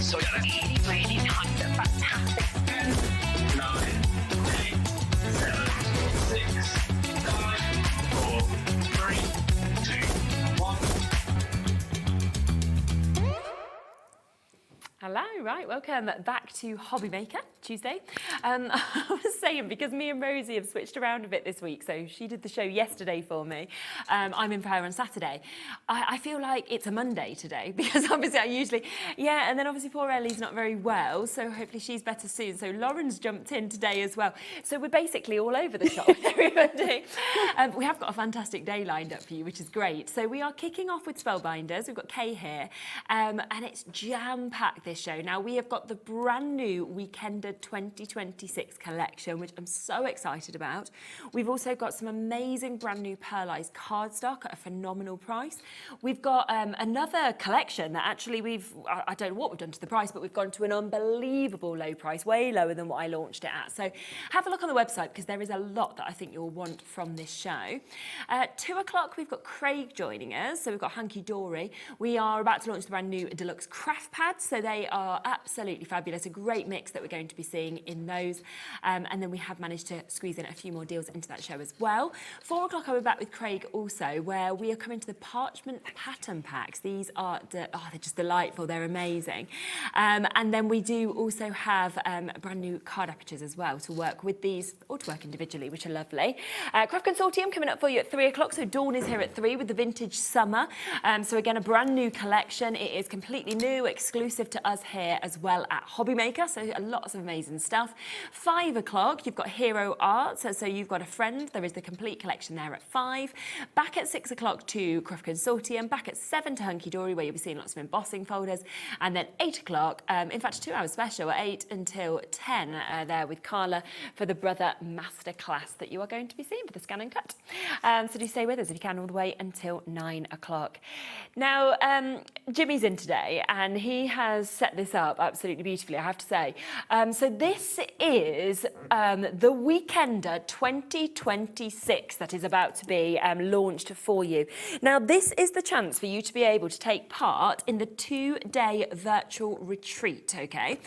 So really, really nice and fantastic. 9, 8, 7, 6, 5, 4, 3, 2, 1. Hello, right, welcome back to HobbyMaker Tuesday. I was saying, because me and Rosie have switched around a bit this week, so she did the show yesterday for me. I'm in for her on Saturday. I feel like it's a Monday today, because obviously I usually, and then obviously poor Ellie's not very well, so hopefully she's better soon. So Lauren's jumped in today as well. So we're basically all over the shop with everybody. We have got a fantastic day lined up for you, which is great. So we are kicking off with Spellbinders. We've got Kay here, and it's jam-packed this show. Now, we have got the brand new Weekender 2026 collection, which I'm so excited about. We've also got some amazing brand new pearlized cardstock at a phenomenal price. We've got another collection that actually I don't know what we've done to the price, but we've gone to an unbelievable low price, way lower than what I launched it at. So have a look on the website, because there is a lot that I think you'll want from this show. 2 o'clock, we've got Craig joining us. So we've got Hunkydory. We are about to launch the brand new deluxe craft pads. So they are absolutely fabulous, a great mix that we're going to be seeing in those. And then we have managed to squeeze in a few more deals into that show as well. 4 o'clock, I'll be back with Craig also, where we are coming to the parchment pattern packs. These are, they're just delightful, they're amazing. And then we do also have brand new card apertures as well to work with these, or to work individually, which are lovely. Craft Consortium coming up for you at 3 o'clock, so Dawn is here at 3 with the vintage summer. So again, a brand new collection. It is completely new, exclusive to us here as well at HobbyMaker, so lots of amazing stuff. 5 o'clock, you've got Hero Art, so you've got a friend. There is the complete collection there at 5. Back at 6 o'clock to Craft Consortium, back at 7 to Hunkydory, where you'll be seeing lots of embossing folders, and then 8 o'clock, in fact, a 2-hour special at 8 until 10 there with Carla for the Brother Masterclass that you are going to be seeing for the scan and cut. So do stay with us if you can all the way until 9 o'clock. Now, Jimmy's in today, and he has set this up absolutely beautifully, I have to say. So this is the Weekender 2026 that is about to be launched for you. Now, this is the chance for you to be able to take part in the 2-day virtual retreat, okay?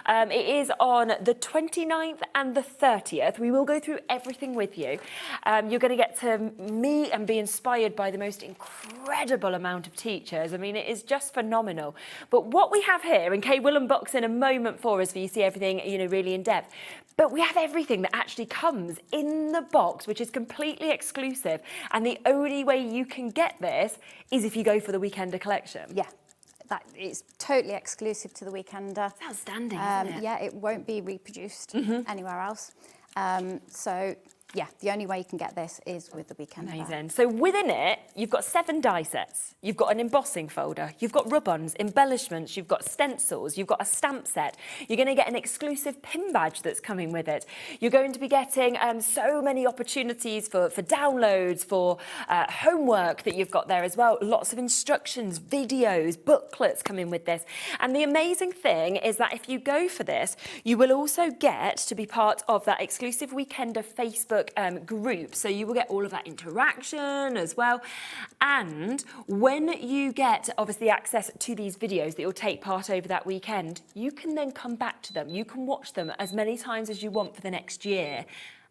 It is on the 29th and the 30th. We will go through everything with you. You're going to get to meet and be inspired by the most incredible amount of teachers. I mean, it is just phenomenal. But what we have here, and Kay will unbox in a moment for us, for you to see everything, really in depth. But we have everything that actually comes in the box, which is completely exclusive. And the only way you can get this is if you go for the Weekender collection. Yeah. That is totally exclusive to the Weekender. It's outstanding, isn't it? Yeah, it won't be reproduced anywhere else. So, yeah, the only way you can get this is with the Weekender. Amazing. So within it, you've got 7 die sets. You've got an embossing folder. You've got rub-ons, embellishments. You've got stencils. You've got a stamp set. You're going to get an exclusive pin badge that's coming with it. You're going to be getting so many opportunities for downloads, for homework that you've got there as well. Lots of instructions, videos, booklets coming with this. And the amazing thing is that if you go for this, you will also get to be part of that exclusive Weekender Facebook group, so you will get all of that interaction as well. And when you get obviously access to these videos that you'll take part over that weekend, you can then come back to them. You can watch them as many times as you want for the next year.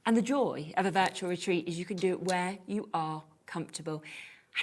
And the joy of a virtual retreat is you can do it where you are comfortable.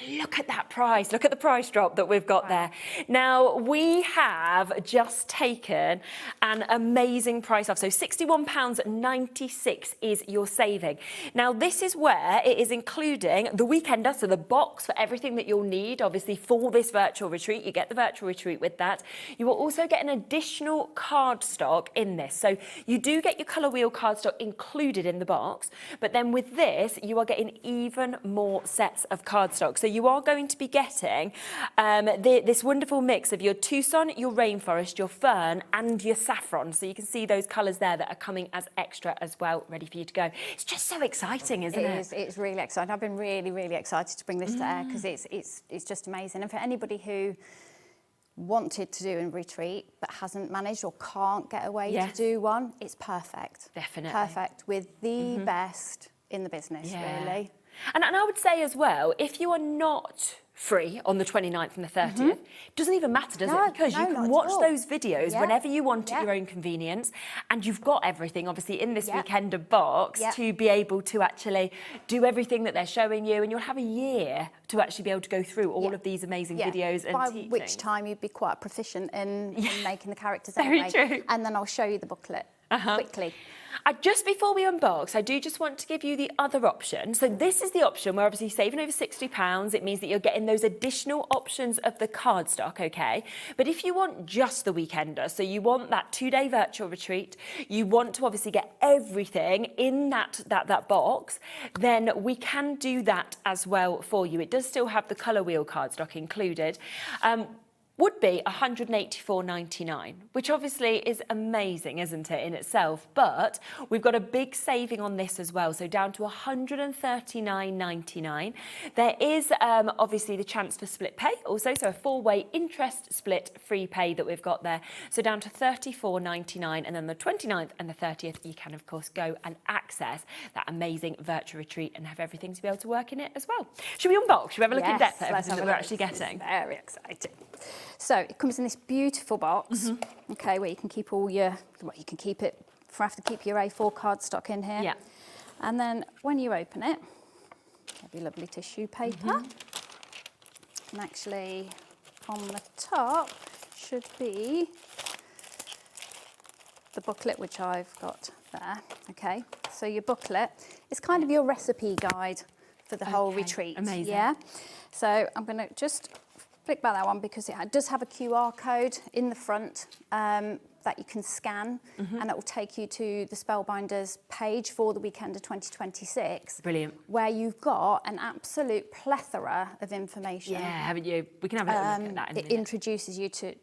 And look at that price. Look at the price drop that we've got there. Now, we have just taken an amazing price off. So £61.96 is your saving. Now, this is where it is including the Weekender, so the box for everything that you'll need, obviously, for this virtual retreat. You get the virtual retreat with that. You will also get an additional cardstock in this. So you do get your colour wheel cardstock included in the box, but then with this, you are getting even more sets of cardstock. So you are going to be getting this wonderful mix of your Tucson, your Rainforest, your Fern and your Saffron. So you can see those colours there that are coming as extra as well, ready for you to go. It's just so exciting, isn't it? It is. It's really exciting. I've been really, really excited to bring this to air, because it's just amazing. And for anybody who wanted to do a retreat but hasn't managed or can't get away to do one, it's perfect. Definitely. Perfect, with the best in the business, really. And I would say as well, if you are not free on the 29th and the 30th, it doesn't even matter, does it? Because you can watch those videos whenever you want at your own convenience, and you've got everything, obviously, in this Weekender box to be able to actually do everything that they're showing you, and you'll have a year to actually be able to go through all of these amazing videos and by teaching. which time you'd be quite proficient in making the characters Very anyway. true. And then I'll show you the booklet quickly. Just before we unbox, I do just want to give you the other option. So this is the option where obviously saving over £60, it means that you're getting those additional options of the cardstock, okay? But if you want just the Weekender, so you want that 2-day virtual retreat, you want to obviously get everything in that box, then we can do that as well for you. It does still have the colour wheel cardstock included. Would be £184.99, which obviously is amazing, isn't it, in itself? But we've got a big saving on this as well, so down to £139.99. There is obviously the chance for split pay also, so a 4-way interest split free pay that we've got there. So down to £34.99, and then the 29th and the 30th, you can, of course, go and access that amazing virtual retreat and have everything to be able to work in it as well. Should we unbox? Should we have a look in depth at everything that we're actually getting? Very exciting. So it comes in this beautiful box, okay, where you can keep all your, well, you can keep it, have to keep your A4 cardstock in here. Yeah. And then when you open it, have your lovely tissue paper. And actually on the top should be the booklet, which I've got there, okay. So your booklet is kind of your recipe guide for the whole retreat. Amazing. Yeah. So I'm going to just flick back that one because it does have a QR code in the front that you can scan, and it will take you to the Spellbinders page for the Weekender 2026. Brilliant. Where you've got an absolute plethora of information. Yeah, haven't you? We can have a little look at that in a It minute. introduces you to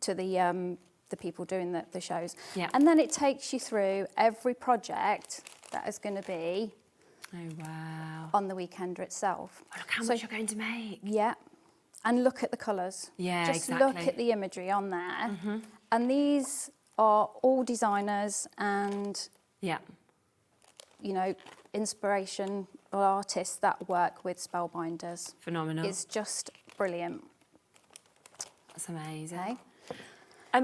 the people doing the shows. Yeah. And then it takes you through every project that is going to be Oh, wow. on the Weekender itself. Oh, look how much you're going to make. Yeah. And look at the colours. Yeah, Just exactly. look at the imagery on there. And these are all designers and, Yeah. you know, inspirational artists that work with Spellbinders. Phenomenal. It's just brilliant. That's amazing. Okay.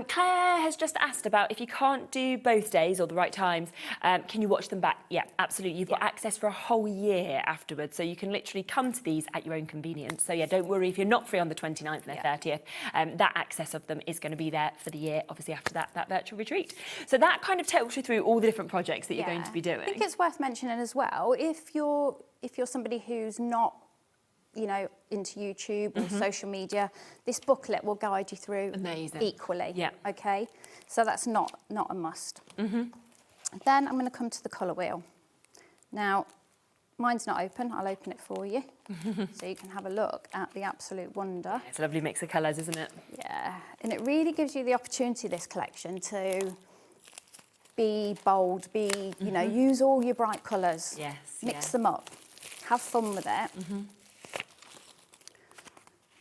Claire has just asked about if you can't do both days or the right times, can you watch them back? Yeah, absolutely. You've got access for a whole year afterwards, so you can literally come to these at your own convenience. So yeah, don't worry if you're not free on the 29th and the 30th. That access of them is going to be there for the year, obviously after that virtual retreat. So that kind of takes you through all the different projects that you're going to be doing. I think it's worth mentioning as well, if you're somebody who's not, you know, into YouTube or social media, this booklet will guide you through equally. Yeah. Okay. So that's not a must. Then I'm going to come to the colour wheel. Now, mine's not open. I'll open it for you, so you can have a look at the absolute wonder. It's a lovely mix of colours, isn't it? Yeah, and it really gives you the opportunity, this collection, to be bold, you know, use all your bright colours. Yes. Mix them up. Have fun with it.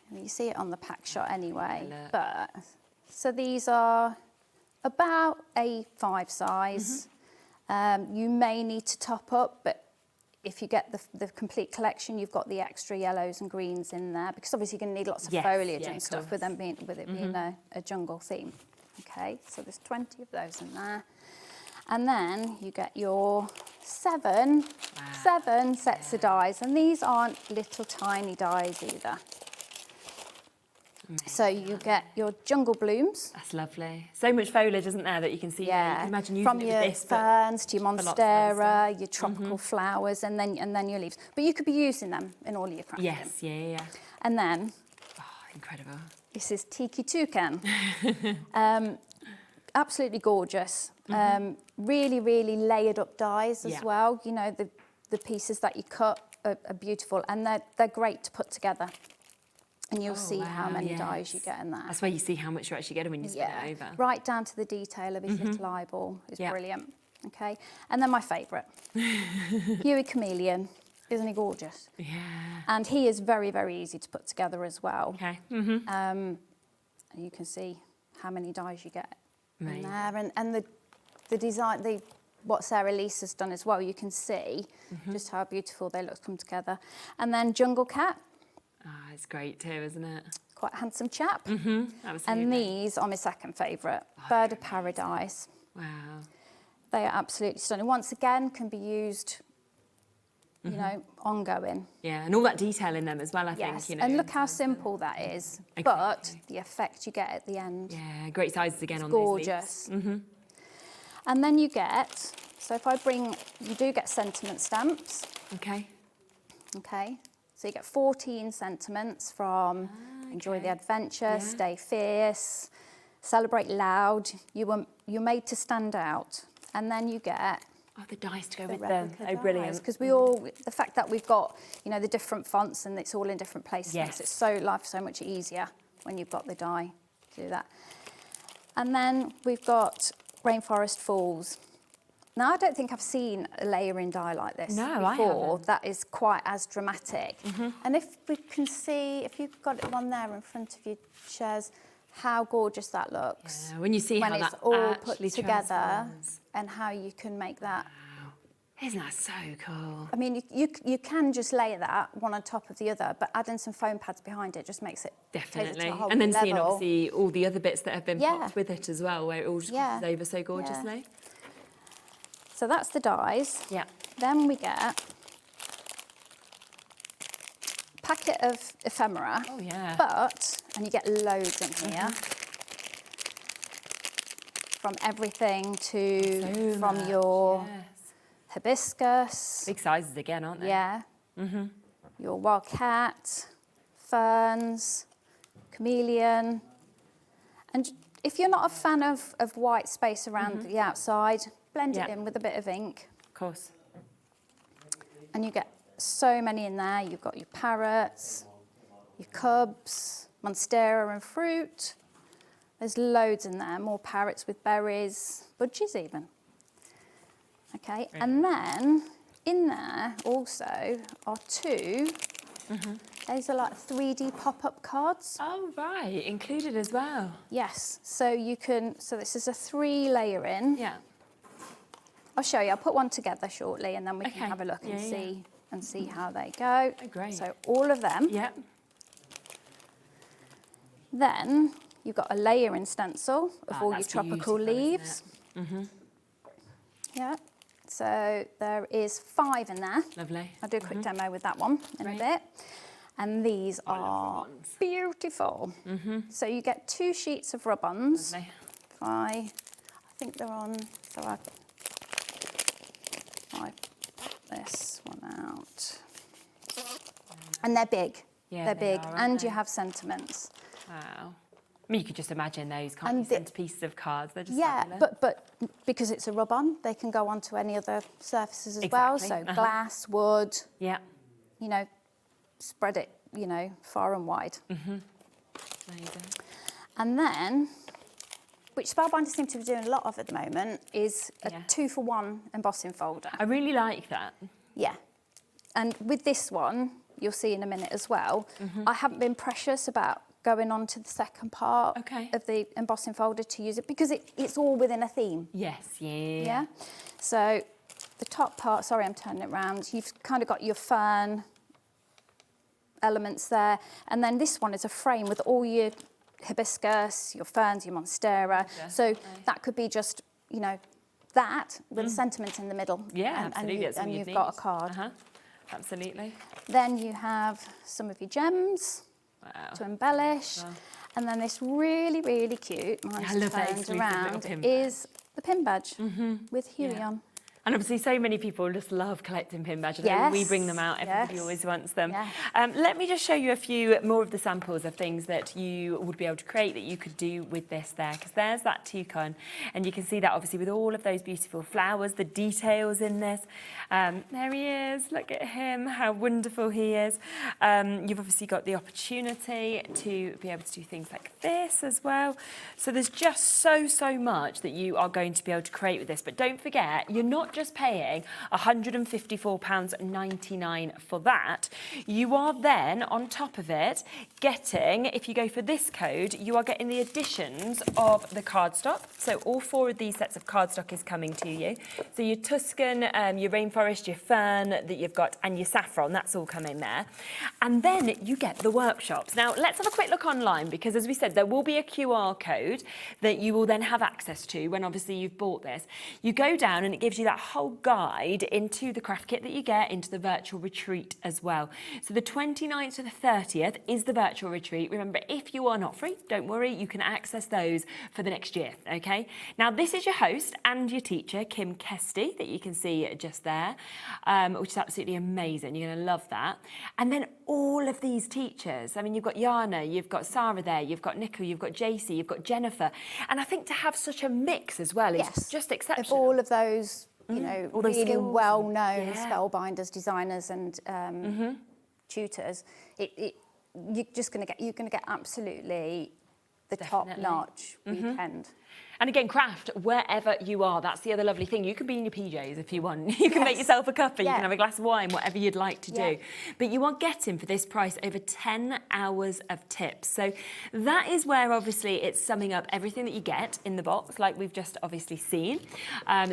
You see it on the pack shot anyway, but so these are about A5 size. You may need to top up, but if you get the complete collection, you've got the extra yellows and greens in there, because obviously you're going to need lots of foliage and stuff with it being a jungle theme. Okay, so there's 20 of those in there. And then you get your seven sets of dies, and these aren't little tiny dies either. Amazing. So you get your jungle blooms. That's lovely. So much foliage, isn't there, that you can see. Yeah. You can imagine using from it your with this, ferns to your lots of other monstera, your tropical flowers, and then your leaves. But you could be using them in all of your crafting. Yes, yeah. And then Incredible. this is Tiki Toucan. Absolutely gorgeous. Really, really layered up dies as well. You know, the pieces that you cut are beautiful, and they're great to put together. And you'll see how many dies you get in that. That's where you see how much you're actually getting when you spin it over. Right down to the detail of his little eyeball is brilliant. Okay, and then my favourite, Huey Chameleon. Isn't he gorgeous? Yeah. And he is very, very easy to put together as well. Okay. And you can see how many dies you get in there, and the design, what Sarah Lisa's done as well. You can see just how beautiful they look come together. And then Jungle Cat, Ah, it's great too, isn't it? quite a handsome chap. Absolutely. And these are my second favourite, Bird of Paradise. Wow. They are absolutely stunning. Once again, can be used, you know, ongoing. Yeah, and all that detail in them as well, I Yes, think. You know, and look how simple that is. Exactly. But the effect you get at the end, Yeah, great sizes again on gorgeous. And then you get, so if I bring, you do get sentiment stamps. these. Okay. Okay, so you get 14 sentiments from Enjoy the Adventure, Stay Fierce, Celebrate Loud. You're made to stand out. And then you get Oh, the dice to go the with them. replica Oh, brilliant. Because we all, the fact that we've got, you know, the different fonts and it's all in different places, Yes. it's life so much easier when you've got the die to do that. And then we've got Rainforest Falls. Now, I don't think I've seen a layering die like this No, I before. haven't. That is quite as dramatic. And if we can see, if you've got it one there in front of you, Shez, how gorgeous that looks. Yeah, when you see when how it's that all put actually together transforms. and how you can make that. Isn't that so cool? I mean, you can just layer that one on top of the other, but adding some foam pads behind it just makes it takes it to Definitely. a whole And then new seeing level. obviously all the other bits that have been Yeah. popped with it as well, where it all just Yeah. crosses over so gorgeously. So that's the dies. Yeah. Then we get a packet of ephemera. Oh, yeah. And you get loads in here. From everything to, So from much, your yes. hibiscus. Big sizes again, aren't they? Yeah. Your wildcat, ferns, chameleon. And if you're not a fan of white space around the outside, blend it Yeah. in with a bit of ink. Of course. And you get so many in there. You've got your parrots, your cubs, monstera and fruit. There's loads in there, more parrots with berries, budgies even. Okay, and then in there also are two, those are like 3D pop-up cards. Oh, right. Included as well. Yes, so you can, so this is a 3 layering. Yeah. I'll show you, I'll put one together shortly and then we Okay. can have a look and Yeah, yeah. see how they go. Oh, great. So all of them. Yeah. Then you've got a layering stencil of all your that's tropical beautiful, isn't leaves. Yeah, so there is 5 in there. Lovely. I'll do a quick demo with that one in Great. a bit. And these are rub-ons. beautiful. So you get 2 sheets of rub-ons. Lovely. I think they're on, so I this one out. And they're big. Yeah, they're they big. are, aren't And you they? have sentiments. Wow. I mean, you could just imagine those, can't And you? the- Centerpieces of cards. They're just Yeah, fabulous. but because it's a rub-on, they can go onto any other surfaces as well. So Exactly, glass, wood, Yeah. you know, spread it, you know, far and wide. Amazing. And then, which Spellbinders seem to be doing a lot of at the moment, is a Yeah. 2-for-1 embossing folder. I really like that. Yeah. And with this one, you'll see in a minute as well, I haven't been precious about going on to the second part Okay. of the embossing folder to use it because it's all within a theme. Yes, yeah. Yeah. So the top part, sorry, I'm turning it round. You've kind of got your fern elements there. And then this one is a frame with all your hibiscus, your ferns, your monstera. Gotcha. So Okay. that could be just, you know, that with a sentiment in the middle. Yeah, absolutely. That's all and you'd you've need. got a card. Absolutely. Then you have some of your gems Wow. to embellish. Wow. And then this really, really cute, mine's I love that turned exclusive little around, pin is the pin badge with Huey Yeah. on. And obviously so many people just love collecting pin badges. I know we Yes, bring them out, everybody yes. always wants them. Yes. Let me just show you a few more of the samples of things that you would be able to create that you could do with this there, because there's that toucan, and you can see that obviously with all of those beautiful flowers, the details in this. There he is, look at him, how wonderful he is. You've obviously got the opportunity to be able to do things like this as well. So there's just so much that you are going to be able to create with this, but don't forget, you're not just paying £154.99 for that. You are then, on top of it, getting, if you go for this code, you are getting the additions of the cardstock. So all 4 of these sets of cardstock is coming to you. So your Tuscan, your rainforest, your fern that you've got, and your saffron, that's all coming there. And then you get the workshops. Now, let's have a quick look online, because as we said, there will be a QR code that you will then have access to when obviously you've bought this. You go down and it gives you that whole guide into the craft kit that you get, into the virtual retreat as well. So the 29th to the 30th is the virtual retreat. Remember, if you are not free, don't worry, you can access those for the next year, okay? Now, this is your host and your teacher, Kim Kesty, that you can see just there, which is absolutely amazing. You're going to love that. And then all of these teachers, I mean, you've got Yana, you've got Sarah there, you've got Nico, you've got JC, you've got Jennifer. And I think to have such a mix as well is just exceptional. Of all of those, you know, all those really skills well-known spellbinders, designers and tutors, you're going to get absolutely the top-notch weekend. And again, craft wherever you are. That's the other lovely thing. You can be in your PJs if you want. You can make yourself a cuppa, you can have a glass of wine, whatever you'd like to do. But you are getting, for this price, over 10 hours of tips. So that is where, obviously, it's summing up everything that you get in the box, like we've just obviously seen.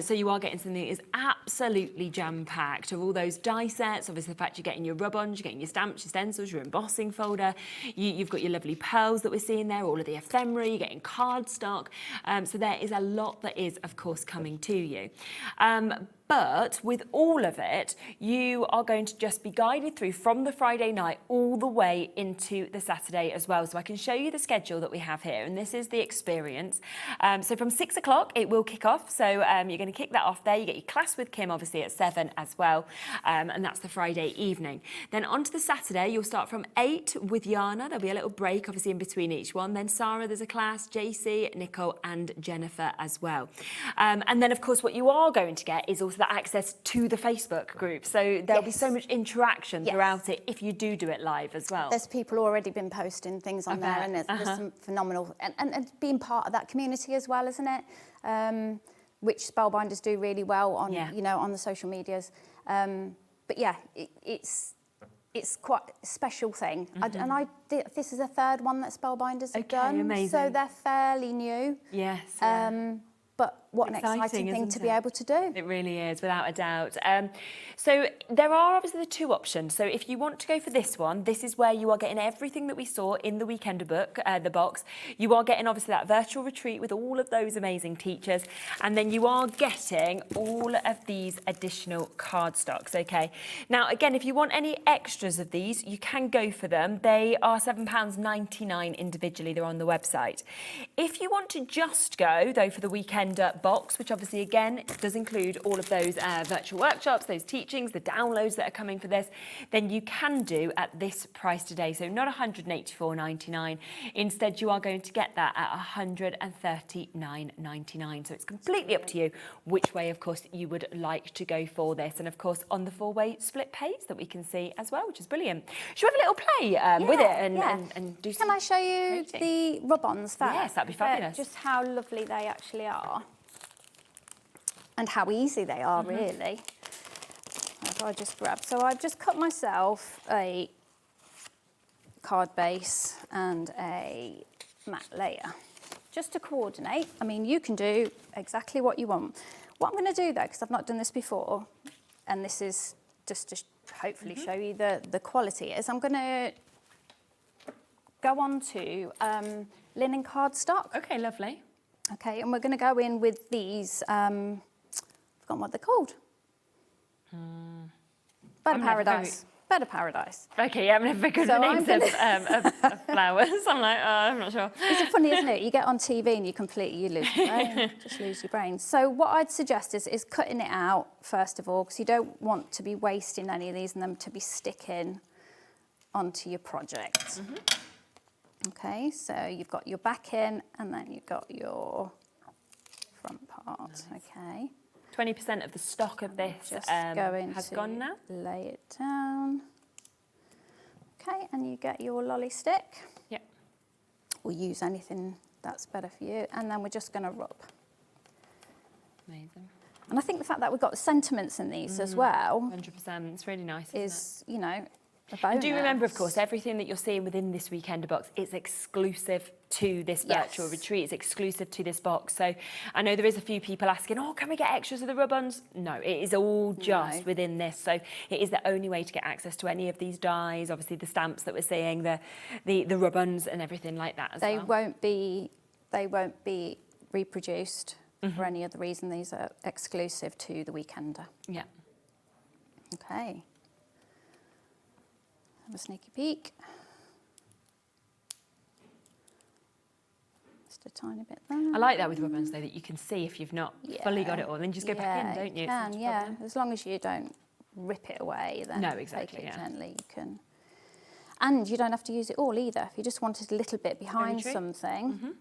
So you are getting something that is absolutely jam-packed of all those die sets, obviously the fact you're getting your rub-ons, you're getting your stamps, your stencils, your embossing folder. You've got your lovely pearls that we're seeing there, all of the ephemera, you're getting cardstock. So there is a lot that is, of course, coming to you. But with all of it, you are going to just be guided through from the Friday night all the way into the Saturday as well. So I can show you the schedule that we have here, and this is the experience. So from 6 o'clock, it will kick off. So you're going to kick that off there. You get your class with Kim, obviously, at 7 as well. And that's the Friday evening. Then on to the Saturday, you'll start from 8 with Yana. There'll be a little break, obviously, in between each one. Then Sarah, there's a class, JC, Nico, and Jennifer as well. And then, of course, what you are going to get is also that access to the Facebook group. So there'll be so much interaction throughout it if you do it live as well. There's people already been posting things on there, and there's some phenomenal, and being part of that community as well, isn't it? Which Spellbinders do really well on, you know, on the social medias. But yeah, it's quite a special thing. And this is the 3rd one that Spellbinders have done. Amazing. So they're fairly new. Yes. But what an exciting thing to be able to do. It really is, without a doubt. So there are obviously the 2 options. So if you want to go for this one, this is where you are getting everything that we saw in the Weekender book, the box. You are getting obviously that virtual retreat with all of those amazing teachers. And then you are getting all of these additional cardstocks, okay? Now, again, if you want any extras of these, you can go for them. They are £7.99 individually. They're on the website. If you want to just go, though, for the Weekender box, which obviously, again, does include all of those virtual workshops, those teachings, the downloads that are coming for this, then you can do at this price today. So not £184.99. Instead, you are going to get that at £139.99. So it's completely up to you which way, of course, you would like to go for this. And, of course, on the 4-way split pays that we can see as well, which is brilliant. Should we have a little play with it and do some... Can I show you the rub-ons first? Yes, that'd be fabulous. Just how lovely they actually are. And how easy they are, really. If I just grab, so I've just cut myself a card base and a matte layer, just to coordinate. I mean, you can do exactly what you want. What I'm going to do, though, because I've not done this before, and this is just to hopefully show you the quality, is I'm going to go on to linen cardstock. Okay, lovely. Okay, and we're going to go in with these, I've forgotten what they're called. Bird of Paradise. Bird of Paradise. Okay, yeah, I'm never good with names of flowers. I'm like, I'm not sure. It's funny, isn't it? You get on TV and you lose your brain, just lose your brain. So what I'd suggest is cutting it out, first of all, because you don't want to be wasting any of these and them to be sticking onto your project. Okay, so you've got your backing and then you've got your front part, okay. 20% of the stock of this has gone now. Lay it down. Okay, and you get your lolly stick. Yep. Or use anything that's better for you. And then we're just going to rub. Amazing. And I think the fact that we've got the sentiments in these as well 100%. It's really nice, isn't it? you know, a bonus. And do remember, of course, everything that you're seeing within this Weekender box is exclusive to this virtual retreat. It's exclusive to this box. So I know there is a few people asking, oh, can we get extras of the rub-ons? No, it is all just within this. So it is the only way to get access to any of these dies, obviously the stamps that we're seeing, the rub-ons and everything like that as well. They won't be reproduced for any other reason. These are exclusive to the Weekender. Yeah. Okay. Have a sneaky peek. Just a tiny bit there. I like that with rub-ons though, that you can see if you've not fully got it all, then just go back in, don't you? You can, as long as you don't rip it away, then take it gently, you can. And you don't have to use it all either. If you just wanted a little bit behind something,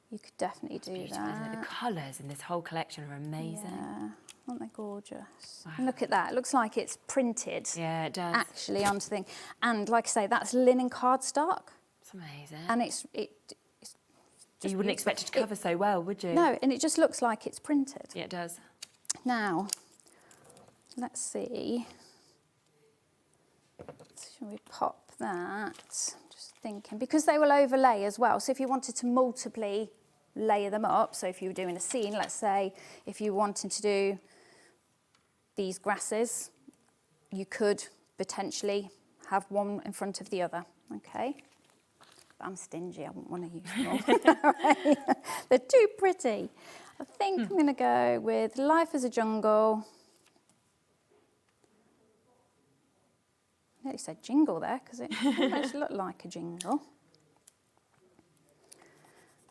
you could definitely do beautiful, that. isn't it? The colours in this whole collection are amazing. Yeah, aren't they gorgeous? Wow. And look at that, it looks like it's printed. Yeah, it does. Actually onto the thing. And like I say, that's linen cardstock. It's amazing. And it's you wouldn't expect it to cover so well, would you? No, and it just looks like it's printed. Yeah, it does. Now, let's see. Shall we pop that? Just thinking, because they will overlay as well. So if you wanted to multiply layer them up, so if you were doing a scene, let's say, if you wanted to do these grasses, you could potentially have one in front of the other, okay? But I'm stingy, I wouldn't want to use them all. They're too pretty. I think I'm going to go with Life as a Jungle. I nearly said jingle there, because it almost looked like a jingle.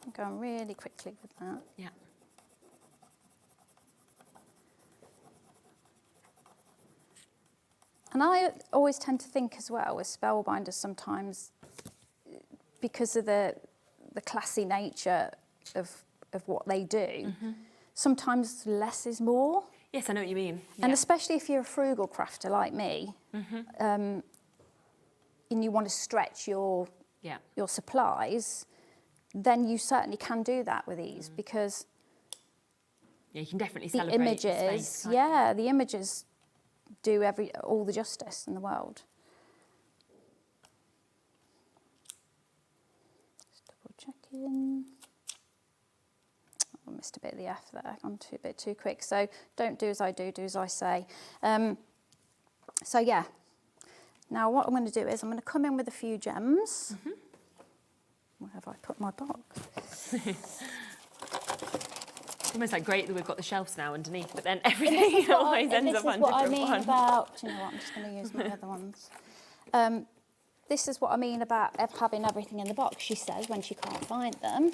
I'm going really quickly with that. Yeah. And I always tend to think as well with Spellbinders sometimes, because of the classy nature of what they do, sometimes less is more. Yes, I know what you mean. Yeah. And especially if you're a frugal crafter like me, and you want to stretch your supplies, then you certainly can do that with these, because you can definitely the celebrate images, space, the images do all the justice in the world. Just double checking. I missed a bit of the F there, gone a bit too quick. So don't do as I do as I say. So yeah, now what I'm going to do is I'm going to come in with a few gems. Where have I put my box? It's almost like great that we've got the shelves now underneath, but then everything always ends up on different ones. This is what I mean about, do you know what, I'm just going to use my other ones. This is what I mean about having everything in the box, she says, when she can't find them.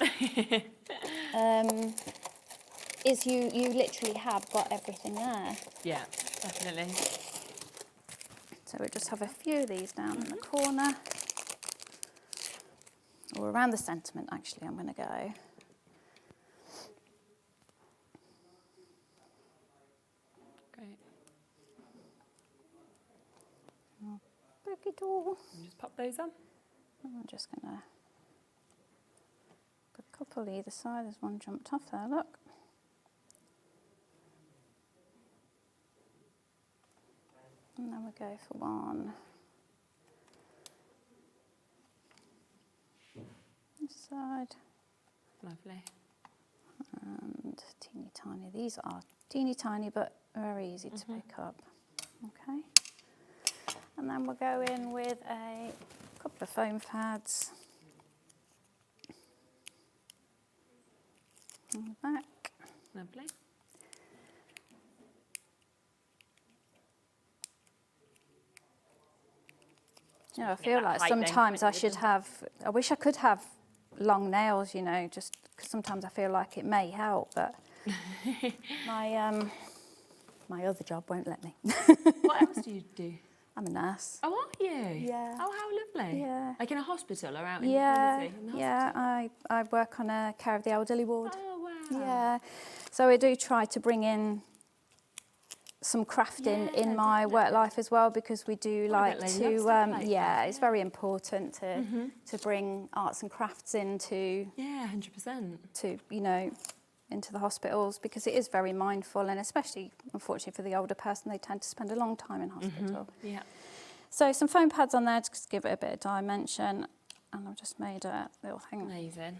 Is you literally have got everything there. Yeah, definitely. So we'll just have a few of these down in the corner. Or around the sentiment, actually, I'm going to go. Great. Book it all. Just pop those on. I'm just going to put a couple either side. There's one jumped off there, look. And then we'll go for one. This side. Lovely. And teeny tiny. These are teeny tiny but very easy to pick up. Okay. And then we'll go in with a couple of foam pads. On the back. Lovely. You know, I feel like sometimes I should have, I wish I could have long nails, you know, just because sometimes I feel like it may help, but my other job won't let me. What else do you do? I'm a nurse. Oh, are you? Yeah. Oh, how lovely. Yeah. Like in a hospital or out in Yeah, the community? yeah, I work on a care of the elderly ward. Oh, wow. Yeah, so I do try to bring in some crafting in my work life as well, because we do like to, yeah, it's very important to bring arts and crafts into, yeah, 100%. to, you know, into the hospitals because it is very mindful, and especially, unfortunately, for the older person, they tend to spend a long time in hospital. Yeah. So some foam pads on there to just give it a bit of dimension, and I've just made a little thing. Amazing.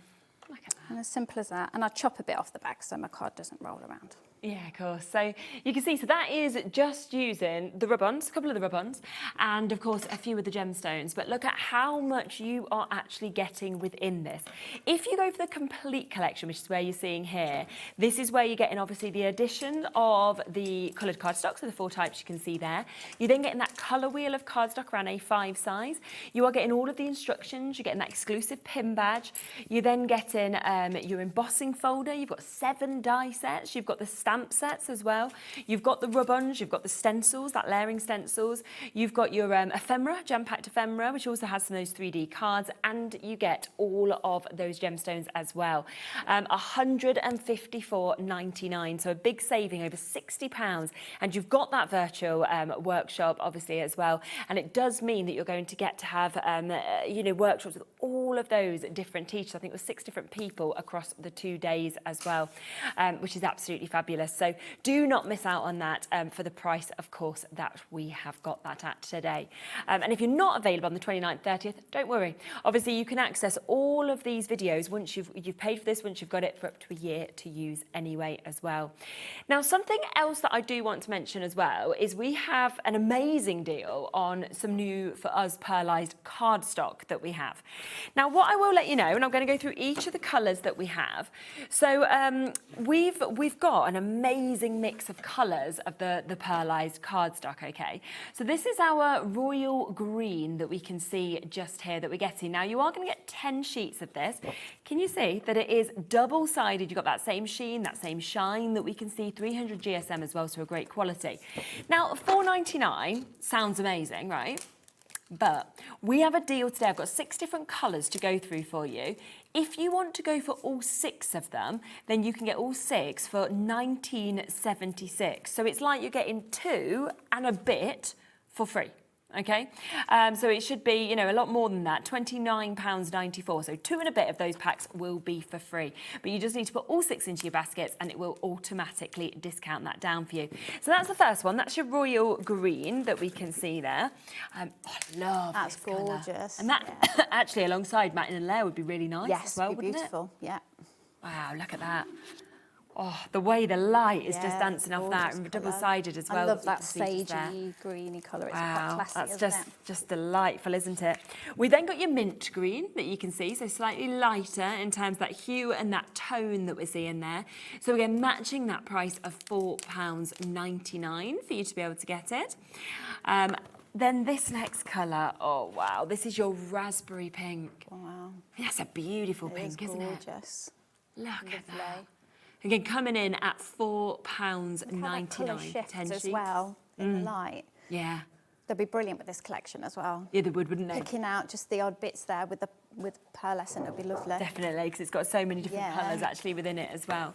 Look at that. And as simple as that. And I chop a bit off the back so my card doesn't roll around. Yeah, of course. So you can see, so that is just using the rub-ons, a couple of the rub-ons, and of course a few of the gemstones. But look at how much you are actually getting within this. If you go for the complete collection, which is where you're seeing here, this is where you're getting obviously the addition of the coloured cardstock, so the 4 types you can see there. You're then getting that colour wheel of cardstock around A5 size. You are getting all of the instructions. You're getting that exclusive pin badge. You're then getting your embossing folder. You've got 7 die sets. You've got the stamp sets as well. You've got the rub-ons, you've got the stencils, that layering stencils. You've got your ephemera, jam-packed ephemera, which also has some of those 3D cards, and you get all of those gemstones as well. £154.99, so a big saving, over £60, and you've got that virtual workshop obviously as well, and it does mean that you're going to get to have you know, workshops with all of those different teachers. I think it was 6 different people across the 2 days as well, which is absolutely fabulous. So do not miss out on that for the price, of course, that we have got that at today. And if you're not available on the 29th, 30th, don't worry. Obviously, you can access all of these videos once you've paid for this, once you've got it for up to a year to use anyway as well. Now, something else that I do want to mention as well is we have an amazing deal on some new, for us, pearlised cardstock that we have. Now, what I will let you know, and I'm going to go through each of the colours that we have. So we've got an amazing mix of colours of the pearlised cardstock, okay? So this is our royal green that we can see just here that we're getting. Now, you are going to get 10 sheets of this. Can you see that it is double-sided? You've got that same sheen, that same shine that we can see, 300 GSM as well, so a great quality. Now, £4.99 sounds amazing, right? But we have a deal today. I've got 6 different colours to go through for you. If you want to go for all 6 of them, then you can get all 6 for £19.76. So it's like you're getting 2 and a bit for free. Okay, so it should be, you know, a lot more than that, £29.94. So 2 and a bit of those packs will be for free. But you just need to put all 6 into your baskets and it will automatically discount that down for you. So that's the first one. That's your royal green that we can see there. I love That's this colour. gorgeous. And that actually alongside Matin and Layer would be really nice as well, wouldn't beautiful. it? Yeah. Wow, look at that. Oh, the way the light is just dancing off that, and colour. double-sided as well. I love that sagey, greeny colour. It's wow, quite classy, that's just delightful, isn't it? We then got your mint green that you can see, so slightly lighter in terms of that hue and that tone that we're seeing there. So again, matching that price of £4.99 for you to be able to get it. Then this next colour, oh wow, this is your raspberry pink. Wow. That's a beautiful pink, isn't it? Gorgeous. Look at that. Again, coming in at £4.99. Colour shift 10 as sheets. well in the light. Yeah. They'd be brilliant with this collection as well. Yeah, they would, wouldn't they? Picking out just the odd bits there with pearlescent would be lovely. Definitely, because it's got so many different colours actually within it as well.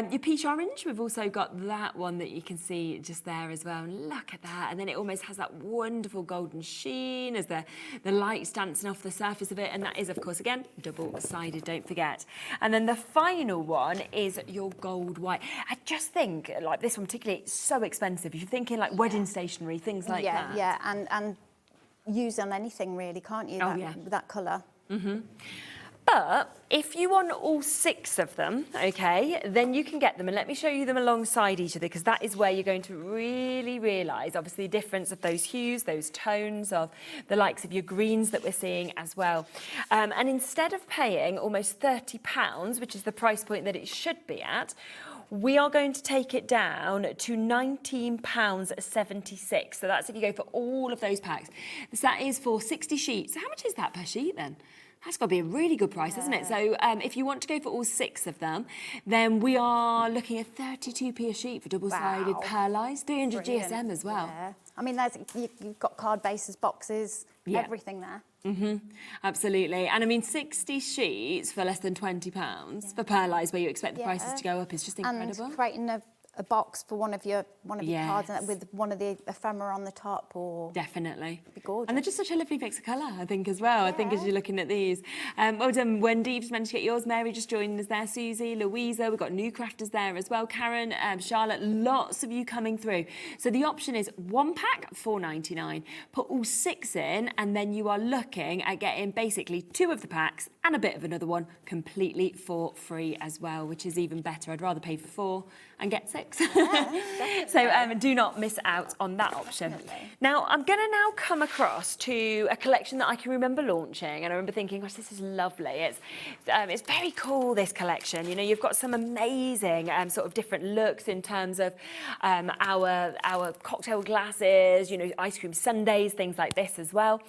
Your peach orange, we've also got that one that you can see just there as well. And look at that. And then it almost has that wonderful golden sheen as the light's dancing off the surface of it. And that is, of course, again, double-sided, don't forget. And then the final one is your gold white. I just think, like this one particularly, it's so expensive. If you're thinking like wedding stationery, things like that. Yeah, and use on anything really, can't you? That colour. Mm-hmm. But if you want all 6 of them, okay, then you can get them. And let me show you them alongside each other, because that is where you're going to really realise, obviously, the difference of those hues, those tones of the likes of your greens that we're seeing as well. And instead of paying almost £30, which is the price point that it should be at, we are going to take it down to £19.76. So that's if you go for all of those packs. So that is for 60 sheets. So how much is that per sheet then? That's got to be a really good price, isn't it? So if you want to go for all 6 of them, then we are looking at 32p a sheet for double-sided pearlised, 300 GSM as well. Yeah. I mean, you've got card bases, boxes, everything there. Mm-hmm. Absolutely. And I mean, 60 sheets for less than £20 for pearlised, where you expect the prices to go up, is just incredible. And creating a a box for one of your cards Yes. with one of the ephemera on the top, or Definitely. it'd be gorgeous. And they're just such a lovely mix of colour, I think, as well. I think as you're looking at these. Well done, Wendy. You've just managed to get yours. Mary just joined us there. Susie, Louisa. We've got new crafters there as well. Karen, Charlotte, lots of you coming through. So the option is 1 pack, $4.99. Put all 6 in, and then you are looking at getting basically 2 of the packs and a bit of another one completely for free as well, which is even better. I'd rather pay for 4 and get 6. So do not miss out on that option. Definitely. Now, I'm going to now come across to a collection that I can remember launching, and I remember thinking, gosh, this is lovely. It's very cool, this collection. You know, you've got some amazing sort of different looks in terms of our cocktail glasses, you know, ice cream sundaes, things like this as well.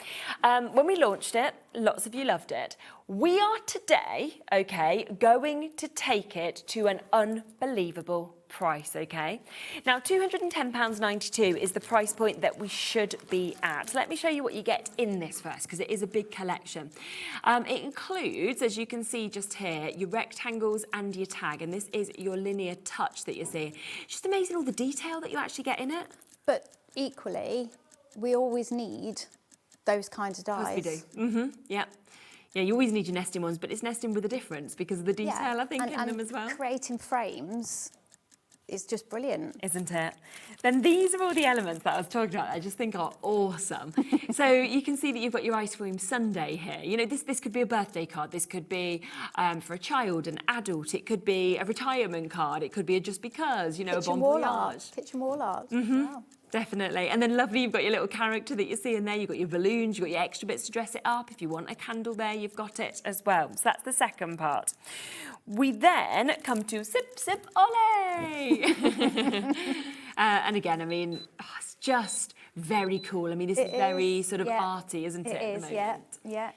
When we launched it, lots of you loved it. We are today, okay, going to take it to an unbelievable price, okay? Now, £210.92 is the price point that we should be at. Let me show you what you get in this first, because it is a big collection. It includes, as you can see just here, your rectangles and your tag, and this is your linear touch that you're seeing. It's just amazing all the detail that you actually get in it. But equally, we always need those kinds of dies. Of course we do. Yeah. Yeah, you always need your nesting ones, but it's nesting with a difference because of the detail, I think, in them as well. Creating frames is just brilliant. Isn't it? Then these are all the elements that I was talking about that I just think are awesome. So you can see that you've got your ice cream sundae here. You know, this could be a birthday card. This could be for a child, an adult. It could be a retirement card. It could be a just because, you know, Kitchen a bon wall voyage. art. Kitchen wall art. Wow. Definitely. And then lovely, you've got your little character that you see in there. You've got your balloons, you've got your extra bits to dress it up. If you want a candle there, you've got it as well. So that's the second part. We then come to Sip Sip Ole. And again, I mean, it's just very cool. I mean, this is very sort of arty, isn't it? It is, yeah.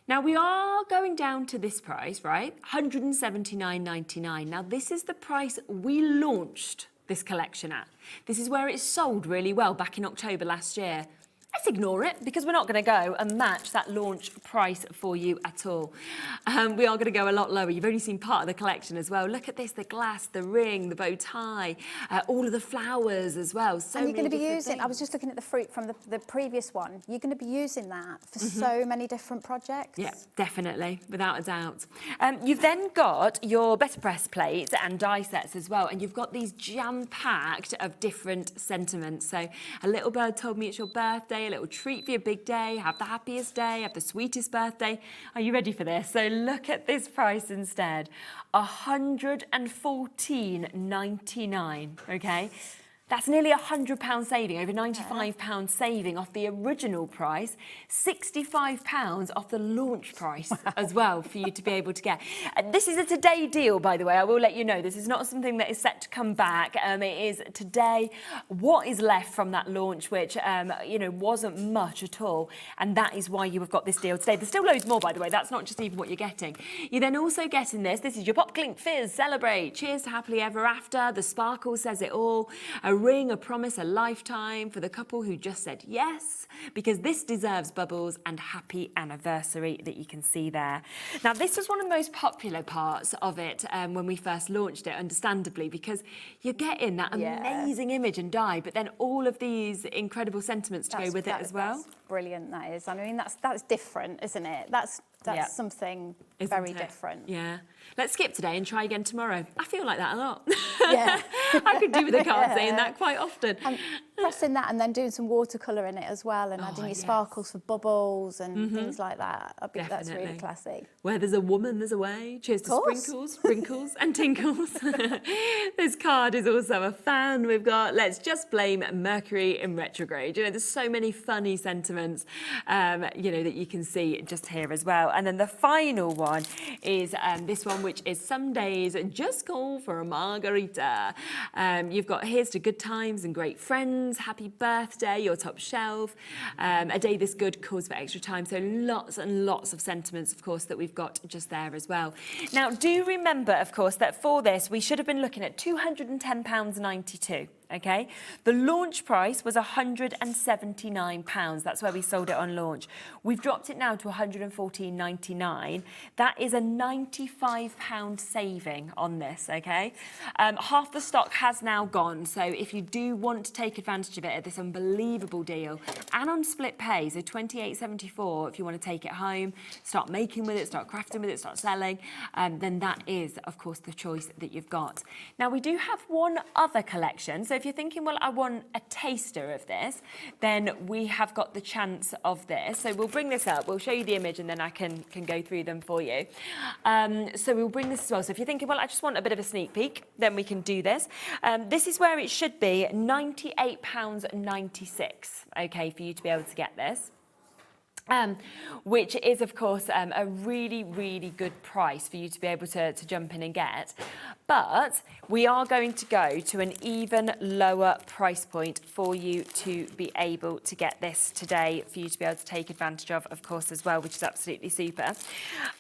Now, we are going down to this price, right? $179.99. Now, this is the price we launched this collection at. This is where it sold really well back in October last year. Let's ignore it because we're not going to go and match that launch price for you at all. We are going to go a lot lower. You've only seen part of the collection as well. Look at this, the glass, the ring, the bow tie, all of the flowers as well. So and you're going to be using, I was just looking at the fruit from the previous one. You're going to be using that for so many different projects. Yeah, definitely, without a doubt. You've then got your better press plates and die sets as well, and you've got these jam-packed of different sentiments. So a little bird told me it's your birthday, a little treat for your big day, have the happiest day, have the sweetest birthday. Are you ready for this? So look at this price instead, $114.99, okay? That's nearly £100 saving, over £95 saving off the original price, £65 off the launch price as well for you to be able to get. This is a today deal, by the way. I will let you know. This is not something that is set to come back. It is today what is left from that launch, which, you know, wasn't much at all. And that is why you have got this deal today. There's still loads more, by the way. That's not just even what you're getting. You're then also getting this. This is your Pop Clink Fizz Celebrate. Cheers to Happily Ever After. The sparkle says it all. A ring, a promise, a lifetime for the couple who just said yes, because this deserves bubbles and happy anniversary that you can see there. Now, this was one of the most popular parts of it when we first launched it, understandably, because you're getting that amazing image and die, but then all of these incredible sentiments to go with it as well. That's brilliant, that is. I mean, that's different, isn't it? That's something very different. Yeah. Let's skip today and try again tomorrow. I feel like that a lot. Yeah. I could do with a card saying that quite often. And pressing that and then doing some watercolour in it as well, and adding your sparkles for bubbles and things like that. I think that's really classy. Where there's a woman, there's a way. Cheers to sprinkles, wrinkles and tinkles. This card is also a fan. We've got Let's Just Blame Mercury in Retrograde. You know, there's so many funny sentiments, you know, that you can see just here as well. And then the final one is this one, which is Some Days Just Call for a Margarita. You've got Here's to Good Times and Great Friends, Happy Birthday, Your Top Shelf, A Day This Good Calls for Extra Time. So lots and lots of sentiments, of course, that we've got just there as well. Now, do remember, of course, that for this, we should have been looking at £210.92. okay? The launch price was £179. That's where we sold it on launch. We've dropped it now to £114.99. That is a £95 saving on this, okay? Half the stock has now gone, so if you do want to take advantage of it at this unbelievable deal, and on split pay, so £28.74 if you want to take it home, start making with it, start crafting with it, start selling, then that is, of course, the choice that you've got. Now, we do have one other collection, so if you're thinking, well, I want a taster of this, then we have got the chance of this. So we'll bring this up, we'll show you the image, and then I can go through them for you. So we'll bring this as well. So if you're thinking, well, I just want a bit of a sneak peek, then we can do this. This is where it should be £98.96, okay, for you to be able to get this. Which is, of course, a really, really good price for you to be able to jump in and get. But we are going to go to an even lower price point for you to be able to get this today, for you to be able to take advantage of course, as well, which is absolutely super.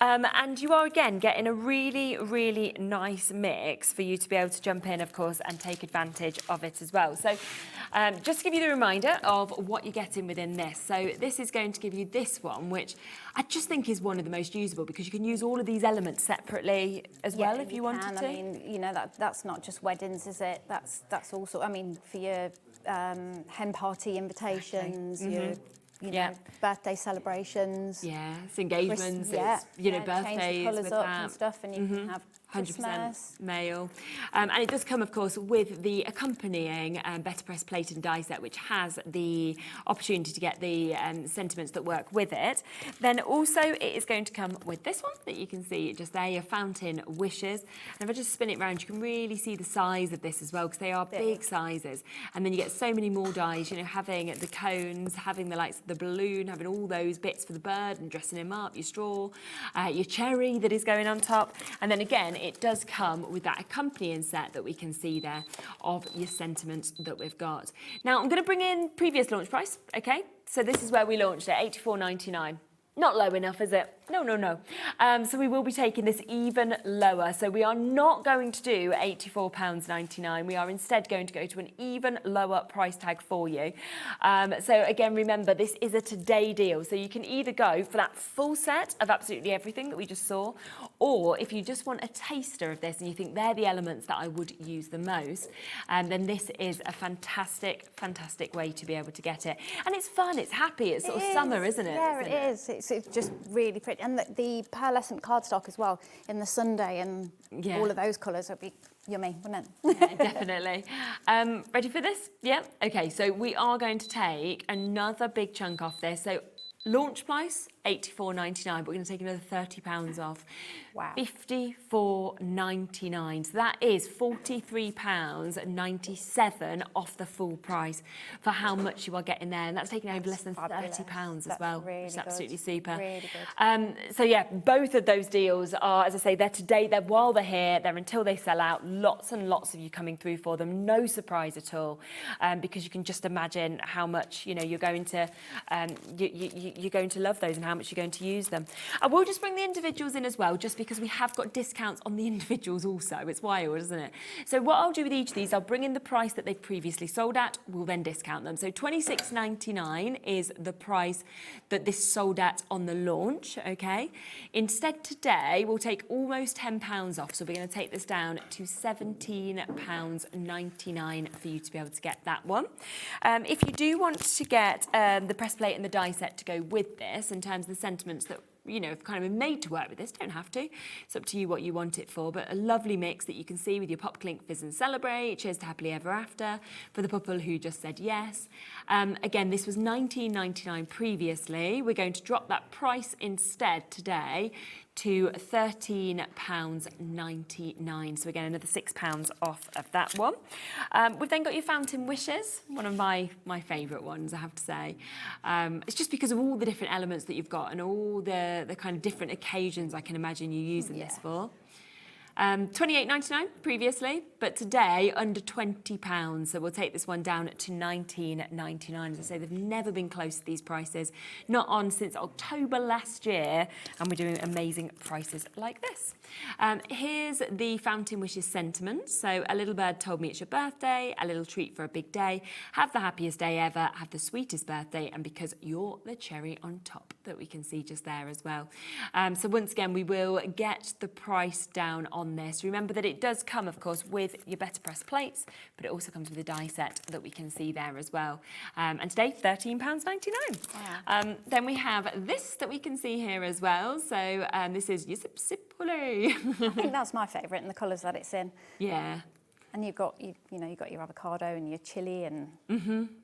And you are, again, getting a really, really nice mix for you to be able to jump in, of course, and take advantage of it as well. So just to give you the reminder of what you're getting within this. So this is going to give you this one, which I just think is one of the most usable, because you can use all of these elements separately as well if you wanted to. I mean, you know, that's not just weddings, is it? That's also, I mean, for your hen party invitations, your you know, birthday celebrations. Yes, engagements, yeah, it's, you know, change birthdays the colours with up that. and stuff, and you can have 100% male. And it does come, of course, with the accompanying Better Press plate and die set, which has the opportunity to get the sentiments that work with it. Then also it is going to come with this one that you can see just there, your fountain wishes. And if I just spin it around, you can really see the size of this as well, because they are big sizes. And then you get so many more dies, you know, having the cones, having the likes of the balloon, having all those bits for the bird and dressing him up, your straw, your cherry that is going on top. And then again, it does come with that accompanying set that we can see there of your sentiments that we've got. Now, I'm going to bring in previous launch price, okay? So this is where we launched it, £84.99. Not low enough, is it? No, no, no. So we will be taking this even lower. So we are not going to do £84.99. We are instead going to go to an even lower price tag for you. So again, remember, this is a today deal. So you can either go for that full set of absolutely everything that we just saw, or if you just want a taster of this and you think they're the elements that I would use the most, then this is a fantastic, fantastic way to be able to get it. And it's fun, it's happy, it's sort of summer, isn't it? Yeah, it is. It's just really pretty. And the pearlescent cardstock as well in the Sunday, and all of those colours would be yummy, wouldn't it? Yeah, definitely. Ready for this? Yeah. Okay, so we are going to take another big chunk off this. So launch price, £84.99, but we're going to take another £30 off. Wow. £54.99. So that is £43.97 off the full price for how much you are getting there. And that's taking over less than £30 as well, really which is absolutely super. Really good. So yeah, both of those deals are, as I say, they're today, they're while they're here, they're until they sell out. Lots and lots of you coming through for them. No surprise at all, because you can just imagine how much, you know, you're going to you're going to love those and how much you're going to use them. I will just bring the individuals in as well, just because we have got discounts on the individuals also. It's wild, isn't it? So what I'll do with each of these, I'll bring in the price that they've previously sold at. We'll then discount them. So £26.99 is the price that this sold at on the launch, okay? Instead today, we'll take almost £10 off. So we're going to take this down to £17.99 for you to be able to get that one. If you do want to get the press plate and the die set to go with this, in terms of the sentiments that, you know, have kind of been made to work with this, don't have to. It's up to you what you want it for, but a lovely mix that you can see with your Pop Clink Fizz and Celebrate, Cheers to Happily Ever After, for the couple who just said yes. Again, this was £19.99 previously. We're going to drop that price instead today to £13.99. So again, another £6 off of that one. We've then got your Fountain Wishes, one of my favourite ones, I have to say. It's just because of all the different elements that you've got and all the kind of different occasions I can imagine you using this for. £28.99 previously, but today under £20. So we'll take this one down to £19.99. As I say, they've never been close to these prices, not on since October last year, and we're doing amazing prices like this. Here's the Fountain Wishes sentiment. So a little bird told me it's your birthday, a little treat for a big day, have the happiest day ever, have the sweetest birthday, and because you're the cherry on top, that we can see just there as well. So once again, we will get the price down on this. Remember that it does come, of course, with your better press plates, but it also comes with a die set that we can see there as well. And today, £13.99. Wow. Then we have this that we can see here as well. So this is your Sipsipole. I think that's my favourite, and the colours that it's in. Yeah. And you've got your avocado and your chilli and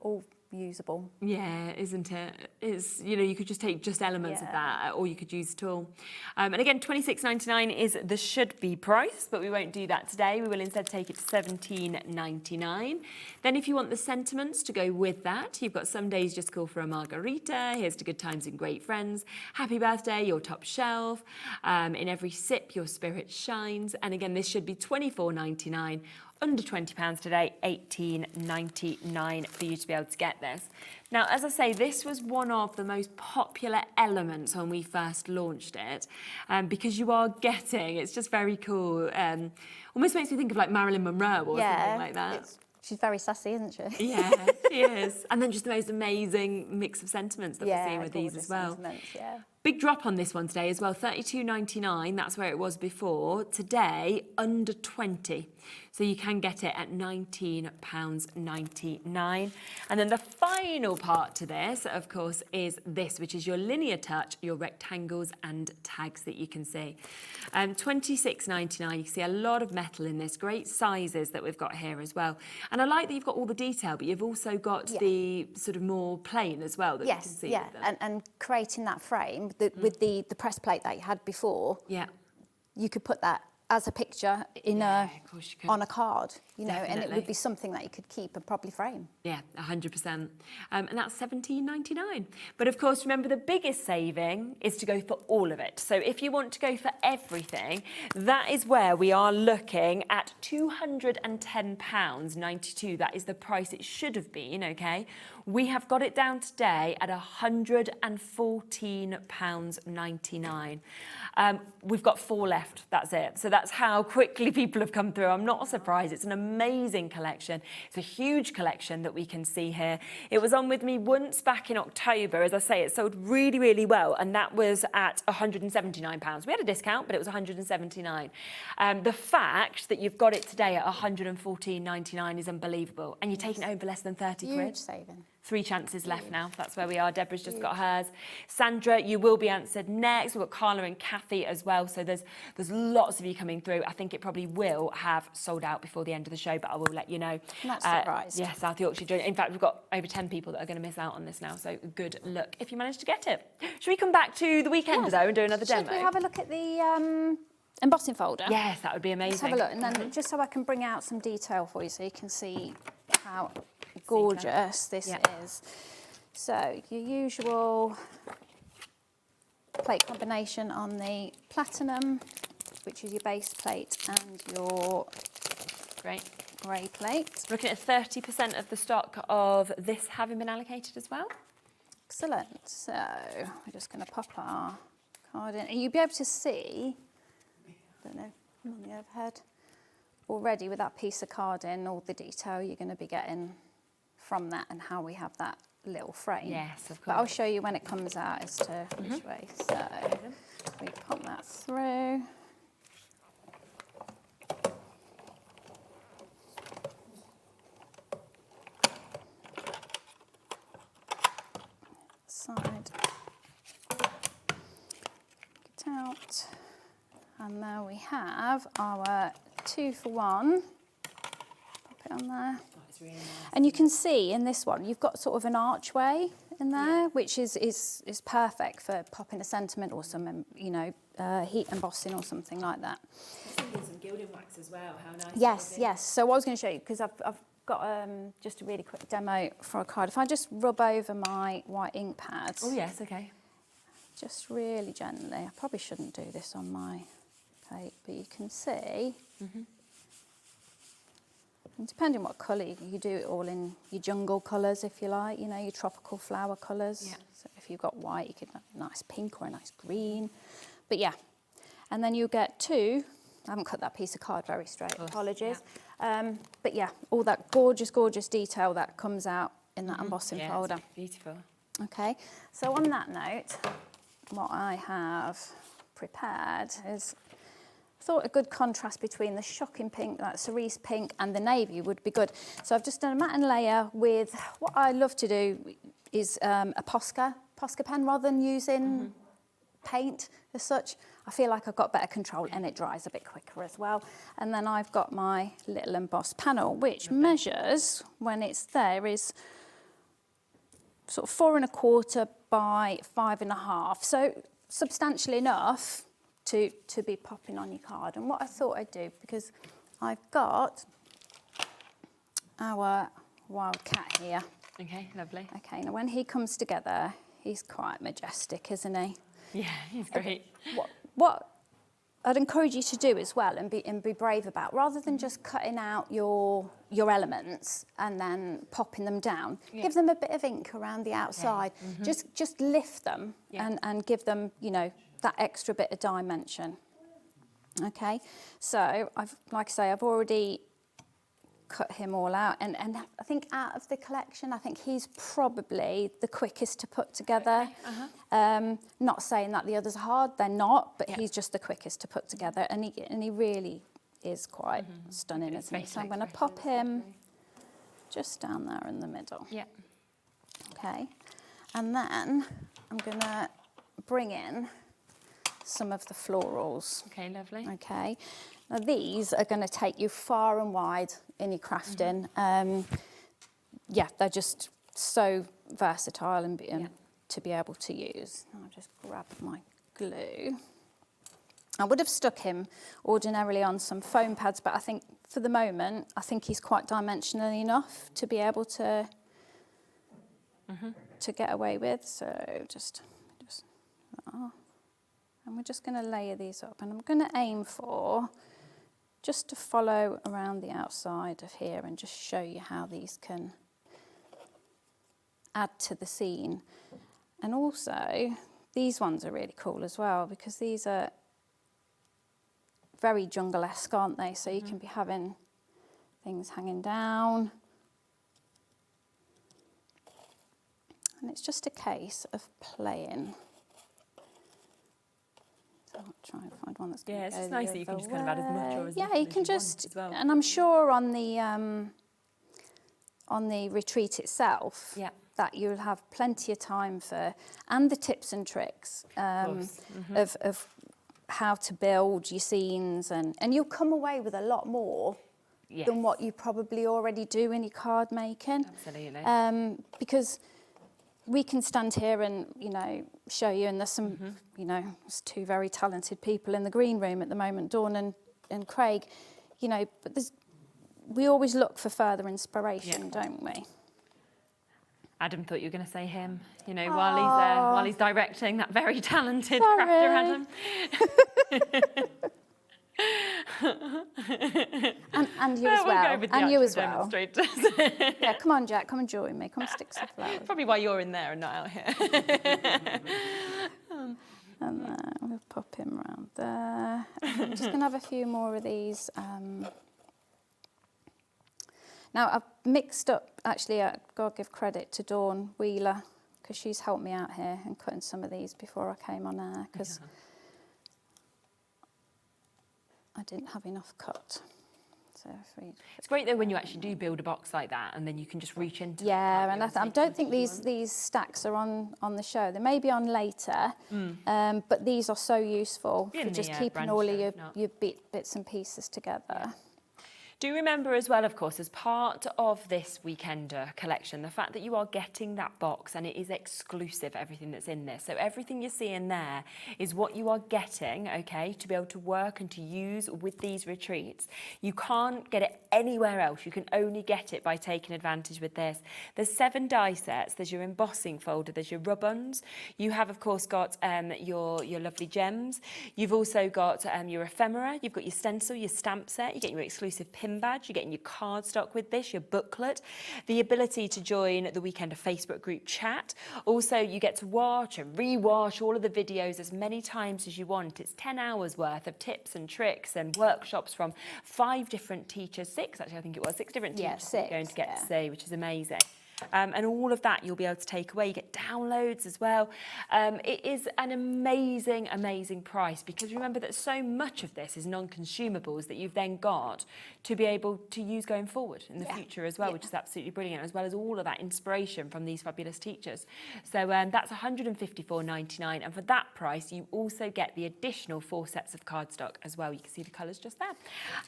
all usable. Yeah, isn't it? It's, you could just take just elements of Yeah. that, or you could use it all. And again, £26.99 is the should-be price, but we won't do that today. We will instead take it to £17.99. Then if you want the sentiments to go with that, you've got some days just call for a margarita, here's to good times and great friends, happy birthday, your top shelf, in every sip your spirit shines. And again, this should be £24.99. Under £20 today, £18.99 for you to be able to get this. Now, as I say, this was one of the most popular elements when we first launched it, because you are getting, it's just very cool, almost makes me think of like Marilyn Monroe or something like that. She's very sassy, isn't she? Yeah, she is. And then just the most amazing mix of sentiments that we're seeing with these as well. Yeah. Big drop on this one today as well, £32.99, that's where it was before. Today, under 20. So you can get it at £19.99. And then the final part to this, of course, is this, which is your linear touch, your rectangles and tags that you can see. £26.99, you can see a lot of metal in this, great sizes that we've got here as well. And I like that you've got all the detail, but you've also got the sort of more plain as well that you can see. Yeah, and creating that frame with the press plate that you had before, you could put that as a picture in on a card, and it would be something that you could keep and probably frame. Yeah, 100%. And that's £17.99. But of course, remember the biggest saving is to go for all of it. So if you want to go for everything, that is where we are looking at £210.92. That is the price it should have been, okay? We have got it down today at £114.99. We've got 4 left, that's it. So that's how quickly people have come through. I'm not surprised. It's an amazing collection. It's a huge collection that we can see here. It was on with me once back in October. As I say, it sold really, really well, and that was at £179. We had a discount, but it was £179. The fact that you've got it today at £114.99 is unbelievable, and you're taking it home for less than 30 quid. Huge saving. 3 chances left now. That's where we are. Deborah's just got hers. Sandra, you will be answered next. We've got Carla and Kathy as well. So there's lots of you coming through. I think it probably will have sold out before the end of the show, but I will let you know. Not surprised. Yeah, South Yorkshire. In fact, we've got over 10 people that are going to miss out on this now. So good luck if you manage to get it. Should we come back to the weekend though and do another demo? Should we have a look at the embossing folder? Yes, that would be amazing. Let's have a look, and then just so I can bring out some detail for you so you can see how gorgeous this is. So your usual plate combination on the platinum, which is your base plate, and your grey plate. Looking at 30% of the stock of this having been allocated as well. Excellent. So we're just going to pop our card in, and you'll be able to see, I don't know, on the overhead, already with that piece of card in, all the detail you're going to be getting from that and how we have that little frame. Yes, of course. But I'll show you when it comes out as to which way. So we pop that through. Side. Get out. And there we have our 2-for-1. Pop it on there. Really nice. And you can see in this one, you've got sort of an archway in there, which is perfect for popping a sentiment or some, heat embossing or something like that. Some gilding wax as well. How nice. Yes. So what I was going to show you, because I've got just a really quick demo for a card. If I just rub over my white ink pads. Oh yes, okay. Just really gently. I probably shouldn't do this on my tape, but you can see, and depending what colour, you do it all in your jungle colours if you like, you know, your tropical flower colours. Yeah. So if you've got white, you could have a nice pink or a nice green. But yeah, and then you'll get two, I haven't cut that piece of card very straight, apologies. Yeah. But yeah, all that gorgeous, gorgeous detail that comes out in that embossing folder. It's beautiful. Okay, so on that note, what I have prepared is, I thought a good contrast between the shocking pink, that cerise pink, and the navy would be good. So I've just done a matte and layer with, what I love to do is a Posca pen rather than using paint as such. I feel like I've got better control and it dries a bit quicker as well. And then I've got my little embossed panel, which measures, when it's there, is sort of 4 1/4 by 5 1/2. So substantial enough to be popping on your card. And what I thought I'd do, because I've got our wild cat here. Okay, lovely. Okay, now when he comes together, he's quite majestic, isn't he? Yeah, he's great. What I'd encourage you to do as well, and be brave about, rather than just cutting out your elements and then popping them down, give them a bit of ink around the outside. Just lift them and give them, you know, that extra bit of dimension. Okay, so like I say, I've already cut him all out, and I think out of the collection, I think he's probably the quickest to put together. Not saying that the others are hard, they're not, but he's just the quickest to put together, and he really is quite stunning, isn't he? So I'm going to pop him just down there in the middle. Yeah. Okay, and then I'm going to bring in some of the florals. Okay, lovely. Okay, now these are going to take you far and wide in your crafting. Yeah, they're just so versatile and to be able to use. I'll just grab my glue. I would have stuck him ordinarily on some foam pads, but I think for the moment, I think he's quite dimensional enough to be able to get away with. So just and we're just going to layer these up, and I'm going to aim for just to follow around the outside of here and just show you how these can add to the scene. And also, these ones are really cool as well, because these are very jungle-esque, aren't they? So you can be having things hanging down. And it's just a case of playing. So I'll try and find one that's going to it's go just nice the that you can other just kind of add as much or as way. little You as can you just, want as well. and I'm sure on the retreat itself, that you'll have plenty of time for, and the tips and tricks of how to build your scenes, and you'll come away with a lot more than what you probably already do in your card making. Absolutely. Because we can stand here and, you know, show you, and there's some, you know, there's two very talented people in the green room at the moment, Dawn and Craig, you know, but we always look for further inspiration, don't we? Adam thought you were going to say him, you know, while he's directing that very talented crafter, Adam. and you as well. And you as well. Demonstrators. Yeah, come on, Jack, come and join me. Come stick some flowers. Probably why you're in there and not out here. And then we'll pop him around there. I'm just going to have a few more of these. Now, I've mixed up, actually, I've got to give credit to Dawn Wheeler, because she's helped me out here and cutting some of these before I came on air, because I didn't have enough cut. So it's great though when you actually do build a box like that, and then you can just reach into and I don't think these stacks are on the show. They may be on later, but these are so useful for just keeping all of your bits and pieces together. Do remember as well, of course, as part of this Weekender collection, the fact that you are getting that box and it is exclusive, everything that's in this. So everything you see in there is what you are getting, okay, to be able to work and to use with these retreats. You can't get it anywhere else. You can only get it by taking advantage with this. There's 7 die sets. There's your embossing folder. There's your rub-ons. You have, of course, got your lovely gems. You've also got your ephemera. You've got your stencil, your stamp set. You get your exclusive pin badge. You're getting your cardstock with this, your booklet, the ability to join the Weekender Facebook group chat. Also, you get to watch and re-watch all of the videos as many times as you want. It's 10 hours worth of tips and tricks and workshops from 5 different teachers, 6 actually, I think it was, 6 different teachers you're going to get to see, which is amazing. And all of that you'll be able to take away. You get downloads as well. It is an amazing, amazing price, because remember that so much of this is non-consumables that you've then got to be able to use going forward in the future as well, which is absolutely brilliant, as well as all of that inspiration from these fabulous teachers. So that's £154.99, and for that price you also get the additional 4 sets of cardstock as well. You can see the colours just there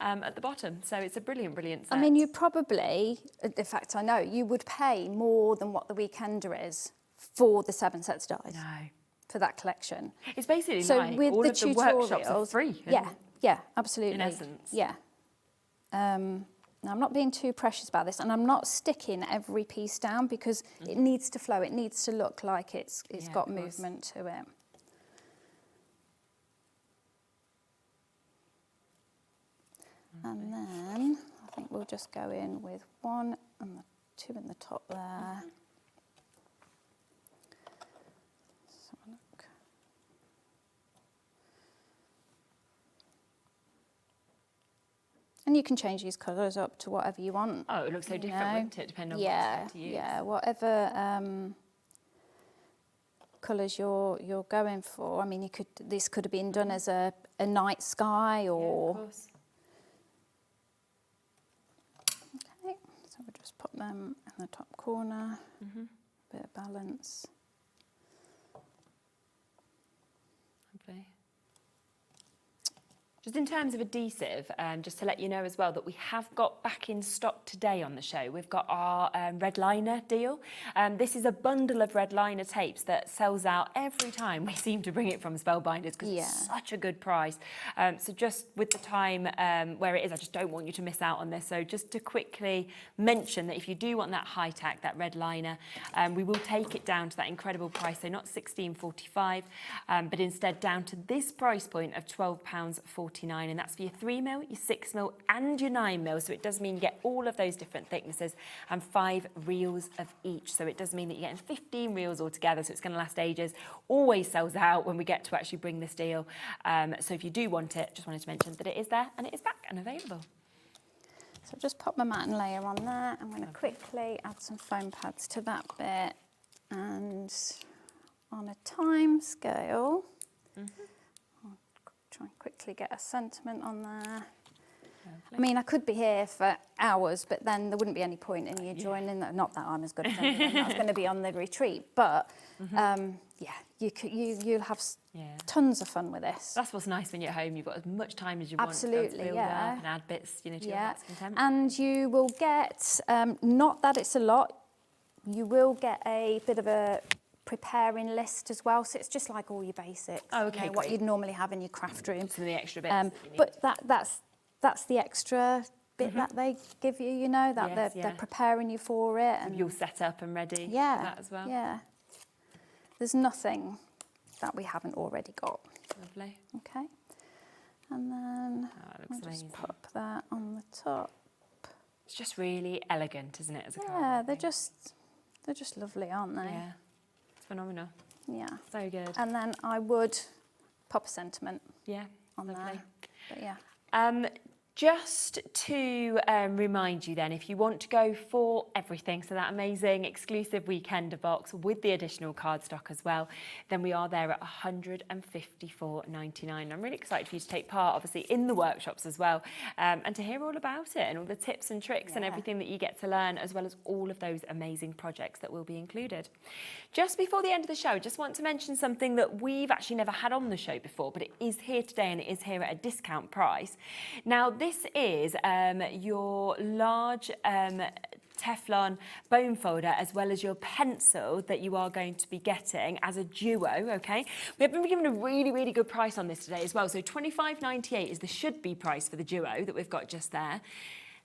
at the bottom. So it's a brilliant, brilliant set. I mean, you probably, in fact, I know, you would pay more than what the Weekender is for the 7 sets of dies. No. For that collection. It's basically so like with all the of the workshops are tutorials, free. Yeah, absolutely. In essence. Yeah. Now, I'm not being too precious about this, and I'm not sticking every piece down, because it needs to flow. It needs to look like it's got movement to it. And then I think we'll just go in with 1 and the 2 in the top there. Let's have a look. And you can change these colours up to whatever you want. Oh, it looks so different, wouldn't it, depending on what you want to use? Yeah, whatever colours you're going for. I mean, this could have been done as a night sky, or. Yeah, of course. Okay, so we'll just put them in the top corner. Bit of balance. Lovely. Just in terms of adhesive, just to let you know as well that we have got back in stock today on the show. We've got our red liner deal. This is a bundle of red liner tapes that sells out every time we seem to bring it from Spellbinders, because it's such a good price. So just with the time where it is, I just don't want you to miss out on this. So just to quickly mention that if you do want that high tack, that red liner, we will take it down to that incredible price. So not £16.45, but instead down to this price point of £12.49. And that's for your 3mm, your 6mm and your 9mm. So it does mean you get all of those different thicknesses and 5 reels of each. So it does mean that you're getting 15 reels altogether, so it's going to last ages. Always sells out when we get to actually bring this deal. So if you do want it, just wanted to mention that it is there and it is back and available. So just pop my matte layer on there. I'm going to quickly add some foam pads to that bit, and on a time scale, try and quickly get a sentiment on there. Lovely. I mean, I could be here for hours, but then there wouldn't be any point in you joining. Not that I'm as good as anyone that's going to be on the retreat, but you'll have tons of fun with this. That's what's nice when you're at home. You've got as much time as you want to build up and add bits, to your heart's content. And you will get, not that it's a lot, you will get a bit of a preparing list as well, so it's just like all your basics. Oh, okay, what you'd normally have in your craft room. Some of the extra bits. That you need. But that's the extra bit that they give you. That they're preparing you for it, and you'll set up and ready. For that as well. Yeah. There's nothing that we haven't already got. Lovely. Okay. And then I'll just pop that on the top. It's just really elegant, isn't it? As a card, they're just lovely, aren't they? Yeah. Phenomenal. Yeah. So good. And then I would pop a sentiment on lovely. there. But yeah. Just to remind you then, if you want to go for everything, so that amazing exclusive Weekender box with the additional cardstock as well, then we are there at £154.99. I'm really excited for you to take part, obviously, in the workshops as well, and to hear all about it and all the tips and tricks and everything that you get to learn, as well as all of those amazing projects that will be included. Just before the end of the show, I just want to mention something that we've actually never had on the show before, but it is here today and it is here at a discount price. Now, this is your large Teflon bone folder, as well as your pencil that you are going to be getting as a duo, okay? We have been given a really, really good price on this today as well. So $25.98 is the should-be price for the duo that we've got just there.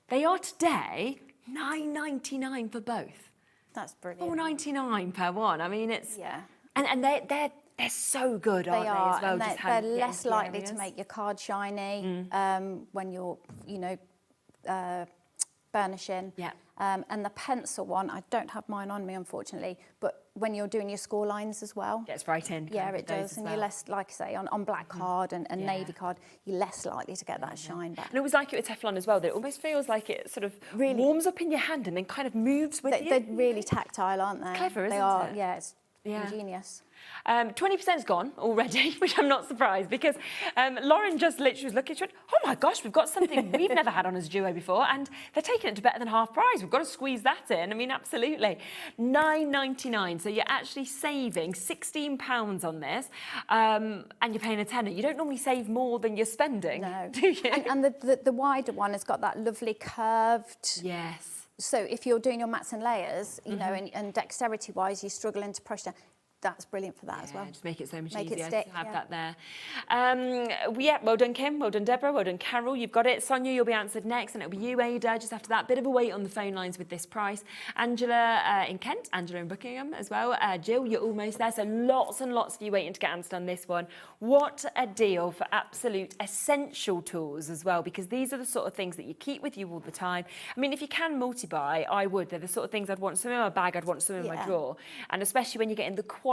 They are today $9.99 for both. That's brilliant. $4.99 per one. I mean, it's... Yeah. And they're so good, aren't they, as well? And just they're less likely to make your card shiny when you're, burnishing. Yeah. And the pencil one, I don't have mine on me, unfortunately, but when you're doing your score lines as well. Gets right in. Yeah, it does. And you're less, like I say, on black card and navy card, you're less likely to get that shine back. And it was like it with Teflon as well, that it almost feels like it sort of really warms up in your hand and then kind of moves with you. They're really tactile, aren't they? Clever, isn't it? Yeah, it's ingenious. 20%'s gone already, which I'm not surprised, because Lauren just literally was looking, she went, oh my gosh, we've got something we've never had on as a duo before, and they're taking it to better than half price. We've got to squeeze that in. I mean, absolutely. $9.99, so you're actually saving £16 on this, and you're paying a tenner. You don't normally save more than you're spending, do you? And the wider one has got that lovely curved... Yes. So if you're doing your mats and layers, and dexterity-wise, you're struggling to push down, that's brilliant for that as well. Just make it so much Make it easier stick, to have that there. Well done, Kim. Well done, Deborah. Well done, Carol. You've got it. Sonia, you'll be answered next, and it'll be you, Ada, just after that. Bit of a wait on the phone lines with this price. Angela in Kent, Angela in Buckingham as well. Jill, you're almost there. So lots and lots of you waiting to get answered on this one. What a deal for absolute essential tools as well, because these are the sort of things that you keep with you all the time. I mean, if you can multi-buy, I would. They're the sort of things I'd want some in my bag, I'd want some in my drawer. And especially when you're getting the quality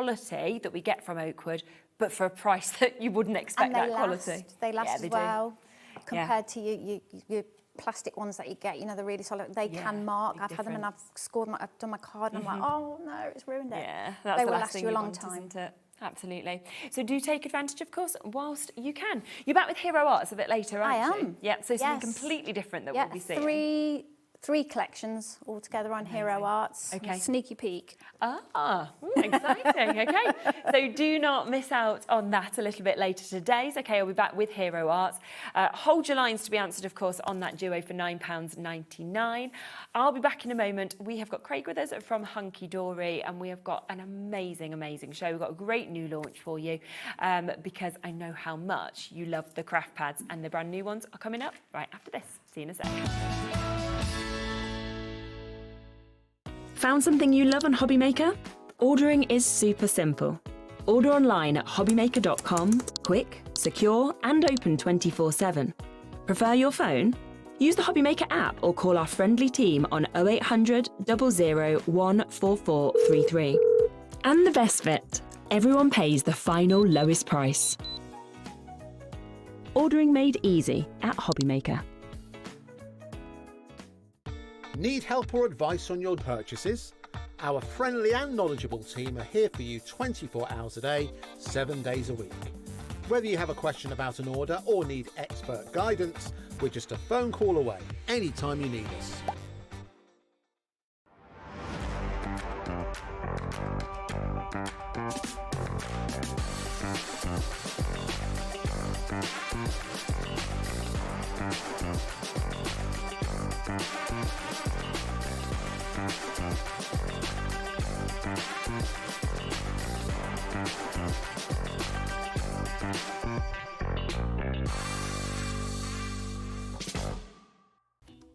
that we get from Oakwood, but for a price that you wouldn't expect that quality. They last as well, compared to your plastic ones that you get, they're really solid. They can mark. I've had them and I've scored I've done my card and I'm like, oh no, it's ruined it. Yeah, that's they the will last last thing you a you long want, time. isn't it? Absolutely. So do take advantage, of course, whilst you can. You're back with Hero Arts a bit later, aren't you? I am. Yeah, so something completely different that we'll be seeing. Three collections all together on Hero Arts. Okay. Sneaky peek. Exciting. Okay. So do not miss out on that a little bit later today. Okay, I'll be back with Hero Arts. Hold your lines to be answered, of course, on that duo for £9.99. I'll be back in a moment. We have got Craig with us from Hunkydory, and we have got an amazing, amazing show. We've got a great new launch for you, because I know how much you love the craft pads, and the brand new ones are coming up right after this. See you in a sec. Found something you love on HobbyMaker? Ordering is super simple. Order online at hobbymaker.com, quick, secure and open 24/7. Prefer your phone? Use the HobbyMaker app or call our friendly team on 0800 00 14433. And the best bit, everyone pays the final lowest price. Ordering made easy at HobbyMaker. Need help or advice on your purchases? Our friendly and knowledgeable team are here for you 24 hours a day, 7 days a week. Whether you have a question about an order or need expert guidance, we're just a phone call away anytime you need us.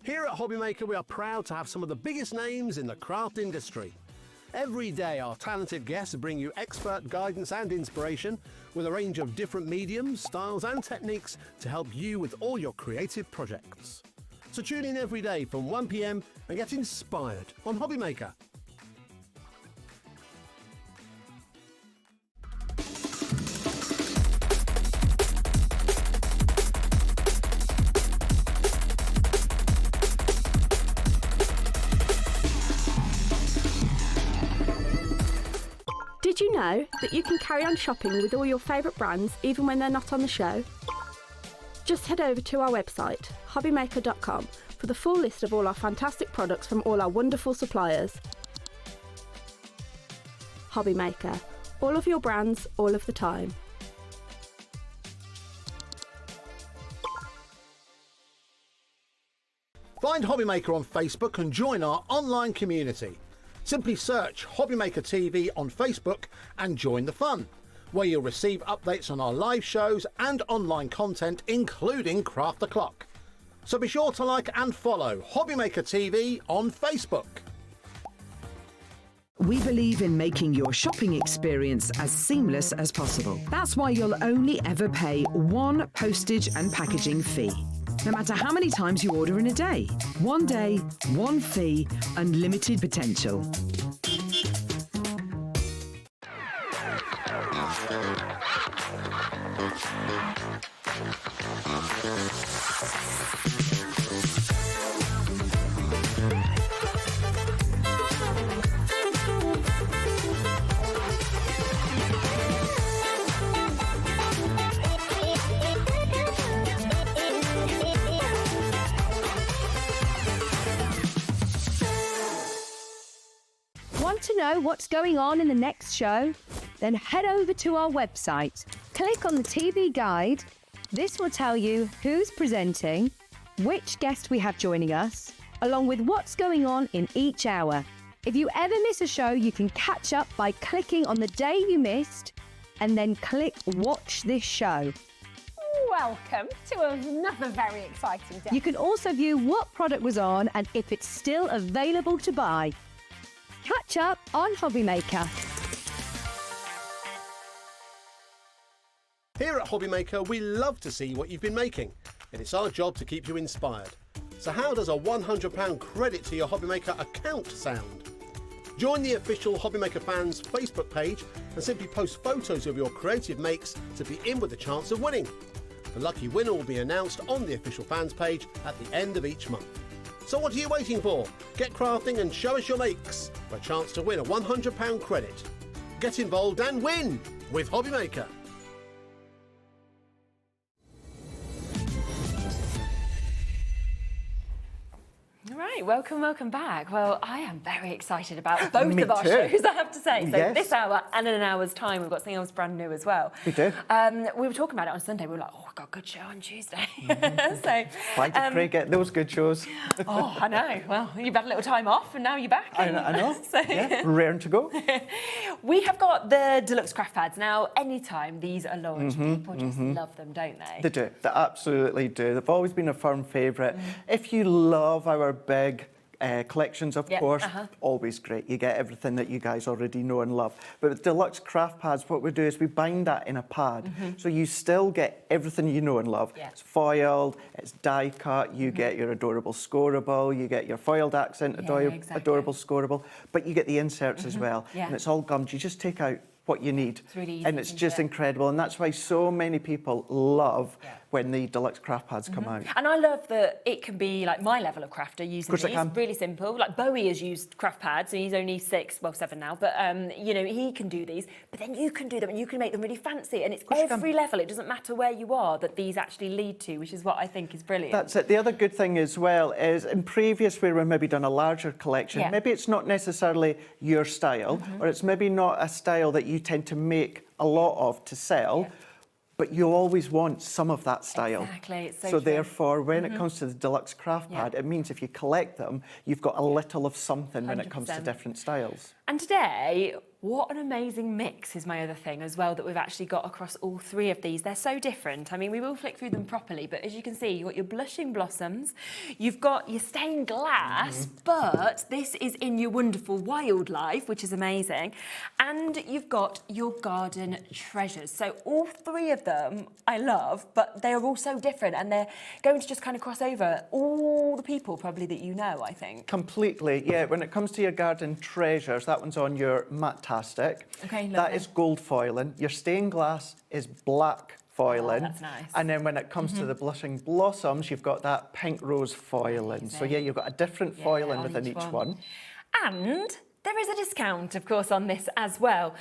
Here at HobbyMaker, we are proud to have some of the biggest names in the craft industry. Every day, our talented guests bring you expert guidance and inspiration with a range of different mediums, styles and techniques to help you with all your creative projects. So tune in every day from 1 PM and get inspired on HobbyMaker. Did you know that you can carry on shopping with all your favourite brands even when they're not on the show? Just head over to our website, hobbymaker.com, for the full list of all our fantastic products from all our wonderful suppliers. HobbyMaker, all of your brands, all of the time. Find HobbyMaker on Facebook and join our online community. Simply search HobbyMaker TV on Facebook and join the fun, where you'll receive updates on our live shows and online content, including Craft the Clock. So be sure to like and follow HobbyMaker TV on Facebook. We believe in making your shopping experience as seamless as possible. That's why you'll only ever pay one postage and packaging fee, no matter how many times you order in a day. One day, one fee, unlimited potential. Want to know what's going on in the next show? Then head over to our website. Click on the TV guide. This will tell you who's presenting, which guest we have joining us, along with what's going on in each hour. If you ever miss a show, you can catch up by clicking on the day you missed and then click Watch This Show. Welcome to another very exciting day. You can also view what product was on and if it's still available to buy. Catch up on HobbyMaker. Here at HobbyMaker, we love to see what you've been making, and it's our job to keep you inspired. So how does a £100 credit to your HobbyMaker account sound? Join the official HobbyMaker fans Facebook page and simply post photos of your creative makes to be in with a chance of winning. The lucky winner will be announced on the official fans page at the end of each month. So what are you waiting for? Get crafting and show us your makes for a chance to win a £100 credit. Get involved and win with HobbyMaker. All right, welcome back. Well, I am very excited about both of our too. shows, I have to say. So Yes. this hour and in an hour's time, we've got something else brand new as well. We do. We were talking about it on Sunday. We were like, oh, I've got a good show on Tuesday. Why did Craig get those good shows? Oh, I know. Well, you've had a little time off and now you're back. I know. So, Yeah, raring to go. we have got the deluxe craft pads. Now, anytime these are launched, people just love them, don't they? They do. They absolutely do. They've always been a firm favourite. If you love our big collections, of course, always great. You get everything that you guys already know and love. But with deluxe craft pads, what we do is we bind that in a pad. So you still get everything you know and love. Yeah. It's foiled, it's die cut, you get your adorable scoreable, you get your foiled accent, adorable scoreable, but you get the inserts as well. Yeah. And it's all gummed. You just take out what you need. It's really easy and it's to just do it. incredible. And that's why so many people love when the deluxe craft pads come out. And I love that it can be like my level of crafter using course it these. can. Really simple. Like Bowie has used craft pads and he's only 7 now, but you know, he can do these, but then you can do them and you can make them really fancy, and it's every level. It doesn't matter where you are that these actually lead to, which is what I think is brilliant. That's it. The other good thing as well is in previous where we've maybe done a larger collection, maybe it's not necessarily your style, or it's maybe not a style that you tend to make a lot of to sell, but you always want some of that style. Exactly, it's so So true. therefore, when it comes to the deluxe craft pad, it means if you collect them, you've got a little of something when it comes to 100%. different styles. And today, what an amazing mix is my other thing as well that we've actually got across all three of these. They're so different. I mean, we will flick through them properly, but as you can see, you've got your blushing blossoms, you've got your stained glass, but this is in your wonderful wildlife, which is amazing. And you've got your garden treasures. So all three of them I love, but they are all so different, and they're going to just kind of cross over all the people probably that you know, I think. Completely, yeah. When it comes to your garden treasures, that one's on your Matastic. Okay, that lovely. is gold foiling. Your stained glass is black foiling. Oh, that's nice. And then when it comes to the blushing blossoms, you've got that pink rose foiling. So yeah, you've got a different foiling on within each one. And there is a discount, of course, on this as well.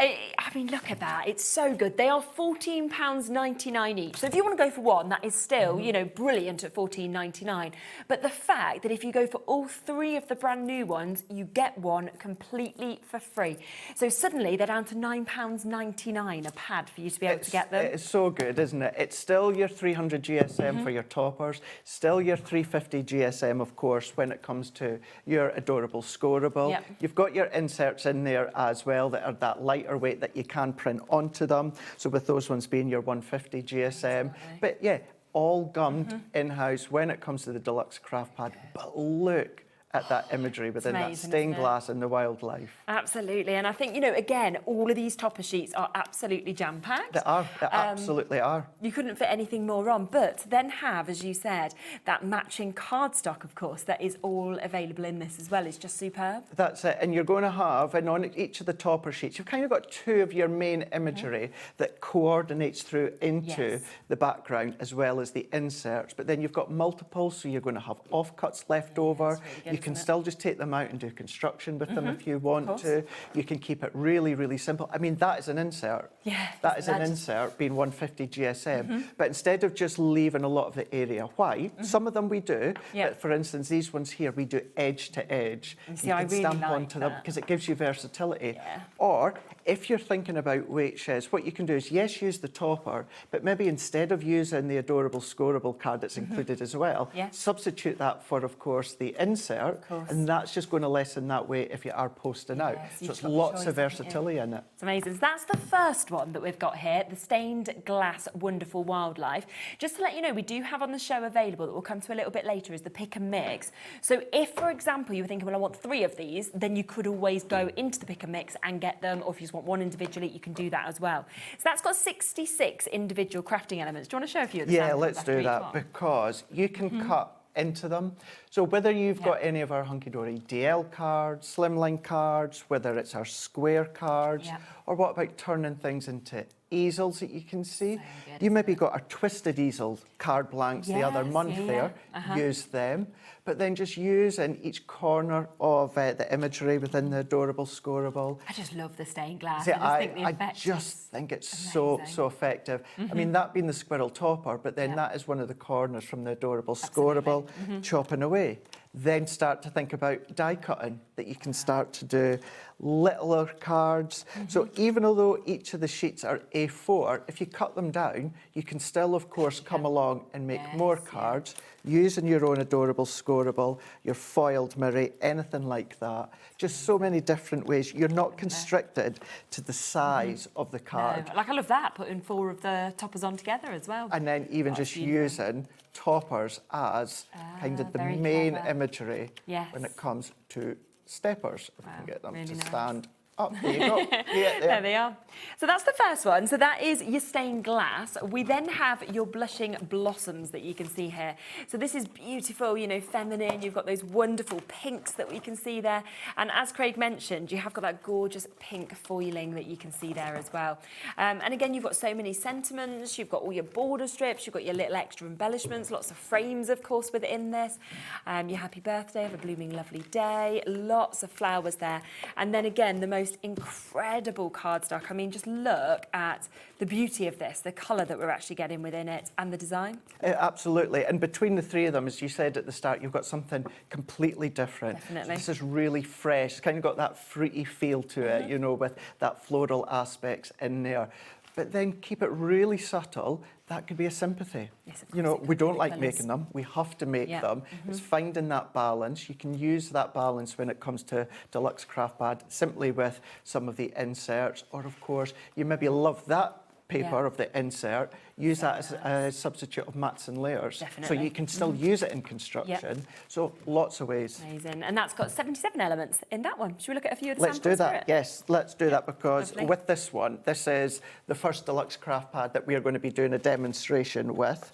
I mean, look at that. It's so good. They are £14.99 each. So if you want to go for one, that is still, you know, brilliant at £14.99. But the fact that if you go for all three of the brand new ones, you get one completely for free. So suddenly they're down to £9.99 a pad for you to be able to get them. It's so good, isn't it? It's still your 300 GSM for your toppers, still your 350 GSM, of course, when it comes to your adorable scoreable. Yep. You've got your inserts in there as well that are that lighter weight that you can print onto them. So with those ones being your 150 GSM. Absolutely. But yeah, all gummed in-house when it comes to the deluxe craft pad. But look at that imagery within that amazing, stained isn't it? glass and the wildlife. Absolutely. And I think, you know, again, all of these topper sheets are absolutely jam-packed. They are, they absolutely are. You couldn't fit anything more on, but then have, as you said, that matching cardstock, of course, that is all available in this as well. It's just superb. That's it, and you're going to have, and on each of the topper sheets, you've kind of got two of your main imagery that coordinates through into the background as well as the inserts, but then you've got multiples, so you're going to have offcuts left over. Really good, You can still just take them out and do construction with them if you want to. You can keep it really, really simple. I mean, that is an insert. Yeah, that is an insert being 150 GSM. But instead of just leaving a lot of the area white, some of them we do. But for instance, these ones here, we do edge to edge. See, you I can really stamp like onto them that. because it gives you versatility. Yeah. Or if you're thinking about weight sheds, what you can do is, yes, use the topper, but maybe instead of using the adorable scoreable card that's included as well, substitute that for, of course, the insert, and that's just going to lessen that weight if you are posting out. So it's lots of versatility in it. It's amazing. So that's the first one that we've got here, the stained glass wonderful wildlife. Just to let you know, we do have on the show available that we'll come to a little bit later is the pick and mix. So if, for example, you were thinking, well, I want 3 of these, then you could always go into the pick and mix and get them, or if you just want one individually, you can do that as well. So that's got 66 individual crafting elements. Do you want to show a few of the Yeah, samples let's after do each that one? because you can cut into them. So whether you've got any of our Hunkydory DL cards, slimline cards, whether it's our square cards, or what about turning things into easels that you can see. You maybe got our twisted easel card blanks the other month there, use them. But then just use in each corner of the imagery within the adorable scoreable. I just love the stained glass. See, I just think it's so effective. I mean, that being the squirrel topper, but then that is one of the corners from the adorable scoreable, chopping away. Then start to think about die cutting, that you can start to do littler cards. So even although each of the sheets are A4, if you cut them down, you can still, of course, come along and make more cards using your own adorable scoreable, your foiled mirror, anything like that. Just so many different ways. You're not constricted to the size of the card. No, like I love that, putting 4 of the toppers on together as well. And then even just using toppers as kind of the main imagery when it comes to steppers. If we can get them to stand up. There you go. There they are. So that's the first one. So that is your stained glass. We then have your blushing blossoms that you can see here. So this is beautiful, you know, feminine. You've got those wonderful pinks that we can see there. And as Craig mentioned, you have got that gorgeous pink foiling that you can see there as well. And again, you've got so many sentiments. You've got all your border strips. You've got your little extra embellishments. Lots of frames, of course, within this. Your happy birthday, have a blooming lovely day. Lots of flowers there. And then again, the most incredible cardstock. I mean, just look at the beauty of this, the colour that we're actually getting within it, and the design. Absolutely. And between the 3 of them, as you said at the start, you've got something completely different. Definitely. This is really fresh. It's kind of got that fruity feel to it, you know, with that floral aspects in there. But then keep it really subtle. That could be a sympathy. Yes, you know, we don't like making them. We have to make them. It's finding that balance. You can use that balance when it comes to deluxe craft pad, simply with some of the inserts. Or, of course, you maybe love that paper of the insert, use that as a substitute of mats and layers. Definitely. So you can still use it in construction. So lots of ways. Amazing. And that's got 77 elements in that one. Should we look at a few of the Let's samples do for that. it? Yes, let's do that because Lovely. with this one, this is the first deluxe craft pad that we are going to be doing a demonstration with.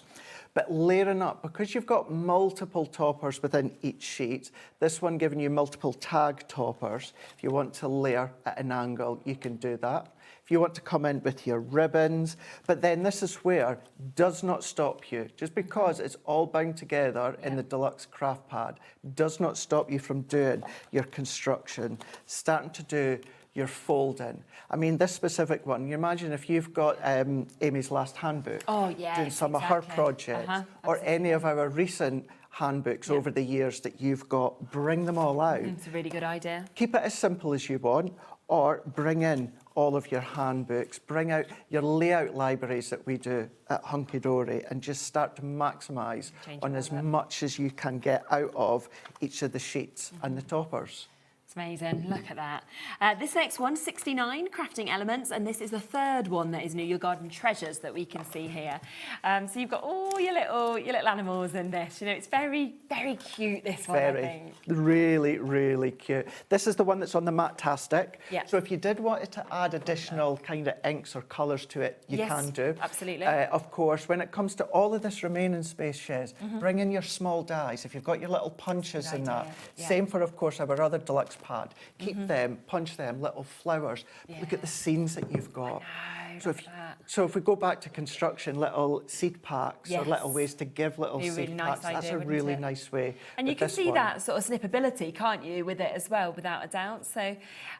But layering up, because you've got multiple toppers within each sheet, this one giving you multiple tag toppers. If you want to layer at an angle, you can do that. If you want to come in with your ribbons, but then this is where does not stop you. Just because it's all bound together in the deluxe craft pad does not stop you from doing your construction, starting to do your folding. I mean, this specific one, you imagine if you've got Amy's last handbook, doing some of her projects, or any of our recent handbooks over the years that you've got, bring them all out. It's a really good idea. Keep it as simple as you want, or bring in all of your handbooks, bring out your layout libraries that we do at Hunkydory, and just start to maximise on as much as you can get out of each of the sheets and the toppers. It's amazing. Look at that. This next one, 69 crafting elements, and this is the third one that is new, your garden treasures that we can see here. So you've got all your little animals in this. You know, it's very, very cute, this one, I think. Really, really cute. This is the one that's on the Matastic. Yeah. So if you did want it to add additional kind of inks or colours to it, you can do. Absolutely. Of course, when it comes to all of this remaining space, Shez, bring in your small dies. If you've got your little punches in that. Same for, of course, our other deluxe pad. Keep them, punch them, little flowers. Look at the scenes that you've got. So if we go back to construction, little seed packs or little ways to give little seed packs, that's a really nice way. And you can see that sort of snippability, can't you, with it as well, without a doubt. So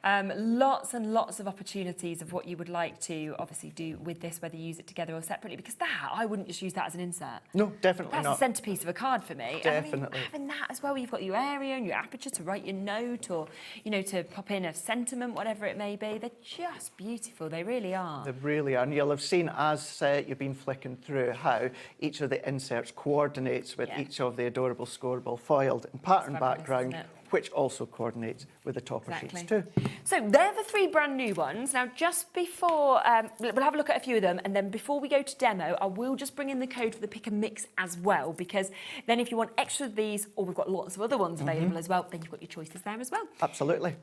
lots and lots of opportunities of what you would like to obviously do with this, whether you use it together or separately, because that, I wouldn't just use that as an insert. No, definitely not. That's the centrepiece of a card for me. Definitely. And I mean, having that as well, you've got your area and your aperture to write your note, or, you know, to pop in a sentiment, whatever it may be. They're just beautiful. They really are. They really are. And you'll have seen as you've been flicking through how each of the inserts coordinates with each of the adorable scoreable foiled and pattern background, which also coordinates with the topper sheets too. So they're the three brand new ones. Now, just before, we'll have a look at a few of them, and then before we go to demo, I will just bring in the code for the pick and mix as well, because then if you want extra of these, or we've got lots of other ones available as well, then you've got your choices there as well. Absolutely.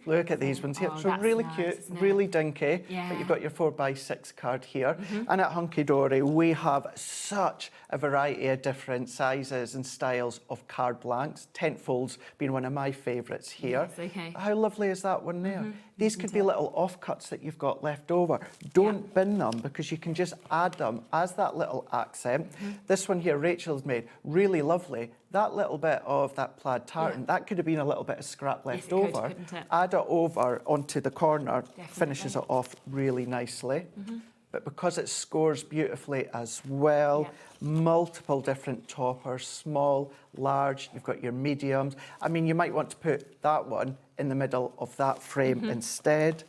Look at these ones here. So really cute, really dinky, but you've got your 4x6 card here. And at Hunkydory, we have such a variety of different sizes and styles of card blanks, tent folds being one of my favourites here. How lovely is that one there? These could be little offcuts that you've got left over. Don't bin them, because you can just add them as that little accent. This one here, Rachel's made, really lovely. That little bit of that plaid tartan, that could have been a little bit of scrap left over. Couldn't it? Add it over onto the corner, finishes it off really nicely. But because it scores beautifully as well, multiple different toppers, small, large, you've got your mediums. I mean, you might want to put that one in the middle of that frame instead.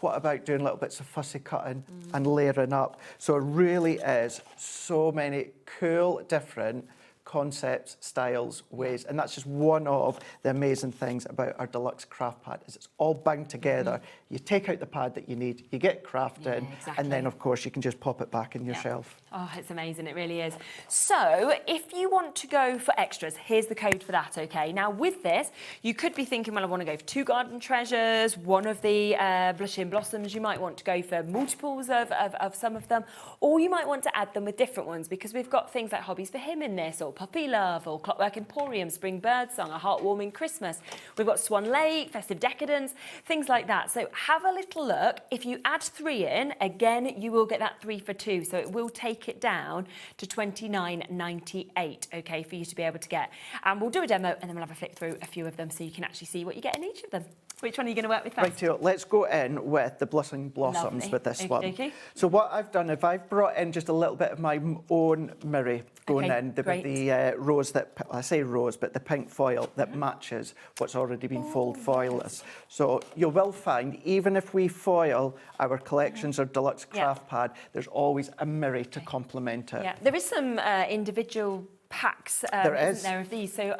What about doing little bits of fussy cutting and layering up? So it really is so many cool, different concepts, styles, ways, and that's just one of the amazing things about our deluxe craft pad, is it's all bound together. You take out the pad that you need, you get crafting, and then of course you can just pop it back in your shelf. Oh, it's amazing, it really is. So if you want to go for extras, here's the code for that, okay? Now with this, you could be thinking, well, I want to go for 2 garden treasures, one of the blushing blossoms, you might want to go for multiples of some of them, or you might want to add them with different ones, because we've got things like Hobbies for Him in this, or Puppy Love, or Clockwork Emporium, Spring Birdsong, A Heartwarming Christmas. We've got Swan Lake, Festive Decadence, things like that. So have a little look. If you add 3 in, again, you will get that 3 for 2. So it will take it down to $29.98, okay, for you to be able to get. And we'll do a demo, and then we'll have a flick through a few of them so you can actually see what you get in each of them. Which one are you going to work with first? Right, let's go in with the Blushing Blossoms with this one. So what I've done, if I've brought in just a little bit of my own Miri going in, the rose that, I say rose, but the pink foil that matches what's already been foil-less. So you will find, even if we foil our collections or deluxe craft pad, there's always a Miri to complement it. Yeah, there is some individual packs isn't there, of these, so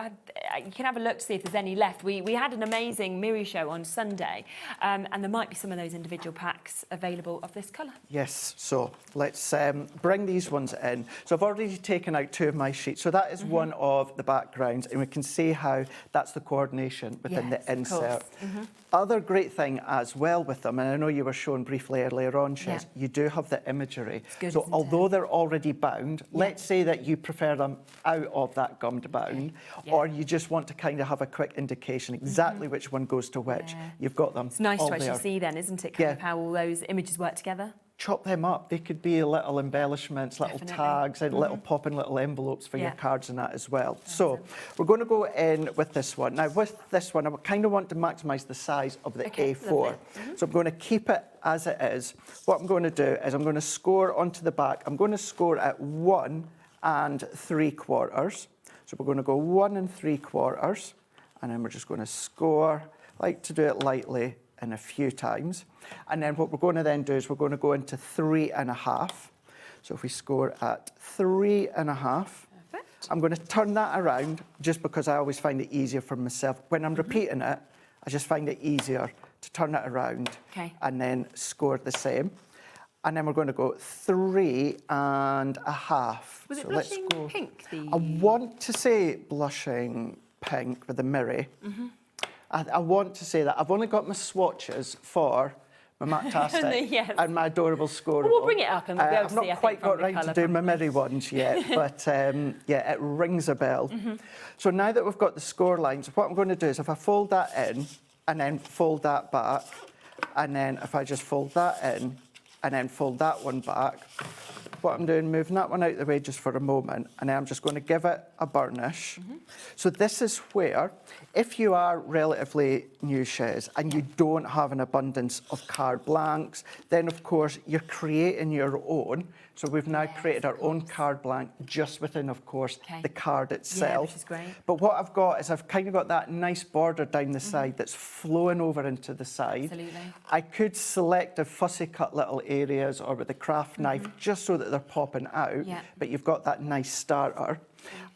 you can have a look to see if there's any left. We had an amazing Miri show on Sunday, and there might be some of those individual packs available of this colour. Yes, so let's bring these ones in. So I've already taken out 2 of my sheets, so that is one of the backgrounds, and we can see how that's the coordination within the insert. Other great thing as well with them, and I know you were shown briefly earlier on, Shez, you do have the imagery. Good, so although they're already bound, let's say that you prefer them out of that gummed bound, or you just want to kind of have a quick indication exactly which one goes to which. You've got them. It's nice all to actually there. see then, isn't it, kind of how all those images work together? chop them up. They could be little embellishments, little tags, and little popping little envelopes for your cards and that as well. So we're going to go in with this one. Now with this one, I kind of want to maximise the size of the A4. So I'm going to keep it as it is. What I'm going to do is I'm going to score onto the back. I'm going to score at 1 3/4. So we're going to go 1 3/4, and then we're just going to score, like to do it lightly in a few times. And then what we're going to then do is we're going to go into 3.5. So if we score at 3.5, I'm going to turn that around just because I always find it easier for myself. When I'm repeating it, I just find it easier to turn it around and then score the same. And then we're going to go 3.5. Was it blushing pink? I want to say blushing pink with the mirror. I want to say that. I've only got my swatches for my Matastic and my adorable score. Well, we'll bring it up and we'll be able to see. I've not quite got round to do my mirror ones yet, but yeah, it rings a bell. So now that we've got the score lines, what I'm going to do is if I fold that in and then fold that back, and then if I just fold that in and then fold that one back, what I'm doing, moving that one out of the way just for a moment, and then I'm just going to give it a burnish. So this is where, if you are relatively new Shez and you don't have an abundance of card blanks, then of course you're creating your own. So we've now created our own card blank just within, of course, the card itself. Yeah, which is great. But what I've got is I've kind of got that nice border down the side that's flowing over into the side. Absolutely. I could select a fussy cut little areas or with a craft knife just so that they're popping out, but you've got that nice starter.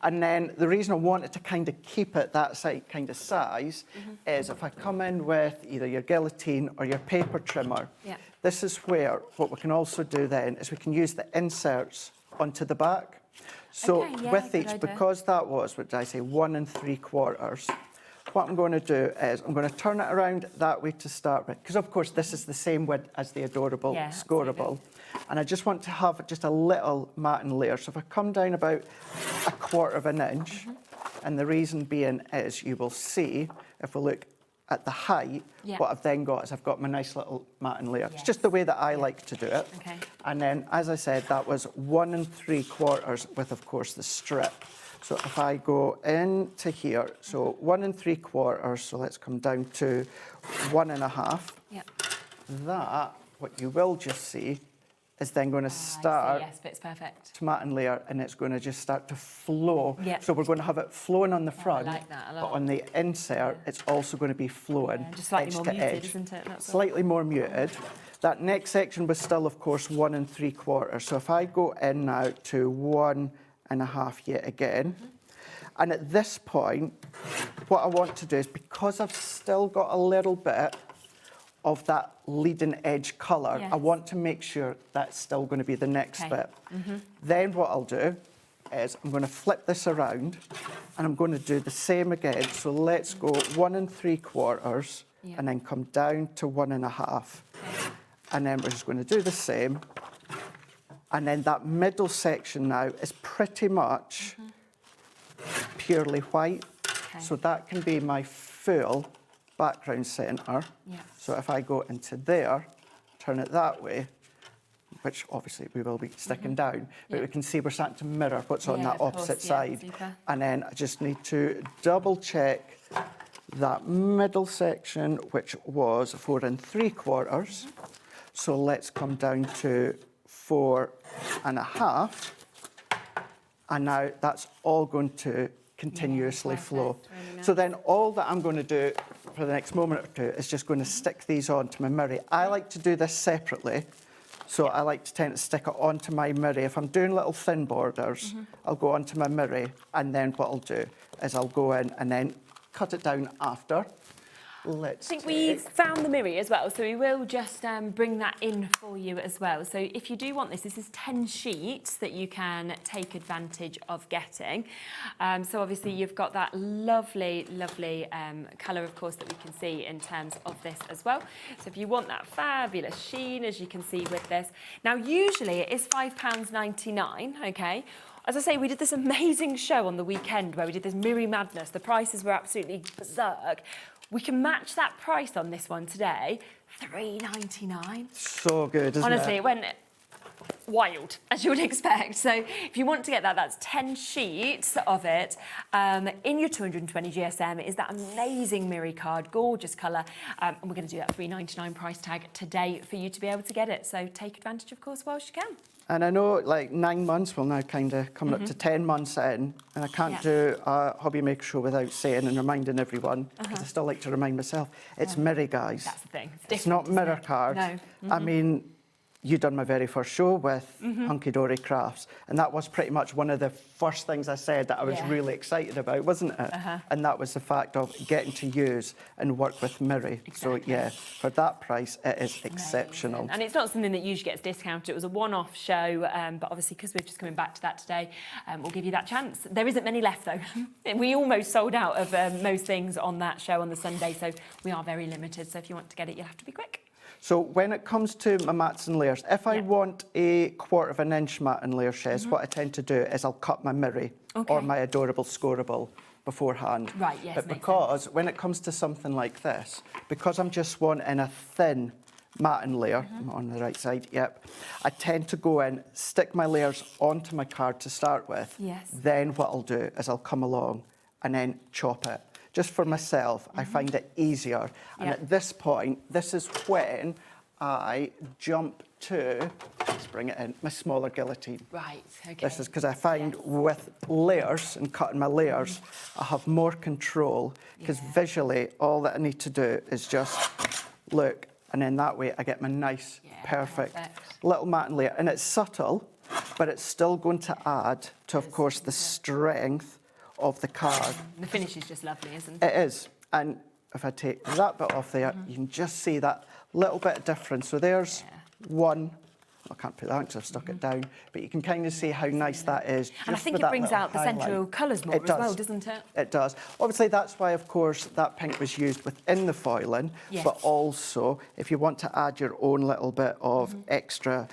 And then the reason I wanted to kind of keep it that kind of size is if I come in with either your guillotine or your paper trimmer, this is where what we can also do then is we can use the inserts onto the back. So with each, because that was, what did I say, 1 3/4, what I'm going to do is I'm going to turn it around that way to start with, because of course this is the same width as the adorable scoreable. And I just want to have just a little matting layer. So if I come down about 1/4 inch, and the reason being is you will see, if we look at the height, what I've then got is I've got my nice little matting layer. It's just the way that I like to do it. And then, as I said, that was 1 3/4 with, of course, the strip. So if I go into here, so 1 3/4, so let's come down to 1.5. That, what you will just see, is then going to start fits perfect. to matting layer, and it's going to just start to flow. So we're going to have it flowing on the front, I like that a lot. but on the insert, it's also going to be flowing just slightly edge more to muted, edge. isn't it? That's Slightly more muted. That next section was still, of course, 1 3/4. So if I go in now to 1.5 yet again, and at this point, what I want to do is, because I've still got a little bit of that leading edge colour, I want to make sure that's still going to be the next bit. Then what I'll do is I'm going to flip this around and I'm going to do the same again. So let's go 1 3/4 and then come down to 1.5. And then we're just going to do the same. And then that middle section now is pretty much purely white. So that can be my full background centre. So if I go into there, turn it that way, which obviously we will be sticking down, but we can see we're starting to mirror what's on that opposite side. And then I just need to double check that middle section, which was 4 3/4. So let's come down to 4.5. And now that's all going to continuously flow. So then all that I'm going to do for the next moment or two is just going to stick these onto my mirror. I like to do this separately. So I like to tend to stick it onto my mirror. If I'm doing little thin borders, I'll go onto my mirror, and then what I'll do is I'll go in and then cut it down after. I think we've found the mirror as well, so we will just bring that in for you as well. So if you do want this is 10 sheets that you can take advantage of getting. So obviously you've got that lovely, lovely colour, of course, that we can see in terms of this as well. So if you want that fabulous sheen, as you can see with this. Now, usually it is £5.99, okay? As I say, we did this amazing show on the weekend where we did this Mirry Madness. The prices were absolutely berserk. We can match that price on this one today, £3.99. So good, isn't it? Honestly, it went wild, as you would expect. So if you want to get that, that's 10 sheets of it in your 220 GSM. It is that amazing Mirry card, gorgeous colour. And we're going to do that £3.99 price tag today for you to be able to get it. So take advantage, of course, whilst you can. And I know, like, 9 months, well, now kind of coming up to 10 months in, and I can't do a HobbyMaker show without saying and reminding everyone, because I still like to remind myself, it's Mirry, guys. That's the thing. It's not mirror card. No. I mean, you done my very first show with Hunkydory Crafts, and that was pretty much one of the first things I said that I was really excited about, wasn't it? And that was the fact of getting to use and work with Mirry. So yeah, for that price, it is exceptional. And it's not something that usually gets discounted. It was a one-off show, but obviously because we're just coming back to that today, we'll give you that chance. There isn't many left though. We almost sold out of most things on that show on the Sunday, so we are very limited. So if you want to get it, you'll have to be quick. So when it comes to my mats and layers, if I want a 1/4 inch mat and layer shes, what I tend to do is I'll cut my Mirry or my adorable scoreable beforehand. Right, yes, But makes because when it comes to something like this, because I'm just wanting a thin mat and layer, I'm on the right side, yep, I tend to go in, stick my layers onto my card to start with. Yes. Then what I'll do is I'll come along and then chop it. Just for myself, I find it easier. And at this point, this is when I jump to, let's bring it in, my smaller guillotine. Right, okay. This is because I find with layers and cutting my layers, I have more control, because visually, all that I need to do is just look, and then that way I get my nice, perfect little mat and layer. And it's subtle, but it's still going to add to, of course, the strength of the card. The finish is just lovely, isn't it? It is. And if I take that bit off there, you can just see that little bit of difference. So there's one. I can't put that because I've stuck it down, but you can kind of see how nice that is. And I think it brings out the central colours more as well, doesn't it? It does. Obviously, that's why, of course, that pink was used within the foiling, but also, if you want to add your own little bit of extra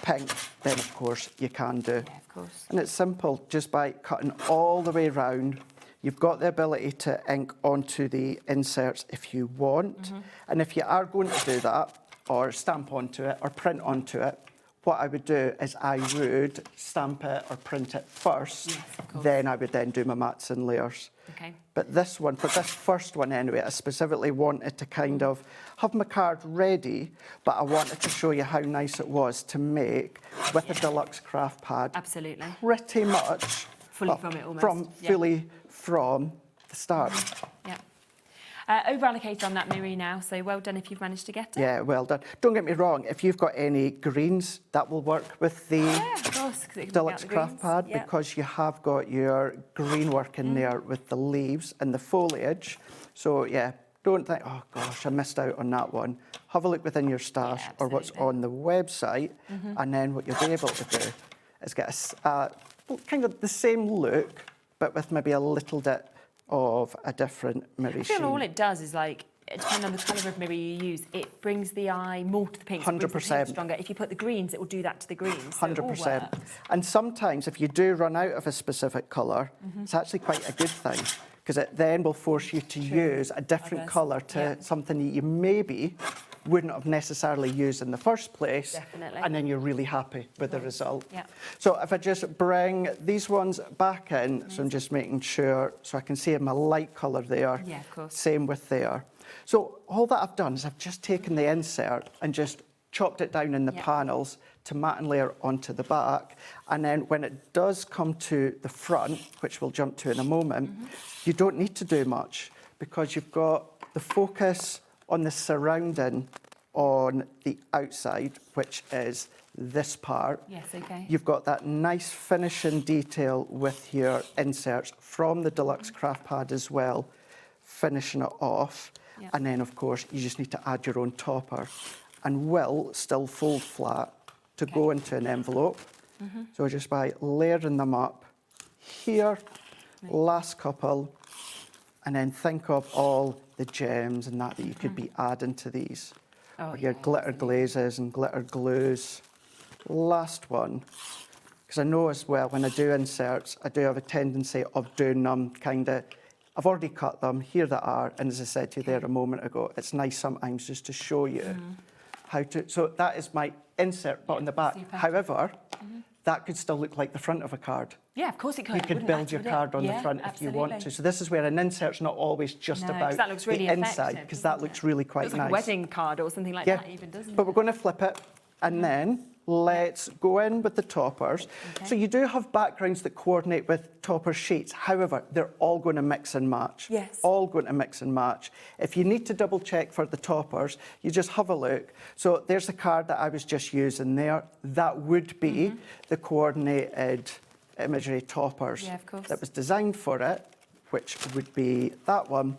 pink, then, of course, you can do. Yeah, of course. And it's simple, just by cutting all the way round. You've got the ability to ink onto the inserts if you want. And if you are going to do that, or stamp onto it, or print onto it, what I would do is I would stamp it or print it first, then I would then do my mats and layers. Okay. But this one, for this first one anyway, I specifically wanted to kind of have my card ready, but I wanted to show you how nice it was to make with a deluxe craft pad. Absolutely. Pretty much Fully from it almost. Fully from the start. Yeah. Over-allocated on that Mirry now, so well done if you've managed to get it. Yeah, well done. Don't get me wrong, if you've got any greens, that will work with the Of course, 'cause it can deluxe bring out the craft greens. pad, because you have got your green work in there with the leaves and the foliage. So yeah, don't think, oh gosh, I missed out on that one. Have a look within your stash or what's on the website, and then what you'll be able to do is get a kind of the same look, but with maybe a little bit of a different Mirry I feel sheen. all it does is, like, depending on the colour of Mirry you use, it brings the eye more to the pinks. 100%. Stronger. If you put the greens, it will do that to the greens. So it all 100%. works. And sometimes if you do run out of a specific colour, it's actually quite a good thing, because it then will force you to use a different colour to something that you maybe wouldn't have necessarily used in the first place. Definitely. And then you're really happy with the result. Yeah. So if I just bring these ones back in, so I'm just making sure, so I can see my light colour there. Yeah, of course. Same with there. So all that I've done is I've just taken the insert and just chopped it down in the panels to mat and layer onto the back. And then when it does come to the front, which we'll jump to in a moment, you don't need to do much, because you've got the focus on the surrounding on the outside, which is this part. Yes, okay. You've got that nice finishing detail with your inserts from the deluxe craft pad as well, finishing it off. Yep. And then, of course, you just need to add your own topper, and will still fold flat to go into an envelope. So just by layering them up here, last couple, and then think of all the gems and that you could be adding to these. Or your glitter glazes and glitter glues. Last one, because I know as well when I do inserts, I do have a tendency of doing them kind of, I've already cut them, here they are, and as I said to you there a moment ago, it's nice sometimes just to show you how to, so that is my insert but on the back. super. However, that could still look like the front of a card. Yeah, of course it could. You could Wouldn't build matter, your would it? card on the Yeah, front if you want absolutely. to. So this is where an insert's not always just No, 'cause about that looks really the inside, effective, because doesn't that looks really quite Looks like nice. a wedding card or something like Yeah, that even, doesn't but it? we're going to flip it, and then let's go in with the toppers. Okay. So you do have backgrounds that coordinate with topper sheets. However, they're all going to mix and match. Yes. All going to mix and match. If you need to double check for the toppers, you just have a look. So there's the card that I was just using there. That would be the coordinated imagery toppers Yeah, of course. that was designed for it, which would be that one.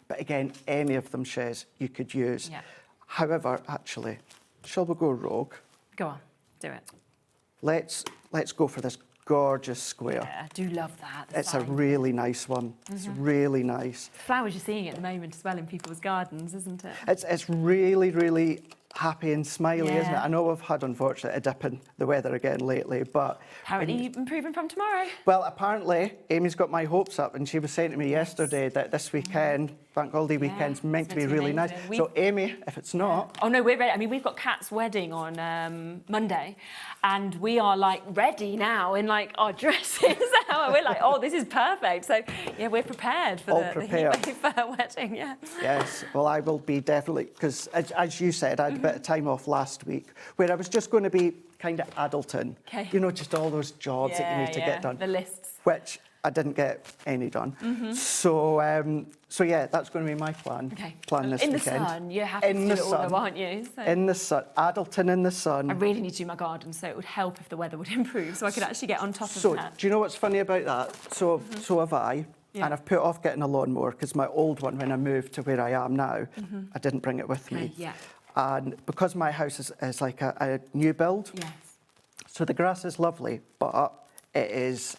But again, any of them, Shez, you could use. Yeah. However, actually, shall we go rogue? Go on, do it. Let's go for this gorgeous square. Yeah, I do love that. the It's a sign. really nice one. It's really nice. Flowers you're seeing at the moment as well in people's gardens, isn't it? It's really, really happy and smiley, isn't it? Yeah. I know we've had, unfortunately, a dip in the weather again lately, but... Apparently improving from tomorrow. Well, apparently, Amy's got my hopes up, and she was saying to me yesterday that this weekend, Bank Holiday weekend's meant to be really nice. amazing. So, Amy, if it's not... Oh no, we're ready. I mean, we've got Kat's wedding on Monday, and we are like ready now in like our dresses. We're like, oh, this is perfect. So yeah, we're prepared for All the prepared. heatwave for her wedding. Yeah. Yes, well, I will be definitely, because as you said, I had a bit of time off last week where I was just going to be kind of adulting. Okay. You know, just all those jobs that you need to get done. The lists. Which I didn't get any done. So yeah, that's going to be my plan. Okay. Plan this in weekend. the sun, you're happy to do it all, though, aren't you? So In the sun, adulting in the sun. I really need to do my garden, so it would help if the weather would improve, so I could actually get on top So, of that. do you know what's funny about that? So have I. Yeah. And I've put off getting a lawnmower because my old one, when I moved to where I am now, I didn't bring it with me. Okay, yeah. And because my house is like a new build, Yes. so the grass is lovely, but it is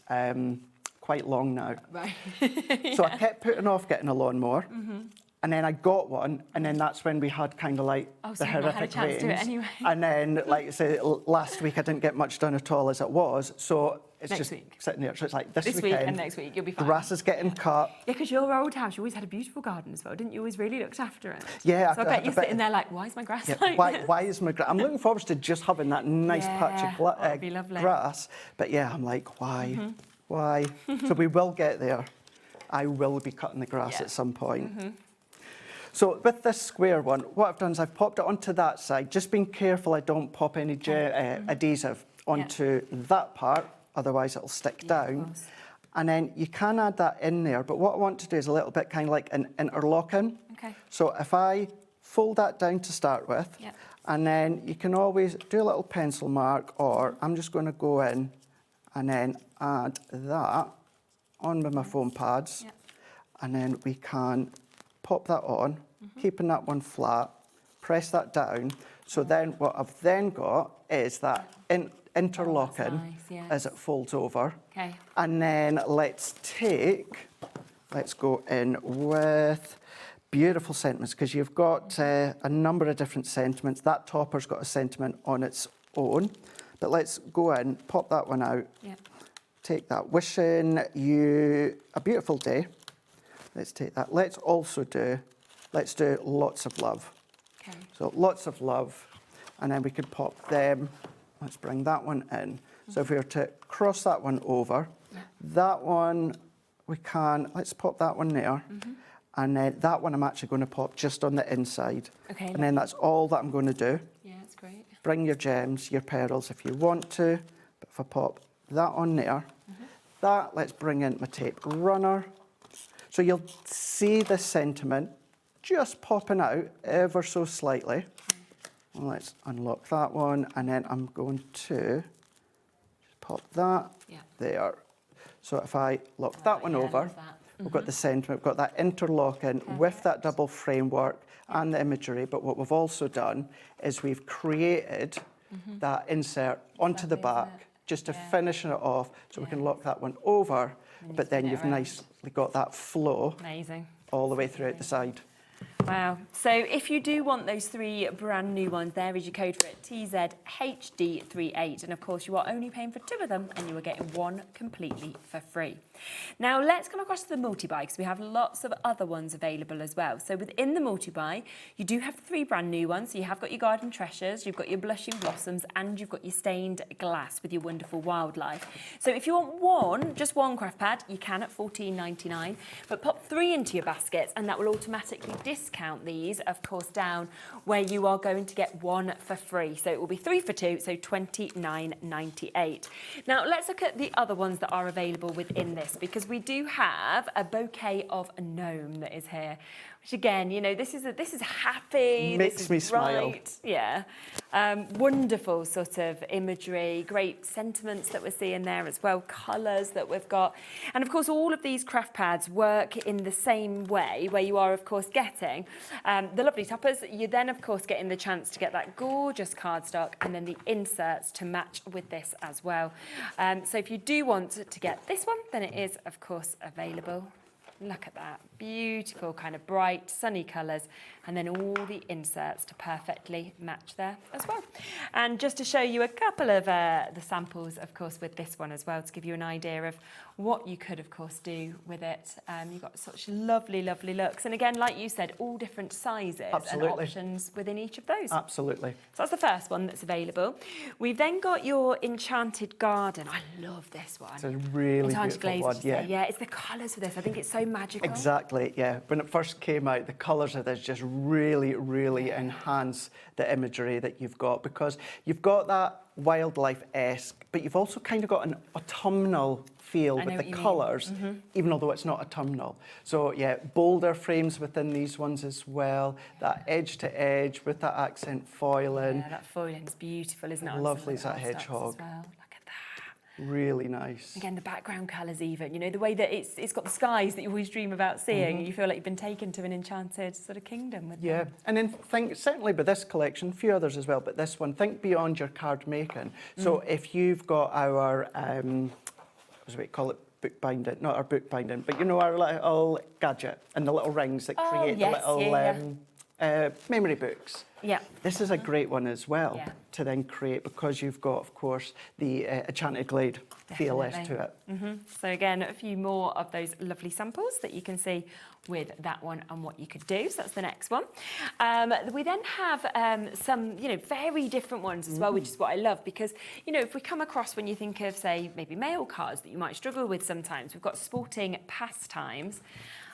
quite long now. Right. So I kept putting off getting a lawnmower. And then I got one, and then that's when we had kind of like Oh, the so you've not had a horrific chance to do it rains. anyway. And then, like I say, last week I didn't get much done at all as it was. So it's Next just week. sitting there. So it's like this This week weekend. and next week, you'll be fine. Grass is getting cut. Yeah, because your old house, you always had a beautiful garden as well, didn't you? Always really looked after it. Yeah, So I bet you're sitting there like, why is my grass Yeah, like this? why is my grass? I'm looking forward to just having that nice patch Yeah, of oh, it'd be lovely. grass. But yeah, I'm like, why? Why? So we will get there. I will be cutting the grass Yeah. at some point. So with this square one, what I've done is I've popped it onto that side, just being careful I don't pop any adhesive onto that part, otherwise it'll stick down. course. And then you can add that in there, but what I want to do is a little bit kind of like an interlocking. Okay. So if I fold that down to start with, Yep. and then you can always do a little pencil mark, or I'm just going to go in and then add that on with my foam pads, Yep. and then we can pop that on, keeping that one flat, press that down. So then what I've then got is that interlocking nice, yes. as it folds over. Okay. And then let's go in with beautiful sentiments, because you've got a number of different sentiments. That topper's got a sentiment on its own. But let's go in, pop that one out, Yeah. take that. Wishing you a beautiful day. Let's take that. Let's do lots of love. Okay. So lots of love. And then we could pop them. Let's bring that one in. So if we were to cross that one over, that one let's pop that one there. And then that one I'm actually going to pop just on the inside. Okay, And then that's all that I'm going to do. Yeah, that's great. Bring your gems, your pearls if you want to. But if I pop that on there, let's bring in my tape runner. So you'll see the sentiment just popping out ever so slightly. Well, let's unlock that one, and then I'm going to just pop that there. So if I lock that one yeah, I over, love that. we've got the sentiment, we've got that interlocking with that double framework and the imagery. But what we've also done is we've created that insert onto the lovely, isn't back it? just to finish it off, so we can lock that one over. But then spin it you've around. nicely got that flow Amazing. all the way throughout the side. Wow. So if you do want those 3 brand new ones, there is your code for it, TZHD38. And of course, you are only paying for 2 of them and you are getting 1 completely for free. Now let's come across to the multi-buy because we have lots of other ones available as well. So within the multi-buy, you do have 3 brand new ones. So you have got your garden treasures, you've got your blushing blossoms, and you've got your stained glass with your wonderful wildlife. So if you want just one craft pad, you can at $14.99, but pop 3 into your baskets and that will automatically discount these, of course, down where you are going to get 1 for free. So it will be 3 for 2, so $29.98. Now let's look at the other ones that are available within this, because we do have a bouquet of a gnome that is here, which again, you know, this is happy. Makes me smile. Yeah. Wonderful sort of imagery, great sentiments that we're seeing there as well, colours that we've got. And of course, all of these craft pads work in the same way, where you are, of course, getting the lovely toppers. You're then, of course, getting the chance to get that gorgeous cardstock and then the inserts to match with this as well. So if you do want to get this one, then it is, of course, available. Look at that, beautiful kind of bright sunny colours, and then all the inserts to perfectly match there as well. And just to show you a couple of the samples, of course, with this one as well, to give you an idea of what you could, of course, do with it. You've got such lovely, lovely looks. And again, like you said, all different sizes and options within each of those. Absolutely. So that's the first one that's available. We've then got your Enchanted Garden. I love this one. It's a really beautiful one, yeah. Yeah, it's the colours for this. I think it's so magical. Exactly, yeah. When it first came out, the colours of this just really, really enhance the imagery that you've got, because you've got that wildlife-esque, but you've also kind of got an autumnal feel with the colours, even although it's not autumnal. So yeah, bolder frames within these ones as well, that edge to edge with that accent foiling. Yeah, that foiling is beautiful, isn't it? Lovely as that hedgehog. As well. Look at that. Really nice. Again, the background colours even, you know, the way that it's got the skies that you always dream about seeing. You feel like you've been taken to an enchanted sort of kingdom with them. And then think, certainly with this collection, a few others as well, but this one, think beyond your card making. So if you've got our, what do we call it, bookbinding, not our bookbinding, but you know, our little gadget and the little rings that create the little memory books. Yeah. This is a great one as well to then create, because you've got, of course, the Enchanted Glade feel to it. So again, a few more of those lovely samples that you can see with that one and what you could do. So that's the next one. We then have some, you know, very different ones as well, which is what I love, because, you know, if we come across, when you think of, say, maybe mail cards that you might struggle with sometimes, we've got sporting pastimes.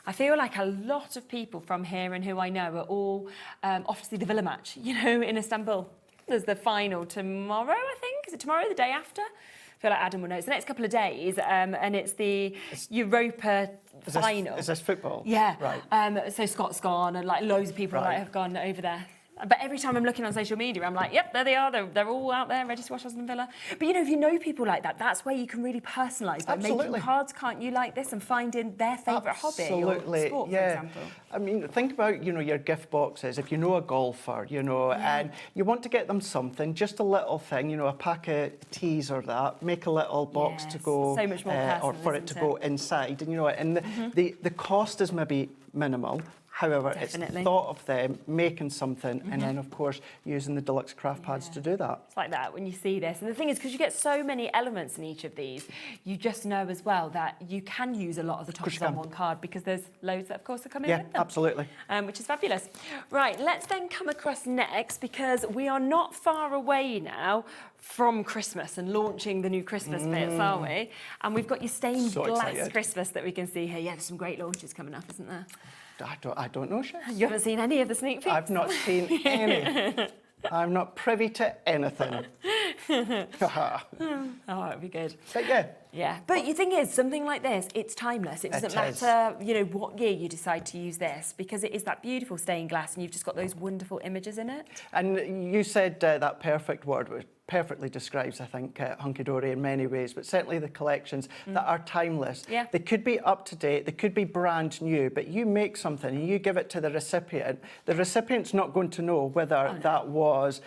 I feel like a lot of people from here and who I know are all off to see the Villa match, you know, in Istanbul. There's the final tomorrow, I think. Is it tomorrow, the day after? I feel like Adam will know. It's the next couple of days, and it's the Europa final. Is this football? Yeah. Right. So Scott's gone, and like loads of people like have gone over there. But every time I'm looking on social media, I'm like, yep, there they are. They're all out there, ready to watch Aston Villa. But, you know, if you know people like that, that's where you can really personalise by making cards, can't you, like this, and finding their favourite hobby or sport, for example. I mean, think about, you know, your gift boxes. If you know a golfer, you know, and you want to get them something, just a little thing, you know, a pack of teas or that, make a little box to go, so much more personal, or for it to go inside, and you know, and the cost is maybe minimal. However, it's the thought of them making something and then, of course, using the deluxe craft pads to do that. It's like that when you see this. And the thing is, because you get so many elements in each of these, you just know as well that you can use a lot of the toppers on one card, because there's loads that, of course, are coming with them. Yeah, absolutely. Which is fabulous. Right, let's then come across next, because we are not far away now from Christmas and launching the new Christmas bits, are we? And we've got your stained glass Christmas that we can see here. Yeah, there's some great launches coming up, isn't there? I don't know, Chef. You haven't seen any of the sneak peeks? I've not seen any. I'm not privy to anything. Oh, it'd be good. But yeah. Yeah, but the thing is, something like this, it's timeless. It doesn't matter, you know, what year you decide to use this, because it is that beautiful stained glass and you've just got those wonderful images in it. And you said that perfect word, perfectly describes, I think, Hunkydory in many ways, but certainly the collections that are timeless. Yeah. They could be up to date, they could be brand new, but you make something and you give it to the recipient's not going to know whether that was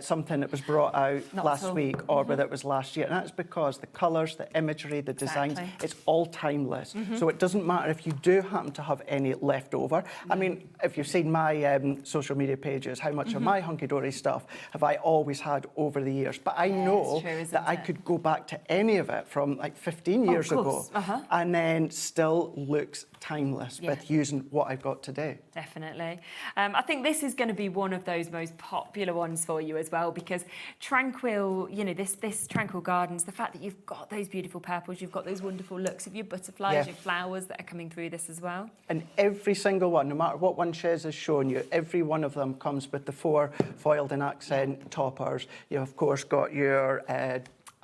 something that was brought out last week or whether it was last year. And that's because the colours, the imagery, the designs, it's all timeless. So it doesn't matter if you do happen to have any left over. I mean, if you've seen my social media pages, how much of my Hunkydory stuff have I always had over the years? But I know that I could go back to any of it from like 15 years ago and then still looks timeless with using what I've got today. Definitely. I think this is going to be one of those most popular ones for you as well, because tranquil, you know, this tranquil gardens, the fact that you've got those beautiful purples, you've got those wonderful looks of your butterflies, your flowers that are coming through this as well. And every single one, no matter what one Shez has shown you, every one of them comes with the 4 foiled and accent toppers. You of course got your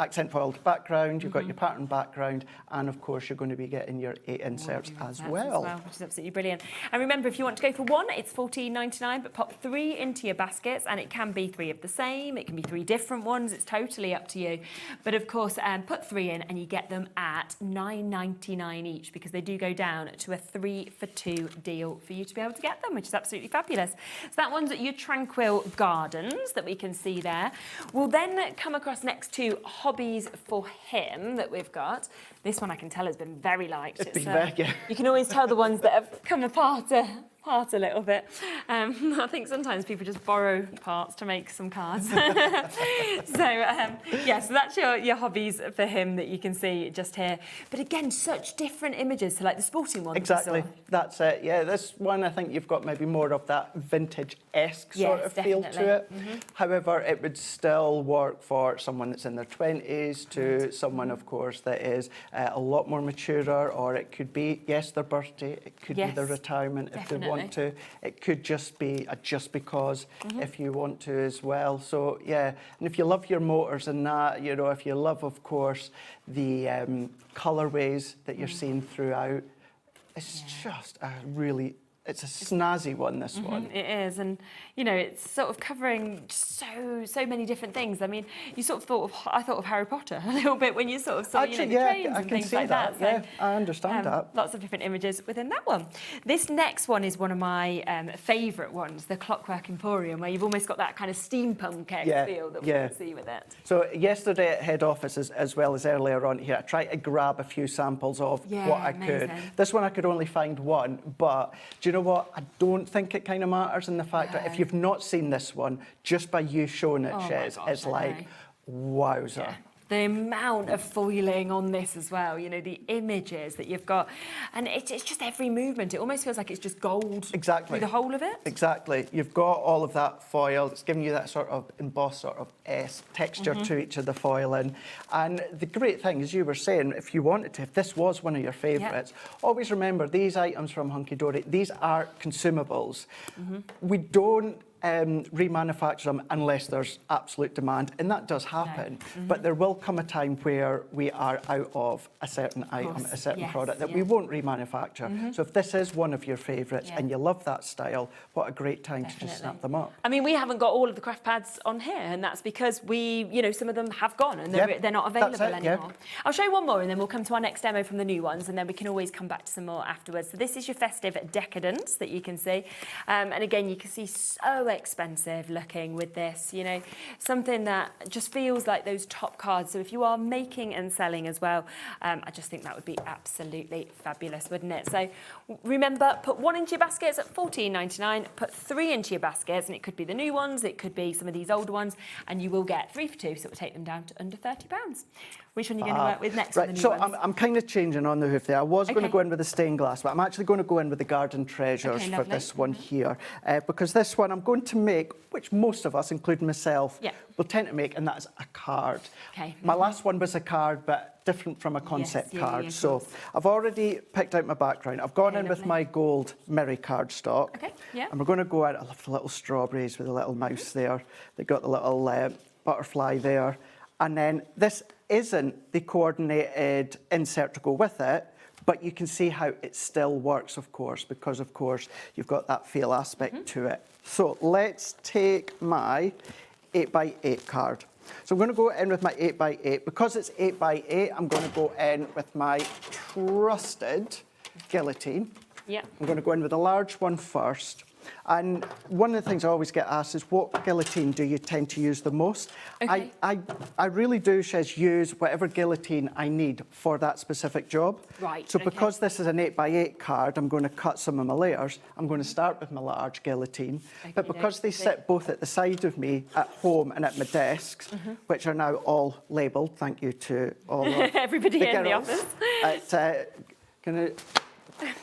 accent foiled background, you've got your pattern background, and of course you're going to be getting your 8 inserts as well. Which is absolutely brilliant. And remember, if you want to go for one, it's $14.99, but pop 3 into your baskets, and it can be 3 of the same, it can be 3 different ones, it's totally up to you. But of course, put 3 in and you get them at $9.99 each, because they do go down to a 3 for 2 deal for you to be able to get them, which is absolutely fabulous. So that one's at your Tranquil Gardens that we can see there. We'll then come across next to Hobbies for Him that we've got. This one I can tell has been very liked. It's been very, you can always tell the ones that have come apart a little bit. I think sometimes people just borrow parts to make some cards. So that's your Hobbies for Him that you can see just here. But again, such different images to like the sporting one. Exactly, that's it. Yeah, this one I think you've got maybe more of that vintage-esque sort of feel to it. However, it would still work for someone that's in their 20s to someone, of course, that is a lot more maturer, or it could be, yes, their birthday, it could be their retirement if they want to. It could just be a just because if you want to as well. So yeah, and if you love your motors and that, you know, if you love, of course, the colourways that you're seeing throughout, it's just a really, it's a snazzy one, this one. It is, and you know, it's sort of covering so many different things. I mean, you sort of I thought of Harry Potter a little bit when you sort of saw, actually, you know, the trains I and can things see like that. Yeah, So, I understand that. Lots of different images within that one. This next one is one of my favourite ones, the Clockwork Emporium, where you've almost got that kind of steampunk feel that we can see with it. So yesterday at head office, as well as earlier on here, I tried to grab a few samples of what I could. This one I could only find one, but do you know what? I don't think it kind of matters in the fact that if you've not seen this one, just by you showing it, Shez, it's like, wowzer. Yeah. The amount of foiling on this as well, you know, the images that you've got. And it's just every movement. It almost feels like it's just gold through the whole of it. Exactly. You've got all of that foil. It's giving you that sort of embossed sort of texture to each of the foiling. And the great thing, as you were saying, if you wanted to, if this was one of your favourites, always remember these items from Hunkydory, these are consumables. We don't remanufacture them unless there's absolute demand, and that does happen. But there will come a time where we are out of a certain item, a certain product that we won't remanufacture. So if this is one of your favourites and you love that style, what a great time to just snap them up. I mean, we haven't got all of the craft pads on here, and that's because you know, some of them have gone and they're not available anymore. I'll show you one more and then we'll come to our next demo from the new ones, and then we can always come back to some more afterwards. So this is your festive decadence that you can see. And again, you can see so expensive looking with this, you know, something that just feels like those top cards. So if you are making and selling as well, I just think that would be absolutely fabulous, wouldn't it? So remember, put 1 into your baskets at $14.99, put 3 into your baskets, and it could be the new ones, it could be some of these older ones, and you will get 3 for 2, so it will take them down to under £30. Which one are you going to work with next? Right, so I'm kind of changing on the hoof there. I was going to go in with the stained glass, but I'm actually going to go in with the Garden Treasures for this one here. Because this one I'm going to make, which most of us, including myself, will tend to make, and that's a card. My last one was a card, but different from a concept card. So I've already picked out my background. I've gone in with my gold Miri cardstock. And we're going to go out. I love the little strawberries with the little mouse there. They've got the little butterfly there. And then this isn't the coordinated insert to go with it, but you can see how it still works, of course, because, of course, you've got that feel aspect to it. So let's take my 8x8 card. So I'm going to go in with my 8x8. Because it's 8x8, I'm going to go in with my trusted guillotine. Yeah. I'm going to go in with a large one first. And one of the things I always get asked is, what guillotine do you tend to use the most? Okay. I really do, Shez, use whatever guillotine I need for that specific job. Right, So okay. because this is an 8x8 card, I'm going to cut some of my layers. I'm going to start with my large guillotine. But because they sit both at the side of me at home and at my desks, which are now all labelled, thank you to all of Everybody in the girls. office. Can I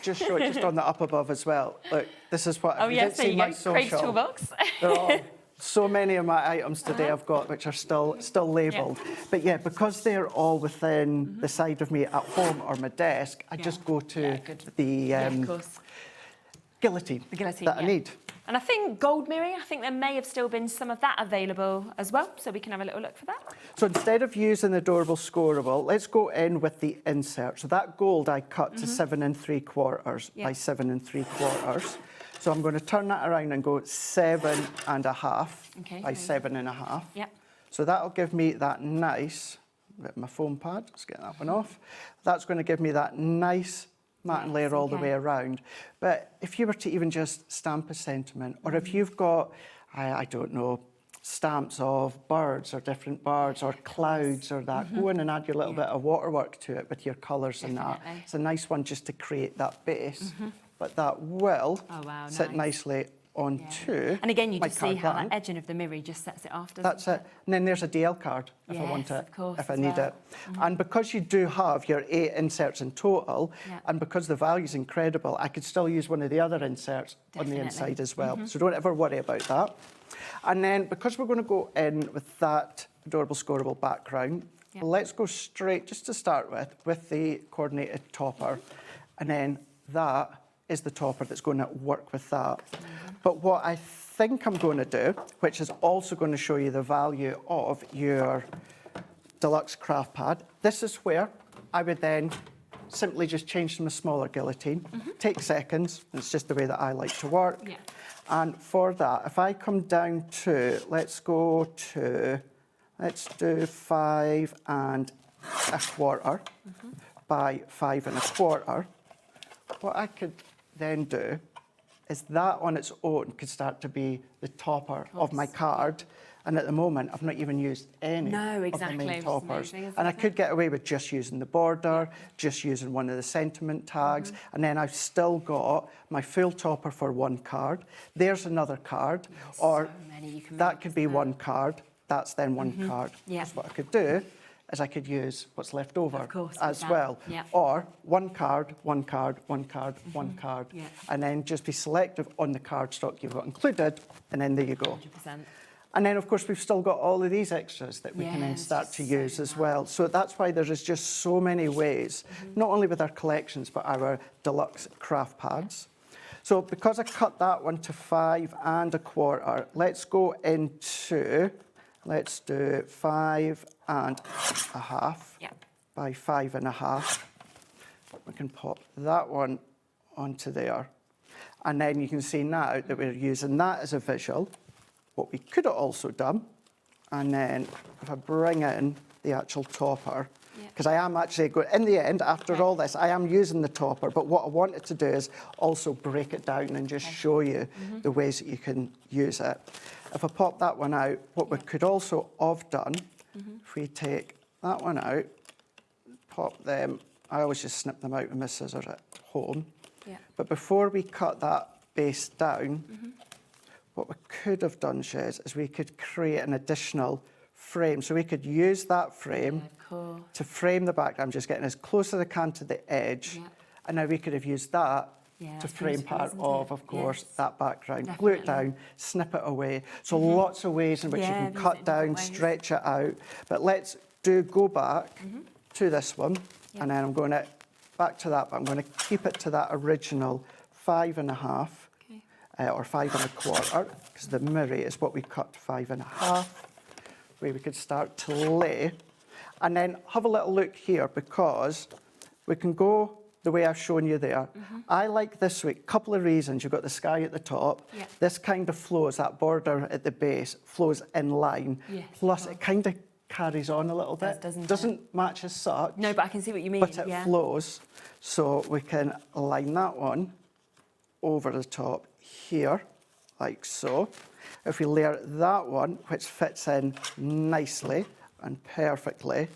just show it just on the up above as well? Look, this is what, Oh, if you yes, didn't there see you my go. Craig's social, toolbox. there are so many of my items today I've got which are still labelled. But yeah, because they're all within the side of me at home or my desk, I just go to the of course. guillotine, The guillotine, that I need. And I think gold mirroring, I think there may have still been some of that available as well, so we can have a little look for that. So instead of using the adorable scoreable, let's go in with the insert. So that gold I cut to 7 3/4 by 7 3/4. So I'm going to turn that around and go 7 1/2 by 7 1/2. Yep. So that'll give me that nice, bit my foam pad, let's get that one off. That's going to give me that nice matte layer all the way around. But if you were to even just stamp a sentiment, or if you've got, I don't know, stamps of birds or different birds or clouds or that, go in and add your little bit of waterwork to it with your colours and that. It's a nice one just to create that base, but that will sit nicely onto And again, you my just see card how blank. that edging of the mirror just sets it off, doesn't That's it. And then there's a DL card if I want Yes, it, of course, if I as need well. it. And because you do have your 8 inserts in total, and because the value's incredible, I could still use one of the other inserts on the inside as well. So don't ever worry about that. And then because we're going to go in with that adorable scoreable background, let's go straight, just to start with the coordinated topper. And then that is the topper that's going to work with that. But what I think I'm going to do, which is also going to show you the value of your deluxe craft pad, this is where I would then simply just change to a smaller guillotine. Take seconds, it's just the way that I like to work. And for that, if I come down to, let's do 5 1/4 by 5 1/4, what I could then do is that on its own could start to be the topper of my card. And at the moment, I've not even used any of the main toppers. And I could get away with just using the border, just using one of the sentiment tags, and then I've still got my full topper for one card. There's another card, or that could be one card. That's then one card. That's what I could do. Is I could use what's left over as well. Or one card, one card, one card, one card. And then just be selective on the cardstock you've got included, and then there you go. 100%. And then, of course, we've still got all of these extras that we can then start to use as well. So that's why there is just so many ways, not only with our collections, but our deluxe craft pads. So because I cut that one to 5 1/4, let's go into, let's do 5 1/2 by 5 1/2. We can pop that one onto there. And then you can see now that we're using that as a visual. What we could have also done, and then if I bring in the actual topper, because I am actually going, in the end, after all this, I am using the topper, but what I wanted to do is also break it down and just show you the ways that you can use it. If I pop that one out, what we could also have done, if we take that one out, pop them, I always just snip them out with my scissors at home, but before we cut that base down, what we could have done, Shez, is we could create an additional frame. So we could use that frame to frame the background. I'm just getting as close as I can to the edge. And now we could have used that to frame part of course, that background. Glue it down, snip it away. So lots of ways in which you can cut down, stretch it out. But let's go back to this one. And then I'm going to, back to that, but I'm going to keep it to that original 5 1/2. Or 5 1/4, because the mirror is what we cut to 5 1/2, where we could start to lay. And then have a little look here, because we can go the way I've shown you there. I like this way, couple of reasons. You've got the sky at the top. Yeah. This kind of flows, that border at the base flows in line. Yes, Plus it kind of carries on a little bit. Doesn't match as such. No, but I can see what you mean. But it flows. So we can line that one over the top here, like so. If we layer that one, which fits in nicely and perfectly,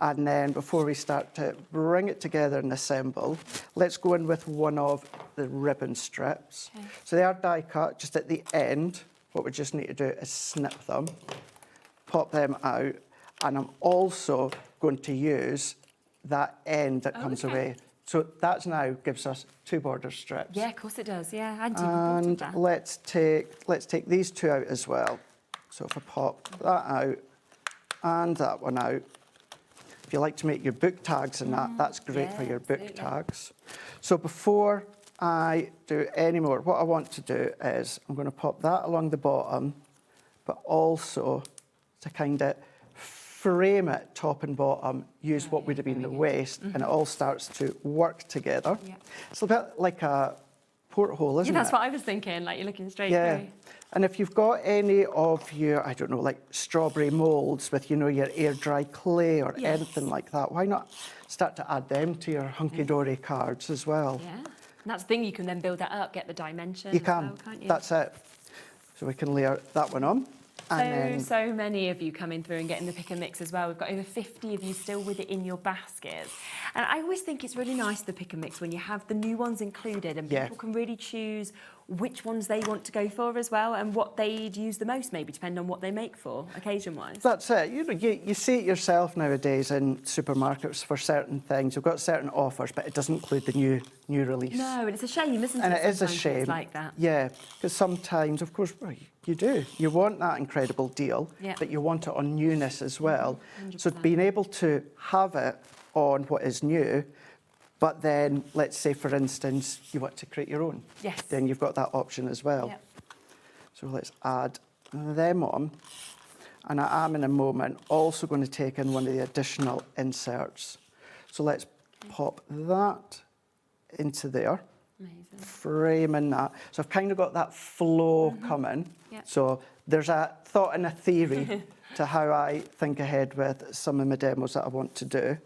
and then before we start to bring it together and assemble, let's go in with one of the ribbon strips. Okay. So they are die cut, just at the end. What we just need to do is snip them, pop them out, and I'm also going to use that end that comes away. So that now gives us 2 border strips. Yeah, of course it does. Yeah, and let's take these 2 out as well. So if I pop that out and that one out, if you like to make your book tags and that's great for your book tags. So before I do any more, what I want to do is I'm going to pop that along the bottom, but also to kind of frame it top and bottom, use what would have been the waist, and it all starts to work together. Yeah. It's a bit like a porthole, isn't it? Yeah, that's what I was thinking, like you're looking straight through. And if you've got any of your, I don't know, like strawberry moulds with, you know, your air dry clay or anything like that, why not start to add them to your Hunkydory cards as well? Yeah, and that's the thing, you can then build that up, get the dimension. You can, can't you? That's it. So we can layer that one on. So many of you coming through and getting the pick and mix as well. We've got over 50 of you still with it in your baskets. And I always think it's really nice, the pick and mix, when you have the new ones included and people can really choose which ones they want to go for as well and what they'd use the most, maybe, depending on what they make for, occasion-wise. That's it. You know, you see it yourself nowadays in supermarkets for certain things. You've got certain offers, but it doesn't include the new release. No, and it's a shame, isn't it? And it is a shame. It's like that. Yeah, because sometimes, of course, well, you do. You want that incredible deal, but you want it on newness as well. 100%. So being able to have it on what is new, but then, let's say, for instance, you want to create your own. Yes. Then you've got that option as well. Yep. So let's add them on. And I am, in a moment, also going to take in one of the additional inserts. So let's pop that into there. Amazing. Framing that. So I've kind of got that flow coming. Yep. So there's a thought and a theory to how I think ahead with some of my demos that I want to do.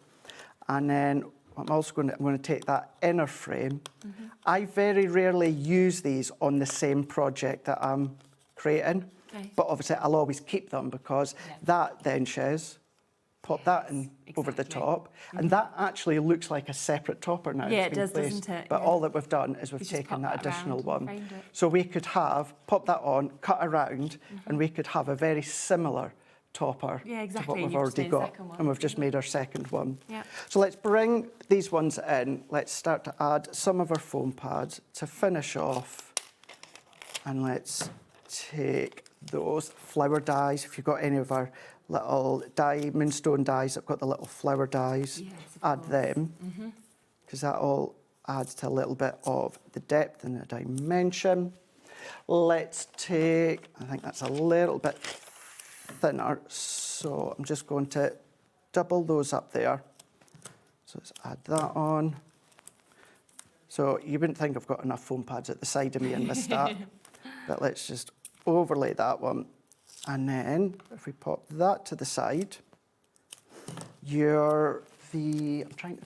And then I'm also going to take that inner frame. I very rarely use these on the same project that I'm creating, but obviously I'll always keep them because that then says, pop that in over the top, and that actually looks like a separate topper now. Yeah, it does, doesn't it? But all that we've done is we've taken that additional one. So we could have, pop that on, cut around, and we could have a very similar topper to what we've already got, and we've just made our second one. So let's bring these ones in. Let's start to add some of our foam pads to finish off, and let's take those flower dies. If you've got any of our little moonstone dies, I've got the little flower dies, add them, because that all adds to a little bit of the depth and the dimension. Let's take, I think that's a little bit thinner, so I'm just going to double those up there. So let's add that on. So you wouldn't think I've got enough foam pads at the side of me in this start, but let's just overlay that one. And then if we pop that to the side, I'm trying to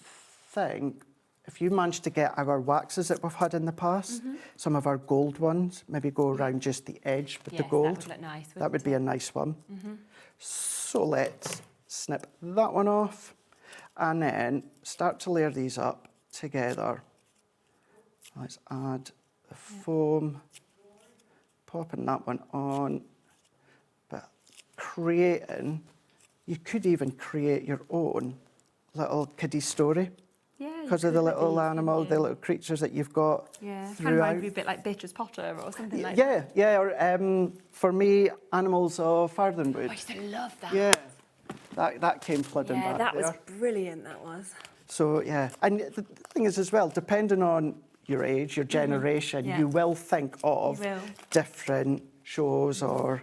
think, if you manage to get our waxes that we've had in the past, some of our gold ones, maybe go around just the edge with the gold. That would look nice, that would be a nice one. So let's snip that one off and then start to layer these up together. Let's add the foam, popping that one on, but creating, you could even create your own little kiddie story. Because of the little animal, the little creatures that you've got kind of throughout. might be a bit like Beatrice Potter or something like that. Or for me, animals of Farthenwood. I used to love that. Yeah, that came flooding back that there. was brilliant, that was. So, yeah, and the thing is as well, depending on your age, your generation, you will think of different shows or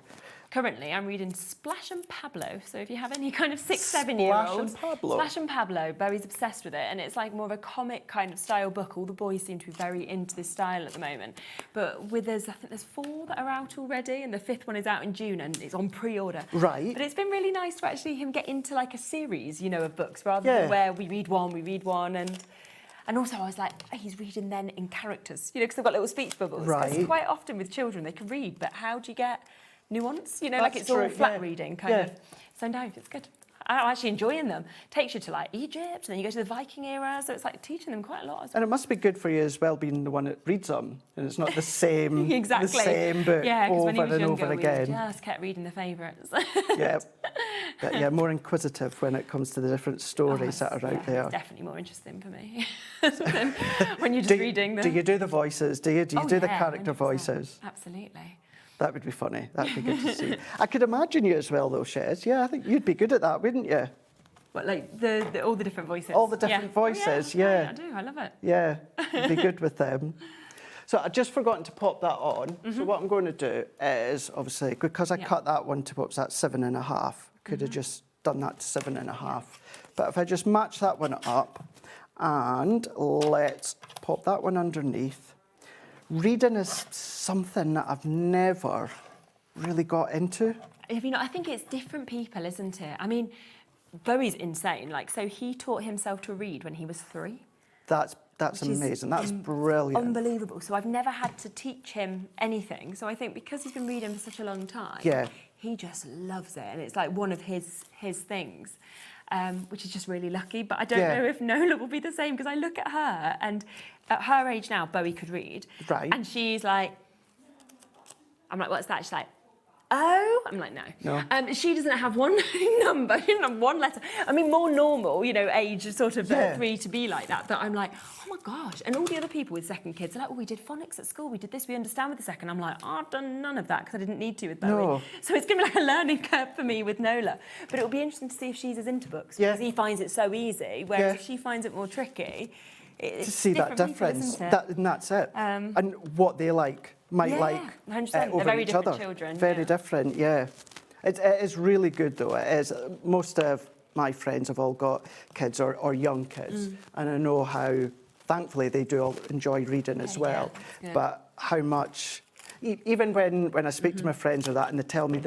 Currently, I'm reading Splash and Pablo. So if you have any kind of 6-7-year-olds, Splash and Pablo, Bowy's obsessed with it, and it's like more of a comic kind of style book. All the boys seem to be very into this style at the moment. But I think there's 4 that are out already, and the 5th one is out in June, and it's on pre-order. Right. But it's been really nice to actually him get into like a series, you know, of books rather than where we read one, and also I was like, he's reading then in characters, you know, because they've got little speech bubbles. Right. Because quite often with children they can read, but how do you get nuance? You know, like it's true, all flat reading kind of. So no, it's good. I'm actually enjoying them. Takes you to like Egypt, and then you go to the Viking era, so it's like teaching them quite a lot as well. And it must be good for you as well, being the one that reads them, and it's not the same, exactly. the same book over when he was and younger, over again. We just kept reading the favourites. Yeah, but yeah, more inquisitive when it comes to the different stories that are out there. It's definitely more interesting for me than when you're just reading them. Do you do the voices? Do you do the character 100%. voices? Absolutely. That would be funny. That'd be good to see. I could imagine you as well, though, Shez. Yeah, I think you'd be good at that, wouldn't you? What, like all the different voices? All the different voices, yeah. I do, I love it. Yeah, you'd be good with them. So I'd just forgotten to pop that on. So what I'm going to do is, obviously, because I cut that one to, what was that, 7.5, could have just done that to 7.5. But if I just match that one up, and let's pop that one underneath. Reading is something that I've never really got into. Have you not? I think it's different people, isn't it? I mean, Bowy's insane. Like, so he taught himself to read when he was 3. That's amazing. That's brilliant. Unbelievable. So I've never had to teach him anything. So I think because he's been reading for such a long time, he just loves it, and it's like one of his things. Which is just really lucky. But I don't know if Nola will be the same, because I look at her, and at her age now, Bowy could read. Right. And she's like, I'm like, what's that? She's like, oh. I'm like, no. She doesn't have one number, she doesn't have one letter. I mean, more normal, you know, age sort of 3 to be like that. But I'm like, oh my gosh. And all the other people with second kids are like, oh, we did phonics at school, we did this, we understand with the second. I'm like, oh, I've done none of that because I didn't need to with Bowy. No. So it's going to be like a learning curve for me with Nola. But it'll be interesting to see if she's as into books, because he finds it so easy, whereas if she finds it more tricky, it's to see that difference. And that's it. And what they might like 100%. over very each different other. Children. Very different, yeah. It is really good, though. It is. Most of my friends have all got kids or young kids, and I know how, thankfully, they do all enjoy reading as well. But how much, even when I speak to my friends or that, and they tell me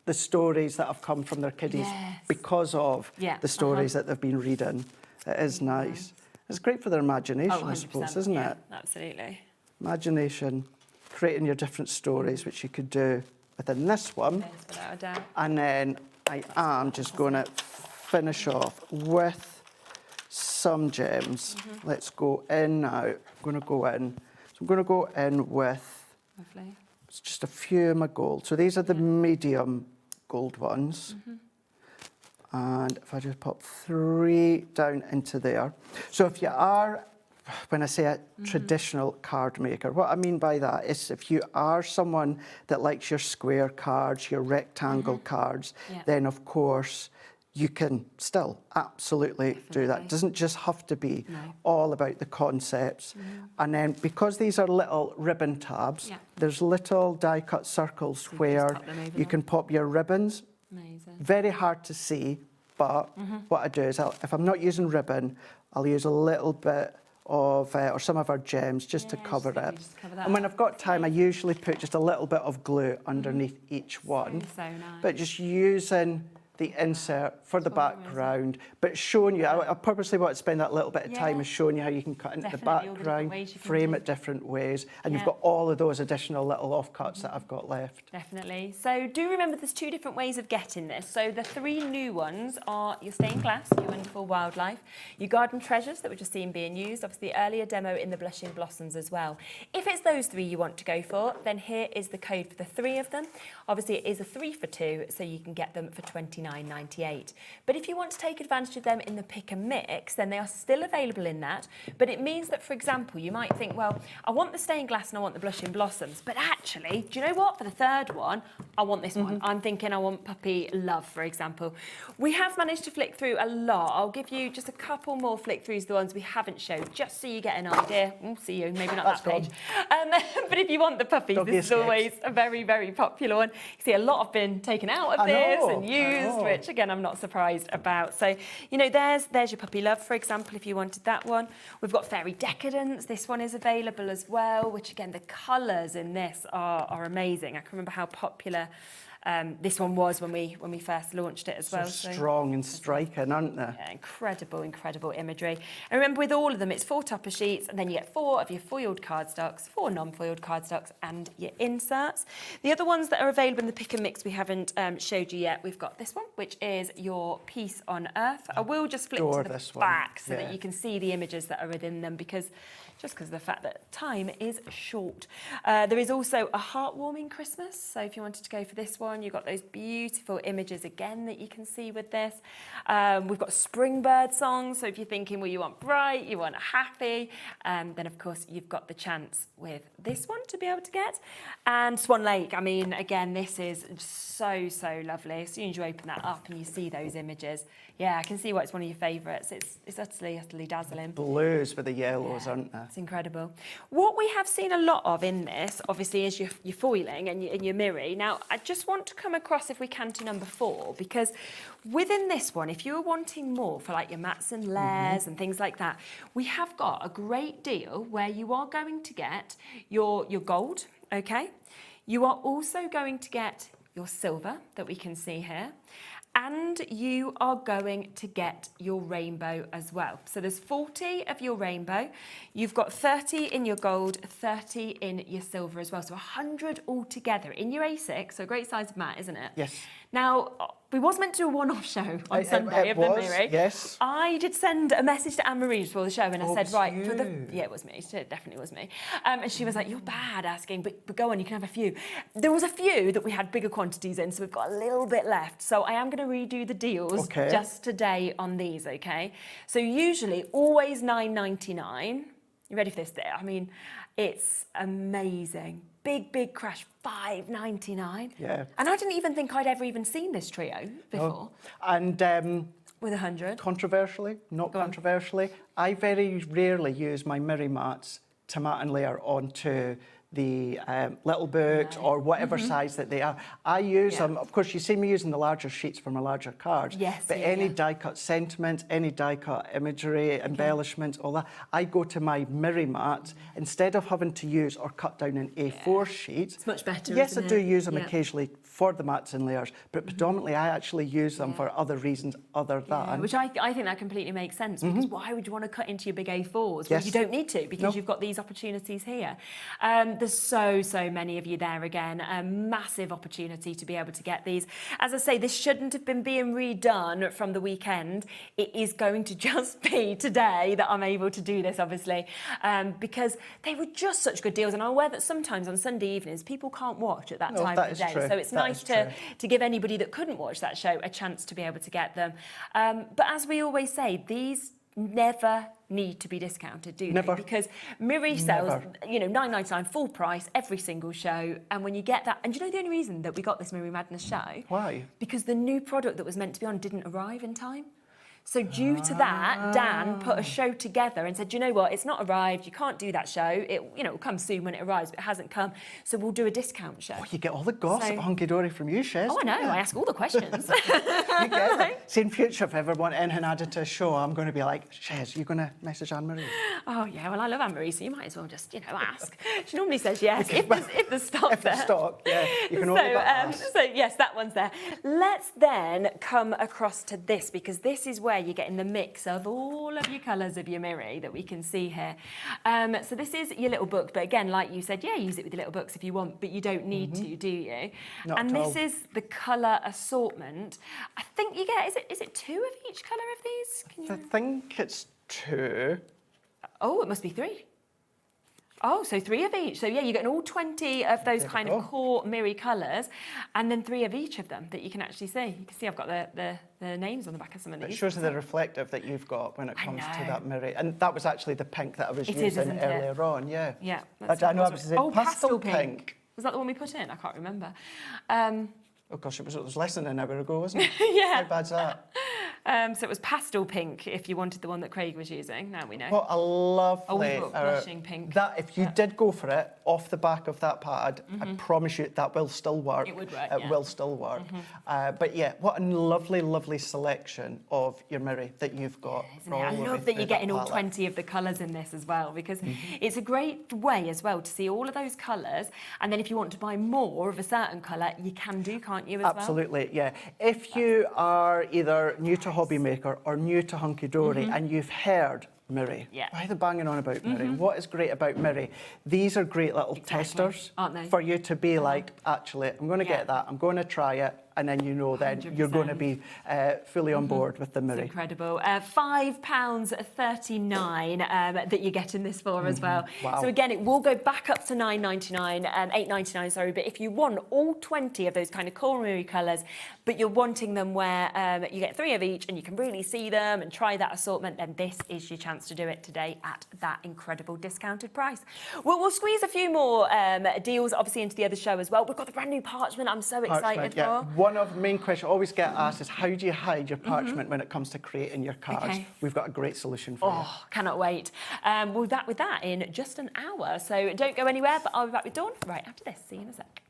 the stories that have come from their kiddies because of the stories that they've been reading, it is nice. It's great for their imagination, I suppose, isn't it? Absolutely. Imagination, creating your different stories, which you could do within this one. Yes, without a doubt. And then I am just going to finish off with some gems. Let's go in now. I'm going to go in. So I'm going to go in with just a few of my gold. So these are the medium gold ones. And if I just pop 3 down into there. So if you are, when I say a traditional card maker, what I mean by that is if you are someone that likes your square cards, your rectangle cards, then of course you can still absolutely do that. It doesn't just have to be all about the concepts. And then because these are little ribbon tabs, there's little die cut circles where you can pop your ribbons. Amazing. Very hard to see, but what I do is if I'm not using ribbon, I'll use a little bit of, or some of our gems just to cover it. And when I've got time, I usually put just a little bit of glue underneath each one. So nice. But just using the insert for the background, but showing you, I purposely want to spend that little bit of time is showing you how you can cut into the background, frame it different ways, and you've got all of those additional little offcuts that I've got left. Definitely. So do remember there's 2 different ways of getting this. So the 3 new ones are your stained glass, your wonderful wildlife, your garden treasures that we're just seeing being used, obviously the earlier demo in the blushing blossoms as well. If it's those 3 you want to go for, then here is the code for the 3 of them. Obviously it is a 3 for 2, so you can get them for £29. $29.98. But if you want to take advantage of them in the pick and mix, then they are still available in that. But it means that, for example, you might think, well, I want the stained glass and I want the blushing blossoms, but actually, do you know what? For the third one, I want this one. I'm thinking I want Puppy Love, for example. We have managed to flick through a lot. I'll give you just a couple more flick throughs, the ones we haven't showed, just so you get an idea. See you, maybe not that page. But if you want the puppies, this is always a very, very popular one. You see a lot have been taken out of this and used, which again, I'm not surprised about. So, you know, there's your Puppy Love, for example, if you wanted that one. We've got Fairy Decadence. This one is available as well, which again, the colours in this are amazing. I can remember how popular this one was when we first launched it as well. So strong and striking, aren't they? Yeah, incredible, incredible imagery. And remember, with all of them, it's 4 topper sheets, and then you get 4 of your foiled cardstocks, 4 non-foiled cardstocks, and your inserts. The other ones that are available in the pick and mix we haven't showed you yet, we've got this one, which is your Peace on Earth. I will just flip to the back so that you can see the images that are within them, because of the fact that time is short. There is also a heartwarming Christmas. So if you wanted to go for this one, you've got those beautiful images again that you can see with this. We've got Springbird songs. So if you're thinking, well, you want bright, you want happy, then of course you've got the chance with this one to be able to get. And Swan Lake, I mean, again, this is so, so lovely. As soon as you open that up and you see those images, yeah, I can see why it's one of your favourites. It's utterly dazzling. Blues with the yellows, aren't they? It's incredible. What we have seen a lot of in this, obviously, is your foiling and your mirror. Now, I just want to come across, if we can, to number 4, because within this one, if you were wanting more for like your mats and layers and things like that, we have got a great deal where you are going to get your gold, okay? You are also going to get your silver that we can see here. And you are going to get your rainbow as well. So there's 40 of your rainbow. You've got 30 in your gold, 30 in your silver as well. So 100 altogether in your A6. So a great size of mat, isn't it? Yes. Now, we was meant to do a one-off show on Sunday of the mirror. Yes. I did send a message to Anne-Marie before the show, and I said, right, for the... Yeah, it was me. It definitely was me. And she was like, you're bad asking, but go on, you can have a few. There was a few that we had bigger quantities in, so we've got a little bit left. So I am going to redo the deals just today on these, okay? So usually, always $9.99. You ready for this? I mean, it's amazing. Big crash, $5.99. Yeah. And I didn't even think I'd ever even seen this trio before. And with 100. Controversially, not controversially, I very rarely use my mirror mats to mat and layer onto the little books or whatever size that they are. I use them, of course, you see me using the larger sheets for my larger cards, but any die-cut sentiment, any die-cut imagery, embellishments, all that, I go to my mirror mat instead of having to use or cut down an A4 sheet. It's much better, Yes, isn't I do it? use them occasionally for the mats and layers, but predominantly I actually use them for other reasons other than... Which I think that completely makes sense, because why would you want to cut into your big A4s? Well, you don't need to, because you've got these opportunities here. There's so many of you there again. A massive opportunity to be able to get these. As I say, this shouldn't have been being redone from the weekend. It is going to just be today that I'm able to do this, obviously, because they were just such good deals. And I'm aware that sometimes on Sunday evenings, people can't watch at that time of the day. So it's nice to give anybody that couldn't watch that show a chance to be able to get them. But as we always say, these never need to be discounted, do they? Because Miri sells, you know, $9.99 full price every single show, and when you get that, and do you know the only reason that we got this Miri Madness show? Why? Because the new product that was meant to be on didn't arrive in time. So due to that, Dan put a show together and said, you know what, it's not arrived, you can't do that show. It, you know, it'll come soon when it arrives, but it hasn't come. So we'll do a discount show. Oh, you get all the gossip, Hunkydory, from you, Shez. Oh, I know, I ask all the questions. You get that. See, in future, if I ever want anything added to a show, I'm going to be like, Shez, you going to message Anne-Marie? Oh, yeah, well, I love Anne-Marie, so you might as well just, you know, ask. She normally says yes, if the stock's there. If the stock, yeah, you can only so, yes, that one's there. Let's then come across to this, because this is where you're getting the mix of all of your colours of your Miri that we can see here. So this is your little book, but again, like you said, yeah, use it with your little books if you want, but you don't need to, do you? Not and at this all. is the colour assortment. I think you get, is it 2 of each colour of these? I think it's 2. Oh, it must be 3. Oh, so 3 of each. So yeah, you're getting all 20 of those kind of core mirror colours, and then 3 of each of them that you can actually see. You can see I've got the names on the back of some of these. It shows you the reflective that you've got when it comes to that mirror. And that was actually the pink that I was using earlier on, yeah. Yeah. I know I was saying pastel pink. Was that the one we put in? I can't remember. Oh gosh, it was less than an hour ago, wasn't it? Yeah. How bad's that? So it was pastel pink if you wanted the one that Craig was using. Now we know. What a lovely... Oh, we've got blushing pink. That, if you did go for it, off the back of that pad, I promise you that will still work. It would work, It will still work. But yeah, what a lovely, lovely selection of your mirror that you've got. Isn't it? I love that you're getting all 20 of the colours in this as well, because it's a great way as well to see all of those colours. And then if you want to buy more of a certain colour, you can do, can't you, as well? Absolutely, yeah. If you are either new to HobbyMaker or new to Hunkydory and you've heard Miri. Why are they banging on about Miri? What is great about Miri? These are great little testers, aren't they? For you to be like, actually, I'm going to get that, I'm going to try it, and then you know then 100%. you're going to be fully on board with the Miri. Incredible. £5.39 that you're getting this for as well. Wow. So again, it will go back up to $9.99, $8.99, sorry, but if you want all 20 of those kind of cool Miri colours, but you're wanting them where you get 3 of each and you can really see them and try that assortment, then this is your chance to do it today at that incredible discounted price. We'll squeeze a few more deals, obviously, into the other show as well. We've got the brand new parchment I'm so excited for. One of the main questions I always get asked is how do you hide your parchment when it comes to creating your cards? Okay. We've got a great solution for you. Oh, cannot wait. We'll be back with that in just an hour. So don't go anywhere, but I'll be back with Dawn right after this. See you in a sec.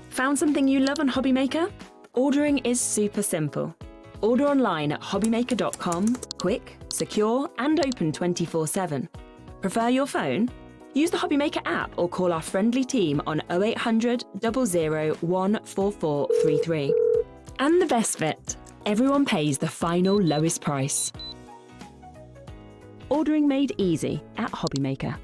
Found something you love on HobbyMaker? Ordering is super simple. Order online at hobbymaker.com, quick, secure, and open 24/7. Prefer your phone? Use the HobbyMaker app or call our friendly team on 0800 00 14433. And the best bit, everyone pays the final lowest price. Ordering made easy at HobbyMaker.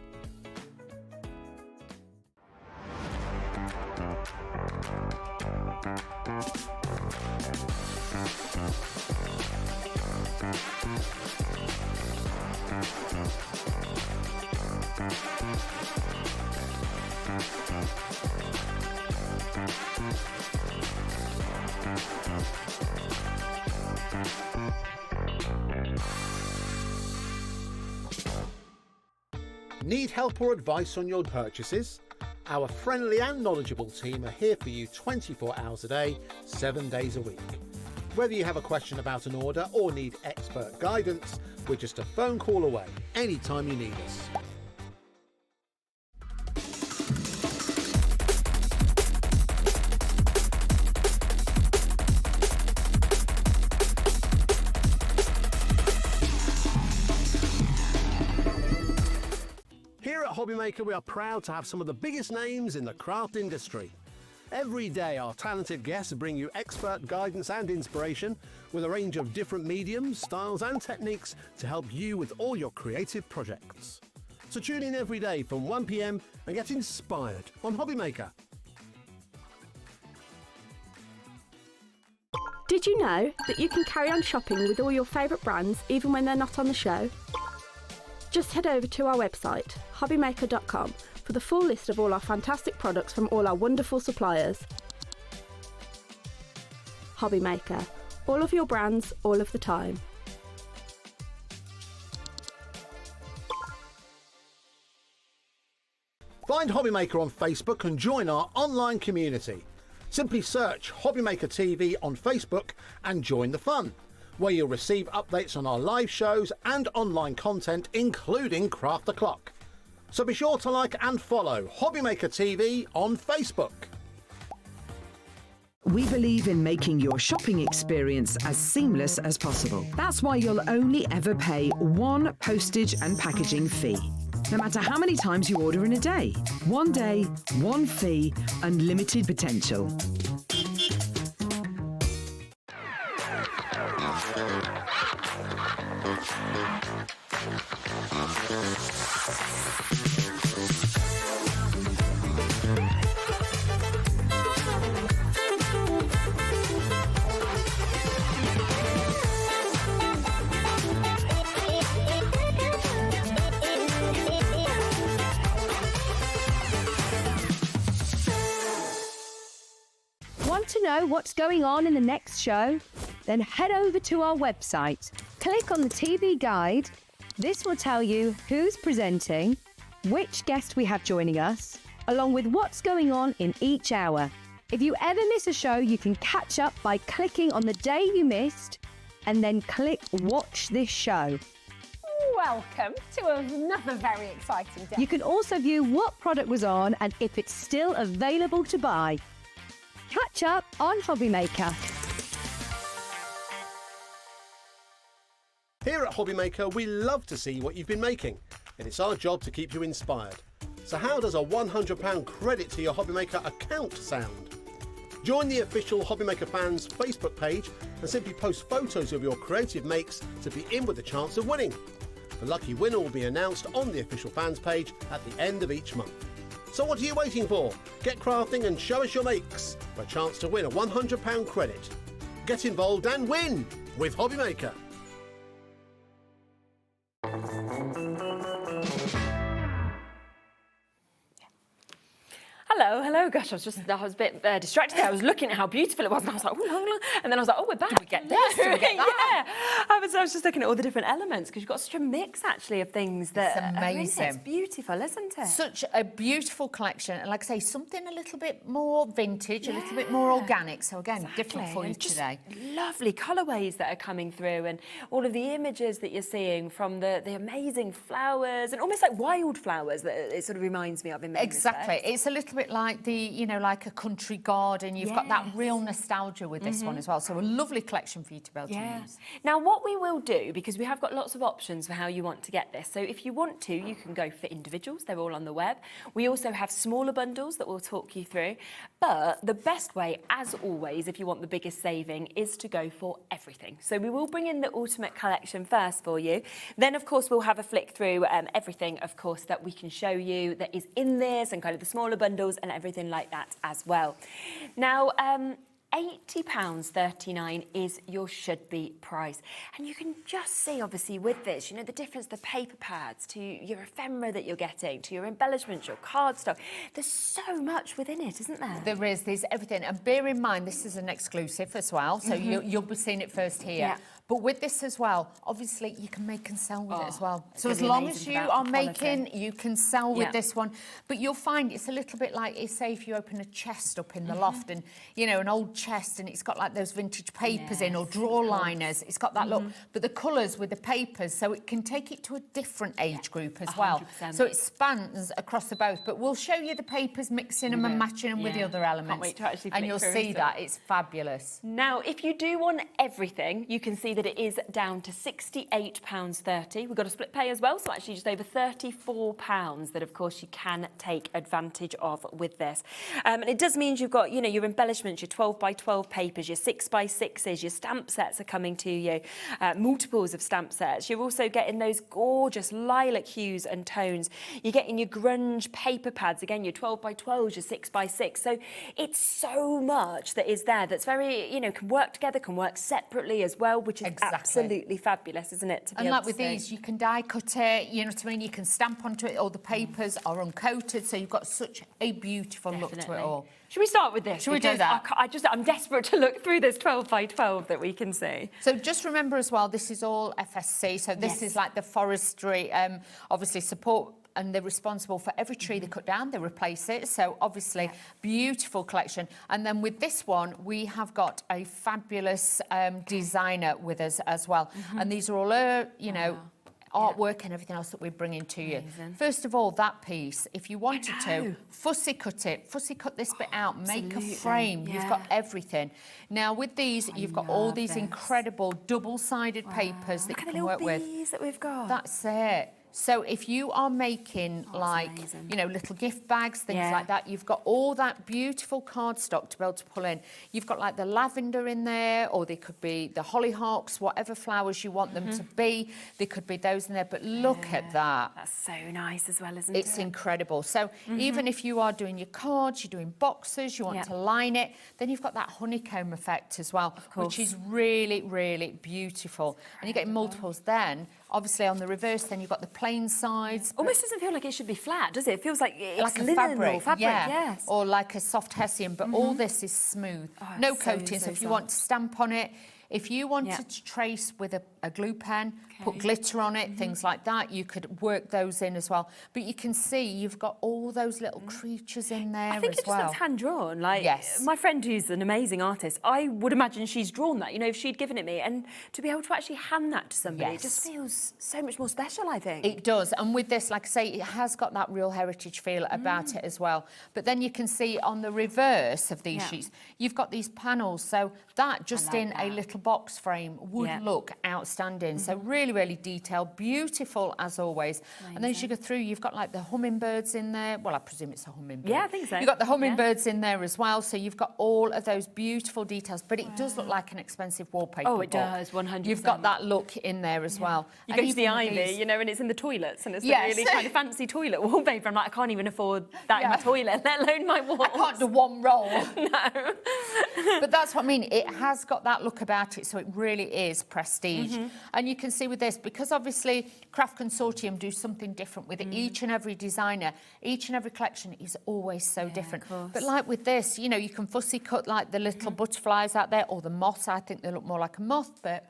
Need help or advice on your purchases? Our friendly and knowledgeable team are here for you 24 hours a day, 7 days a week. Whether you have a question about an order or need expert guidance, we're just a phone call away anytime you need us. Here at HobbyMaker, we are proud to have some of the biggest names in the craft industry. Every day, our talented guests bring you expert guidance and inspiration with a range of different mediums, styles and techniques to help you with all your creative projects. So tune in every day from 1 p.m. and get inspired on HobbyMaker. Did you know that you can carry on shopping with all your favourite brands even when they're not on the show? Just head over to our website, hobbymaker.com, for the full list of all our fantastic products from all our wonderful suppliers. HobbyMaker, all of your brands, all of the time. Find HobbyMaker on Facebook and join our online community. Simply search HobbyMaker TV on Facebook and join the fun, where you'll receive updates on our live shows and online content, including Craft the Clock. So be sure to like and follow HobbyMaker TV on Facebook. We believe in making your shopping experience as seamless as possible. That's why you'll only ever pay one postage and packaging fee. No matter how many times you order in a day. One day, one fee, unlimited potential. know what's going on in the next show? Then head over to our website. Click on the TV guide. This will tell you who's presenting, which guest we have joining us, along with what's going on in each hour. If you ever miss a show, you can catch up by clicking on the day you missed and then click Watch This Show. Welcome to another very exciting day. You can also view what product was on and if it's still available to buy. Catch up on HobbyMaker. Here at HobbyMaker, we love to see what you've been making, and it's our job to keep you inspired. So how does a £100 credit to your HobbyMaker account sound? Join the official HobbyMaker fans Facebook page and simply post photos of your creative makes to be in with a chance of winning. The lucky winner will be announced on the official fans page at the end of each month. So what are you waiting for? Get crafting and show us your makes for a chance to win a £100 credit. Get involved and win with HobbyMaker. Hello. Gosh, I was a bit distracted there. I was looking at how beautiful it was, and I was like, oh, and then I was like, oh, we're back. Did we get this? Did we get that? Yeah. I was just looking at all the different elements because you've got such a mix actually of things that It's amazing. It's beautiful, isn't it? Such a beautiful collection, and like I say, something a little bit more vintage, a little bit more organic. So again, different for you And just today. Lovely colourways that are coming through, and all of the images that you're seeing from the amazing flowers and almost like wildflowers that it sort of reminds me of in many Exactly. respects. It's a little bit like like a country garden. You've got that real nostalgia with this one as well. So a lovely collection for you to be able to use. Now, what we will do, because we have got lots of options for how you want to get this. So if you want to, you can go for individuals. They're all on the web. We also have smaller bundles that we'll talk you through. But the best way, as always, if you want the biggest saving, is to go for everything. So we will bring in the ultimate collection first for you. Then, of course, we'll have a flick through everything, of course, that we can show you that is in this and kind of the smaller bundles and everything like that as well. Now, £80.39 is your should-be price. And you can just see, obviously, with this, the difference, the paper pads to your ephemera that you're getting, to your embellishments, your cardstock. There's so much within it, isn't there? There is. There's everything. And bear in mind, this is an exclusive as well, so you'll be seeing it first here. Yeah. But with this as well, obviously, you can make and sell with it as well. it's So gonna as be long amazing as you about are the making, quality. you can sell with Yeah. this one. But you'll find it's a little bit like, say, if you open a chest up in the loft and, an old chest and it's got like those vintage papers in or drawer liners. It's got that look. But the colours with the papers, so it can take it to a different age group as well. 100%. So it spans across the both. But we'll show you the papers, mixing them and matching them with the other elements. Can't wait to actually and flick you'll through see and that. stuff. It's fabulous. Now, if you do want everything, you can see that it is down to £68.30. We've got a split pay as well, so actually just over £34 that, of course, you can take advantage of with this. And it does mean you've got, your embellishments, your 12 by 12 papers, your 6 by 6s, your stamp sets are coming to you, multiples of stamp sets. You're also getting those gorgeous lilac hues and tones. You're getting your grunge paper pads, again, your 12 by 12s, your 6 by 6. So it's so much that is there that's very, can work together, can work separately as well, which is absolutely fabulous, isn't it? And like with these, you can die cut it, you know what I mean? You can stamp onto it, all the papers are uncoated, so you've got such a beautiful look to it all. Should we start with this? Should we do that? I'm desperate to look through this 12 by 12 that we can see. So just remember as well, this is all FSC, so this is like the forestry, obviously support, and they're responsible for every tree they cut down, they replace it. So obviously, beautiful collection. And then with this one, we have got a fabulous designer with us as well. And these are all, artwork and everything else that we're bringing to you. First of all, that piece, if you wanted to, fussy cut this bit out, make a frame. You've got everything. Now with these, you've got all these incredible double-sided papers that you can work with. Look at the little bees that we've got. That's it. So if you are making little gift bags, things like that, you've got all that beautiful cardstock to be able to pull in. You've got like the lavender in there, or they could be the hollyhocks, whatever flowers you want them to be. There could be those in there, but look at that. That's so nice as well, isn't it? It's incredible. So even if you are doing your cards, you're doing boxes, you want to line it, then you've got that honeycomb effect as well, which is really, really beautiful. And you're getting multiples then. Obviously on the reverse, then you've got the plain sides. Almost doesn't feel like it should be flat, does it? It feels like it's Like a linen or fabric, yeah. yes. Or like a soft hessian, but all this is smooth. Oh, No it's so, coating, so so if you want to stamp on it, if you wanted Yeah. to trace with a glue pen, put Okay. glitter on it, things like that, you could work those in as well. But you can see you've got all those little creatures in there I think as it just well. looks hand-drawn. Like, Yes. my friend who's an amazing artist, I would imagine she's drawn that, you know, if she'd given it me. And to be able to actually hand that to somebody, it just Yes. feels so much more special, I think. It does, and with this, like I say, it has got that real heritage feel about it as well. But then you can see on the reverse of these Yeah. sheets, you've got these panels, so that just like in a that. little box frame would Yeah. look outstanding. So really, really detailed, beautiful as always. And then as you go through, you've got like the hummingbirds in there. Well, I presume it's a hummingbird. Yeah, I think so. You've got the hummingbirds in there as well, so you've got all of those beautiful details. But it does look like an expensive wallpaper. Oh, it book. does, 100%. You've got that look in there as well. You And go to the even with Ivy, these- you know, and it's in the toilets, and it's Yes. a really kind of fancy toilet wallpaper. I'm like, I can't even afford that in my Yeah. toilet, let alone my walls. I can't do one roll. No. But that's what I mean. It has got that look about it, so it really is prestige. And you can see with this, because obviously Craft Consortium do something different with each and every designer. Each and every collection is always so different. But like with this, you know, you can fussy cut like the little butterflies out there, or the moths. I think they look more like a moth, but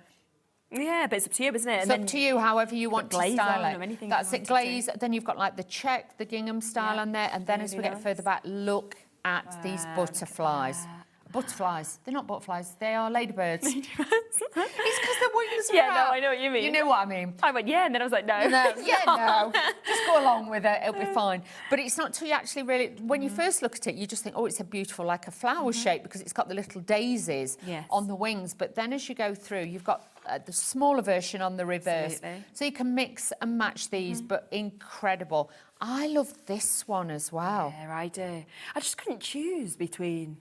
Yeah, but it's up to you, isn't it? it's up to you, however you want to glaze style on it. or anything That's you it, wanted to. glaze. Then you've got like the check, the gingham style on there, and then as we really get nice. further back, look at these butterflies. Butterflies. They're not butterflies. They are ladybirds. It's because their wings are Yeah, no, out. I know what you mean. You know what I mean. I went, yeah, and then I was like, no. No, yeah, no. Just go along with it. It'll be fine. But it's not till you actually really, when you first look at it, you just think, oh, it's a beautiful, like a flower shape because it's got the little daisies Yes. on the wings. But then as you go through, you've got the smaller version on the reverse. Absolutely. So you can mix and match these, but incredible. I love this one as well. Yeah, I do. I just couldn't choose between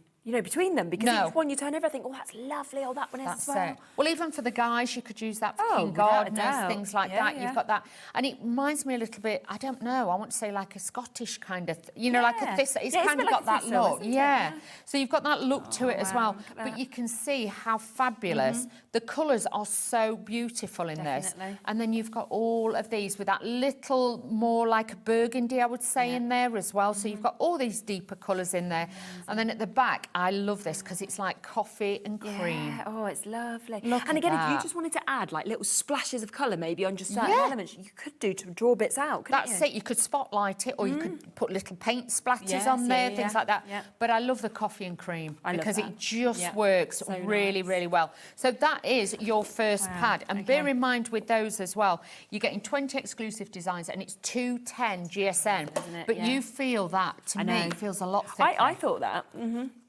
them because No. each one you turn over, I think, oh, that's lovely, oh, that one is That's as well. it. Well, even for the guys, you could use that for Oh, King without a gardeners, doubt. things like Yeah, that. yeah. You've got that. And it reminds me a little bit, I don't know, I want to say like a Scottish kind of, you know, like a Yeah. thistle. It's Yeah, it's a kind of bit got like a that thistle, look. isn't it? Yeah. Yeah. So you've got that look to it as wow, well. look at But that. you can see how fabulous. The colours are so beautiful in Definitely. this. And then you've got all of these with that little more like a burgundy, I would say, in there as well. So you've got all these deeper colours in there. And then at the back, I love this because it's like coffee and cream. Yeah, oh, it's lovely. Look and at again, if you that. just wanted to add like little splashes of colour maybe on just certain Yeah. elements, you could do to draw bits out, couldn't That's you? it. You could spotlight it, or you could put little paint splatters Yes, on there, yeah, things yeah, like that. yeah. But I love the coffee and cream I love because that. it just Yeah. works So really, nice. really well. So that is your first pad, and bear in mind with those as well, you're getting 20 exclusive designs, and it's 210 GSM. Isn't it? But Yeah. you feel that to I me know. feels a lot thicker. I thought that.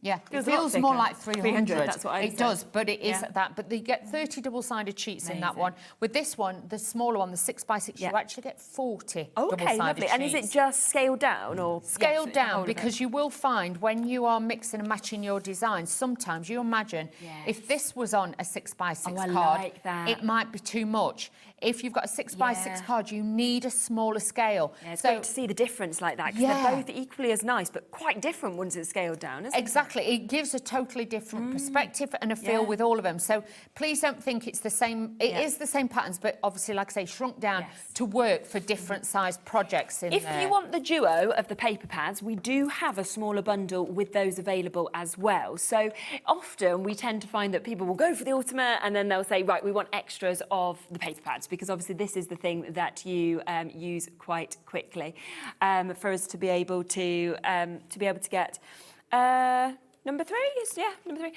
Yeah, Feels it a lot feels more thicker. like 300. That's what I It said. does, but it is Yeah. that. But you get 30 double-sided sheets in that Amazing. one. With this one, the smaller one, the 6x6, Yeah. you actually get 40 Okay, double-sided lovely. sheets. And is it just scaled down or Scaled Yes, down whole of it. because you will find when you are mixing and matching your designs, sometimes you imagine if this was on a 6x6 Oh, I card, like that. it might be too much. If you've got a 6x6 Yeah. card, you need a smaller scale. Yeah, it's great to see the difference like that because Yeah. they're both equally as nice but quite different once it's scaled down, isn't Exactly. It gives a totally different perspective and a feel Yeah. with all of them. So please don't think it's the same. It is Yeah. the same patterns, but obviously, like I say, shrunk down Yes. to work for different sized projects in If there. you want the duo of the paper pads, we do have a smaller bundle with those available as well. So often we tend to find that people will go for the ultimate and then they'll say, right, we want extras of the paper pads because obviously this is the thing that you use quite quickly for us to be able to get. Number three is, yeah, number three.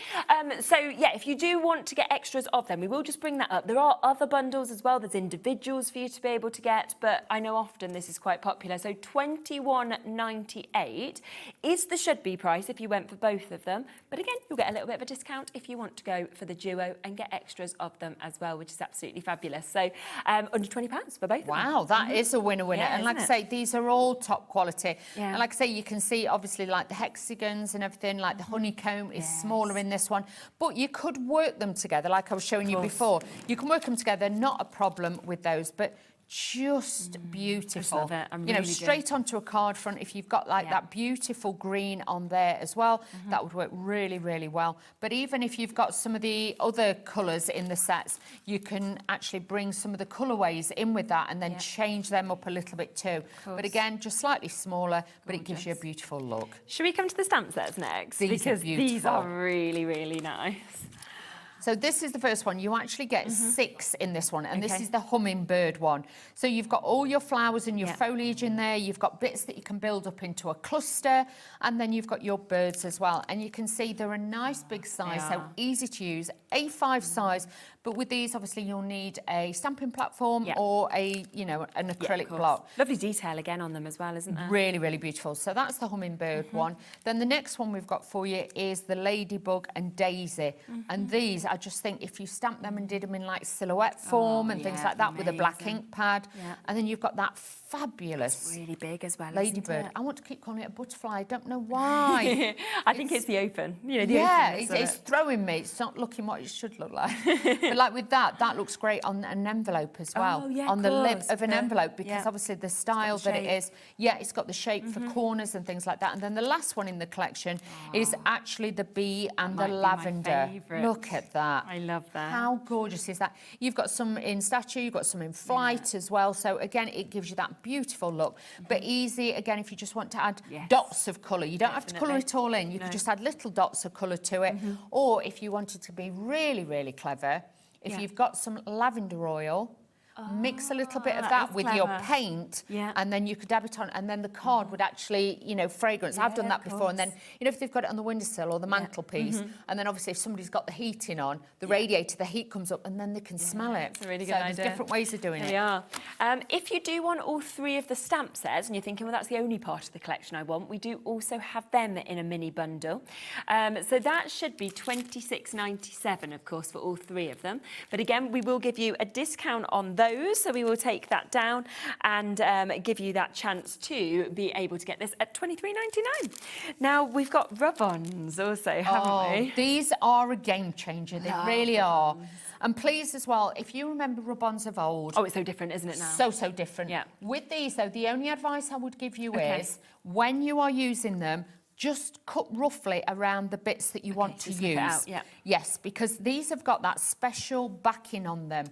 So, yeah, if you do want to get extras of them, we will just bring that up. There are other bundles as well. There's individuals for you to be able to get, but I know often this is quite popular. So $21.98 is the should-be price if you went for both of them. But again, you'll get a little bit of a discount if you want to go for the duo and get extras of them as well, which is absolutely fabulous. So under £20 for both of them. Wow, that is a winner. Yeah, and like I isn't say, these are all top quality. Yeah. And like I say, you can see obviously like the hexagons and everything, like the honeycomb is smaller in this one. But you could work them together, like I was showing you before. You can work them together, not a problem with those. But just beautiful. I love it. I'm you know, really straight onto a card front. If you've got like that beautiful green on there as well, that would work really, really well. But even if you've got some of the other colours in the sets, you can actually bring some of the colourways in with that and then change them up a little bit too. But again, just slightly smaller, but it gives you a beautiful look. Should we come to the stamp sets next? These are beautiful. These are really, really nice. So this is the first one. You actually get 6 in this one, and this is the hummingbird one. So you've got all your flowers and your foliage in there. You've got bits that you can build up into a cluster, and then you've got your birds as well. And you can see they're a nice big size, so easy to use, A5 size. But with these, obviously, you'll need a stamping platform or a, you know, an acrylic block. Lovely detail again on them as well, isn't there? Really, really beautiful. So that's the hummingbird one. Then the next one we've got for you is the ladybug and daisy. And these, I just think if you stamp them and did them in like silhouette form and things like that with a black ink pad, and then you've got that fabulous, it's really big as well, ladybird. I want to keep calling it a butterfly. I don't know why. I think it's the open. You know, the openness of it's throwing me. It's not looking what it should look like. But like with that looks great on an envelope as well. On the lip of an envelope, because obviously the style that it is, it's got the shape for corners and things like that. And then the last one in the collection is actually the bee and the lavender. Look at that. I love that. How gorgeous is that? You've got some in statue, you've got some in flight as well. So again, it gives you that beautiful look, but easy again if you just want to add dots of colour. You don't have to colour it all in. You can just add little dots of colour to it. Or if you wanted to be really, really clever, if you've got some lavender oil, mix a little bit of that with your paint, and then you could dab it on, and then the card would actually, you know, fragrance. I've done that before, and then, you know, if they've got it on the windowsill or the mantelpiece, and then obviously if somebody's got the heating on, the radiator, the heat comes up, and then they can smell it. It's a really good idea. idea. There's different ways of doing it. They are. If you do want all 3 of the stamp sets, and you're thinking, well, that's the only part of the collection I want, we do also have them in a mini bundle. So that should be £26.97, of course, for all 3 of them. But again, we will give you a discount on those, so we will take that down and give you that chance to be able to get this at £23.99. Now, we've got rub-ons also, haven't we? These are a game changer. They really are. And please as well, if you remember rub-ons of old. Oh, it's so different, isn't it now? So different. Yeah. With these, though, the only advice I would give you is when you are using them, just cut roughly around the bits that you want to use. Yes, because these have got that special backing on them.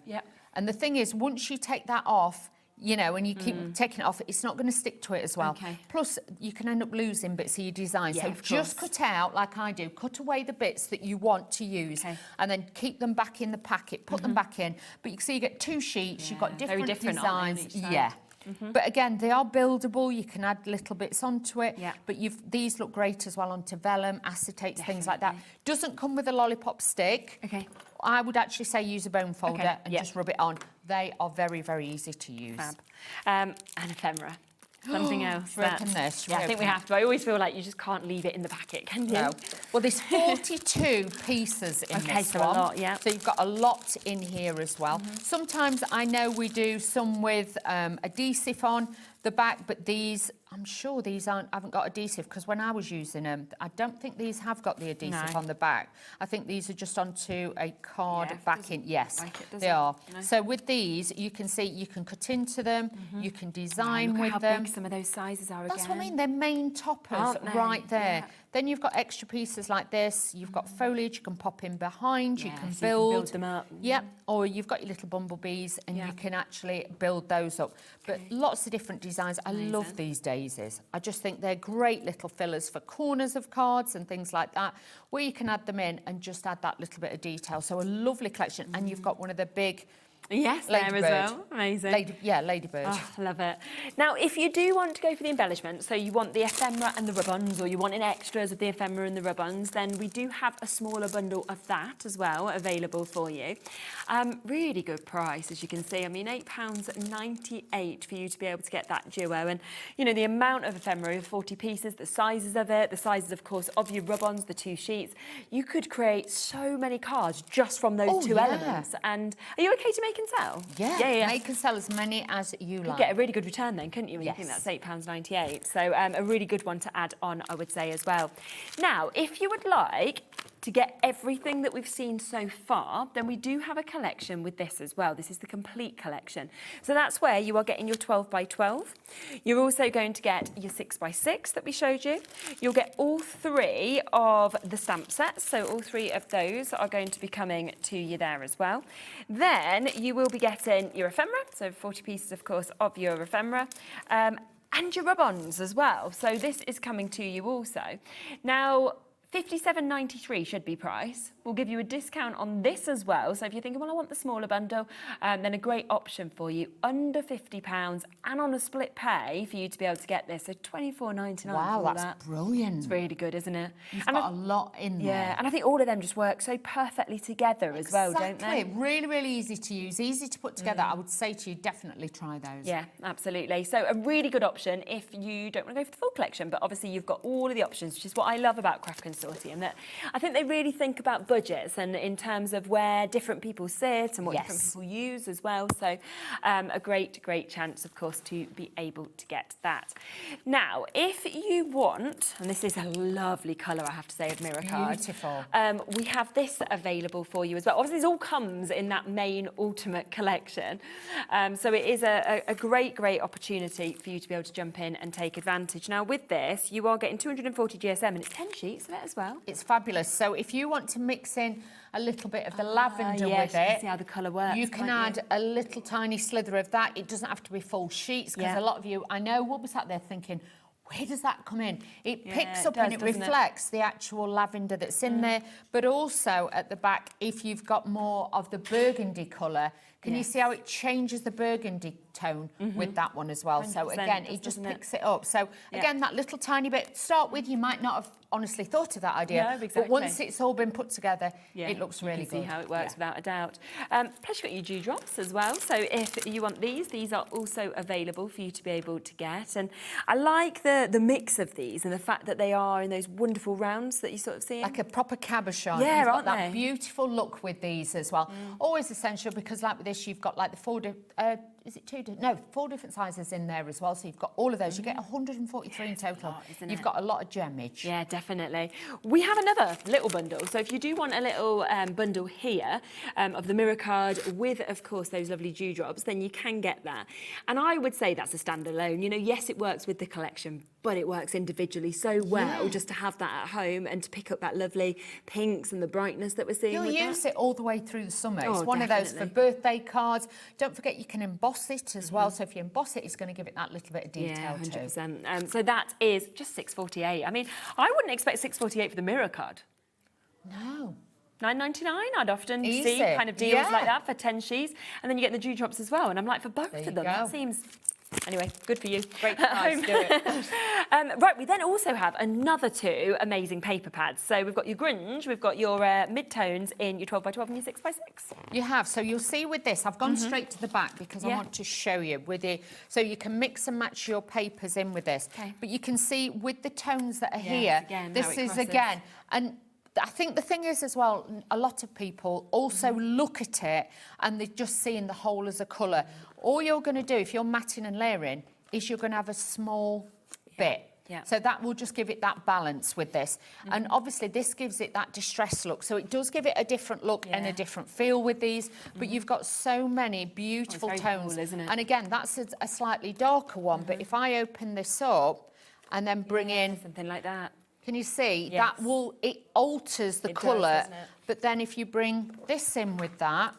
And the thing is, once you take that off, you know, and you keep taking it off, it's not going to stick to it as well. Plus, you can end up losing bits of your design. So just cut out, like I do, cut away the bits that you want to use and then keep them back in the packet, put them back in. But you can see you get 2 sheets, you've got different designs. But again, they are buildable. You can add little bits onto it. But these look great as well onto vellum, acetates, things like that. Doesn't come with a lollipop stick. I would actually say use a bone folder and just rub it on. They are very, very easy to use. Fab. And ephemera. Something else. Open this. I think we have to. I always feel like you just can't leave it in the packet, can you? No. Well, there's 42 pieces in this one. A lot, So you've got a lot in here as well. Sometimes I know we do some with adhesive on the back, but these, I'm sure these haven't got adhesive, because when I was using them, I don't think these have got the adhesive on the back. I think these are just onto a card backing. Yes, they are. No. So with these, you can see you can cut into them, you can design with them. How big some of those sizes are again. That's what I mean, they're main toppers right there. Then you've got extra pieces like this. You've got foliage you can pop in behind. You can build them up. Yep. Or you've got your little bumblebees and you can actually build those up. But lots of different designs. I love these daisies. I just think they're great little fillers for corners of cards and things like that, where you can add them in and just add that little bit of detail. So a lovely collection. And you've got one of the big... Yes, there as well. Amazing. Ladybird. Oh, love it. Now, if you do want to go for the embellishment, so you want the ephemera and the rub-ons, or you want an extras of the ephemera and the rub-ons, then we do have a smaller bundle of that as well available for you. Really good price, as you can see. I mean, £8.98 for you to be able to get that duo. And, you know, the amount of ephemera, 40 pieces, the sizes of it, the sizes, of course, of your rub-ons, the 2 sheets. You could create so many cards just from those 2 elements. And are you okay to make and sell? Yeah. Make and sell as many as you like. Get a really good return then, couldn't you? When you think that's £8.98. So a really good one to add on, I would say, as well. Now, if you would like to get everything that we've seen so far, then we do have a collection with this as well. This is the complete collection. So that's where you are getting your 12 by 12. You're also going to get your 6 by 6 that we showed you. You'll get all 3 of the stamp sets. So all 3 of those are going to be coming to you there as well. Then you will be getting your ephemera. So 40 pieces, of course, of your ephemera. And your rub-ons as well. So this is coming to you also. Now, £57.93 should be price. We'll give you a discount on this as well. So if you're thinking, well, I want the smaller bundle, then a great option for you, under £50 and on a split pay for you to be able to get this. So £24.99. Wow, that's brilliant. It's really good, isn't it? You've got a lot in there. Yeah, and I think all of them just work so perfectly together as well, don't they? Really, really easy to use, easy to put together. I would say to you, definitely try those. Yeah, absolutely. So a really good option if you don't want to go for the full collection, but obviously you've got all of the options, which is what I love about Craft Consortium, that I think they really think about budgets and in terms of where different people sit and what different people use as well. So a great chance, of course, to be able to get that. Now, if you want, and this is a lovely colour, I have to say, of Mirror Card. Beautiful. We have this available for you as well. Obviously, this all comes in that main Ultimate collection. So it is a great opportunity for you to be able to jump in and take advantage. Now, with this, you are getting 240 GSM and it's 10 sheets of it as well. It's fabulous. So if you want to mix in a little bit of the lavender with you can it, see how the colour works. you can add a little tiny slither of that. It doesn't have to be full sheets because a lot of you, I know, will be sat there thinking, where does that come in? It picks up and it reflects the actual lavender that's in there, but also at the back, if you've got more of the burgundy colour, can you see how it changes the burgundy tone with that one as well? So again, it just picks it up. So again, that little tiny bit, start with, you might not have honestly thought of that idea, but once it's all been put together, it looks really good. You can see how it works without a doubt. Plus you've got your dewdrops as well. So if you want these are also available for you to be able to get. And I like the mix of these and the fact that they are in those wonderful rounds that you sort of see. Like a proper cabochon. Yeah, You've got aren't that they? beautiful look with these as well. Always essential because like with this, you've got like the 4 different sizes in there as well. So you've got all of those. You get 143 in total. You've got a lot of gemmage. Yeah, definitely. We have another little bundle. So if you do want a little bundle here of the Mirror Card with, of course, those lovely dewdrops, then you can get that. And I would say that's a standalone. You know, yes, it works with the collection, but it works individually so well just to have that at home and to pick up that lovely pinks and the brightness that we're seeing. You'll use it all the way through the summer. It's one of those for birthday cards. Don't forget you can emboss it as well. So if you emboss it, it's going to give it that little bit of detail too. 100%. So that is just £6.48. I mean, I wouldn't expect £6.48 for the Mirror Card. No. £9.99. I'd often see kind of deals like that for 10 sheets, and then you get the dewdrops as well. And I'm like, for both of them, that seems. Anyway, good for you. Great price, do it. Right, we then also have another 2 amazing paper pads. So we've got your grunge, we've got your mid-tones in your 12 by 12 and your 6 by 6. You have. So you'll see with this, I've gone straight to the back because I want to show you with it. So you can mix and match your papers in with this. Okay. But you can see with the tones that are here, this is again, and I think the thing is as well, a lot of people also look at it and they're just seeing the whole as a colour. All you're going to do, if you're matting and layering, is you're going to have a small bit. Yeah. So that will just give it that balance with this. And obviously this gives it that distressed look. So it does give it a different look and a different feel with these. But you've got so many beautiful tones. Cool, isn't it? And again, that's a slightly darker one. But if I open this up and then bring in... something like that. Can you see? That will... It alters the colour. But then if you bring this in with that...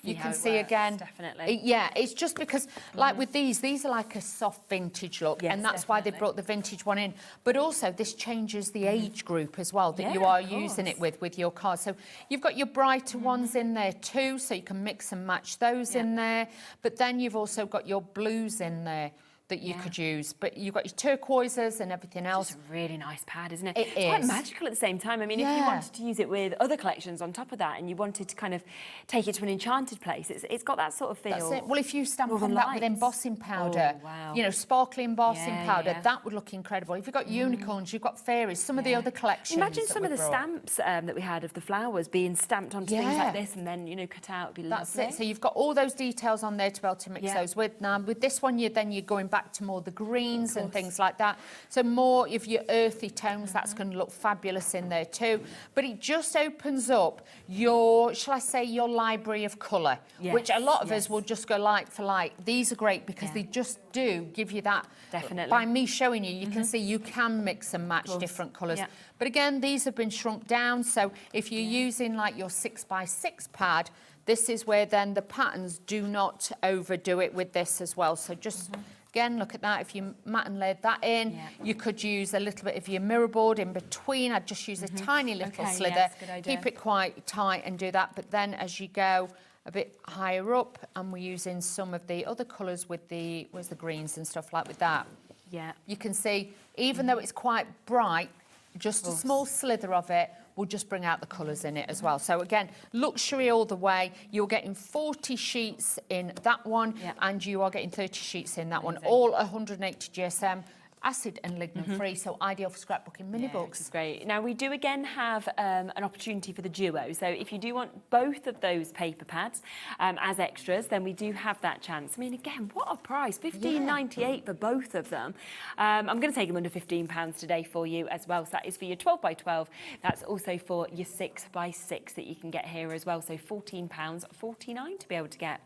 You can see again, definitely. It's just because, like with these are like a soft vintage look, and that's why they brought the vintage one in. But also, this changes the age group as well that you are using it with your cards. So you've got your brighter ones in there too, so you can mix and match those in there. But then you've also got your blues in there that you could use, but you've got your turquoises and everything else. It's a really nice pad, isn't it? It it's quite magical at the same time. I mean, if you wanted to use it with other collections on top of that and you wanted to kind of take it to an enchanted place, it's got that sort of feel. That's it. Well, if you stamp on that with embossing powder, you know, sparkly embossing powder, that would look incredible. If you've got unicorns, you've got fairies, some of the other collections. Imagine some of the stamps that we had of the flowers being stamped onto things like this and then, you know, cut out. It'd be That's lovely. it. So you've got all those details on there to be able to mix those with. Now, with this one, you're going back back to more the greens and things like that. So more of your earthy tones, that's going to look fabulous in there too. But it just opens up your, shall I say, your library of colour, which a lot of us will just go like for like. These are great because they just do give you that. Definitely. By me showing you, you can see you can mix and match different colours. But again, these have been shrunk down. So if you're using like your 6x6 pad, this is where then the patterns do not overdo it with this as well. So just, again, look at that. If you matte and layered that in, you could use a little bit of your mirror board in between. I'd just use a tiny little slither, keep it quite tight and do that. But then as you go a bit higher up, and we're using some of the other colours with the, where's the greens and stuff like with that. Yeah. You can see, even though it's quite bright, just a small slither of it will just bring out the colours in it as well. So again, luxury all the way. You're getting 40 sheets in that one, and you are getting 30 sheets in that one, all 180 GSM. Acid and lignin free, so ideal for scrapbooking mini books. It's great. Now we do again have an opportunity for the duo. So if you do want both of those paper pads as extras, then we do have that chance. I mean, again, what a price! $15.98 for both of them. I'm going to take them under £15 today for you as well. So that is for your 12x12. That's also for your 6x6 that you can get here as well. So £14.49 to be able to get.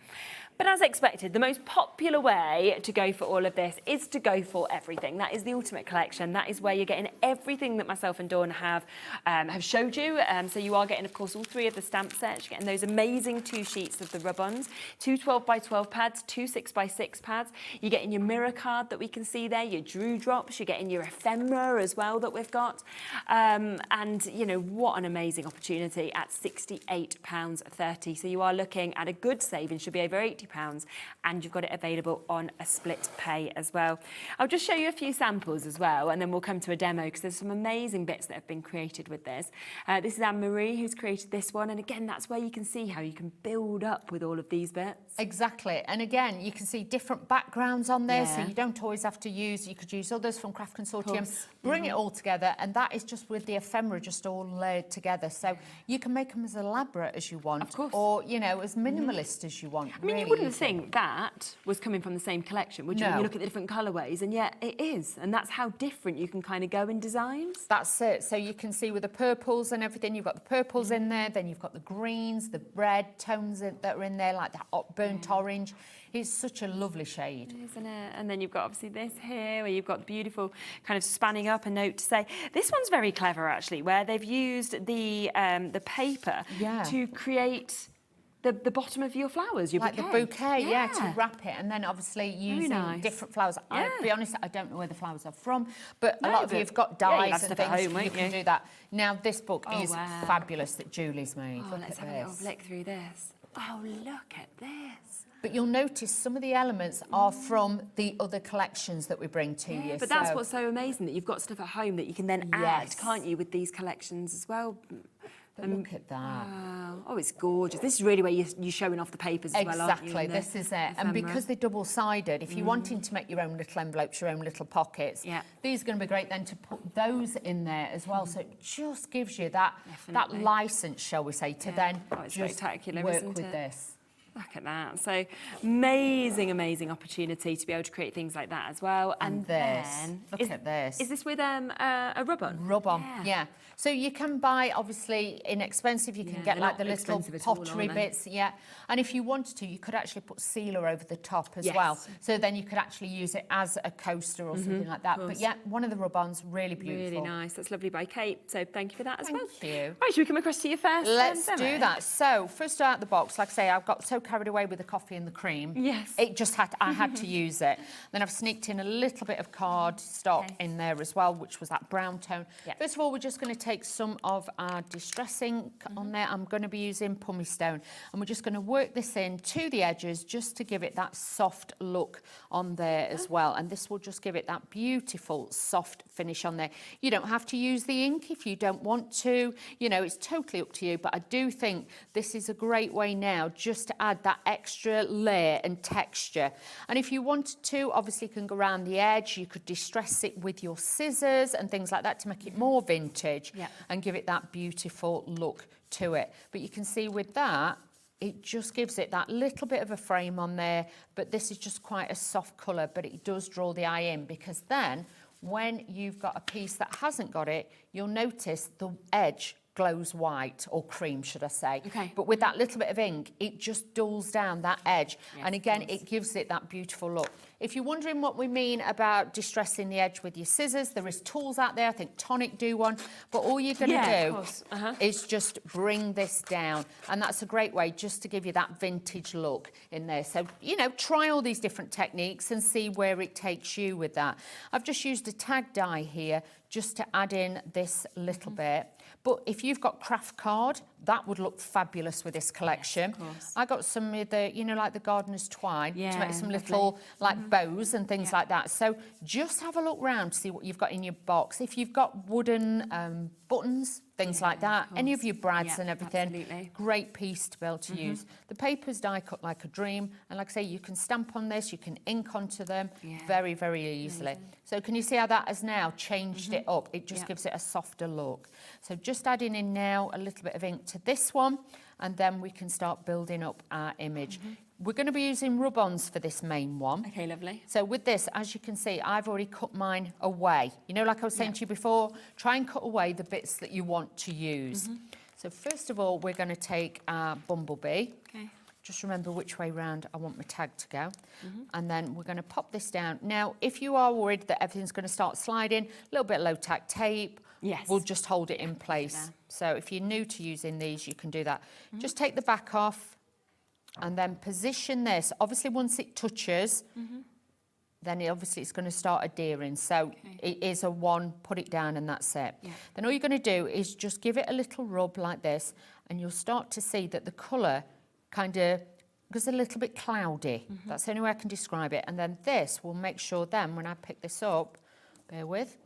But as expected, the most popular way to go for all of this is to go for everything. That is the Ultimate Collection. That is where you're getting everything that myself and Dawn have showed you. So you are getting, of course, all 3 of the stamp sets. You're getting those amazing 2 sheets of the rub-ons, 2 12x12 pads, 2 6x6 pads. You're getting your mirror card that we can see there, your Drew drops. You're getting your ephemera as well that we've got. And, you know, what an amazing opportunity at £68.30. So you are looking at a good saving, should be over £80, and you've got it available on a split pay as well. I'll just show you a few samples as well, and then we'll come to a demo because there's some amazing bits that have been created with this. This is Anne-Marie who's created this one, and again, that's where you can see how you can build up with all of these bits. Exactly, and again, you can see different backgrounds on there, so you don't always have to use, you could use others from Craft Consortium, bring it all together, and that is just with the ephemera just all layered together, so you can make them as elaborate as you want, of course, or, you know, as minimalist as you want. I mean, you wouldn't think that was coming from the same collection, would you? When you look at the different colourways, and yet it is, and that's how different you can kind of go in designs. That's it. So you can see with the purples and everything, you've got the purples in there, then you've got the greens, the red tones that are in there, like that burnt orange. It's such a lovely shade. Isn't it? And then you've got obviously this here, where you've got beautiful kind of spanning up a note to say. This one's very clever, actually, where they've used the paper to create the bottom of your flowers, your bouquet. Like the bouquet, to wrap it, and then obviously using different flowers. I'll be honest, I don't know where the flowers are from, but a lot of you have got dyes and things, you can do that. Now, this book is fabulous that Julie's made. Oh, let's have a little flick through this. Oh, look at this. But you'll notice some of the elements are from the other collections that we bring to you. But that's what's so amazing, that you've got stuff at home that you can then add, can't you, with these collections as well. But look at that. Wow. Oh, it's gorgeous. This is really where you're showing off the papers as well, aren't you? Exactly, this is it. And because they're double-sided, if you're wanting to make your own little envelopes, your own little pockets, these are going to be great then to put those in there as well. So it just gives you that licence, shall we say, to then just spectacular, work isn't with it? this. Look at that. So amazing, amazing opportunity to be able to create things like that as well. And then, look at this. Is this with a rub-on? Rub-on, yeah. So you can buy, obviously, inexpensive. You can get like the little pottery bits, And if you wanted to, you could actually put sealer over the top as well. So then you could actually use it as a coaster or something like that. But yeah, one of the rub-ons, really beautiful. Really nice. That's lovely by Kate. So thank you for that as well. Thank you. Right, should we come across to your first? Let's do that. So first out of the box, like I say, I've got so carried away with the coffee and the cream. Yes. It just I had to use it. Then I've sneaked in a little bit of card stock in there as well, which was that brown tone. First of all, we're just going to take some of our distressing on there. I'm going to be using pumice stone, and we're just going to work this in to the edges just to give it that soft look on there as well. And this will just give it that beautiful soft finish on there. You don't have to use the ink if you don't want to. You know, it's totally up to you, but I do think this is a great way now just to add that extra layer and texture. And if you wanted to, obviously you can go around the edge, you could distress it with your scissors and things like that to make it more vintage and give it that beautiful look to it. But you can see with that, it just gives it that little bit of a frame on there, but this is just quite a soft colour, but it does draw the eye in, because then when you've got a piece that hasn't got it, you'll notice the edge glows white, or cream, should I say. Okay. But with that little bit of ink, it just dulls down that edge. Yes, and again, it gives it that beautiful look. If you're wondering what we mean about distressing the edge with your scissors, there is tools out there. I think Tonic do one. But all you're going to do is just bring this down. And that's a great way just to give you that vintage look in there. So, you know, try all these different techniques and see where it takes you with that. I've just used a tag die here just to add in this little bit. But if you've got craft card, that would look fabulous with this collection. Yes, I got some of the, you know, like the gardener's twine to make some lovely. little like bows and things like that. So just have a look round to see what you've got in your box. If you've got wooden buttons, things like that, any of your brads and everything, absolutely. great piece to be able to use. The paper's die cut like a dream, and like I say, you can stamp on this, you can ink onto them very, very easily. So can you see how that has now changed it up? It just gives it a softer look. So just adding in now a little bit of ink to this one, and then we can start building up our image. We're going to be using rub-ons for this main one. Okay, lovely. So with this, as you can see, I've already cut mine away. You know, like I was saying to you before, try and cut away the bits that you want to use. So first of all, we're going to take our bumblebee. Okay. Just remember which way round I want my tag to go. And then we're going to pop this down. Now, if you are worried that everything's going to start sliding, a little bit of low-tack tape will just hold it in place. So if you're new to using these, you can do that. Just take the back off and then position this. Obviously, once it touches, then obviously it's going to start adhering. So it is a one, put it down and that's it. Then all you're going to do is just give it a little rub like this, and you'll start to see that the colour kind of goes a little bit cloudy. That's the only way I can describe it. And then this will make sure then when I pick this up, bear with,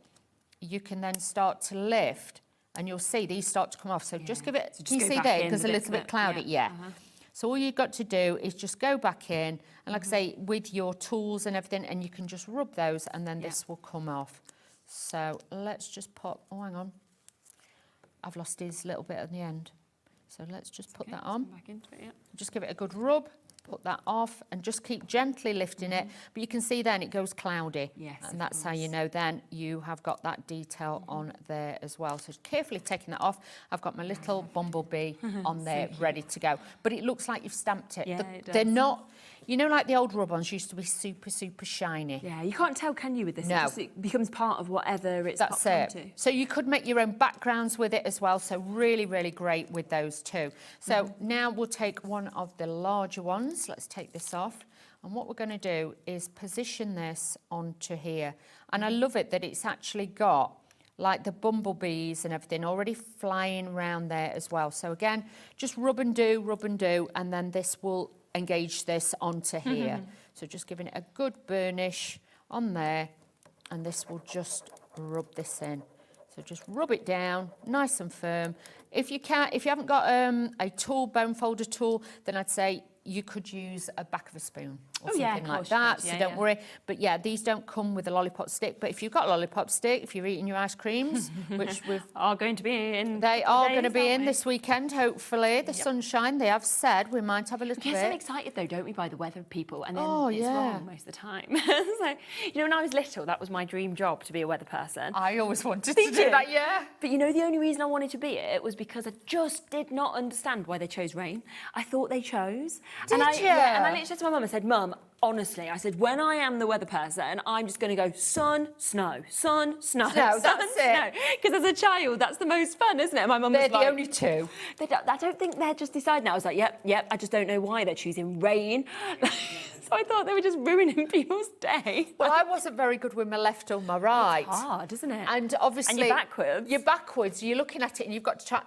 you can then start to lift and you'll see these start to come off. So just give it, can you see there, it goes a little bit cloudy, So all you've got to do is just go back in and like I say, with your tools and everything, and you can just rub those and then this will come off. So let's just pop, oh hang on, I've lost his little bit at the end. So let's just put that on. Back into it, Just give it a good rub, put that off, and just keep gently lifting it. But you can see then it goes cloudy. Yes, and that's how you know then you have got that detail on there as well. So carefully taking that off. I've got my little bumblebee on there ready to go. But it looks like you've stamped it. Yeah, it does. They're not, you know, like the old rub-ons used to be super, super shiny. Yeah, you can't tell, can you, with this? No. It becomes part of whatever it's That's popped it. onto. So you could make your own backgrounds with it as well. So really, really great with those too. So now we'll take one of the larger ones. Let's take this off. And what we're going to do is position this onto here. And I love it that it's actually got like the bumblebees and everything already flying around there as well. So again, just rub and do, and then this will engage this onto here. So just giving it a good burnish on there, and this will just rub this in. So just rub it down, nice and firm. If you haven't got a tool, bone folder tool, then I'd say you could use a back of a spoon or something like that, so don't worry. But yeah, these don't come with a lollipop stick, but if you've got a lollipop stick, if you're eating your ice creams, which we've... are going to be in. They are going to be in this weekend, hopefully. The sunshine, they have said we might have a little We bit. get so excited though, don't we, by the weather people, and then it's yeah. wrong most of the time. So, you know, when I was little, that was my dream job, to be a weather person. I always wanted to do that, yeah. But you know, the only reason I wanted to be it was because I just did not understand why they chose rain. I thought they chose. Did you? Yeah, and I literally said to my mum, I said, Mum, honestly, I said, when I am the weather person, I'm just going to go sun, snow, sun, snow, No, sun, that's snow. Because as a child, that's the most fun, isn't it? And my mum was They're like... the only two. I don't think they're just deciding. I was like, yep, I just don't know why they're choosing rain. So I thought they were just ruining people's day. Well, I wasn't very good with my left or my right. It's hard, isn't it? And obviously... And you're backwards. You're backwards. You're looking at it and you've got to try...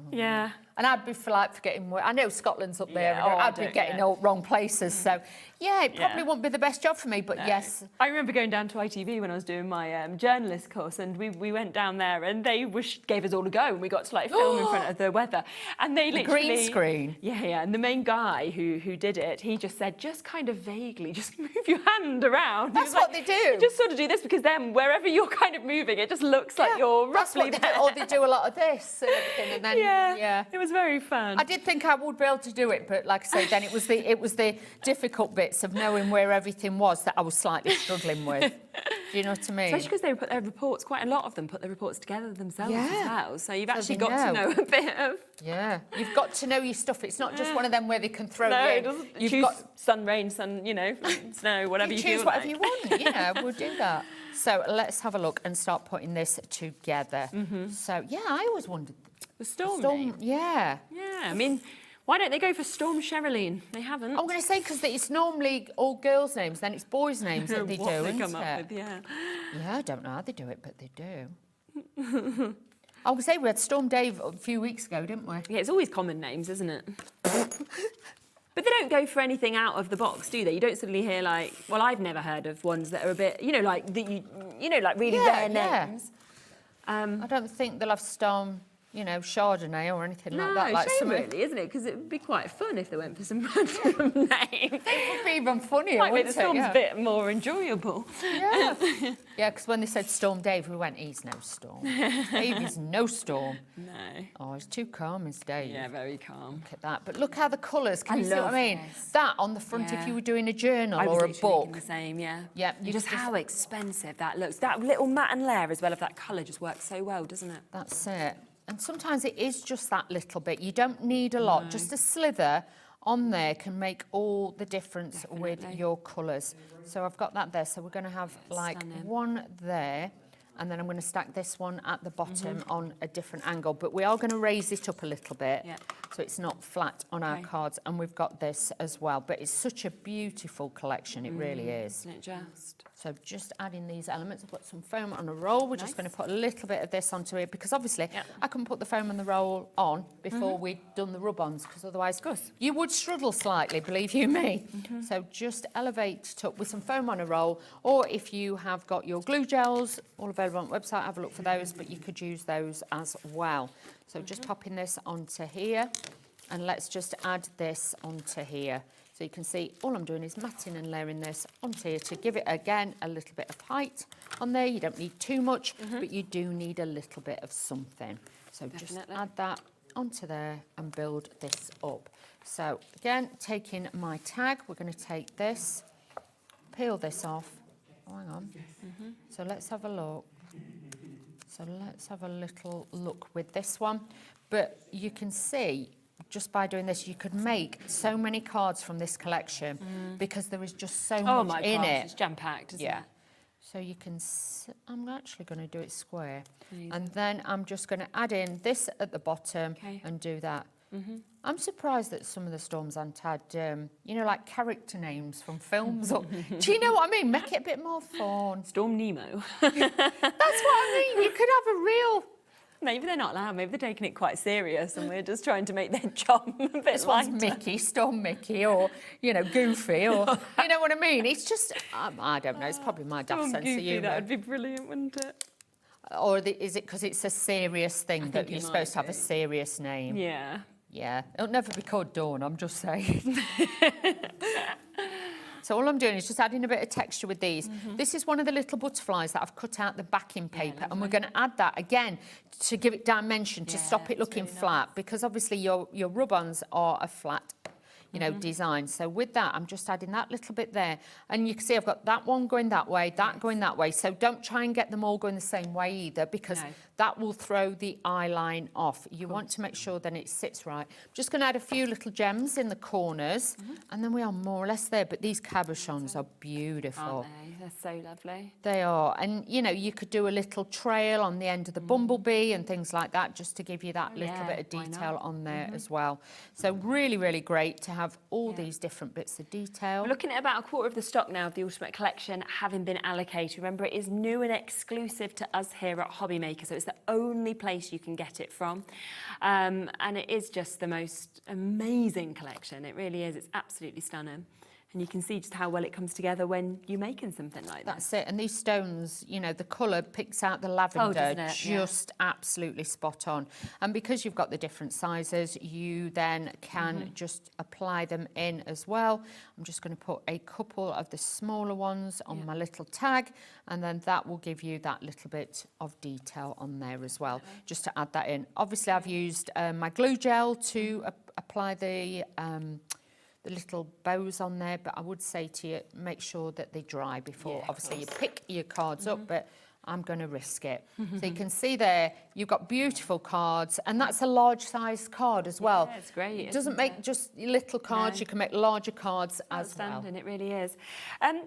Yeah. And I'd be forgetting... I know Scotland's up there. Yeah, and oh, I'd be getting all wrong places. So, yeah, it probably Yeah. wouldn't be the best job for me, but yes. I remember going down to ITV when I was doing my journalist course, and we went down there and they gave us all a go, and we got to like film in front of the weather. And they literally... green screen? Yeah. And the main guy who did it, he just said, just kind of vaguely, just move your hand around. That's what they do. Just sort of do this, because then wherever you're kind of moving, it just looks like you're That's roughly what they do. Or they do a lot of this and everything, and then, Yeah, it was was very fun. I did think I would be able to do it, but like I say, then it was the difficult bits of knowing where everything was that I was slightly struggling with. Do you know what I mean? Especially because they put their reports, quite a lot of them put their reports together themselves as well. So you've actually they got to know a bit of... Yeah, you've got to know your stuff. It's not just one of them where they can throw No, you it in. doesn't. You've Choose got sun, rain, sun, you know, snow, whatever you choose feel whatever like. you want. Yeah, we'll do that. So let's have a look and start putting this together. So yeah, I always wondered. The storm name? Yeah. Yeah, I mean, why don't they go for Storm Sherilyn? They haven't. I'm going to say because it's normally all girls' names, then it's boys' names that they do, What they isn't come it? up with, yeah. Yeah, I don't know how they do it, but they do. I would say we had Storm Dave a few weeks ago, didn't we? Yeah, it's always common names, isn't it? But they don't go for anything out of the box, do they? You don't suddenly hear like, well, I've never heard of ones that are a bit, you know, like like really rare names. I don't think they'll have Storm, you know, Chardonnay or anything like that. No, Like shame really, isn't it? Because it would be quite fun if they went for some random names. It would be even funnier, Might make the wouldn't it? storm's Yeah. a bit more enjoyable. Yeah. Yeah, because when they said Storm Dave, we went, he's no storm. Dave is no storm. No. Oh, he's too calm, is Dave. Yeah, very calm. Look at that. But look how the colours, can I you see what I love mean? this. That on the front if Yeah. you were doing a journal I was or a literally thinking book. the same, yeah. Yeah, you Just could just- how expensive that looks. That little matte and layer as well of that colour just works so well, doesn't it? That's it. And sometimes it is just that little bit. You don't need a lot. Just a slither on there can make all the difference with your colours. So I've got that there. So we're going to have like one there. And then I'm going to stack this one at the bottom on a different angle. But we are going to raise it up a little bit so it's not flat on our cards. And we've got this as well. But it's such a beautiful collection. It really is. Isn't it just? So just adding these elements. I've got some foam on a roll. We're just going to put a little bit of this onto it because obviously I couldn't put the foam on the roll on before we'd done the rub-ons because otherwise you would struggle slightly, believe you me. So just elevate it up with some foam on a roll, or if you have got your glue gels, all available on the website, have a look for those, but you could use those as well. So just popping this onto here, and let's just add this onto here. So you can see all I'm doing is matting and layering this onto here to give it, again, a little bit of height on there. You don't need too much, but you do need a little bit of something. So just add that onto there and build this up. So again, taking my tag, we're going to take this, peel this off. Oh, hang on. So let's have a look. So let's have a little look with this one. But you can see, just by doing this, you could make so many cards from this collection because there is just so much in it. It's jam-packed, isn't it? So you can, I'm actually going to do it square. And then I'm just going to add in this at the bottom and do that. I'm surprised that some of the storms haven't had, you know, like character names from films. Or, do you know what I mean? Make it a bit more fun. Storm Nemo. That's what I mean. You could have a real... Maybe they're not allowed. Maybe they're taking it quite serious and we're just trying to make their job a bit This one's lighter. Mickey, Storm Mickey, or, you know, Goofy, or, you know what I mean? It's just, I don't know, it's probably my daft Storm sense Goofy, of humour. that would be brilliant, wouldn't it? Or is it because it's a serious thing that think you're it supposed to might have a serious name? Yeah. Yeah, it'll never be called Dawn, I'm just saying. So all I'm doing is just adding a bit of texture with these. This is one of the little butterflies that I've cut out the backing paper, and we're going to add that again to give it dimension, to stop it looking flat, because obviously your rub-ons are a flat, you know, design. So with that, I'm just adding that little bit there. And you can see I've got that one going that way, that going that way. So don't try and get them all going the same way either, because that will throw the eye line off. You want to make sure that it sits right. I'm just going to add a few little gems in the corners, and then we are more or less there. But these cabochons are beautiful. Aren't they? They're so lovely. They are. And, you know, you could do a little trail on the end of the bumblebee and things like that, just to give you that little bit of detail on there as well. So really, really great to have all these different bits of detail. We're looking at about a quarter of the stock now of the Ultimate Collection having been allocated. Remember, it is new and exclusive to us here at HobbyMaker, so it's the only place you can get it from. And it is just the most amazing collection. It really is. It's absolutely stunning. And you can see just how well it comes together when you're making something like that. That's it. And these stones, you know, the colour picks out the lavender doesn't it? just absolutely spot on. And because you've got the different sizes, you then can just apply them in as well. I'm just going to put a couple of the smaller ones on my little tag, and then that will give you that little bit of detail on there as well, just to add that in. Obviously, I've used my glue gel to apply the little bows on there, but I would say to you, make sure that they dry before, obviously, you pick your cards up, but I'm going to risk it. So you can see there, you've got beautiful cards, and that's a large size card as well. Yeah, it's great. It doesn't make just little cards, you can make larger cards as well. Outstanding, it really is.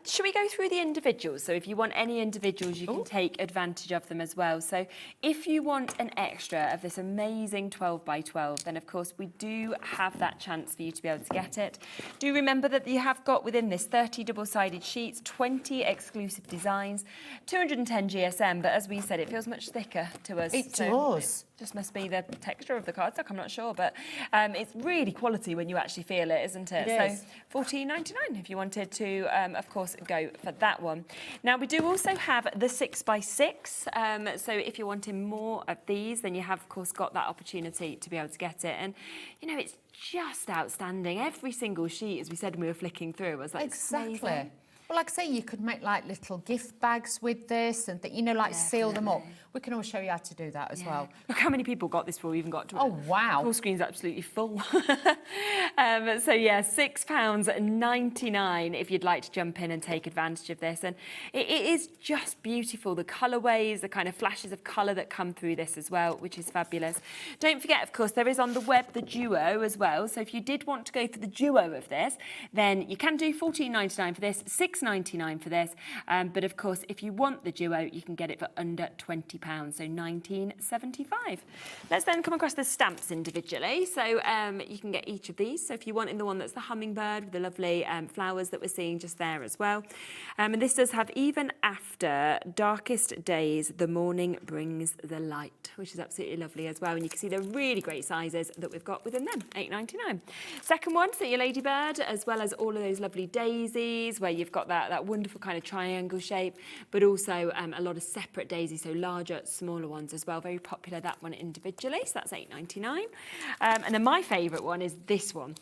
Should we go through the individuals? So if you want any individuals, you can take advantage of them as well. So if you want an extra of this amazing 12 by 12, then of course we do have that chance for you to be able to get it. Do remember that you have got within this 30 double-sided sheets, 20 exclusive designs, 210 GSM, but as we said, it feels much thicker to us. It does. It just must be the texture of the cardstock, I'm not sure, but it's really quality when you actually feel it, isn't it? It is. So $14.99 if you wanted to, of course, go for that one. Now, we do also have the 6x6, so if you're wanting more of these, then you have, of course, got that opportunity to be able to get it. And, you know, it's just outstanding. Every single sheet, as we said when we were flicking through, was like Exactly. amazing. Well, like I say, you could make like little gift bags with this and, you know, like seal them up. We can always show you how to do that as well. Look how many people got this before we even got to it. Oh, wow. Full screen's absolutely full. So, yeah, £6.99 if you'd like to jump in and take advantage of this. And it is just beautiful, the colourways, the kind of flashes of colour that come through this as well, which is fabulous. Don't forget, of course, there is on the web the duo as well. So if you did want to go for the duo of this, then you can do $14.99 for this, $6.99 for this. But, of course, if you want the duo, you can get it for under £20. So $19.75. Let's then come across the stamps individually. So you can get each of these. So if you want in the one that's the hummingbird with the lovely flowers that we're seeing just there as well. And this does have even after darkest days, the morning brings the light, which is absolutely lovely as well. And you can see the really great sizes that we've got within them, $8.99. Second one, so your ladybird, as well as all of those lovely daisies where you've got that wonderful kind of triangle shape, but also a lot of separate daisies, so larger, smaller ones as well. Very popular, that one individually, so that's $8.99. And then my favourite one is this one,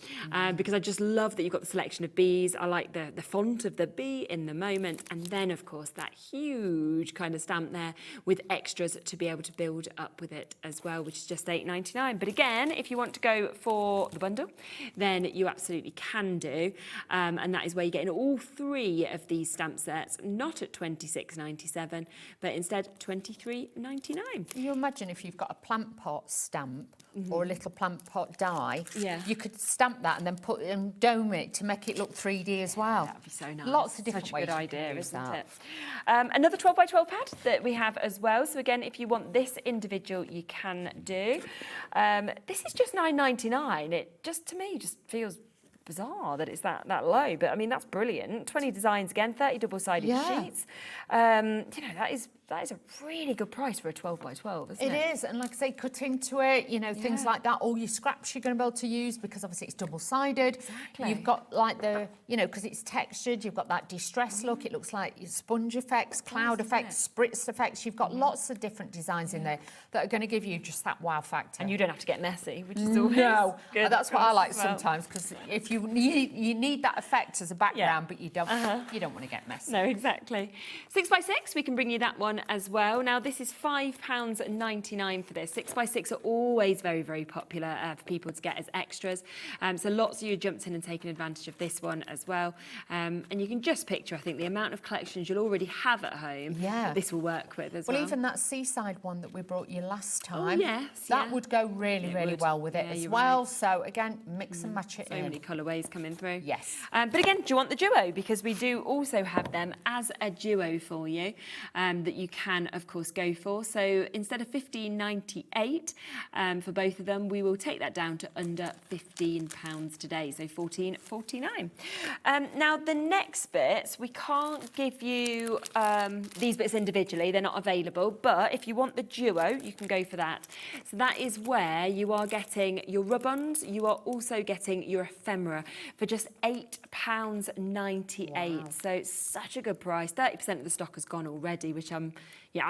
because I just love that you've got the selection of bees. I like the font of the bee in the moment, and then of course that huge kind of stamp there with extras to be able to build up with it as well, which is just $8.99. But again, if you want to go for the bundle, then you absolutely can do, and that is where you're getting all three of these stamp sets, not at $26.97, but instead $23.99. You imagine if you've got a plant pot stamp or a little plant pot die, you could stamp that and then put and dome it to make it look 3D as well. That would be so nice. Lots of different Such a ways good idea, use isn't that. it? Another 12 by 12 pad that we have as well. So again, if you want this individual, you can do. This is just $9.99. It just, to me, just feels bizarre that it's that low, but I mean that's brilliant. 20 designs again, 30 double-sided sheets. You know, that is a really good price for a 12 by 12, isn't it? It is, and like I say, cut into it, you know, things like that. All your scraps you're going to be able to use because obviously it's double-sided. Exactly. You've got like the, you know, because it's textured, you've got that distress look. It looks like sponge effects, cloud effects, spritz effects. You've got lots of different designs in there that are going to give you just that wow factor. And you don't have to get messy, which is always good. And that's what I like sometimes, because if you need that effect as a background, but you don't want to get messy. No, exactly. 6 by 6, we can bring you that one as well. Now this is £5.99 for this. 6 by 6 are always very, very popular for people to get as extras. So lots of you jumped in and taken advantage of this one as well. And you can just picture, I think, the amount of collections you'll already have at home that this will work with as well. Well, even that seaside one that we brought you last time, yes, that would go really, really well with it as well. Right. So again, mix and match it in. So many colourways coming through. Yes. But again, do you want the duo? Because we do also have them as a duo for you that you you can, of course, go for. So instead of £15.98 for both of them, we will take that down to under £15 today, so £14.49. Now, the next bits, we can't give you these bits individually. They're not available, but if you want the duo, you can go for that. So that is where you are getting your rub-ons. You are also getting your ephemera for just £8.98. Wow. So it's such a good price. 30% of the stock has gone already, which I'm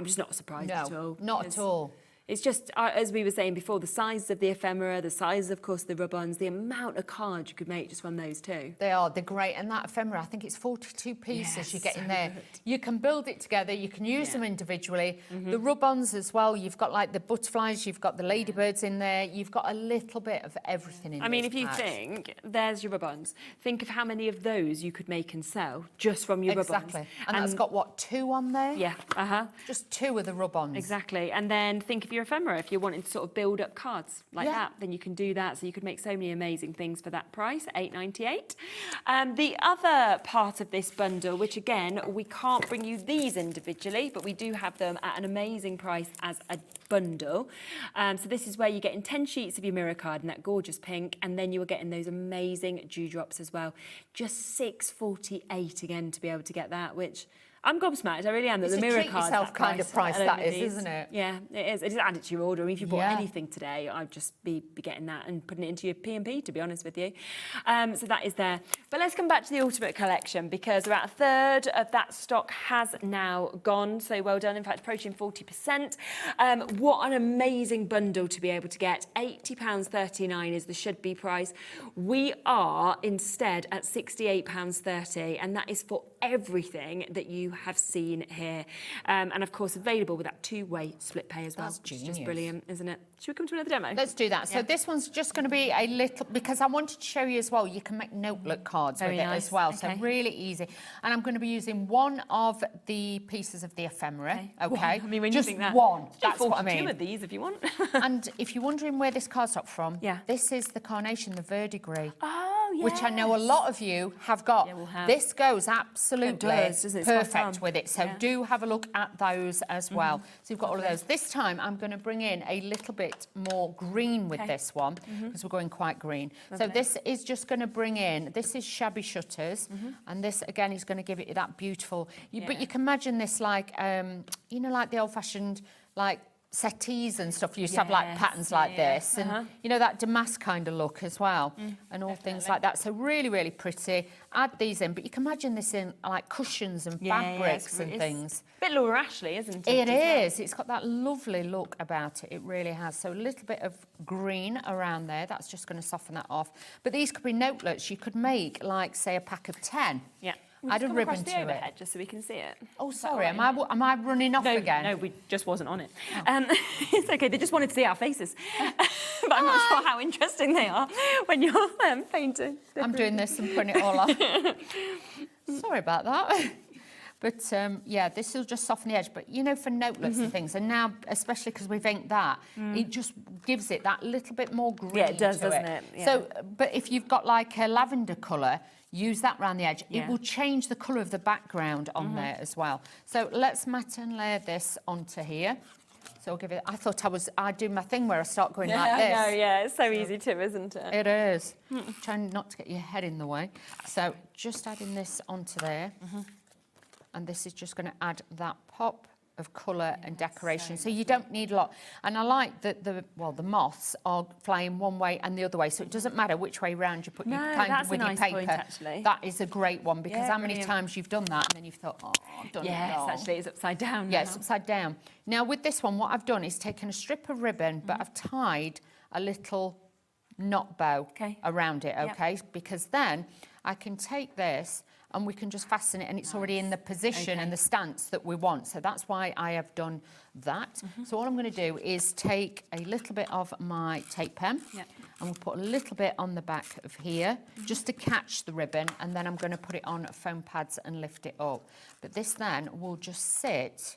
just not surprised at all. Not at all. It's just, as we were saying before, the size of the ephemera, the size, of course, the rub-ons, the amount of cards you could make just from those two. They're great. And that ephemera, I think it's 42 pieces you get in there. Good. You can build it together, you can use them individually. The rub-ons as well, you've got like the butterflies, you've got the ladybirds in there, you've got a little bit of everything in there. I mean, if you think, there's your rub-ons, think of how many of those you could make and sell just from your rub-ons. Exactly. And that's got, what, 2 on there? Yeah, Just 2 of the rub-ons. Exactly. And then think of your ephemera. If you're wanting to sort of build up cards like that, then you can do that. So you could make so many amazing things for that price, £8.98. The other part of this bundle, which again, we can't bring you these individually, but we do have them at an amazing price as a bundle. So this is where you're getting 10 sheets of your mirror card in that gorgeous pink, and then you are getting those amazing dewdrops as well. Just £6.48 again to be able to get that, which I'm gobsmacked, I really am. It's the mirror treat card yourself kind of price, that is, isn't it? Yeah, it is. It is added to your order. I mean, if you bought anything today, I'd just be getting that and putting it into your P&P, to be honest with you. So that is there. But let's come back to the Ultimate Collection, because about a third of that stock has now gone. So well done. In fact, approaching 40%. What an amazing bundle to be able to get. £80.39 is the should-be price. We are instead at £68.30, and that is for everything that you have seen here. And of course, available with that 2-way split pay as well. That's genius. Which is just brilliant, isn't it? Should we come to another demo? Let's do that. So this one's just going to be a little, because I wanted to show you as well, you can make notebook cards with it as well. So really easy. And I'm going to be using one of the pieces of the ephemera. Okay. I mean, when just you think that, one. That's what I mean. 42 of these if you want. And if you're wondering where this cardstock from, this is the carnation, the verdigris. Oh, yes. Which I know a lot of you have got. Yeah, we'll have. This goes absolutely perfect with it. So do have a look at those as well. So you've got all of those. This time I'm going to bring in a little bit more green with this one, because we're going quite green. So this is just going to bring in, this is Shabby Shutters, and this again is going to give it that beautiful, but you can imagine this like, you know, like the old-fashioned, like, settees and stuff. You used to have like patterns like this, and you know, that damask kind of look as well, and all things like that. So really, really pretty. Add these in, but you can imagine this in like cushions and fabrics and things. A bit Laura Ashley, isn't it? It is. It's got that lovely look about it. It really has. So a little bit of green around there. That's just going to soften that off. But these could be notelets. You could make like, say, a pack of 10. Yeah. Add a ribbon to it, just so we can see it. Oh, sorry, am I running off again? No, we just wasn't on it. It's okay, they just wanted to see our faces. But I'm not sure how interesting they are when you're painting. I'm doing this and putting it all off. Sorry about that. But yeah, this will just soften the edge. But you know, for notelets and things, and now especially because we've inked that, it just gives it that little bit more green. Yeah, it does, to doesn't it? Yeah. So, but if you've got like a lavender colour, use that around the edge. It will change the colour of the background on there as well. So let's matte and layer this onto here. So I'll give it, I thought I'd do my thing where I start going like this. No, yeah, it's so easy too, isn't it? It is. Trying not to get your head in the way. So just adding this onto there. And this is just going to add that pop of colour and decoration. So you don't need a lot. And I like that the moths are flying one way and the other way, so it doesn't matter which way round you put your kind of with your paper. Point, actually. That is a great one, because how many times you've done that and then you've thought, oh, I've done it wrong. Yes, actually, it's upside down. Yeah, it's upside down. Now with this one, what I've done is taken a strip of ribbon, but I've tied a little knot bow around it, because then I can take this and we can just fasten it, and it's already in the position and the stance that we want. So that's why I have done that. So all I'm going to do is take a little bit of my tape pen, and we'll put a little bit on the back of here, just to catch the ribbon, and then I'm going to put it on foam pads and lift it up. But this then will just sit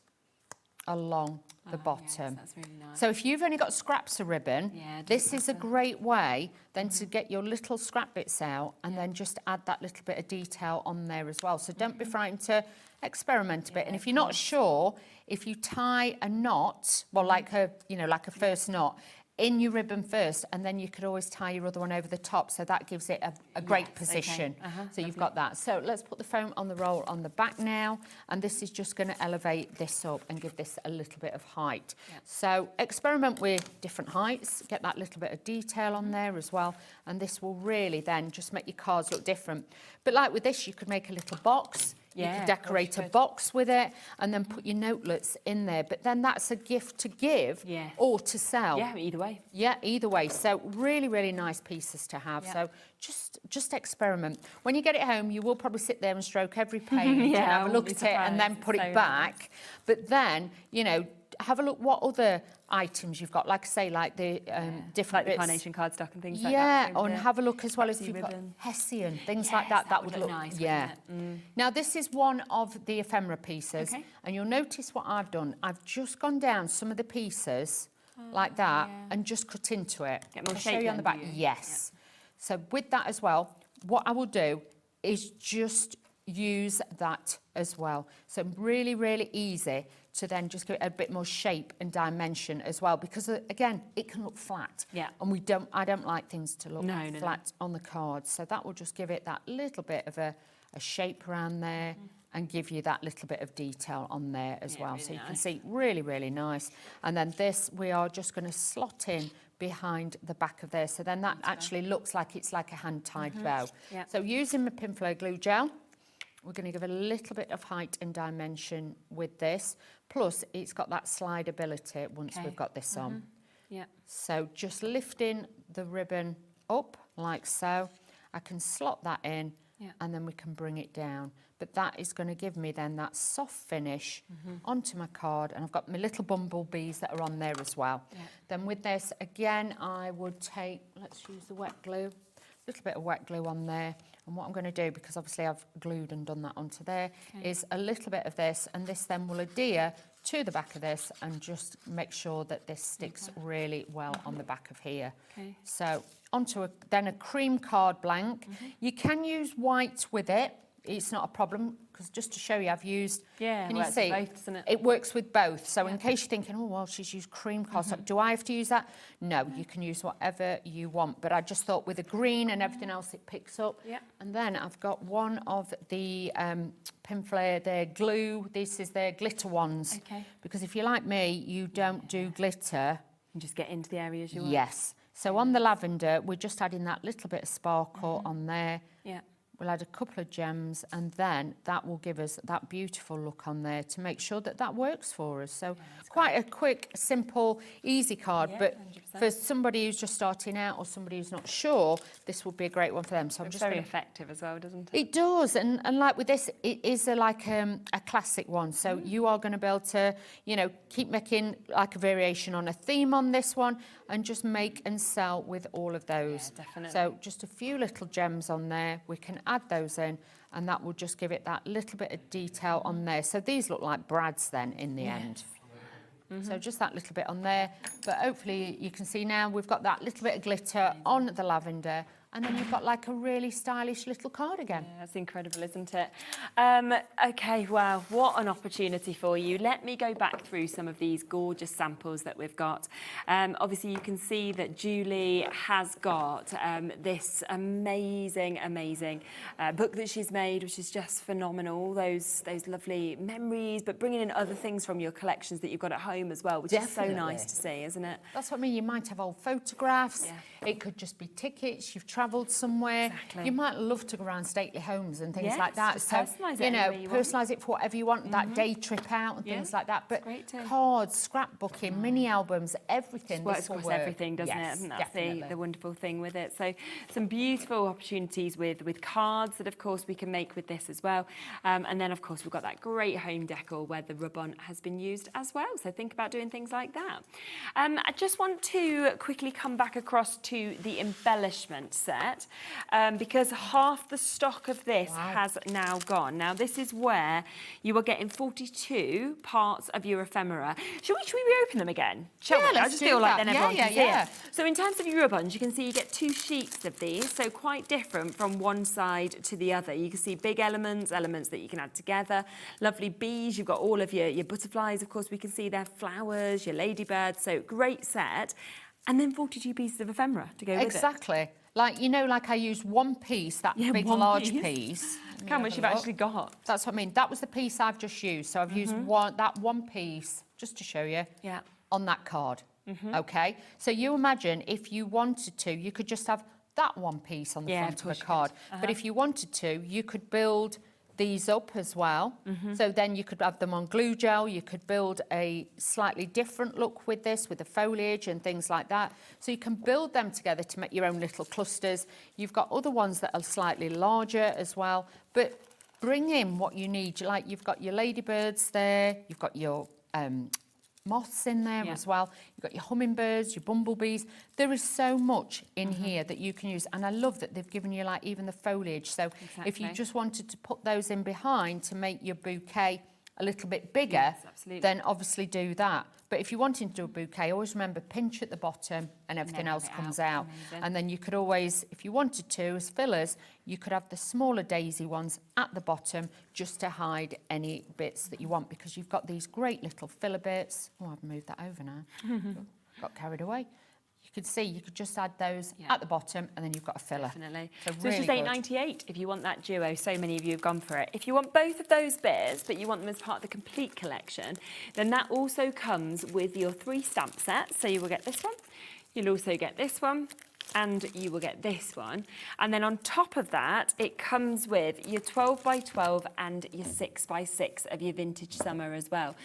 along the bottom. Yes, that's really nice. So if you've only got scraps of ribbon, this is a great way then to get your little scrap bits out and then just add that little bit of detail on there as well. So don't be frightened to experiment a bit. And if you're not sure, if you tie a knot, well, like a, you know, like a first knot, in your ribbon first, and then you could always tie your other one over the top, so that gives it a great position. So you've got that. So let's put the foam on the roll on the back now, and this is just going to elevate this up and give this a little bit of height. So experiment with different heights, get that little bit of detail on there as well, and this will really then just make your cards look different. But like with this, you could make a little box. You could decorate a box with it and then put your notelets in there. But then that's a gift to give or to sell. Yeah, either way. Yeah, either way. So really, really nice pieces to have. So just experiment. When you get it home, you will probably sit there and stroke every page and have a look at it and then put it back. But then, you know, have a look what other items you've got, like I say, like the different like the bits. carnation cardstock and things like that. Yeah, and have a look as well if you've got Hessian, things like that. That would look nice. Now this is one of the ephemera pieces, and you'll notice what I've done. I've just gone down some of the pieces like that and just cut into it. Get more I'll shape show you on the then, back. do you? Yes. So with that as well, what I will do is just use that as well. So really, really easy to then just give it a bit more shape and dimension as well, because again, it can look flat. Yeah. And I don't like things to look flat on the card. So that will just give it that little bit of a shape around there and give you that little bit of detail on there as well. Really so you can nice. see really, really nice. And then this, we are just going to slot in behind the back of there. So then that actually looks like it's like a hand-tied bow. Yeah. So using my Pinflow glue gel, we're going to give a little bit of height and dimension with this. Plus, it's got that slideability once we've got this on. Yeah. So just lifting the ribbon up like so. I can slot that in and then we can bring it down. But that is going to give me then that soft finish onto my card. And I've got my little bumblebees that are on there as well. Then with this, again, I would take, let's use the wet glue, a little bit of wet glue on there. And what I'm going to do, because obviously I've glued and done that onto there, is a little bit of this, and this then will adhere to the back of this and just make sure that this sticks really well on the back of here. So onto then a cream card blank. You can use white with it. It's not a problem, because just to show you, I've used, can you see? Both, doesn't it? It works with both. So in case you're thinking, oh, well, she's used cream cardstock, do I have to use that? No, you can use whatever you want. But I just thought with the green and everything else, it picks up. And then I've got one of the Pinflow, their glue. This is their glitter ones. Because if you're like me, you don't do glitter. And just get into the areas you want. Yes. So on the lavender, we're just adding that little bit of sparkle on there. We'll add a couple of gems, and then that will give us that beautiful look on there to make sure that that works for us. So quite a quick, simple, easy card, but 100%. for somebody who's just starting out or somebody who's not sure, this would be a great one for them. So I'm It's just very gonna... effective as well, doesn't it? It does, and like with this, it is a classic one. So you are going to be able to, you know, keep making like a variation on a theme on this one, and just make and sell with all of those. Yeah, definitely. So just a few little gems on there. We can add those in, and that will just give it that little bit of detail on there. So these look like brads then in the end. So just that little bit on there. But hopefully you can see now we've got that little bit of glitter on the lavender, and then you've got like a really stylish little cardigan. Yeah, that's incredible, isn't it? Okay, wow, what an opportunity for you. Let me go back through some of these gorgeous samples that we've got. Obviously, you can see that Julie has got this amazing book that she's made, which is just phenomenal. Those lovely memories, but bringing in other things from your collections that you've got at home as well, which is so nice to see, isn't it? That's what I mean. You might have old photographs. It could just be tickets. You've travelled somewhere. Exactly. You might love to go around stately homes and things Yes, like that. just So, personalise it you know, any way you want. personalise it for whatever you want, that day trip out and things like that. But great too. cards, scrapbooking, mini albums, everything. Works This will across work. everything, doesn't Yes, it? And that's definitely. the wonderful thing with it. So some beautiful opportunities with cards that, of course, we can make with this as well. And then, of course, we've got that great home decor where the rub-on has been used as well. So think about doing things like that. I just want to quickly come back across to the embellishments. set because half the stock of this has now gone. Now, this is where you are getting 42 parts of your ephemera. Should we reopen them again? Shall we? I just feel like then everyone can see it. So in terms of your ribbons, you can see you get 2 sheets of these, so quite different from one side to the other. You can see big elements that you can add together, lovely bees, you've got all of your butterflies, of course, we can see their flowers, your ladybirds, so great set. And then 42 pieces of ephemera to go with it. Exactly. Like, you know, like I used one piece, that big, large piece. How much you've actually got. That's what I mean. That was the piece I've just used. So I've used that one piece, just to show you, on that card. OK? So you imagine if you wanted to, you could just have that one piece on the front of a card. But if you wanted to, you could build these up as well. So then you could have them on glue gel. You could build a slightly different look with this, with the foliage and things like that. So you can build them together to make your own little clusters. You've got other ones that are slightly larger as well. But bring in what you need. Like you've got your ladybirds there. You've got your moths in there as well. You've got your hummingbirds, your bumblebees. There is so much in here that you can use. And I love that they've given you like even the foliage. So if you just wanted to put those in behind to make your bouquet a little bit bigger, then obviously do that. But if you wanted to do a bouquet, always remember pinch at the bottom and everything else comes out. And then you could always, if you wanted to, as fillers, you could have the smaller daisy ones at the bottom just to hide any bits that you want, because you've got these great little filler bits. Oh, I've moved that over now. Got carried away. You could see, you could just add those at the bottom and then you've got a filler. Definitely. So it's just £8.98 if you want that duo. So many of you have gone for it. If you want both of those bits, but you want them as part of the complete collection, then that also comes with your 3 stamp sets. So you will get this one, you'll also get this one, and you will get this one. And then on top of that, it comes with your 12 by 12 and your 6 by 6 of your vintage summer as well.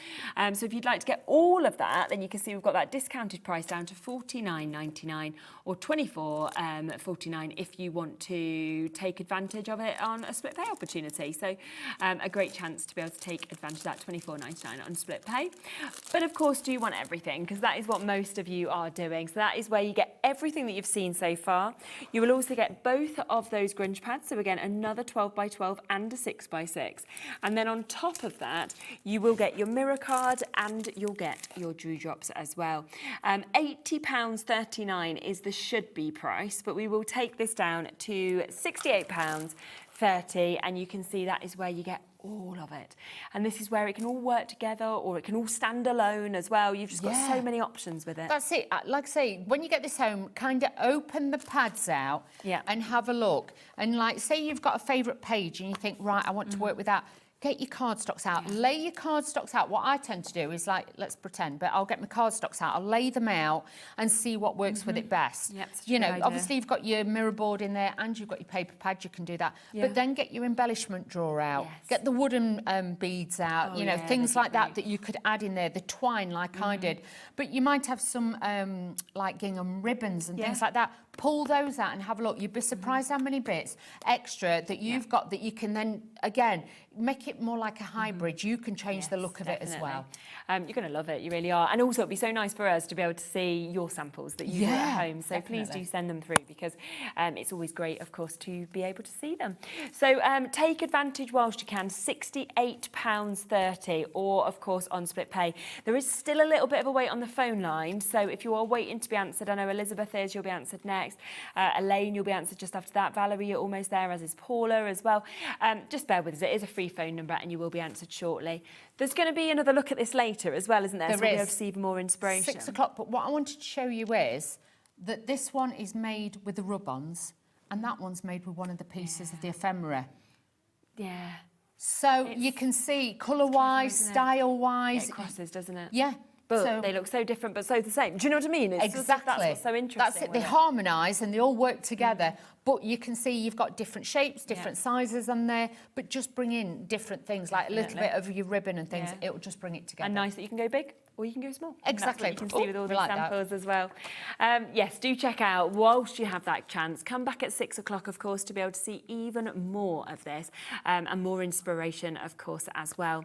So if you'd like to get all of that, then you can see we've got that discounted price down to $49.99 or $24.49 if you want to take advantage of it on a split pay opportunity. So a great chance to be able to take advantage of that $24.99 on split pay. But of course, do you want everything? Because that is what most of you are doing. So that is where you get everything that you've seen so far. You will also get both of those grunge pads. So again, another 12 by 12 and a 6 by 6. And then on top of that, you will get your mirror card and you'll get your dewdrops as well. £80.39 is the should be price, but we will take this down to £68.30, and you can see that is where you get all of it. And this is where it can all work together, or it can all stand alone as well. You've just got so many options with it. That's it. Like I say, when you get this home, kind of open the pads out and have a look. And like, say you've got a favourite page and you think, right, I want to work with that. Get your cardstocks out. Lay your cardstocks out. What I tend to do is, like, let's pretend, but I'll get my cardstocks out. I'll lay them out and see what works with it best. You know, obviously you've got your mirror board in there and you've got your paper pad. You can do that. But then get your embellishment drawer out. Get the wooden beads out. You know, things like that you could add in there. The twine, like I did. But you might have some like gingham ribbons and things like that. Pull those out and have a look. You'd be surprised how many bits extra that you've got that you can then, again, make it more like a hybrid. You can change the look of it as well. You're going to love it, you really are. And also it'd be so nice for us to be able to see your samples that you do at home. So please do send them through, because it's always great, of course, to be able to see them. So take advantage whilst you can, £68.30, or of course on split pay. There is still a little bit of a wait on the phone line. So if you are waiting to be answered, I know Elizabeth is, you'll be answered next. Elaine, you'll be answered just after that. Valerie, you're almost there, as is Paula as well. Just bear with us. It is a free phone number and you will be answered shortly. There's going to be another look at this later as well, isn't there? So we'll be able to see even more inspiration. 6 o'clock. But what I wanted to show you is that this one is made with the rub-ons and that one's made with one of the pieces of the ephemera. So you can see colour-wise, style-wise. It crosses, doesn't it? Yeah. But they look so different, but so the same. Do you know what I mean? It's that's what's so interesting. That's it. They harmonise and they all work together. But you can see you've got different shapes, different sizes on there, but just bring in different things, like a little bit of your ribbon and things. It will just bring it together. And nice that you can go big or you can go small. Exactly. You can see with all the samples as well. Yes, do check out whilst you have that chance. Come back at 6 o'clock, of course, to be able to see even more of this and more inspiration, of course, as well.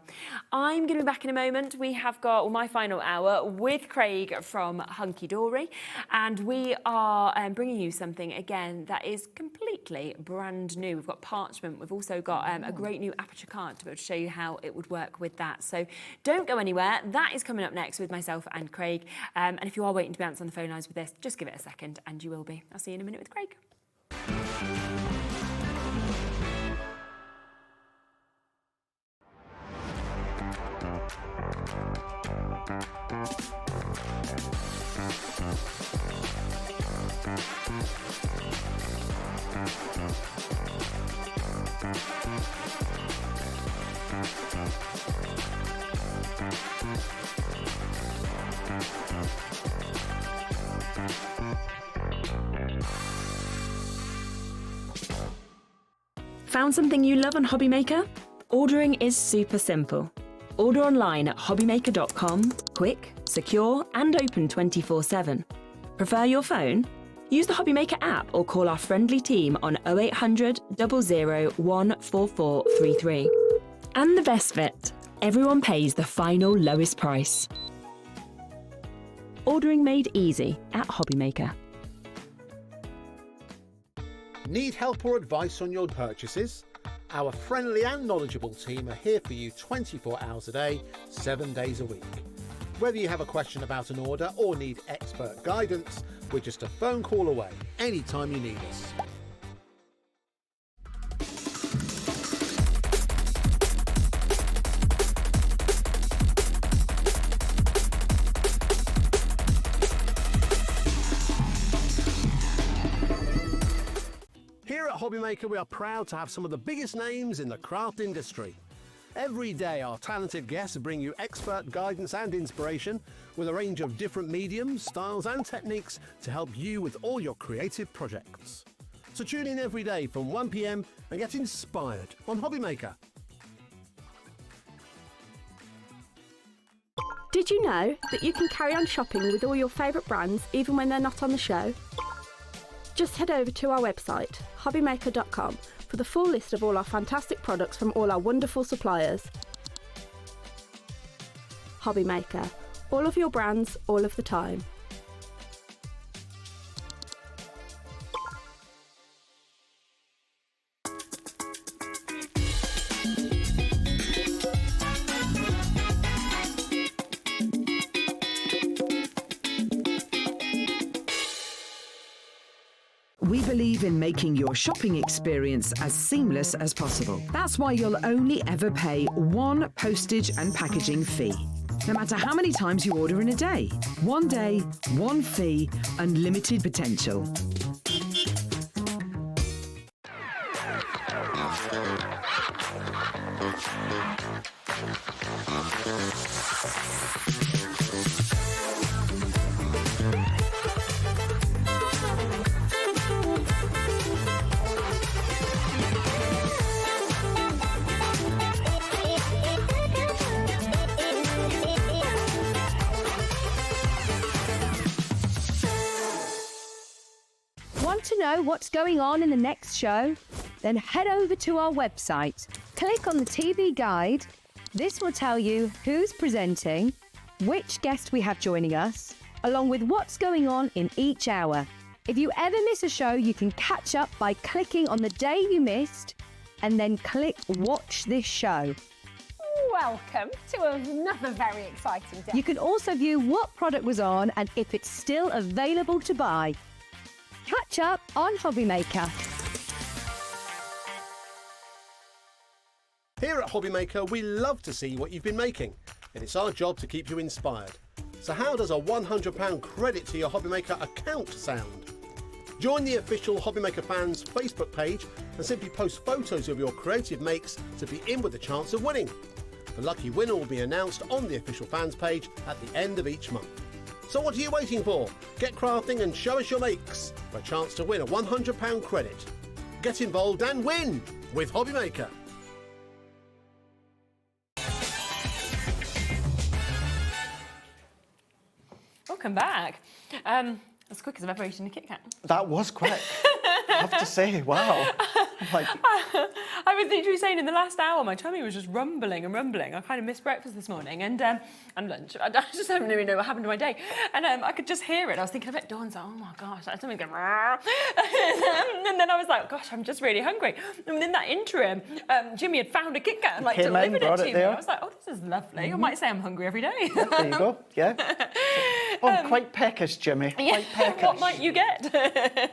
I'm going to be back in a moment. We have got my final hour with Craig from Hunkydory, and we are bringing you something again that is completely brand new. We've got parchment. We've also got a great new aperture card to be able to show you how it would work with that. So don't go anywhere. That is coming up next with myself and Craig. And if you are waiting to bounce on the phone lines with this, just give it a second and you will be. I'll see you in a minute with Craig. Found something you love on HobbyMaker? Ordering is super simple. Order online at hobbymaker.com, quick, secure, and open 24/7. Prefer your phone? Use the HobbyMaker app or call our friendly team on 0800 00 14433. And the best bit, everyone pays the final lowest price. Ordering made easy at HobbyMaker. Need help or advice on your purchases? Our friendly and knowledgeable team are here for you 24 hours a day, 7 days a week. Whether you have a question about an order or need expert guidance, we're just a phone call away anytime you need us. Here at HobbyMaker, we are proud to have some of the biggest names in the craft industry. Every day, our talented guests bring you expert guidance and inspiration with a range of different mediums, styles and techniques to help you with all your creative projects. So tune in every day from 1 p.m. and get inspired on HobbyMaker. Did you know that you can carry on shopping with all your favourite brands even when they're not on the show? Just head over to our website, hobbymaker.com, for the full list of all our fantastic products from all our wonderful suppliers. HobbyMaker, all of your brands, all of the time. We believe in making your shopping experience as seamless as possible. That's why you'll only ever pay one postage and packaging fee. No matter how many times you order in a day. One day, one fee, unlimited potential. Want to know what's going on in the next show? Then head over to our website. Click on the TV guide. This will tell you who's presenting, which guest we have joining us, along with what's going on in each hour. If you ever miss a show, you can catch up by clicking on the day you missed and then click Watch This Show. Welcome to another very exciting day. You can also view what product was on and if it's still available to buy. Catch up on HobbyMaker. Here at HobbyMaker, we love to see what you've been making, and it's our job to keep you inspired. So how does a £100 credit to your HobbyMaker account sound? Join the official HobbyMaker fans Facebook page and simply post photos of your creative makes to be in with a chance of winning. The lucky winner will be announced on the official fans page at the end of each month. So what are you waiting for? Get crafting and show us your makes for a chance to win a £100 credit. Get involved and win with HobbyMaker. Welcome back. As quick as I've ever eaten a Kit Kat. That was quick. I have to say, wow. Like, I was literally saying in the last hour, my tummy was just rumbling and rumbling. I kind of missed breakfast this morning and lunch. I just don't really know what happened to my day. And I could just hear it. I was thinking of it. Dawn's like, oh my gosh, that's something going. And then I was like, gosh, I'm just really hungry. And in that interim, Jimmy had found a Kit Kat and like delivered it to me. I was like, oh, this is lovely. I might say I'm hungry every day. Yeah, there you go. Yeah. Oh, quite peckish, Jimmy. Quite peckish. What might you get?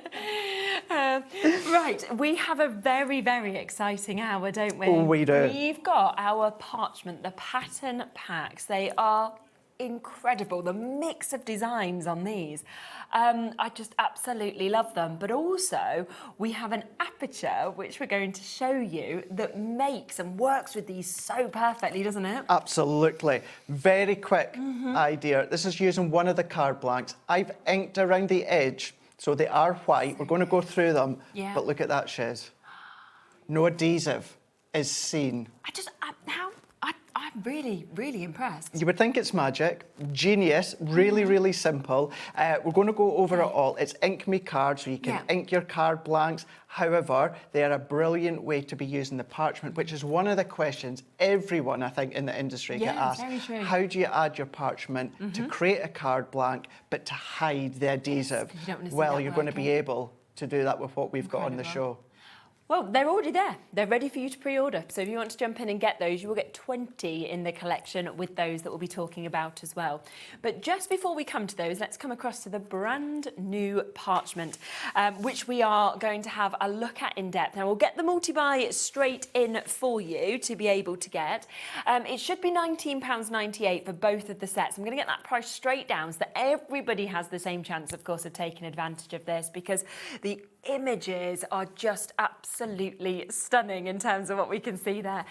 Right, we have a very, very exciting hour, don't we? Oh, we do. We've got our parchment, the pattern packs. They are incredible, the mix of designs on these. I just absolutely love them. But also, we have an aperture, which we're going to show you, that makes and works with these so perfectly, doesn't it? Absolutely. Very quick idea. This is using one of the card blanks. I've inked around the edge, so they are white. We're going to go through them, but look at that, Shez. No adhesive is seen. I'm really, really impressed. You would think it's magic. Genius. Really, really simple. We're going to go over it all. It's Ink Me Card, so you can ink your card blanks. However, they are a brilliant way to be using the parchment, which is one of the questions everyone, I think, in the industry get asked. Very true. How do you add your parchment to create a card blank, but to hide the adhesive? Well, you're going to be able to do that with what we've got on the show. Well, they're already there. They're ready for you to pre-order. So if you want to jump in and get those, you will get 20 in the collection with those that we'll be talking about as well. But just before we come to those, let's come across to the brand new parchment, which we are going to have a look at in depth. Now, we'll get the multi-buy straight in for you to be able to get. It should be £19.98 for both of the sets. I'm going to get that price straight down so that everybody has the same chance, of course, of taking advantage of this, because the images are just absolutely stunning in terms of what we can see there.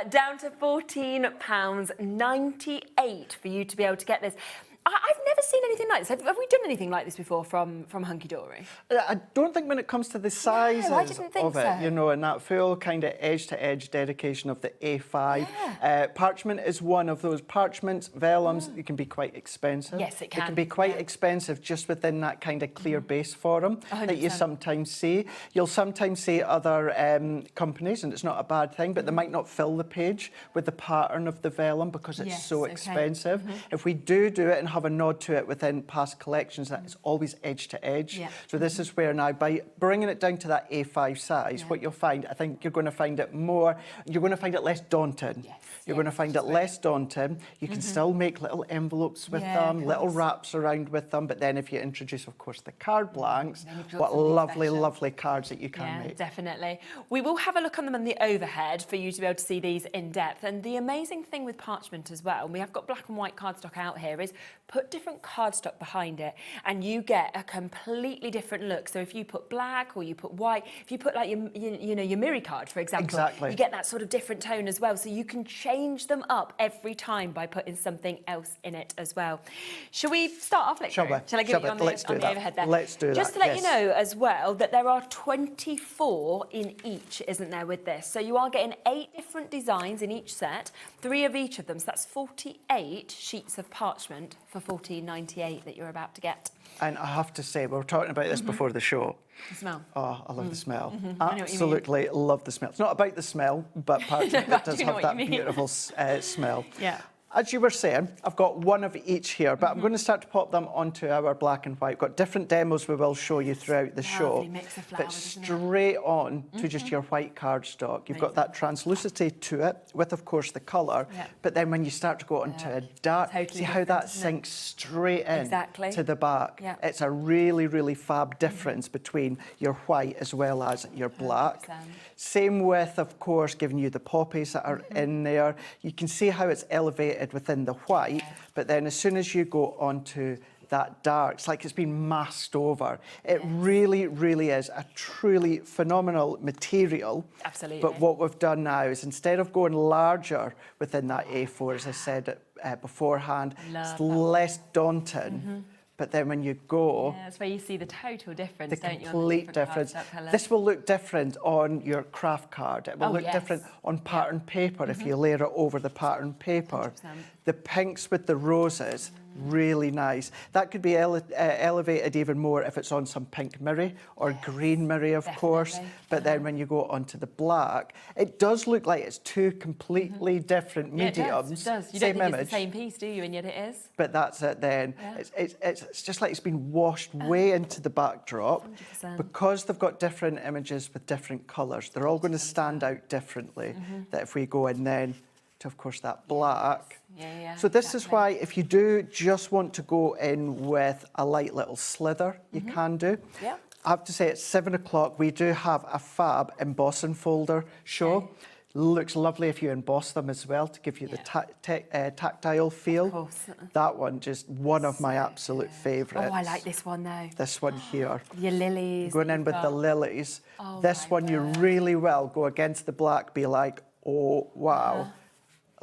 Down to £14.98 for you to be able to get this. I've never seen anything like this. Have we done anything like this before from Hunkydory? I don't think when it comes to the sizes I didn't think of it, so. you know, and that full kind of edge-to-edge dedication of the A5. Parchment is one of those. Parchments, vellums, it can be quite expensive. Yes, it can. It can be quite expensive just within that kind of clear base form that you sometimes see. You'll sometimes see other companies, and it's not a bad thing, but they might not fill the page with the pattern of the vellum because it's so expensive. If we do it and have a nod to it within past collections, that it's always edge to edge. So this is where now, by bringing it down to that A5 size, what you'll find, I think you're going to find it more, you're going to find it less daunting. You're going to find it less daunting. You can still make little envelopes with them, little wraps around with them, but then if you introduce, of course, the card blanks, what lovely, lovely cards that you can make. Definitely. We will have a look on them on the overhead for you to be able to see these in depth. And the amazing thing with parchment as well, and we have got black and white cardstock out here, is put different cardstock behind it and you get a completely different look. So if you put black or you put white, if you put like your Miri card, for example, you get that sort of different tone as well. So you can change them up every time by putting something else in it as well. Shall we start off? Shall I give it on the overhead there? Let's do that. Just to let you know as well that there are 24 in each, isn't there, with this? So you are getting 8 different designs in each set, 3 of each of them. So that's 48 sheets of parchment for £14.98 that you're about to get. And I have to say, we were talking about this before the show. The smell. Oh, I love the smell. Absolutely love the smell. It's not about the smell, but parchment does have that beautiful smell. As you were saying, I've got one of each here, but I'm going to start to pop them onto our black and white. We've got different demos we will show you throughout the show. Mix of flowers, but straight on to just your white cardstock. You've got that translucity to it, with, of course, the colour. But then when you start to go onto a dark, see how that sinks straight in to the back. It's a really, really fab difference between your white as well as your black. 100%. Same with, of course, giving you the poppies that are in there. You can see how it's elevated within the white, but then as soon as you go onto that dark, it's like it's been masked over. It really, really is a truly phenomenal material. Absolutely. But what we've done now is, instead of going larger within that A4, as I said beforehand, it's less daunting. But then when you go... that's where you see the total difference, don't you? The complete difference. This will look different on your craft card. It will look different on pattern paper if you layer it over the pattern paper. 100%. The pinks with the roses, really nice. That could be elevated even more if it's on some pink mirror or green mirror, of course. But then when you go onto the black, it does look like it's two completely different mediums. It does. You same don't think image, it's the same piece, do you? And yet it is. but that's it then. It's just like it's been washed way into the backdrop. 100%. Because they've got different images with different colours, they're all going to stand out differently. That if we go in then to, of course, that black. So this is why if you do just want to go in with a light little slither, you can do. I have to say at 7 o'clock we do have a fab embossing folder show. Looks lovely if you emboss them as well to give you the tactile feel. Of course. That one, just one of my absolute favourites. Oh, I like this one though. This one here. Your lilies. Going in with the lilies. This one you really will go against the black, be like, oh, wow.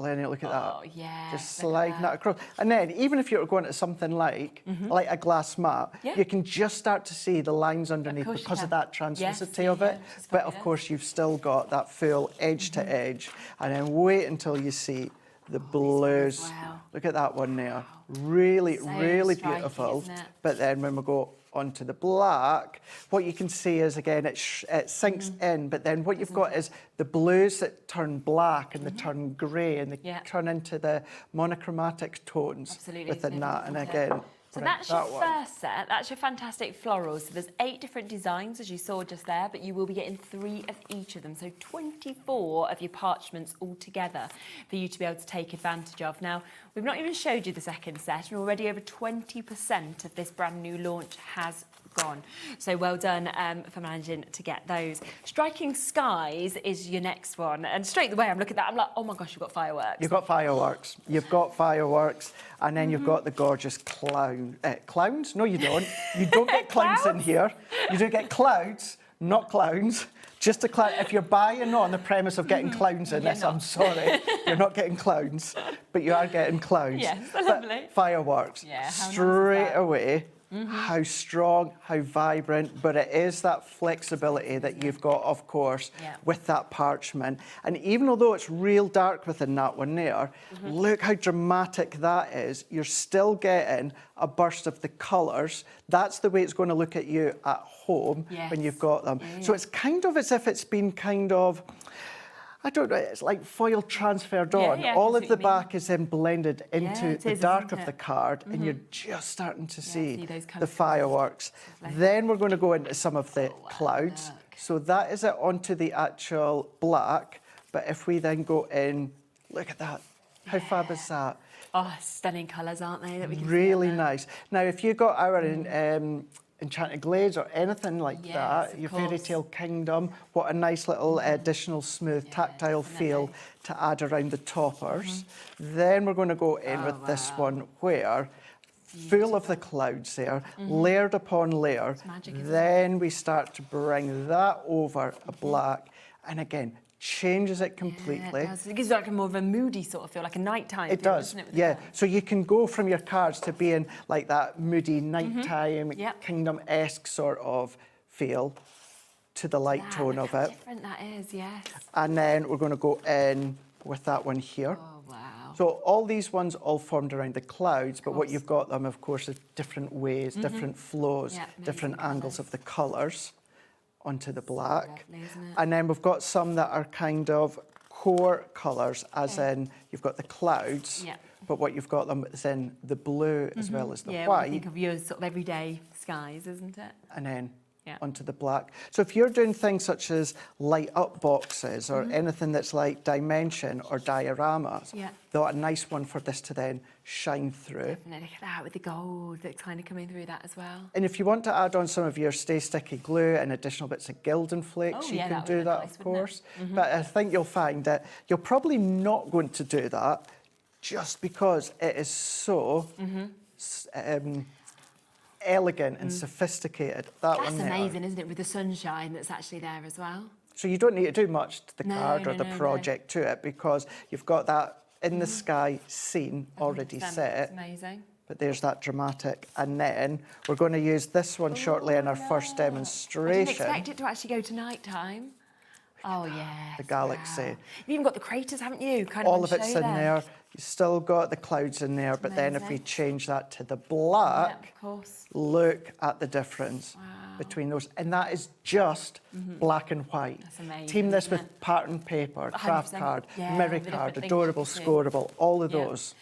Lenny, look at that. Oh, yeah. Just sliding that across. And then, even if you're going to something like a glass mat, you can just start to see the lines underneath because of that translucency of it. But of course, you've still got that full edge to edge. And then wait until you see the blues. Wow. Look at that one there. Really, really striking, beautiful. isn't it? But then when we go onto the black, what you can see is, again, it sinks in, but then what you've got is the blues that turn black and they turn grey and they turn into the monochromatic tones within that. And again, so that's your first set. That's your fantastic florals. So there's 8 different designs, as you saw just there, but you will be getting 3 of each of them. So 24 of your parchments altogether for you to be able to take advantage of. Now, we've not even showed you the second set, and already over 20% of this brand new launch has gone. So well done for managing to get those. Striking Skies is your next one. And straight away, I'm looking at that, I'm like, oh my gosh, you've got fireworks. You've got fireworks. You've got fireworks. And then you've got the gorgeous clowns? No, you don't. You don't get clowns in here. You do get clouds, not clowns. Just a clown. If you're buying on the premise of getting clowns in this, I'm sorry, you're not getting clowns, but you are getting clowns. Yes, lovely. Fireworks. Yeah, how straight nice is that? Away. How strong, how vibrant, but it is that flexibility that you've got, of course, with that parchment. And even although it's real dark within that one there, look how dramatic that is. You're still getting a burst of the colours. That's the way it's going to look at you at home when you've got them. So it's kind of as if it's been kind of, I don't know, it's like foil transferred on. All of the back is then blended into the dark of the card, and you're just starting to see the fireworks. Then we're going to go into some of the clouds. So that is it onto the actual black. But if we then go in, look at that. How fab is that? Oh, stunning colours, aren't they? That we can really nice. Now, if you got our Enchanted Glades or anything like that, your Fairy Tale Kingdom, what a nice little additional smooth tactile feel to add around the toppers. Then we're going to go in with this one where full of the clouds there, layered upon layer. Then we start to bring that over a black, and again, changes it completely. Yeah, it gives like a more of a moody sort of feel, like a nighttime It feel, does, doesn't it? yeah. So you can go from your cards to being like that moody nighttime, kingdom-esque sort of feel to the light tone of it. Different that is, yes. And then we're going to go in with that one here. Oh, wow. So all these ones all formed around the clouds, but what you've got them, of course, is different ways, different flows, different angles of the colours onto the black. Lovely, isn't it? And then we've got some that are kind of core colours, as in you've got the clouds, but what you've got them is in the blue as well as the Yeah, white. I think of your sort of everyday skies, isn't it? And then onto the black. So if you're doing things such as light up boxes or anything that's like dimension or dioramas, thought a nice one for this to then shine through. And then look at that with the gold that's kind of coming through that as well. And if you want to add on some of your stay sticky glue and additional bits of gilding flakes, you can do that, of course. But I think you'll find that you're probably not going to do that just because it is so elegant and sophisticated. That's amazing, isn't it, with the sunshine that's actually there as well. So you don't need to do much to the card or the project to it, because you've got that in the sky scene already set. It's amazing. But there's that dramatic. And then we're going to use this one shortly in our first demonstration. I didn't expect it to actually go to night time. Oh, yeah. The galaxy. Wow. You've even got the craters, haven't you? Kind All of of it's in there. You still got the clouds in there, but then if we Amazing. change that to the black, Yeah, of course. look at the difference between those. And that is just black and white. That's amazing, Team this isn't with it? pattern paper, craft 100%. card, Yeah, mirror the card, different things adorable, you can do. scoreable, all of Yeah. those.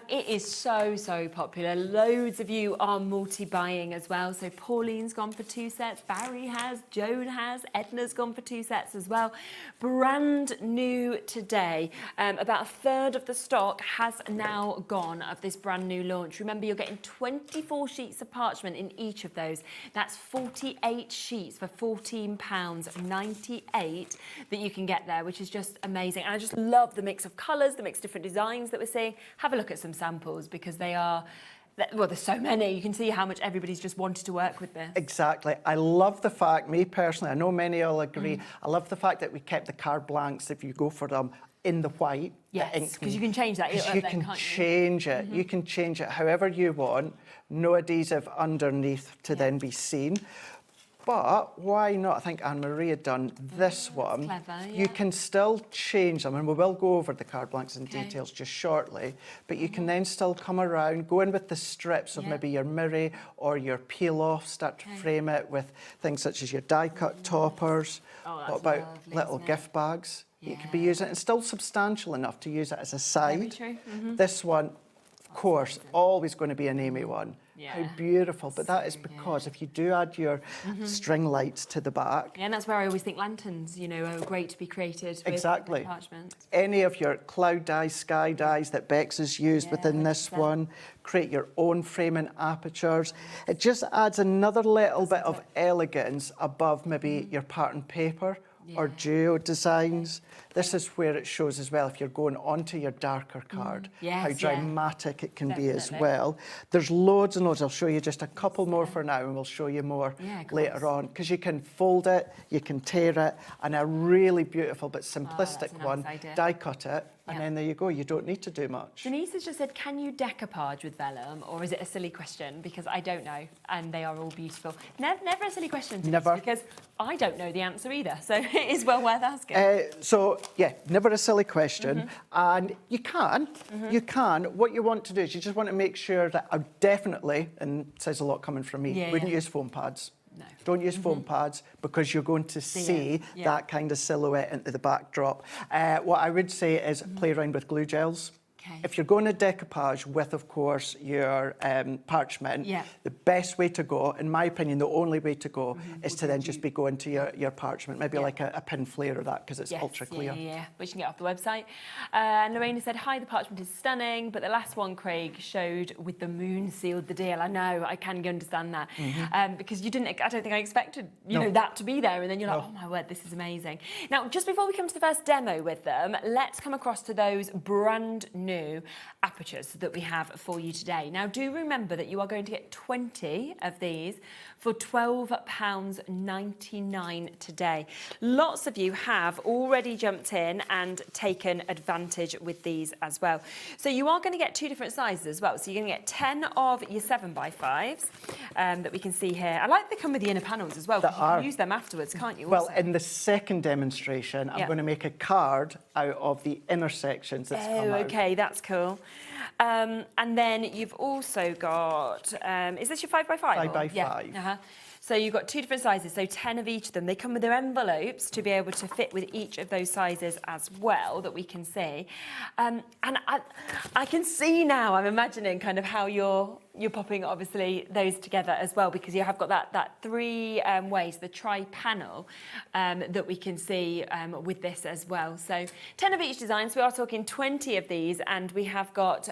It is so popular. Loads of you are multi-buying as well. So Pauline's gone for 2 sets, Barry has, Joan has, Edna's gone for 2 sets as well. Brand new today. About a third of the stock has now gone of this brand new launch. Remember, you're getting 24 sheets of parchment in each of those. That's 48 sheets for £14.98 that you can get there, which is just amazing. And I just love the mix of colours, the mix of different designs that we're seeing. Have a look at some samples because they are, well, there's so many. You can see how much everybody's just wanted to work with this. Exactly. I love the fact, me personally, I know many will agree, I love the fact that we kept the card blanks if you go for them in the white. Yes, because you can change that. You can change it. You can change it however you want. No adhesive underneath to then be seen. But why not? I think Anne-Marie had done this one. Clever, You can still change them, and we will go over the card blanks in details just shortly, but you can then still come around, go in with the strips of maybe your mirror or your peel-off, start to frame it with things such as your die-cut toppers. What about lovely, little isn't it? gift bags? You could be using it, and still substantial enough to use it as a side. Very true. This one, of course, always going to be an Amy one. Yeah. How beautiful, but that is because if you do add your string lights to the back, Yeah, and that's where I always think lanterns, you know, are great to be created with Exactly. parchment. any of your cloud dies, sky dies that Bex has used within this 100%. one, create your own framing apertures. It just adds another little bit of elegance above maybe your pattern paper or duo designs. This is where it shows as well if you're going onto your darker card, how Yes, dramatic it can be as Definitely. well. There's loads and loads. I'll show you just a couple more for now and we'll show you more Yeah, of later course. on, because you can fold it, you can tear it, and a really beautiful but that's a simplistic nice one, idea. die cut it, and Yeah. then there you go. You don't need to do much. Denise has just said, can you decoupage with vellum, or is it a silly question? Because I don't know, and they are all beautiful. Never a silly question, Denise, Never. because I don't know the answer either, so it is well worth asking. So, yeah, never a silly question. And you can. What you want to do is you just want to make sure that definitely, and it says a lot coming from me, Yeah, wouldn't yeah. use foam pads. No. Don't use foam pads because you're going to see Yeah. that kind of silhouette into the backdrop. What I would say is play around with glue gels. Okay. If you're going to decoupage with, of course, your parchment, Yeah. the best way to go, in my opinion, the only way to go is to then just be going to your parchment, maybe like a pin flare or that, because it's ultra clear. Yeah, which you can get off the website. And Lorena said, hi, the parchment is stunning, but the last one Craig showed with the moon sealed the deal. I know, I can understand that. Because I don't think I expected, you know, that to be there. And then you're like, oh my word, this is amazing. Now, just before we come to the first demo with them, let's come across to those brand new apertures that we have for you today. Now, do remember that you are going to get 20 of these for £12.99 today. Lots of you have already jumped in and taken advantage with these as well. So you are going to get 2 different sizes as well. So you're going to get 10 of your 7x5s that we can see here. I like they come with the inner panels as well, because you can use them afterwards, can't you? Well, also? in the second demonstration, I'm going to make a card out of the intersections that's come out. Okay, that's cool. And then you've also got, is this your 5x5? 5x5. Yeah. So you've got 2 different sizes, so 10 of each of them. They come with their envelopes to be able to fit with each of those sizes as well, that we can see. And I can see now, I'm imagining kind of how you're popping, obviously, those together as well, because you have got that 3 ways, the tri-panel, that we can see with this as well. So 10 of each design, so we are talking 20 of these, and we have got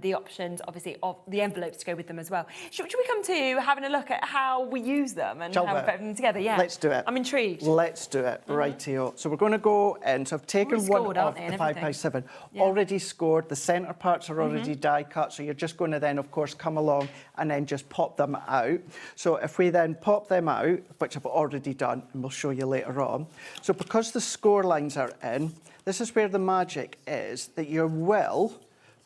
the options, obviously, of the envelopes to go with them as well. Should we come to having a look at how we use them and how we put them together? Yeah. Let's do it. I'm intrigued. Let's do it. Rightio. So we're going to go in. So I've taken Already one scored, of aren't they, the and 5x7. Already scored. The centre parts are already die cut. So you're just going to then, of course, come along and then just pop them out. So if we then pop them out, which I've already done, and we'll show you later on. So because the score lines are in, this is where the magic is, that you will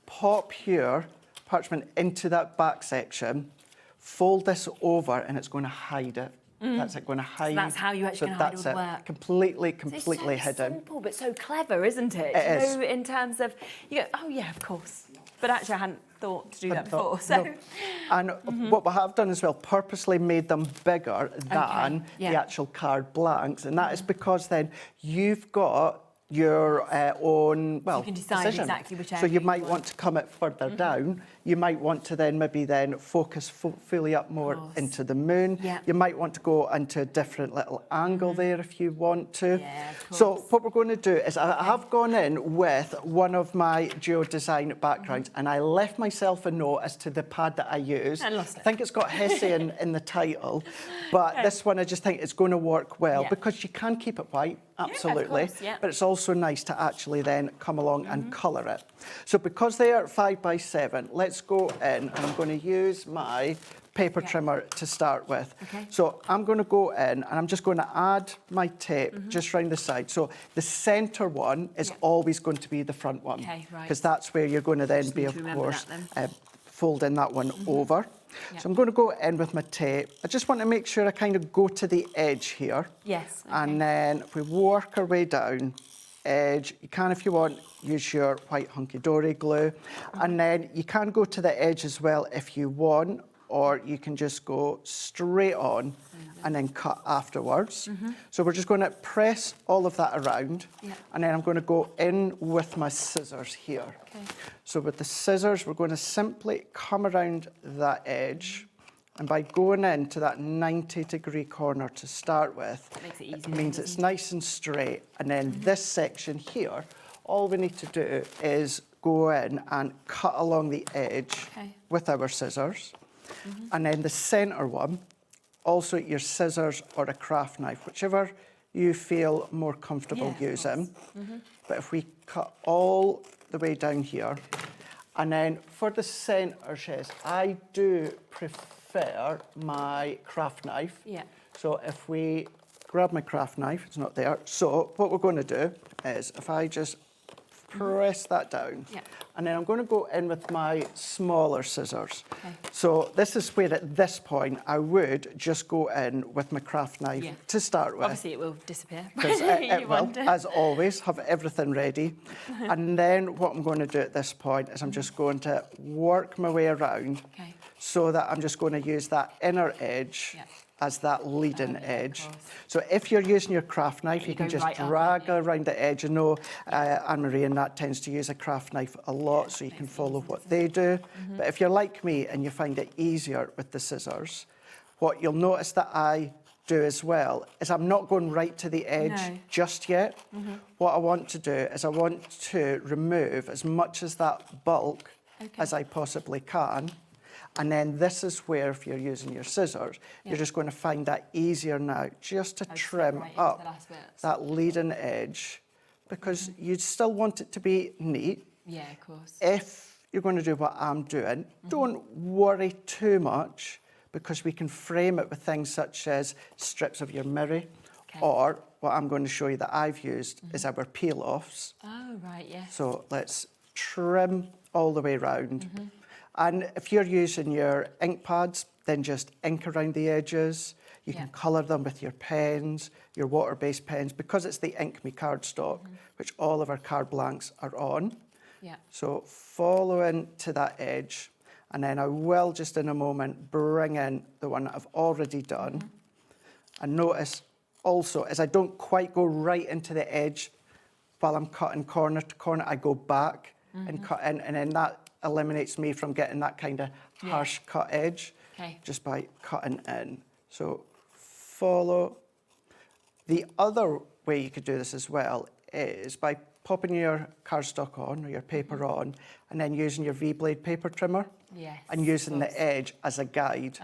pop your parchment into that back section, fold this over, and it's going to hide it. That's it, going to hide. So that's how you actually so hide all that's the it. work. Completely It's so hidden. simple, but so clever, isn't it? It is. You know, in terms of, you go, oh yeah, of course. But actually, I hadn't thought to do that before. No, So, no. And what we have done as well, purposely made them bigger than the actual card blanks, and that is because then you've got your own, well, you can decide decision. exactly which So area you you might want. want to come it further down. You might want to then maybe then focus fully up more into the moon. Yeah. You might want to go into a different little angle there if you want to. Yeah, of So course. what we're going to do is I have gone in with one of my geo-design backgrounds and I left myself a note as to the pad that I use. I lost it. I think it's got Hessian in the title, but this one I just think it's going to work well because you can keep it white, absolutely, course, yeah. but it's also nice to actually then come along and colour it. So because they are 5x7, let's go in and I'm going to use my paper trimmer to start with. Okay. So I'm going to go in and I'm just going to add my tape just round the side. So the centre one is always going to be the front one. Okay, right. Because that's where you're going to then be, need of to remember course, that folding that one over. Yeah. So I'm going to go in with my tape. I just want to make sure I kind of go to the edge here. Yes. Okay. And then if we work our way down, edge, you can, if you want, use your white Hunkydory glue. And then you can go to the edge as well if you want, or you can just go straight on and then cut afterwards. So we're just going to press all of that around, and then I'm going to go in with my scissors here. Okay. So with the scissors, we're going to simply come around that edge, and by going into that 90-degree corner to start with, Makes it it easier, means doesn't it's it? nice and straight. And then this section here, all we need to do is go in and cut along the edge with our scissors. And then the centre one, also your scissors or a craft knife, whichever you feel more comfortable using. But if we cut all the way down here, and then for the centre chest, I do prefer my craft knife. Yeah. So if we grab my craft knife, it's not there. So what we're going to do is if I just press that down, and then I'm going to go in with my smaller scissors. Okay. So this is where at this point I would just go in with my craft knife to start with. Obviously, it will disappear. Because it will, as always, have everything ready. And then what I'm going to do at this point is I'm just going to work my way around so that I'm just going to use that inner edge as that leading edge. So if you're using your craft knife, you can just drag around the edge. I know Anne-Marie and that tends to use a craft knife a lot, so you can follow what they do. But if you're like me and you find it easier with the scissors, what you'll notice that I do as well is I'm not going right to the edge just yet. What I want to do is I want to remove as much as that bulk as I possibly can. And then this is where, if you're using your scissors, you're just going to find that easier now, just to trim up that leading edge, because you still want it to be neat. Yeah, of course. If you're going to do what I'm doing, don't worry too much, because we can frame it with things such as strips of your mirror, or what I'm going to show you that I've used is our peel-offs. Oh, right, yes. So let's trim all the way around. And if you're using your ink pads, then just ink around the edges. You can colour them with your pens, your water-based pens, because it's the Ink Me cardstock, which all of our card blanks are on. So follow in to that edge, and then I will just in a moment bring in the one that I've already done. And notice also, as I don't quite go right into the edge while I'm cutting corner to corner, I go back and cut in, and then that eliminates me from getting that kind of harsh cut edge just by cutting in. So follow. The other way you could do this as well is by popping your cardstock on or your paper on, and then using your V-blade paper trimmer and using the edge as a guide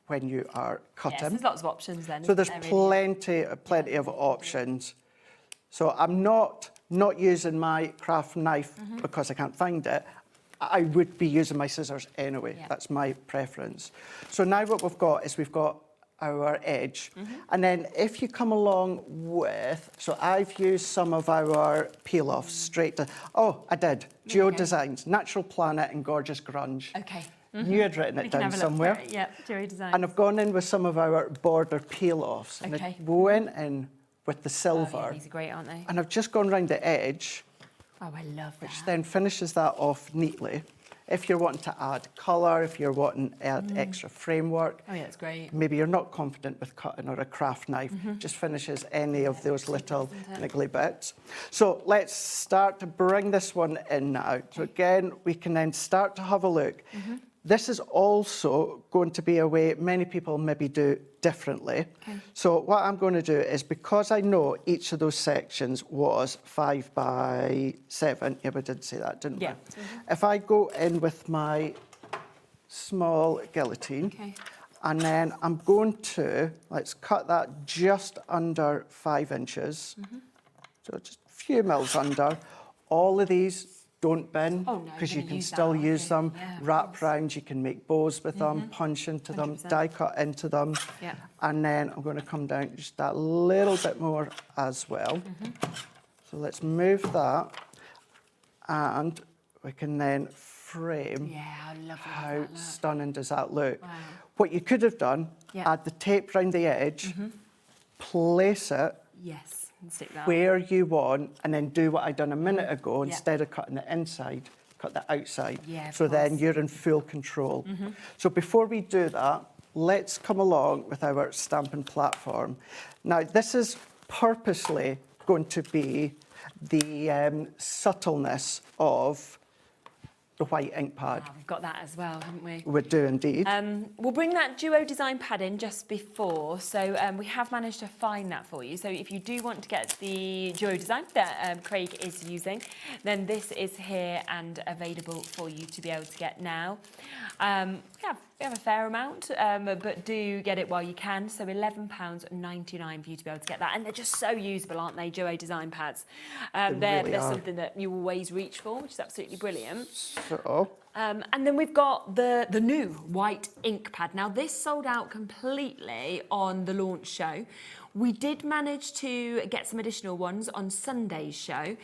when you are cutting. Yes, there's lots of options then. So there's isn't there, plenty of options. So I'm not using my craft knife because I can't find it. I would be using my scissors anyway. That's my preference. So now what we've got is we've got our edge. And then if you come along with, so I've used some of our peel-offs straight to, oh, I did, Geo Designs, Natural Planet and Gorgeous Grunge. Okay. knew I'd written it down somewhere. Yeah, Joey Designs. And I've gone in with some of our border peel-offs. And I went in with the silver. Oh, yeah, these are great, aren't they? And I've just gone round the edge. Oh, I love that. Which then finishes that off neatly. If you're wanting to add colour, if you're wanting to add extra framework. Oh, yeah, it's great. Maybe you're not confident with cutting or a craft knife, just finishes any of those little niggly bits. So let's start to bring this one in now. So again, we can then start to have a look. This is also going to be a way many people maybe do differently. So what I'm going to do is, because I know each of those sections was 5 by 7, yeah, we did say that, didn't we? If I go in with my small guillotine, and then I'm going to, let's cut that just under 5 inches. So just a few mils under. All of these don't bin, because you can still use them, wrap round, you can make bows with them, punch into them, die cut into them. And then I'm going to come down just that little bit more as well. So let's move that, and we can then frame. How stunning does that look? What you could have done, add the tape round the edge, place it where you want, and then do what I done a minute ago. Instead of cutting the inside, cut the outside. So then you're in full control. So before we do that, let's come along with our stamping platform. Now, this is purposely going to be the subtleness of the white ink pad. We've got that as well, haven't we? We do indeed. We'll bring that Duo Design pad in just before, so we have managed to find that for you. So if you do want to get the Duo Design that Craig is using, then this is here and available for you to be able to get now. We have a fair amount, but do get it while you can. So £11.99 for you to be able to get that. And they're just so usable, aren't they, Duo Design pads? They're something that you always reach for, which is absolutely brilliant. So. And then we've got the new white ink pad. Now, this sold out completely on the launch show. We did manage to get some additional ones on Sunday's show.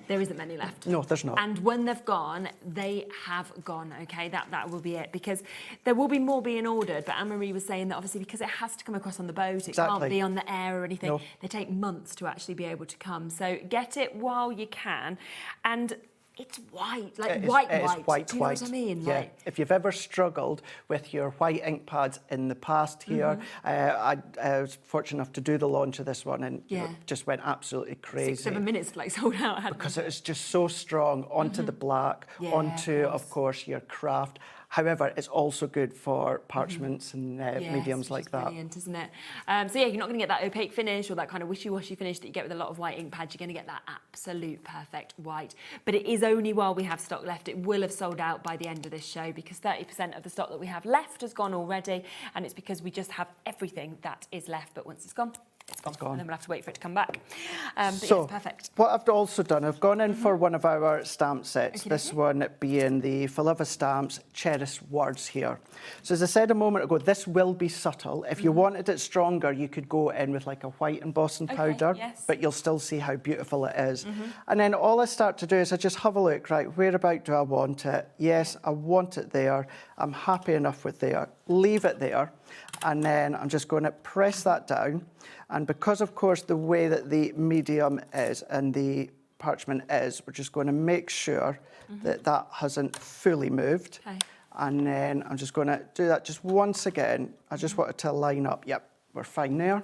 There isn't many left. No, there's not. And when they've gone, they have gone, okay? That will be it, because there will be more being ordered, but Anne-Marie was saying that obviously because it has to come across on the boat, it can't be on the air or anything. No. They take months to actually be able to come. So get it while you can. And it's white, like white. Do you know what I mean? Yeah. Like, if you've ever struggled with your white ink pads in the past here, I was fortunate enough to do the launch of this one, and it just went absolutely crazy. 6-7 minutes, like sold out. Because it was just so strong onto the black, onto, of course, your craft. However, it's also good for parchments and mediums like that. Brilliant, isn't it? So yeah, you're not going to get that opaque finish or that kind of wishy-washy finish that you get with a lot of white ink pads. You're going to get that absolute perfect white. But it is only while we have stock left. It will have sold out by the end of this show, because 30% of the stock that we have left has gone already, and it's because we just have everything that is left. But once it's gone, it's gone. And then we'll have to wait for it to come back. But so, yes, perfect. What I've also done, I've gone in for one of our stamp sets, this one being the Philova Stamps Cherished Words here. So as I said a moment ago, this will be subtle. If you wanted it stronger, you could go in with like a white embossing powder, but you'll still see how beautiful it is. And then all I start to do is I just have a look, right, whereabout do I want it? Yes, I want it there. I'm happy enough with there. Leave it there. And then I'm just going to press that down. And because, of course, the way that the medium is and the parchment is, we're just going to make sure that that hasn't fully moved. And then I'm just going to do that just once again. I just want it to line up. Yep, we're fine there.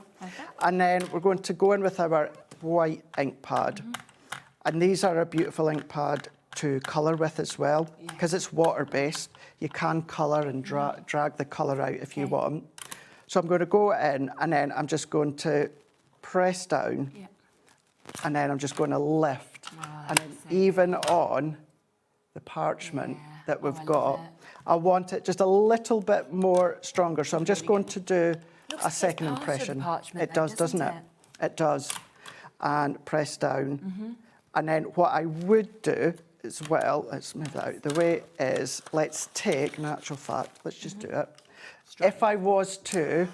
And then we're going to go in with our white ink pad. And these are a beautiful ink pad to colour with as well. Because it's water-based, you can colour and drag the colour out if you want. So I'm going to go in, and then I'm just going to press down, and then I'm just going to lift. And then even on the parchment that we've got, I want it just a little bit more stronger. So I'm just going to do a second impression. It does, doesn't it? It does. And press down. And then what I would do as well, let's move that out of the way, is let's take, in actual fact, let's just do it. If I was to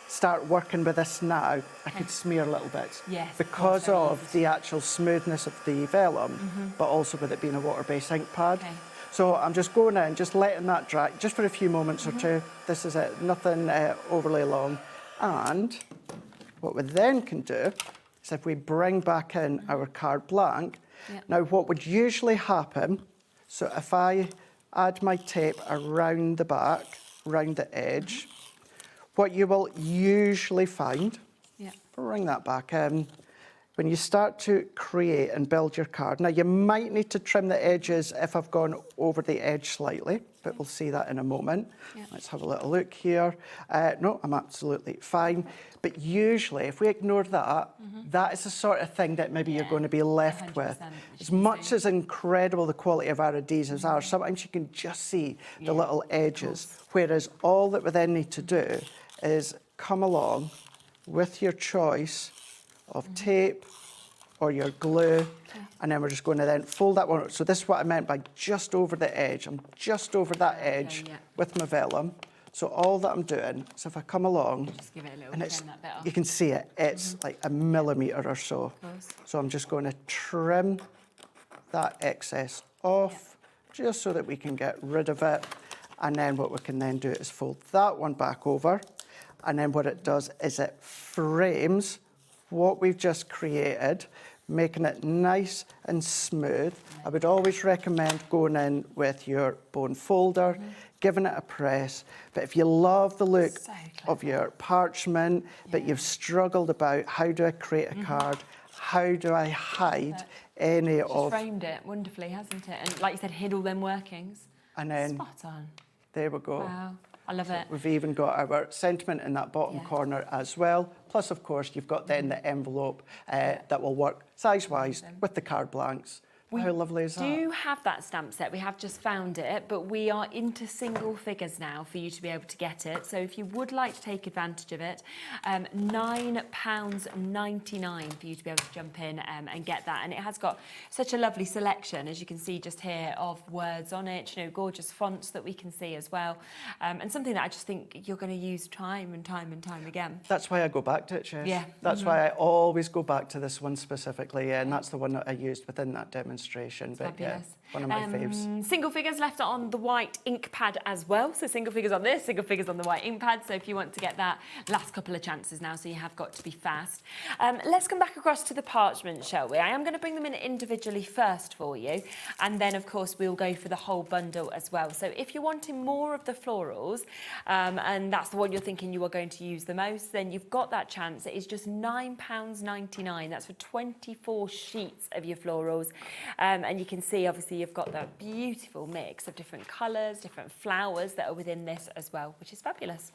start working with this now, I could smear little bits. Because of the actual smoothness of the vellum, but also with it being a water-based ink pad. So I'm just going in, just letting that dry, just for a few moments or two. This is it, nothing overly long. And what we then can do is if we bring back in our card blank, now what would usually happen, so if I add my tape around the back, around the edge, what you will usually find, bring that back in, when you start to create and build your card. Now you might need to trim the edges if I've gone over the edge slightly, but we'll see that in a moment. Let's have a little look here. No, I'm absolutely fine. But usually if we ignore that, that is the sort of thing that maybe you're going to be left with. As much as incredible the quality of our adhesives are, sometimes you can just see the little edges, whereas all that we then need to do is come along with your choice of tape or your glue, and then we're just going to then fold that one. So this is what I meant by just over the edge. I'm just over that edge with my vellum. So all that I'm doing is if I come along, just give it a little and it's, trim that bit off. you can see it, it's like a millimetre or so. So I'm just going to trim that excess off, just so that we can get rid of it. And then what we can then do is fold that one back over. And then what it does is it frames what we've just created, making it nice and smooth. I would always recommend going in with your bone folder, giving it a press. But if you love the look of your parchment, but you've struggled about how do I create a card, how do I hide any of... framed it wonderfully, hasn't it? And like you said, hid all them workings. And then, spot on. There we go. Wow. I love it. We've even got our sentiment in that bottom corner as well. Plus, of course, you've got then the envelope that will work size-wise with the card blanks. How lovely is that? We do have that stamp set. We have just found it, but we are into single figures now for you to be able to get it. So if you would like to take advantage of it, £9.99 for you to be able to jump in and get that. And it has got such a lovely selection, as you can see just here, of words on it, you know, gorgeous fonts that we can see as well. And something that I just think you're going to use time and time and time again. That's why I go back to it, Jess. Yeah. That's why I always go back to this one specifically, and that's the one that I used within that demonstration. But yeah, one of my faves. Single figures left on the white ink pad as well. So single figures on this, single figures on the white ink pad. So if you want to get that, last couple of chances now, so you have got to be fast. Let's come back across to the parchment, shall we? I am going to bring them in individually first for you. And then, of course, we'll go for the whole bundle as well. So if you're wanting more of the florals, and that's the one you're thinking you are going to use the most, then you've got that chance. It is just £9.99. That's for 24 sheets of your florals. And you can see, obviously, you've got that beautiful mix of different colours, different flowers that are within this as well, which is fabulous.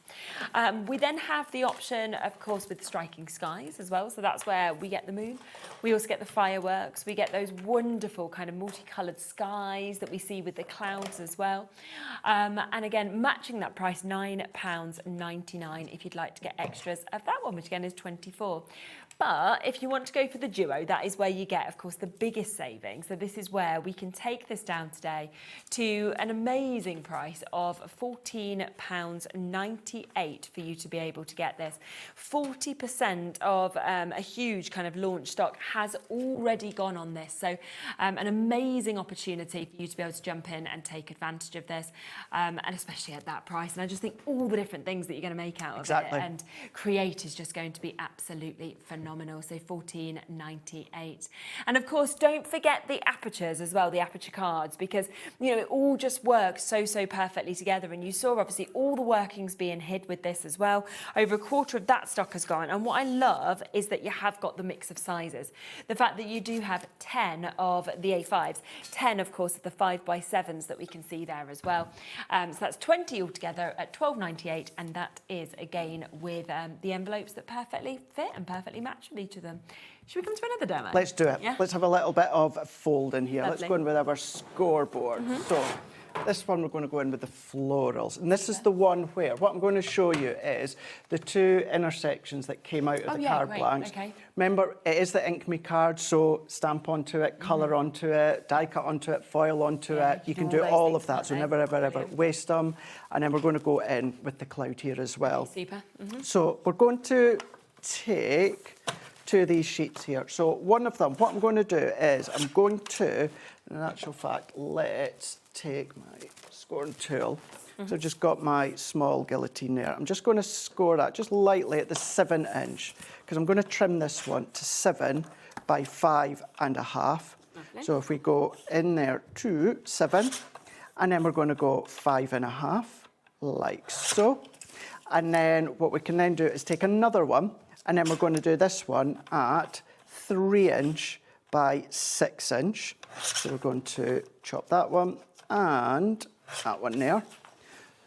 We then have the option, of course, with striking skies as well. So that's where we get the moon. We also get the fireworks. We get those wonderful kind of multicoloured skies that we see with the clouds as well. And again, matching that price, £9.99 if you'd like to get extras of that one, which again is 24. But if you want to go for the duo, that is where you get, of course, the biggest savings. So this is where we can take this down today to an amazing price of £14.98 for you to be able to get this. 40% of a huge kind of launch stock has already gone on this. So an amazing opportunity for you to be able to jump in and take advantage of this, and especially at that price. And I just think all the different things that you're going to make out of it and create is just going to be absolutely phenomenal. So £14.98. And of course, don't forget the apertures as well, the aperture cards, because, you know, it all just works so perfectly together. And you saw, obviously, all the workings being hid with this as well. Over a quarter of that stock has gone. And what I love is that you have got the mix of sizes. The fact that you do have 10 of the A5s, 10, of course, of the 5x7s that we can see there as well. So that's 20 altogether at £12.98. And that is, again, with the envelopes that perfectly fit and perfectly match with each of them. Should we come to another demo? Let's do it. Yeah? Let's have a little bit of fold in here. Lovely. Let's go in with our scoreboard. So this one we're going to go in with the florals. And this is the one where what I'm going to show you is the two intersections that came out of the card blanks. Okay. Remember, it is the Ink Me card, so stamp onto it, colour onto it, die cut onto it, foil onto it. You can do all of that, so never, ever waste them. And then we're going to go in with the cloud here as well. Super. So we're going to take two of these sheets here. So one of them, what I'm going to do is I'm going to, in actual fact, let's take my scoring tool. So I've just got my small guillotine there. I'm just going to score that just lightly at the 7 inch, because I'm going to trim this one to 7 by 5.5. So if we go in there to 7, and then we're going to go 5.5, like so. And then what we can then do is take another one, and then we're going to do this one at 3 inch by 6 inch. So we're going to chop that one and that one there.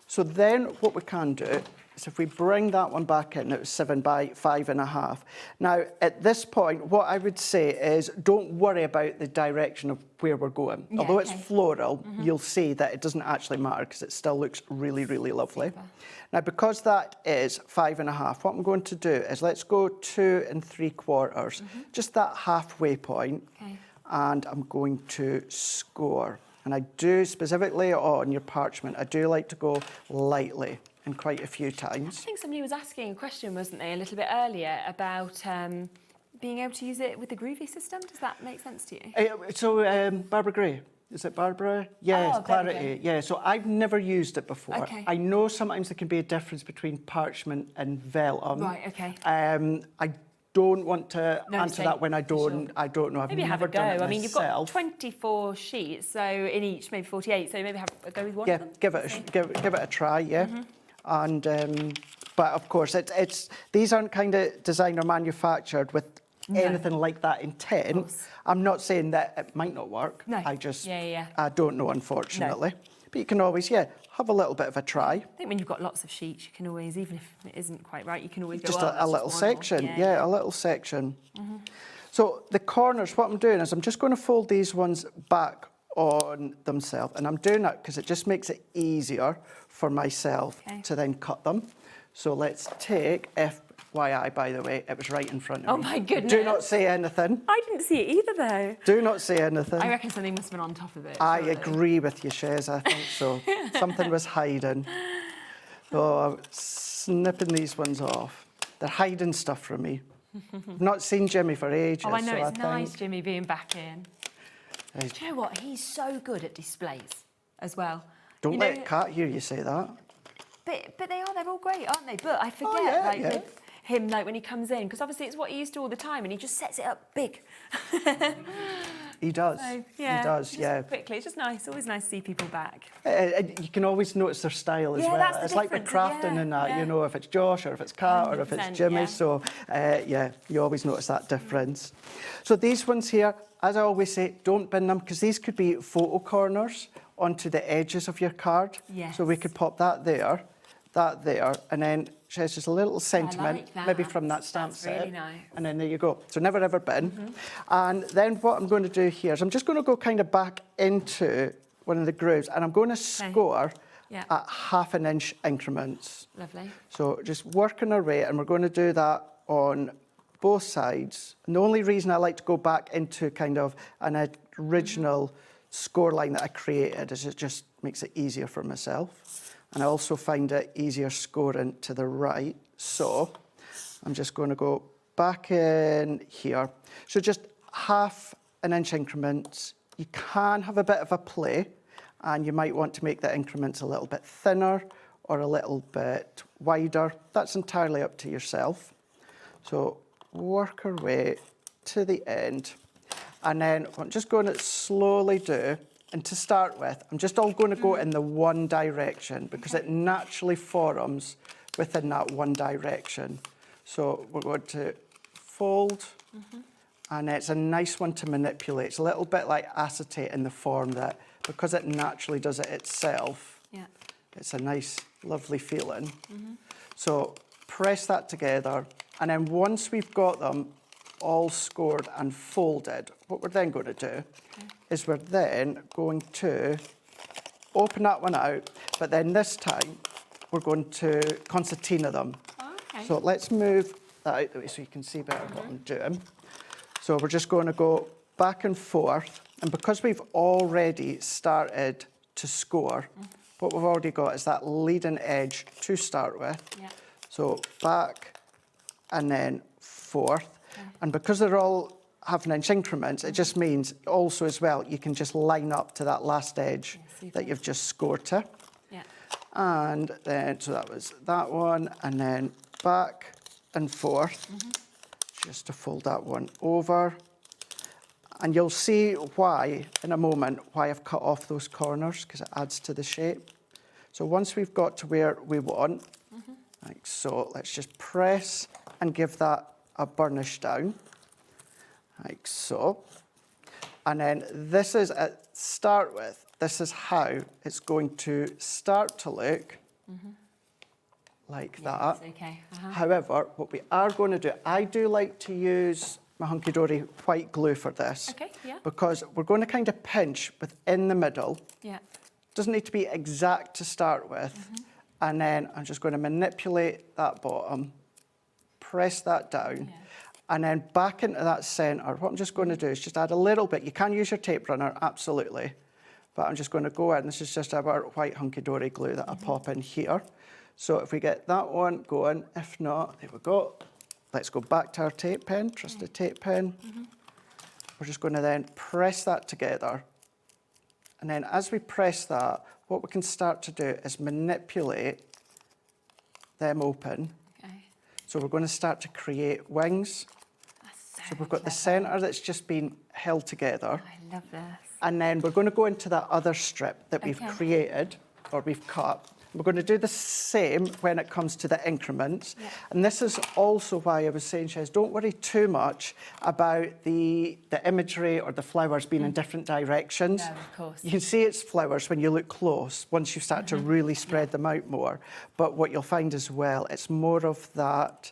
So then what we can do is if we bring that one back in, it was 7 by 5.5. Now, at this point, what I would say is don't worry about the direction of where we're going. Yeah, Although okay. it's floral, you'll see that it doesn't actually matter because it still looks really, really lovely. Super. Now, because that is 5.5, what I'm going to do is let's go 2 3/4, just that halfway point, Okay. and I'm going to score. And I do, specifically on your parchment, I do like to go lightly and quite a few I times. think somebody was asking a question, wasn't they, a little bit earlier about being able to use it with the groovy system. Does that make sense to you? Barbara Gray, is it Barbara? Yes, Oh, there we Clarity. Yeah, so I've never used it before. Okay. I know sometimes there can be a difference between parchment and vellum. Right, okay. I don't want to No, answer same, that when I don't. sure. I don't know. I've Maybe have never a go. done it I mean, you've got myself. 24 sheets, so in each, maybe 48. So maybe have a go with one Yeah, of them. give it a try. Yeah, and but of course it's these aren't kind of designed or manufactured with anything like that intent. I'm not saying that it might not work. No. I just Yeah. I don't know, unfortunately. But you can always have a little bit of a try. I think when you've got lots of sheets, you can always, even if it isn't quite right, you can always Just go, a little that's just one more. section. Yeah, a little section. So the corners, what I'm doing is I'm just going to fold these ones back on themselves, and I'm doing that because it just makes it easier for myself to then cut them. So let's take FYI, by the way, it was right in front of me. Oh my goodness. Do not say anything. I didn't see it either, though. Do not say anything. I reckon something must have been on top of it. I surely. agree with you, Shez, I think so. Something was hiding. So I'm snipping these ones off. They're hiding stuff from me. I've not seen Jimmy for ages. Oh, I know, so it's nice, think Jimmy, being back in. He's- Do you know what? He's so good at displays as well. Don't You let know- Kat hear you say that. But they're all great, aren't they? But I forget, yeah, like, yeah. with him, like, when he comes in, because obviously it's what he used to all the time, and he just sets it up big. He does. So, yeah, He does, just yeah. quickly, it's just nice, always nice to see people back. And you can always notice their style as Yeah, well. that's the It's like with difference, crafting yeah, and that, yeah. you know, if it's Josh or if it's Kat or if it's 100%, Jimmy. yeah. So, yeah, you always notice that difference. So these ones here, as I always say, don't bin them, because these could be photo corners onto the edges of your card. Yes. So we could pop that there, and then Shez, just a little sentiment, like that. maybe from that stamp That's set. really nice. And then there you go. So never ever bin. And then what I'm going to do here is I'm just going to go kind of back into one of the grooves, and I'm going to score Yeah. at 1/2 inch increments. Lovely. So just working our way, and we're going to do that on both sides. And the only reason I like to go back into kind of an original score line that I created is it just makes it easier for myself. And I also find it easier scoring to the right. So I'm just going to go back in here. So just 1/2 inch increments. You can have a bit of a play, and you might want to make the increments a little bit thinner or a little bit wider. That's entirely up to yourself. So work our way to the end. And then what I'm just going to slowly do, and to start with, I'm just all going to go in the one direction because it naturally forms within that one direction. So we're going to fold, and it's a nice one to manipulate. It's a little bit like acetate in the form that, because it naturally does it itself, Yeah. it's a nice, lovely feeling. So press that together, and then once we've got them all scored and folded, what we're then going to do is we're then going to open that one out, but then this time we're going to concertina them. Oh, okay. So let's move that out the way so you can see better what I'm doing. So we're just going to go back and forth, and because we've already started to score, what we've already got is that leading edge to start with. Yeah. So back and then forth. And because they're all half-an-inch increments, it just means also as well, you can just line up to that last edge that you've just scored to. Yeah. And then, so that was that one, and then back and forth, just to fold that one over. And you'll see why, in a moment, why I've cut off those corners, because it adds to the shape. So once we've got to where we want, like so, let's just press and give that a burnish down, like so. And then this is, start with, this is how it's going to start to look like that. Okay. However, what we are going to do, I do like to use my Hunkydory white glue for this. Okay, yeah. Because we're going to kind of pinch within the middle. Yeah. Doesn't need to be exact to start with. And then I'm just going to manipulate that bottom, press that down, and then back into that centre. What I'm just going to do is just add a little bit. You can use your tape runner, absolutely. But I'm just going to go in. This is just our white Hunkydory glue that I pop in here. So if we get that one going, if not, there we go. Let's go back to our tape pen, trusty tape pen. We're just going to then press that together. And then as we press that, what we can start to do is manipulate them open. Okay. So we're going to start to create wings. So we've got the centre that's just been held together. I love this. And then we're going to go into that other strip that we've created, or we've cut. We're going to do the same when it comes to the increments. And this is also why I was saying, Shez, don't worry too much about the imagery or the flowers being in different directions. No, of course. You can see it's flowers when you look close, once you start to really spread them out more. But what you'll find as well, it's more of that,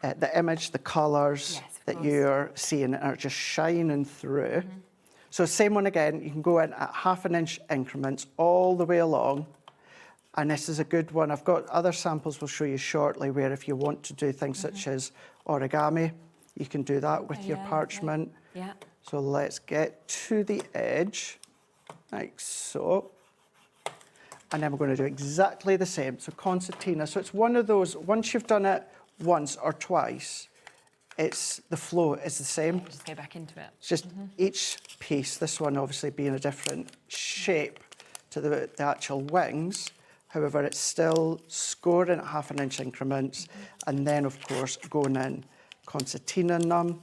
the image, the colours that you're seeing are just shining through. So same one again, you can go in at half-an-inch increments all the way along. And this is a good one. I've got other samples we'll show you shortly where if you want to do things such as origami, you can do that with your parchment. Yeah. So let's get to the edge, like so. And then we're going to do exactly the same. So concertina. So it's one of those, once you've done it once or twice, it's the flow is the same. Just go back into it. It's just each piece, this one obviously being a different shape to the actual wings. However, it's still scoring at half-an-inch increments, and then, of course, going in concertina them.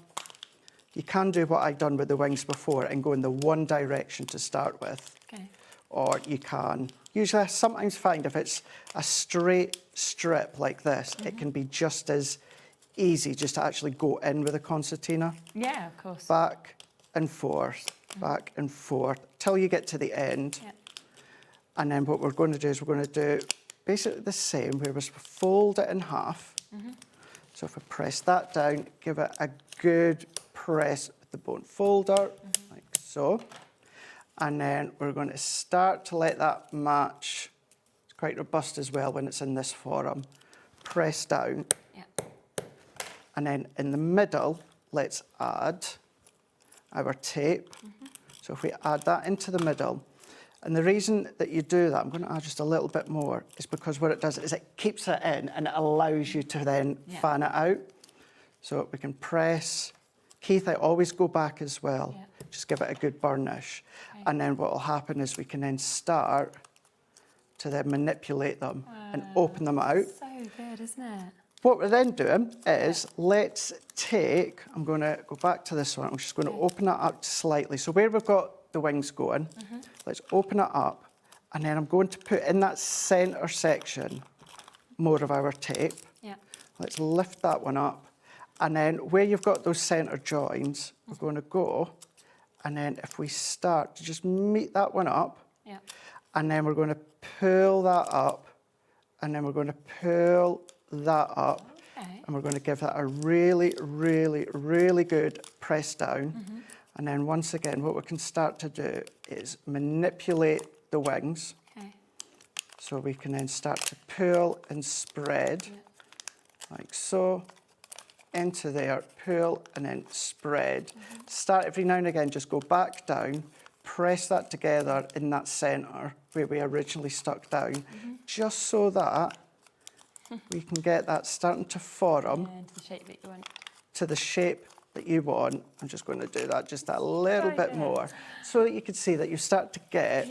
You can do what I've done with the wings before and go in the one direction to start with. Okay. Or you can, usually I sometimes find if it's a straight strip like this, it can be just as easy just to actually go in with a concertina. Yeah, of course. Back and forth, till you get to the end. Yeah. And then what we're going to do is we're going to do basically the same, where we fold it in half. So if we press that down, give it a good press with the bone folder, like so. And then we're going to start to let that match. It's quite robust as well when it's in this form. Press down. Yeah. And then in the middle, let's add our tape. So if we add that into the middle, and the reason that you do that, I'm going to add just a little bit more, is because what it does is it keeps it in and it allows you to then fan it out. So we can press. Keith, I always go back as well. Just give it a good burnish. And then what will happen is we can then start to then manipulate them and open them out. So good, isn't it? What we're then doing is, let's take, I'm going to go back to this one. I'm just going to open it up slightly. So where we've got the wings going, let's open it up. And then I'm going to put in that centre section more of our tape. Yeah. Let's lift that one up. And then where you've got those centre joins, we're going to go. And then if we start to just meet that one up, and then we're going to pull that up, and then we're going to pull that up, and we're going to give that a really, really, really good press down. And then once again, what we can start to do is manipulate the wings. So we can then start to pull and spread, like so, into there, pull and then spread. Start every now and again, just go back down, press that together in that centre where we originally stuck down, just so that we can get that starting to form to the shape that you want. to the shape that you want. I'm just going to do that just a little bit more so that you can see that you start to get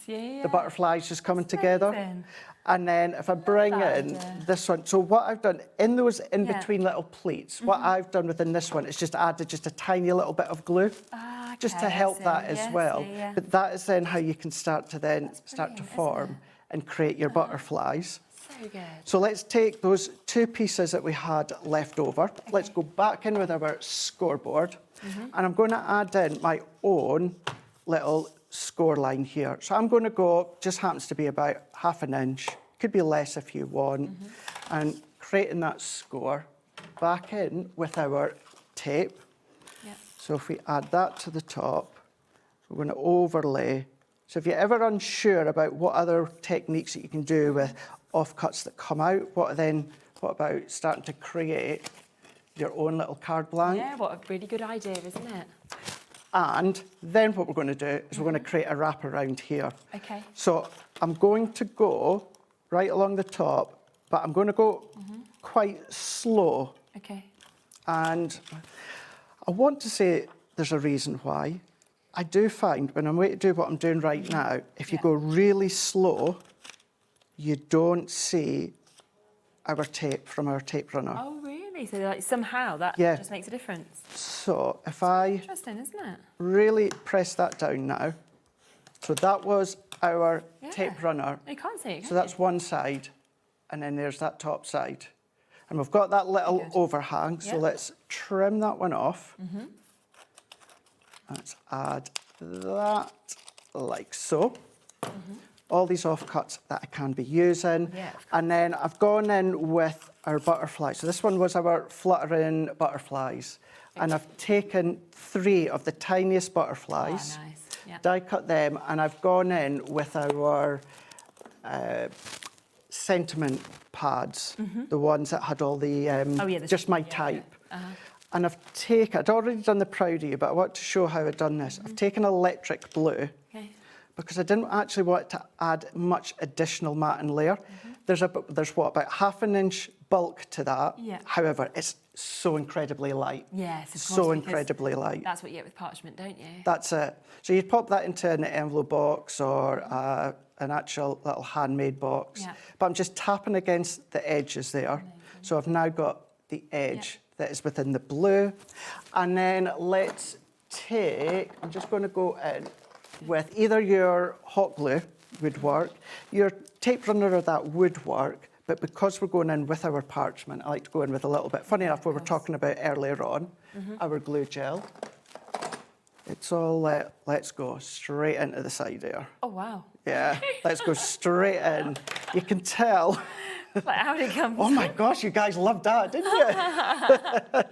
the butterflies just coming together. Amazing. And then if I bring in this one, so what I've done in those in between little pleats, what I've done within this one is just added just a tiny little bit of glue, just to help that as well. But that is then how you can start to form and create your butterflies. So good. So let's take those 2 pieces that we had left over. Let's go back in with our scoreboard, and I'm going to add in my own little score line here. So I'm going to go, just happens to be about 1/2 inch, could be less if you want, and creating that score back in with our tape. So if we add that to the top, we're going to overlay. So if you're ever unsure about what other techniques that you can do with offcuts that come out, what about starting to create your own little card blank? Yeah, what a really good idea, isn't it? And then what we're going to do is we're going to create a wrap around here. Okay. So I'm going to go right along the top, but I'm going to go quite slow. Okay. And I want to say there's a reason why. I do find when I'm waiting to do what I'm doing right now, if you go really slow, you don't see our tape from our tape runner. Oh, really? So like somehow that just makes a difference. So if I Interesting, isn't it? really press that down now, so that was our tape runner. You can't see it, So that's one side, and then there's that top side. And we've got that little overhang, so let's trim that one off. Let's add that like so. All these offcuts that I can be using. And then I've gone in with our butterflies. So this one was our fluttering butterflies. And I've taken 3 of the tiniest butterflies, die cut them, and I've gone in with our sentiment pads, the ones that had all the, just my type. And I'd already done the proud of you, but I want to show how I've done this. I've taken electric blue because I didn't actually want to add much additional mat and layer. There's what, about 1/2 inch bulk to that. However, it's so incredibly light. Yes, of course. So incredibly light. That's what you get with parchment, don't you? That's it. So you'd pop that into an envelope box or an actual little handmade box. But I'm just tapping against the edges there. So I've now got the edge that is within the blue. And then let's take, I'm just going to go in with either your hot glue would work, your tape runner or that would work, but because we're going in with our parchment, I like to go in with a little bit. Funny enough, we were talking about earlier on, our glue gel. It's all, let's go straight into the side there. Oh, wow. Yeah, let's go straight in. You can tell. Like, how did it come? Oh my gosh, you guys loved that, didn't you? I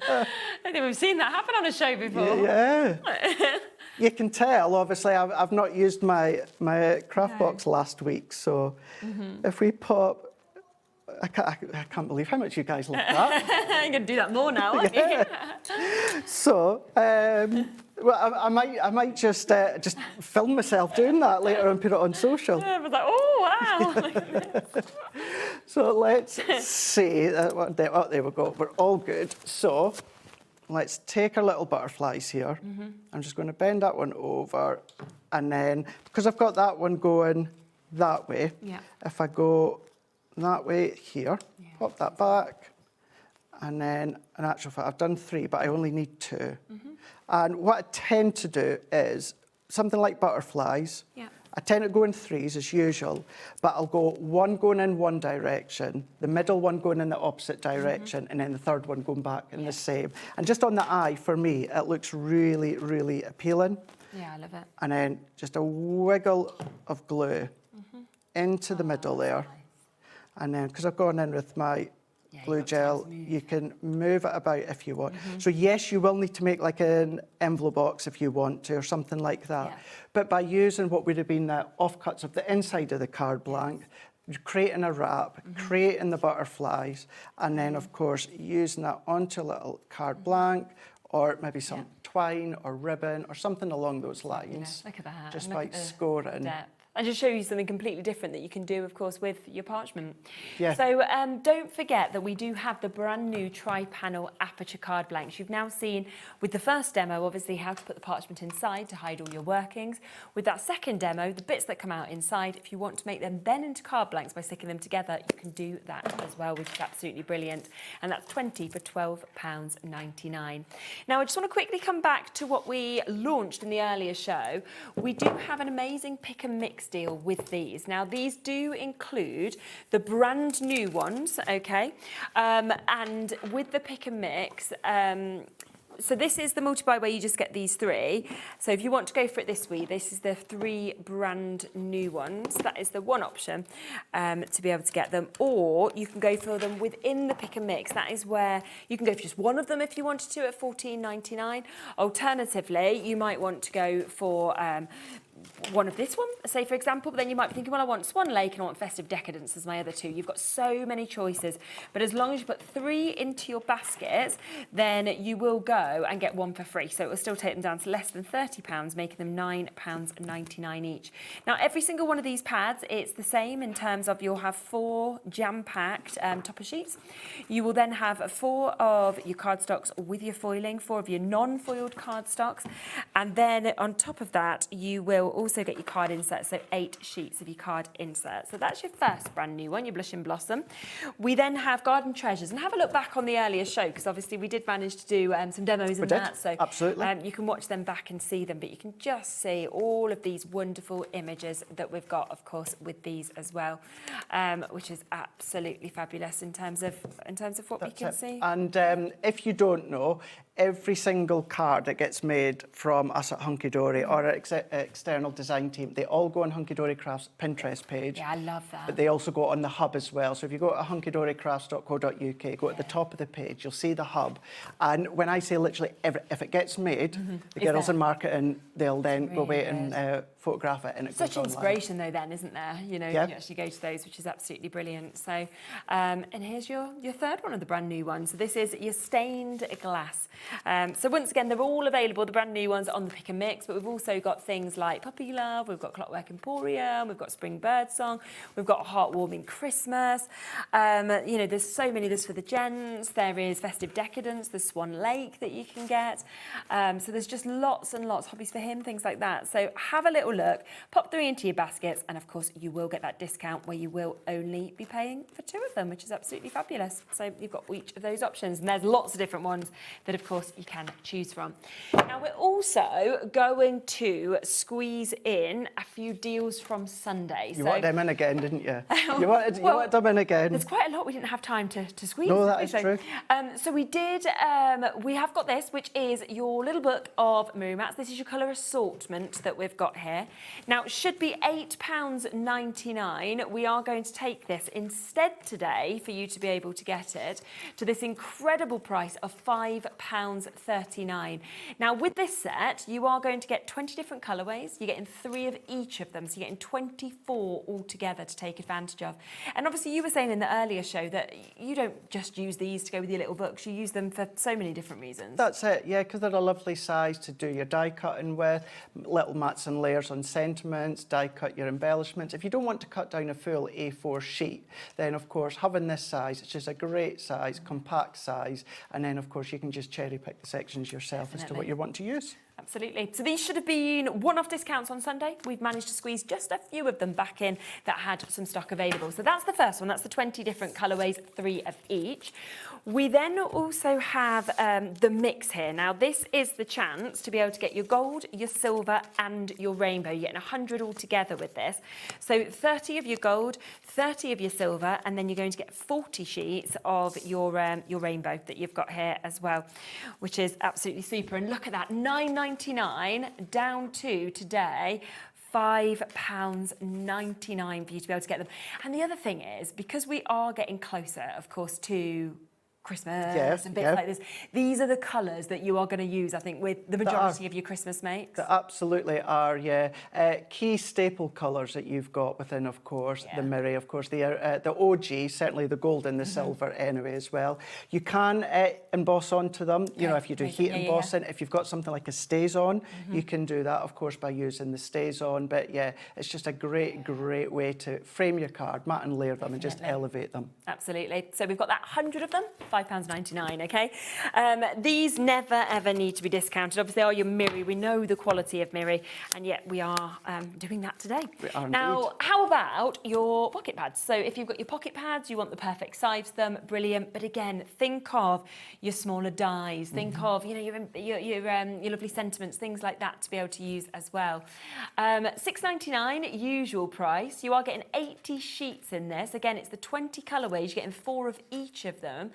don't think we've seen that happen on a show before. Yeah. You can tell, obviously, I've not used my craft box last week, so if we pop, I can't believe how much you guys love that. You're going to do that more now, aren't you? So, well, I might just film myself doing that later and put it on social. I was like, oh, wow. So let's see. Oh, there we go. We're all good. So let's take our little butterflies here. I'm just going to bend that one over. And then, because I've got that one going that way, if I go that way here, pop that back. And then, in actual fact, I've done 3, but I only need 2. And what I tend to do is, something like butterflies, I tend to go in 3s as usual, but I'll go one going in one direction, the middle one going in the opposite direction, and then the third one going back in the same. And just on the eye, for me, it looks really, really appealing. Yeah, I love it. And then just a wiggle of glue into the middle there. And then, because I've gone in with my glue gel, you can move it about if you want. So yes, you will need to make like an envelope box if you want to, or something like that. But by using what would have been the offcuts of the inside of the card blank, creating a wrap, creating the butterflies, and then of course using that onto a little card blank, or maybe some twine or ribbon or something along those lines. Look at that. Just Look by at the scoring. depth. and just show you something completely different that you can do, of course, with your parchment. Yeah. So don't forget that we do have the brand new tri-panel aperture card blanks. You've now seen with the first demo, obviously, how to put the parchment inside to hide all your workings. With that second demo, the bits that come out inside, if you want to make them then into card blanks by sticking them together, you can do that as well, which is absolutely brilliant. And that's 20 for £12.99. Now, I just want to quickly come back to what we launched in the earlier show. We do have an amazing pick and mix deal with these. Now, these do include the brand new ones, okay? And with the pick and mix, so this is the multi-buy where you just get these 3. So if you want to go for it this week, this is the 3 brand new ones. That is the one option to be able to get them. Or you can go for them within the pick and mix. That is where you can go for just one of them if you wanted to at £14.99. Alternatively, you might want to go for one of this one, say for example, but then you might be thinking, well, I want Swan Lake and I want Festive Decadence as my other 2. You've got so many choices, but as long as you put 3 into your baskets, then you will go and get 1 for free. So it will still take them down to less than £30, making them £9.99 each. Now, every single one of these pads, it's the same in terms of you'll have 4 jam-packed topper sheets. You will then have 4 of your cardstocks with your foiling, 4 of your non-foiled cardstocks, and then on top of that, you will also get your card inserts, so 8 sheets of your card inserts. So that's your first brand new one, your Blush and Blossom. We then have Garden Treasures, and have a look back on the earlier show, because obviously we did manage to do some demos in that, so absolutely. You can watch them back and see them, but you can just see all of these wonderful images that we've got, of course, with these as well, which is absolutely fabulous in terms of what we can see. And if you don't know, every single card that gets made from us at Hunkydory or our external design team, they all go on Hunkydory Crafts Pinterest page. Yeah, I love that. But they also go on the hub as well. So if you go to hunkydorycrafts.co.uk, go at the top of the page, you'll see the hub. And when I say literally, if it gets made, the girls in marketing, they'll then go away and photograph it, and it Such goes inspiration though then, isn't there? You know, Yeah. you actually go to those, which is absolutely brilliant. So, and here's your third one of the brand new ones. So this is your stained glass. So once again, they're all available, the brand new ones on the pick and mix, but we've also got things like Puppy Love, we've got Clockwork Emporium, we've got Spring Birdsong, we've got Heartwarming Christmas. You know, there's so many. There's for the gents, there is Festive Decadence, there's Swan Lake that you can get. So there's just lots and lots, Hobbies for Him, things like that. So have a little look, pop 3 into your baskets, and of course you will get that discount where you will only be paying for 2 of them, which is absolutely fabulous. So you've got each of those options, and there's lots of different ones that of course you can choose from. Now we're also going to squeeze in a few deals from Sunday. You wanted them in again, didn't you? You wanted them in again. There's quite a lot we didn't have time to squeeze. No, that is true. So we did, we have got this, which is your little book of Moo Mats. This is your colour assortment that we've got here. Now, it should be £8.99. We are going to take this instead today, for you to be able to get it, to this incredible price of £5.39. Now, with this set, you are going to get 20 different colourways. You're getting 3 of each of them, so you're getting 24 altogether to take advantage of. And obviously, you were saying in the earlier show that you don't just use these to go with your little books, you use them for so many different reasons. That's it, yeah, because they're a lovely size to do your die cutting with, little mats and layers on sentiments, die cut your embellishments. If you don't want to cut down a full A4 sheet, then of course having this size, it's just a great size, compact size, and then of course you can just cherry pick the sections yourself as to what you want to use. Absolutely. So these should have been one-off discounts on Sunday. We've managed to squeeze just a few of them back in that had some stock available. So that's the first one. That's the 20 different colourways, 3 of each. We then also have the mix here. Now, this is the chance to be able to get your gold, your silver and your rainbow. You're getting 100 all together with this. So 30 of your gold, 30 of your silver, and then you're going to get 40 sheets of your rainbow that you've got here as well, which is absolutely super. And look at that, £9.99 down to today £5.99 for you to be able to get them. And the other thing is, because we are getting closer, of course, to Christmas and bits like this. These are the colours that you are going to use, I think, with the majority of your Christmas makes. They absolutely are, yeah. Key staple colours that you've got within, of course, the Miri, of course, the OG, certainly the gold and the silver anyway as well. You can emboss onto them, you know, if you do heat embossing. If you've got something like a stays-on, you can do that, of course, by using the stays-on. But yeah, it's just a great, great way to frame your card, matte and layer them and just elevate them. Absolutely. So we've got that 100 of them, £5.99, okay? These never, ever need to be discounted. Obviously, they are your Miri. We know the quality of Miri, and yet we are doing that today. We are now, indeed. how about your pocket pads? So if you've got your pocket pads, you want the perfect size for them, brilliant. But again, think of your smaller dies. Think of, you know, your lovely sentiments, things like that to be able to use as well. $6.99 usual price. You are getting 80 sheets in this. Again, it's the 20 colourways. You're getting 4 of each of them.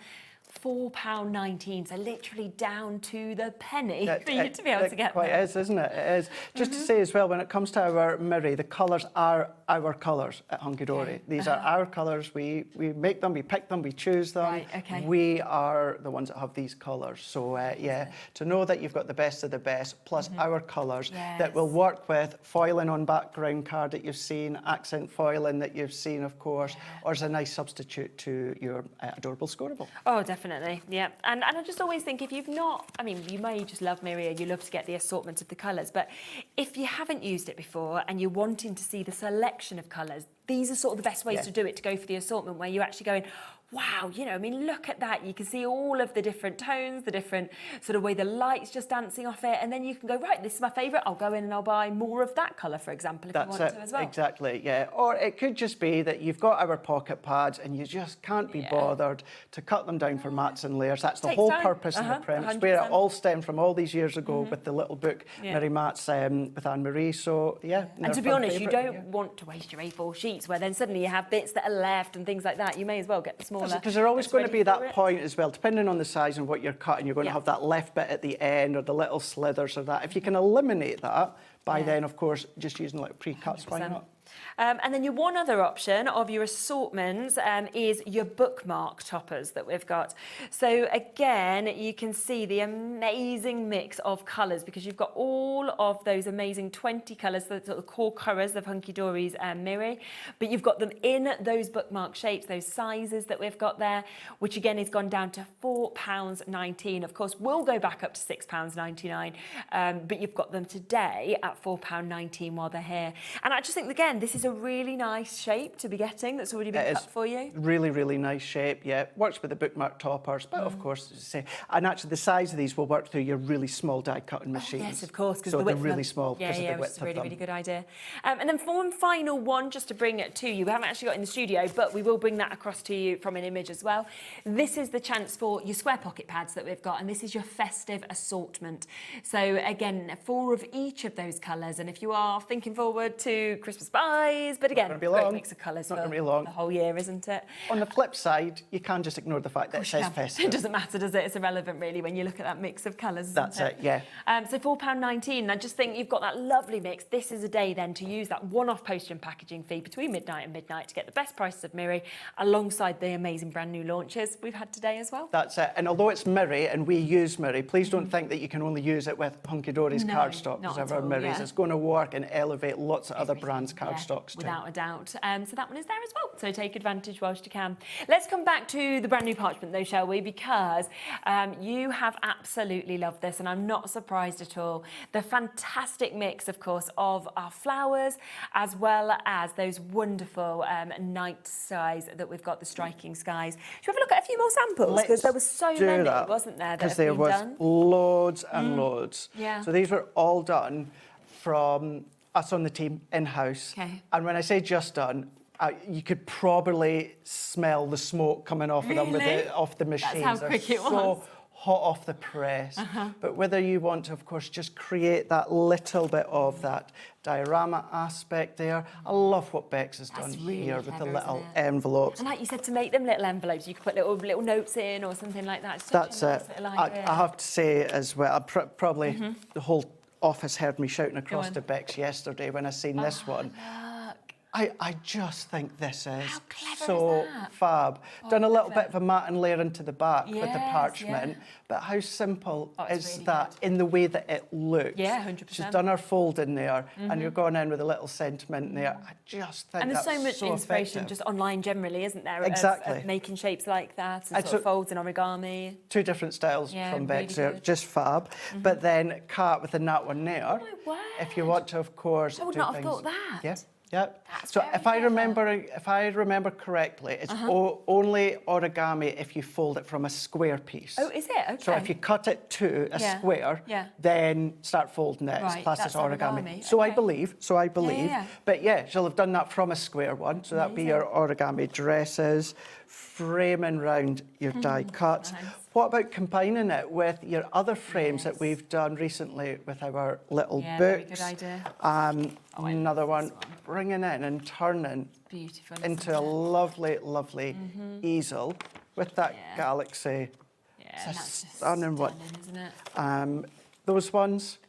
£4.19, so literally down to the penny for you to be able to get quite them. is, isn't it? It is. Just to say as well, when it comes to our Miri, the colours are our colours at Hunkydory. These are our colours. We make them, we pick them, we choose them. Right, okay. We are the ones that have these colours. So yeah, to know that you've got the best of the best, plus our colours that will work with foiling on background card that you've seen, accent foiling that you've seen, of course, or as a nice substitute to your adorable scoreable. Oh, definitely, yeah. And I just always think if you've not, I mean, you may just love Miri, you love to get the assortment of the colours, but if you haven't used it before and you're wanting to see the selection of colours, these are sort of the best ways to do it, to go for the assortment where you're actually going, wow, you know, I mean, look at that. You can see all of the different tones, the different sort of way the light's just dancing off it. And then you can go, right, this is my favourite. I'll go in and I'll buy more of that colour, for example, if you want to as well. Exactly, yeah. Or it could just be that you've got our pocket pads and you just can't be bothered to cut them down for mats and layers. That's the whole purpose of the print. It's where it all stemmed from all these years ago with the little book, Miri Mats with Anne-Marie. So, yeah. And to be honest, you don't want to waste your A4 sheets where then suddenly you have bits that are left and things like that. You may as well get the smaller. Because there's always going to be that point as well, depending on the size and what you're cutting, you're going to have that left bit at the end or the little slithers of that. If you can eliminate that by then, of course, just using like pre-cuts, why not? And then your one other option of your assortments is your bookmark toppers that we've got. So again, you can see the amazing mix of colours because you've got all of those amazing 20 colours, the sort of core colours of Hunkydory's Miri, but you've got them in those bookmark shapes, those sizes that we've got there, which again has gone down to £4.19. Of course, we'll go back up to £6.99, but you've got them today at £4.19 while they're here. And I just think, again, this is a really nice shape to be getting that's already been cut for you. Really, really nice shape, yeah. Works with the bookmark toppers, but of course, as I say, and actually the size of these will work through your really small die cutting machines. Yes, of course, because so the width they're really small because of the width which is a really, of them. really good idea. And then for one final one, just to bring it to you, we haven't actually got it in the studio, but we will bring that across to you from an image as well. This is the chance for your square pocket pads that we've got, and this is your festive assortment. So again, 4 of each of those colours, and if you are thinking forward to Christmas pies, but again, great mix of colours for the whole year, isn't it? On the flip side, you can just ignore the fact that it says festive. It doesn't matter, does it? It's irrelevant, really, when you look at that mix of colours. That's it, yeah. So £4.19. I just think you've got that lovely mix. This is a day then to use that one-off postage and packaging fee between midnight and midnight to get the best prices of Miri alongside the amazing brand new launches we've had today as well. That's it. And although it's Miri and we use Miri, please don't think that you can only use it with Hunkydory's cardstock because of our Miris. It's going to work and elevate lots of other brands' cardstocks too. Without a doubt. So that one is there as well. So take advantage whilst you can. Let's come back to the brand new parchment though, shall we? Because you have absolutely loved this and I'm not surprised at all. The fantastic mix, of course, of our flowers as well as those wonderful night skies that we've got, the striking skies. Should we have a look at a few more samples? Because there was so many, wasn't there, that have been done? Because there was loads and loads. Yeah. So these were all done from us on the team in-house. Okay. And when I say just done, you could probably smell the smoke coming off of them off the machines. That's how quick it was. So hot off the press. But whether you want to, of course, just create that little bit of that diorama aspect there. I love what Bex has done here with the little envelopes. And like you said, to make them little envelopes, you could put little notes in or something like that. That's it. I have to say as well, probably the whole office heard me shouting across to Bex yesterday when I seen this one. I just think this is How clever so is that? fab. Oh, Done a little love it. bit of a matte layer into the back with the Yes, parchment, yeah. but how simple it's is really that in the way that it looks? Yeah, 100%. She's done her fold in there, and you're going in with a little sentiment there. I just think And there's that's so much inspiration effective. just online generally, isn't there? Exactly. Of making shapes like that and And sort of so- folds and origami. Two different styles Yeah, from really Bex there, good. just fab. But then Kat with the nut one there. Oh my word. If you want to, of course, I would do not have things. thought that. Yeah. Yeah. That's So very if I clever. remember correctly, it's only origami if you fold it from a square piece. Oh, is it? Okay. So if you cut it to a Yeah. square, Yeah. then start folding it. It's Right, classed as that's origami. origami. So I Okay. believe. yeah. But yeah, she'll have done that from a square one. So that'd be your origami dresses, framing round your die cuts. Nice. What about combining it with your other frames that we've done recently with our little Yeah, very books? good idea. Another one, bringing in and turning Beautiful. into isn't a it? lovely, lovely easel with that Yeah. galaxy. Yeah, It's a and that's just stunning one. isn't it? Those ones,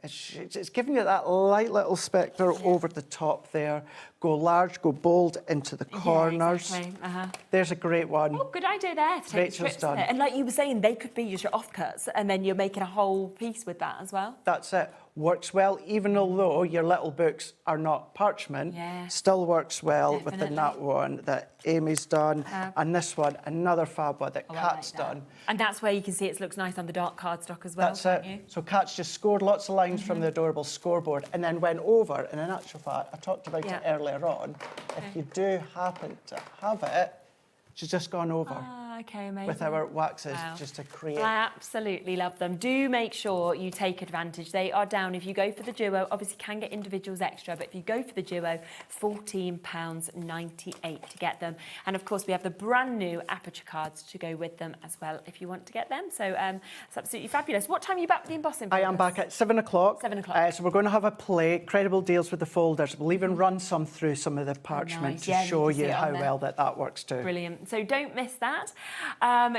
it's giving you that light little spectre over the top there. Go large, go bold into the corners. Yeah, exactly. There's a great one. Oh, good idea there to take the Rachel's strips done. of it. And like you were saying, they could be just your offcuts, and then you're making a whole piece with that as well. That's it. Works well, even although your little books are not parchment, Yeah. still works well with the Definitely. nut one that Amy's done. Fab. And this one, another fab one that Oh, I Kat's like that. done. And that's where you can see it looks nice on the dark cardstock as well. That's can't it. You? So Kat's just scored lots of lines from the adorable scoreboard and then went over, and in actual fact, I talked about Yeah. it earlier on, if you do happen to have it, she's just gone over Okay, amazing. with our waxes Wow. just to create. I absolutely love them. Do make sure you take advantage. They are down. If you go for the duo, obviously you can get individuals extra, but if you go for the duo, £14.98 to get them. And of course, we have the brand new aperture cards to go with them as well if you want to get them. So it's absolutely fabulous. What time are you back with the embossing? I am back at 7 o'clock. 7 o'clock. So we're going to have a play, credible deals with the folders. We'll even run some through some of the parchment nice. to Yeah, you show can see you it on how there. well that works too. Brilliant. So don't miss that.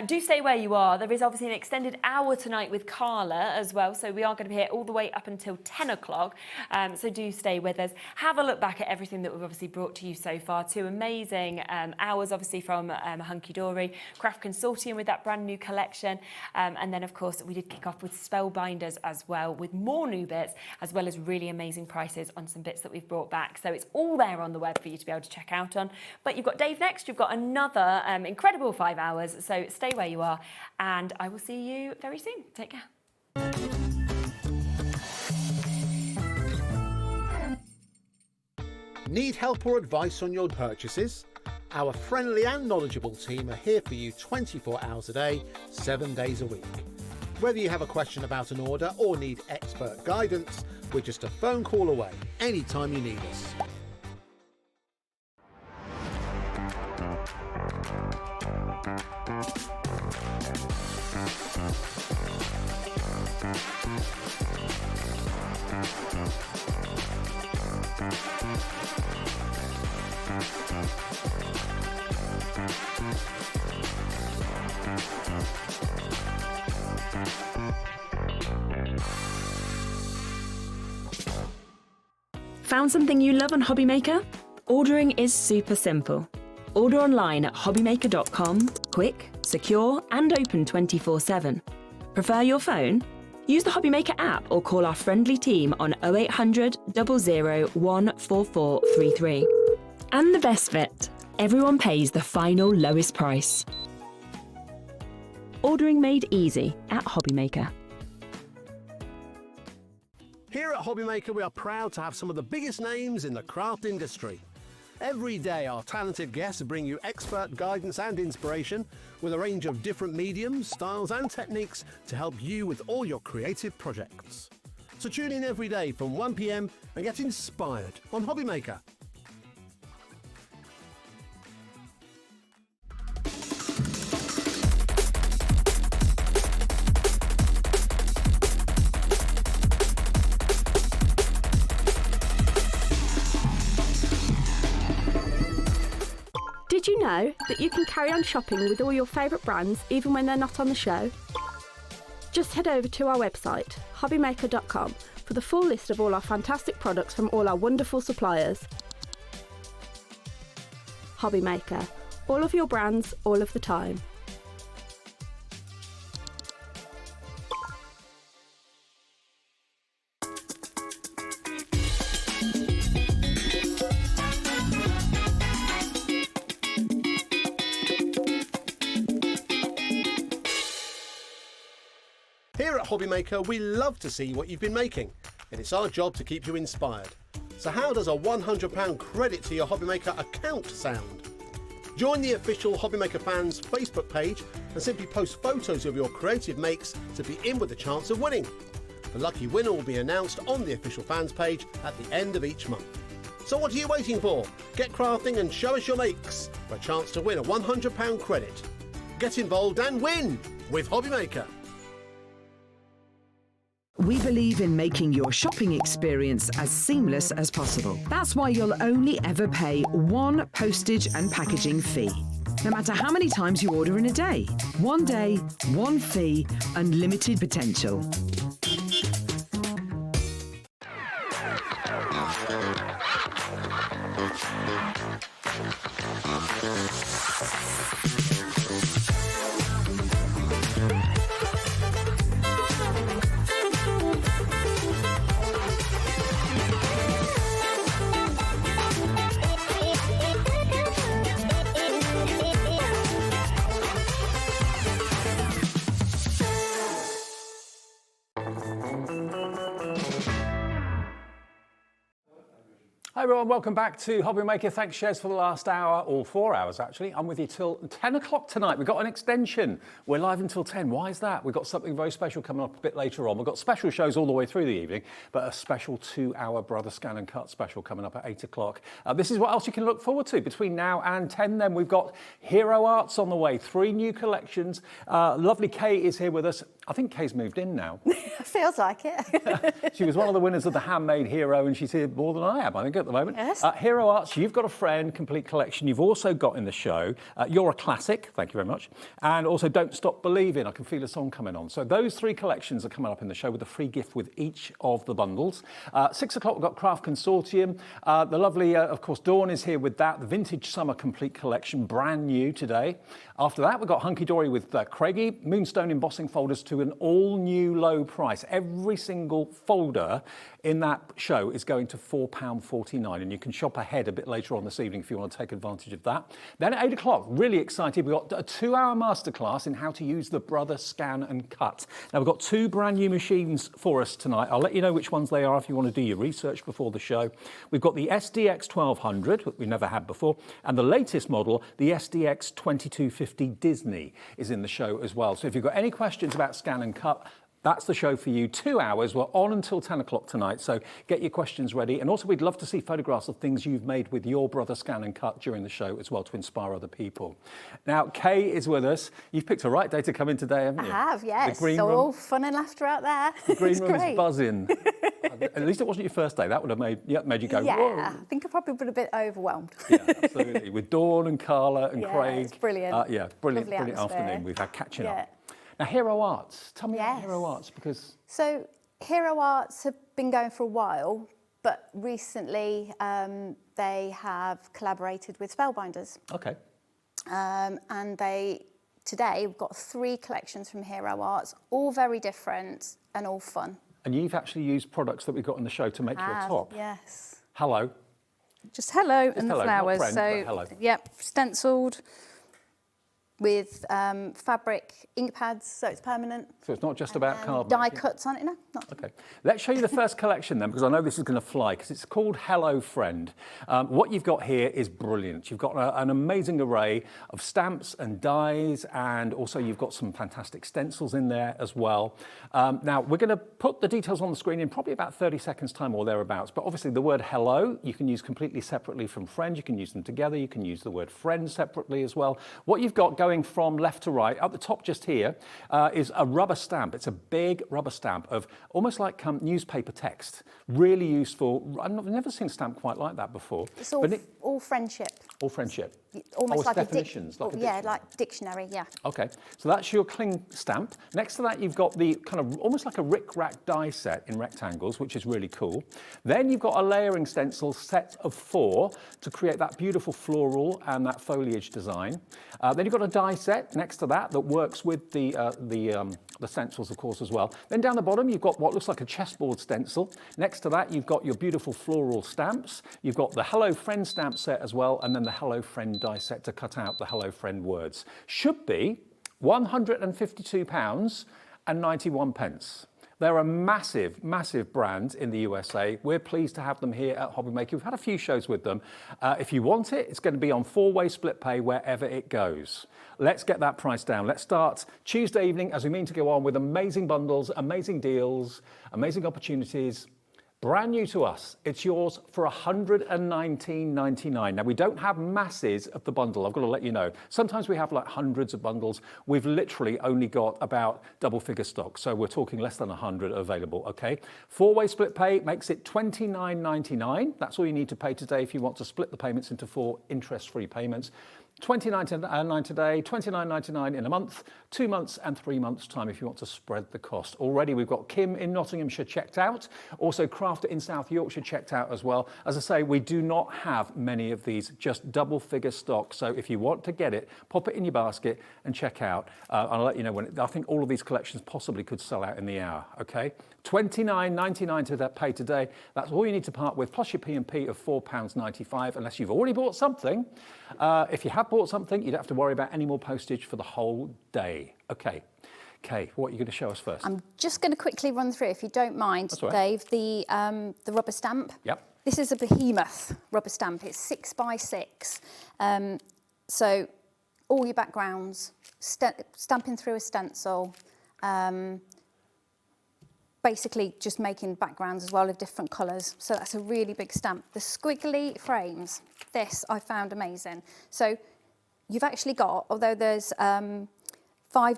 Do stay where you are. There is obviously an extended hour tonight with Carla as well. So we are going to be here all the way up until 10 o'clock. So do stay with us. Have a look back at everything that we've obviously brought to you so far. 2 amazing hours, obviously, from Hunkydory, Craft Consortium with that brand new collection. And then, of course, we did kick off with Spellbinders as well, with more new bits, as well as really amazing prices on some bits that we've brought back. So it's all there on the web for you to be able to check out on. But you've got Dave next. You've got another incredible 5 hours. So stay where you are, and I will see you very soon. Take care. Need help or advice on your purchases? Our friendly and knowledgeable team are here for you 24 hours a day, 7 days a week. Whether you have a question about an order or need expert guidance, we're just a phone call away anytime you need us. Found something you love on HobbyMaker? Ordering is super simple. Order online at hobbymaker.com, quick, secure, and open 24/7. Prefer your phone? Use the HobbyMaker app or call our friendly team on 0800 00 14433. And the best bit, everyone pays the final lowest price. Ordering made easy at HobbyMaker. Here at HobbyMaker, we are proud to have some of the biggest names in the craft industry. Every day, our talented guests bring you expert guidance and inspiration with a range of different mediums, styles and techniques to help you with all your creative projects. So tune in every day from 1 p.m. and get inspired on HobbyMaker. Did you know that you can carry on shopping with all your favourite brands even when they're not on the show? Just head over to our website, hobbymaker.com, for the full list of all our fantastic products from all our wonderful suppliers. HobbyMaker. All of your brands, all of the time. Here at HobbyMaker, we love to see what you've been making, and it's our job to keep you inspired. So how does a £100 credit to your HobbyMaker account sound? Join the official HobbyMaker fans Facebook page and simply post photos of your creative makes to be in with a chance of winning. The lucky winner will be announced on the official fans page at the end of each month. So what are you waiting for? Get crafting and show us your makes for a chance to win a £100 credit. Get involved and win with HobbyMaker. We believe in making your shopping experience as seamless as possible. That's why you'll only ever pay one postage and packaging fee. No matter how many times you order in a day. One day, one fee, unlimited potential. Hi everyone, welcome back to HobbyMaker. Thanks, Shez, for the last hour, or 4 hours actually. I'm with you till 10 o'clock tonight. We've got an extension. We're live until 10. Why is that? We've got something very special coming up a bit later on. We've got special shows all the way through the evening, but a special 2-hour Brother Scan and Cut special coming up at 8 o'clock. This is what else you can look forward to. Between now and 10 then, we've got Hero Arts on the way. 3 new collections. Lovely Kay is here with us. I think Kay's moved in now. Feels like it. She was one of the winners of the Handmade Hero, and she's here more than I am, I think, at the moment. Yes. Hero Arts, you've got a friend, complete collection. You've also got in the show, You're a Classic, thank you very much, and also Don't Stop Believing, I Can Feel a Song Coming On. So those 3 collections are coming up in the show with a free gift with each of the bundles. 6 o'clock, we've got Craft Consortium. The lovely, of course, Dawn is here with that, the Vintage Summer Complete Collection, brand new today. After that, we've got Hunkydory with Craigie, Moonstone embossing folders to an all-new low price. Every single folder in that show is going to £4.49, and you can shop ahead a bit later on this evening if you want to take advantage of that. Then at 8 o'clock, really excited, we've got a 2-hour masterclass in how to use the Brother Scan and Cut. Now, we've got 2 brand new machines for us tonight. I'll let you know which ones they are if you want to do your research before the show. We've got the SDX 1200, that we've never had before, and the latest model, the SDX 2250 Disney, is in the show as well. So if you've got any questions about Scan and Cut, that's the show for you. 2 hours. We're on until 10 o'clock tonight, so get your questions ready. And also, we'd love to see photographs of things you've made with your Brother Scan and Cut during the show as well to inspire other people. Now, Kay is with us. You've picked a right day to come in today, haven't you? I have, yes. The green So room, all fun and laughter out there. the green room great. is buzzing. At least it wasn't your first day. That would have made you go, yeah, whoa. I think I probably would have been overwhelmed. Yeah, absolutely. With Dawn and Carla and Yeah, Craig. it's brilliant. Yeah, brilliant, Lovely brilliant atmosphere. afternoon. We've had catching Yeah. up. Now, Hero Arts. Tell me about Yes. Hero Arts, because... So Hero Arts have been going for a while, but recently they have collaborated with Spellbinders. Okay. And today we've got 3 collections from Hero Arts, all very different and all fun. And you've actually used products that we've got in the show to make your top. Yes. Hello. Just hello Just and hello, the not flowers. friend, So but hello. yep, stenciled with fabric ink pads, so it's permanent. So it's not just about card Die making. cuts on it, no, not. Okay, let's show you the first collection then, because I know this is going to fly, because it's called Hello Friend. What you've got here is brilliant. You've got an amazing array of stamps and dies, and also you've got some fantastic stencils in there as well. Now, we're going to put the details on the screen in probably about 30 seconds time or thereabouts, but obviously the word hello you can use completely separately from friend. You can use them together. You can use the word friend separately as well. What you've got going from left to right, at the top just here, is a rubber stamp. It's a big rubber stamp of almost like newspaper text. Really useful. I've never seen a stamp quite like that before. It's all friendship. All friendship. almost like definitions, a like dictionary, yeah. Okay, so that's your cling stamp. Next to that, you've got the kind of almost like a rick-rack die set in rectangles, which is really cool. Then you've got a layering stencil set of 4 to create that beautiful floral and that foliage design. Then you've got a die set next to that works with the stencils, of course, as well. Then down the bottom, you've got what looks like a chessboard stencil. Next to that, you've got your beautiful floral stamps. You've got the Hello Friend stamp set as well, and then the Hello Friend die set to cut out the Hello Friend words. Should be £152.91. They're a massive, massive brand in the USA. We're pleased to have them here at HobbyMaker. We've had a few shows with them. If you want it, it's going to be on 4-way split pay wherever it goes. Let's get that price down. Let's start Tuesday evening as we mean to go on with amazing bundles, amazing deals, amazing opportunities. Brand new to us. It's yours for $119.99. Now, we don't have masses of the bundle, I've got to let you know. Sometimes we have like hundreds of bundles. We've literally only got about double-figure stock, so we're talking less than 100 available, okay? 4-way split pay makes it $29.99. That's all you need to pay today if you want to split the payments into 4 interest-free payments. $29.99 today, $29.99 in a month, 2 months and 3 months' time if you want to spread the cost. Already we've got Kim in Nottinghamshire checked out, also Crafter in South Yorkshire checked out as well. As I say, we do not have many of these, just double-figure stock. So if you want to get it, pop it in your basket and check out. I'll let you know when. I think all of these collections possibly could sell out in the hour, okay? $29.99 to pay today. That's all you need to part with, plus your P&P of £4.95, unless you've already bought something. If you have bought something, you don't have to worry about any more postage for the whole day. Okay. Kay, what are you going to show us first? I'm just going to quickly run through, if you don't mind, Dave, the rubber stamp. Yep. This is a behemoth rubber stamp. It's 6x6. So all your backgrounds, stamping through a stencil, basically just making backgrounds as well of different colours. So that's a really big stamp. The squiggly frames, this I found amazing. So you've actually got, although there's 5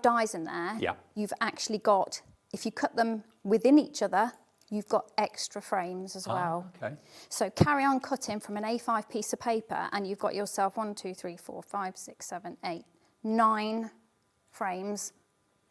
dies in there, you've actually got, if you cut them within each other, you've got extra frames as well. Okay. So carry on cutting from an A5 piece of paper and you've got yourself 1, 2, 3, 4, 5, 6, 7, 8, 9 frames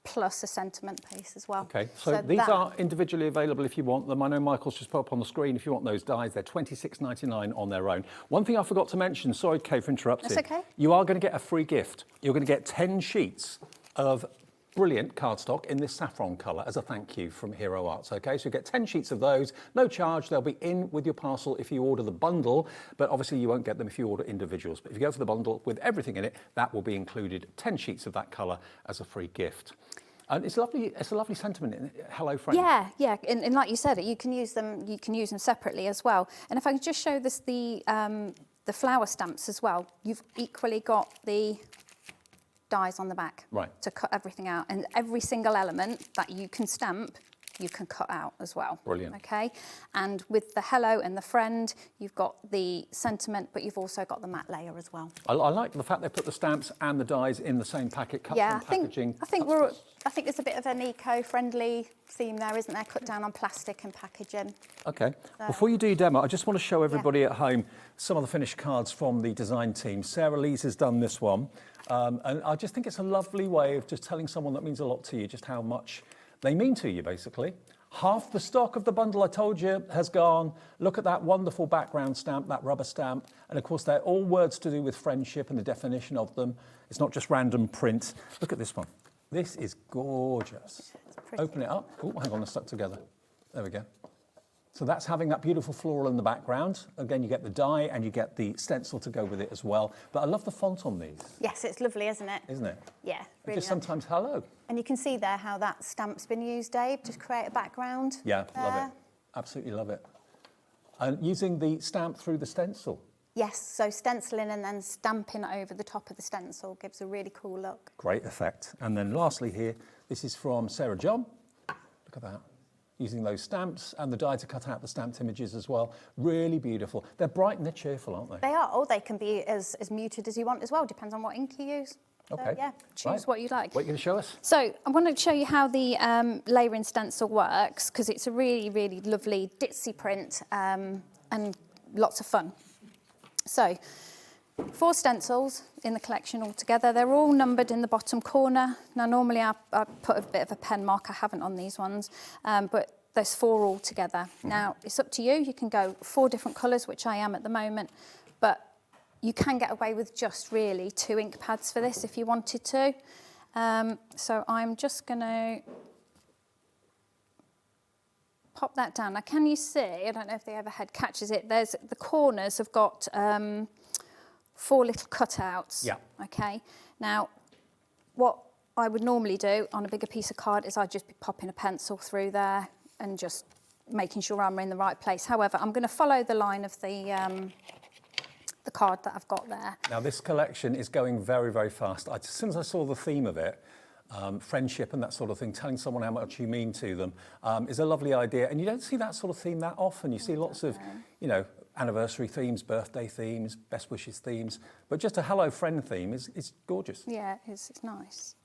plus a sentiment piece as well. Okay, so these are individually available if you want them. I know Michael's just put up on the screen if you want those dies. They're $26.99 on their own. One thing I forgot to mention, sorry Kay for interrupting. That's okay. You are going to get a free gift. You're going to get 10 sheets of brilliant cardstock in this saffron colour as a thank you from Hero Arts, okay? So you get 10 sheets of those, no charge. They'll be in with your parcel if you order the bundle, but obviously you won't get them if you order individuals. But if you go for the bundle with everything in it, that will be included, 10 sheets of that colour as a free gift. And it's a lovely sentiment. Hello, friend. Yeah, yeah, and like you said, you can use them separately as well. And if I could just show this, the flower stamps as well. You've equally got the dies on the back to cut everything out, and every single element that you can stamp, you can cut out as well. Brilliant. Okay, and with the hello and the friend, you've got the sentiment, but you've also got the matte layer as well. I like the fact they put the stamps and the dies in the same packet, custom packaging. I think there's a bit of an eco-friendly theme there, isn't there? Cut down on plastic and packaging. Okay. So, before you do your demo, I just want to show everybody at home some of the finished cards from the design team. Sarah Lees has done this one, and I just think it's a lovely way of just telling someone that means a lot to you just how much they mean to you, basically. Half the stock of the bundle, I told you, has gone. Look at that wonderful background stamp, that rubber stamp. And of course, they're all words to do with friendship and the definition of them. It's not just random print. Look at this one. This is gorgeous. Open it up. Oh, hang on, they're stuck together. There we go. So that's having that beautiful floral in the background. Again, you get the die and you get the stencil to go with it as well. But I love the font on these. Yes, it's lovely, isn't it? Isn't it? Yeah, really. Just sometimes hello. And you can see there how that stamp's been used, Dave, to create a background. Yeah, love it. Absolutely love it. And using the stamp through the stencil. Yes, so stenciling and then stamping over the top of the stencil gives a really cool look. Great effect. And then lastly here, this is from Sarah John. Look at that. Using those stamps and the die to cut out the stamped images as well. Really beautiful. They're bright and they're cheerful, aren't they? They are. Or they can be as muted as you want as well. Depends on what ink you use. Okay. So, yeah, choose what you like. What are you going to show us? So I want to show you how the layering stencil works, because it's a really, really lovely ditzy print and lots of fun. So 4 stencils in the collection altogether. They're all numbered in the bottom corner. Now, normally I put a bit of a pen mark. I haven't on these ones, but there's 4 all together. Now, it's up to you. You can go 4 different colours, which I am at the moment, but you can get away with just really 2 ink pads for this if you wanted to. So I'm just going to pop that down. Now, can you see, I don't know if the overhead catches it, there's the corners have got 4 little cutouts. Yeah. Okay. Now, what I would normally do on a bigger piece of card is I'd just be popping a pencil through there and just making sure I'm in the right place. However, I'm going to follow the line of the card that I've got there. Now, this collection is going very, very fast. As soon as I saw the theme of it, friendship and that sort of thing, telling someone how much you mean to them, is a lovely idea. And you don't see that sort of theme that often. You see lots of, you know, anniversary themes, birthday themes, best wishes themes, but just a hello friend theme is gorgeous. Yeah, it's nice.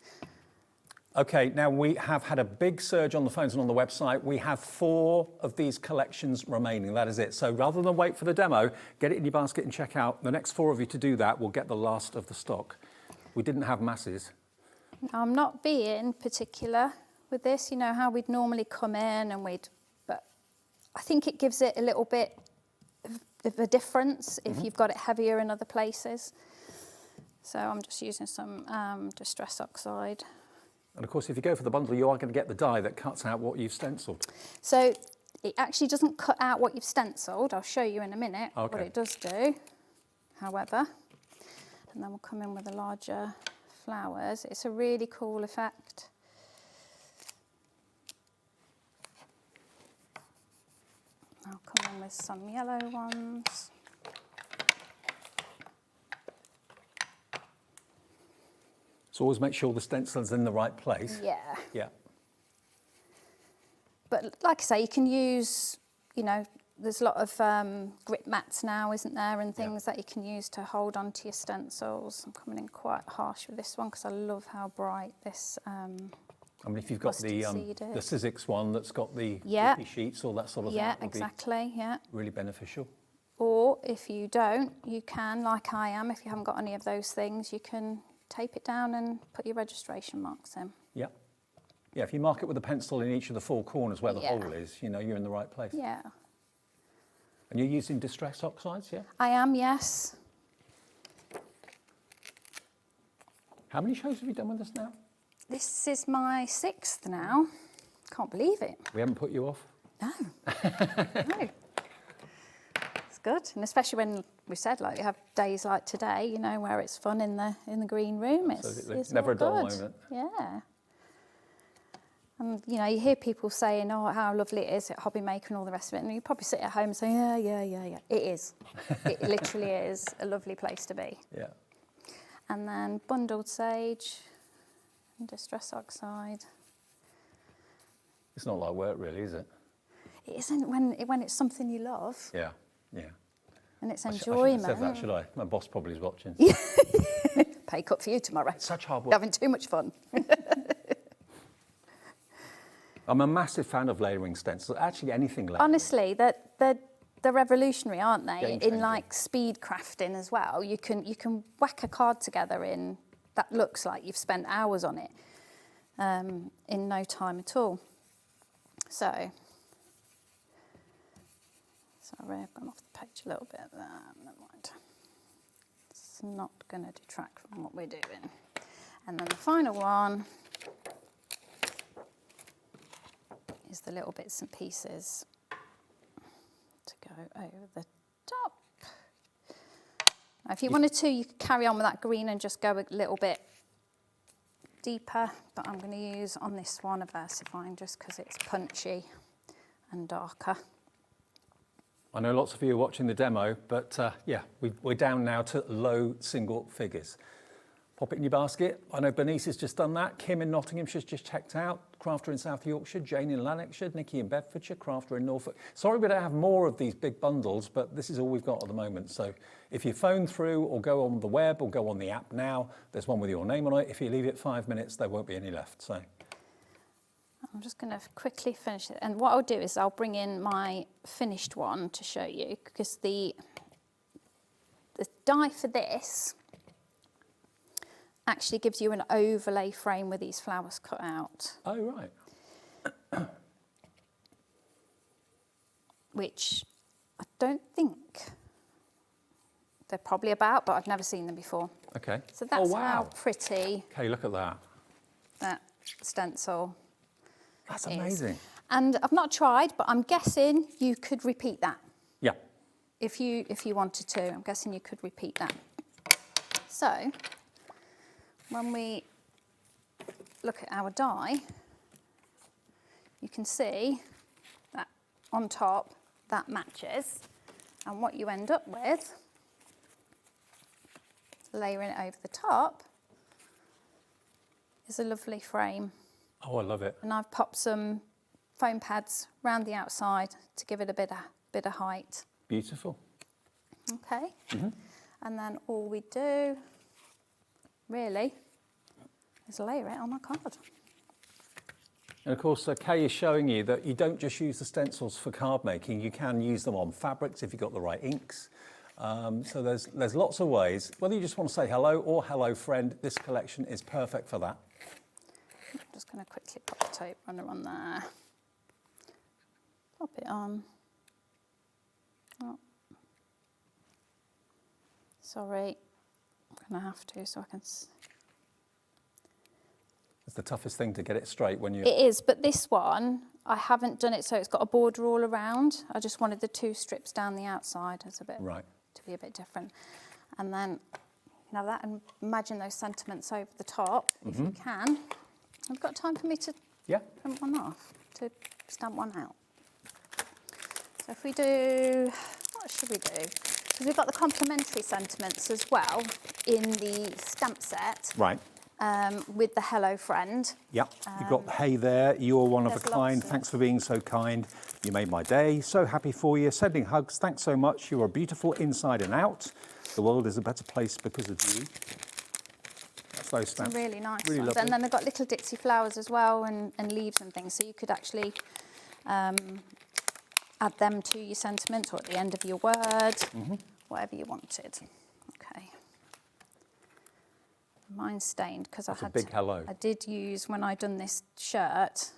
Okay, now we have had a big surge on the phones and on the website. We have 4 of these collections remaining, that is it. So rather than wait for the demo, get it in your basket and check out. The next 4 of you to do that will get the last of the stock. We didn't have masses. I'm not being particular with this, you know, how we'd normally come in and but I think it gives it a little bit of a difference if you've got it heavier in other places. So I'm just using some Distress Oxide. And of course, if you go for the bundle, you are going to get the die that cuts out what you've stenciled. So it actually doesn't cut out what you've stenciled. I'll show you in a minute what it does do, however. And then we'll come in with the larger flowers. It's a really cool effect. I'll come in with some yellow ones. So always make sure the stencil's in the right place. Yeah. Yeah. But like I say, you can use, you know, there's a lot of grip mats now, isn't there, and things that you can use to hold onto your stencils. I'm coming in quite harsh with this one because I love how bright this I mean, if you've got the Sizzix one that's got the grippy sheets, all that sort of thing, that would be really beneficial. Or if you don't, you can, like I am, if you haven't got any of those things, you can tape it down and put your registration marks in. Yeah. Yeah, if you mark it with a pencil in each of the 4 corners where the hole is, you know, you're in the right place. Yeah. And you're using Distress Oxides, yeah? I am, yes. How many shows have you done with us now? This is my 6th now. Can't believe it. We haven't put you off? No. No. It's good, and especially when we said, like, you have days like today, you know, where it's fun in the green room. It's never a dull good. moment. Yeah. And, you know, you hear people saying, oh, how lovely it is at HobbyMaker and all the rest of it, and you probably sit at home and say, yeah. It is. It literally is a lovely place to be. Yeah. And then bundled sage and Distress Oxide. It's not like work, really, is it? It isn't when it's something you love. Yeah, yeah. And it's I enjoyment. shouldn't have said that, should I? My boss probably is watching. Pay cut for you tomorrow. It's such hard work. You're having too much fun. I'm a massive fan of layering stencils. Actually, anything layering. Honestly, they're revolutionary, aren't they? Game In changer. like speed crafting as well. You can whack a card together in that looks like you've spent hours on it in no time at all. So, sorry, I've gone off the page a little bit there. Never mind. It's not going to detract from what we're doing. And then the final one is the little bits and pieces to go over the top. Now, if you wanted to, you could carry on with that green and just go a little bit deeper, but I'm going to use on this one a VersaFine just because it's punchy and darker. I know lots of you are watching the demo, but yeah, we're down now to low single figures. Pop it in your basket. I know Bernice has just done that. Kim in Nottinghamshire's just checked out. Crafter in South Yorkshire, Jane in Lanarkshire, Nikki in Bedfordshire, Crafter in Norfolk. Sorry we don't have more of these big bundles, but this is all we've got at the moment. So if you phone through or go on the web or go on the app now, there's one with your name on it. If you leave it 5 minutes, there won't be any left. So I'm just going to quickly finish it. And what I'll do is I'll bring in my finished one to show you, because the die for this actually gives you an overlay frame with these flowers cut out. Oh, right. Which I don't think they're probably about, but I've never seen them before. Okay. So that's oh, wow. how pretty Okay, look at that. that stencil That's is. amazing. And I've not tried, but I'm guessing you could repeat that. Yeah. If you wanted to, I'm guessing you could repeat that. So when we look at our die, you can see that on top that matches, and what you end up with, layering it over the top, is a lovely frame. Oh, I love it. And I've popped some foam pads round the outside to give it a bit of height. Beautiful. Okay. And then all we do really is layer it on our card. And of course, Kay is showing you that you don't just use the stencils for card making, you can use them on fabrics if you've got the right inks. So there's lots of ways. Whether you just want to say hello or hello friend, this collection is perfect for that. I'm just going to quickly pop the tape runner on there. Pop it on. Oh. Sorry, I'm going to have to so I can... It's the toughest thing to get it straight when you... It is, but this one, I haven't done it so it's got a border all around. I just wanted the 2 strips down the outside as a bit, right, to be a bit different. And then, now that, and imagine those sentiments over the top, if you can. I've got time for me to print one off, to stamp one out. So if we do, what should we do? Because we've got the complementary sentiments as well in the stamp set. Right. With the hello friend. Yep, you've got hey there, you're one of a there's kind, lots of- thanks for being so kind, you made my day, so happy for you, sending hugs, thanks so much, you are beautiful inside and out, the world is a better place because of you. That's those stamps. Really nice Really ones. lovely. And then they've got little Dixie flowers as well and leaves and things, so you could actually add them to your sentiment or at the end of your word, whatever you wanted. Okay. Mine's stained because I That's a had big hello. I did use, when I done this shirt,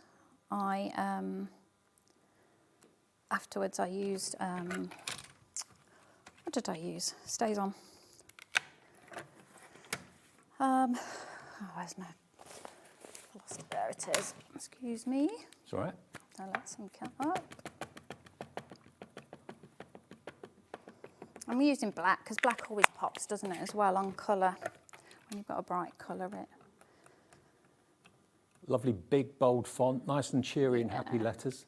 afterwards I used, what did I use? Stays on. Where's my, I lost it, there it is. Excuse me. It's all right. Now let some come up. I'm using black because black always pops, doesn't it, as well on colour. When you've got a bright colour, it. Lovely big bold font, nice and cheery and happy letters.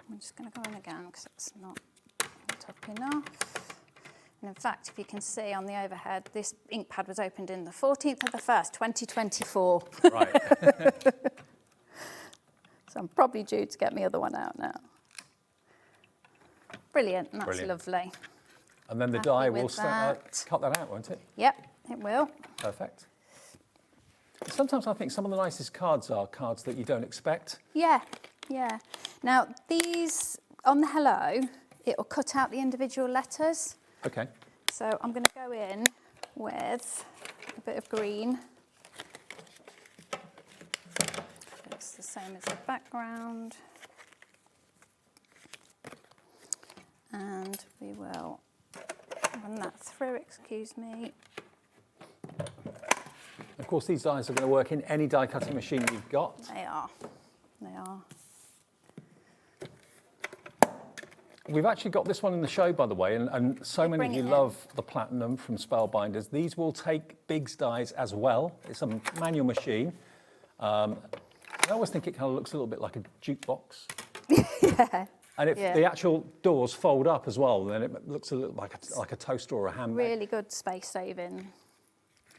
I'm just going to go in again because it's not up enough. And in fact, if you can see on the overhead, this ink pad was opened in the 14th of the 1st, 2024. Right. So I'm probably due to get my other one out now. Brilliant, and that's Brilliant. lovely. And then the Happy die will with that. cut that out, won't it? Yep, it will. Perfect. Sometimes I think some of the nicest cards are cards that you don't expect. Yeah, yeah. Now, these, on the hello, it will cut out the individual letters. Okay. So I'm going to go in with a bit of green. It's the same as the background. And we will run that through, excuse me. Of course, these dies are going to work in any die cutting machine you've got. They are. They are. We've actually got this one in the show, by the way, and so many of you love the Platinum from Spellbinders. These will take Big's dies as well. It's a manual machine. I always think it kind of looks a little bit like a jukebox. Yeah. And if the actual doors fold up as well, then it looks a little like a toaster or a handbag. Really good space saving.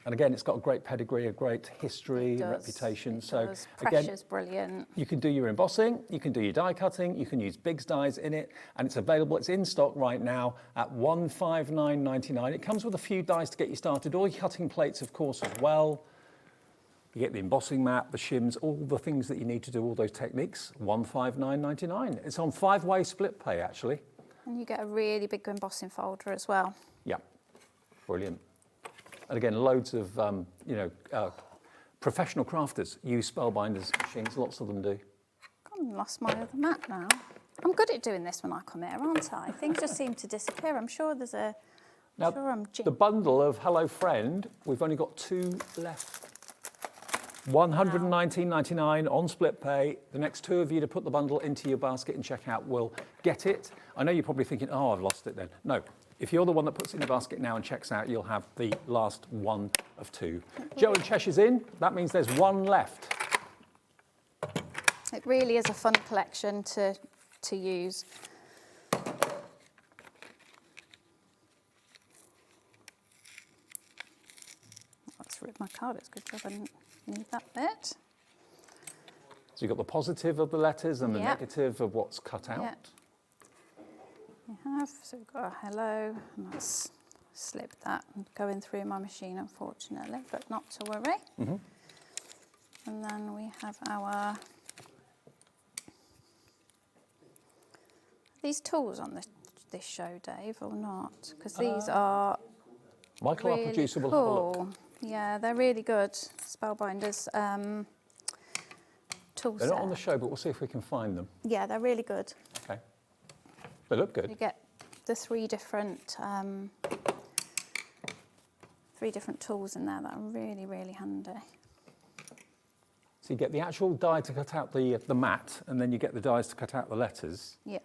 And again, it's got a great pedigree, a great history, reputation. So Pressure's brilliant. You can do your embossing, you can do your die cutting, you can use Big's dies in it, and it's available. It's in stock right now at $159.99. It comes with a few dies to get you started, all your cutting plates, of course, as well. You get the embossing mat, the shims, all the things that you need to do all those techniques. $159.99. It's on 5-way split pay, actually. And you get a really big embossing folder as well. Yeah, brilliant. And again, loads of, professional crafters use Spellbinders machines, lots of them do. I've lost my other mat now. I'm good at doing this when I come here, aren't I? Things just seem to disappear. I'm sure there's a... Now, the bundle of Hello Friend, we've only got 2 left. $119.99 on split pay. The next 2 of you to put the bundle into your basket and check out will get it. I know you're probably thinking, oh, I've lost it then. No, if you're the one that puts it in your basket now and checks out, you'll have the last 1 of 2. Joe and Cheshire's in. That means there's 1 left. It really is a fun collection to use. That's ripped my card. It's a good job I didn't need that bit. So you've got the positive of the letters and the negative of what's cut out. Yep. We have, so we've got a hello, and that's slipped that and going through my machine, unfortunately, but not to worry. Mm-hmm. And then we have our these tools on this show, Dave, or not? Because these are Michael, really our producer, will cool. have a look. Yeah, they're really good. Spellbinders tool They're set. not on the show, but we'll see if we can find them. Yeah, they're really good. Okay. They look good. You get the 3 different tools in there that are really, really handy. So you get the actual die to cut out the mat, and then you get the dies to cut out the letters. Yeah.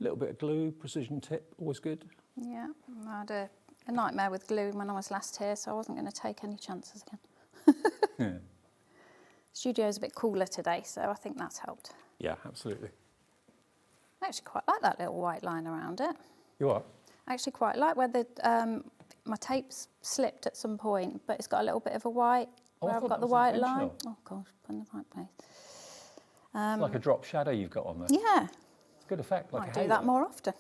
A little bit of glue, precision tip, always good. Yeah, I had a nightmare with glue when I was last here, so I wasn't going to take any chances again. Yeah. Studio's a bit cooler today, so I think that's helped. Yeah, absolutely. I actually quite like that little white line around it. You are? I actually quite like where my tape's slipped at some point, but it's got a little bit of a white, where I've got the white line. Oh gosh, put in the right place. It's like a drop shadow you've got on there. Yeah. It's a good effect. Like Might a do that halo. more often.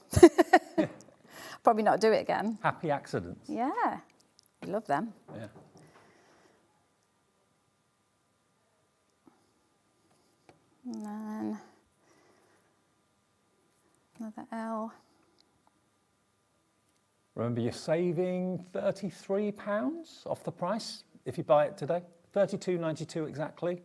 Probably not do it again. Happy accidents. Yeah, you love them. Yeah. And then another L. Remember, you're saving £33 off the price if you buy it today. £32.92 exactly.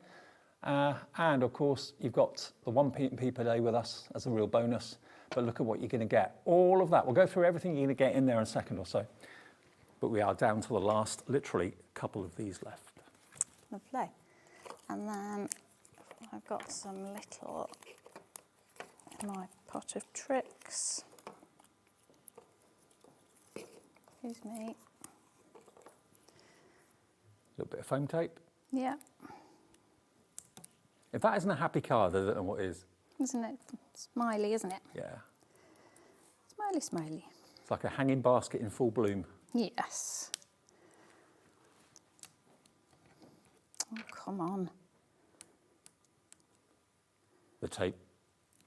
And of course, you've got the 1p per day with us as a real bonus. But look at what you're going to get. All of that. We'll go through everything you're going to get in there in a second or so. But we are down to the last, literally, couple of these left. Lovely. And then I've got some little, my pot of tricks. Excuse me. A little bit of foam tape. Yeah. If that isn't a happy card, I don't know what is. Isn't it smiley, isn't it? Yeah. Smiley, smiley. It's like a hanging basket in full bloom. Yes. Oh, come on. The tape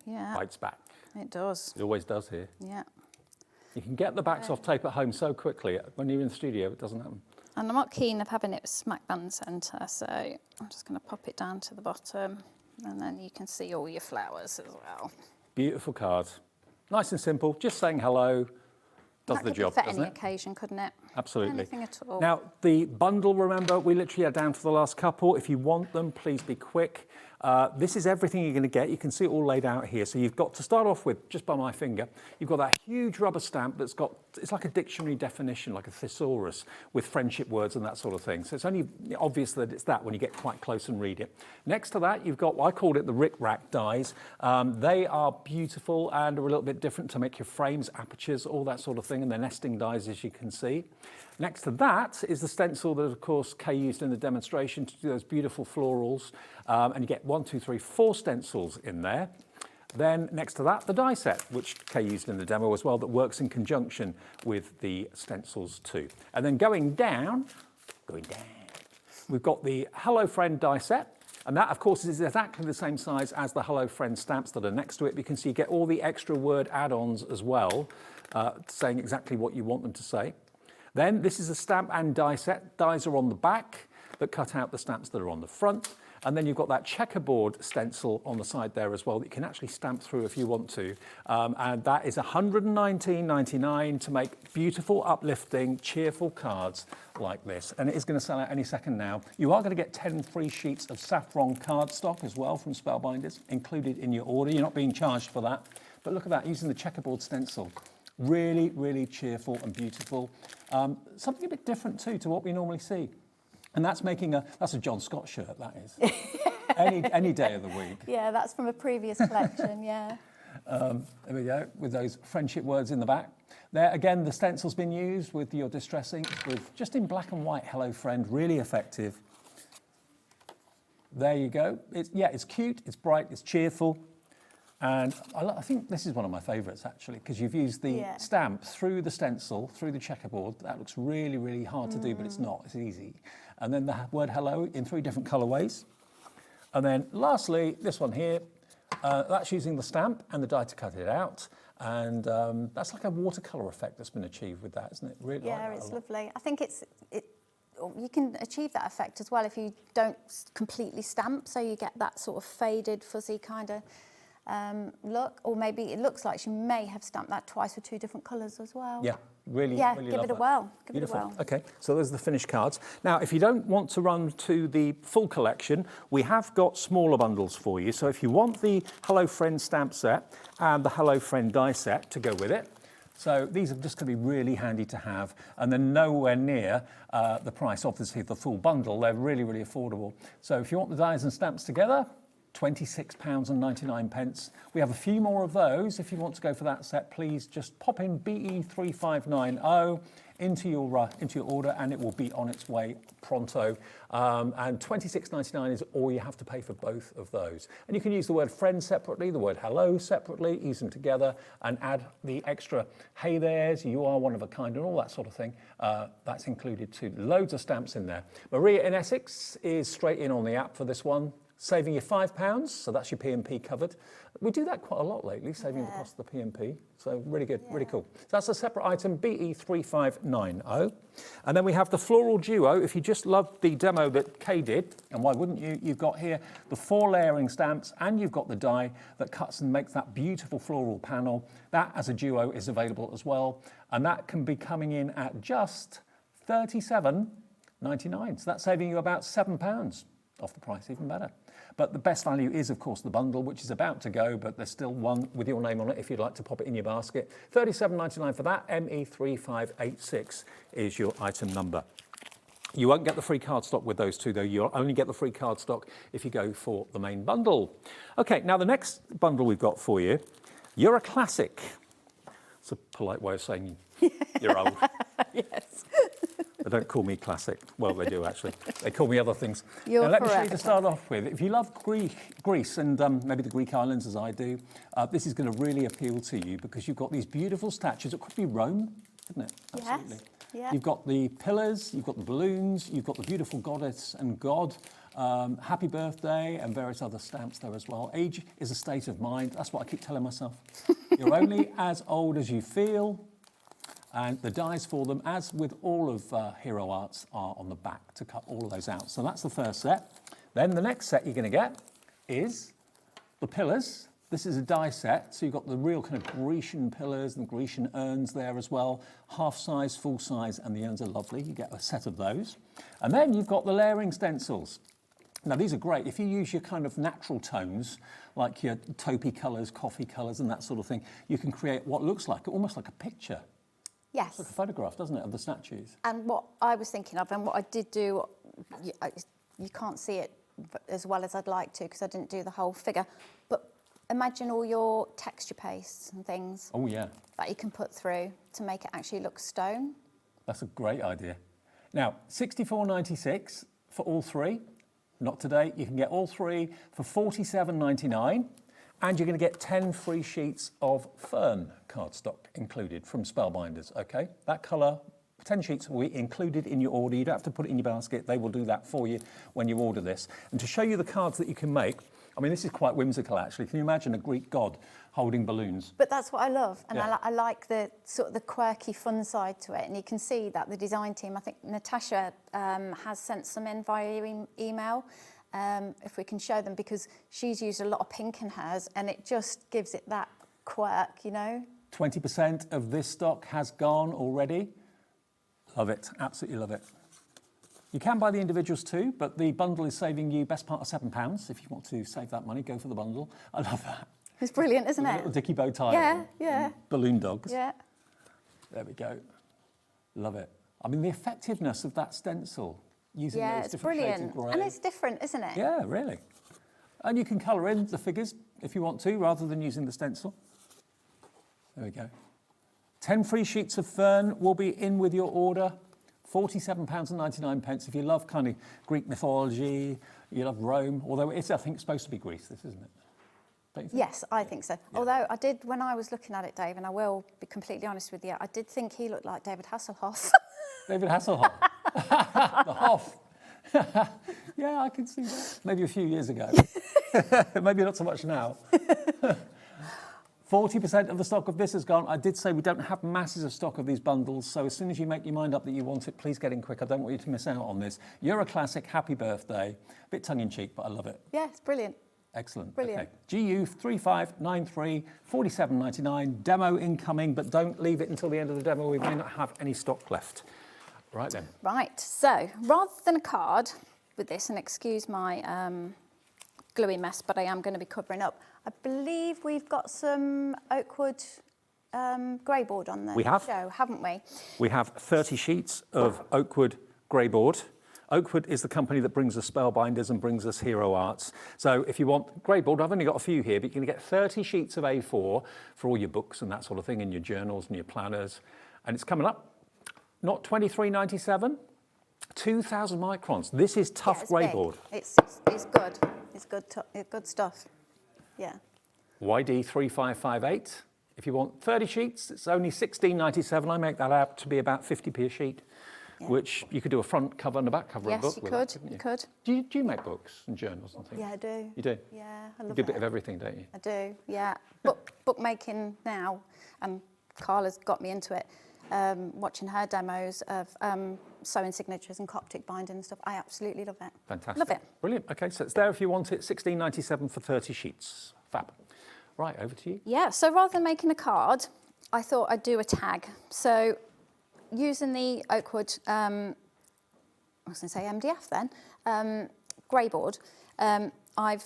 bites back. It does. It always does here. Yeah. You can get the backs off tape at home so quickly. When you're in the studio, it doesn't happen. And I'm not keen of having it smack bang centre, so I'm just going to pop it down to the bottom, and then you can see all your flowers as well. Beautiful card. Nice and simple. Just saying hello does the job, That could be for doesn't any it? occasion, couldn't it? Absolutely. Anything at all. Now, the bundle, remember, we literally are down to the last couple. If you want them, please be quick. This is everything you're going to get. You can see it all laid out here. So you've got to start off with, just by my finger, you've got that huge rubber stamp that's got, it's like a dictionary definition, like a thesaurus with friendship words and that sort of thing. So it's only obvious that it's that when you get quite close and read it. Next to that, you've got, well, I called it the Rick Rack dies. They are beautiful and are a little bit different to make your frames, apertures, all that sort of thing, and they're nesting dies, as you can see. Next to that is the stencil that, of course, Kay used in the demonstration to do those beautiful florals. And you get 1, 2, 3, 4 stencils in there. Then next to that, the die set, which Kay used in the demo as well, that works in conjunction with the stencils too. And then going down, we've got the Hello Friend die set. And that, of course, is exactly the same size as the Hello Friend stamps that are next to it. You can see you get all the extra word add-ons as well, saying exactly what you want them to say. Then this is a stamp and die set. Dies are on the back that cut out the stamps that are on the front. And then you've got that checkerboard stencil on the side there as well that you can actually stamp through if you want to. And that is $119.99 to make beautiful, uplifting, cheerful cards like this. And it is going to sell out any second now. You are going to get 10 free sheets of saffron cardstock as well from Spellbinders included in your order. You're not being charged for that. But look at that, using the checkerboard stencil. Really, really cheerful and beautiful. Something a bit different too to what we normally see. And that's that's a John Scott shirt, that is. any day of the week. Yeah, that's from a previous collection, yeah. There we go, with those friendship words in the back. There, again, the stencil's been used with your distress inks, with just in black and white, hello friend, really effective. There you go. It's cute, it's bright, it's cheerful. And I think this is one of my favourites, actually, because you've used the stamp through the stencil, through the checkerboard. That looks really, really hard to do, but it's not. It's easy. And then the word hello in 3 different colourways. And then lastly, this one here, that's using the stamp and the die to cut it out. And that's like a watercolour effect that's been achieved with that, isn't it? Really yeah, it's lovely. I think you can achieve that effect as well if you don't completely stamp, so you get that sort of faded, fuzzy kind of look, or maybe it looks like she may have stamped that twice with 2 different colours as well. Yeah, really, yeah, really give love it a that. whirl. Give Beautiful. it a whirl. Okay, so there's the finished cards. Now, if you don't want to run to the full collection, we have got smaller bundles for you. So if you want the Hello Friend stamp set and the Hello Friend die set to go with it, so these are just going to be really handy to have, and they're nowhere near the price, obviously, of the full bundle. They're really, really affordable. So if you want the dies and stamps together, £26.99. We have a few more of those. If you want to go for that set, please just pop in BE3590 into your order, and it will be on its way pronto. And £26.99 is all you have to pay for both of those. And you can use the word friend separately, the word hello separately, use them together, and add the extra hey there's, you are one of a kind, and all that sort of thing. That's included too. Loads of stamps in there. Maria in Essex is straight in on the app for this one, saving you £5, so that's your P&P covered. We do that quite a lot lately, saving the cost of the P&P. So really good, really cool. So that's a separate item, BE3590. And then we have the Floral Duo. If you just loved the demo that Kay did, and why wouldn't you? You've got here the 4 layering stamps, and you've got the die that cuts and makes that beautiful floral panel. That, as a duo, is available as well. And that can be coming in at just £37.99. So that's saving you about £7 off the price, even better. But the best value is, of course, the bundle, which is about to go, but there's still one with your name on it if you'd like to pop it in your basket. £37.99 for that. ME3586 is your item number. You won't get the free cardstock with those two, though. You'll only get the free cardstock if you go for the main bundle. OK, now the next bundle we've got for you, you're a classic. It's a polite way of saying you're old. Yes. They don't call me classic. Well, they do, actually. They call me other things. You're now, let me show you forever to start off with. If you love Greece and maybe the Greek islands, as I do, this is going to really appeal to you because you've got these beautiful statues. It could be Rome, isn't it? Absolutely. Yes. Yeah. You've got the pillars, you've got the balloons, you've got the beautiful goddess and god, happy birthday, and various other stamps there as well. Age is a state of mind. That's what I keep telling myself. You're only as old as you feel. And the dies for them, as with all of Hero Arts, are on the back to cut all of those out. So that's the first set. Then the next set you're going to get is the pillars. This is a die set, so you've got the real kind of Grecian pillars and Grecian urns there as well. Half size, full size, and the urns are lovely. You get a set of those. And then you've got the layering stencils. Now, these are great. If you use your kind of natural tones, like your taupey colours, coffee colours, and that sort of thing, you can create what looks like, almost like a picture. Yes. It's like a photograph, doesn't it, of the statues? And what I was thinking of, and what I did do, you can't see it as well as I'd like to because I didn't do the whole figure, but imagine all your texture pastes and things that you can put through to make it actually look stone. That's a great idea. Now, £64.96 for all 3. Not today. You can get all 3 for £47.99. And you're going to get 10 free sheets of fern cardstock included from Spellbinders, OK? That colour, 10 sheets will be included in your order. You don't have to put it in your basket. They will do that for you when you order this. And to show you the cards that you can make, I mean, this is quite whimsical, actually. Can you imagine a Greek god holding balloons? But that's what I love. And I like the sort of the quirky fun side to it. And you can see that the design team, I think Natasha has sent some in via email. if we can show them, because she's used a lot of pink in hers and it just gives it that quirk, you know. 20% of this stock has gone already. Love it, absolutely love it. You can buy the individuals too, but the bundle is saving you best part of £7. If you want to save that money, go for the bundle. I love that. It's brilliant, isn't it? Little dicky bow tie. Yeah, yeah. Balloon dogs. Yeah. There we go. Love it. I mean, the effectiveness of that stencil using those It's different shades brilliant. of grey. And it's different, isn't it? Yeah, really. And you can colour in the figures if you want to, rather than using the stencil. There we go. 10 free sheets of fern will be in with your order. £47.99. If you love kind of Greek mythology, you love Rome, although it's, I think, supposed to be Greece, this, isn't it? Don't you think? Yes, I think so. Yeah. Although I did, when I was looking at it, Dave, and I will be completely honest with you, I did think he looked like David Hasselhoff. David Hasselhoff. The Hoff. Yeah, I can see that. Maybe a few years ago. Maybe not so much now. 40% of the stock of this has gone. I did say we don't have masses of stock of these bundles, so as soon as you make your mind up that you want it, please get in quick. I don't want you to miss out on this. You're a classic, happy birthday. A bit tongue-in-cheek, but I love it. Yeah, it's brilliant. Excellent. Brilliant. Okay. GU 3593, 47.99, demo incoming, but don't leave it until the end of the demo. We may not have any stock left. Right then. Right, so rather than a card with this, and excuse my gluey mess, but I am going to be covering up, I believe we've got some Oakwood grey board on the show, haven't we? We have 30 sheets of Oakwood grey board. Oakwood is the company that brings us Spellbinders and brings us Hero Arts. So if you want grey board, I've only got a few here, but you're going to get 30 sheets of A4 for all your books and that sort of thing, and your journals and your planners. And it's coming up, not $23.97, 2,000 microns. This is tough grey board. It's good. It's good stuff. Yeah. YD 3558. If you want 30 sheets, it's only $16.97. I make that out to be about 50p a sheet, which you could do a front cover and a back cover of a book with. Yes, you could. Do you make books and journals and things? Yeah, I do. You do? Yeah, I love it. You do a bit of everything, don't you? I do, yeah. Bookmaking now, and Carla's got me into it, watching her demos of sewing signatures and Coptic binding and stuff. I absolutely love it. Fantastic. Love it. Brilliant. Okay, so it's there if you want it. $16.97 for 30 sheets. Fab. Right, over to you. Yeah, so rather than making a card, I thought I'd do a tag. So using the Oakwood, I was going to say MDF then, grey board, I've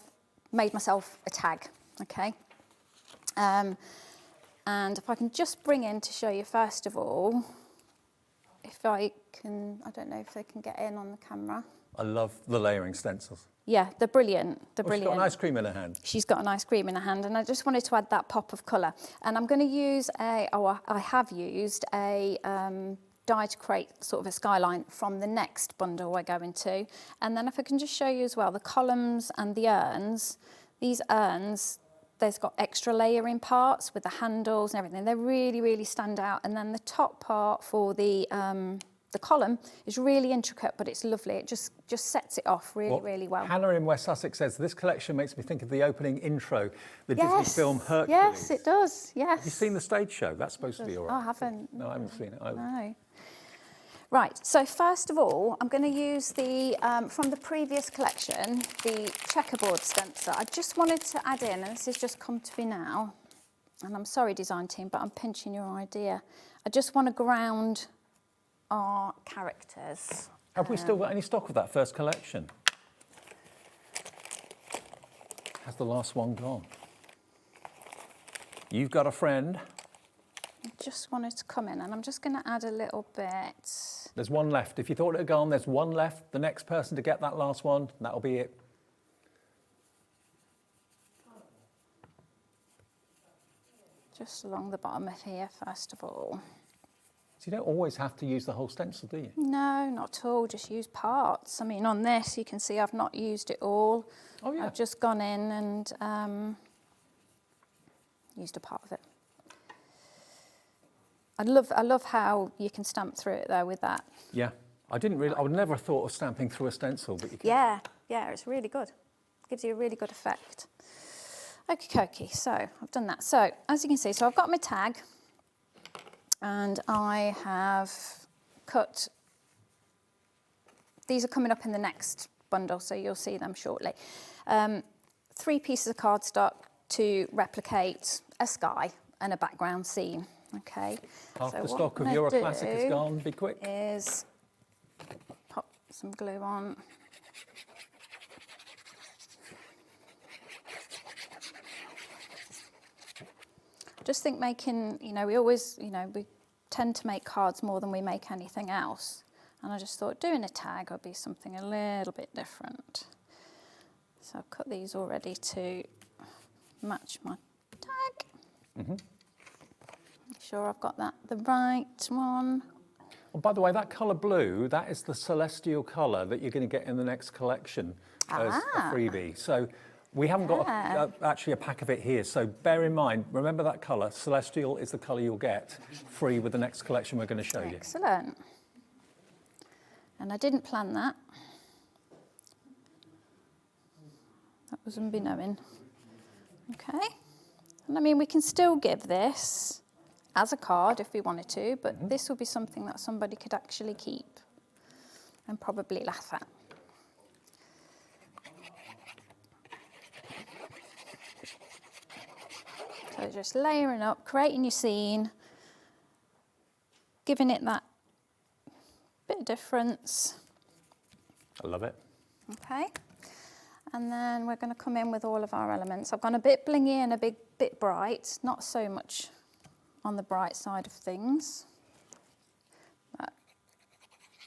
made myself a tag, okay? And if I can just bring in to show you first of all, if I can, I don't know if they can get in on the camera. I love the layering stencils. Yeah, they're brilliant. They're She's brilliant. got an ice cream in her hand. She's got an ice cream in her hand, and I just wanted to add that pop of colour. And I'm going to use I have used a die to create sort of a skyline from the next bundle we're going to. And then if I can just show you as well, the columns and the urns, these urns, there's got extra layering parts with the handles and everything. They really, really stand out. And then the top part for the column is really intricate, but it's lovely. It just sets it off really well. Hannah in West Sussex says, this collection makes me think of the opening intro, the Disney film Hercules. Yes, it does, yes. Have you seen the stage show? That's supposed to be all right. I haven't. No, I haven't seen it either. No. Right, so first of all, I'm going to use the, from the previous collection, the checkerboard stencil. I just wanted to add in, and this has just come to me now, and I'm sorry, design team, but I'm pinching your idea. I just want to ground our characters. Have we still got any stock of that first collection? Has the last one gone? You've got a friend. I just wanted to come in, and I'm just going to add a little bit. There's one left. If you thought it had gone, there's one left. The next person to get that last one, that'll be it. Just along the bottom of here, first of all. So you don't always have to use the whole stencil, do you? No, not at all. Just use parts. I mean, on this, you can see I've not used it all. Oh, yeah. I've just gone in and used a part of it. I love how you can stamp through it though with that. Yeah, I would never have thought of stamping through a stencil, but you can. Yeah, it's really good. Gives you a really good effect. Okie dokie, so I've done that. So as you can see, so I've got my tag, and I have cut. These are coming up in the next bundle, so you'll see them shortly. 3 pieces of cardstock to replicate a sky and a background scene. Okay. Half so the stock of You're a Classic is gone. Be quick. Is pop some glue on. Just think making, you know, we always, you know, we tend to make cards more than we make anything else. And I just thought doing a tag would be something a little bit different. So I've cut these already to match my tag. Make sure I've got that the right one. Oh, by the way, that colour blue, that is the celestial colour that you're going to get in the next collection as a freebie. So we haven't got actually a pack of it here, so bear in mind, remember that colour, celestial is the colour you'll get free with the next collection we're going to show you. Excellent. And I didn't plan that. That was unbeknown. Okay. And I mean, we can still give this as a card if we wanted to, but this will be something that somebody could actually keep and probably laugh at. So just layering up, creating your scene, giving it that bit of difference. I love it. Okay. And then we're going to come in with all of our elements. I've gone a bit blingy and a bit bright, not so much on the bright side of things. But,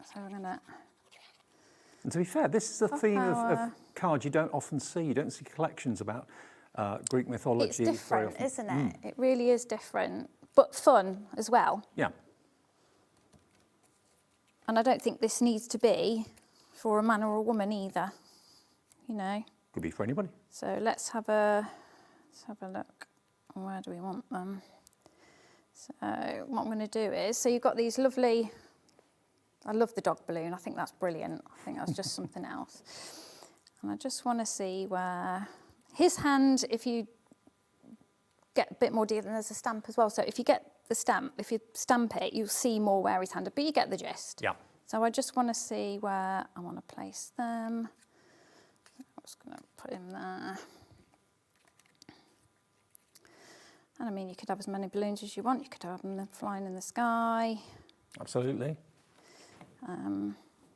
so we're going to... And to be fair, this is a theme of cards you don't often see. You don't see collections about Greek mythology. It's different, isn't it? It really is different, but fun as well. Yeah. And I don't think this needs to be for a man or a woman either, you know. Could be for anybody. So let's have a look. Where do we want them? So what I'm going to do is, so you've got these lovely, I love the dog balloon. I think that's brilliant. I think that's just something else. And I just want to see where his hand, if you get a bit more detail, and there's a stamp as well. So if you get the stamp, if you stamp it, you'll see more where his hand is, but you get the gist. Yeah. So I just want to see where I want to place them. I'm just going to put him there. And I mean, you could have as many balloons as you want. You could have them flying in the sky. Absolutely.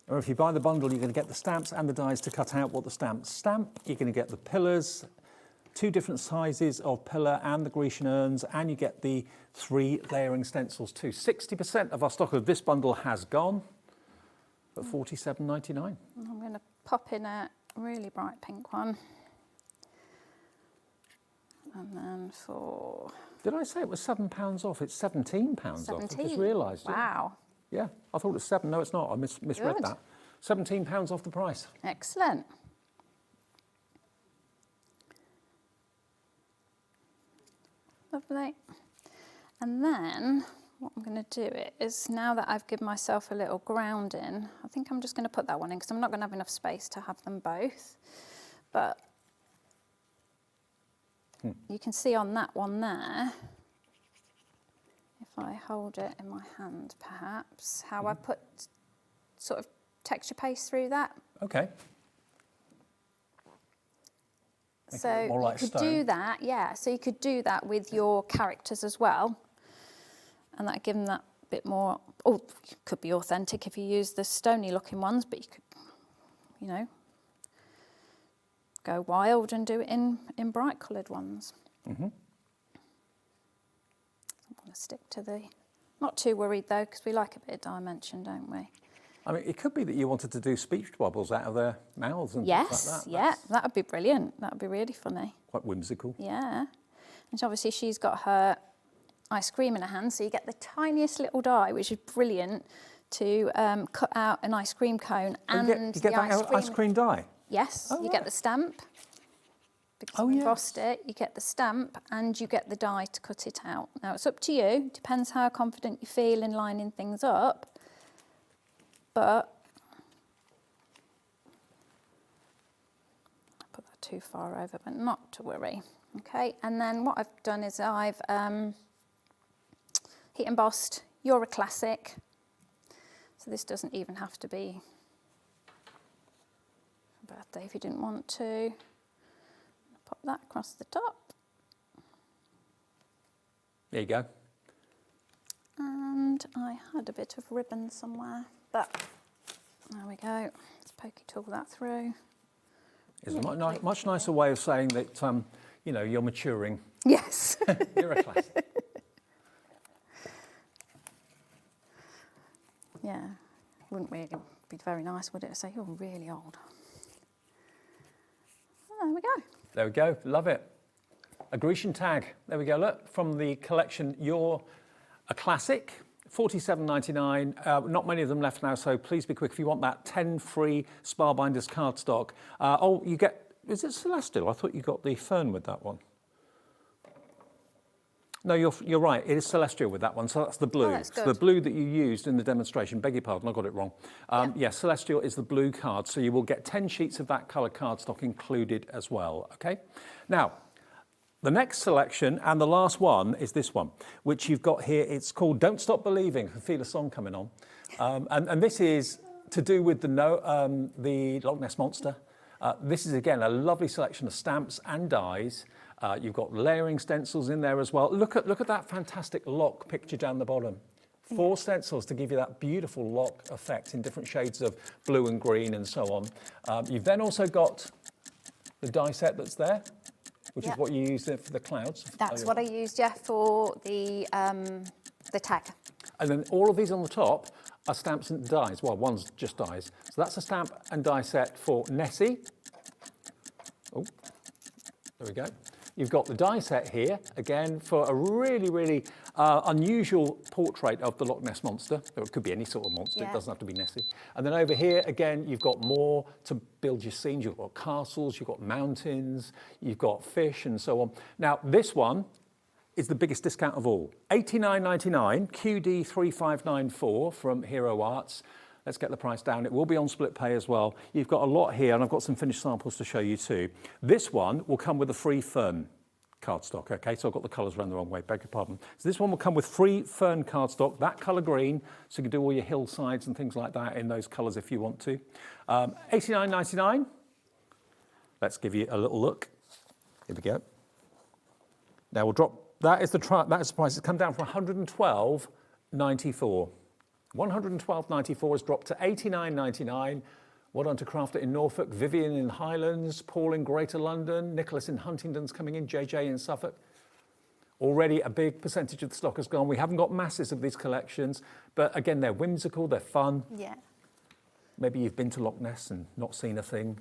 Or if you buy the bundle, you're going to get the stamps and the dies to cut out what the stamps stamp. You're going to get the pillars, 2 different sizes of pillar and the Grecian urns, and you get the 3 layering stencils too. 60% of our stock of this bundle has gone at $47.99. I'm going to pop in a really bright pink one. And then for... Did I say it was £7 off? It's £17 off. I just realised. Wow. Yeah, I thought it was 7. No, it's not. I misread that. £17 off the price. Excellent. Lovely. And then what I'm going to do is, now that I've given myself a little grounding, I think I'm just going to put that one in because I'm not going to have enough space to have them both. But you can see on that one there, if I hold it in my hand perhaps, how I put sort of texture paste through that. Okay. So you could do that, yeah. So you could do that with your characters as well. And that'd give them that bit more, oh, could be authentic if you use the stony looking ones, but you could, you know, go wild and do it in bright coloured ones. I'm going to stick to the, not too worried though, because we like a bit of dimension, don't we? I mean, it could be that you wanted to do speech bubbles out of their mouths and things like that. Yeah, that would be brilliant. That would be really funny. Quite whimsical. Yeah. And obviously she's got her ice cream in her hand, so you get the tiniest little die, which is brilliant, to cut out an ice cream cone and you get that ice cream die? Yes, you get the stamp. Because you embossed it, you get the stamp and you get the die to cut it out. Now it's up to you, depends how confident you feel in lining things up, but I put that too far over, but not to worry. Okay, and then what I've done is I've heat embossed You're a Classic. So this doesn't even have to be Davey didn't want to. Pop that across the top. There you go. And I had a bit of ribbon somewhere, but there we go. Let's pokey tool that through. It's a much nicer way of saying that, you know, you're maturing. Yes. You're a classic. Yeah, wouldn't really be very nice, would it? Say you're really old. Oh, there we go. There we go, love it. A Grecian tag, there we go, look, from the collection You're a Classic, $47.99. Not many of them left now, so please be quick if you want that 10 free Spellbinders cardstock. Oh, you get, is it Celestial? I thought you got the Fern with that one. No, you're right, it is Celestial with that one, so that's the blue. Oh, that's So good. the blue that you used in the demonstration, beg your pardon, I got it wrong. Yeah, Celestial is the blue card, so you will get 10 sheets of that colour cardstock included as well, okay? Now, the next selection and the last one is this one, which you've got here. It's called Don't Stop Believing. I can feel a song coming on. And this is to do with the Loch Ness Monster. This is, again, a lovely selection of stamps and dies. You've got layering stencils in there as well. Look at that fantastic lock picture down the bottom. 4 stencils to give you that beautiful lock effect in different shades of blue and green and so on. You've then also got the die set that's there, which is what you use for the clouds. That's what I used, yeah, for the tag. And then all of these on the top are stamps and dies. Well, one's just dies. So that's a stamp and die set for Nessie. Oh, there we go. You've got the die set here, again, for a really, really unusual portrait of the Loch Ness Monster. Or it could be any sort of monster, It doesn't have to be Nessie. And then over here, again, you've got more to build your scenes. You've got castles, you've got mountains, you've got fish and so on. Now, this one is the biggest discount of all. $89.99, QD 3594 from Hero Arts. Let's get the price down. It will be on split pay as well. You've got a lot here, and I've got some finished samples to show you too. This one will come with a free Fern cardstock, okay? So I've got the colours around the wrong way, beg your pardon. So this one will come with free Fern cardstock, that colour green, so you can do all your hillsides and things like that in those colours if you want to. $89.99. Let's give you a little look. Here we go. Now we'll drop, that is the price. It's come down from $112.94. $112.94 has dropped to $89.99. Well done to Crafter in Norfolk, Vivian in Highlands, Paul in Greater London, Nicholas in Huntingdon's coming in, JJ in Suffolk. Already a big percentage of the stock has gone. We haven't got masses of these collections, but again, they're whimsical, they're fun. Yeah. Maybe you've been to Loch Ness and not seen a thing.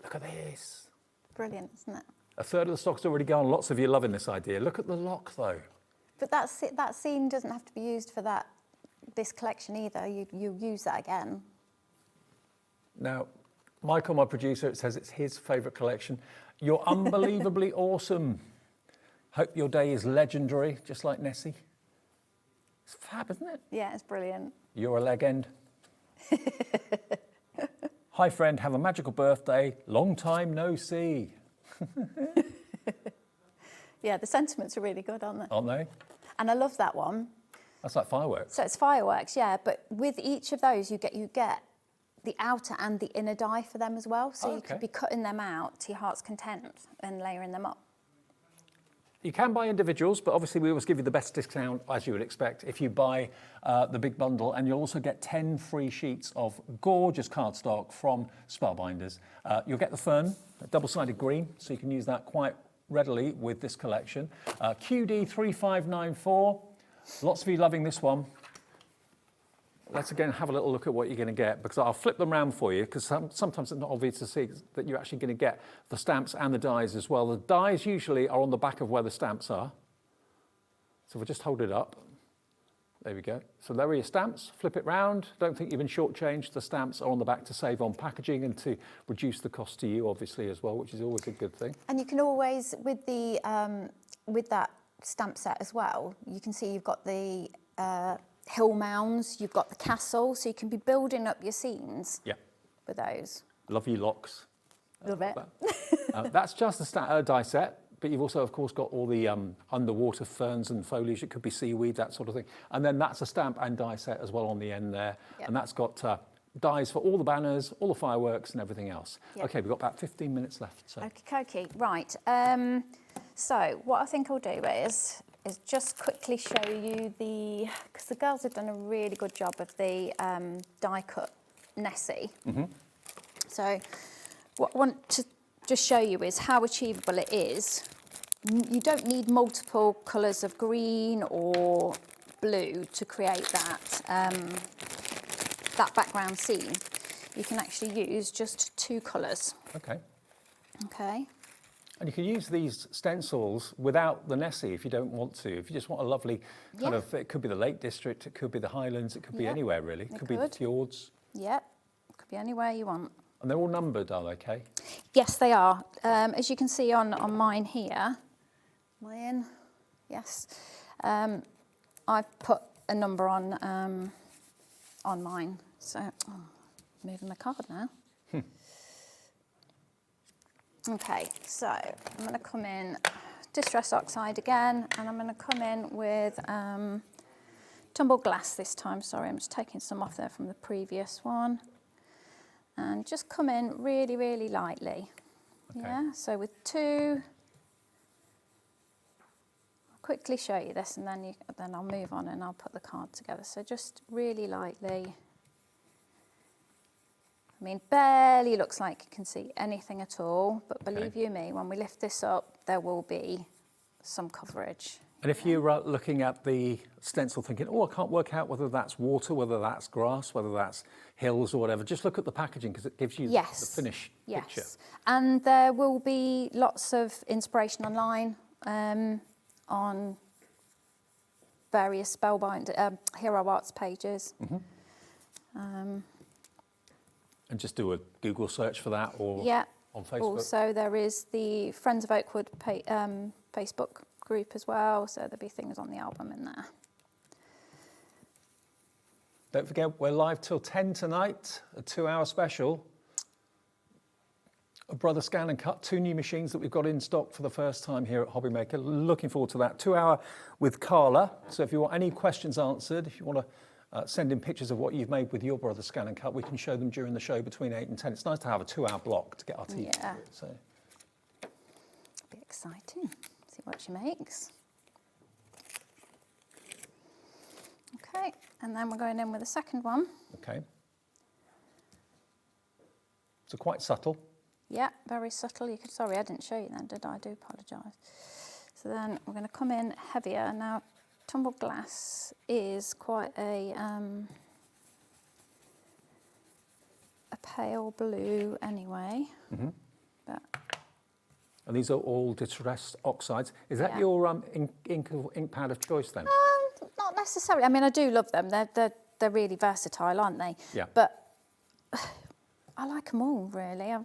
Look at this. Brilliant, isn't it? A third of the stock's already gone. Lots of you loving this idea. Look at the lock though. But that scene doesn't have to be used for this collection either. You use that again. Now, Michael, my producer, it says it's his favourite collection. You're unbelievably awesome. Hope your day is legendary, just like Nessie. It's fab, isn't it? Yeah, it's brilliant. You're a legend. Hi, friend, have a magical birthday. Long time no see. Yeah, the sentiments are really good, aren't they? Aren't they? And I love that one. That's like fireworks. So it's fireworks, yeah, but with each of those, you get the outer and the inner die for them as well. So you could be cutting them out to your heart's content and layering them up. You can buy individuals, but obviously we always give you the best discount, as you would expect, if you buy the big bundle, and you'll also get 10 free sheets of gorgeous cardstock from Spellbinders. You'll get the Fern, a double-sided green, so you can use that quite readily with this collection. QD 3594. Lots of you loving this one. Let's again have a little look at what you're going to get, because I'll flip them around for you, because sometimes it's not obvious to see that you're actually going to get the stamps and the dies as well. The dies usually are on the back of where the stamps are. So we'll just hold it up. There we go. So there are your stamps. Flip it round. Don't think you've been shortchanged. The stamps are on the back to save on packaging and to reduce the cost to you, obviously, as well, which is always a good thing. And you can always, with that stamp set as well, you can see you've got the hill mounds, you've got the castle, so you can be building up your scenes with those. Love you locks. Love it. That's just a die set, but you've also, of course, got all the underwater ferns and foliage. It could be seaweed, that sort of thing. And then that's a stamp and die set as well on the end there. Yep. And that's got dies for all the banners, all the fireworks and everything else. Yeah. Okay, we've got about 15 minutes left. So. Okay, right. So what I think I'll do is just quickly show you because the girls have done a really good job of the die cut Nessie. So what I want to just show you is how achievable it is. You don't need multiple colours of green or blue to create that that background scene. You can actually use just 2 colours. Okay. Okay. And you can use these stencils without the Nessie if you don't want to. If you just want a lovely kind of, it could be the Lake District, it could be the Highlands, it could be anywhere really. It could be the fjords. Yep, could be anywhere you want. And they're all numbered, are they, Kay? Yes, they are. As you can see on mine here, am I in? Yes. I've put a number on mine. So, moving the card now. Okay, so I'm going to come in Distress Oxide again, and I'm going to come in with Tumbled Glass this time. Sorry, I'm just taking some off there from the previous one. And just come in really, really lightly. Okay. Yeah, so with 2, I'll quickly show you this, and then I'll move on and I'll put the card together. So just really lightly. I mean, barely looks like you can see anything at all, but believe you me, when we lift this up, there will be some coverage. And if you're looking at the stencil thinking, oh, I can't work out whether that's water, whether that's grass, whether that's hills or whatever, just look at the packaging because it gives you the finished picture. And there will be lots of inspiration online on various Spellbinders, Hero Arts pages. And just do a Google search for that or on Facebook. Also, there is the Friends of Oakwood Facebook group as well, so there'll be things on the album in there. Don't forget, we're live till 10 tonight, a 2-hour special. A Brother Scan and Cut, 2 new machines that we've got in stock for the first time here at HobbyMaker. Looking forward to that. 2-hour with Carla. So if you want any questions answered, if you want to send in pictures of what you've made with your Brother Scan and Cut, we can show them during the show between 8 and 10. It's nice to have a 2-hour block to get our teeth into it. So. Be exciting. See what she makes. Okay, and then we're going in with the second one. Okay. So quite subtle. Yeah, very subtle. Sorry, I didn't show you then, did I? I do apologise. So then we're going to come in heavier. Now, Tumbled Glass is quite a pale blue anyway. But and these are all distressed oxides. Is that your ink pad of choice then? Not necessarily. I mean, I do love them. They're really versatile, aren't they? Yeah. But I like them all, really. I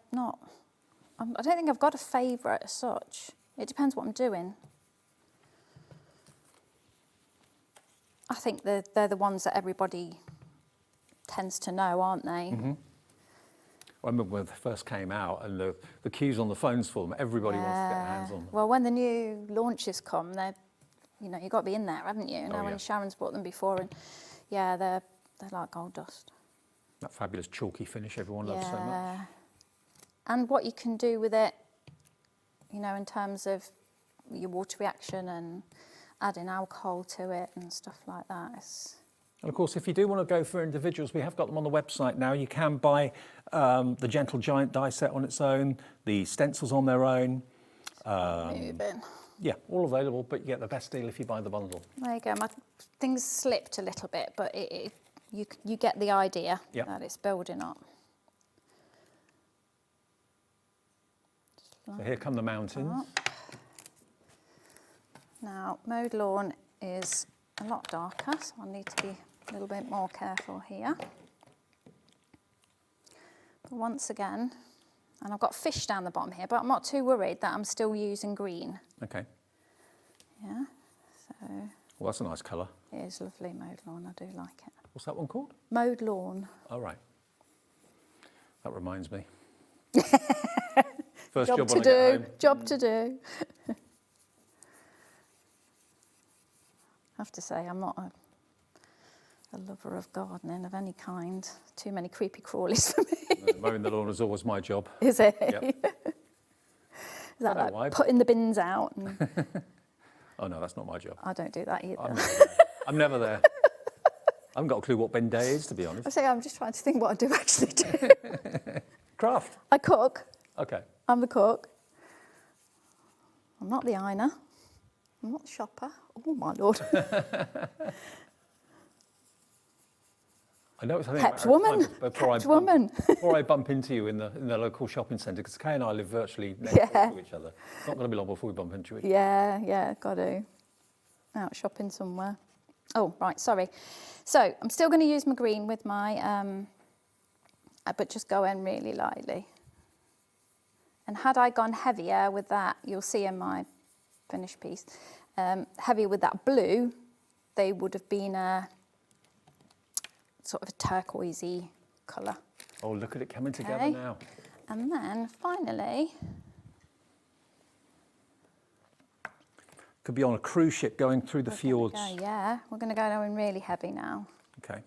don't think I've got a favourite as such. It depends what I'm doing. I think they're the ones that everybody tends to know, aren't they? I remember when they first came out and the queues on the phones for them, everybody wants to get their hands on them. Well, when the new launches come, you've got to be in there, haven't you? When Sharon's bought them before, and they're like gold dust. That fabulous chalky finish everyone loves so much. And what you can do with it, in terms of your water reaction and adding alcohol to it and stuff like that. And of course, if you do want to go for individuals, we have got them on the website now. You can buy the Gentle Giant die set on its own, the stencils on their own. Yeah, all available, but you get the best deal if you buy the bundle. There you go. Things slipped a little bit, but you get the idea that it's building up. So here come the mountains. Now, mowed lawn is a lot darker, so I need to be a little bit more careful here. But once again, and I've got fish down the bottom here, but I'm not too worried that I'm still using green. Okay. Yeah, so... Well, that's a nice colour. It is lovely, mowed lawn, I do like it. What's that one called? Mowed lawn. Oh, right. That reminds me. First job to do. Job to do. I have to say, I'm not a a lover of gardening of any kind. Too many creepy crawlies for me. Mowing the lawn is always my job. Is it? Yep. Is that like why, putting the bins out? And Oh no, that's not my job. I don't do that either. I'm never there. I haven't got a clue what bin day is, to be honest. I say I'm just trying to think what I do actually do. Craft. I cook. Okay. I'm the cook. I'm not the ironer. I'm not the shopper. Oh my lord. I know it's something Kept woman. Before I bump into you in the local shopping centre, because Kay and I live virtually next door to each other. It's not going to be long before we bump into each other. Yeah, got to. Out shopping somewhere. Oh, right, sorry. So I'm still going to use my green with my, but just go in really lightly. And had I gone heavier with that, you'll see in my finished piece, heavier with that blue, they would have been a sort of a turquoisey colour. Oh, look at it coming together now. And then finally, could be on a cruise ship going through the fjords. We're going to go in really heavy now. Okay.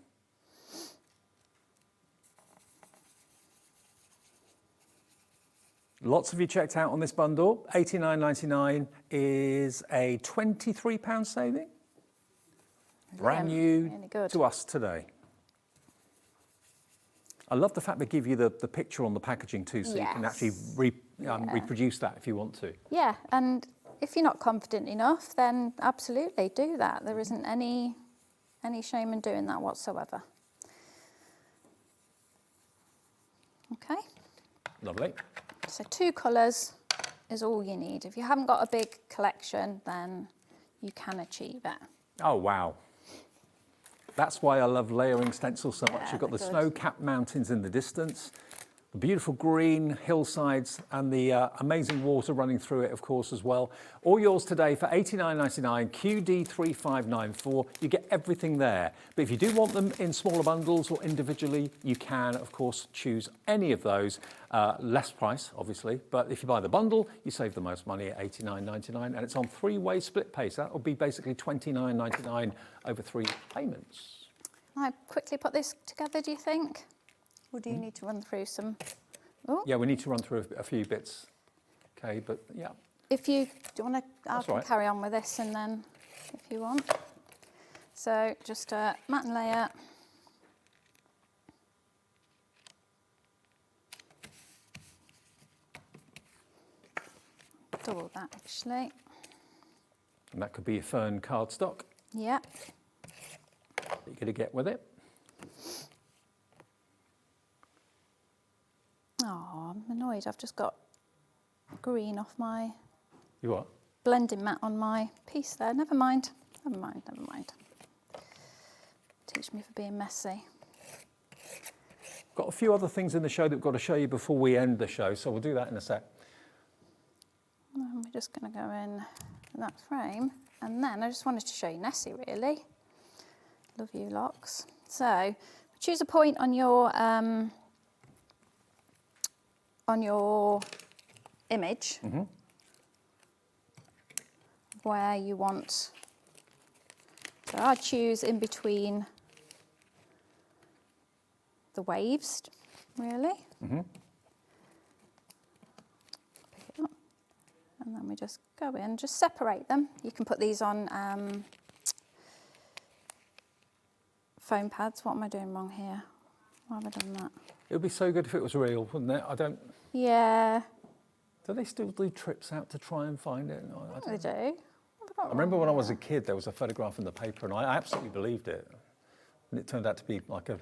Lots of you checked out on this bundle. $89.99 is a £23 saving. Brand new really to us today. I love the fact they give you the picture on the packaging too, so you can actually reproduce that if you want to. Yeah, and if you're not confident enough, then absolutely do that. There isn't any shame in doing that whatsoever. Okay. Lovely. So 2 colours is all you need. If you haven't got a big collection, then you can achieve it. Oh, wow. That's why I love layering stencils so much. You've got the snow-capped mountains in the distance, the beautiful green hillsides, and the amazing water running through it, of course, as well. All yours today for $89.99, QD3594. You get everything there. But if you do want them in smaller bundles or individually, you can, of course, choose any of those. Less price, obviously, but if you buy the bundle, you save the most money at $89.99, and it's on 3-way split pay, so that will be basically $29.99 over 3 payments. Can I quickly put this together, do you think? Or do you need to run through some? Ooh. Yeah, we need to run through a few bits, okay, but yeah. If you, do you want to, I can carry on with this and then, if you want. So just a matte and layer. Double that actually. And that could be a fern cardstock. Yeah. You're going to get with it. Oh, I'm annoyed. I've just got green off my... You what? Blending mat on my piece there. Never mind. Never mind. Teach me for being messy. Got a few other things in the show that we've got to show you before we end the show, so we'll do that in a sec. And we're just going to go in that frame. And then I just wanted to show you Nessie, really. Love you, locks. So choose a point on your image where you want. So I choose in between the waves, really. And then we just go in, just separate them. You can put these on foam pads. What am I doing wrong here? Why have I done that? It would be so good if it was real, wouldn't it? I don't... Yeah. Do they still do trips out to try and find it? No, I They do. I remember when I was a kid, there was a photograph in the paper, and I absolutely believed it. And it turned out to be like a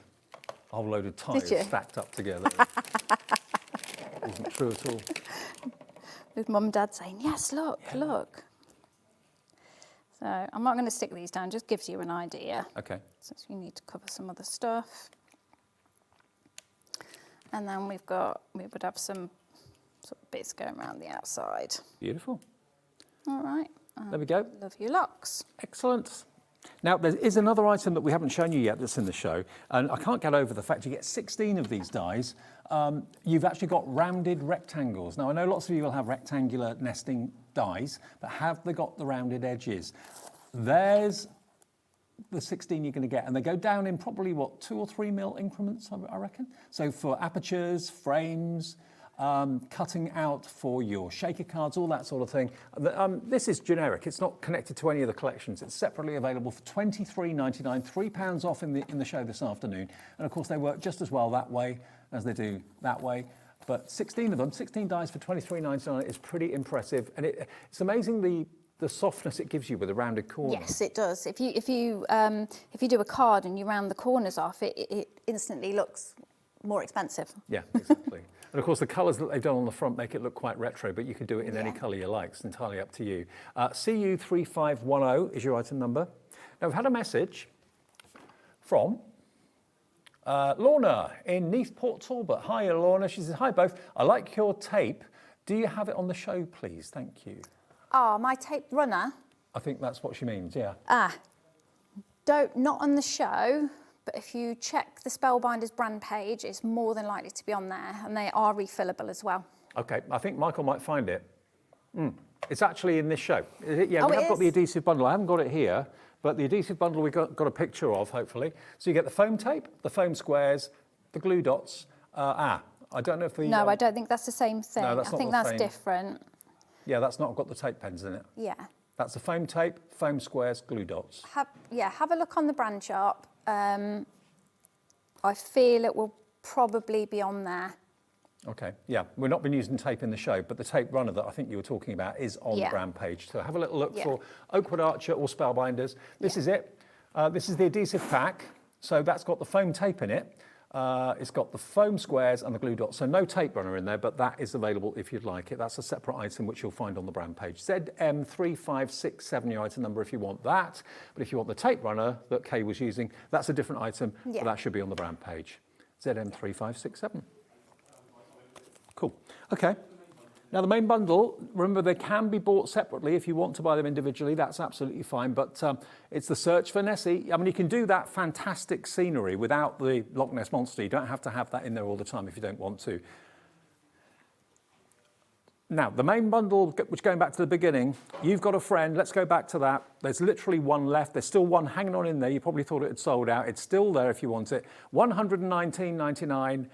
whole load of tyres stacked up together. It wasn't true at all. With Mum and Dad saying, yes, look, look. So I'm not going to stick these down, just gives you an idea. Okay. Since you need to cover some other stuff. And then we would have some sort of bits going around the outside. Beautiful. All right. There we go. Love you locks. Excellent. Now, there is another item that we haven't shown you yet that's in the show, and I can't get over the fact you get 16 of these dies. You've actually got rounded rectangles. Now, I know lots of you will have rectangular nesting dies, but have they got the rounded edges? There's the 16 you're going to get, and they go down in probably, what, 2 or 3 mil increments, I reckon. So for apertures, frames, cutting out for your shaker cards, all that sort of thing. This is generic. It's not connected to any of the collections. It's separately available for £23.99, £3 off in the show this afternoon. And of course, they work just as well that way as they do that way. But 16 of them, 16 dies for £23.99 is pretty impressive. And it's amazing the softness it gives you with a rounded corner. Yes, it does. If you do a card and you round the corners off, it instantly looks more expensive. Yeah, exactly. And of course, the colours that they've done on the front make it look quite retro, but you can do it in any colour you like. It's entirely up to you. CU3510 is your item number. Now, we've had a message from Lorna in Neath Port Talbot. Hi, Lorna. She says, hi, both. I like your tape. Do you have it on the show, please? Thank you. Ah, my tape runner? I think that's what she means, yeah. Not on the show, but if you check the Spellbinders brand page, it's more than likely to be on there, and they are refillable as well. Okay, I think Michael might find it. It's actually in this show. Is it? Yeah, Oh, we it have got is? the adhesive bundle. I haven't got it here, but the adhesive bundle we've got a picture of, hopefully. So you get the foam tape, the foam squares, the glue dots. I don't know if the... No, I don't think that's the same thing. No, that's I not think the that's same. different. Yeah, that's not got the tape pens in it. Yeah. That's the foam tape, foam squares, glue dots. Have a look on the brand shop. I feel it will probably be on there. Okay, yeah, we've not been using tape in the show, but the tape runner that I think you were talking about is on the brand page. So have a little look for Oakwood Archer or Spellbinders. This is it. This is the adhesive pack. So that's got the foam tape in it. It's got the foam squares and the glue dots. So no tape runner in there, but that is available if you'd like it. That's a separate item which you'll find on the brand page. ZM3567, your item number if you want that. But if you want the tape runner that Kay was using, that's a different item, but that should be on the brand page. ZM3567. Cool. Okay. Now the main bundle, remember they can be bought separately if you want to buy them individually, that's absolutely fine, but it's the search for Nessie. I mean, you can do that fantastic scenery without the Loch Ness Monster. You don't have to have that in there all the time if you don't want to. Now, the main bundle, which going back to the beginning, you've got a friend, let's go back to that. There's literally one left. There's still one hanging on in there. You probably thought it had sold out. It's still there if you want it. $119.99.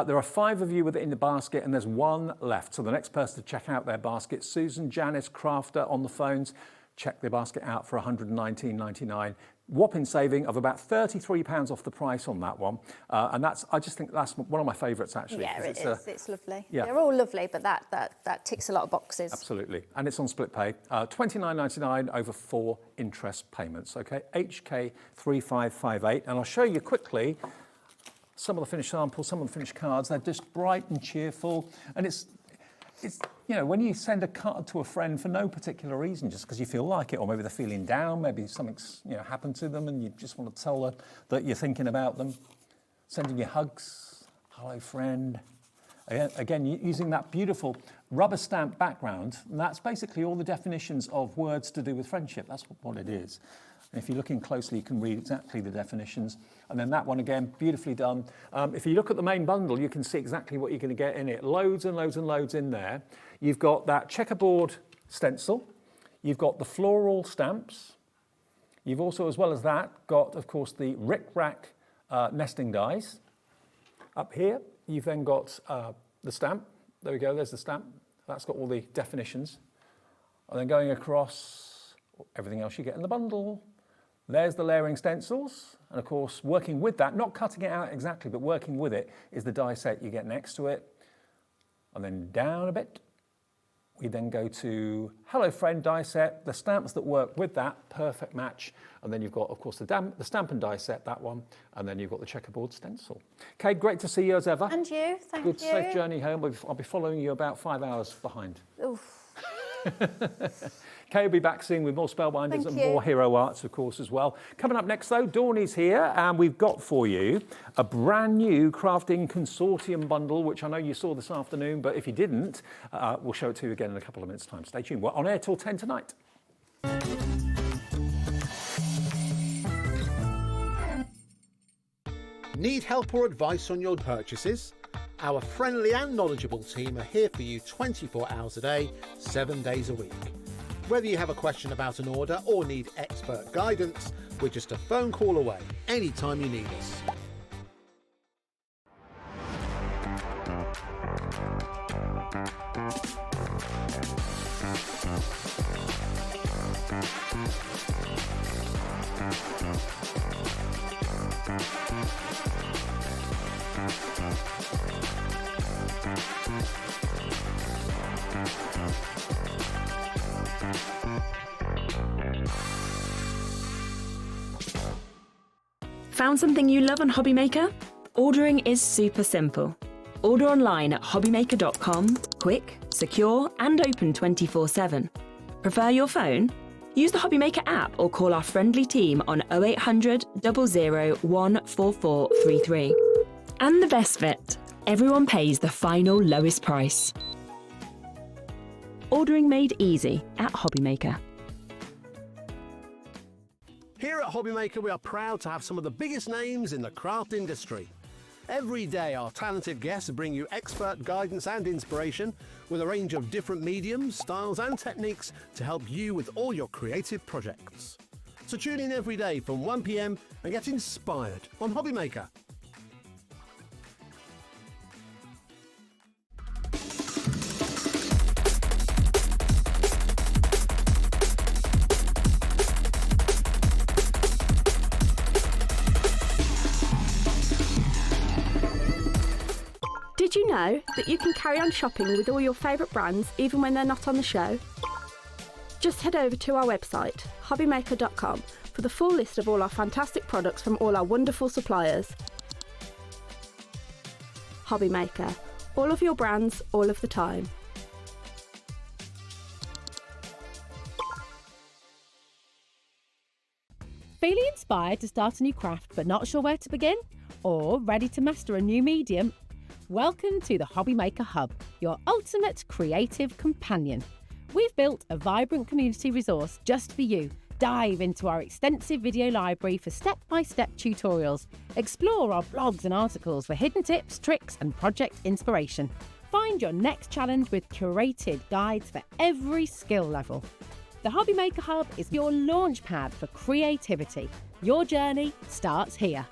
There are 5 of you with it in the basket, and there's one left. So the next person to check out their basket, Susan, Janice, Crafter on the phones, check their basket out for $119.99. Whopping saving of about £33 off the price on that one. And I just think that's one of my favourites, actually. Yeah, it is. It's lovely. Yeah. They're all lovely, but that ticks a lot of boxes. Absolutely. And it's on split pay. $29.99 over 4 interest payments. Okay, HK3558. And I'll show you quickly some of the finished samples, some of the finished cards. They're just bright and cheerful. And it's you know, when you send a card to a friend for no particular reason, just because you feel like it, or maybe they're feeling down, maybe something's happened to them and you just want to tell them that you're thinking about them, sending you hugs, hello friend. Again, using that beautiful rubber stamp background, and that's basically all the definitions of words to do with friendship. That's what it is. And if you're looking closely, you can read exactly the definitions. And then that one again, beautifully done. If you look at the main bundle, you can see exactly what you're going to get in it. Loads and loads and loads in there. You've got that checkerboard stencil. You've got the floral stamps. You've also, as well as that, got, of course, the Rick-Rack nesting dies. Up here, you've then got the stamp. There we go, there's the stamp. That's got all the definitions. And then going across, everything else you get in the bundle. There's the layering stencils, and of course, working with that, not cutting it out exactly, but working with it, is the die set you get next to it. And then down a bit, we then go to Hello Friend die set, the stamps that work with that, perfect match. And then you've got, of course, the stamp and die set, that one, and then you've got the checkerboard stencil. Kate, great to see you as ever. And you, thank you. Good, safe journey home. I'll be following you about 5 hours behind. Oof. Kay will be back soon with more Spellbinders and more Hero Arts, of course, as well. Coming up next, though, Dawney's here, and we've got for you a brand new Crafting Consortium bundle, which I know you saw this afternoon, but if you didn't, we'll show it to you again in a couple of minutes' time. Stay tuned. We're on air till 10 tonight. Need help or advice on your purchases? Our friendly and knowledgeable team are here for you 24 hours a day, 7 days a week. Whether you have a question about an order or need expert guidance, We're just a phone call away anytime you need us. Found something you love on HobbyMaker? Ordering is super simple. Order online at hobbymaker.com, quick, secure, and open 24/7. Prefer your phone? Use the HobbyMaker app or call our friendly team on 0800 00 14433. And the best bit, everyone pays the final lowest price. Ordering made easy at HobbyMaker. Here at HobbyMaker, we are proud to have some of the biggest names in the craft industry. Every day, our talented guests bring you expert guidance and inspiration with a range of different mediums, styles and techniques to help you with all your creative projects. So tune in every day from 1 p.m. and get inspired on HobbyMaker. Did you know that you can carry on shopping with all your favourite brands even when they're not on the show? Just head over to our website, hobbymaker.com, for the full list of all our fantastic products from all our wonderful suppliers. HobbyMaker, all of your brands, all of the time. Feeling inspired to start a new craft but not sure where to begin? Or ready to master a new medium? Welcome to the HobbyMaker Hub, your ultimate creative companion. We've built a vibrant community resource just for you. Dive into our extensive video library for step-by-step tutorials. Explore our blogs and articles for hidden tips, tricks and project inspiration. Find your next challenge with curated guides for every skill level. The HobbyMaker Hub is your launchpad for creativity. Your journey starts here.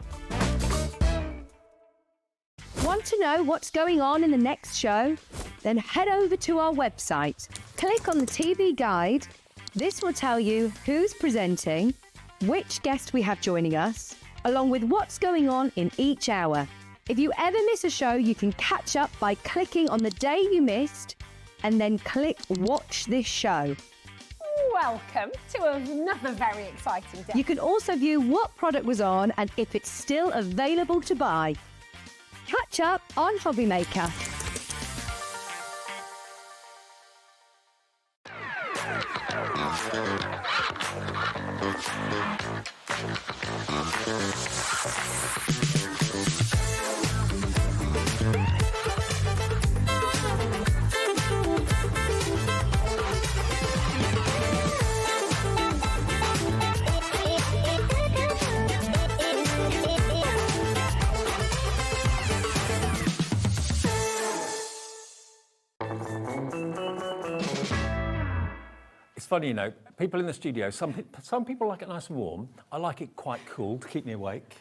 Want to know what's going on in the next show? Then head over to our website. Click on the TV guide. This will tell you who's presenting, which guest we have joining us, along with what's going on in each hour. If you ever miss a show, you can catch up by clicking on the day you missed and then click Watch This Show. Welcome to another very exciting day. You can also view what product was on and if it's still available to buy. Catch up on HobbyMaker. It's funny, you know, people in the studio, some people like it nice and warm. I like it quite cool to keep me awake.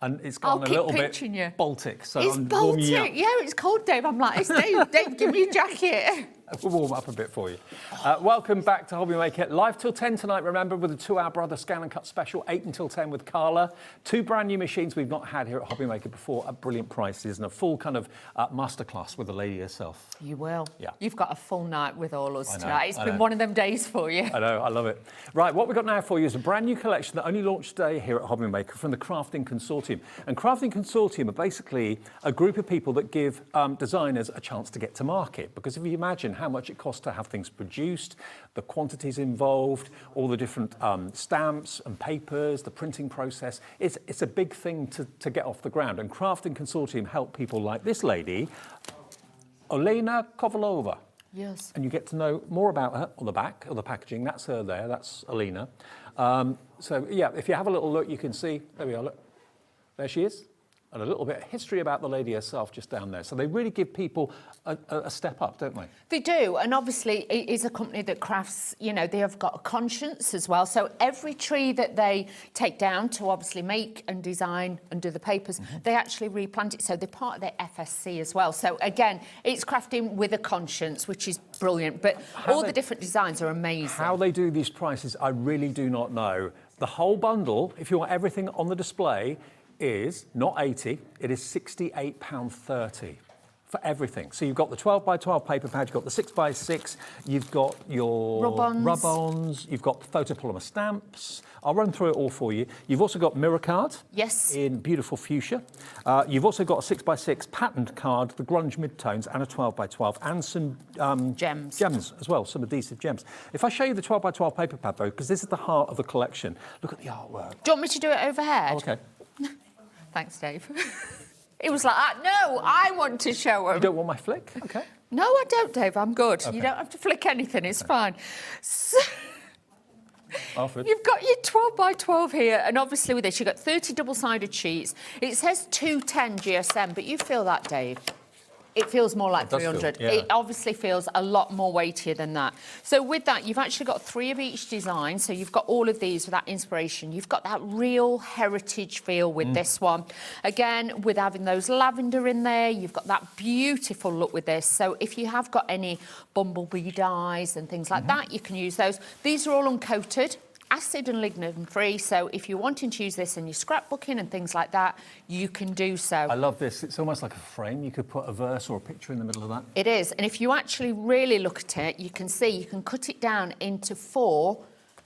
And it's gone a little bit Baltic, so it's I'm Baltic, warming you up. yeah, it's cold, Dave. I'm like, it's Dave, give me a jacket. We'll warm up a bit for you. Welcome back to HobbyMaker. Live till 10 tonight, remember, with a 2-hour Brother Scan and Cut special, 8 until 10 with Carla. 2 brand new machines we've not had here at HobbyMaker before at brilliant prices, and a full kind of masterclass with the lady herself. You will. Yeah. You've got a full night with all us I know, tonight. It's I been know. one of them days for you. I know, I love it. Right, what we've got now for you is a brand new collection that only launched today here at HobbyMaker from the Crafting Consortium. And Crafting Consortium are basically a group of people that give designers a chance to get to market. Because if you imagine how much it costs to have things produced, the quantities involved, all the different stamps and papers, the printing process, it's a big thing to get off the ground. And Crafting Consortium help people like this lady, Olena Kovalova. Yes. And you get to know more about her on the back of the packaging. That's her there, that's Alina. So yeah, if you have a little look, you can see, there we are, look. There she is. and a little bit of history about the lady herself just down there. So they really give people a step up, don't they? They do, and obviously it is a company that crafts, you know, they have got a conscience as well. So every tree that they take down to obviously make and design and do the papers, they actually replant it. So they're part of their FSC as well. So again, it's crafting with a conscience, which is brilliant. But all the different designs are amazing. How they do these prices, I really do not know. The whole bundle, if you want everything on the display, is not 80, it is £68.30 for everything. So you've got the 12 by 12 paper pad, you've got the 6 by 6, you've got your rub-ons, you've got photopolymer stamps. I'll run through it all for you. You've also got mirror card. Yes. In beautiful fuchsia. You've also got a 6 by 6 patterned card, the grunge midtones, and a 12 by 12, and some gems as well, some adhesive gems. If I show you the 12 by 12 paper pad though, because this is the heart of the collection, look at the artwork. Do you want me to do it overhead? Oh, okay. Thanks, Dave. It was like, no, I want to show him. You don't want my flick? Okay. No, I don't, Dave. I'm good. Okay. You don't have to flick anything. It's fine. So, Alfred. you've got your 12 by 12 here, and obviously with this, you've got 30 double-sided sheets. It says 210 GSM, but you feel that, Dave? It feels more like 300. Yeah. It obviously feels a lot more weightier than that. So with that, you've actually got 3 of each design. So you've got all of these with that inspiration. You've got that real heritage feel with this one. Again, with having those lavender in there, you've got that beautiful look with this. So if you have got any bumblebee dyes and things like that, you can use those. These are all uncoated, acid and lignin free, so if you're wanting to use this in your scrapbooking and things like that, you can do so. I love this. It's almost like a frame. You could put a verse or a picture in the middle of that. It is, and if you actually really look at it, you can see you can cut it down into 4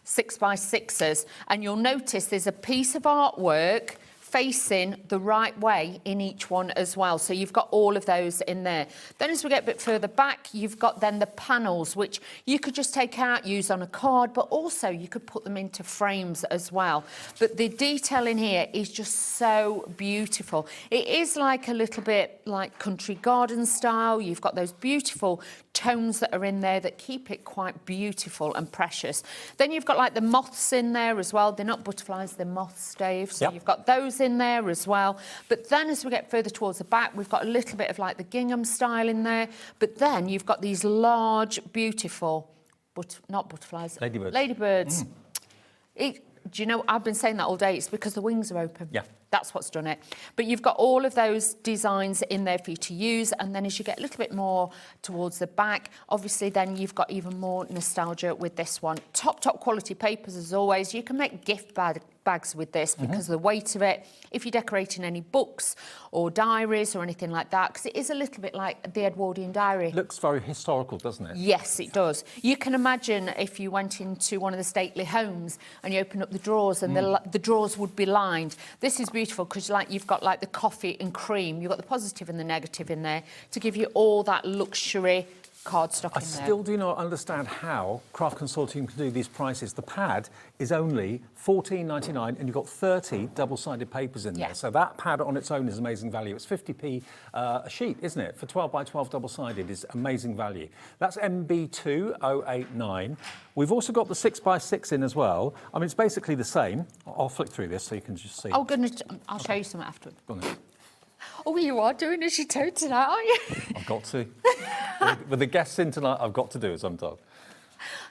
6 by 6s, and you'll notice there's a piece of artwork facing the right way in each one as well. So you've got all of those in there. Then as we get a bit further back, you've got then the panels, which you could just take out, use on a card, but also you could put them into frames as well. But the detail in here is just so beautiful. It is like a little bit like country garden style. You've got those beautiful tones that are in there that keep it quite beautiful and precious. Then you've got like the moths in there as well. They're not butterflies, they're moths, Dave. So you've got those in there as well. But then as we get further towards the back, we've got a little bit of like the gingham style in there. But then you've got these large, beautiful, not butterflies, ladybirds. Do you know, I've been saying that all day. It's because the wings are open. Yeah. That's what's done it. But you've got all of those designs in there for you to use. And then as you get a little bit more towards the back, obviously then you've got even more nostalgia with this one. Top quality papers as always. You can make gift bags with this because of the weight of it. If you're decorating any books or diaries or anything like that, because it is a little bit like the Edwardian diary. It looks very historical, doesn't it? Yes, it does. You can imagine if you went into one of the stately homes and you open up the drawers and the drawers would be lined. This is beautiful because you've got like the coffee and cream. You've got the positive and the negative in there to give you all that luxury cardstock in there. I still do not understand how Craft Consortium can do these prices. The pad is only $14.99 and you've got 30 double-sided papers in there. So that pad on its own is amazing value. It's 50p a sheet, isn't it? For 12 by 12 double-sided is amazing value. That's MB2089. We've also got the 6 by 6 in as well. I mean, it's basically the same. I'll flick through this so you can just see. Oh, goodness. I'll show you some afterwards. Go on then. Oh, you are doing as you told tonight, aren't you? I've got to. With the guests in tonight, I've got to do it sometimes.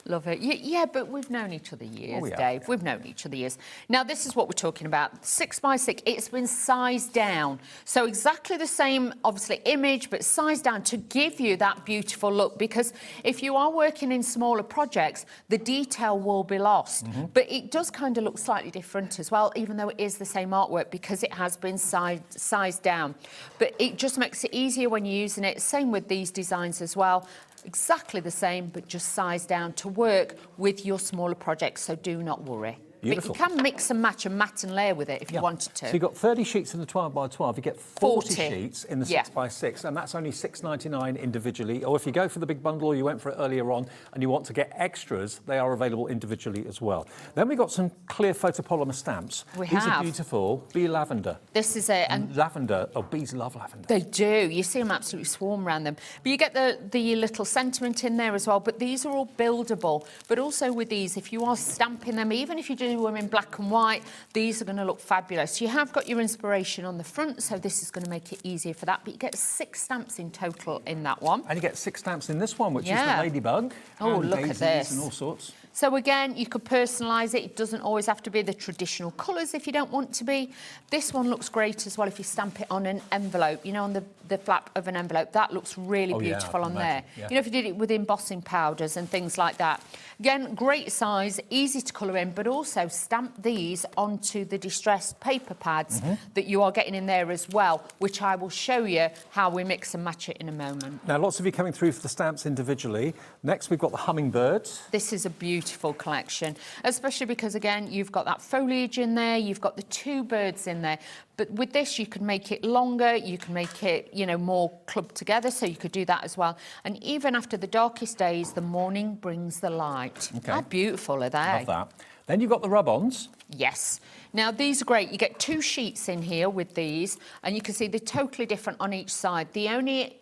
Love it. Yeah, but we've known each other years, yeah. Dave. We've known each other years. Now, this is what we're talking about. 6 by 6, it's been sized down. So exactly the same, obviously, image, but sized down to give you that beautiful look. Because if you are working in smaller projects, the detail will be lost. But it does kind of look slightly different as well, even though it is the same artwork, because it has been sized down. But it just makes it easier when you're using it. Same with these designs as well. Exactly the same, but just sized down to work with your smaller projects, so do not worry. Beautiful. But you can mix and match and matte and layer with it if you wanted to. So you've got 30 sheets in the 12 by 12, you get 40 sheets in the 6 by 6, and that's only $6.99 individually. Or if you go for the big bundle, or you went for it earlier on, and you want to get extras, they are available individually as well. Then we've got some clear photopolymer stamps. These are beautiful. Bee lavender. This is it. And lavender, bees love lavender. They do. You see them absolutely swarm around them. But you get the little sentiment in there as well. But these are all buildable. But also with these, if you are stamping them, even if you're do them in black and white, these are going to look fabulous. You have got your inspiration on the front, so this is going to make it easier for that. But you get 6 stamps in total in that one. And you get 6 stamps in this one, which is the ladybug. Oh, and look at daisies this. and all sorts. So again, you could personalise it. It doesn't always have to be the traditional colours if you don't want to be. This one looks great as well if you stamp it on an envelope, you know, on the flap of an envelope. That looks really beautiful on there. Yeah. You know, if you did it with embossing powders and things like that. Again, great size, easy to colour in, but also stamp these onto the distressed paper pads that you are getting in there as well, which I will show you how we mix and match it in a moment. Now, lots of you coming through for the stamps individually. Next, we've got the hummingbirds. This is a beautiful collection, especially because, again, you've got that foliage in there, you've got the 2 birds in there. But with this, you can make it longer, you can make it, you know, more clubbed together, so you could do that as well. And even after the darkest days, the morning brings the light. Okay. How beautiful are they? Love that. Then you've got the rub-ons. Yes. Now, these are great. You get 2 sheets in here with these, and you can see they're totally different on each side. The only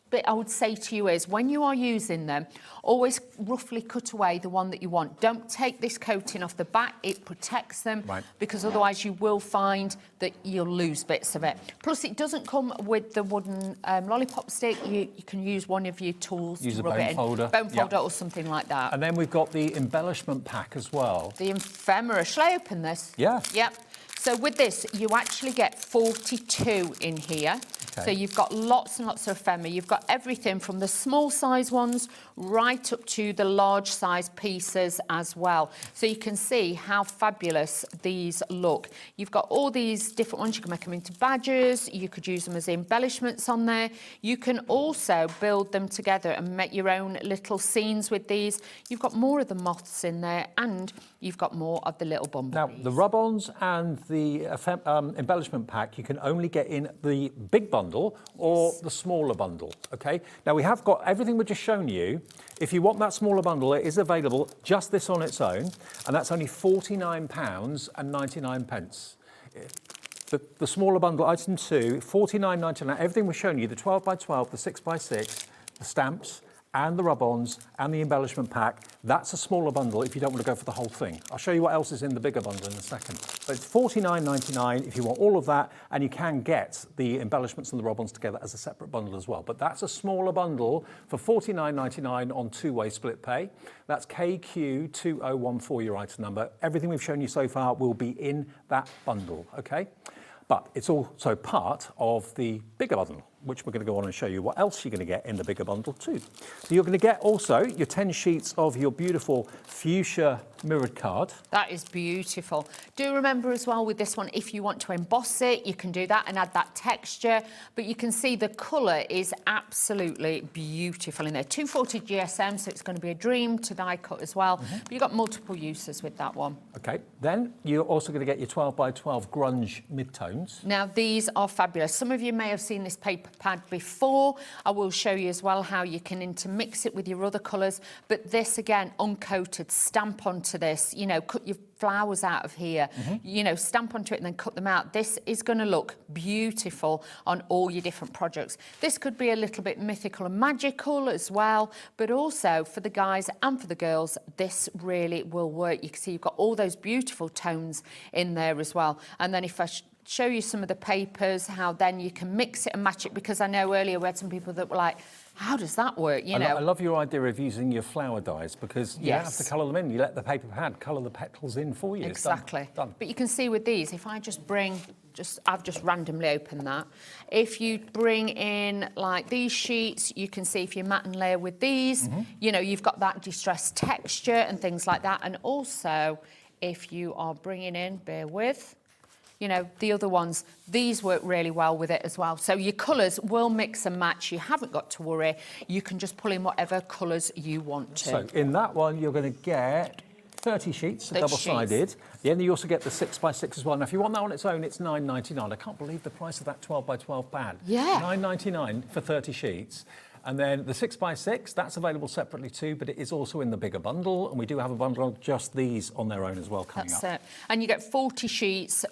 bit I would say to you is when you are using them, always roughly cut away the one that you want. Don't take this coating off the back. It protects them because otherwise you will find that you'll lose bits of it. Plus, it doesn't come with the wooden lollipop stick. You can use one of your tools Use to a rub bone it in. folder. Bone folder or something like that. And then we've got the embellishment pack as well. The ephemera. Shall I open this? Yeah. Yep. So with this, you actually get 42 in here. So you've got lots and lots of ephemera. You've got everything from the small size ones right up to the large size pieces as well. So you can see how fabulous these look. You've got all these different ones. You can make them into badges. You could use them as embellishments on there. You can also build them together and make your own little scenes with these. You've got more of the moths in there and you've got more of the little bumblebees. Now, the rub-ons and the embellishment pack you can only get in the big bundle or the smaller bundle, okay? Now, we have got everything we've just shown you. If you want that smaller bundle, it is available, just this on its own, and that's only £49.99. The smaller bundle, item 2, £49.99. Everything we've shown you, the 12 by 12, the 6 by 6, the stamps, and the rub-ons and the embellishment pack, that's a smaller bundle if you don't want to go for the whole thing. I'll show you what else is in the bigger bundle in a second. But it's £49.99 if you want all of that, and you can get the embellishments and the rub-ons together as a separate bundle as well. But that's a smaller bundle for £49.99 on 2-way split pay. That's KQ2014, your item number. Everything we've shown you so far will be in that bundle, okay? But it's also part of the bigger bundle, which we're going to go on and show you what else you're going to get in the bigger bundle too. So you're going to get also your 10 sheets of your beautiful fuchsia mirrored card. That is beautiful. Do remember as well with this one, if you want to emboss it, you can do that and add that texture. But you can see the colour is absolutely beautiful in there. 240 GSM, so it's going to be a dream to die cut as well. But you've got multiple uses with that one. Okay, then you're also going to get your 12 by 12 grunge midtones. Now, these are fabulous. Some of you may have seen this paper pad before. I will show you as well how you can intermix it with your other colours. But this, again, uncoated, stamp onto this, you know, cut your flowers out of here, you know, stamp onto it and then cut them out. This is going to look beautiful on all your different projects. This could be a little bit mythical and magical as well, but also for the guys and for the girls, this really will work. You can see you've got all those beautiful tones in there as well. And then if I show you some of the papers, how then you can mix it and match it, because I know earlier we had some people that were like, how does that work? You know, I love your idea of using your flower dyes, because you don't have to colour them in. You let the paper pad colour the petals in for you. Exactly. Done. But you can see with these, if I just bring, I've just randomly opened that. If you bring in like these sheets, you can see if you mat and layer with these, you know, you've got that distressed texture and things like that. And also, if you are bringing in, bear with, you know, the other ones, these work really well with it as well. So your colours will mix and match. You haven't got to worry. You can just pull in whatever colours you want to. So in that one, you're going to get 30 sheets, double-sided. Then you also get the 6 by 6 as well. Now, if you want that on its own, it's £9.99. I can't believe the price of that 12 by 12 pad. Yeah. £9.99 for 30 sheets. And then the 6 by 6, that's available separately too, but it is also in the bigger bundle. And we do have a bundle of just these on their own as well coming up. That's it. And you get 40 sheets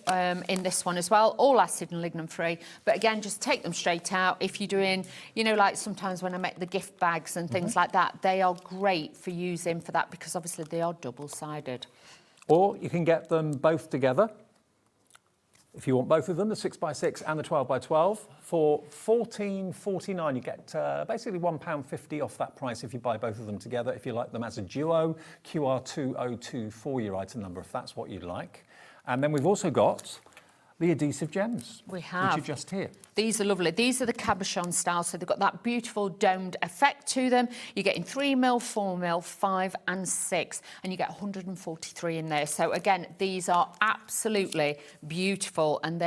in this one as well, all acid and lignin free. But again, just take them straight out. If you're doing, you know, like sometimes when I make the gift bags and things like that, they are great for using for that, because obviously they are double-sided. Or you can get them both together. If you want both of them, the 6x6 and the 12x12, for £14.49, you get basically £1.50 off that price if you buy both of them together. If you like them as a duo, QR2024 for your item number, if that's what you'd like. And then we've also got the adhesive gems. We have. Which are just here. These are lovely. These are the cabochon style, so they've got that beautiful domed effect to them. You're getting 3mm, 4mm, 5 and 6, and you get 143 in there. So again, these are absolutely beautiful, and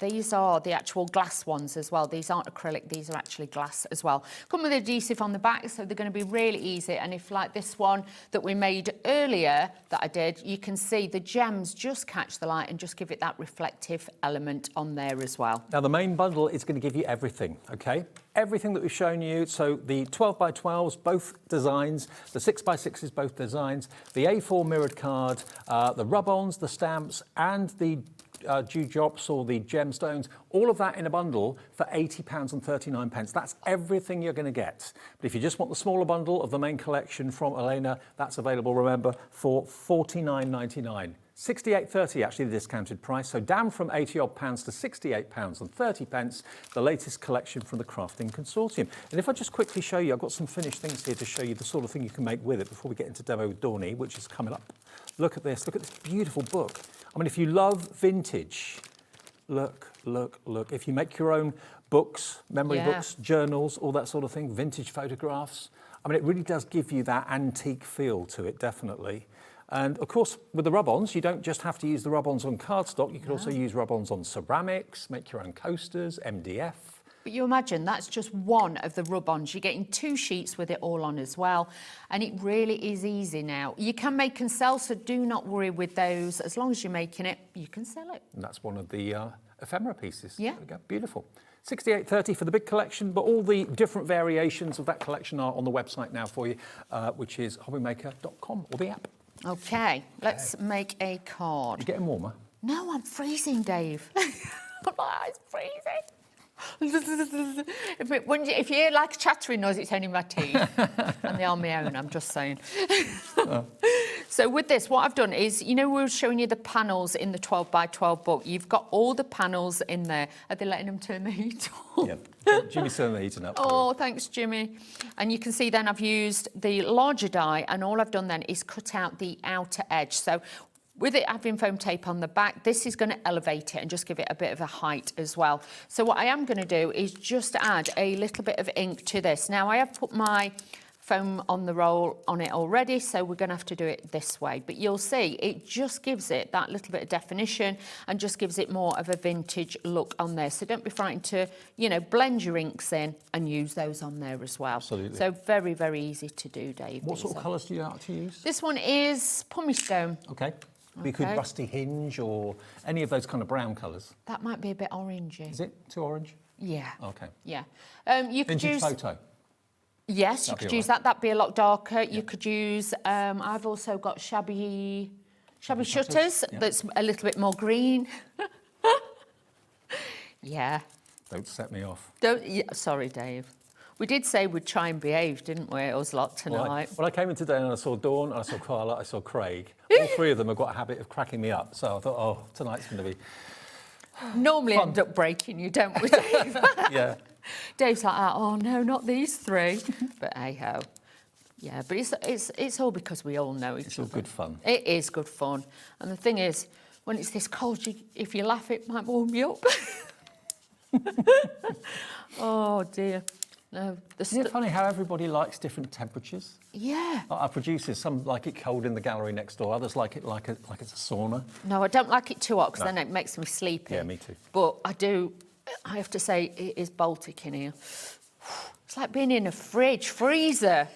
these are the actual glass ones as well. These aren't acrylic, these are actually glass as well. Come with adhesive on the back, so they're going to be really easy. And if, like this one that we made earlier that I did, you can see the gems just catch the light and just give it that reflective element on there as well. Now, the main bundle is going to give you everything, okay? Everything that we've shown you. So the 12x12s, both designs, the 6x6s, both designs, the A4 mirrored card, the rub-ons, the stamps, and the dewdrops or the gemstones, all of that in a bundle for £80.39. That's everything you're going to get. But if you just want the smaller bundle of the main collection from Elena, that's available, remember, for £49.99. £68.30 actually the discounted price, so down from £80 to £68.30, the latest collection from the Crafting Consortium. And if I just quickly show you, I've got some finished things here to show you the sort of thing you can make with it before we get into demo with Dawney, which is coming up. Look at this beautiful book. I mean, if you love vintage, look. If you make your own books, memory books, journals, all that sort of thing, vintage photographs, I mean, it really does give you that antique feel to it, definitely. And of course, with the rub-ons, you don't just have to use the rub-ons on cardstock, you could also use rub-ons on ceramics, make your own coasters, MDF. But you imagine that's just one of the rub-ons. You're getting 2 sheets with it all on as well. And it really is easy now. You can make and sell, so do not worry with those. As long as you're making it, you can sell it. And that's one of the ephemera pieces. Yeah. There we go. Beautiful. £68.30 for the big collection, but all the different variations of that collection are on the website now for you, which is hobbymaker.com, or the app. Okay, let's make a card. You getting warmer? No, I'm freezing, Dave. It's freezing. If you hear like a chattering noise, it's only my teeth. And they are my own, I'm just saying. So with this, what I've done is, you know, we were showing you the panels in the 12x12 book. You've got all the panels in there. Are they letting them turn the heat on? Yeah, Jimmy's turning the heating up. Oh, thanks, Jimmy. And you can see then I've used the larger die, and all I've done then is cut out the outer edge. So with it having foam tape on the back, this is going to elevate it and just give it a bit of a height as well. So what I am going to do is just add a little bit of ink to this. Now, I have put my foam on the roll on it already, so we're going to have to do it this way. But you'll see it just gives it that little bit of definition and just gives it more of a vintage look on there. So don't be frightened to, you know, blend your inks in and use those on there as well. Absolutely. So very, very easy to do, Dave. What sort of colours do you like to use? This one is pumice stone. Okay. We could rusty hinge or any of those kind of brown colours. That might be a bit orangey. Is it too orange? Yeah. Okay. Yeah. You could Vintage use photo. Yes, you That'd could be use all that. That'd be a lot darker. You could use. I've also got shabby shutters. Yeah. That's a little bit more green. Yeah. Don't set me off. Don't. Yeah, sorry, Dave. We did say we'd try and behave, didn't we? It was a lot tonight. Well, I came in today and I saw Dawn, I saw Carla, I saw Craig. All three of them have got a habit of cracking me up. So I thought, oh, tonight's going to be Normally fun. end up breaking you, don't we, Dave? Yeah. Dave's like, oh no, not these three. But hey ho. Yeah, but it's all because we all know each other. It's all good fun. It is good fun. And the thing is, when it's this cold, if you laugh, it might warm you up. Oh dear. No, Isn't it funny how everybody likes different temperatures? Yeah. Our producers, some like it cold in the gallery next door, others like it like it's a sauna. No, I don't like it too hot because then it makes me sleepy. Yeah, me too. But I have to say, it is Baltic in here. It's like being in a freezer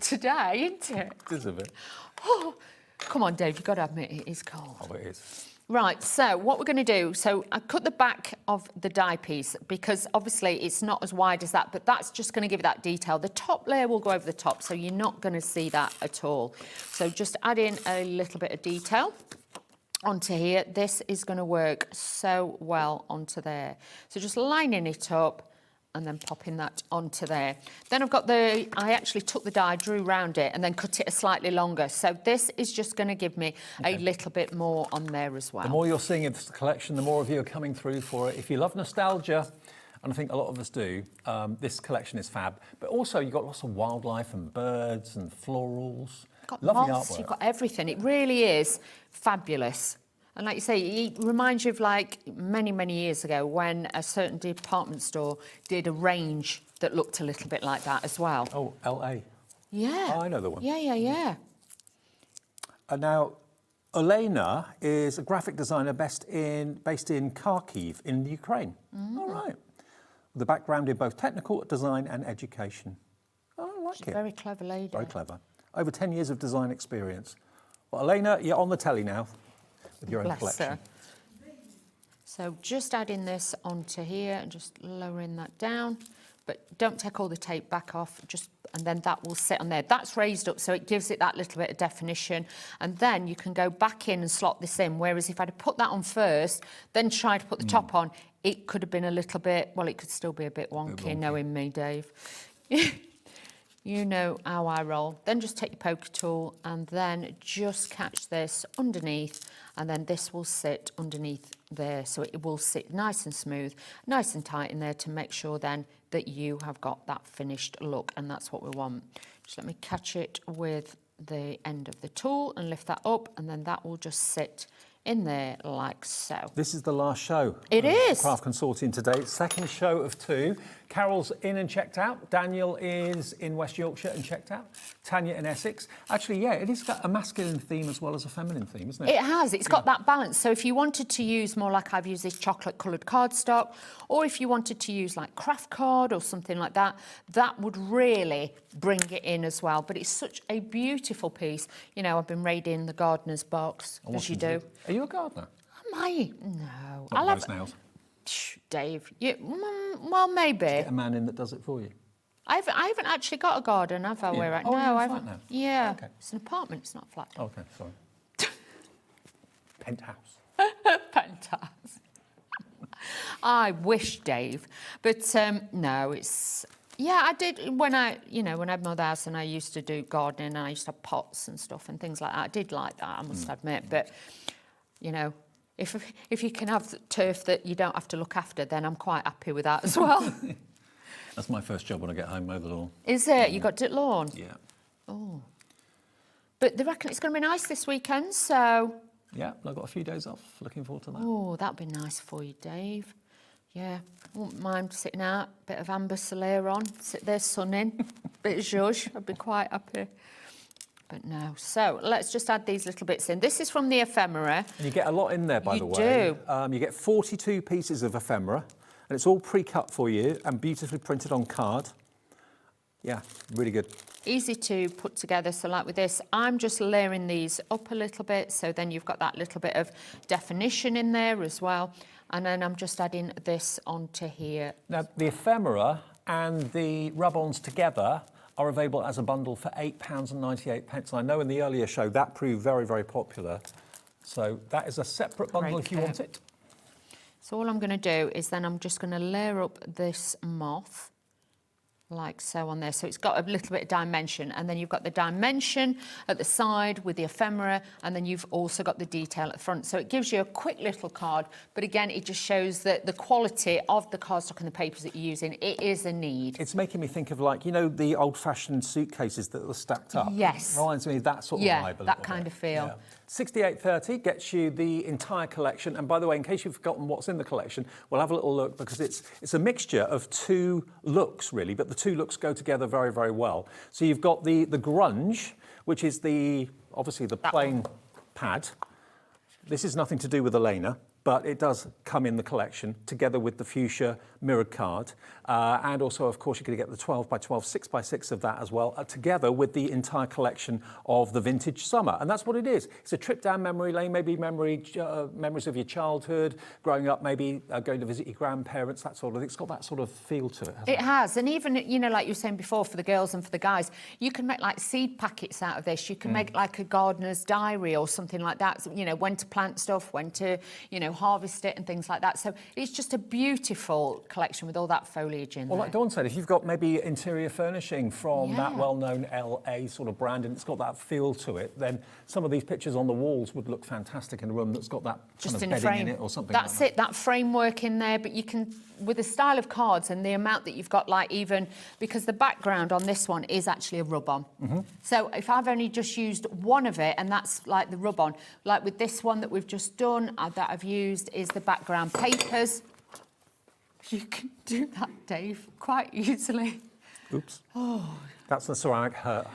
today, isn't it? It is a bit. Oh, come on, Dave, you've got to admit it is cold. Oh, it is. Right, so what we're going to do, so I cut the back of the die piece because obviously it's not as wide as that, but that's just going to give it that detail. The top layer will go over the top, so you're not going to see that at all. So just add in a little bit of detail onto here. This is going to work so well onto there. So just lining it up and then popping that onto there. Then I've got I actually took the die, drew round it, and then cut it a slightly longer. So this is just going to give me a little bit more on there as well. The more you're seeing of the collection, the more of you are coming through for it. If you love nostalgia, and I think a lot of us do, this collection is fab. But also you've got lots of wildlife and birds and florals. You've got lovely moths, artwork. you've got everything. It really is fabulous. And like you say, it reminds you of like many, many years ago when a certain department store did a range that looked a little bit like that as well. Oh, LA. Yeah. Oh, I know the one. Yeah. Now, Elena is a graphic designer based in Kharkiv in Ukraine. All right. With a background in both technical design and education. Oh, I like She's it. a very clever lady. Very clever. Over 10 years of design experience. Well, Elena, you're on the telly now with your own Bless collection. her. So just adding this onto here and just lowering that down. But don't take all the tape back off, and then that will sit on there. That's raised up, so it gives it that little bit of definition. And then you can go back in and slot this in, whereas if I'd have put that on first, then tried to put the top on, it could have been a little bit, well, it could still be a bit wonky, knowing me, Dave. You know how I roll. Then just take your poker tool and then just catch this underneath, and then this will sit underneath there. So it will sit nice and smooth, nice and tight in there to make sure then that you have got that finished look, and that's what we want. Just let me catch it with the end of the tool and lift that up, and then that will just sit in there like so. This is the last show. It is. The Craft Consortium today. Second show of 2. Carol's in and checked out. Daniel is in West Yorkshire and checked out. Tanya in Essex. Actually, yeah, it has got a masculine theme as well as a feminine theme, isn't it? It has. It's got that balance. So if you wanted to use more like I've used this chocolate-coloured cardstock, or if you wanted to use like craft card or something like that, that would really bring it in as well. But it's such a beautiful piece. You know, I've been raiding the gardener's box, as you do. Are you a gardener? Am I? No. Not most nails. Shh, Dave. Well, maybe. Get a man in that does it for you. I haven't actually got a garden, have I? Yeah. Where I, Oh, no, you're in a I flat haven't. now? Yeah, Okay. it's an apartment. It's not a flat. Okay, sorry. Penthouse. Penthouse. I wish, Dave, but no, it's. Yeah, I did when I had my house and I used to do gardening and I used to have pots and stuff and things like that. I did like that, I must admit. But you know, if you can have turf that you don't have to look after, then I'm quite happy with that as well. That's my first job when I get home, mow the lawn. Is it? You got to lawn? Yeah. Oh. But they reckon it's going to be nice this weekend, so. Yeah, I've got a few days off. Looking forward to that. Oh, that'd be nice for you, Dave. Yeah, wouldn't mind sitting out, bit of amber Solaire on, sit there sunning, bit of zhuzh, I'd be quite happy. But no, so let's just add these little bits in. This is from the ephemera. And you get a lot in there, by the way. You do. You get 42 pieces of ephemera, and it's all pre-cut for you and beautifully printed on card. Yeah, really good. Easy to put together. So like with this, I'm just layering these up a little bit. So then you've got that little bit of definition in there as well. And then I'm just adding this onto here. Now, the ephemera and the rub-ons together are available as a bundle for £8.98. And I know in the earlier show that proved very, very popular. So that is a separate bundle if you want it. So all I'm going to do is then I'm just going to layer up this moth like so on there. So it's got a little bit of dimension, and then you've got the dimension at the side with the ephemera, and then you've also got the detail at the front. So it gives you a quick little card, but again, it just shows that the quality of the cardstock and the papers that you're using, it is a need. It's making me think of, like, you know, the old-fashioned suitcases that were stacked up. Yes. Reminds me of that sort of vibe a little that kind of feel. Yeah. 68.30 gets you the entire collection. And by the way, in case you've forgotten what's in the collection, we'll have a little look, because it's a mixture of 2 looks, really, but the 2 looks go together very, very well. So you've got the grunge, which is obviously the plain pad. This is nothing to do with Elena, but it does come in the collection together with the fuchsia mirrored card. And also, of course, you're going to get the 12 by 12, 6 by 6 of that as well, together with the entire collection of the vintage summer. And that's what it is. It's a trip down memory lane, maybe memories of your childhood, growing up, maybe going to visit your grandparents, that sort of thing. It's got that sort of feel to it, hasn't it? It has. And even, you know, like you were saying before, for the girls and for the guys, you can make like seed packets out of this. You can make like a gardener's diary or something like that. So, you know, when to plant stuff, when to, you know, harvest it and things like that. So it's just a beautiful collection with all that foliage in Well, there. like Dawn said, if you've got maybe interior furnishing from that well-known LA sort of brand and it's got that feel to it, then some of these pictures on the walls would look fantastic in a room that's got that Just kind in of a bedding frame. in it or something That's like it, that framework in there, but you can, with the style of cards and the amount that you've got, like even, because the background on this one is actually a rub-on. So if I've only just used one of it, and that's like the rub-on, like with this one that we've just done, that I've used is the background papers. You can do that, Dave, quite easily. Oops. Oh. That's the ceramic heart.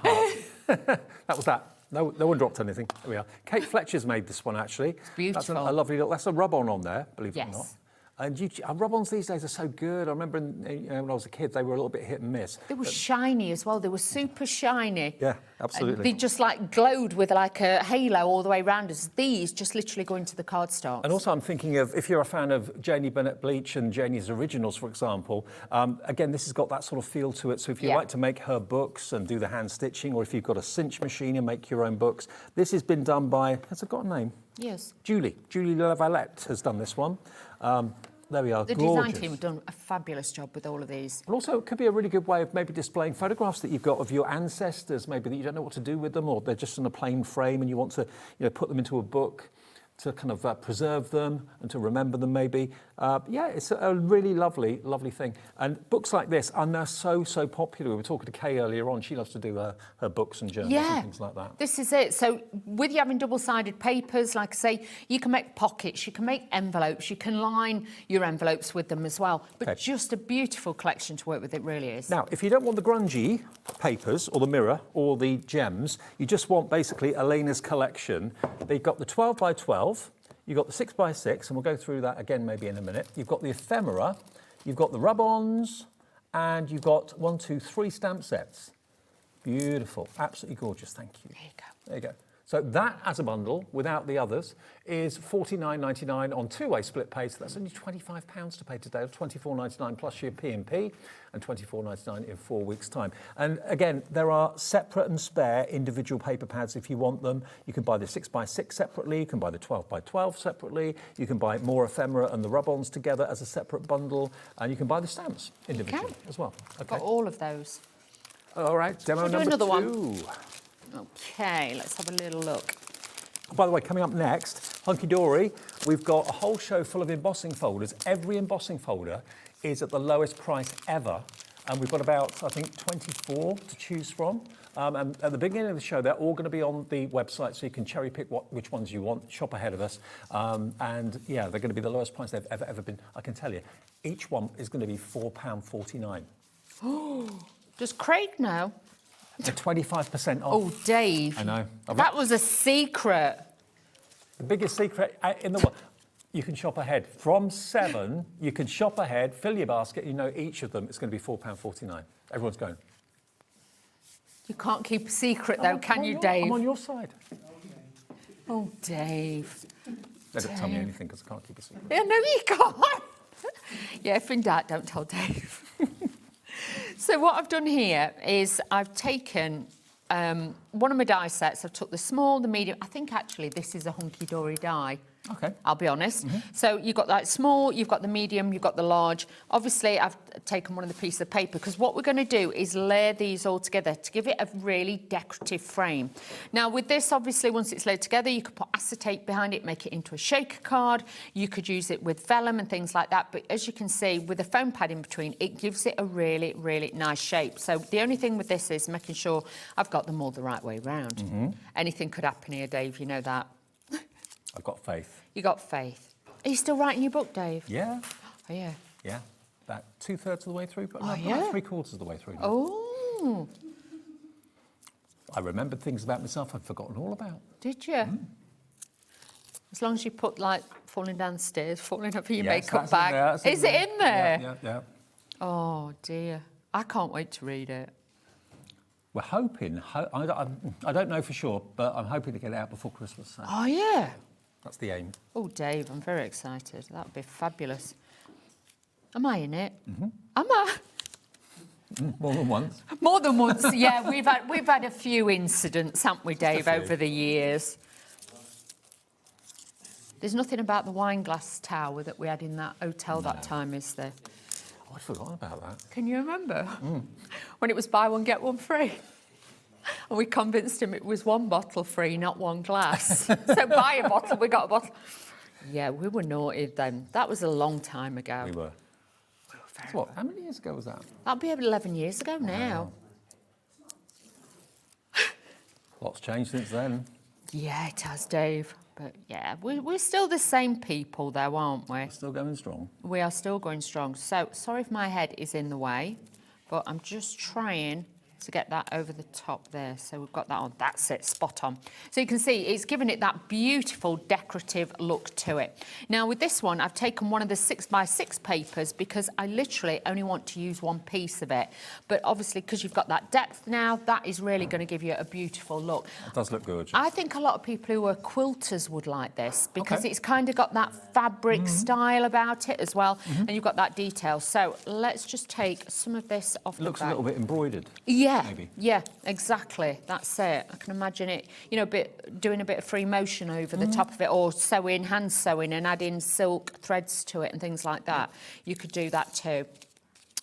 That was that. No one dropped anything. There we are. Kate Fletcher's made this one, actually. It's beautiful. That's a lovely little, that's a rub-on on there, believe it or not. Yes. And rub-ons these days are so good. I remember when I was a kid, they were a little bit hit and miss. They were shiny as well. They were super shiny. Yeah, absolutely. And they just like glowed with like a halo all the way around us. These just literally go into the cardstock. And also I'm thinking of, if you're a fan of Janie Burnett Bleach and Janie's Originals, for example, again, this has got that sort of feel to it. So if you like to make her books and do the hand stitching, or if you've got a cinch machine and make your own books, this has been done by, has it got a name? Yes. Julie Lavalette has done this one. There we are, The gorgeous. design team have done a fabulous job with all of these. But also, it could be a really good way of maybe displaying photographs that you've got of your ancestors, maybe that you don't know what to do with them, or they're just in a plain frame and you want to, put them into a book to kind of preserve them and to remember them maybe. Yeah, it's a really lovely, lovely thing. And books like this are now so popular. We were talking to Kay earlier on. She loves to do her books and journals and things like that. This is it. So with you having double-sided papers, like I say, you can make pockets, you can make envelopes, you can line your envelopes with them as well. But just a beautiful collection to work with, it really is. Now, if you don't want the grungy papers or the mirror or the gems, you just want basically Elena's collection. They've got the 12 by 12. You've got the 6 by 6, and we'll go through that again maybe in a minute. You've got the ephemera, you've got the rub-ons, and you've got 3 stamp sets. Beautiful, absolutely gorgeous, thank you. There you go. There you go. So that as a bundle, without the others, is $49.99 on two-way split pay. So that's only £25 to pay today, or $24.99 plus your P&P, and $24.99 in 4 weeks' time. And again, there are separate and spare individual paper pads if you want them. You can buy the 6 by 6 separately. You can buy the 12 by 12 separately. You can buy more ephemera and the rub-ons together as a separate bundle, and you can buy the stamps individually as well. Okay. Got all of those. All right, demo number another 2. one? Okay, let's have a little look. By the way, coming up next, Hunkydory, we've got a whole show full of embossing folders. Every embossing folder is at the lowest price ever. And we've got about, I think, 24 to choose from. And at the beginning of the show, they're all going to be on the website, so you can cherry pick which ones you want, shop ahead of us. And yeah, they're going to be the lowest price they've ever been. I can tell you, each one is going to be £4.49. Does Craig know? They're 25% off. Oh, Dave. I know. That was a secret. The biggest secret in the world. You can shop ahead. From 7, you can shop ahead, fill your basket, each of them is going to be £4.49. Everyone's going. You can't keep a secret, though, can you, Dave? I'm on your side. Oh, Dave. They don't tell me anything because I can't keep a secret. Yeah, no, you can't. Yeah, if in doubt, don't tell Dave. So what I've done here is I've taken one of my die sets. I've took the small, the medium. I think actually this is a Hunkydory die. Okay. I'll be honest. So you've got that small, you've got the medium, you've got the large. Obviously, I've taken one of the pieces of paper because what we're going to do is layer these all together to give it a really decorative frame. Now, with this, obviously, once it's laid together, you could put acetate behind it, make it into a shaker card. You could use it with vellum and things like that. But as you can see, with a foam pad in between, it gives it a really, really nice shape. So the only thing with this is making sure I've got them all the right way round. Anything could happen here, Dave, you know that. I've got faith. You got faith. Are you still writing your book, Dave? Yeah. Oh, yeah. Yeah. About 2/3 of the way through, but yeah? about 3/4 of the way through. Now. Oh. I remembered things about myself I'd forgotten all about. Did you? As long as you put, like, falling downstairs, falling over your Yes, makeup that's in bag. there, that's Is in it in there? Yeah. Oh, dear. I can't wait to read it. We're hoping, I don't know for sure, but I'm hoping to get it out before Christmas. So Oh, yeah. that's the aim. Oh, Dave, I'm very excited. That would be fabulous. Am I in it? Am I? More than once. More than once, yeah. We've had a few incidents, haven't we, Dave, over the years? There's nothing about the wine glass tower that we had in that hotel that time, is there? Oh, I'd forgotten about that. Can you remember? When it was buy one, get one free? And we convinced him it was one bottle free, not one glass. So buy a bottle, we got a bottle. Yeah, we were naughty then. That was a long time ago. We were. What, how many years ago was that? That'll be 11 years ago now. Lots changed since then. Yeah, it has, Dave. But yeah, we're still the same people though, aren't we? We're still going strong. We are still going strong. So, sorry if my head is in the way, but I'm just trying to get that over the top there. So we've got that on. That's it, spot on. So you can see it's given it that beautiful decorative look to it. Now with this one, I've taken one of the 6x6 papers because I literally only want to use one piece of it. But obviously, because you've got that depth now, that is really going to give you a beautiful look. It does look gorgeous. I think a lot of people who are quilters would like this because it's kind of got that fabric style about it as well. And you've got that detail. So let's just take some of this off the back. Looks a little bit embroidered. Yeah, maybe. Yeah, exactly. That's it. I can imagine it, you know, doing a bit of free motion over the top of it, or sewing, hand sewing, and adding silk threads to it and things like that. You could do that too.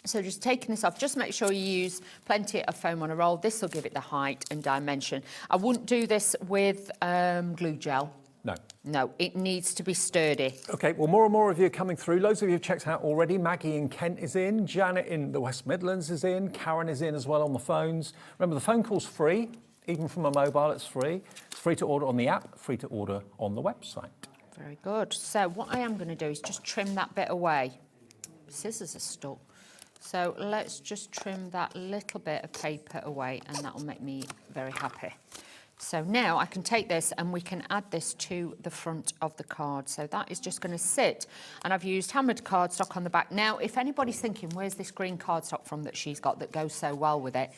So just taking this off, just make sure you use plenty of foam on a roll. This will give it the height and dimension. I wouldn't do this with glue gel. No. No, it needs to be sturdy. OK, well, more and more of you are coming through. Loads of you have checked out already. Maggie in Kent is in. Janet in the West Midlands is in. Karen is in as well on the phones. Remember, the phone call's free. Even from a mobile, it's free. It's free to order on the app, free to order on the website. Very good. So what I am going to do is just trim that bit away. Scissors are stuck. So let's just trim that little bit of paper away, and that will make me very happy. So now I can take this and we can add this to the front of the card. So that is just going to sit. And I've used hammered cardstock on the back. Now, if anybody's thinking, where's this green cardstock from that she's got that goes so well with it?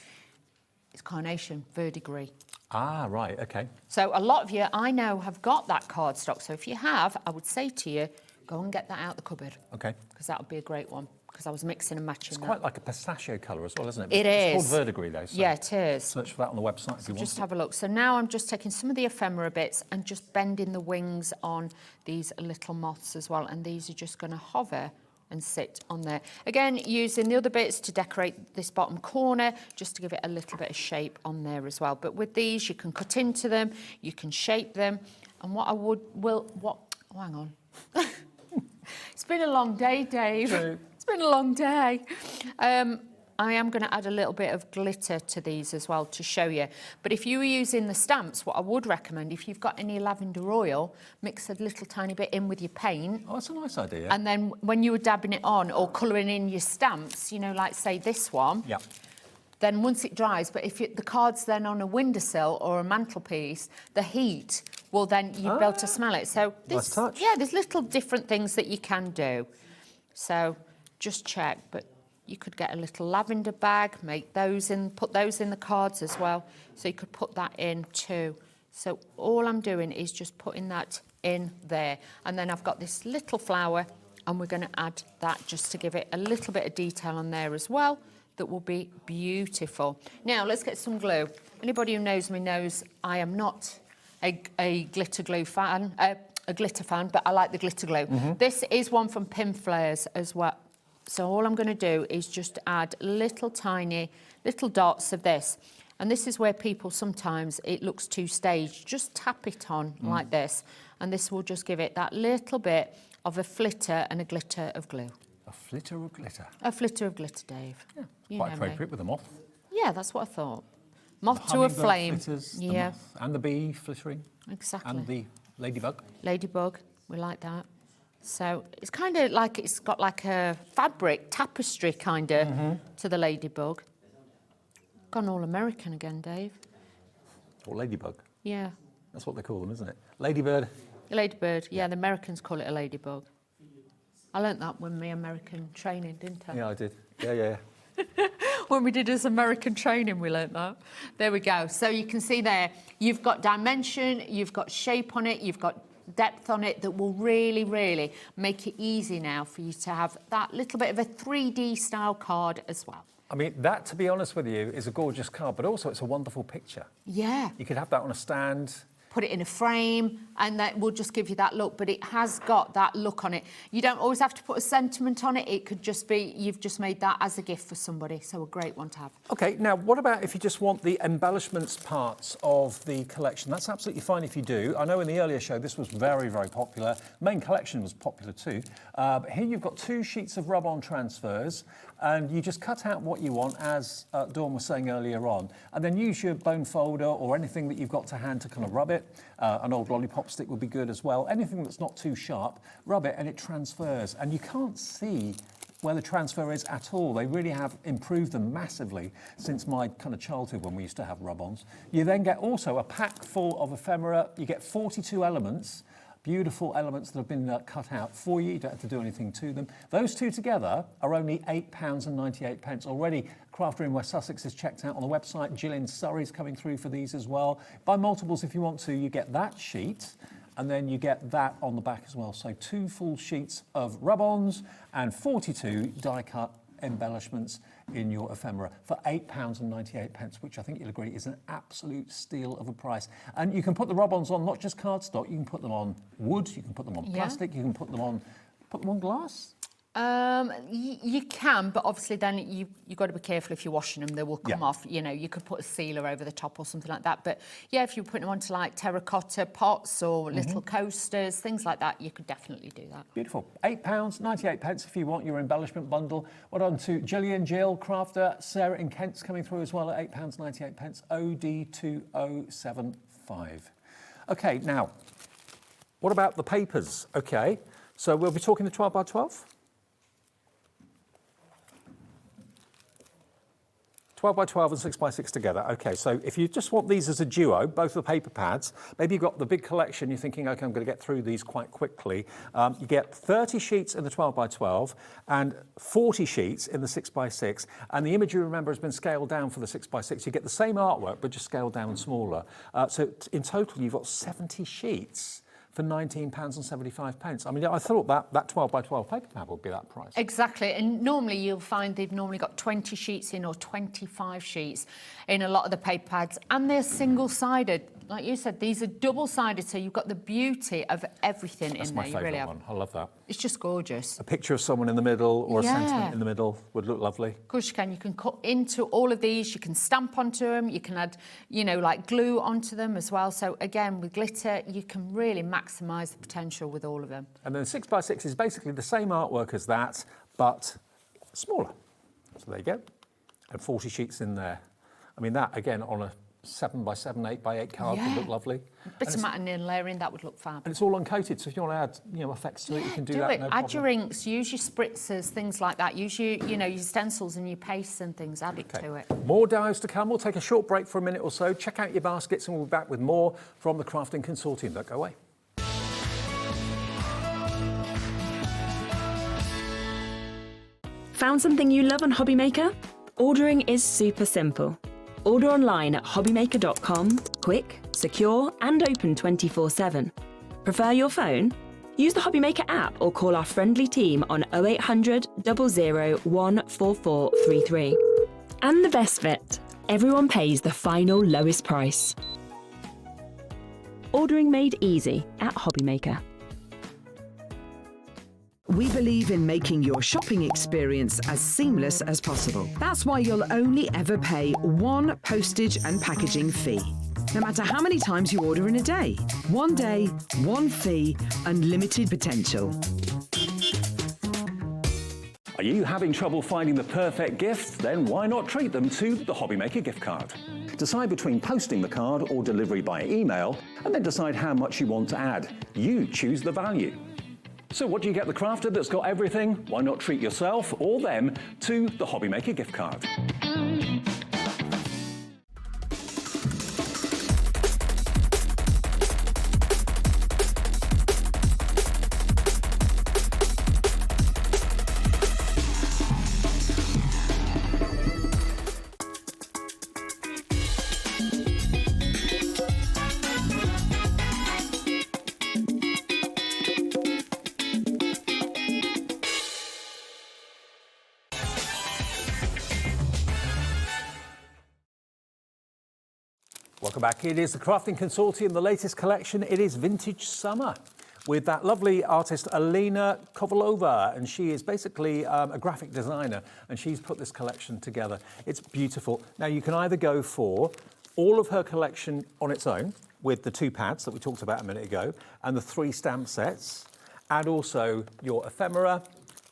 It's Carnation Verdigris. Ah, right, OK. So a lot of you, I know, have got that cardstock. So if you have, I would say to you, go and get that out the cupboard. OK. Because that would be a great one. Because I was mixing and matching. It's quite like a pistachio colour as well, isn't it? It is. It's called Verdigris, though. So yeah, it is. Search for that on the website if you want. Just have a look. So now I'm just taking some of the ephemera bits and just bending the wings on these little moths as well. And these are just going to hover and sit on there. Again, using the other bits to decorate this bottom corner, just to give it a little bit of shape on there as well. But with these, you can cut into them, you can shape them. And what I oh, hang on. It's been a long day, Dave. True. It's been a long day. I am going to add a little bit of glitter to these as well to show you. But if you were using the stamps, what I would recommend, if you've got any lavender oil, mix a little tiny bit in with your paint. Oh, that's a nice idea. And then when you were dabbing it on or colouring in your stamps, you know, like say this one, yeah. Then once it dries, but if the card's then on a windowsill or a mantelpiece, the heat will then, you'll be able to smell it. So nice touch. Yeah, there's little different things that you can do. So just check, but you could get a little lavender bag, put those in the cards as well. So you could put that in too. So all I'm doing is just putting that in there. And then I've got this little flower and we're going to add that just to give it a little bit of detail on there as well. That will be beautiful. Now let's get some glue. Anybody who knows me knows I am not a glitter glue fan, a glitter fan, but I like the glitter glue. This is one from Pin Flares as well. So all I'm going to do is just add little tiny dots of this. And this is where people sometimes, it looks too staged. Just tap it on like this. And this will just give it that little bit of a flitter and a glitter of glue. A flitter of glitter? A flitter of glitter, Dave. Yeah, quite appropriate with a moth. Yeah, that's what I thought. Moth to a flame. Flitters, yeah. The moth and the bee flittering. Exactly. And the ladybug. Ladybug, we like that. So it's kind of like it's got like a fabric tapestry kind of to the ladybug. Gone all American again, Dave. Or ladybug. Yeah. That's what they call them, isn't it? Ladybird. Ladybird, yeah, the Americans call it a ladybug. I learnt that when my American training, didn't I? Yeah, I did. Yeah. When we did this American training, we learnt that. There we go. So you can see there, you've got dimension, you've got shape on it, you've got depth on it that will really, really make it easy now for you to have that little bit of a 3D style card as well. I mean, that, to be honest with you, is a gorgeous card, but also it's a wonderful picture. Yeah. You could have that on a stand. put it in a frame, and that will just give you that look. But it has got that look on it. You don't always have to put a sentiment on it. It could just be, you've just made that as a gift for somebody. So a great one to have. Okay, now what about if you just want the embellishments parts of the collection? That's absolutely fine if you do. I know in the earlier show this was very, very popular. Main collection was popular too. But here you've got 2 sheets of rub-on transfers, and you just cut out what you want, as Dawn was saying earlier on, and then use your bone folder or anything that you've got to hand to kind of rub it. An old lollipop stick would be good as well. Anything that's not too sharp, rub it and it transfers. And you can't see where the transfer is at all. They really have improved them massively since my kind of childhood when we used to have rub-ons. You then get also a pack full of ephemera. You get 42 elements, beautiful elements that have been cut out for you. You don't have to do anything to them. Those 2 together are only £8.98. Already, Crafter in West Sussex is checked out on the website. Jill in Surrey's coming through for these as well. Buy multiples if you want to. You get that sheet, and then you get that on the back as well. So 2 full sheets of rub-ons and 42 die-cut embellishments in your ephemera for £8.98, which I think you'll agree is an absolute steal of a price. And you can put the rub-ons on not just cardstock, you can put them on wood, you can put them on plastic, you can put them on glass. You can, but obviously then you've got to be careful if you're washing them, they will come off. You know, you could put a sealer over the top or something like that. But yeah, if you're putting them onto like terracotta pots or little coasters, things like that, you could definitely do that. Beautiful. £8.98 if you want your embellishment bundle. Well done to Gillian, Jill, Crafter, Sarah in Kent's coming through as well at £8.98, OD2075. Okay, now, what about the papers? Okay, so we'll be talking the 12 by 12? 12 by 12 and 6 by 6 together. Okay, so if you just want these as a duo, both the paper pads, maybe you've got the big collection, you're thinking, okay, I'm going to get through these quite quickly. You get 30 sheets in the 12 by 12 and 40 sheets in the 6 by 6. And the image you remember has been scaled down for the 6 by 6. You get the same artwork, but just scaled down and smaller. So in total, you've got 70 sheets for £19.75. I mean, I thought that 12 by 12 paper pad would be that price. Exactly, and normally you'll find they've normally got 20 sheets in or 25 sheets in a lot of the paper pads, and they're single-sided. Like you said, these are double-sided, so you've got the beauty of everything in there. That's my favourite really one. I love that. It's just gorgeous. A picture of someone in the middle or a sentiment in the middle would look lovely. Of course you can. You can cut into all of these. You can stamp onto them. You can add, you know, like glue onto them as well. So again, with glitter, you can really maximise the potential with all of them. And then 6 by 6 is basically the same artwork as that, but smaller. So there you go. And 40 sheets in there. I mean, that, again, on a 7 by 7, 8 by 8 card would look lovely. A bit of matte and layering, that would look fab. And it's all uncoated, so if you want to add, you know, effects to it, you can do that. It. No Add problem. your inks, use your spritzers, things like that. Use your, you know, your stencils and your pastes and things. Add it to it. More dials to come. We'll take a short break for a minute or so. Check out your baskets, and we'll be back with more from the Crafting Consortium. Don't go away. Found something you love on HobbyMaker? Ordering is super simple. Order online at hobbymaker.com, quick, secure, and open 24/7. Prefer your phone? Use the HobbyMaker app or call our friendly team on 0800 00 14433. And the best bit, everyone pays the final lowest price. Ordering made easy at HobbyMaker. We believe in making your shopping experience as seamless as possible. That's why you'll only ever pay one postage and packaging fee. No matter how many times you order in a day. One day, one fee, unlimited potential. Are you having trouble finding the perfect gift? Then why not treat them to the HobbyMaker gift card? Decide between posting the card or delivery by email, and then decide how much you want to add. You choose the value. So what do you get the crafter that's got everything? Why not treat yourself or them to the HobbyMaker gift card? Welcome back. It is the Crafting Consortium, the latest collection. It is Vintage Summer with that lovely artist, Alina Kovalova. And she is basically a graphic designer, and she's put this collection together. It's beautiful. Now, you can either go for all of her collection on its own, with the 2 pads that we talked about a minute ago, and the 3 stamp sets, and also your ephemera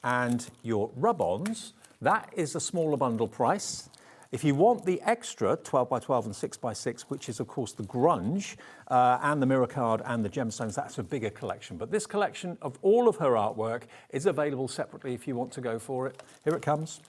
and your rub-ons. That is a smaller bundle price. If you want the extra 12 by 12 and 6 by 6, which is of course the grunge and the mirror card and the gemstones, that's a bigger collection. But this collection of all of her artwork is available separately if you want to go for it. Here it comes.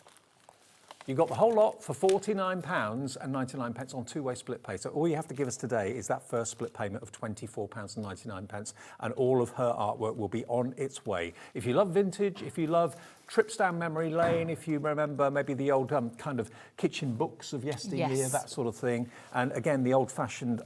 You got the whole lot for £49.99 on 2-way split pay. So all you have to give us today is that first split payment of £24.99, and all of her artwork will be on its way. If you love vintage, if you love trips down memory lane, if you remember maybe the old kind of kitchen books of yesteryear, Yes. that sort of thing, and again the old-fashioned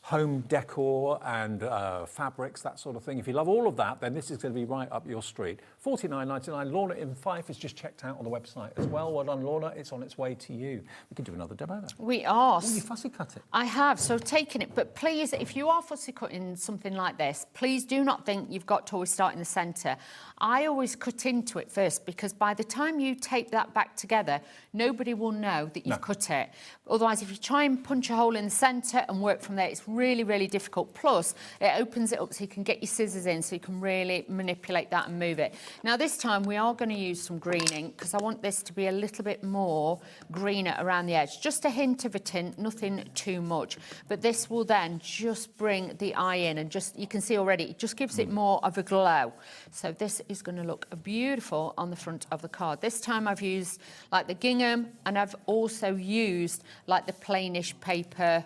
home decor and fabrics, that sort of thing. If you love all of that, then this is going to be right up your street. £49.99. Lorna in Fife is just checked out on the website as well. Well done, Lorna. It's on its way to you. We can do another demo now. We are. Oh, you fussy cut it. I have, so taken it, but please, if you are fussy cutting something like this, please do not think you've got to always start in the centre. I always cut into it first, because by the time you tape that back together, nobody will know that you've cut it. Otherwise, if you try and punch a hole in the centre and work from there, it's really, really difficult. Plus, it opens it up so you can get your scissors in, so you can really manipulate that and move it. Now, this time we are going to use some green ink, because I want this to be a little bit more greener around the edge. Just a hint of a tint, nothing too much. But this will then just bring the eye in, and just, you can see already, it just gives it more of a glow. So this is going to look beautiful on the front of the card. This time I've used like the gingham, and I've also used like the plainish paper,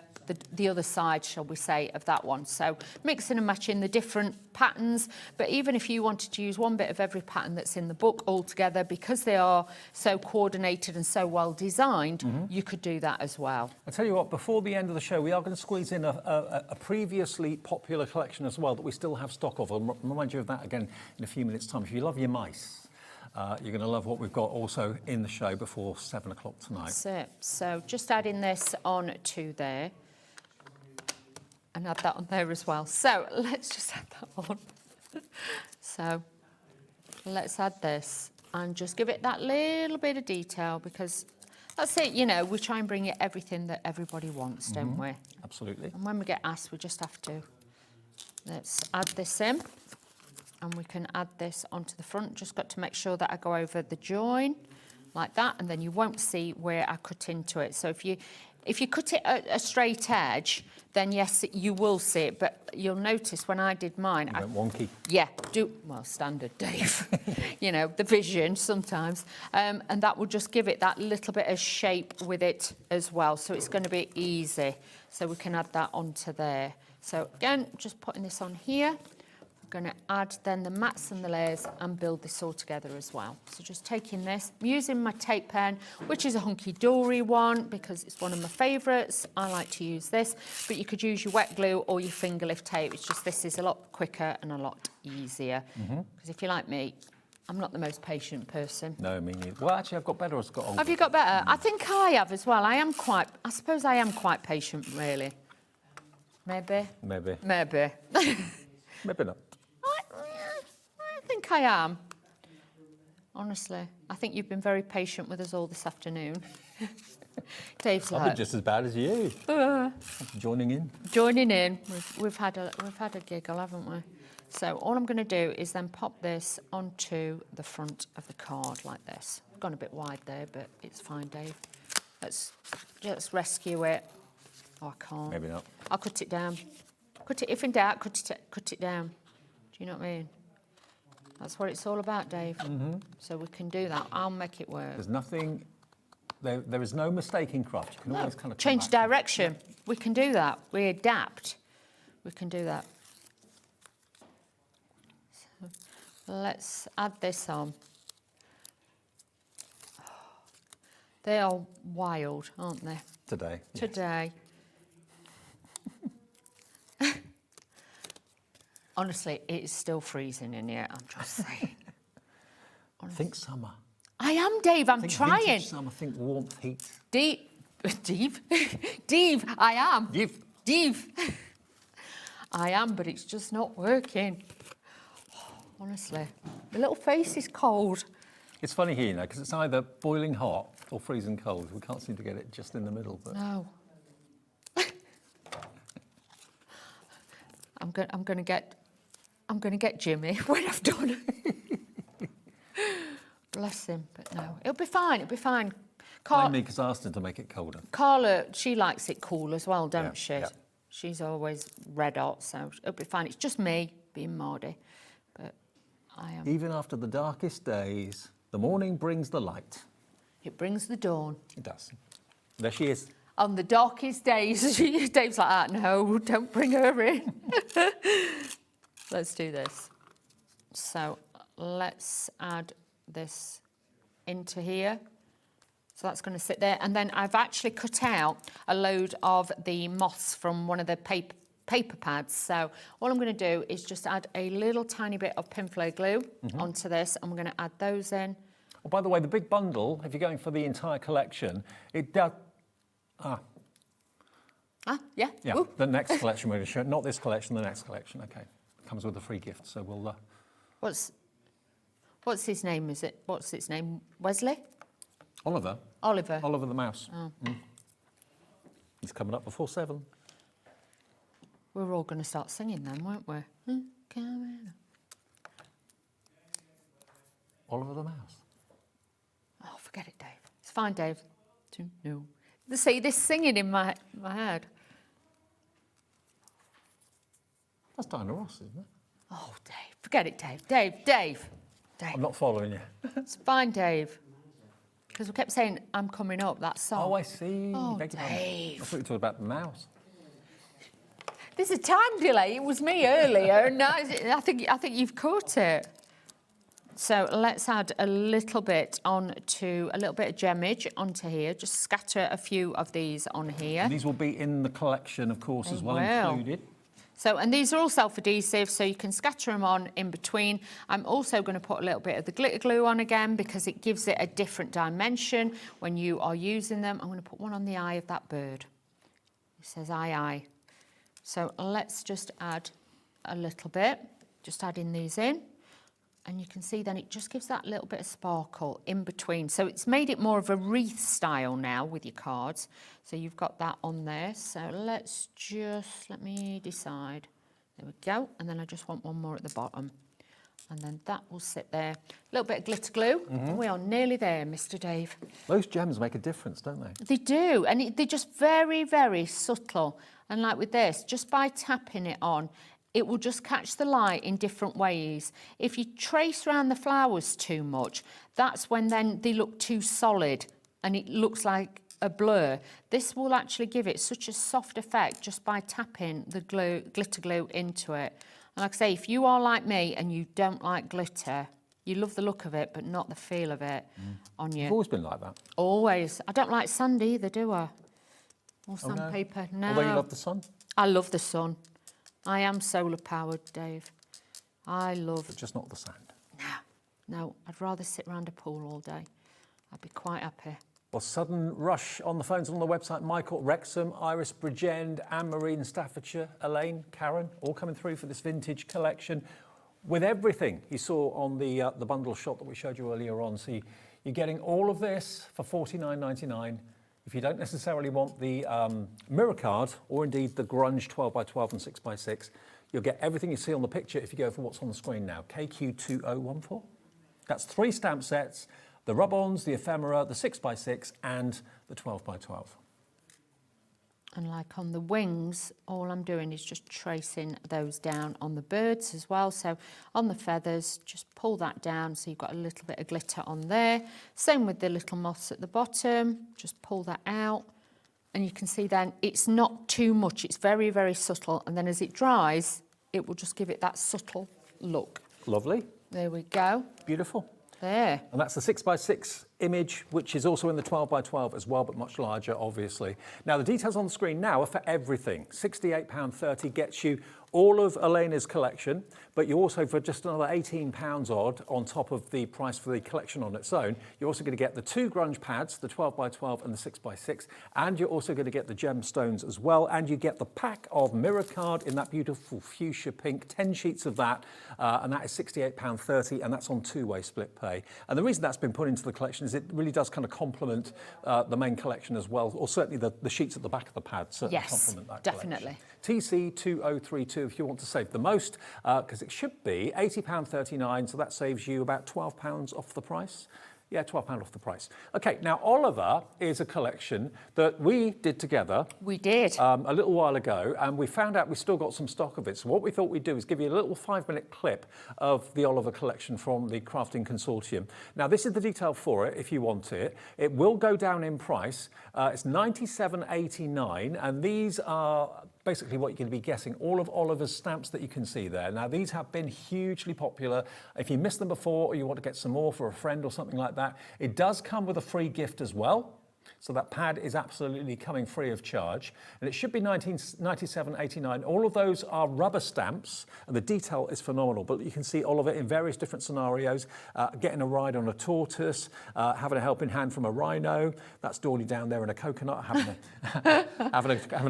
the other side, shall we say, of that one. So mixing and matching the different patterns, but even if you wanted to use one bit of every pattern that's in the book all together, because they are so coordinated and so well designed, you could do that as well. I'll tell you what, before the end of the show, we are going to squeeze in a previously popular collection as well that we still have stock of. I'll remind you of that again in a few minutes' time. If you love your mice, you're going to love what we've got also in the show before 7 o'clock tonight. That's it. So just adding this on to there, and add that on there as well. So let's just add that on. So let's add this and just give it that little bit of detail, because that's it, you know, we try and bring you everything that everybody wants, don't we? Absolutely. And when we get asked, we just have to. Let's add this in, and we can add this onto the front. Just got to make sure that I go over the join like that, and then you won't see where I cut into it. So if you cut it at a straight edge, then yes, you will see it. But you'll notice when I did mine, You went wonky. yeah, well, standard, Dave. You know, the vision sometimes. And that will just give it that little bit of shape with it as well. So it's going to be easy. So we can add that onto there. So again, just putting this on here. I'm going to add then the mats and the layers and build this all together as well. So just taking this, I'm using my tape pen, which is a Hunkydory one, because it's one of my favourites. I like to use this, but you could use your wet glue or your finger lift tape. It's just this is a lot quicker and a lot easier. Because if you're like me, I'm not the most patient person. No, me neither. Well, actually, I've got better as I got older. Have you got better? I think I have as well. I suppose I am quite patient, really. Maybe. Maybe. Maybe. Maybe not. I think I am. Honestly, I think you've been very patient with us all this afternoon. Dave's I've like, been just as bad as you. Joining in. Joining in. We've had a giggle, haven't we? So all I'm going to do is then pop this onto the front of the card like this. I've gone a bit wide there, but it's fine, Dave. Let's just rescue it. Oh, I can't. Maybe not. I'll cut it down. If in doubt, cut it down. Do you know what I mean? That's what it's all about, Dave. So we can do that. I'll make it work. There's nothing. There is no mistake in craft. You can always kind of change direction. We can do that. We adapt. We can do that. So let's add this on. They are wild, aren't they? Today. Yes. Today. Honestly, it is still freezing in here, I'm just saying. Think summer. I am, Dave, I'm think trying. Vintage summer, think warmth, heat. Deep. Dave? Dave, I am. You've... Dave. I am, but it's just not working. Honestly, the little face is cold. It's funny here, you know, because it's either boiling hot or freezing cold. We can't seem to get it just in the middle. But... No. I'm going to get Jimmy when I've done. Bless him, but no, it'll be fine. It'll be fine. Mika's asked him to make it colder. Carla, she likes it cool as well, don't she? Yeah. She's always red hot, so it'll be fine. It's just me being Mardy, but I am. Even after the darkest days, the morning brings the light. It brings the dawn. It does. There she is. On the darkest days, Dave's like that. No, don't bring her in. Let's do this. So let's add this into here. So that's going to sit there. And then I've actually cut out a load of the moss from one of the paper pads. So all I'm going to do is just add a little tiny bit of pinflair glue onto this. And we're going to add those in. Oh, by the way, the big bundle, if you're going for the entire collection, it does... Yeah. Yeah, Ooh. the next collection we're going to show. Not this collection, the next collection. Okay. Comes with a free gift, so we'll... What's his name, is it? What's its name? Wesley? Oliver. Oliver. Oliver the mouse. Oh. He's coming up before 7. We're all going to start singing then, weren't we? Oliver the mouse. Oh, forget it, Dave. It's fine, Dave. No. See, this singing in my head. That's Diana Ross, isn't it? Oh, Dave. Forget it, Dave. Dave. I'm not following you. It's fine, Dave. Because we kept saying, I'm coming up, that song. Oh, I see. Oh, Beg your pardon. Dave. I thought you were talking about the mouse. There's a time delay. It was me earlier, and now I think you've caught it. So let's add a little bit of gemmage onto here. Just scatter a few of these on here. And these will be in the collection, of course, as well included. So, and these are all self-adhesive, so you can scatter them on in between. I'm also going to put a little bit of the glitter glue on again because it gives it a different dimension when you are using them. I'm going to put one on the eye of that bird. It says eye. So let's just add a little bit, just adding these in. And you can see then it just gives that little bit of sparkle in between. So it's made it more of a wreath style now with your cards. So you've got that on there. So let me decide. There we go. And then I just want one more at the bottom. And then that will sit there. A little bit of glitter glue. We are nearly there, Mr. Dave. Those gems make a difference, don't they? They do. And they're just very, very subtle. And like with this, just by tapping it on, it will just catch the light in different ways. If you trace around the flowers too much, that's when then they look too solid and it looks like a blur. This will actually give it such a soft effect just by tapping the glitter glue into it. And like I say, if you are like me and you don't like glitter, you love the look of it, but not the feel of it on you. You've always been like that. Always. I don't like sand either, do I? Or sandpaper. No. Although you love the sun? I love the sun. I am solar powered, Dave. But just not the sand. No, I'd rather sit around a pool all day. I'd be quite happy. Well, sudden rush on the phones and on the website. Michael, Wrexham, Iris, Bridgend, Anne-Marie in Staffordshire, Elaine, Karen, all coming through for this vintage collection with everything you saw on the bundle shot that we showed you earlier on. So you're getting all of this for $49.99. If you don't necessarily want the mirror card or indeed the grunge 12x12 and 6x6, you'll get everything you see on the picture if you go for what's on the screen now, KQ2014. That's 3 stamp sets, the rub-ons, the ephemera, the 6x6 and the 12x12. And like on the wings, all I'm doing is just tracing those down on the birds as well. So on the feathers, just pull that down so you've got a little bit of glitter on there. Same with the little moths at the bottom, just pull that out. And you can see then it's not too much, it's very, very subtle. And then as it dries, it will just give it that subtle look. Lovely. There we go. Beautiful. There. And that's the 6x6 image, which is also in the 12x12 as well, but much larger, obviously. Now, the details on the screen now are for everything. £68.30 gets you all of Elena's collection, but you also, for just another £18 odd on top of the price for the collection on its own, you're also going to get the 2 grunge pads, the 12x12 and the 6x6, and you're also going to get the gemstones as well, and you get the pack of mirror card in that beautiful fuchsia pink, 10 sheets of that, and that is £68.30, and that's on 2-way split pay. And the reason that's been put into the collection is it really does kind of complement the main collection as well, or certainly the sheets at the back of the pad certainly complement that definitely. collection. TC2032 if you want to save the most, because it should be £80.39, so that saves you about £12 off the price. Yeah, £12 off the price. Okay, now Oliver is a collection that we did together. We did. A little while ago, and we found out we still got some stock of it. So what we thought we'd do is give you a little 5-minute clip of the Oliver collection from the Crafting Consortium. Now, this is the detail for it if you want it. It will go down in price. It's £97.89, and these are basically what you're going to be guessing, all of Oliver's stamps that you can see there. Now, these have been hugely popular. If you missed them before or you want to get some more for a friend or something like that, it does come with a free gift as well. So that pad is absolutely coming free of charge. And it should be £97.89. All of those are rubber stamps, and the detail is phenomenal. But you can see Oliver in various different scenarios, getting a ride on a tortoise, having a helping hand from a rhino. That's Dawley down there in a coconut, having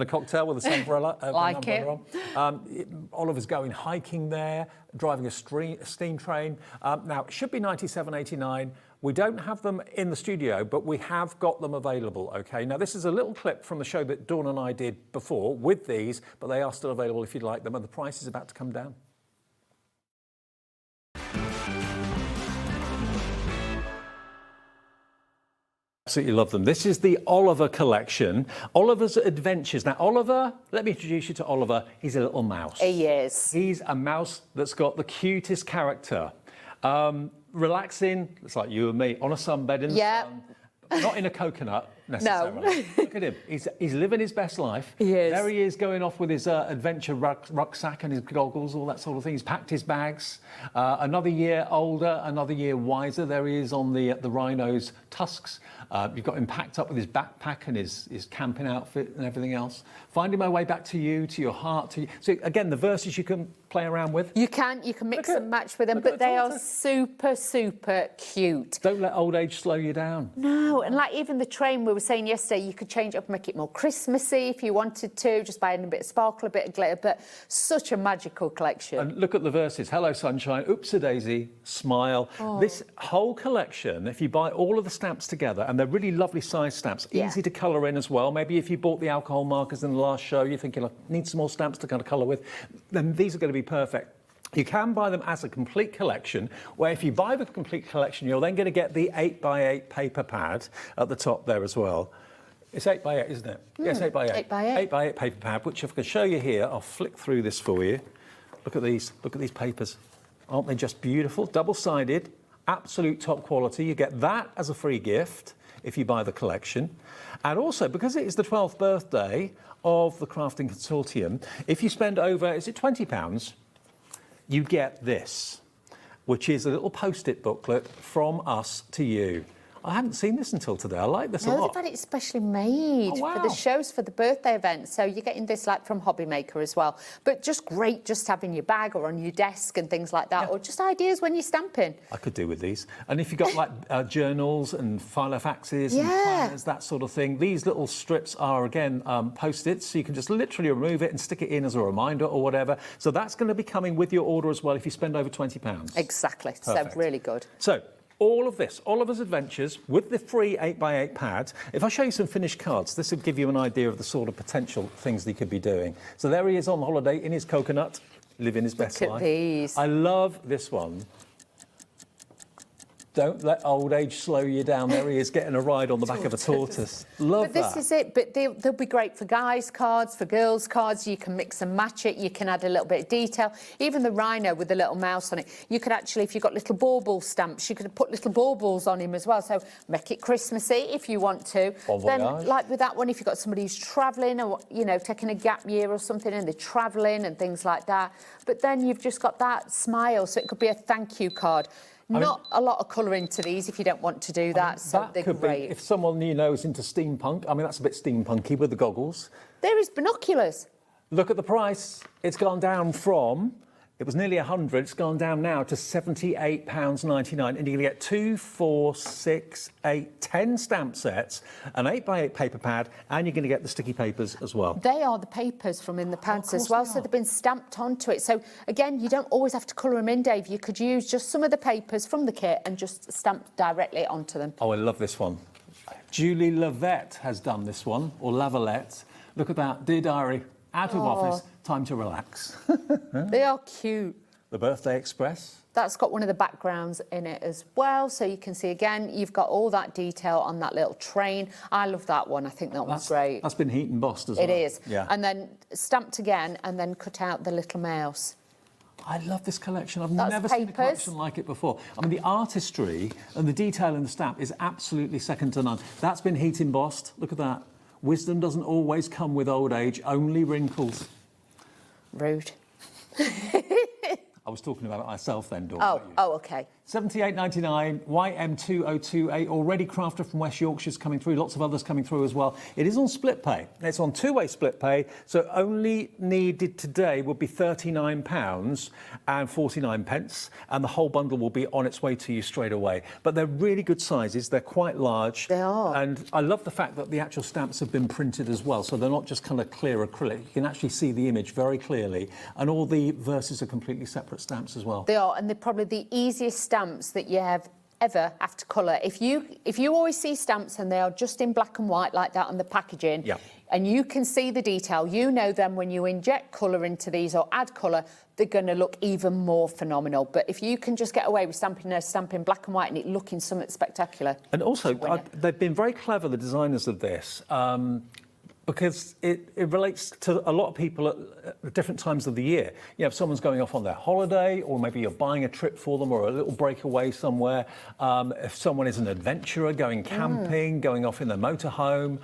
a cocktail with a umbrella. Like it. Oliver's going hiking there, driving a steam train. Now, it should be £97.89. We don't have them in the studio, but we have got them available, okay? Now, this is a little clip from the show that Dawn and I did before with these, but they are still available if you'd like them, and the price is about to come down. Absolutely love them. This is the Oliver collection, Oliver's Adventures. Now, Oliver, let me introduce you to Oliver. He's a little mouse. He is. He's a mouse that's got the cutest character. Relaxing, it's like you and me, on a sunbed in the sun. Not in a coconut, necessarily. No. Look at him. He's living his best life. He is. There he is going off with his adventure rucksack and his goggles, all that sort of thing. He's packed his bags. Another year older, another year wiser. There he is on the rhino's tusks. You've got him packed up with his backpack and his camping outfit and everything else. Finding my way back to you, to your heart. So again, the verses you can play around with. You can mix and match with them, but they are super, super cute. Don't let old age slow you down. No, and like even the train we were saying yesterday, you could change it up and make it more Christmassy if you wanted to, just by adding a bit of sparkle, a bit of glitter, but such a magical collection. And look at the verses. Hello, sunshine. Oops-a-daisy. Smile. Oh. This whole collection, if you buy all of the stamps together, and they're really lovely size stamps, easy to colour in as well. Maybe if you bought the alcohol markers in the last show, you're thinking, I need some more stamps to kind of colour with, then these are going to be perfect. You can buy them as a complete collection, where if you buy the complete collection, you're then going to get the 8x8 paper pad at the top there as well. It's 8x8, isn't it? Yes, 8x8. 8x8. 8x8 paper pad, which if I can show you here, I'll flick through this for you. Look at these papers. Aren't they just beautiful? Double-sided, absolute top quality. You get that as a free gift if you buy the collection. And also, because it is the 12th birthday of the Crafting Consortium, if you spend over, is it £20? You get this, which is a little post-it booklet from us to you. I hadn't seen this until today. I like this a lot. They've had it specially made for the shows, for the birthday event. So you're getting this like from HobbyMaker as well. But just great just to have in your bag or on your desk and things like that, or just ideas when you're stamping. I could do with these. And if you've got like journals and filofaxes and planners, that sort of thing, these little strips are, again, post-its. So you can just literally remove it and stick it in as a reminder or whatever. So that's going to be coming with your order as well if you spend over £20. Exactly. Perfect. So really good. So all of this, Oliver's Adventures, with the free 8x8 pads. If I show you some finished cards, this will give you an idea of the sort of potential things that he could be doing. So there he is on holiday in his coconut, living his best life. Look at these. I love this one. Don't let old age slow you down. There he is, getting a ride on the back of a tortoise. Love that. But this is it. But they'll be great for guys' cards, for girls' cards. You can mix and match it. You can add a little bit of detail. Even the rhino with the little mouse on it. You could actually, if you've got little bauble stamps, you could put little baubles on him as well. So make it Christmassy if you want to. Then, like with that one, if you've got somebody who's travelling or, you know, taking a gap year or something and they're travelling and things like that. But then you've just got that smile. So it could be a thank you card. Not a lot of colour into these if you don't want to do that, so they're great. If someone you know is into steampunk, I mean, that's a bit steampunky with the goggles. There is binoculars. Look at the price. It's gone down from, it was nearly 100, it's gone down now to £78.99. And you're going to get 2, 4, 6, 8, 10 stamp sets, an 8x8 paper pad, and you're going to get the sticky papers as well. They are the papers from in the pads as well, so they've been stamped onto it. So again, you don't always have to colour them in, Dave. You could use just some of the papers from the kit and just stamp directly onto them. Oh, I love this one. Julie Lavette has done this one, or Lavalette. Look at that. Dear Diary, out of office, time to relax. They are cute. The Birthday Express. That's got one of the backgrounds in it as well, so you can see again, you've got all that detail on that little train. I love that one. I think that one's great. That's been heat embossed as well. It is. Yeah. And then stamped again, and then cut out the little mouse. I love this collection. I've That's never seen a papers. collection like it before. I mean, the artistry and the detail in the stamp is absolutely second to none. That's been heat embossed. Look at that. Wisdom doesn't always come with old age, only wrinkles. Rude. I was talking about it myself then, Dawn. Oh, okay. £78.99, YM2028, already crafted from West Yorkshire's coming through, lots of others coming through as well. It is on split pay. It's on two-way split pay, so only needed today would be £39.49, and the whole bundle will be on its way to you straight away. But they're really good sizes, they're quite large. They are. And I love the fact that the actual stamps have been printed as well, so they're not just kind of clear acrylic. You can actually see the image very clearly, and all the verses are completely separate stamps as well. They are, and they're probably the easiest stamps that you ever have to colour. If you always see stamps and they are just in black and white like that on the packaging, and you can see the detail, you know then when you inject colour into these or add colour, they're going to look even more phenomenal. But if you can just get away with stamping a stamp in black and white and it looking something spectacular. And also, they've been very clever, the designers of this, because it relates to a lot of people at different times of the year. You know, if someone's going off on their holiday, or maybe you're buying a trip for them, or a little breakaway somewhere. If someone is an adventurer going camping, going off in their motorhome,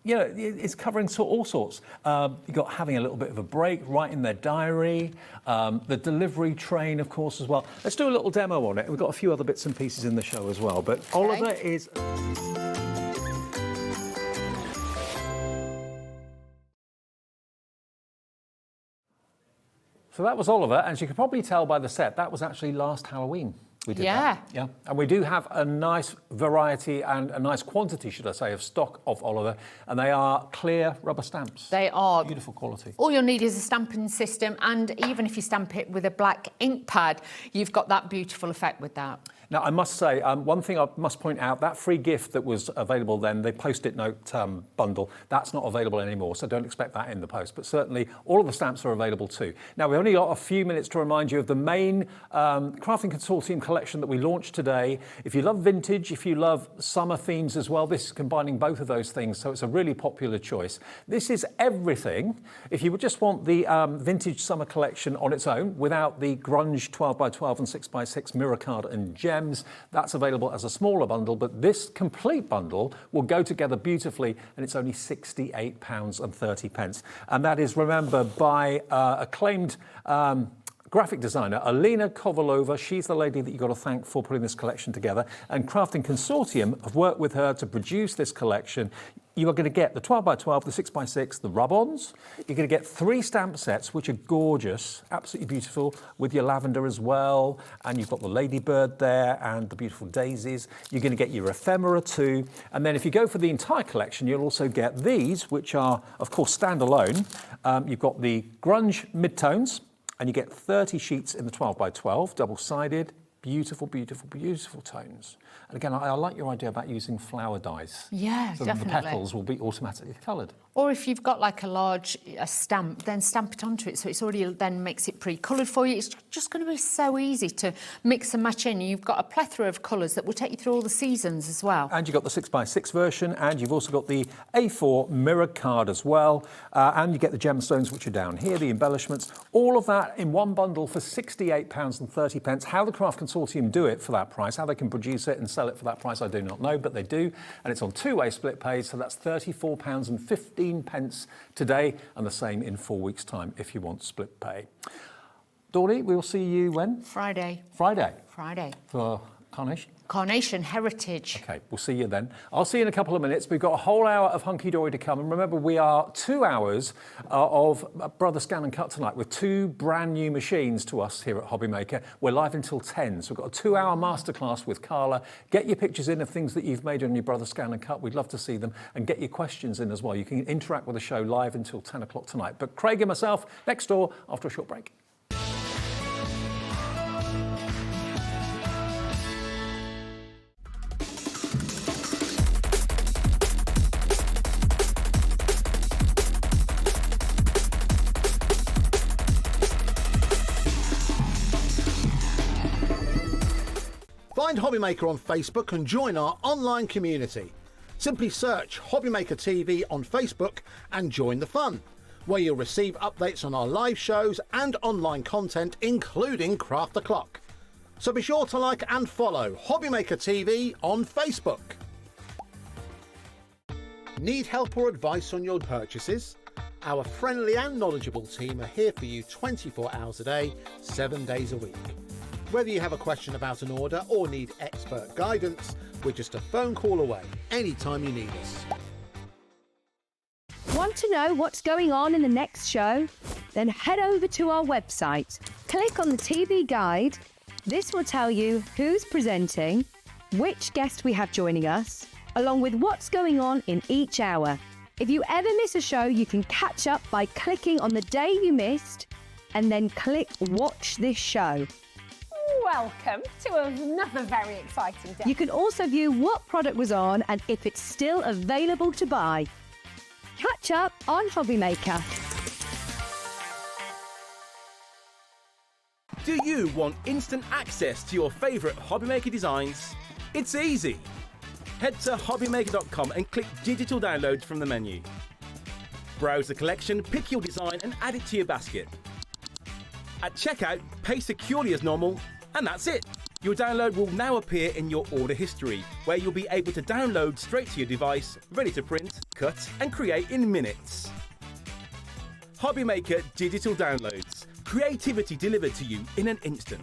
you know, it's covering all sorts. You've got having a little bit of a break, writing their diary, the delivery train, of course, as well. Let's do a little demo on it. We've got a few other bits and pieces in the show as well. But Oliver is... So that was Oliver, and as you can probably tell by the set, that was actually last Halloween. We did that. Yeah. And we do have a nice variety and a nice quantity, should I say, of stock of Oliver, and they are clear rubber stamps. They are. Beautiful quality. All you'll need is a stamping system, and even if you stamp it with a black ink pad, you've got that beautiful effect with that. Now, I must say, one thing I must point out, that free gift that was available then, the Post-it note bundle, that's not available anymore, so don't expect that in the post. But certainly, all of the stamps are available too. Now, we've only got a few minutes to remind you of the main Crafting Consortium collection that we launched today. If you love vintage, if you love summer themes as well, this is combining both of those things, so it's a really popular choice. This is everything. If you would just want the vintage summer collection on its own, without the grunge 12x12 and 6x6 mirror card and gem, that's available as a smaller bundle, but this complete bundle will go together beautifully, and it's only £68.30. And that is, remember, by acclaimed graphic designer Alina Kovalova. She's the lady that you've got to thank for putting this collection together. And Crafting Consortium have worked with her to produce this collection. You are going to get the 12x12, the 6x6, the rub-ons. You're going to get 3 stamp sets, which are gorgeous, absolutely beautiful, with your lavender as well. And you've got the ladybird there and the beautiful daisies. You're going to get your ephemera too. And then if you go for the entire collection, you'll also get these, which are, of course, standalone. You've got the grunge midtones, and you get 30 sheets in the 12x12, double-sided. Beautiful, beautiful, beautiful tones. And again, I like your idea about using flower dyes. Yeah, so definitely. The petals will be automatically coloured. Or if you've got like a large stamp, then stamp it onto it, so it's already then makes it pre-coloured for you. It's just going to be so easy to mix and match in. You've got a plethora of colours that will take you through all the seasons as well. And you've got the 6x6 version, and you've also got the A4 mirror card as well. And you get the gemstones, which are down here, the embellishments. All of that in one bundle for £68.30. How the Craft Consortium do it for that price, how they can produce it and sell it for that price, I do not know, but they do. And it's on two-way split pay, so that's £34.15 today, and the same in 4 weeks' time if you want split pay. Dawdy, we will see you when? Friday. Friday. Friday. For Carnation? Carnation Heritage. Okay, we'll see you then. I'll see you in a couple of minutes. We've got a whole hour of Hunkydory to come. And remember, we are 2 hours of Brother Scan and Cut tonight with 2 brand new machines to us here at HobbyMaker. We're live until 10, so we've got a 2-hour masterclass with Carla. Get your pictures in of things that you've made on your Brother Scan and Cut. We'd love to see them. And get your questions in as well. You can interact with the show live until 10 o'clock tonight. But Craig and myself, next door after a short break. Find HobbyMaker on Facebook and join our online community. Simply search HobbyMaker TV on Facebook and join the fun, where you'll receive updates on our live shows and online content, including Craft the Clock. So be sure to like and follow HobbyMaker TV on Facebook. Need help or advice on your purchases? Our friendly and knowledgeable team are here for you 24 hours a day, 7 days a week. Whether you have a question about an order or need expert guidance, we're just a phone call away anytime you need us. Want to know what's going on in the next show? Then head over to our website. Click on the TV guide. This will tell you who's presenting, which guest we have joining us, along with what's going on in each hour. If you ever miss a show, you can catch up by clicking on the day you missed and then click Watch This Show. Welcome to another very exciting day. You can also view what product was on and if it's still available to buy. Catch up on HobbyMaker. Do you want instant access to your favourite HobbyMaker designs? It's easy. Head to hobbymaker.com and click Digital Downloads from the menu. Browse the collection, pick your design and add it to your basket. At checkout, pay securely as normal, and that's it. Your download will now appear in your order history, where you'll be able to download straight to your device, ready to print, cut, and create in minutes. HobbyMaker Digital Downloads. Creativity delivered to you in an instant.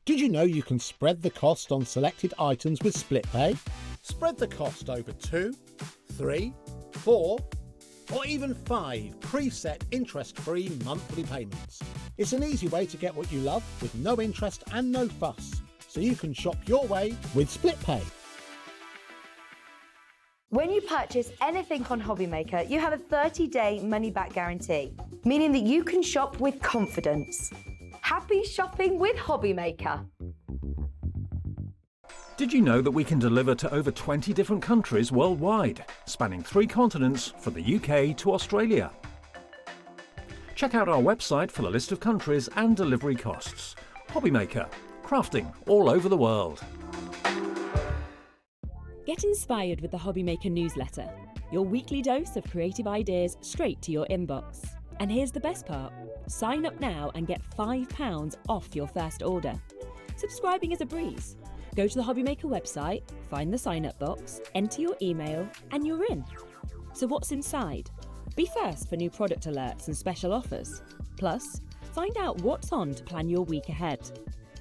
Did you know you can spread the cost on selected items with split pay? Spread the cost over 2, 3, 4, or even 5 preset interest-free monthly payments. It's an easy way to get what you love with no interest and no fuss, so you can shop your way with split pay. When you purchase anything on HobbyMaker, you have a 30-day money-back guarantee, meaning that you can shop with confidence. Happy shopping with HobbyMaker. Did you know that we can deliver to over 20 different countries worldwide, spanning 3 continents from the UK to Australia? Check out our website for the list of countries and delivery costs. HobbyMaker, crafting all over the world. Get inspired with the HobbyMaker newsletter, your weekly dose of creative ideas straight to your inbox. And here's the best part. Sign up now and get £5 off your first order. Subscribing is a breeze. Go to the HobbyMaker website, find the sign-up box, enter your email, and you're in. So what's inside? Be first for new product alerts and special offers. Plus, find out what's on to plan your week ahead.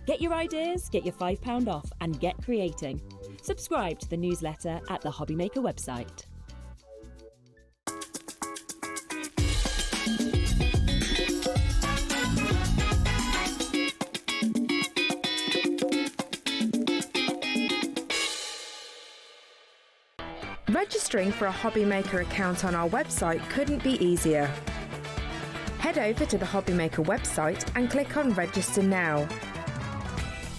Get your ideas, get your £5 off, and get creating. Subscribe to the newsletter at the HobbyMaker website. Registering for a HobbyMaker account on our website couldn't be easier. Head over to the HobbyMaker website and click on Register Now.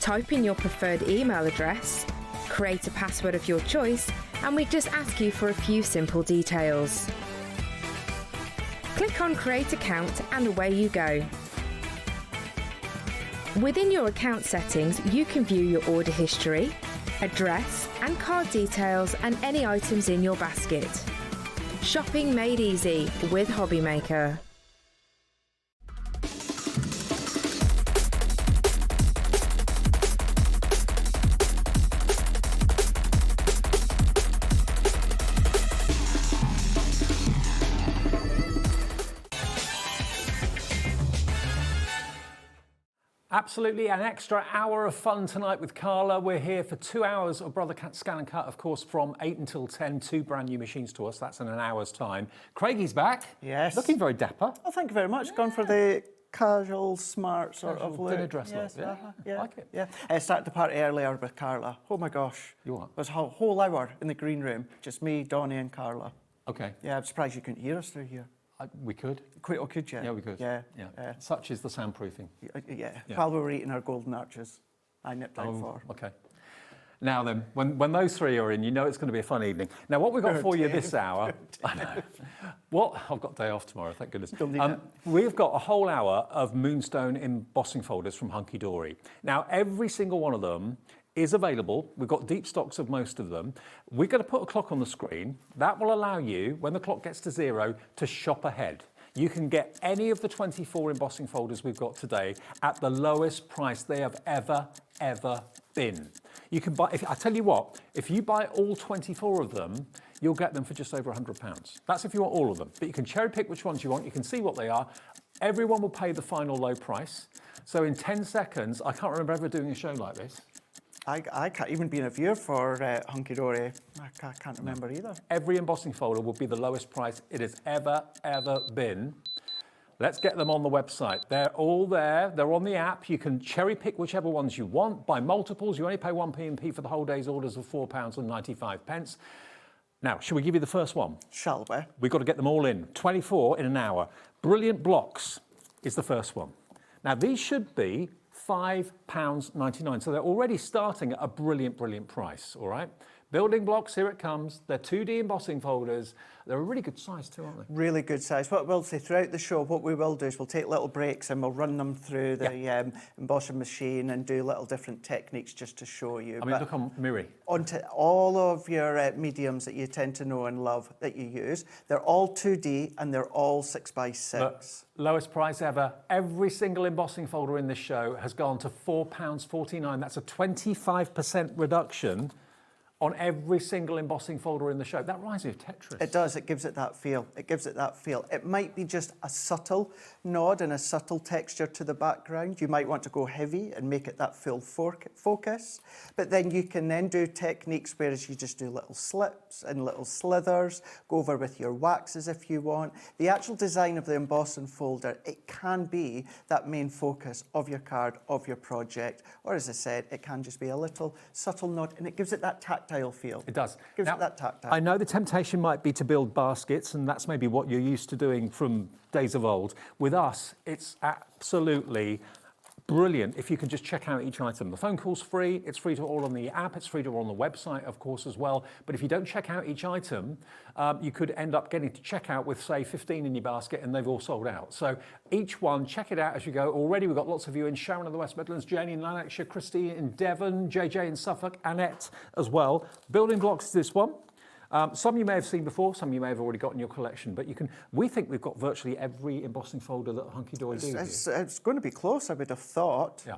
Type in your preferred email address, create a password of your choice, and we just ask you for a few simple details. Click on Create Account and away you go. Within your account settings, you can view your order history, address and card details and any items in your basket. Shopping made easy with HobbyMaker. Absolutely, an extra hour of fun tonight with Carla. We're here for 2 hours of Brother Scan and Cut, of course, from 8 until 10, 2 brand new machines to us. That's in an hour's time. Craigie's back. Yes. Looking very dapper. Oh, thank you very much. Gone for the casual, smart sort of look. Dinner dress yes, look. Yeah, like it. Yeah. I started the party earlier with Carla. Oh my gosh. You what? It was a whole hour in the green room. Just me, Donnie and Carla. Okay. Yeah, I'm surprised you couldn't hear us through here. We could. Oh, could you? Yeah, we could. Yeah. Such is the soundproofing. Yeah. While we were eating our golden arches, I nipped out for. Okay. Now then, when those three are in, you know it's going to be a fun evening. Now, what we've got for you this hour, I know. I've got a day off tomorrow, thank goodness. We've got a whole hour of Moonstone embossing folders from Hunkydory. Now, every single one of them is available. We've got deep stocks of most of them. We're going to put a clock on the screen. That will allow you, when the clock gets to 0, to shop ahead. You can get any of the 24 embossing folders we've got today at the lowest price they have ever been. You can buy, I tell you what, if you buy all 24 of them, you'll get them for just over £100. That's if you want all of them. But you can cherry pick which ones you want. You can see what they are. Everyone will pay the final low price. So in 10 seconds, I can't remember ever doing a show like this. I can't even be a viewer for Hunkydory. I can't remember either. Every embossing folder will be the lowest price it has ever been. Let's get them on the website. They're all there. They're on the app. You can cherry pick whichever ones you want. Buy multiples. You only pay 1p for the whole day's orders of £4.95. Now, shall we give you the first one? Shall we? We've got to get them all in. 24 in an hour. Brilliant Blocks is the first one. Now, these should be £5.99. So they're already starting at a brilliant price, all right? Building blocks, here it comes. They're 2D embossing folders. They're a really good size too, aren't they? Really good size. What we'll say throughout the show, what we will do is we'll take little breaks and we'll run them through the embossing machine and do little different techniques just to show you. I mean, look on Miri. Onto all of your mediums that you tend to know and love that you use. They're all 2D and they're all 6x6. Look, lowest price ever. Every single embossing folder in this show has gone to £4.49. That's a 25% reduction on every single embossing folder in the show. That reminds me of Tetris. It does, it gives it that feel. It might be just a subtle nod and a subtle texture to the background. You might want to go heavy and make it that full focus, but then you can then do techniques whereas you just do little slips and little slithers, go over with your waxes if you want. The actual design of the embossing folder, it can be that main focus of your card, of your project, or as I said, it can just be a little subtle nod and it gives it that tactile feel. It does. Gives it that tactile. I know the temptation might be to build baskets, and that's maybe what you're used to doing from days of old. With us, it's absolutely brilliant if you can just check out each item. The phone call's free. It's free to all on the app. It's free to all on the website, of course, as well. But if you don't check out each item, you could end up getting to checkout with, say, 15 in your basket, and they've all sold out. So each one, check it out as you go. Already we've got lots of you in Sharon in the West Midlands, Janie in Lanarkshire, Christy in Devon, JJ in Suffolk, Annette as well. Building blocks is this one. Some you may have seen before, some you may have already got in your collection, but you can. We think we've got virtually every embossing folder that Hunkydory do. It's going to be close, I would have thought. Yeah.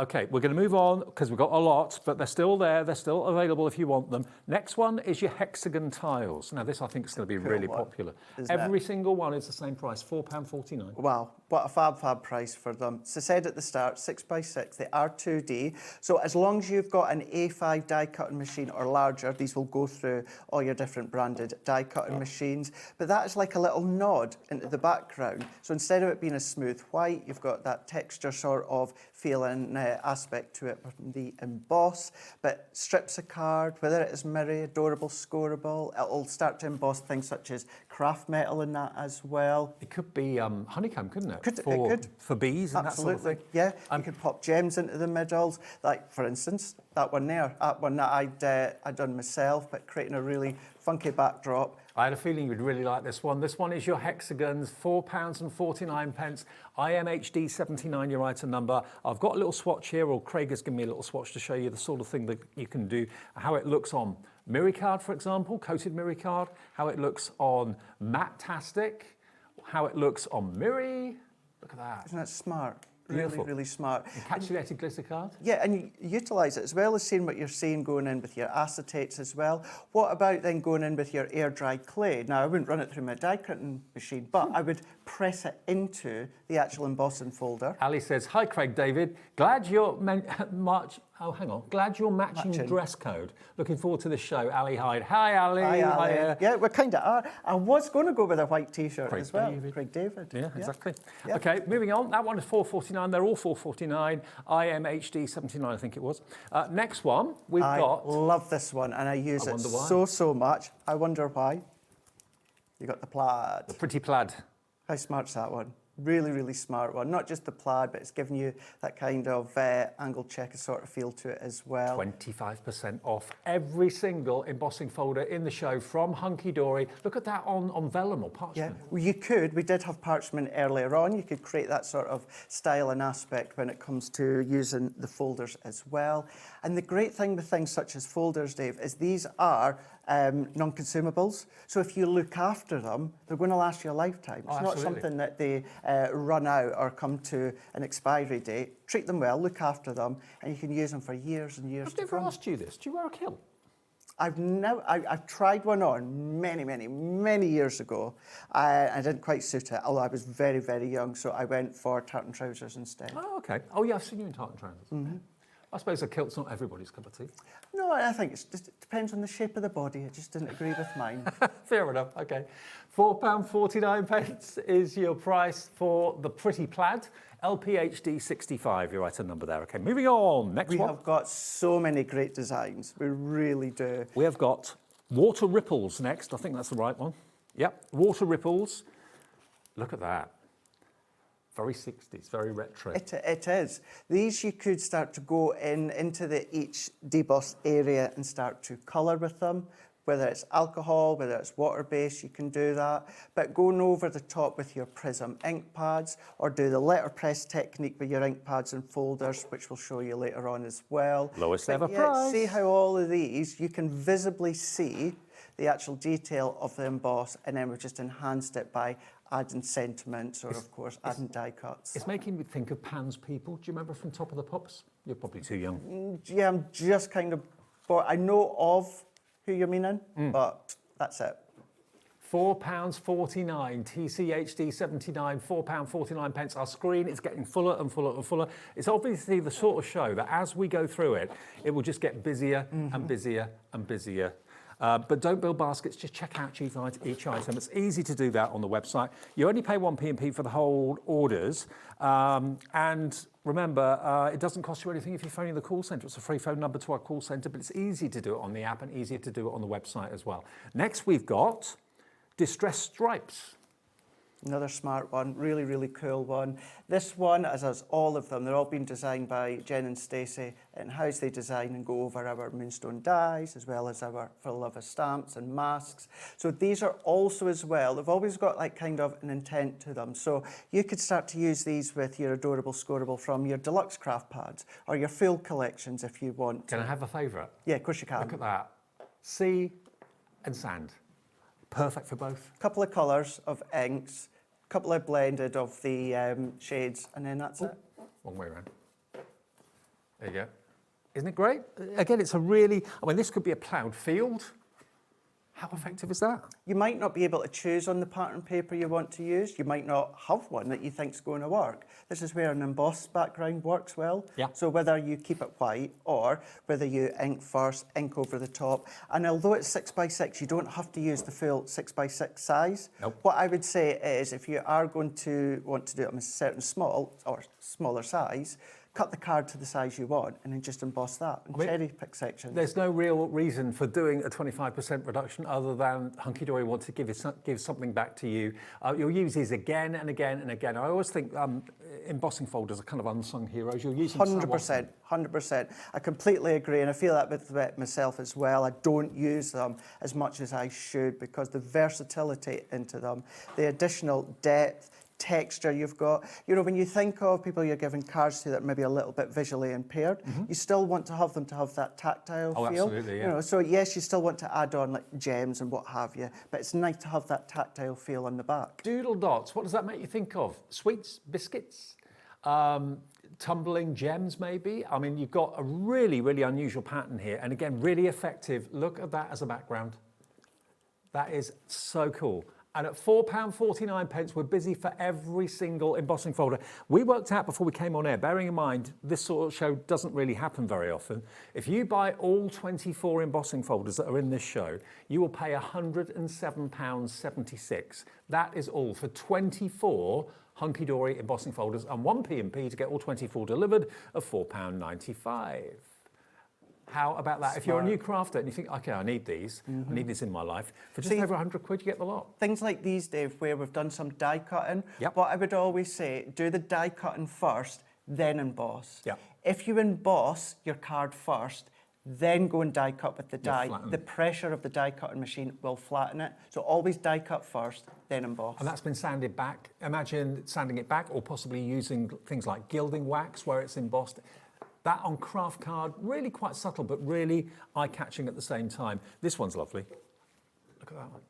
Okay, we're going to move on because we've got a lot, but they're still there. They're still available if you want them. Next one is your hexagon tiles. Now, this I think is going to be really popular. Every single one is the same price, £4.49. Wow. What a fab price for them. So said at the start, 6x6, they are 2D. So as long as you've got an A5 die cutting machine or larger, these will go through all your different branded die cutting machines. But that is like a little nod into the background. So instead of it being a smooth white, you've got that texture sort of feeling aspect to it from the emboss. But strips of card, whether it is mirror, adorable, scoreable, it'll start to emboss things such as craft metal in that as well. It could be honeycomb, couldn't it? It could. For bees and Absolutely. that sort of thing. Yeah, you could pop gems into the middles. Like, for instance, that one there, that one that I'd done myself, but creating a really funky backdrop. I had a feeling you'd really like this one. This one is your hexagons, £4.49. IMHD 79, your item number. I've got a little swatch here, or Craig has given me a little swatch to show you the sort of thing that you can do, how it looks on mirror card, for example, coated mirror card, how it looks on Matte-tastic, how it looks on Mirror. Look at that. Isn't that smart? Beautiful. Really smart. Encapsulated glitter card? Yeah, and you utilise it as well as seeing what you're seeing going in with your acetates as well. What about then going in with your air-dried clay? Now, I wouldn't run it through my die cutting machine, but I would press it into the actual embossing folder. Ali says, hi Craig David, glad you're glad you're matching dress code. Looking forward to the show. Ali Hyde. Hi Ali. Hi Ali. Yeah, we kind of are. I was going to go with a white t-shirt as well. Craig David. Yeah, exactly. Yeah. Okay, moving on. That one is $4.49. They're all $4.49. IMHD 79, I think it was. Next one, we've got... I love this one, and I use it so much. I wonder why. You got the plaid. The pretty plaid. How smart's that one? Really smart one. Not just the plaid, but it's giving you that kind of angled checker sort of feel to it as well. 25% off every single embossing folder in the show from Hunkydory. Look at that on vellum or parchment. Yeah, well, you could. We did have parchment earlier on. You could create that sort of style and aspect when it comes to using the folders as well. And the great thing with things such as folders, Dave, is these are non-consumables. So if you look after them, they're going to last you a lifetime. It's not something that they run out or come to an expiry date. Treat them well, look after them, and you can use them for years and years to come. I've never asked you this. Do you wear a kilt? I've tried one on many years ago. I didn't quite suit it, although I was very young, so I went for tartan trousers instead. Oh, okay. Oh, yeah, I've seen you in tartan trousers. Mm-hmm. I suppose a kilt's not everybody's cup of tea. No, I think it depends on the shape of the body. It just didn't agree with mine. Fair enough, okay. £4.49 is your price for the pretty plaid. LPHD 65, your item number there. Okay, moving on. Next one. We have got so many great designs. We really do. We have got water ripples next. I think that's the right one. Yep, water ripples. Look at that. Very 60s, very retro. It is. These you could start to go into each debossed area and start to colour with them. Whether it's alcohol, whether it's water-based, you can do that. But going over the top with your Prism ink pads, or do the letterpress technique with your ink pads and folders, which we'll show you later on as well. Lowest ever price. See how all of these, you can visibly see the actual detail of the emboss, and then we've just enhanced it by adding sentiments, or of course adding die cuts. It's making me think of Pan's People. Do you remember from Top of the Pops? You're probably too young. Yeah, I'm just kind of, I know of who you're meaning, but that's it. £4.49, TCHD 79, £4.49. Our screen is getting fuller and fuller and fuller. It's obviously the sort of show that as we go through it, it will just get busier and busier and busier. But don't build baskets, just check out each item. It's easy to do that on the website. You only pay 1p&p for the whole orders. And remember, it doesn't cost you anything if you're phoning the call centre. It's a free phone number to our call centre, but it's easy to do it on the app and easier to do it on the website as well. Next, we've got distressed stripes. Another smart one, really cool one. This one, as all of them, they're all been designed by Jen and Stacey in-house. They design and go over our Moonstone dies, as well as our For Love of stamps and masks. So these are also as well, they've always got like kind of an intent to them. So you could start to use these with your adorable scoreable from your deluxe craft pads or your full collections if you want. Can I have a favourite? Yeah, of course you can. Look at that. Sea and sand. Perfect for both. A couple of colours of inks, a couple of blended of the shades, and then that's it. One way around. There you go. Isn't it great? Again, it's a really, I mean, this could be a ploughed field. How effective is that? You might not be able to choose on the pattern paper you want to use. You might not have one that you think's going to work. This is where an embossed background works well. Yeah. So whether you keep it white or whether you ink first, ink over the top. And although it's 6x6, you don't have to use the full 6x6 size. Nope. What I would say is if you are going to want to do it in a certain small or smaller size, cut the card to the size you want and then just emboss that and cherry pick sections. There's no real reason for doing a 25% reduction other than Hunkydory wants to give something back to you. You'll use these again and again and again. I always think embossing folders are kind of unsung heroes. You'll use them 100%, 100%. I completely agree, and I feel that with myself as well. I don't use them as much as I should because the versatility into them, the additional depth, texture you've got. You know, when you think of people you're giving cards to that are maybe a little bit visually impaired, you still want to have them to have that tactile feel. Absolutely, yeah. You know, so yes, you still want to add on like gems and what have you, but it's nice to have that tactile feel on the back. Doodle dots, what does that make you think of? Sweets, biscuits, tumbling gems maybe? I mean, you've got a really, really unusual pattern here, and again, really effective. Look at that as a background. That is so cool. And at £4.49, we're busy for every single embossing folder. We worked out before we came on air, bearing in mind this sort of show doesn't really happen very often. If you buy all 24 embossing folders that are in this show, you will pay £107.76. That is all for 24 Hunkydory embossing folders and one P&P to get all 24 delivered of £4.95. How about that? If you're a new crafter and you think, okay, I need these, I need this in my life, for just over 100 quid, you get the lot. Things like these, Dave, where we've done some die cutting, what I would always say, do the die cutting first, then emboss. Yep. If you emboss your card first, then go and die cut with the die, flatten. the pressure of the die cutting machine will flatten it. So always die cut first, then emboss. And that's been sanded back. Imagine sanding it back or possibly using things like gilding wax where it's embossed. That on craft card, really quite subtle, but really eye-catching at the same time. This one's lovely. Look at that one.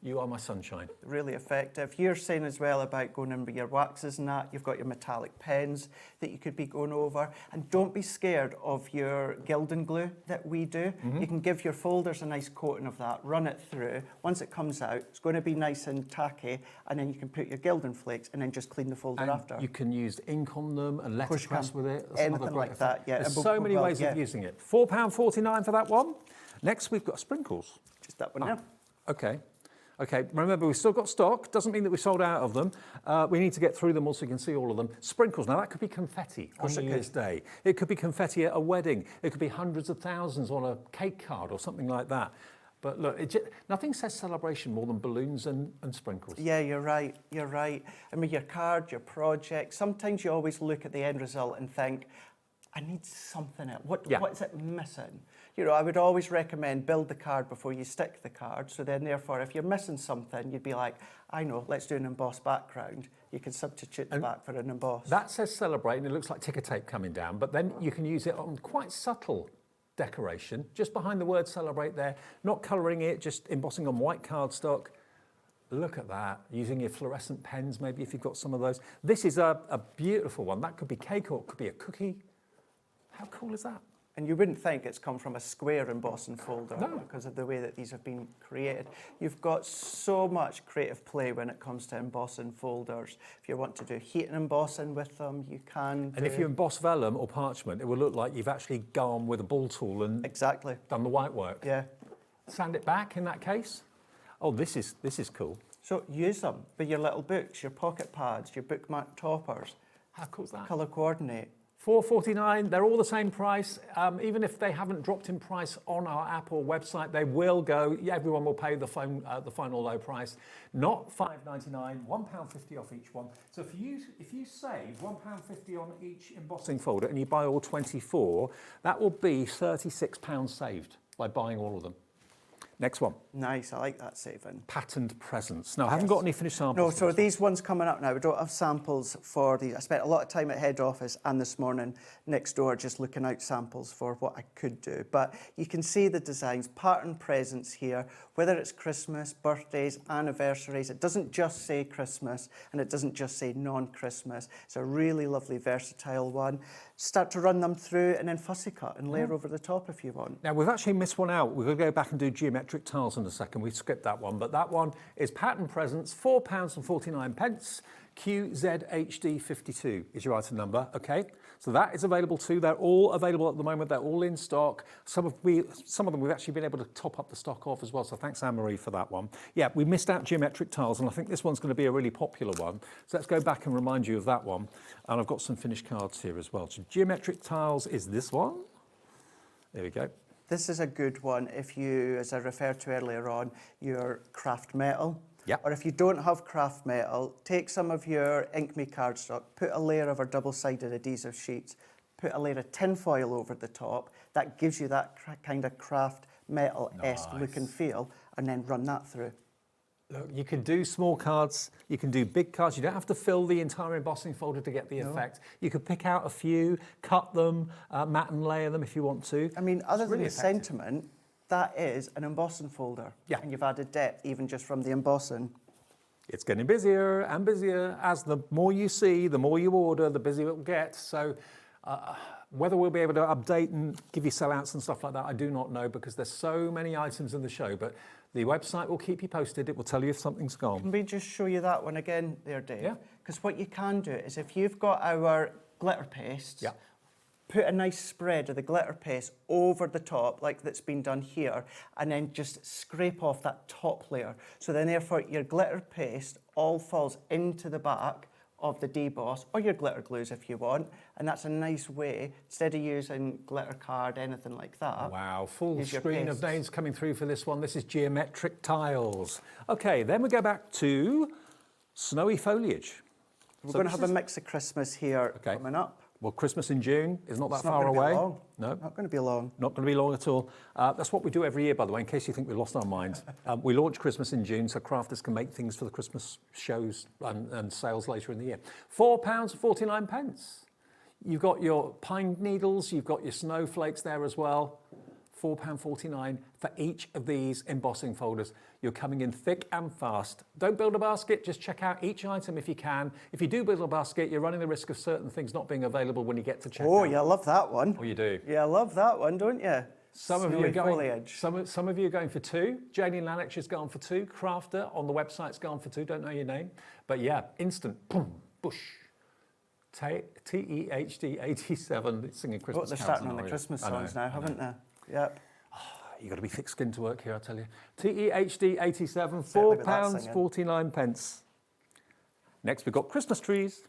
You are my sunshine. Really effective. You're saying as well about going in with your waxes and that. You've got your metallic pens that you could be going over. And don't be scared of your gilding glue that we do. You can give your folders a nice coating of that, run it through. Once it comes out, it's going to be nice and tacky, and then you can put your gilding flakes and then just clean the folder And after. you can use ink on them and letterpress with it. That's Anything like that, yeah. There's so many ways of using it. £4.49 for that one. Next, we've got sprinkles. Just that one now. Okay. Okay, remember we've still got stock, doesn't mean that we've sold out of them. We need to get through them all so you can see all of them. Sprinkles, now that could be confetti on New Year's Day. It could be confetti at a wedding. It could be hundreds of thousands on a cake card or something like that. But look, nothing says celebration more than balloons and sprinkles. Yeah, you're right, you're right. I mean, your card, your project, sometimes you always look at the end result and think, I need something else. What is it missing? You know, I would always recommend build the card before you stick the card. So then, therefore, if you're missing something, you'd be like, I know, let's do an embossed background. You can substitute the back for an emboss. That says celebrate, and it looks like ticker tape coming down, but then you can use it on quite subtle decoration, just behind the word celebrate there, not colouring it, just embossing on white cardstock. Look at that, using your fluorescent pens, maybe if you've got some of those. This is a beautiful one. That could be cake or it could be a cookie. How cool is that? And you wouldn't think it's come from a square embossing folder because of the way that these have been created. You've got so much creative play when it comes to embossing folders. If you want to do heat and embossing with them, you can. And if you emboss vellum or parchment, it will look like you've actually gone with a ball tool and done the white work. Yeah. Sand it back in that case. Oh, this is cool. So use them with your little books, your pocket pads, your bookmark toppers. How cool is that? Colour coordinate. $4.49, they're all the same price. Even if they haven't dropped in price on our app or website, they will go. Yeah, everyone will pay the final low price, not $5.99, £1.50 off each one. So if you save £1.50 on each embossing folder and you buy all 24, that will be £36 saved by buying all of them. Next one. Nice, I like that saving. Patterned presents. Now, I haven't got any finished samples. No, so these ones coming up now, we don't have samples for these. I spent a lot of time at head office and this morning next door just looking out samples for what I could do. But you can see the designs, pattern presents here, whether it's Christmas, birthdays, anniversaries. It doesn't just say Christmas and it doesn't just say non-Christmas. It's a really lovely versatile one. start to run them through and then fussy cut and layer over the top if you want. Now, we've actually missed one out. We're going to go back and do geometric tiles in a second. We skipped that one, but that one is Pattern Presents, £4.49. QZHD52 is your item number, okay? So that is available too. They're all available at the moment. They're all in stock. Some of them we've actually been able to top up the stock of as well, so thanks, Anne-Marie, for that one. Yeah, we missed out geometric tiles, and I think this one's going to be a really popular one. So let's go back and remind you of that one. And I've got some finished cards here as well. So geometric tiles is this one. There we go. This is a good one if you, as I referred to earlier on, your craft metal. Yep. Or if you don't have craft metal, take some of your Ink Me cardstock, put a layer of our double-sided adhesive sheets, put a layer of tin foil over the top. That gives you that kind of craft metal-esque look and feel, and then run that through. Look, you can do small cards, you can do big cards. You don't have to fill the entire embossing folder to get the effect. You could pick out a few, cut them, mat and layer them if you want to. I mean, other than the sentiment, that is an embossing folder. Yeah. And you've added depth even just from the embossing. It's getting busier and busier. As the more you see, the more you order, the busier it will get. So whether we'll be able to update and give you sellouts and stuff like that, I do not know, because there's so many items in the show. But the website will keep you posted. It will tell you if something's gone. Can we just show you that one again there, Dave? Yeah. Because what you can do is if you've got our glitter paste, yeah, put a nice spread of the glitter paste over the top, like that's been done here, and then just scrape off that top layer. So then therefore your glitter paste all falls into the back of the deboss, or your glitter glues if you want, and that's a nice way, instead of using glitter card, anything like that. Wow, full use your screen of pastes. names coming through for this one. This is geometric tiles. Okay, then we go back to snowy foliage. We're going to have a mix of Christmas here coming up. Well, Christmas in June is not that It's not far gonna be away. long. No, Not going to be long. not going to be long at all. That's what we do every year, by the way, in case you think we've lost our minds. We launch Christmas in June, so crafters can make things for the Christmas shows and sales later in the year. £4.49. You've got your pine needles, you've got your snowflakes there as well. £4.49 for each of these embossing folders. You're coming in thick and fast. Don't build a basket, just check out each item if you can. If you do build a basket, you're running the risk of certain things not being available when you get to checkout. Oh, you love that one. Oh, you do? Yeah, I love that one, don't you? Some of you are Snowy going. foliage. Some of you are going for two. Janie Lanich has gone for two. Crafter on the website's gone for two. Don't know your name, but yeah, instant. Boom, bush. TEHD 87 singing Christmas. Oh, they're carols starting in on the our ear. Christmas I know, songs now, I haven't know. they? Yep. You've got to be thick-skinned to work here, I tell you. TEHD 87, Certainly with that £4.49. Next, we've got Christmas trees.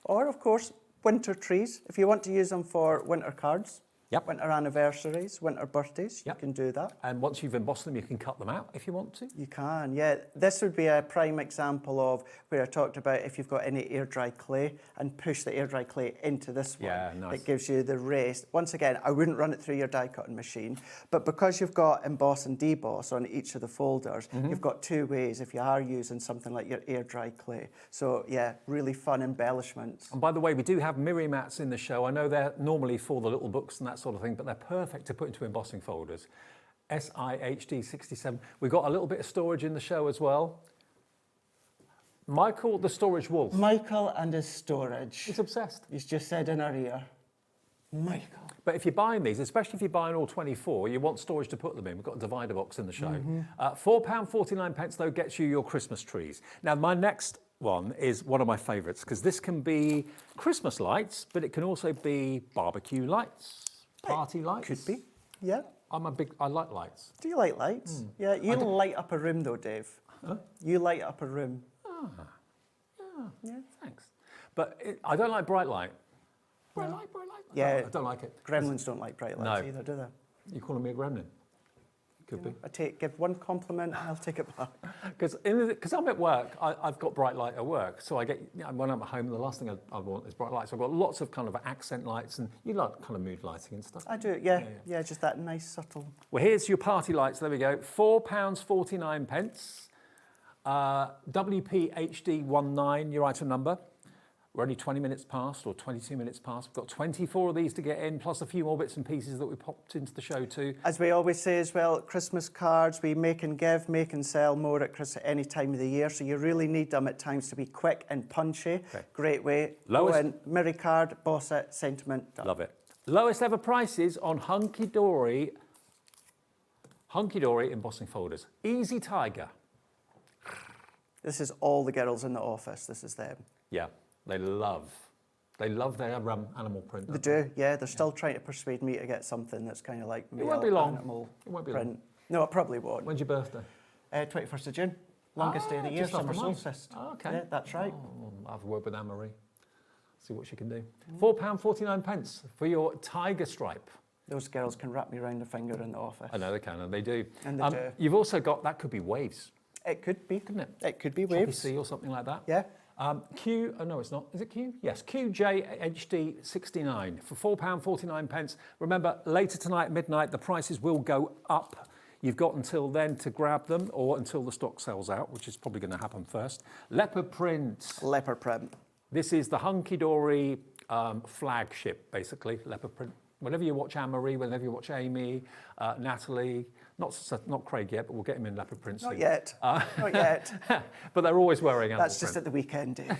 Or, of course, winter trees. If you want to use them for winter cards, Yep. winter anniversaries, winter birthdays, Yep. you can do that. And once you've embossed them, you can cut them out if you want to. You can, yeah. This would be a prime example of where I talked about if you've got any air-dry clay and push the air-dry clay into this one. Yeah, nice. It gives you the rest. Once again, I wouldn't run it through your die-cutting machine, but because you've got emboss and deboss on each of the folders, you've got two ways if you are using something like your air-dry clay. So, yeah, really fun embellishments. And by the way, we do have mirror mats in the show. I know they're normally for the little books and that sort of thing, but they're perfect to put into embossing folders. SIHD 67. We've got a little bit of storage in the show as well. Michael, the storage wolf. Michael and his storage. He's obsessed. He's just said in our ear, Michael. But if you're buying these, especially if you're buying all 24, you want storage to put them in. We've got a divider box in the show. £4.49 though gets you your Christmas trees. Now, my next one is one of my favourites because this can be Christmas lights, but it can also be barbecue lights, party lights. Could be, yeah. I like lights. Do you like lights? Yeah, you light up a room though, Dave. Huh? You light up a room. Yeah, thanks. But I don't like bright light. Bright light. Yeah, I don't like it. Gremlins don't like bright lights No. either, do they? You calling me a gremlin? Could be. Give one compliment and I'll take it back. Because I'm at work, I've got bright light at work. So I get, when I'm at home, the last thing I want is bright lights. So I've got lots of kind of accent lights, and you like kind of mood lighting and stuff. I do, yeah, just that nice subtle. Well, here's your party lights. There we go. £4.49. WPHD19, your item number. We're only 20 minutes past or 22 minutes past. We've got 24 of these to get in, plus a few more bits and pieces that we popped into the show too. As we always say as well, Christmas cards, we make and give, make and sell more at any time of the year. So you really need them at times to be quick and punchy. Okay. Great way. Lowest. Go in, mirror card, boss it, sentiment, done. Love it. Lowest ever prices on Hunkydory embossing folders. Easy Tiger. This is all the girls in the office. This is them. Yeah, they love their animal print. They do, yeah. They're still trying to persuade me to get something that's kind of like it won't be long. Animal it won't be print. long. No, it probably won't. When's your birthday? 21st of June. Longest day of the year, just after summer mine. solstice. Oh, okay. Yeah, that's right. Oh, I'll have a word with Anne-Marie. See what she can do. £4.49 for your tiger stripe. Those girls can wrap me around the finger in the office. I know they can, and they do. And they do. You've also got, that could be waves. It could be, couldn't it? It could be waves. C or something like that. Yeah. Q, oh no, it's not. Is it Q? Yes, QJHD69 for £4.49. Remember, later tonight at midnight, the prices will go up. You've got until then to grab them, or until the stock sells out, which is probably going to happen first. Leopard print. Leopard print. This is the Hunkydory flagship, basically, leopard print. Whenever you watch Anne-Marie, whenever you watch Amy, Natalie, not Craig yet, but we'll get him in leopard print soon. Not yet, not yet. But they're always wearing animal That's just print. at the weekend, Dave.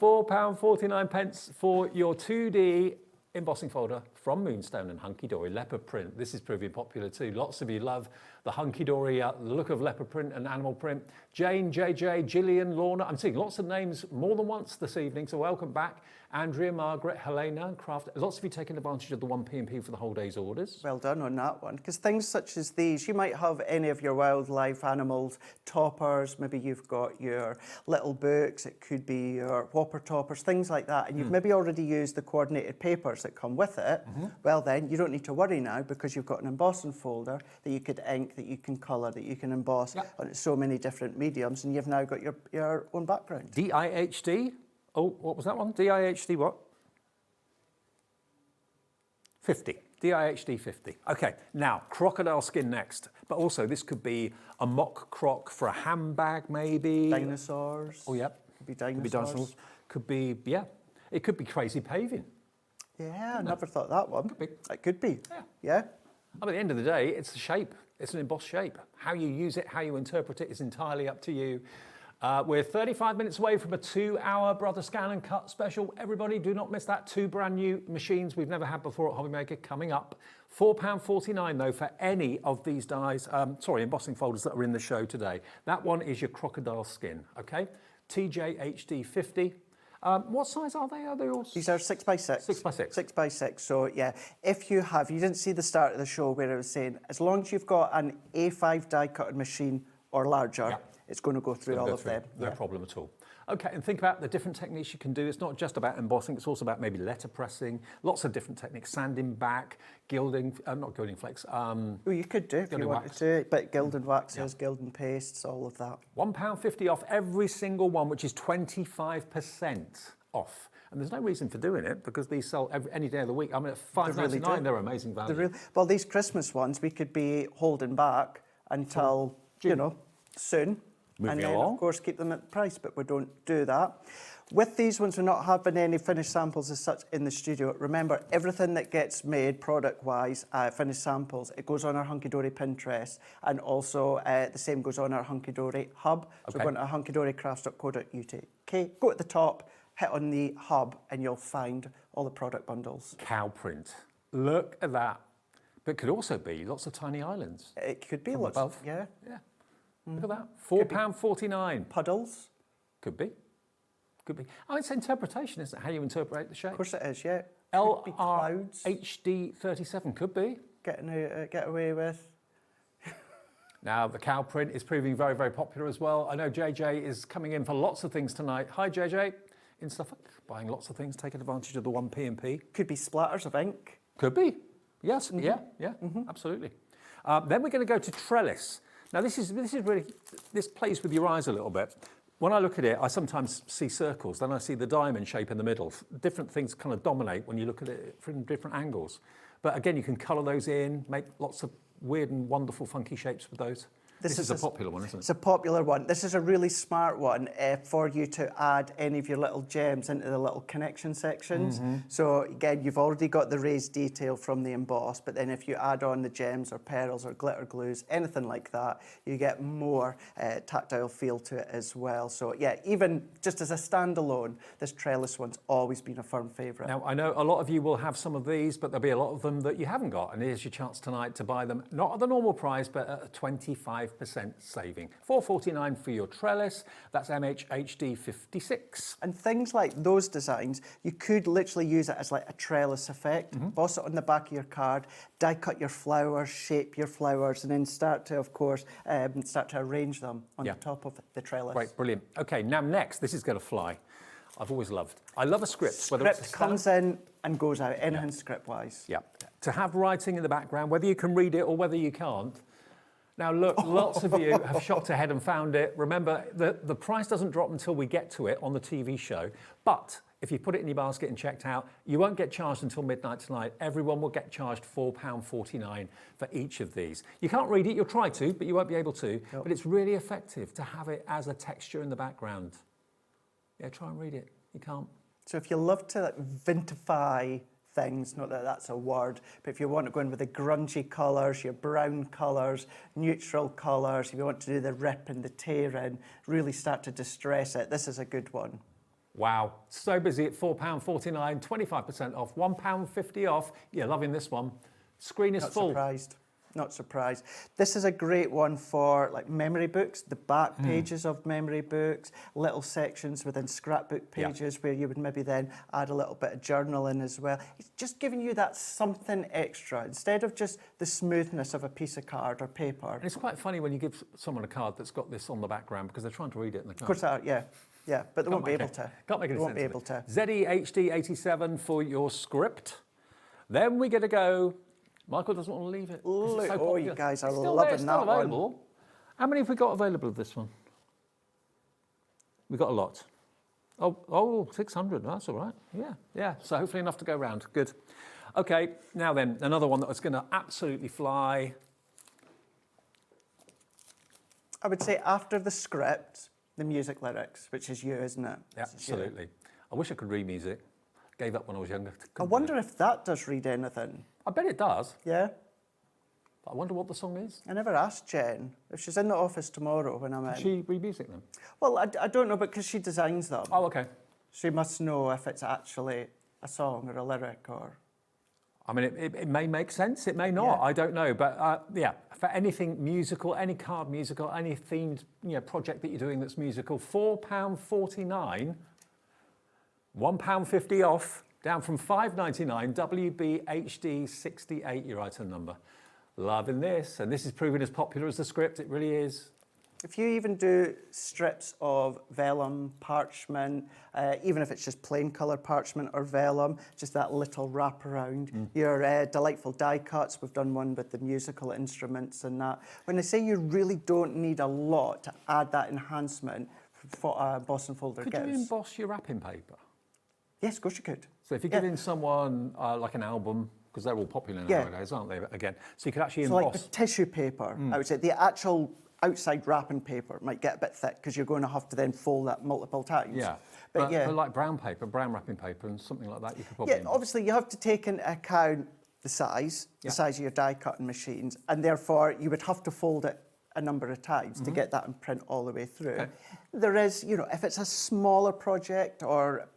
£4.49 for your 2D embossing folder from Moonstone and Hunkydory leopard print. This is proving popular too. Lots of you love the Hunkydory look of leopard print and animal print. Jane, JJ, Gillian, Lorna. I'm seeing lots of names more than once this evening, so welcome back. Andrea, Margaret, Helena, Craft. Lots of you taking advantage of the 1p&p for the whole day's orders. Well done on that one. Because things such as these, you might have any of your wildlife animals, toppers, maybe you've got your little books, it could be your whopper toppers, things like that, and you've maybe already used the coordinated papers that come with it. Well then, you don't need to worry now because you've got an embossing folder that you could ink, that you can colour, that you can emboss on so many different mediums, and you've now got your own background. DIHD. Oh, what was that one? DIHD what? 50. DIHD 50. Okay, now, crocodile skin next. But also, this could be a mock croc for a handbag, maybe. Dinosaurs. Oh, yeah. Could be dinosaurs. Could be dinosaurs. Could be, yeah. It could be crazy paving. Yeah, I never thought that one. Could be. It could be. Yeah. Yeah. At the end of the day, it's the shape. It's an embossed shape. How you use it, how you interpret it is entirely up to you. We're 35 minutes away from a 2-hour Brother Scan and Cut special. Everybody, do not miss that. 2 brand new machines we've never had before at HobbyMaker coming up. £4.49 though for any of these embossing folders that are in the show today. That one is your crocodile skin, okay? TJHD 50. What size are they? Are they all? These are 6x6. 6x6. 6x6. So yeah, if you didn't see the start of the show where I was saying, as long as you've got an A5 die cutting machine or larger, it's going to go through all of them. No problem at all. Okay, and think about the different techniques you can do. It's not just about embossing, it's also about maybe letter pressing, lots of different techniques, sanding back, gilding, not gilding flex. Well, you could do if you wanted to, but gilding waxes, gilding pastes, all of that. £1.50 off every single one, which is 25% off. And there's no reason for doing it because these sell any day of the week. I mean, at $5.99, they're amazing value. Well, these Christmas ones, we could be holding back until, soon. Moving then, along. of course, keep them at the price, but we don't do that. With these ones, we're not having any finished samples as such in the studio. Remember, everything that gets made product-wise, finished samples, it goes on our Hunkydory Pinterest, and also the same goes on our Hunkydory hub. So go on to hunkydorycrafts.co.uk. Go at the top, hit on the hub, and you'll find all the product bundles. Cow print. Look at that. But it could also be lots of tiny islands. It could be from lots above. Yeah. Look at that. £4.49. Puddles. Could be. Could be. Oh, it's interpretation, isn't it? How you interpret the shape. Of course it is, yeah. LRHD 37 could be. Get away with. Now, the cow print is proving very, very popular as well. I know JJ is coming in for lots of things tonight. Hi, JJ. In Suffolk, buying lots of things, taking advantage of the 1p&p. Could be splatters of ink. Could be. Yes, absolutely. Then we're going to go to trellis. Now, this is really, this plays with your eyes a little bit. When I look at it, I sometimes see circles, then I see the diamond shape in the middle. Different things kind of dominate when you look at it from different angles. But again, you can colour those in, make lots of weird and wonderful funky shapes with those. This is a popular one, isn't it? It's a popular one. This is a really smart one for you to add any of your little gems into the little connection sections. So again, you've already got the raised detail from the emboss, but then if you add on the gems or pearls or glitter glues, anything like that, you get more tactile feel to it as well. So yeah, even just as a standalone, this trellis one's always been a firm favourite. Now, I know a lot of you will have some of these, but there'll be a lot of them that you haven't got, and here's your chance tonight to buy them, not at the normal price, but at a 25% saving. $4.49 for your trellis. That's MHHD 56. And things like those designs, you could literally use it as like a trellis effect. Emboss it on the back of your card, die cut your flowers, shape your flowers, and then start to, of course, start to arrange them on the top of the trellis. Great, brilliant. Okay, now next, this is going to fly. I've always loved. I love a script. Script whether it's comes in and goes out, anything script-wise. Yeah. To have writing in the background, whether you can read it or whether you can't. Now, look, lots of you have shopped ahead and found it. Remember, the price doesn't drop until we get to it on the TV show. But if you put it in your basket and checked out, you won't get charged until midnight tonight. Everyone will get charged £4.49 for each of these. You can't read it. You'll try to, but you won't be able to. Nope. But it's really effective to have it as a texture in the background. Yeah, try and read it. You can't. So if you love to vintify things, not that that's a word, but if you want to go in with the grungy colours, your brown colours, neutral colours, if you want to do the rip and the tear in, really start to distress it, this is a good one. Wow, so busy at £4.49, 25% off, £1.50 off. You're loving this one. Screen is full. Not surprised. This is a great one for like memory books, the back pages of memory books, little sections within scrapbook pages where you would maybe then add a little bit of journaling as well. It's just giving you that something extra instead of just the smoothness of a piece of card or paper. And it's quite funny when you give someone a card that's got this on the background because they're trying to read it in the card. Of course they are, yeah. Yeah, but they won't be able to. Can't make any sense. They won't be able to. ZEHD 87 for your script. Then we get to go. Michael doesn't want to leave it. So you guys are loving that one. How many have we got available of this one? We've got a lot. Oh, 600, that's all right. Yeah, so hopefully enough to go round. Good. Okay, now then, another one that was going to absolutely fly. I would say after the script, the music lyrics, which is you, isn't it? Yeah, absolutely. I wish I could read music. Gave up when I was younger. I wonder if that does read anything. I bet it does. Yeah. But I wonder what the song is. I never asked Jen. If she's in the office tomorrow when I'm in. Does she read music then? Well, I don't know, because she designs them. Oh, okay. She must know if it's actually a song or a lyric or... I mean, it may make sense, it may not, I don't know. But yeah, for anything musical, any card musical, any themed project that you're doing that's musical, £4.49, £1.50 off, down from $5.99, WBHD 68, your item number. Loving this, and this is proving as popular as the script, it really is. If you even do strips of vellum, parchment, even if it's just plain colour parchment or vellum, just that little wraparound. Your delightful die cuts, we've done one with the musical instruments and that. When I say you really don't need a lot to add that enhancement for emboss and folder gives. Could you emboss your wrapping paper? Yes, of course you could. So if you're giving someone like an album, because they're all popular nowadays, aren't they? Again, so you could actually emboss. Like the tissue paper, I would say the actual outside wrapping paper might get a bit thick because you're going to have to then fold that multiple times. Yeah, but like brown paper, brown wrapping paper and something like that, you could probably emboss. Obviously you have to take into account the size of your die cutting machines, and therefore you would have to fold it a number of times to get that in print all the way through. Okay. There is, if it's a smaller project or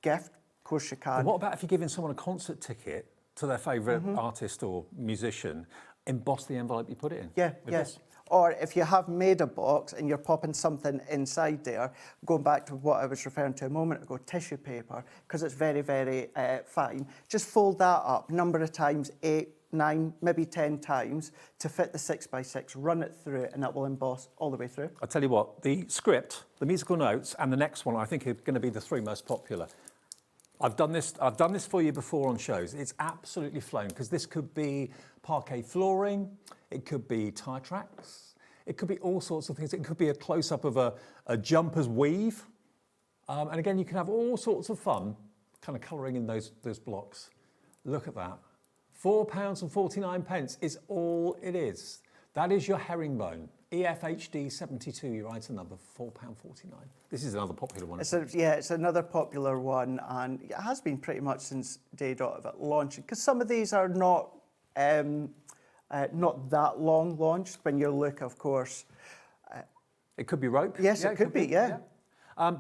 gift, of course you can. But what about if you're giving someone a concert ticket to their favourite artist or musician, emboss the envelope you put it in? Yeah, yes. Or if you have made a box and you're popping something inside there, going back to what I was referring to a moment ago, tissue paper, because it's very, very fine, just fold that up a number of times, 8, 9, maybe 10 times to fit the 6x6, run it through, and that will emboss all the way through. I'll tell you what, the script, the musical notes, and the next one I think are going to be the three most popular. I've done this for you before on shows. It's absolutely flown, because this could be parquet flooring, it could be tie tracks, it could be all sorts of things. It could be a close-up of a jumper's weave. And again, you can have all sorts of fun kind of colouring in those blocks. Look at that. £4.49 is all it is. That is your herringbone. EFHD 72, your item number, £4.49. This is another popular one. It's another popular one, and it has been pretty much since day dot of it launching, because some of these are not that long launched. When you look, of course, it could be rope. Yes, it could be. Yeah.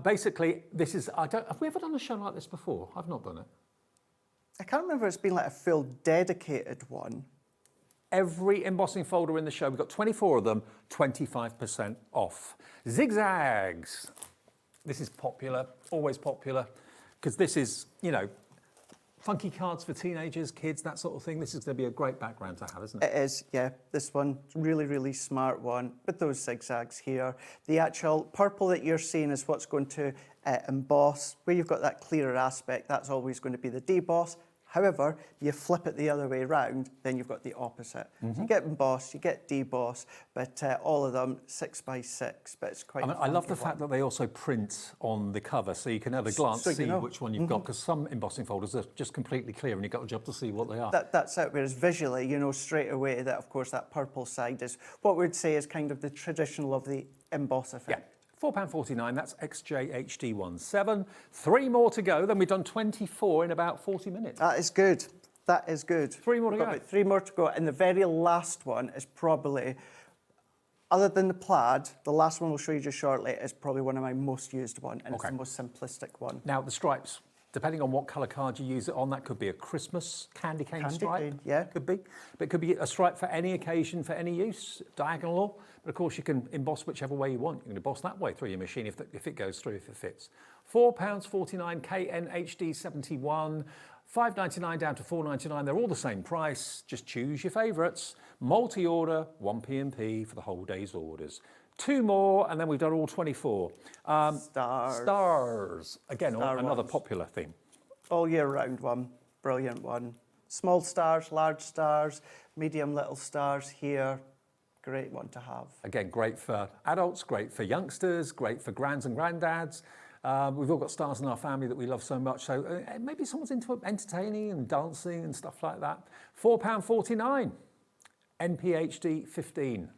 Basically, this is. Have we ever done a show like this before? I've not done it. I can't remember it's been like a full dedicated one. Every embossing folder in the show, we've got 24 of them, 25% off. Zigzags. This is popular, always popular, because this is, you know, funky cards for teenagers, kids, that sort of thing. This is going to be a great background to have, isn't it? It is, yeah. This one, really, really smart one with those zigzags here. The actual purple that you're seeing is what's going to emboss. Where you've got that clearer aspect, that's always going to be the deboss. However, you flip it the other way around, then you've got the opposite. So you get emboss, you get deboss, but all of them 6x6, but it's quite I love the fact that they also print on the cover, so you can at a glance see which one you've got, because some embossing folders are just completely clear and you've got a job to see what they are. That's it, whereas visually, you know straight away that, of course, that purple side is what we'd say is kind of the traditional of the emboss effect. Yeah. £4.49, that's XJHD17. 3 more to go, then we've done 24 in about 40 minutes. That is good. That is good. 3 more to go. About 3 more to go. And the very last one is probably, other than the plaid, the last one we'll show you just shortly is probably one of my most used one, and it's the most simplistic one. Now, the stripes, depending on what colour card you use it on, that could be a Christmas candy cane stripe. Cane, yeah. Could be. But it could be a stripe for any occasion, for any use, diagonal or. But of course, you can emboss whichever way you want. You can emboss that way through your machine if it goes through, if it fits. £4.49, KNHD71, $5.99 down to $4.99. They're all the same price. Just choose your favourites. Multi-order, 1p&p for the whole day's orders. 2 more, and then we've done all 24. Stars. Again, another popular theme. All year round one, brilliant one. Small stars, large stars, medium little stars here. Great one to have. Again, great for adults, great for youngsters, great for grands and granddads. We've all got stars in our family that we love so much, so maybe someone's into entertaining and dancing and stuff like that. £4.49, NPHD 15.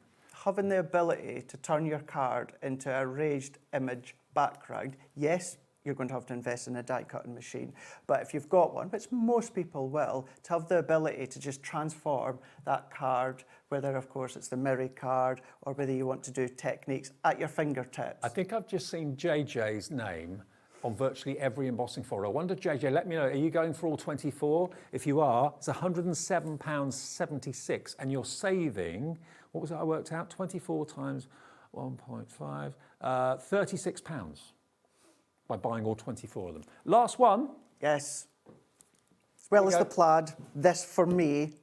Having the ability to turn your card into a raised image background, yes, you're going to have to invest in a die cutting machine. But if you've got one, which most people will, to have the ability to just transform that card, whether of course it's the Miri card or whether you want to do techniques at your fingertips. I think I've just seen JJ's name on virtually every embossing folder. I wonder, JJ, let me know, are you going for all 24? If you are, it's £107.76, and you're saving, what was it I worked out? 24 times 1.5, £36 by buying all 24 of them. Last one. Yes. As well as the plaid, this for me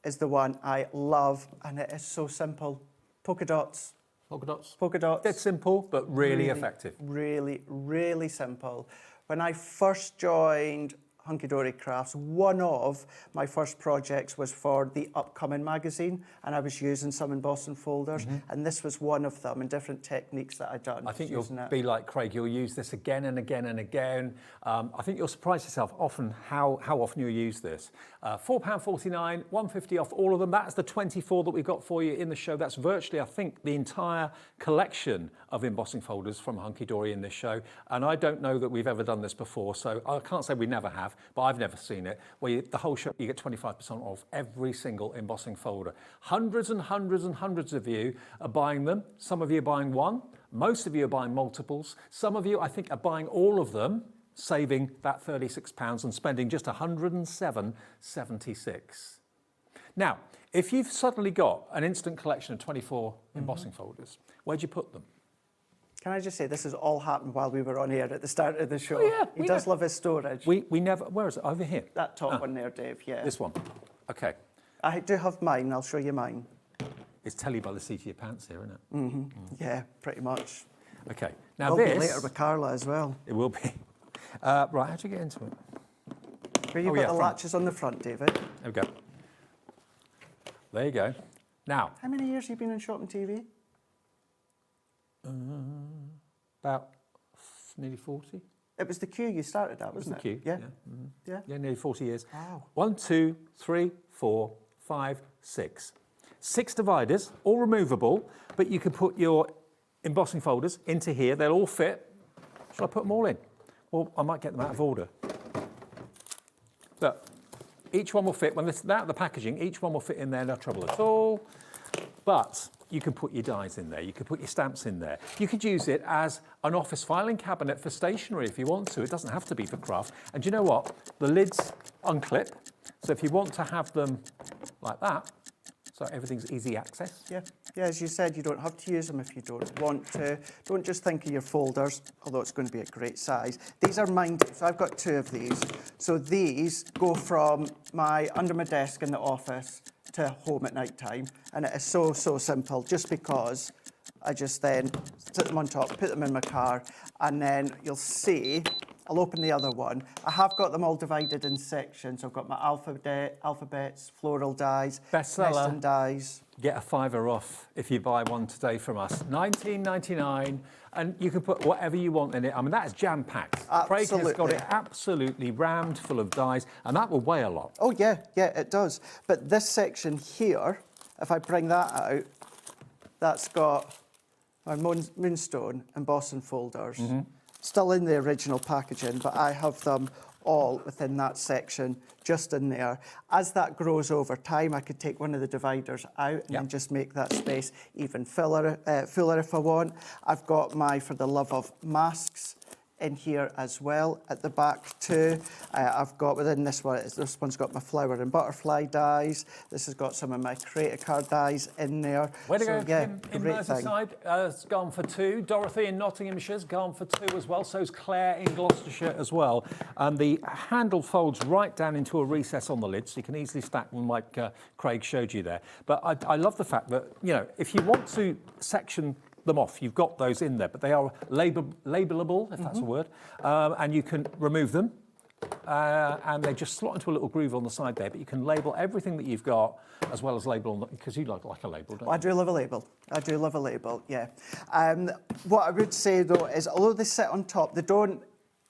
is the one I love, and it is so simple. Polka dots. Polka dots. Polka dots. It's simple, but really effective. Really, really simple. When I first joined Hunkydory Crafts, one of my first projects was for the upcoming magazine, and I was using some embossing folders, and this was one of them, and different techniques that I'd done. I think you'll be like Craig, you'll use this again and again and again. I think you'll surprise yourself often how often you use this. £4.49, £1.50 off all of them. That's the 24 that we've got for you in the show. That's virtually, I think, the entire collection of embossing folders from Hunkydory in this show. And I don't know that we've ever done this before, so I can't say we never have, but I've never seen it, where the whole show, you get 25% off every single embossing folder. Hundreds and hundreds and hundreds of you are buying them. Some of you are buying one. Most of you are buying multiples. Some of you, I think, are buying all of them, saving that £36 and spending just £107.76. Now, if you've suddenly got an instant collection of 24 embossing folders, where'd you put them? Can I just say, this has all happened while we were on air at the start of the show. Oh, yeah, he does love his storage. We never, where is it? Over here? That top one there, Dave, yeah. This one, okay. I do have mine, I'll show you mine. It's tell you by the seat of your pants here, isn't it? Yeah, pretty much. Okay, now It'll this... be later with Carla as well. It will be. Right, how do you get into it? Where you've got the latches on the front, David. There we go. There you go. Now... How many years have you been in shop and TV? About nearly 40. It was the queue you started at, wasn't it? It was the queue, yeah. Yeah, nearly 40 years. Wow. 1, 2, 3, 4, 5, 6. 6 dividers, all removable, but you can put your embossing folders into here. They'll all fit. Shall I put them all in? Well, I might get them out of order. Look, each one will fit. When this out of the packaging, each one will fit in there, no trouble at all. But you can put your dies in there. You can put your stamps in there. You could use it as an office filing cabinet for stationery if you want to. It doesn't have to be for craft. And do you know what? The lids unclip. So if you want to have them like that, so everything's easy access. Yeah, as you said, you don't have to use them if you don't want to. Don't just think of your folders, although it's going to be a great size. These are mine, so I've got 2 of these. So these go from under my desk in the office to home at night time. And it is so simple, just because I just then sit them on top, put them in my car, and then you'll see, I'll open the other one. I have got them all divided in sections. I've got my alphabets, floral dies, nesting dies. Get a £5 off if you buy one today from us. $19.99, and you can put whatever you want in it. I mean, that is jam-packed. Craig has got it absolutely rammed full of dies, and that will weigh a lot. Oh, yeah, it does. But this section here, if I bring that out, that's got my moonstone embossing folders. Still in the original packaging, but I have them all within that section, just in there. As that grows over time, I could take one of the dividers out and then just make that space even fuller if I want. I've got For the Love of masks in here as well at the back too. I've got within this one's got my flower and butterfly dies. This has got some of my creator card dies in there. Where to go? Yeah, in great thing. Merseyside, it's gone for 2. Dorothy in Nottinghamshire's gone for 2 as well. So's Claire in Gloucestershire as well. And the handle folds right down into a recess on the lid, so you can easily stack them like Craig showed you there. But I love the fact that, you know, if you want to section them off, you've got those in there, but they are labelable, if that's a word, and you can remove them, and they just slot into a little groove on the side there, but you can label everything that you've got, as well as label on because you like a label, don't you? I do love a label. I do love a label, yeah. What I would say, though, is although they sit on top, they don't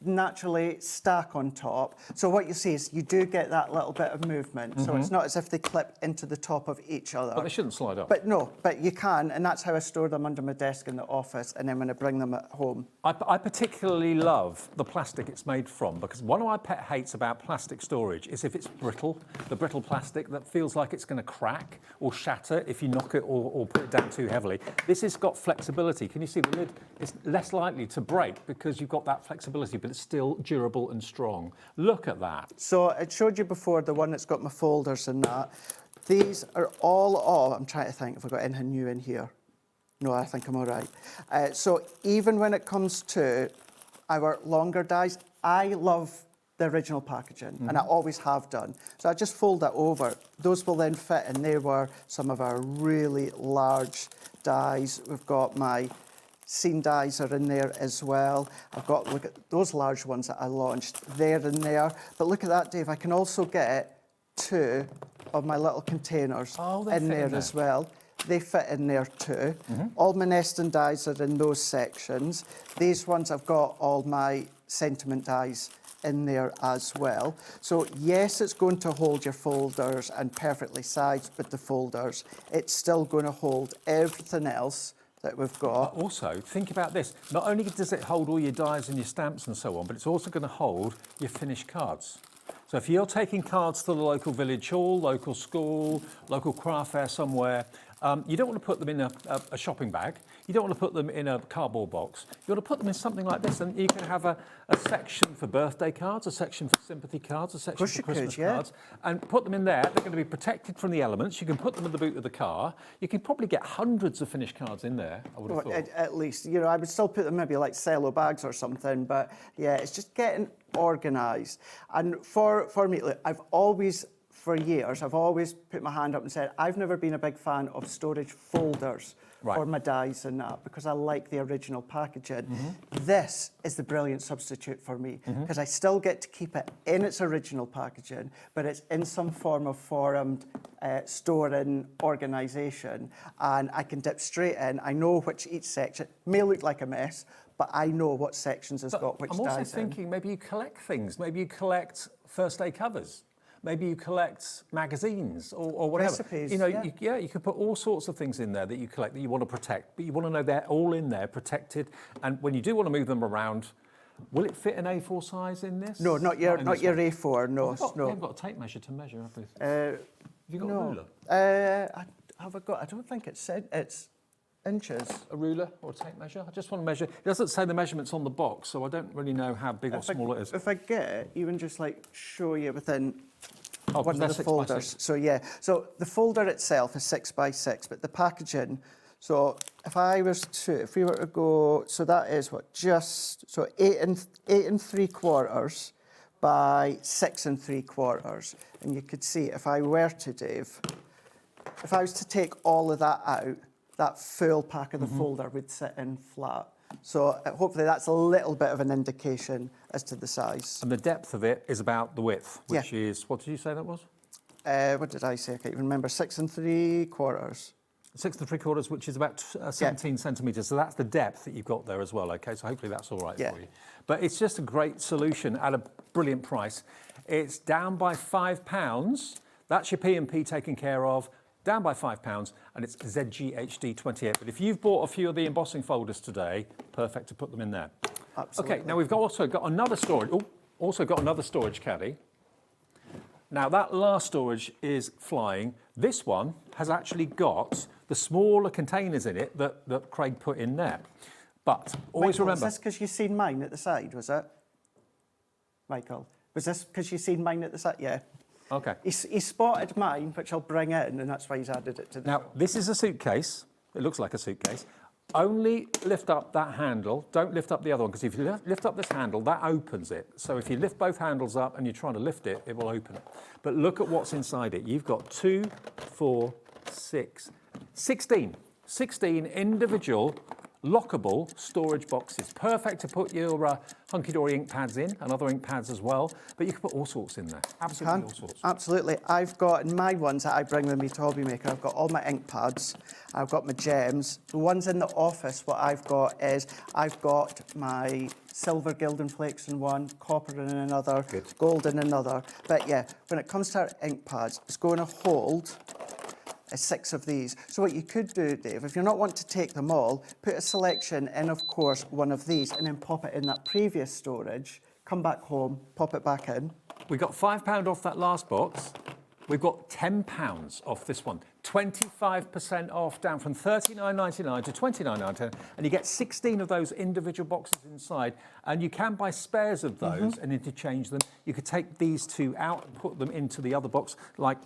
naturally stack on top. So what you see is you do get that little bit of movement. So it's not as if they clip into the top of each other. But they shouldn't slide up. But you can, and that's how I store them under my desk in the office, and then when I bring them at home. I particularly love the plastic it's made from, because one of my pet hates about plastic storage is if it's brittle, the brittle plastic that feels like it's going to crack or shatter if you knock it or put it down too heavily. This has got flexibility. Can you see the lid is less likely to break because you've got that flexibility, but it's still durable and strong. Look at that. So I showed you before the one that's got my folders and that. These are all I'm trying to think if I've got anything new in here. No, I think I'm all right. So even when it comes to our longer dies, I love the original packaging, and I always have done. So I just fold that over. Those will then fit, and they were some of our really large dies. We've got my scene dies are in there as well. Look at those large ones that I launched. They're in there. But look at that, Dave. I can also get 2 of my little containers in there as well. They fit in there too. All my nesting dies are in those sections. These ones, I've got all my sentiment dies in there as well. So yes, it's going to hold your folders and perfectly sized with the folders. It's still going to hold everything else that we've got. Also, think about this. Not only does it hold all your dies and your stamps and so on, but it's also going to hold your finished cards. So if you're taking cards to the local village hall, local school, local craft fair somewhere, you don't want to put them in a shopping bag. You don't want to put them in a cardboard box. You want to put them in something like this, and you can have a section for birthday cards, a section for sympathy cards, a section for Christmas cards, and put them in there. They're going to be protected from the elements. You can put them in the boot of the car. You can probably get hundreds of finished cards in there, I would have thought. At least, you know, I would still put them maybe like cello bags or something, but yeah, it's just getting organised. And for me, look, for years, I've always put my hand up and said, I've never been a big fan of storage folders for my dies and that, because I like the original packaging. This is the brilliant substitute for me, because I still get to keep it in its original packaging, but it's in some form of formed storing organisation, and I can dip straight in. I know which each section may look like a mess, but I know what sections has got which dies in. I'm also thinking maybe you collect things. Maybe you collect first day covers. Maybe you collect magazines or whatever. Recipes, You know, yeah. you could put all sorts of things in there that you collect that you want to protect, but you want to know they're all in there, protected. And when you do want to move them around, will it fit an A4 size in this? No, not your A4. No, We haven't got a tape measure to measure, have we? Have you got a ruler? Have I got? I don't think it's inches. A ruler or a tape measure? I just want to measure. It doesn't say the measurements on the box, so I don't really know how big or small it is. If I get even just like show you within one of the 6 by folders. 6. So yeah, so the folder itself is 6 by 6, but the packaging. So if we were to go, so that is what, just so 8 3/4 by 6 3/4, and you could see if I were to, Dave, if I was to take all of that out, that full pack of the folder would sit in flat. So hopefully that's a little bit of an indication as to the size. And the depth of it is about the width, which is, what did you say that was? What did I say? I can't even remember. 6 3/4. 6 3/4, which is about 17 centimetres. So that's the depth that you've got there as well. Okay, so hopefully that's all right for you. But it's just a great solution at a brilliant price. It's down by £5. That's your P&P taken care of. Down by £5, and it's ZGHD28. But if you've bought a few of the embossing folders today, perfect to put them in there. Absolutely. Okay, now we've also got another storage. Also got another storage caddy. Now that last storage is flying. This one has actually got the smaller containers in it that Craig put in there. But always Michael, remember. was this because you've seen mine at the side, was it? Michael, was this because you've seen mine at the side? Yeah. Okay. He spotted mine, which I'll bring in, and that's why he's added it to the... Now, this is a suitcase. It looks like a suitcase. Only lift up that handle. Don't lift up the other one, because if you lift up this handle, that opens it. So if you lift both handles up and you're trying to lift it, it will open it. But look at what's inside it. You've got 2, 4, 6, 16 individual lockable storage boxes. Perfect to put your Hunkydory ink pads in, and other ink pads as well, but you can put all sorts in there. Absolutely all sorts. Absolutely. I've got, in my ones that I bring with me to HobbyMaker, I've got all my ink pads, I've got my gems. The ones in the office, what I've got is, I've got my silver gilding flakes in one, copper in another, gold in another. But yeah, when it comes to our ink pads, it's going to hold 6 of these. So what you could do, Dave, if you're not wanting to take them all, put a selection in, of course, one of these, and then pop it in that previous storage, come back home, pop it back in. We got £5 off that last box. We've got £10 off this one. 25% off, down from $39.99 to $29.99, and you get 16 of those individual boxes inside, and you can buy spares of those and interchange them. You could take these two out and put them into the other box, like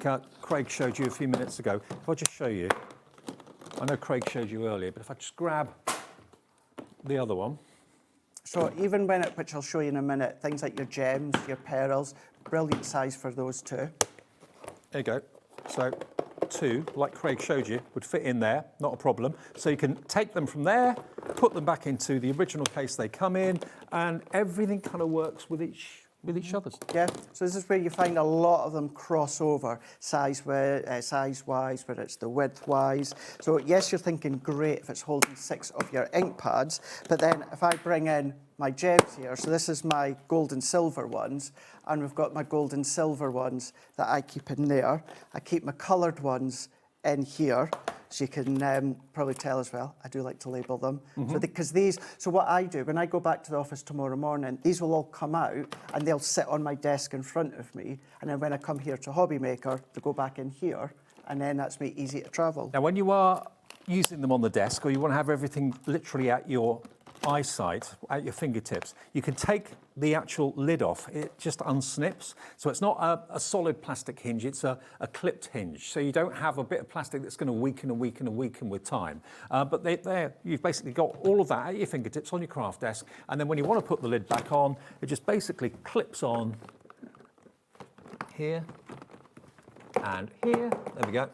Craig showed you a few minutes ago. If I just show you, I know Craig showed you earlier, but if I just grab the other one. So even when which I'll show you in a minute, things like your gems, your pearls, brilliant size for those too. There you go. So 2, like Craig showed you, would fit in there, not a problem. So you can take them from there, put them back into the original case they come in, and everything kind of works with each other's. Yeah, so this is where you find a lot of them cross over, size-wise, whether it's the width-wise. So yes, you're thinking great if it's holding 6 of your ink pads, but then if I bring in my gems here, so this is my gold and silver ones, and we've got my gold and silver ones that I keep in there. I keep my coloured ones in here, so you can probably tell as well, I do like to label them. So because so what I do, when I go back to the office tomorrow morning, these will all come out and they'll sit on my desk in front of me. And then when I come here to HobbyMaker, they go back in here, and then that's me easy to travel. Now, when you are using them on the desk, or you want to have everything literally at your eyesight, at your fingertips, you can take the actual lid off. It just unsnips. So it's not a solid plastic hinge, it's a clipped hinge. So you don't have a bit of plastic that's going to weaken and weaken and weaken with time. But you've basically got all of that at your fingertips on your craft desk. And then when you want to put the lid back on, it just basically clips on here and here. There we go.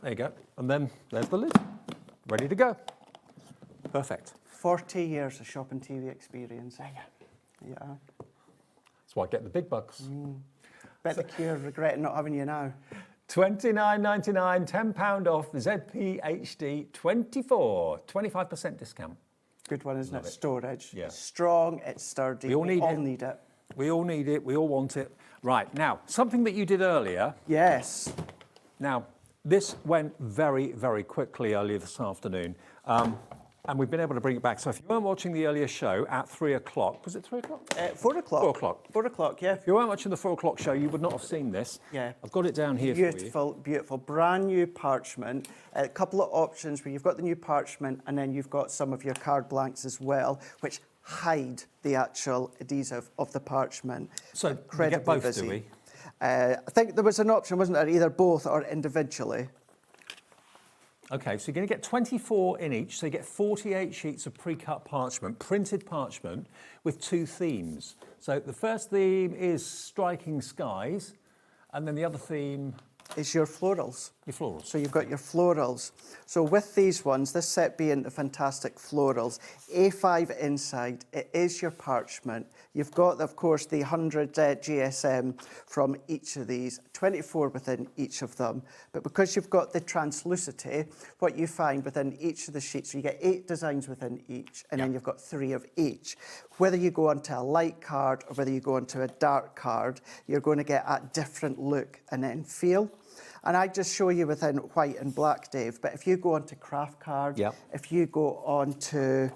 There you go. And then there's the lid, ready to go. Perfect. 40 years of shop and TV experience. Yeah. That's why I get the big bucks. Bet the cure regretting not having you now. $29.99, £10 off, ZPHD 24, 25% discount. Good one, isn't Love it? it. Storage. Yeah. It's strong, it's sturdy. We all need it. Need it. We all need it. We all want it. Right, now, something that you did earlier. Yes. Now, this went very, very quickly earlier this afternoon. And we've been able to bring it back. So if you weren't watching the earlier show at 3 o'clock, was it 3 o'clock? 4 o'clock. 4 o'clock. 4 o'clock, yeah. If you weren't watching the 4 o'clock show, you would not have seen this. Yeah. I've got it down here Beautiful, for you. beautiful. Brand new parchment. A couple of options where you've got the new parchment and then you've got some of your card blanks as well, which hide the actual adhesive of the parchment. So we get both, busy. do we? I think there was an option, wasn't there? Either both or individually. Okay, so you're going to get 24 in each, so you get 48 sheets of pre-cut parchment, printed parchment, with 2 themes. So the first theme is striking skies, and then the other theme is your florals. Your florals. So you've got your florals. So with these ones, this set being the fantastic florals, A5 inside, it is your parchment. You've got, of course, the 100 GSM from each of these, 24 within each of them. But because you've got the translucity, what you find within each of the sheets, so you get 8 designs within each, and then you've got 3 of each. Whether you go onto a light card or whether you go onto a dark card, you're going to get a different look and then feel. And I just show you within white and black, Dave, but if you go onto craft card, if you go onto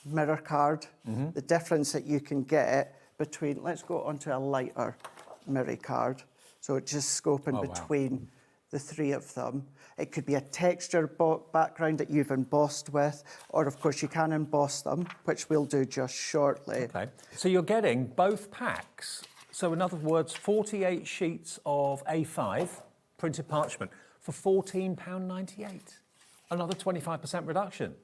mirror card, the difference that you can get between, let's go onto a lighter mirror card. So just scoping between the 3 of them. It could be a texture background that you've embossed with, or of course you can emboss them, which we'll do just shortly. Okay, so you're getting both packs. So in other words, 48 sheets of A5 printed parchment for £14.98. Another 25% reduction.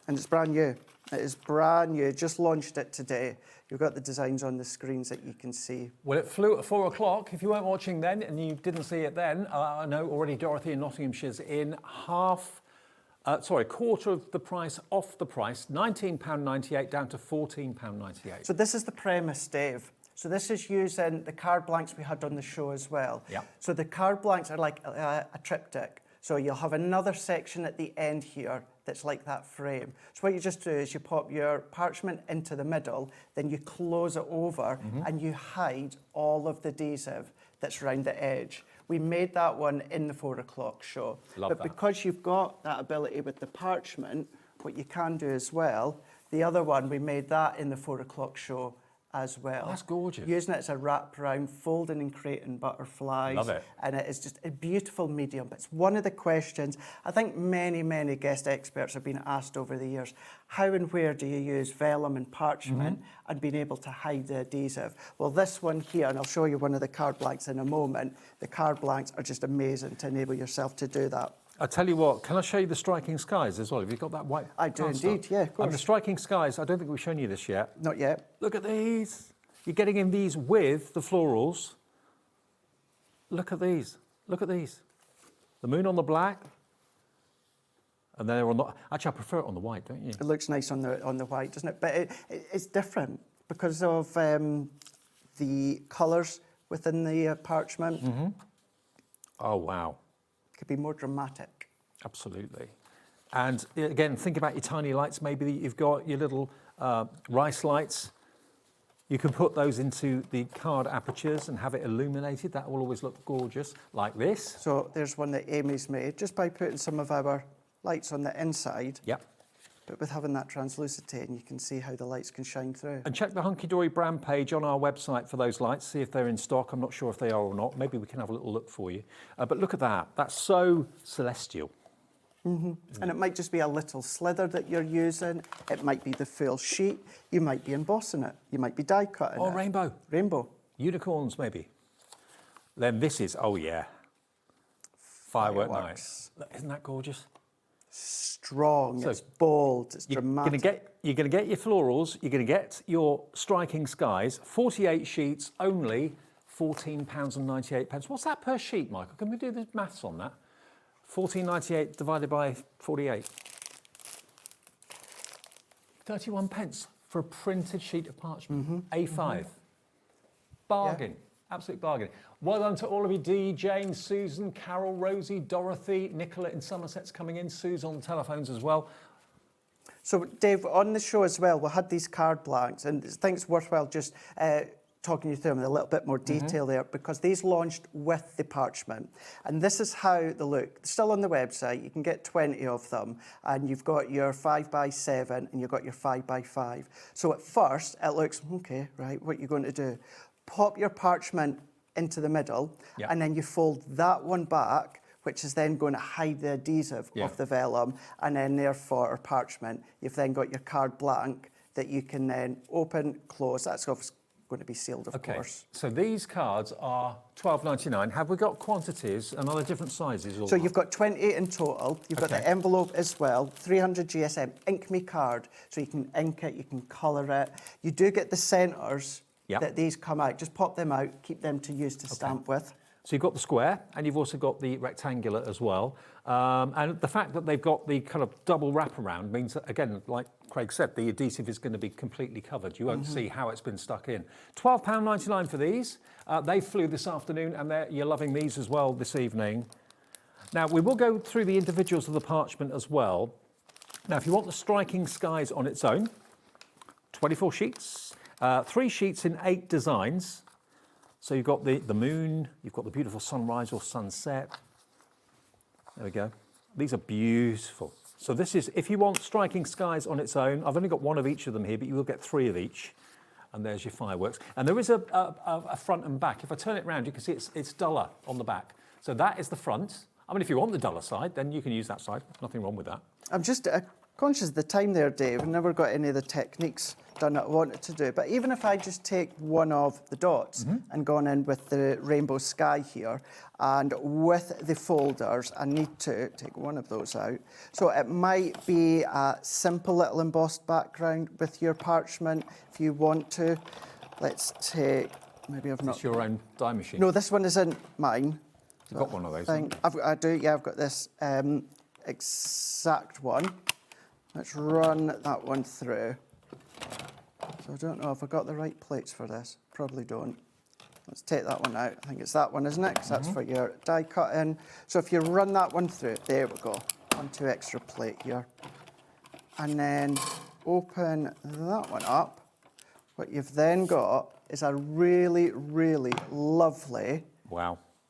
And it's brand new. It is brand new. Just launched it today. You've got the designs on the screens that you can see. Well, it flew at 4 o'clock. If you weren't watching then and you didn't see it then, I know already Dorothy in Nottinghamshire's in quarter of the price off the price, £19.98 down to £14.98. So this is the premise, Dave. So this is using the card blanks we had on the show as well. Yeah. So the card blanks are like a triptych. So you'll have another section at the end here that's like that frame. So what you just do is you pop your parchment into the middle, then you close it over and you hide all of the adhesive that's around the edge. We made that one in the 4 o'clock show. But because you've got that ability with the parchment, what you can do as well, the other one, we made that in the 4 o'clock show as well. Oh, that's gorgeous. Using it as a wraparound, folding and creating butterflies. Love it. And it is just a beautiful medium. But it's one of the questions I think many, many guest experts have been asked over the years. How and where do you use vellum and parchment and being able to hide the adhesive? Well, this one here, and I'll show you one of the card blanks in a moment, the card blanks are just amazing to enable yourself to do that. I tell you what, can I show you the striking skies as well? Have you got that white? I do indeed, yeah, of course. And the striking skies, I don't think we've shown you this yet. Not yet. Look at these. You're getting in these with the florals. Look at these. Look at these. The moon on the black. And then they're on the... Actually, I prefer it on the white, don't you? It looks nice on the white, doesn't it? But it's different because of the colours within the parchment. Oh, wow. Could be more dramatic. Absolutely. And again, think about your tiny lights. Maybe you've got your little rice lights. You can put those into the card apertures and have it illuminated. That will always look gorgeous, like this. So there's one that Amy's made, just by putting some of our lights on the inside. Yep. But with having that translucity, and you can see how the lights can shine through. And check the Hunkydory brand page on our website for those lights, see if they're in stock. I'm not sure if they are or not. Maybe we can have a little look for you. But look at that. That's so celestial. And it might just be a little slither that you're using. It might be the full sheet. You might be embossing it. You might be die cutting it. Oh, rainbow. Rainbow. Unicorns, maybe. Then this is, oh yeah, firework night. Isn't that gorgeous? Strong, so it's bold, it's dramatic. You're going to get your florals, you're going to get your striking skies, 48 sheets, only £14.98. What's that per sheet, Michael? Can we do the maths on that? 14.98 divided by 48. 31 pence for a printed sheet of parchment, A5. Bargain. Yeah. Absolute bargain. Well done to all of you, Dee, Jane, Susan, Carol, Rosie, Dorothy, Nicola in Somerset's coming in, Sue's on the telephones as well. So, Dave, on the show as well, we had these card blanks, and I think it's worthwhile just talking you through them in a little bit more detail there, because these launched with the parchment. And this is how they look. Still on the website, you can get 20 of them, and you've got your 5x7 and you've got your 5x5. So at first, it looks, okay, right, what are you going to do? Pop your parchment into the middle, and then you fold that one back, which is then going to hide the adhesive of the vellum, and then therefore, or parchment, you've then got your card blank that you can then open, close. That's obviously going to be sealed, of course. So these cards are $12.99. Have we got quantities and other different sizes? So you've got 28 in total. You've got the envelope as well, 300 GSM, Ink Me card. So you can ink it, you can colour it. You do get the centres that these come out. Just pop them out, keep them to use to stamp with. So you've got the square, and you've also got the rectangular as well. And the fact that they've got the kind of double wraparound means that, again, like Craig said, the adhesive is going to be completely covered. You won't see how it's been stuck in. £12.99 for these. They flew this afternoon, and you're loving these as well this evening. Now, we will go through the individuals of the parchment as well. Now, if you want the striking skies on its own, 24 sheets, 3 sheets in 8 designs. So you've got the moon, you've got the beautiful sunrise or sunset. There we go. These are beautiful. So this is, if you want striking skies on its own, I've only got 1 of each of them here, but you will get 3 of each. And there's your fireworks. And there is a front and back. If I turn it around, you can see it's duller on the back. So that is the front. I mean, if you want the duller side, then you can use that side. Nothing wrong with that. I'm just conscious of the time there, Dave. I've never got any of the techniques done that I wanted to do. But even if I just take one of the dots and gone in with the rainbow sky here, and with the folders, I need to take one of those out. So it might be a simple little embossed background with your parchment if you want to. Let's take, maybe I've not... It's your own die machine? No, this one isn't mine. You've got one of those? I do, yeah, I've got this exact one. Let's run that one through. So I don't know if I got the right plates for this. Probably don't. Let's take that one out. I think it's that one, isn't it? Because that's for your die cutting. So if you run that one through, there we go. 1, 2 extra plate here. And then open that one up. What you've then got is a really, really lovely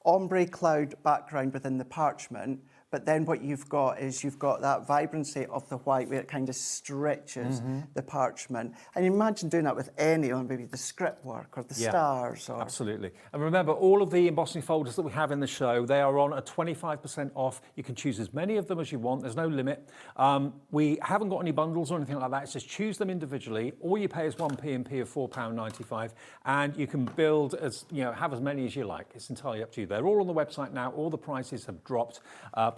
ombre cloud background within the parchment. But then what you've got is you've got that vibrancy of the white where it kind of stretches the parchment. And imagine doing that with any, or maybe the script work or the stars. Or... Absolutely. And remember, all of the embossing folders that we have in the show, they are on a 25% off. You can choose as many of them as you want. There's no limit. We haven't got any bundles or anything like that. It's just choose them individually. All you pay is 1 P&P of £4.95. And you can build as, have as many as you like. It's entirely up to you. They're all on the website now. All the prices have dropped.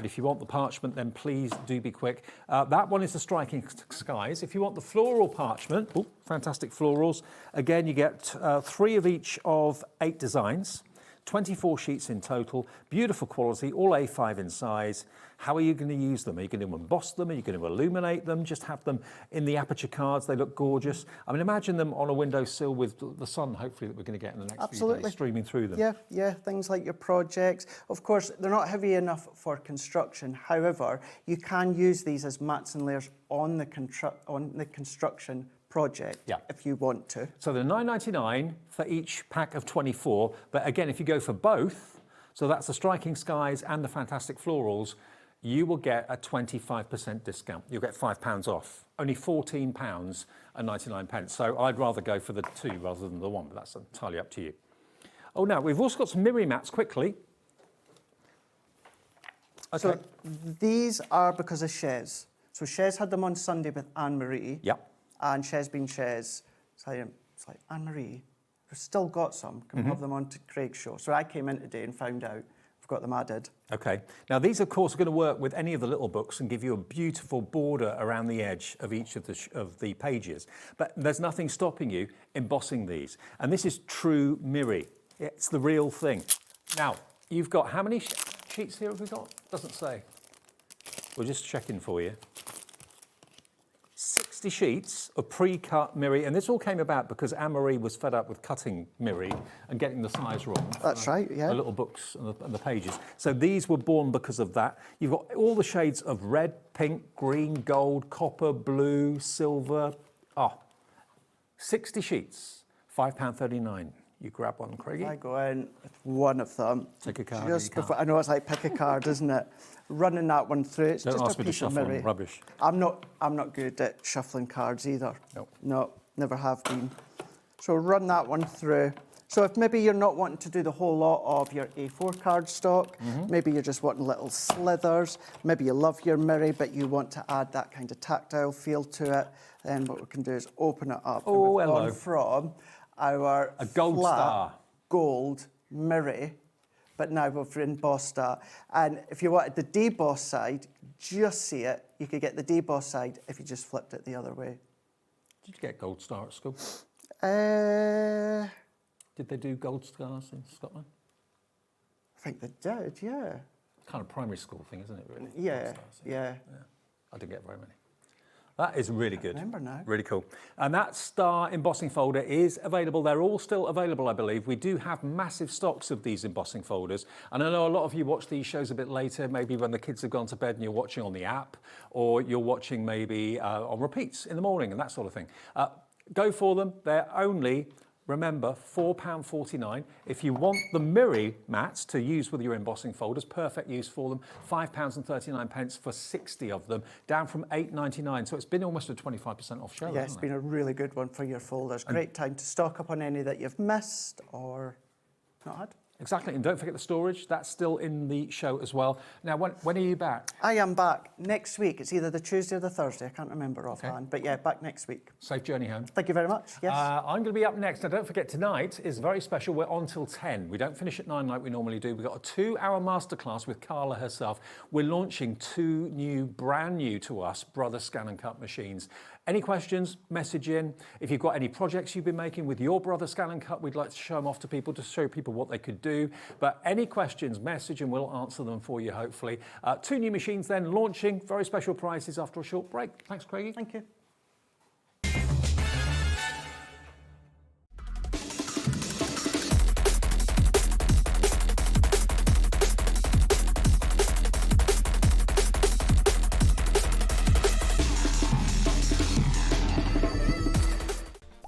But if you want the parchment, then please do be quick. That one is the striking skies. If you want the floral parchment, fantastic florals. Again, you get 3 of each of 8 designs, 24 sheets in total, beautiful quality, all A5 in size. How are you going to use them? Are you going to emboss them? Are you going to illuminate them? Just have them in the aperture cards. They look gorgeous. I mean, imagine them on a windowsill with the sun, hopefully, that we're going to get in the next few days, streaming through them. Yeah, things like your projects. Of course, they're not heavy enough for construction. However, you can use these as mats and layers on the construction project if you want to. So they're $9.99 for each pack of 24. But again, if you go for both, so that's the striking skies and the fantastic florals, you will get a 25% discount. You'll get £5 off. Only £14.99. So I'd rather go for the 2 rather than the 1, but that's entirely up to you. Oh, now we've also got some mirror mats quickly. Okay. So these are because of Shez. So Shez had them on Sunday with Anne-Marie. And Shez being Shez. So it's like, Anne-Marie, we've still got some. Can we have them on to Craig's show? So I came in today and found out we've got them added. Okay. Now, these, of course, are going to work with any of the little books and give you a beautiful border around the edge of each of the pages. But there's nothing stopping you embossing these. And this is true Miri. It's the real thing. Now, you've got how many sheets here have we got? Doesn't say. We're just checking for you. 60 sheets of pre-cut Miri, and this all came about because Anne-Marie was fed up with cutting Miri and getting the size wrong. That's right, yeah. The little books and the pages. So these were born because of that. You've got all the shades of red, pink, green, gold, copper, blue, silver. 60 sheets £5.39. You grab one, Craigie. I go in with one of them. Take a card. Just before, I know it's like pick a card, isn't it? Running that one through. It's Don't just ask a me to piece of shuffle mirror. them, rubbish. I'm not good at shuffling cards either. No, never have been. So run that one through. So if maybe you're not wanting to do the whole lot of your A4 card stock, maybe you're just wanting little slithers, maybe you love your mirror but you want to add that kind of tactile feel to it, then what we can do is open it up. Oh, and we've hello. gone from our gold flat star. gold mirror, but now we've embossed that. And if you wanted the deboss side, just see it. You could get the deboss side if you just flipped it the other way. Did you get gold star at school? Did they do gold stars in Scotland? I think they did, yeah. Kind of primary school thing, isn't it, really? Yeah, Gold stars, yeah. I didn't get very many. That is really good. I remember now. Really cool. And that star embossing folder is available. They're all still available, I believe. We do have massive stocks of these embossing folders. And I know a lot of you watch these shows a bit later, maybe when the kids have gone to bed and you're watching on the app, or you're watching maybe on repeats in the morning and that sort of thing. Go for them. They're only, remember, £4.49. If you want the mirror mats to use with your embossing folders, perfect use for them, £5.39 for 60 of them, down from £8.99. So it's been almost a 25% off show. Yeah, it's been a really good one for your folders. Great time to stock up on any that you've missed or not had. Exactly, and don't forget the storage. That's still in the show as well. Now, when are you back? I am back next week. It's either the Tuesday or the Thursday. I can't remember offhand. But yeah, back next week. Safe journey home. Thank you very much. Yes. I'm going to be up next. Now, don't forget, tonight is very special. We're on till 10. We don't finish at 9 like we normally do. We've got a 2-hour masterclass with Carla herself. We're launching 2 brand new to us, Brother Scan and Cut machines. Any questions, message in. If you've got any projects you've been making with your Brother Scan and Cut, we'd like to show them off to people, to show people what they could do. But any questions, message and we'll answer them for you, hopefully. 2 new machines then launching, very special prices after a short break. Thanks, Craigie. Thank you.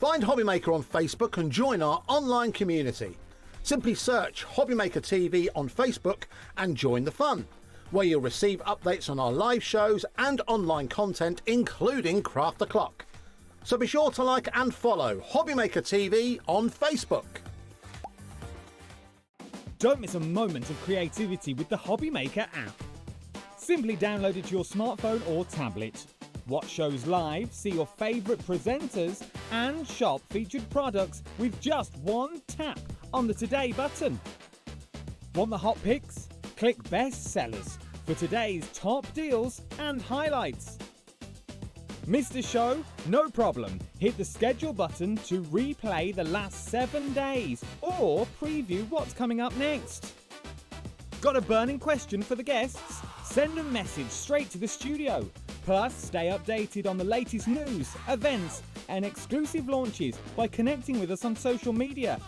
Find HobbyMaker on Facebook and join our online community. Simply search HobbyMaker TV on Facebook and join the fun, where you'll receive updates on our live shows and online content, including Craft the Clock. So be sure to like and follow HobbyMaker TV on Facebook. Don't miss a moment of creativity with the HobbyMaker app. Simply download it to your smartphone or tablet. Watch shows live, see your favourite presenters, and shop featured products with just one tap on the Today button. Want the hot picks? Click Best Sellers for today's top deals and highlights. Missed a show? No problem. Hit the schedule button to replay the last 7 days or preview what's coming up next. Got a burning question for the guests? Send a message straight to the studio. Plus, stay updated on the latest news, events, and exclusive launches by connecting with us on social media.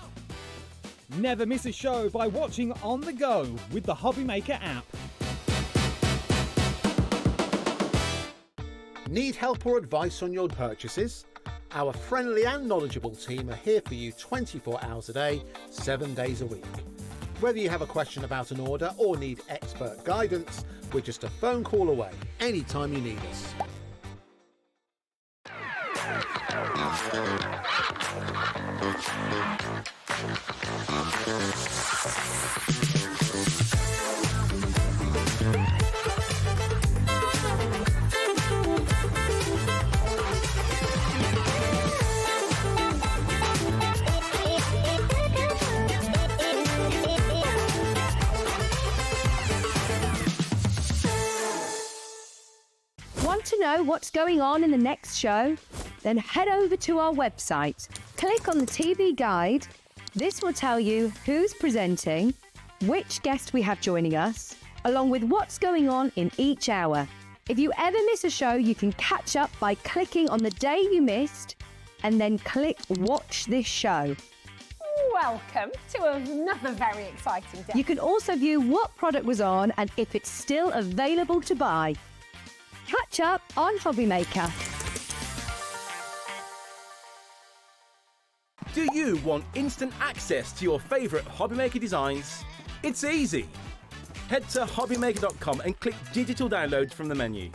Never miss a show by watching on the go with the HobbyMaker app. Need help or advice on your purchases? Our friendly and knowledgeable team are here for you 24 hours a day, 7 days a week. Whether you have a question about an order or need expert guidance, we're just a phone call away anytime you need us. Want to know what's going on in the next show? Then head over to our website. Click on the TV guide. This will tell you who's presenting, which guest we have joining us, along with what's going on in each hour. If you ever miss a show, you can catch up by clicking on the day you missed and then click Watch This Show. Welcome to another very exciting day. You can also view what product was on and if it's still available to buy. Catch up on HobbyMaker. Do you want instant access to your favourite HobbyMaker designs? It's easy. Head to HobbyMaker.com and click Digital Downloads from the menu.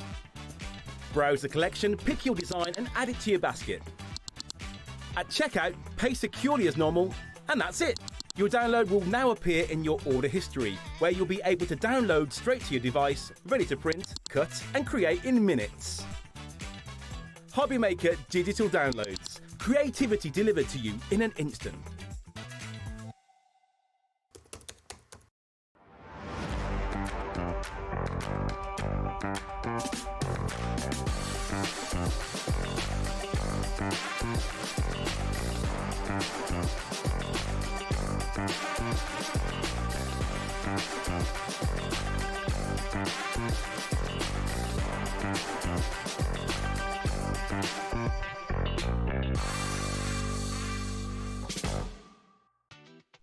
Browse the collection, pick your design and add it to your basket. At checkout, pay securely as normal, and that's it. Your download will now appear in your order history, where you'll be able to download straight to your device, ready to print, cut and create in minutes. HobbyMaker Digital Downloads. Creativity delivered to you in an instant.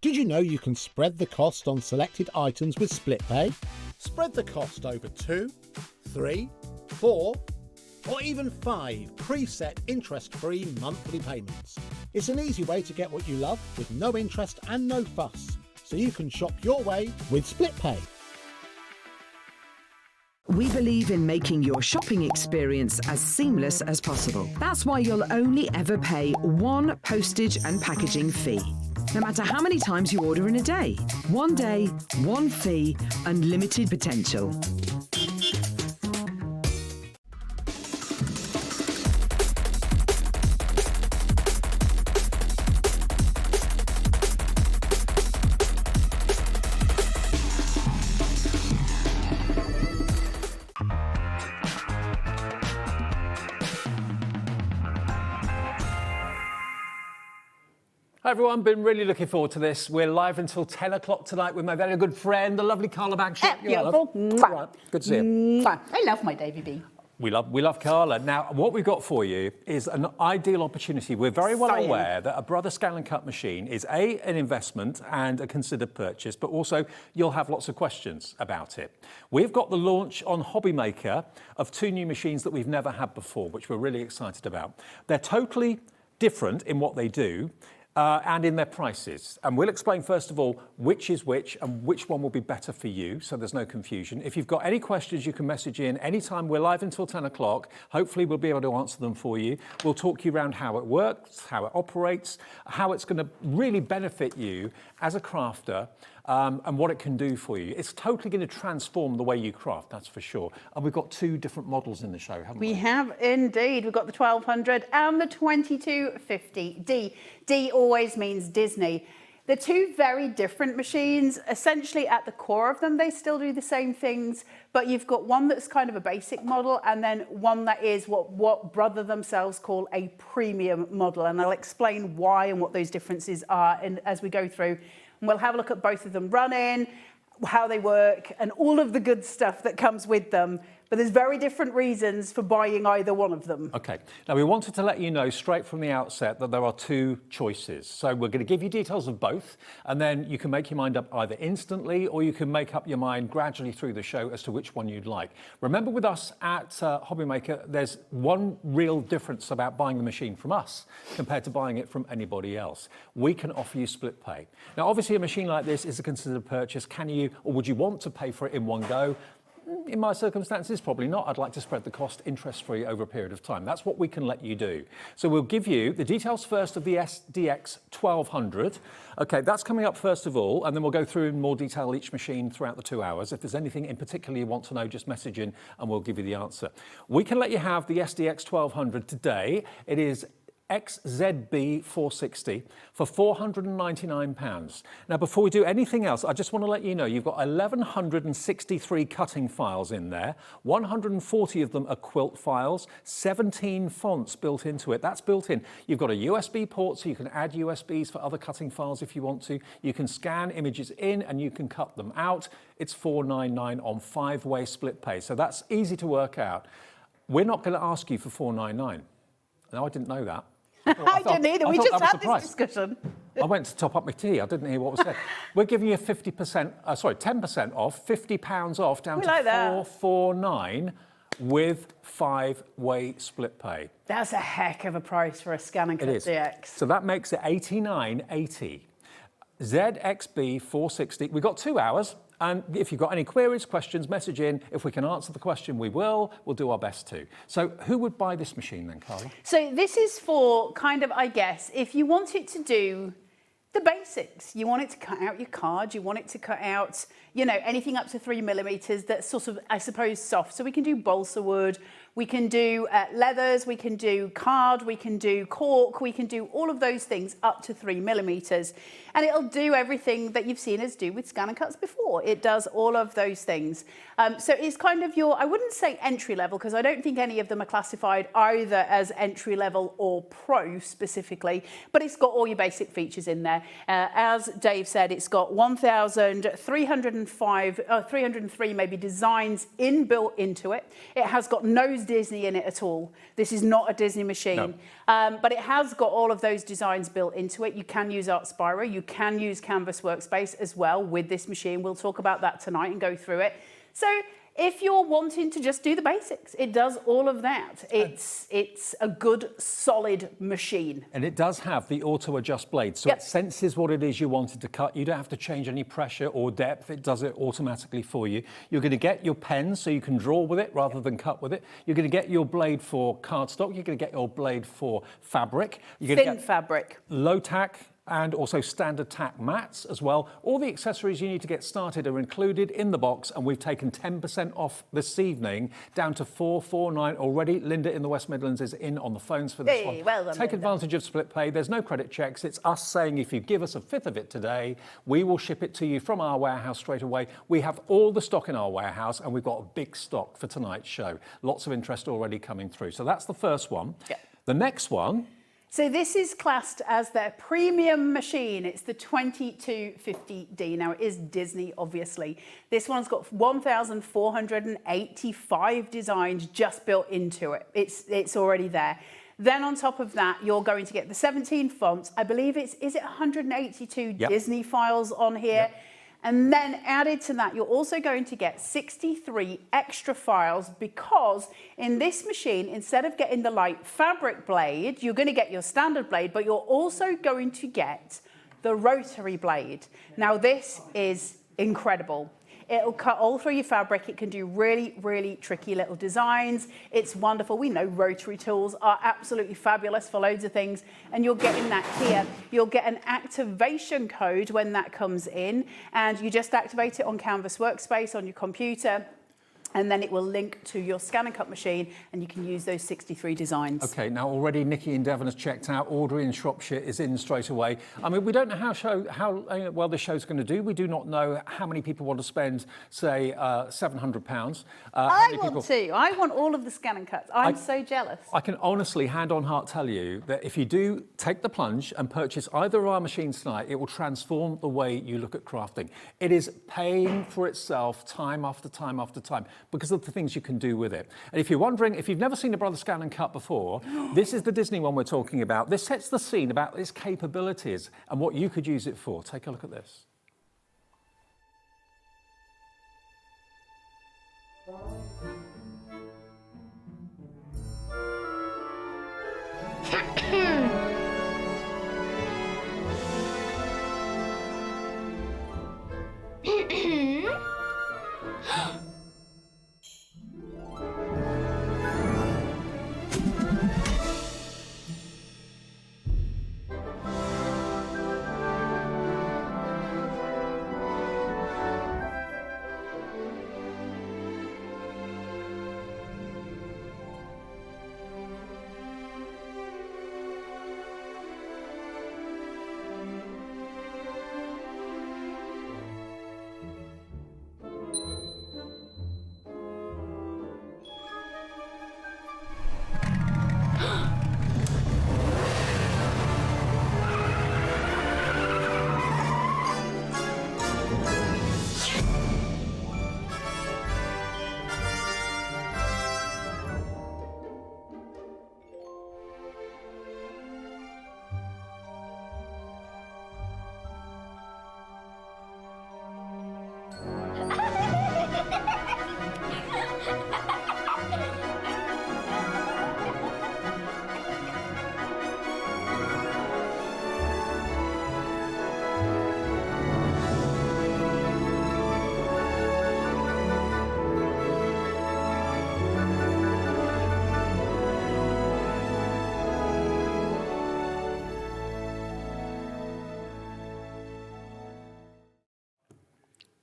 Did you know you can spread the cost on selected items with split pay? Spread the cost over 2, 3, 4, or even 5 preset interest-free monthly payments. It's an easy way to get what you love with no interest and no fuss, so you can shop your way with split pay. We believe in making your shopping experience as seamless as possible. That's why you'll only ever pay one postage and packaging fee. No matter how many times you order in a day. One day, one fee, unlimited potential. Hi everyone, been really looking forward to this. We're live until 10 o'clock tonight with my very good friend, the lovely Carla Bagshot. Beautiful. Right, good to see you. I love my Davy B. We love Carla. Now, what we've got for you is an ideal opportunity. We're very well aware that a Brother Scale and Cut machine is an investment and a considered purchase, but also you'll have lots of questions about it. We've got the launch on HobbyMaker of 2 new machines that we've never had before, which we're really excited about. They're totally different in what they do. And in their prices. And we'll explain first of all which is which and which one will be better for you, so there's no confusion. If you've got any questions, you can message in anytime. We're live until 10 o'clock. Hopefully we'll be able to answer them for you. We'll talk you around how it works, how it operates, how it's going to really benefit you as a crafter, and what it can do for you. It's totally going to transform the way you craft, that's for sure. And we've got 2 different models in the show, haven't we? We have indeed. We've got the 1200 and the 2250D. D always means Disney. They're 2 very different machines. Essentially, at the core of them, they still do the same things, but you've got one that's kind of a basic model and then one that is what Brother themselves call a premium model. And I'll explain why and what those differences are as we go through. And we'll have a look at both of them running, how they work, and all of the good stuff that comes with them. But there's very different reasons for buying either one of them. Okay. Now, we wanted to let you know straight from the outset that there are 2 choices. So we're going to give you details of both, and then you can make your mind up either instantly or you can make up your mind gradually through the show as to which one you'd like. Remember, with us at HobbyMaker, there's one real difference about buying the machine from us compared to buying it from anybody else. We can offer you split pay. Now, obviously, a machine like this is a considered purchase. Can you, or would you want to pay for it in one go? In my circumstances, probably not. I'd like to spread the cost interest-free over a period of time. That's what we can let you do. So we'll give you the details first of the SDX 1200. Okay, that's coming up first of all, and then we'll go through in more detail each machine throughout the 2 hours. If there's anything in particular you want to know, just message in and we'll give you the answer. We can let you have the SDX 1200 today. It is XZB 460 for £499. Now, before we do anything else, I just want to let you know you've got 1,163 cutting files in there. 140 of them are quilt files, 17 fonts built into it. That's built in. You've got a USB port, so you can add USBs for other cutting files if you want to. You can scan images in and you can cut them out. It's £499 on 5-way split pay. So that's easy to work out. We're not going to ask you for £499. No, I didn't know that. I didn't either. We just had this discussion. I went to top up my tea. I didn't hear what was said. We're giving you 10% off, £50 off, down to £449 with 5-way split pay. That's a heck of a price for a Scan and Cut DX. So that makes it $89.80. ZXB 460. We've got 2 hours. And if you've got any queries, questions, message in. If we can answer the question, we will. We'll do our best to. So who would buy this machine then, Carla? So this is for kind of, I guess, if you want it to do the basics. You want it to cut out your cards. You want it to cut out, you know, anything up to 3 millimeters that's sort of, I suppose, soft. So we can do balsa wood. We can do leathers, we can do card, we can do cork, we can do all of those things up to 3 millimeters. And it'll do everything that you've seen us do with Scan and Cuts before. It does all of those things. So it's kind of your, I wouldn't say entry level, because I don't think any of them are classified either as entry level or pro specifically, but it's got all your basic features in there. As Dave said, it's got 303 maybe designs inbuilt into it. It has got no Disney in it at all. This is not a Disney machine, but it has got all of those designs built into it. You can use Art Spyro, you can use Canvas Workspace as well with this machine. We'll talk about that tonight and go through it. So if you're wanting to just do the basics, it does all of that. It's a good, solid machine. And it does have the auto-adjust blade, so it senses what it is you wanted to cut. You don't have to change any pressure or depth. It does it automatically for you. You're going to get your pen so you can draw with it rather than cut with it. You're going to get your blade for cardstock. You're going to get your blade for fabric. You're going to get fabric. Low tack and also standard tack mats as well. All the accessories you need to get started are included in the box, and we've taken 10% off this evening, down to $449 already. Linda in the West Midlands is in on the phones for this one. Well done, Take Linda. advantage of split pay. There's no credit checks. It's us saying if you give us a fifth of it today, we will ship it to you from our warehouse straight away. We have all the stock in our warehouse, and we've got a big stock for tonight's show. Lots of interest already coming through. So that's the first one. The next one. So this is classed as their premium machine. It's the 2250D. Now, it is Disney, obviously. This one's got 1,485 designs just built into it. It's already there. Then on top of that, you're going to get the 17 fonts. I believe is it 182 Disney files on here? And then added to that, you're also going to get 63 extra files, because in this machine, instead of getting the light fabric blade, you're going to get your standard blade, but you're also going to get the rotary blade. Now, this is incredible. It'll cut all through your fabric. It can do really, really tricky little designs. It's wonderful. We know rotary tools are absolutely fabulous for loads of things, and you're getting that here. You'll get an activation code when that comes in, and you just activate it on Canvas Workspace on your computer, and then it will link to your Scan and Cut machine, and you can use those 63 designs. Okay, now already Nikki in Devon has checked out. Audrey in Shropshire is in straight away. I mean, we don't know how well this show's going to do. We do not know how many people want to spend, say, £700. I want all of the Scan and Cuts. I'm so jealous. I can honestly, hand on heart, tell you that if you do take the plunge and purchase either of our machines tonight, it will transform the way you look at crafting. It is paying for itself time after time after time, because of the things you can do with it. And if you're wondering, if you've never seen a Brother Scan and Cut before, this is the Disney one we're talking about. This sets the scene about its capabilities and what you could use it for. Take a look at this.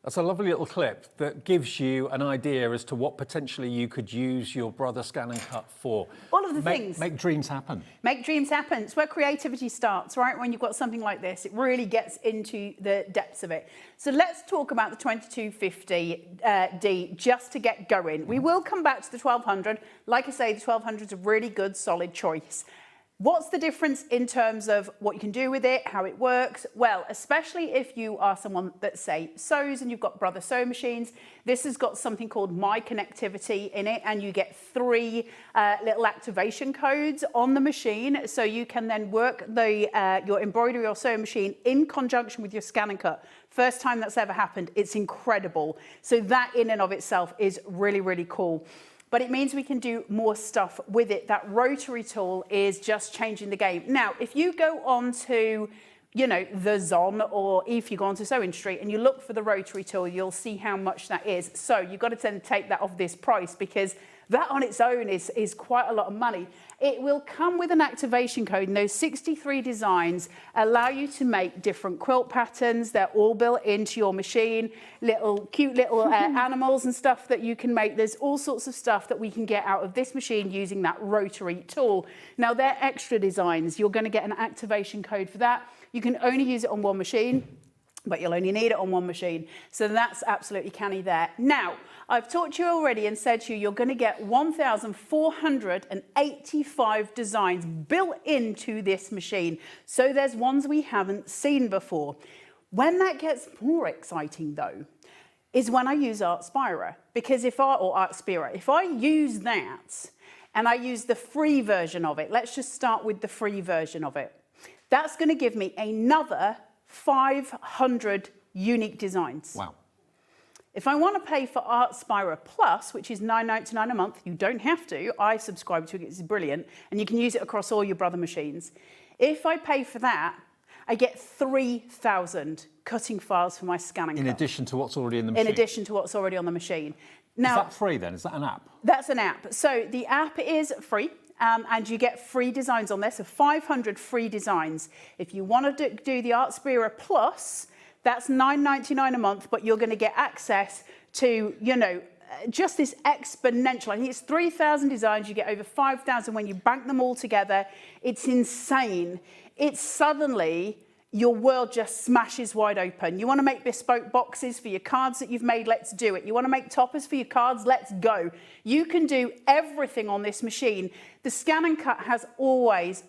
That's a lovely little clip that gives you an idea as to what potentially you could use your brother scan and cut for. All of the things. Make dreams happen. Make dreams happen. It's where creativity starts, right? When you've got something like this, it really gets into the depths of it. So let's talk about the 2250D just to get going. We will come back to the 1200. Like I say, the 1200 is a really good, solid choice. What's the difference in terms of what you can do with it, how it works? Well, especially if you are someone that, say, sews and you've got brother sew machines, this has got something called My Connectivity in it, and you get 3 little activation codes on the machine, so you can then work your embroidery or sewing machine in conjunction with your scan and cut. First time that's ever happened. It's incredible. So that in and of itself is really, really cool. But it means we can do more stuff with it. That rotary tool is just changing the game. Now, if you go on to, you know, the Zon, or if you go onto Sewing Street and you look for the rotary tool, you'll see how much that is. So you've got to then take that off this price, because that on its own is quite a lot of money. It will come with an activation code, and those 63 designs allow you to make different quilt patterns. They're all built into your machine, cute little animals and stuff that you can make. There's all sorts of stuff that we can get out of this machine using that rotary tool. Now, they're extra designs. You're going to get an activation code for that. You can only use it on one machine, but you'll only need it on one machine. So that's absolutely canny there. Now, I've talked to you already and said to you, you're going to get 1,485 designs built into this machine. So there's ones we haven't seen before. When that gets more exciting, though, is when I use Artspira. Because if I use that and I use the free version of it, let's just start with the free version of it. That's going to give me another 500 unique designs. Wow. If I want to pay for Artspira Plus, which is $9.99 a month, you don't have to. I subscribe to it, it's brilliant, and you can use it across all your brother machines. If I pay for that, I get 3,000 cutting files for my scan and cut. In addition to what's already in the machine? In addition to what's already on the machine. Now, is that free then? Is that an app? That's an app. So the app is free. And you get free designs on there, so 500 free designs. If you want to do the Artspira Plus, that's $9.99 a month, but you're going to get access to, you know, just this exponential. I think it's 3,000 designs. You get over 5,000 when you bank them all together. It's insane. It's suddenly your world just smashes wide open. You want to make bespoke boxes for your cards that you've made, let's do it. You want to make toppers for your cards, let's go. You can do everything on this machine. The scan and cut has always,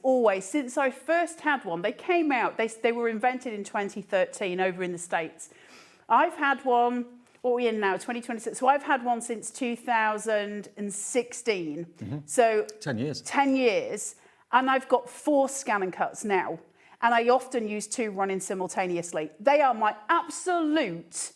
since I first had one, they came out, they were invented in 2013 over in the States. I've had one, what are we in now, 2026? So I've had one since 2016. Mm-hmm. So 10 years. 10 years. And I've got 4 scan and cuts now. And I often use 2 running simultaneously. They are my absolute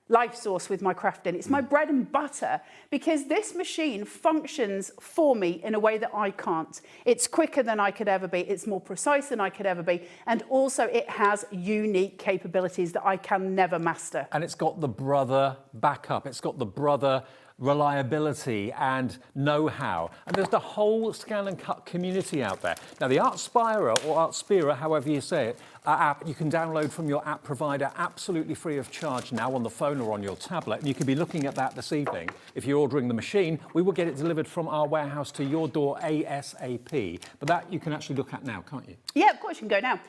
life source with my crafting. It's my bread and butter, because this machine functions for me in a way that I can't. It's quicker than I could ever be. It's more precise than I could ever be. And also it has unique capabilities that I can never master. And it's got the brother backup. It's got the brother reliability and know-how. And there's the whole scan and cut community out there. Now, the Artspira, or Artspira, however you say it, app you can download from your app provider absolutely free of charge now on the phone or on your tablet. And you can be looking at that this evening. If you're ordering the machine, we will get it delivered from our warehouse to your door ASAP. But that you can actually look at now, can't you? Yeah, of course you can go now.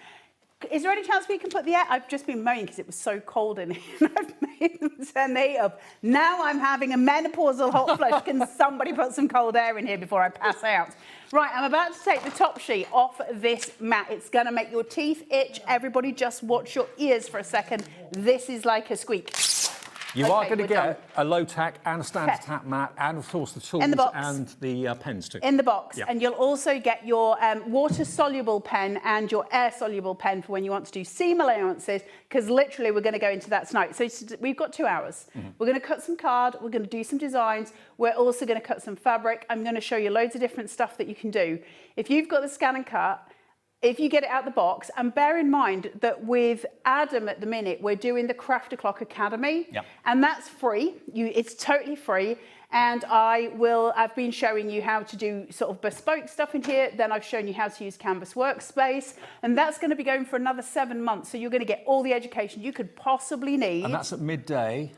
Is there any chance we can put the air? I've just been moaning because it was so cold in here and I've made them turn the heat up. Now I'm having a menopausal hot flush. Can somebody put some cold air in here before I pass out? Right, I'm about to take the top sheet off this mat. It's going to make your teeth itch. Everybody just watch your ears for a second. This is like a squeak. You are going to get a low tack and a standard tap mat, and of course the tools and the pens too. In the box. Yep. And you'll also get your water-soluble pen and your air-soluble pen for when you want to do seam allowances, because literally we're going to go into that tonight. So we've got 2 hours. Mm-hmm. We're going to cut some card, we're going to do some designs, we're also going to cut some fabric. I'm going to show you loads of different stuff that you can do. If you've got the scan and cut, if you get it out the box, and bear in mind that with Adam at the minute, we're doing the Craft O'Clock Academy, and that's free. It's totally free. And I've been showing you how to do sort of bespoke stuff in here. Then I've shown you how to use Canvas Workspace. And that's going to be going for another 7 months. So you're going to get all the education you could possibly need. And that's at midday.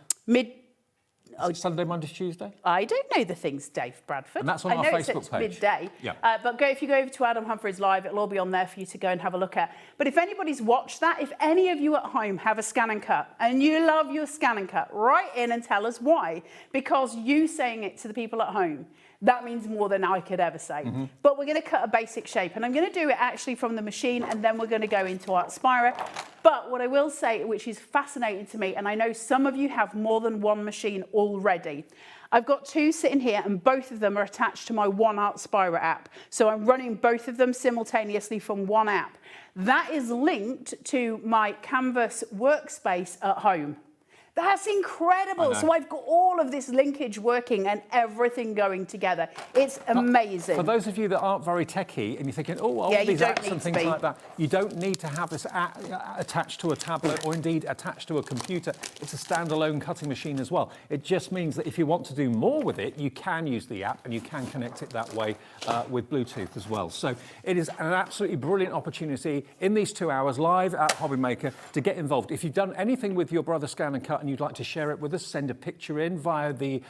Sunday, Monday, Tuesday? I don't know the things, Dave Bradford. And that's on I our know Facebook it's page. midday. Yeah. But if you go over to Adam Humphreys Live, it'll all be on there for you to go and have a look at. But if anybody's watched that, if any of you at home have a scan and cut and you love your scan and cut, write in and tell us why. Because you saying it to the people at home, that means more than I could ever say. But we're going to cut a basic shape, and I'm going to do it actually from the machine, and then we're going to go into our Spira. But what I will say, which is fascinating to me, and I know some of you have more than one machine already. I've got two sitting here, and both of them are attached to my One Art Spira app. So I'm running both of them simultaneously from one app. That is linked to my Canvas workspace at home. That's incredible. So I've got all of this linkage working and everything going together. It's amazing. For those of you that aren't very techie and you're thinking, oh, all these apps and things like that, you don't need to have this attached to a tablet or indeed attached to a computer. It's a standalone cutting machine as well. It just means that if you want to do more with it, you can use the app and you can connect it that way with Bluetooth as well. So it is an absolutely brilliant opportunity in these 2 hours live at HobbyMaker to get involved. If you've done anything with your brother Scan and Cut and you'd like to share it with us, send a picture in via the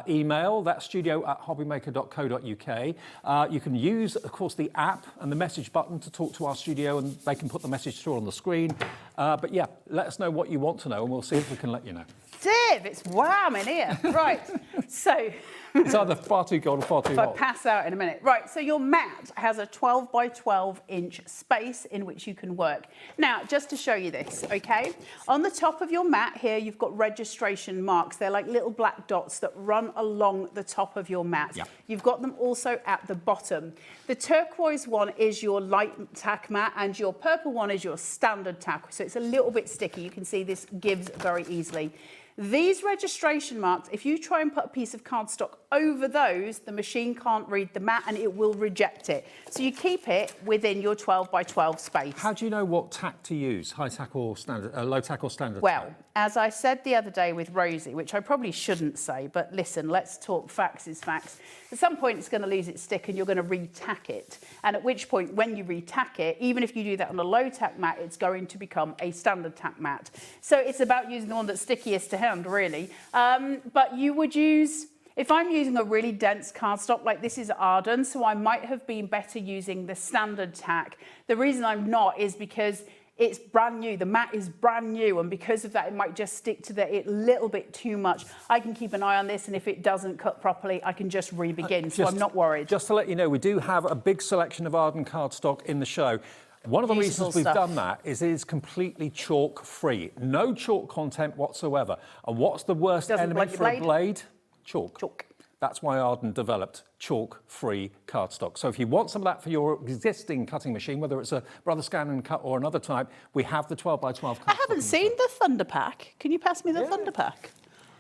email, that's studio@hobbymaker.co.uk. You can use, of course, the app and the message button to talk to our studio, and they can put the message through on the screen. But yeah, let us know what you want to know, and we'll see if we can let you know. Dave, it's warm in here. Right, so... It's either far too cold or far too hot. If I pass out in a minute. Right, so your mat has a 12 by 12 inch space in which you can work. Now, just to show you this, okay? On the top of your mat here, you've got registration marks. They're like little black dots that run along the top of your mat. Yeah. You've got them also at the bottom. The turquoise one is your light tack mat, and your purple one is your standard tack. So it's a little bit sticky. You can see this gives very easily. These registration marks, if you try and put a piece of cardstock over those, the machine can't read the mat and it will reject it. So you keep it within your 12 by 12 space. How do you know what tack to use? High tack or standard, low tack or standard Well, tack? as I said the other day with Rosie, which I probably shouldn't say, but listen, let's talk facts is facts. At some point it's going to lose its stick and you're going to re-tack it. And at which point, when you re-tack it, even if you do that on a low tack mat, it's going to become a standard tack mat. So it's about using the one that's stickiest to hand, really. But you would use... If I'm using a really dense cardstock, like this is Arden, so I might have been better using the standard tack. The reason I'm not is because it's brand new. The mat is brand new, and because of that, it might just stick to it a little bit too much. I can keep an eye on this, and if it doesn't cut properly, I can just re-begin, so I'm not worried. Just to let you know, we do have a big selection of Arden cardstock in the show. One of the reasons we've done that is it is completely chalk-free. No chalk content whatsoever. And what's the worst enemy for a blade? Chalk. Chalk. That's why Arden developed chalk-free cardstock. So if you want some of that for your existing cutting machine, whether it's a Brother Scan and Cut or another type, we have the 12 by 12 cardstock. I haven't seen the Thunder Pack. Can you pass me the Thunder Pack?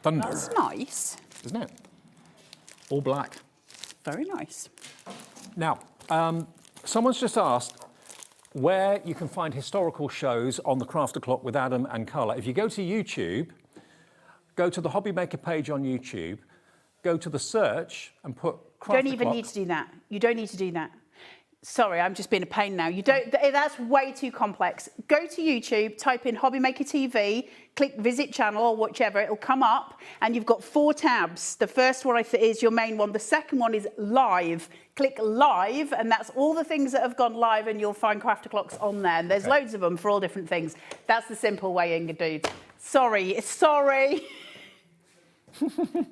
Thunder. That's nice. Isn't it? All black. Very nice. Now, someone's just asked where you can find historical shows on the Craft O'Clock with Adam and Carla. If you go to YouTube, go to the HobbyMaker page on YouTube, go to the search and put Craft You don't even need to do that. You don't need to do that. Sorry, I'm just being a pain now. You don't. That's way too complex. Go to YouTube, type in HobbyMaker TV, click Visit Channel or whichever, it'll come up, and you've got 4 tabs. The first one is your main one. The second one is Live. Click Live, and that's all the things that have gone live, and you'll find Craft O'Clocks on there. And there's loads of them for all different things. That's the simple way, Inga dude. Sorry.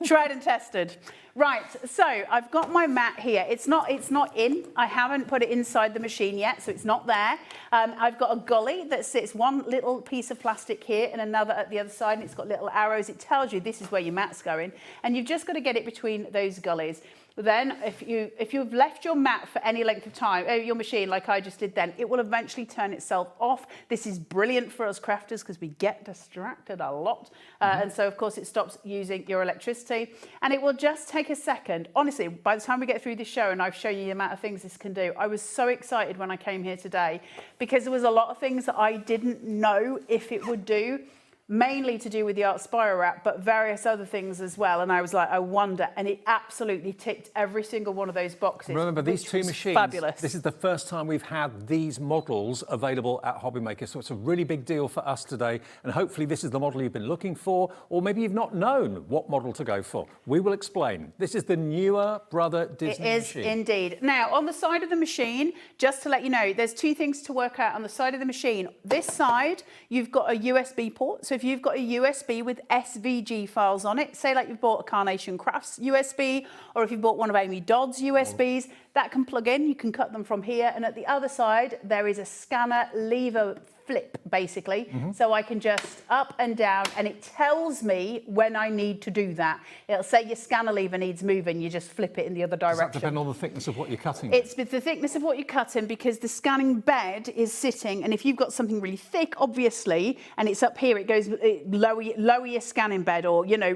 Tried and tested. Right, so I've got my mat here. It's not in. I haven't put it inside the machine yet, so it's not there. I've got a gully that sits one little piece of plastic here and another at the other side, and it's got little arrows. It tells you this is where your mat's going, and you've just got to get it between those gullies. Then if you've left your mat for any length of time, your machine like I just did then, it will eventually turn itself off. This is brilliant for us crafters because we get distracted a lot. And so of course it stops using your electricity, and it will just take a second. Honestly, by the time we get through this show and I've shown you the amount of things this can do, I was so excited when I came here today because there was a lot of things that I didn't know if it would do. mainly to do with the art spiral wrap, but various other things as well. And I was like, I wonder. And it absolutely ticked every single one of those boxes. Remember, these two machines, fabulous. This is the first time we've had these models available at HobbyMaker, so it's a really big deal for us today. And hopefully this is the model you've been looking for, or maybe you've not known what model to go for. We will explain. This is the newer Brother Disney machine. It is indeed. Now, on the side of the machine, just to let you know, there's two things to work out on the side of the machine. This side, you've got a USB port. So if you've got a USB with SVG files on it, say like you've bought a Carnation Crafts USB, or if you bought one of Amy Dodd's USBs, that can plug in. You can cut them from here. And at the other side, there is a scanner lever flip, basically. So I can just up and down, and it tells me when I need to do that. It'll say your scanner lever needs moving, you just flip it in the other direction. Does that depend on the thickness of what you're cutting? It's the thickness of what you're cutting, because the scanning bed is sitting, and if you've got something really thick, obviously, and it's up here, it goes lower your scanning bed, or, you know,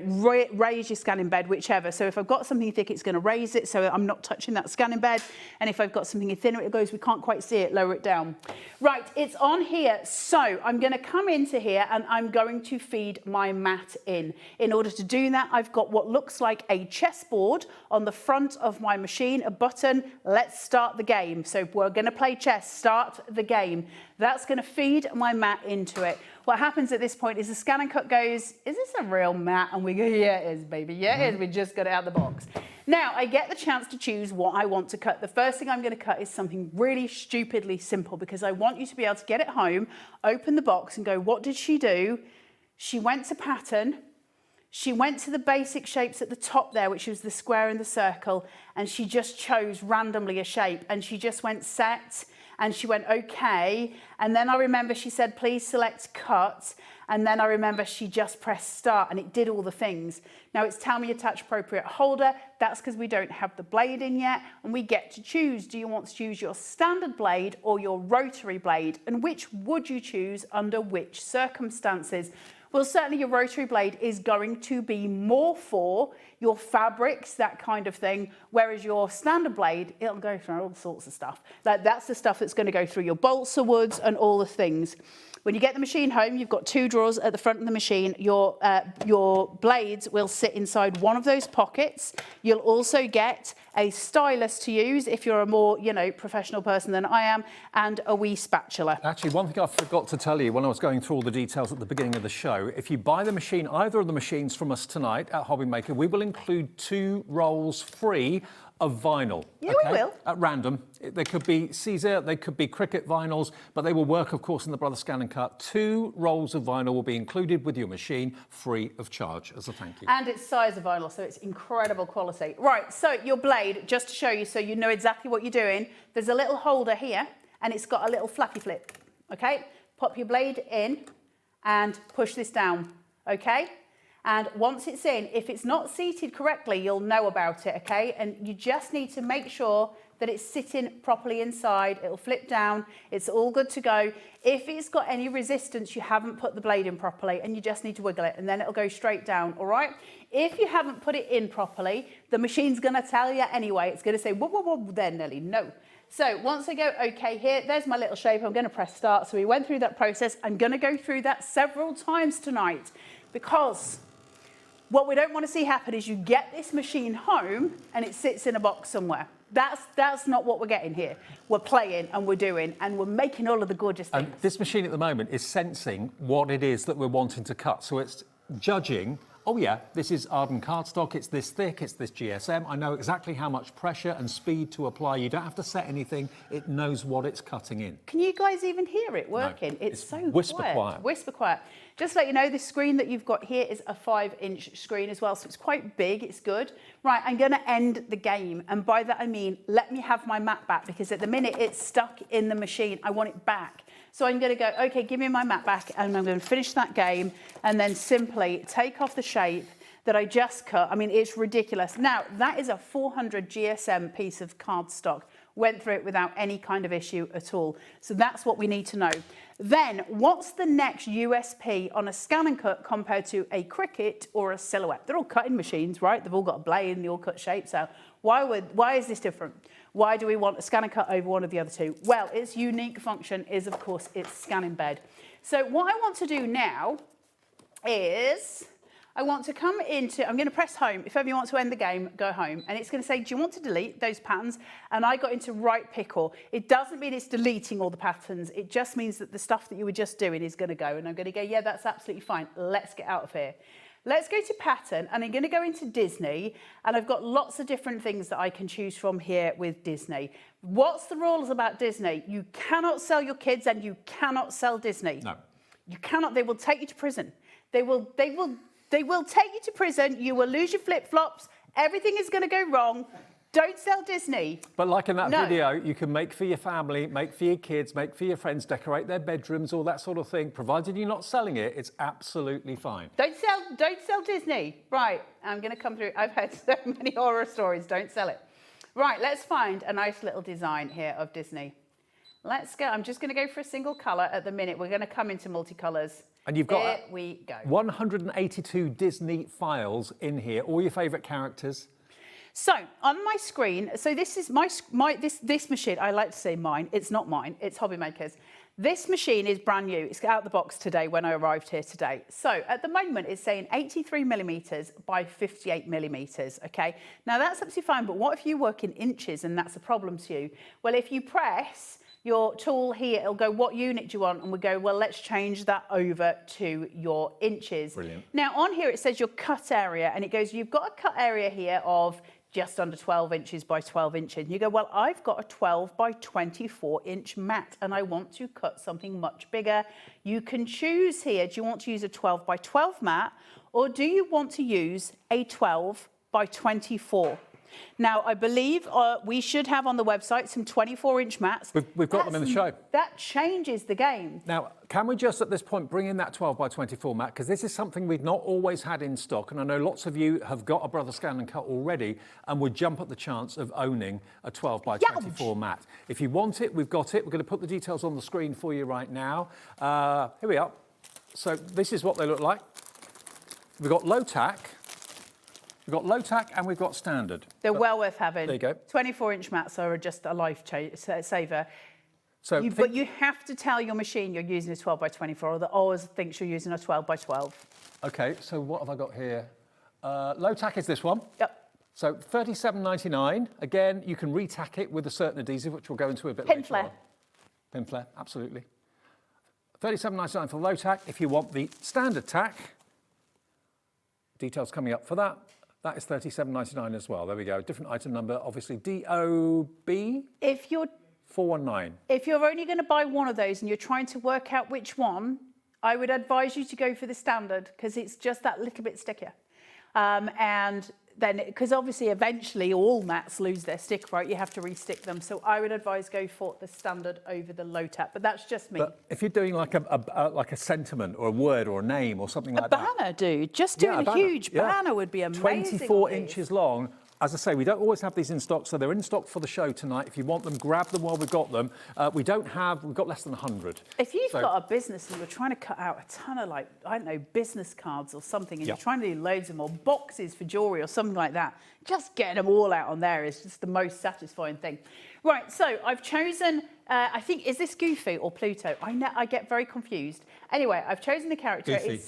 raise your scanning bed, whichever. So if I've got something thick, it's going to raise it, so I'm not touching that scanning bed. And if I've got something thinner, it goes, we can't quite see it, lower it down. Right, it's on here. So I'm going to come into here and I'm going to feed my mat in. In order to do that, I've got what looks like a chessboard on the front of my machine, a button. Let's start the game. So we're going to play chess, start the game. That's going to feed my mat into it. What happens at this point is the scan and cut goes, is this a real mat? And we go, yeah, it is, baby. Yeah, it is. We just got it out of the box. Now, I get the chance to choose what I want to cut. The first thing I'm going to cut is something really stupidly simple, because I want you to be able to get it home, open the box and go, what did she do? She went to pattern. She went to the basic shapes at the top there, which was the square and the circle, and she just chose randomly a shape, and she just went set, and she went okay. And then I remember she said, please select cut. And then I remember she just pressed start, and it did all the things. Now it's tell me attach appropriate holder. That's because we don't have the blade in yet, and we get to choose. Do you want to choose your standard blade or your rotary blade? And which would you choose under which circumstances? Well, certainly your rotary blade is going to be more for your fabrics, that kind of thing, whereas your standard blade, it'll go through all sorts of stuff. That's the stuff that's going to go through your balsa woods and all the things. When you get the machine home, you've got two drawers at the front of the machine. Your blades will sit inside one of those pockets. You'll also get a stylus to use if you're a more, you know, professional person than I am, and a wee spatula. Actually, one thing I forgot to tell you when I was going through all the details at the beginning of the show, if you buy the machine, either of the machines from us tonight at HobbyMaker, we will include 2 rolls free of vinyl. Yeah, we will. At random. They could be Caesar, they could be Cricut vinyls, but they will work, of course, in the Brother Scan and Cut. 2 rolls of vinyl will be included with your machine, free of charge, as a thank you. And it's size vinyl, so it's incredible quality. Right, so your blade, just to show you so you know exactly what you're doing, there's a little holder here, and it's got a little flappy flip, okay? Pop your blade in and push this down, okay? And once it's in, if it's not seated correctly, you'll know about it, okay? And you just need to make sure that it's sitting properly inside. It'll flip down. It's all good to go. If it's got any resistance, you haven't put the blade in properly, and you just need to wiggle it, and then it'll go straight down, all right? If you haven't put it in properly, the machine's going to tell you anyway. It's going to say, whoa, whoa, whoa, there, Nelly, no. So once I go okay here, there's my little shape. I'm going to press start. So we went through that process. I'm going to go through that several times tonight, because what we don't want to see happen is you get this machine home and it sits in a box somewhere. That's not what we're getting here. We're playing and we're doing and we're making all of the gorgeous things. And this machine at the moment is sensing what it is that we're wanting to cut. So it's judging, oh yeah, this is Arden cardstock, it's this thick, it's this GSM. I know exactly how much pressure and speed to apply. You don't have to set anything. It knows what it's cutting in. Can you guys even hear it working? No, it's so whisper quiet. Whisper quiet. Just to let you know, the screen that you've got here is a 5-inch screen as well, so it's quite big, it's good. Right, I'm going to end the game, and by that I mean, let me have my mat back, because at the minute it's stuck in the machine. I want it back. So I'm going to go, okay, give me my mat back, and I'm going to finish that game, and then simply take off the shape that I just cut. I mean, it's ridiculous. Now, that is a 400 GSM piece of cardstock. Went through it without any kind of issue at all. So that's what we need to know. Then, what's the next USP on a scan and cut compared to a Cricut or a Silhouette? They're all cutting machines, right? They've all got a blade and they all cut shapes out. Why is this different? Why do we want a scan and cut over one of the other two? Well, its unique function is, of course, its scanning bed. So what I want to do now is I want to come into, I'm going to press home. If ever you want to end the game, go home. And it's going to say, do you want to delete those patterns? And I got into right pickle. It doesn't mean it's deleting all the patterns. It just means that the stuff that you were just doing is going to go. And I'm going to go, yeah, that's absolutely fine. Let's get out of here. Let's go to pattern, and I'm going to go into Disney, and I've got lots of different things that I can choose from here with Disney. What's the rules about Disney? You cannot sell your kids, and you cannot sell Disney. No. You cannot. They will take you to prison. They will take you to prison. You will lose your flip-flops. Everything is going to go wrong. Don't sell Disney. But like in that video, you can make for your family, make for your kids, make for your friends, decorate their bedrooms, all that sort of thing. Provided you're not selling it, it's absolutely fine. Don't sell Disney. Right, I'm going to come through. I've heard so many horror stories. Don't sell it. Right, let's find a nice little design here of Disney. Let's go. I'm just going to go for a single colour at the minute. We're going to come into multicolours. And you've got here we go. 182 Disney files in here, all your favourite characters. So on my screen, so this is this machine. I like to say mine. It's not mine. It's HobbyMaker's. This machine is brand new. It's out of the box today when I arrived here today. So at the moment, it's saying 83 millimetres by 58 millimetres. Okay. Now that's absolutely fine. But what if you work in inches and that's a problem to you? Well, if you press your tool here, it'll go, what unit do you want? And we go, well, let's change that over to your inches. Brilliant. Now on here, it says your cut area, and it goes, you've got a cut area here of just under 12 inches by 12 inches. And you go, well, I've got a 12 by 24 inch mat and I want to cut something much bigger. You can choose here, do you want to use a 12 by 12 mat, or do you want to use a 12 by 24? Now, I believe we should have on the website some 24-inch mats. We've got them in the show. That changes the game. Now, can we just at this point bring in that 12 by 24 mat? Because this is something we've not always had in stock. And I know lots of you have got a Brother Scan and Cut already and would jump at the chance of owning a 12 by 24 mat. If you want it, we've got it. We're going to put the details on the screen for you right now. Here we are. So this is what they look like. We've got low tack. We've got low tack and we've got standard. They're well worth having. There you go. 24-inch mats are just a life saver. So but you have to tell your machine you're using a 12 by 24, or that always thinks you're using a 12 by 12. Okay, so what have I got here? Low tack is this one. Yep. So $37.99. Again, you can retack it with a certain adhesive, which we'll go into a bit later on. Pin flare, absolutely. $37.99 for low tack. If you want the standard tack, details coming up for that. That is $37.99 as well. There we go. Different item number, obviously DOB. If you're 419. If you're only going to buy one of those and you're trying to work out which one, I would advise you to go for the standard, because it's just that little bit stickier. And then, because obviously eventually all mats lose their stick, right? You have to re-stick them. So I would advise go for the standard over the low tack, but that's just me. But if you're doing like a sentiment or a word or a name or something like that. A banner, dude. Just doing a huge banner would be amazing. 24 inches long. As I say, we don't always have these in stock, so they're in stock for the show tonight. If you want them, grab them while we've got them. We've got less than 100. If you've got a business and you're trying to cut out a ton of, like, I don't know, business cards or something, and you're trying to do loads of them, or boxes for jewellery or something like that, just getting them all out on there is just the most satisfying thing. Right, so I've chosen, I think, is this Goofy or Pluto? I get very confused. Anyway, I've chosen the character. Goofy.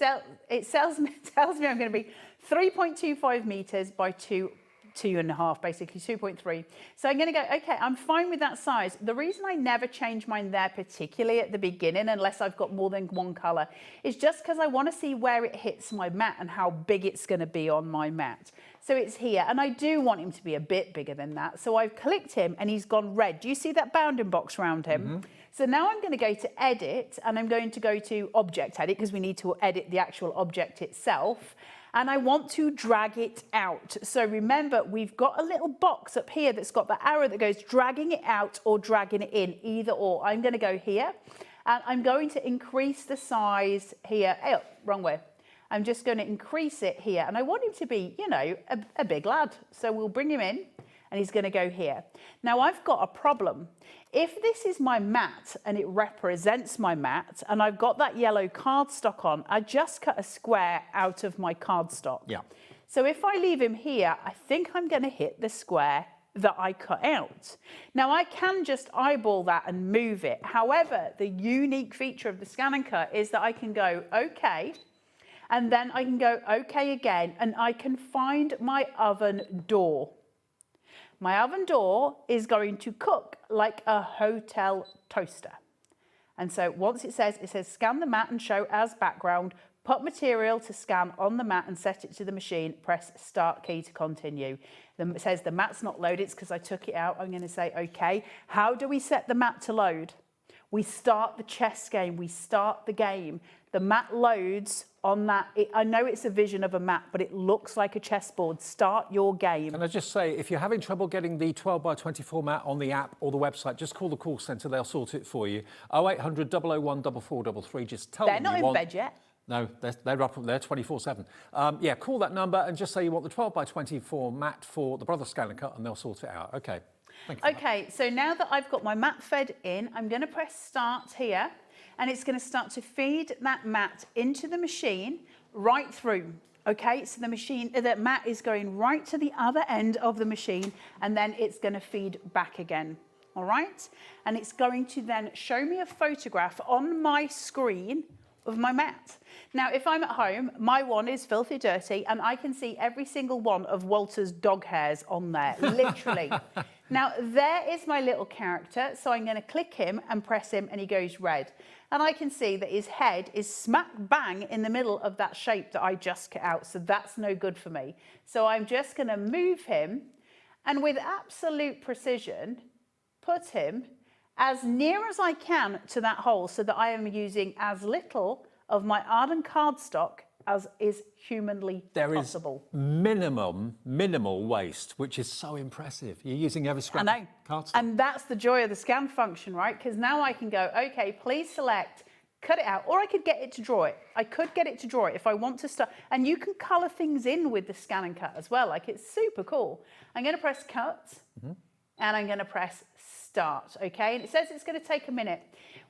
It tells me I'm going to be 3.25 metres by 2.5, basically 2.3. So I'm going to go, okay, I'm fine with that size. The reason I never change mine there, particularly at the beginning, unless I've got more than one colour, is just because I want to see where it hits my mat and how big it's going to be on my mat. So it's here, and I do want him to be a bit bigger than that. So I've clicked him and he's gone red. Do you see that bounding box around him? Mm-hmm. So now I'm going to go to edit, and I'm going to go to object edit, because we need to edit the actual object itself. And I want to drag it out. So remember, we've got a little box up here that's got the arrow that goes dragging it out or dragging it in, either or. I'm going to go here, and I'm going to increase the size here. Oh, wrong way. I'm just going to increase it here. And I want him to be, you know, a big lad. So we'll bring him in, and he's going to go here. Now, I've got a problem. If this is my mat and it represents my mat, and I've got that yellow cardstock on, I just cut a square out of my cardstock. Yeah. So if I leave him here, I think I'm going to hit the square that I cut out. Now, I can just eyeball that and move it. However, the unique feature of the Scan and Cut is that I can go, okay, And then I can go OK again, and I can find my oven door. My oven door is going to cook like a hotel toaster. And so once it says scan the mat and show as background, put material to scan on the mat and set it to the machine, press start key to continue. Then it says the mat's not loaded, it's because I took it out. I'm going to say OK. How do we set the mat to load? We start the chess game, we start the game. The mat loads on that. I know it's a vision of a mat, but it looks like a chessboard. Start your game. Can I just say, if you're having trouble getting the 12 by 24 mat on the app or the website, just call the call centre, they'll sort it for you. 0800 001 4433, just tell them you want... They're not in bed yet. No, they're up there 24/7. Yeah, call that number and just say you want the 12 by 24 mat for the Brother Scan and Cut, and they'll sort it out. OK. Okay, so now that I've got my mat fed in, I'm going to press start here, and it's going to start to feed that mat into the machine right through. Okay, so the mat is going right to the other end of the machine, and then it's going to feed back again. All right, and it's going to then show me a photograph on my screen of my mat. Now, if I'm at home, my one is filthy dirty, and I can see every single one of Walter's dog hairs on there, literally. Now, there is my little character, so I'm going to click him and press him, and he goes red. And I can see that his head is smack bang in the middle of that shape that I just cut out, so that's no good for me. So I'm just going to move him, and with absolute precision, put him as near as I can to that hole, so that I am using as little of my Arden cardstock as is humanly possible. There is minimal waste, which is so impressive. You're using every scrap of cardstock. And that's the joy of the scan function, right? Because now I can go, OK, please select, cut it out, or I could get it to draw it. I could get it to draw it if I want to start. And you can colour things in with the scan and cut as well. Like, it's super cool. I'm going to press cut, and I'm going to press start, OK? And it says it's going to take a minute.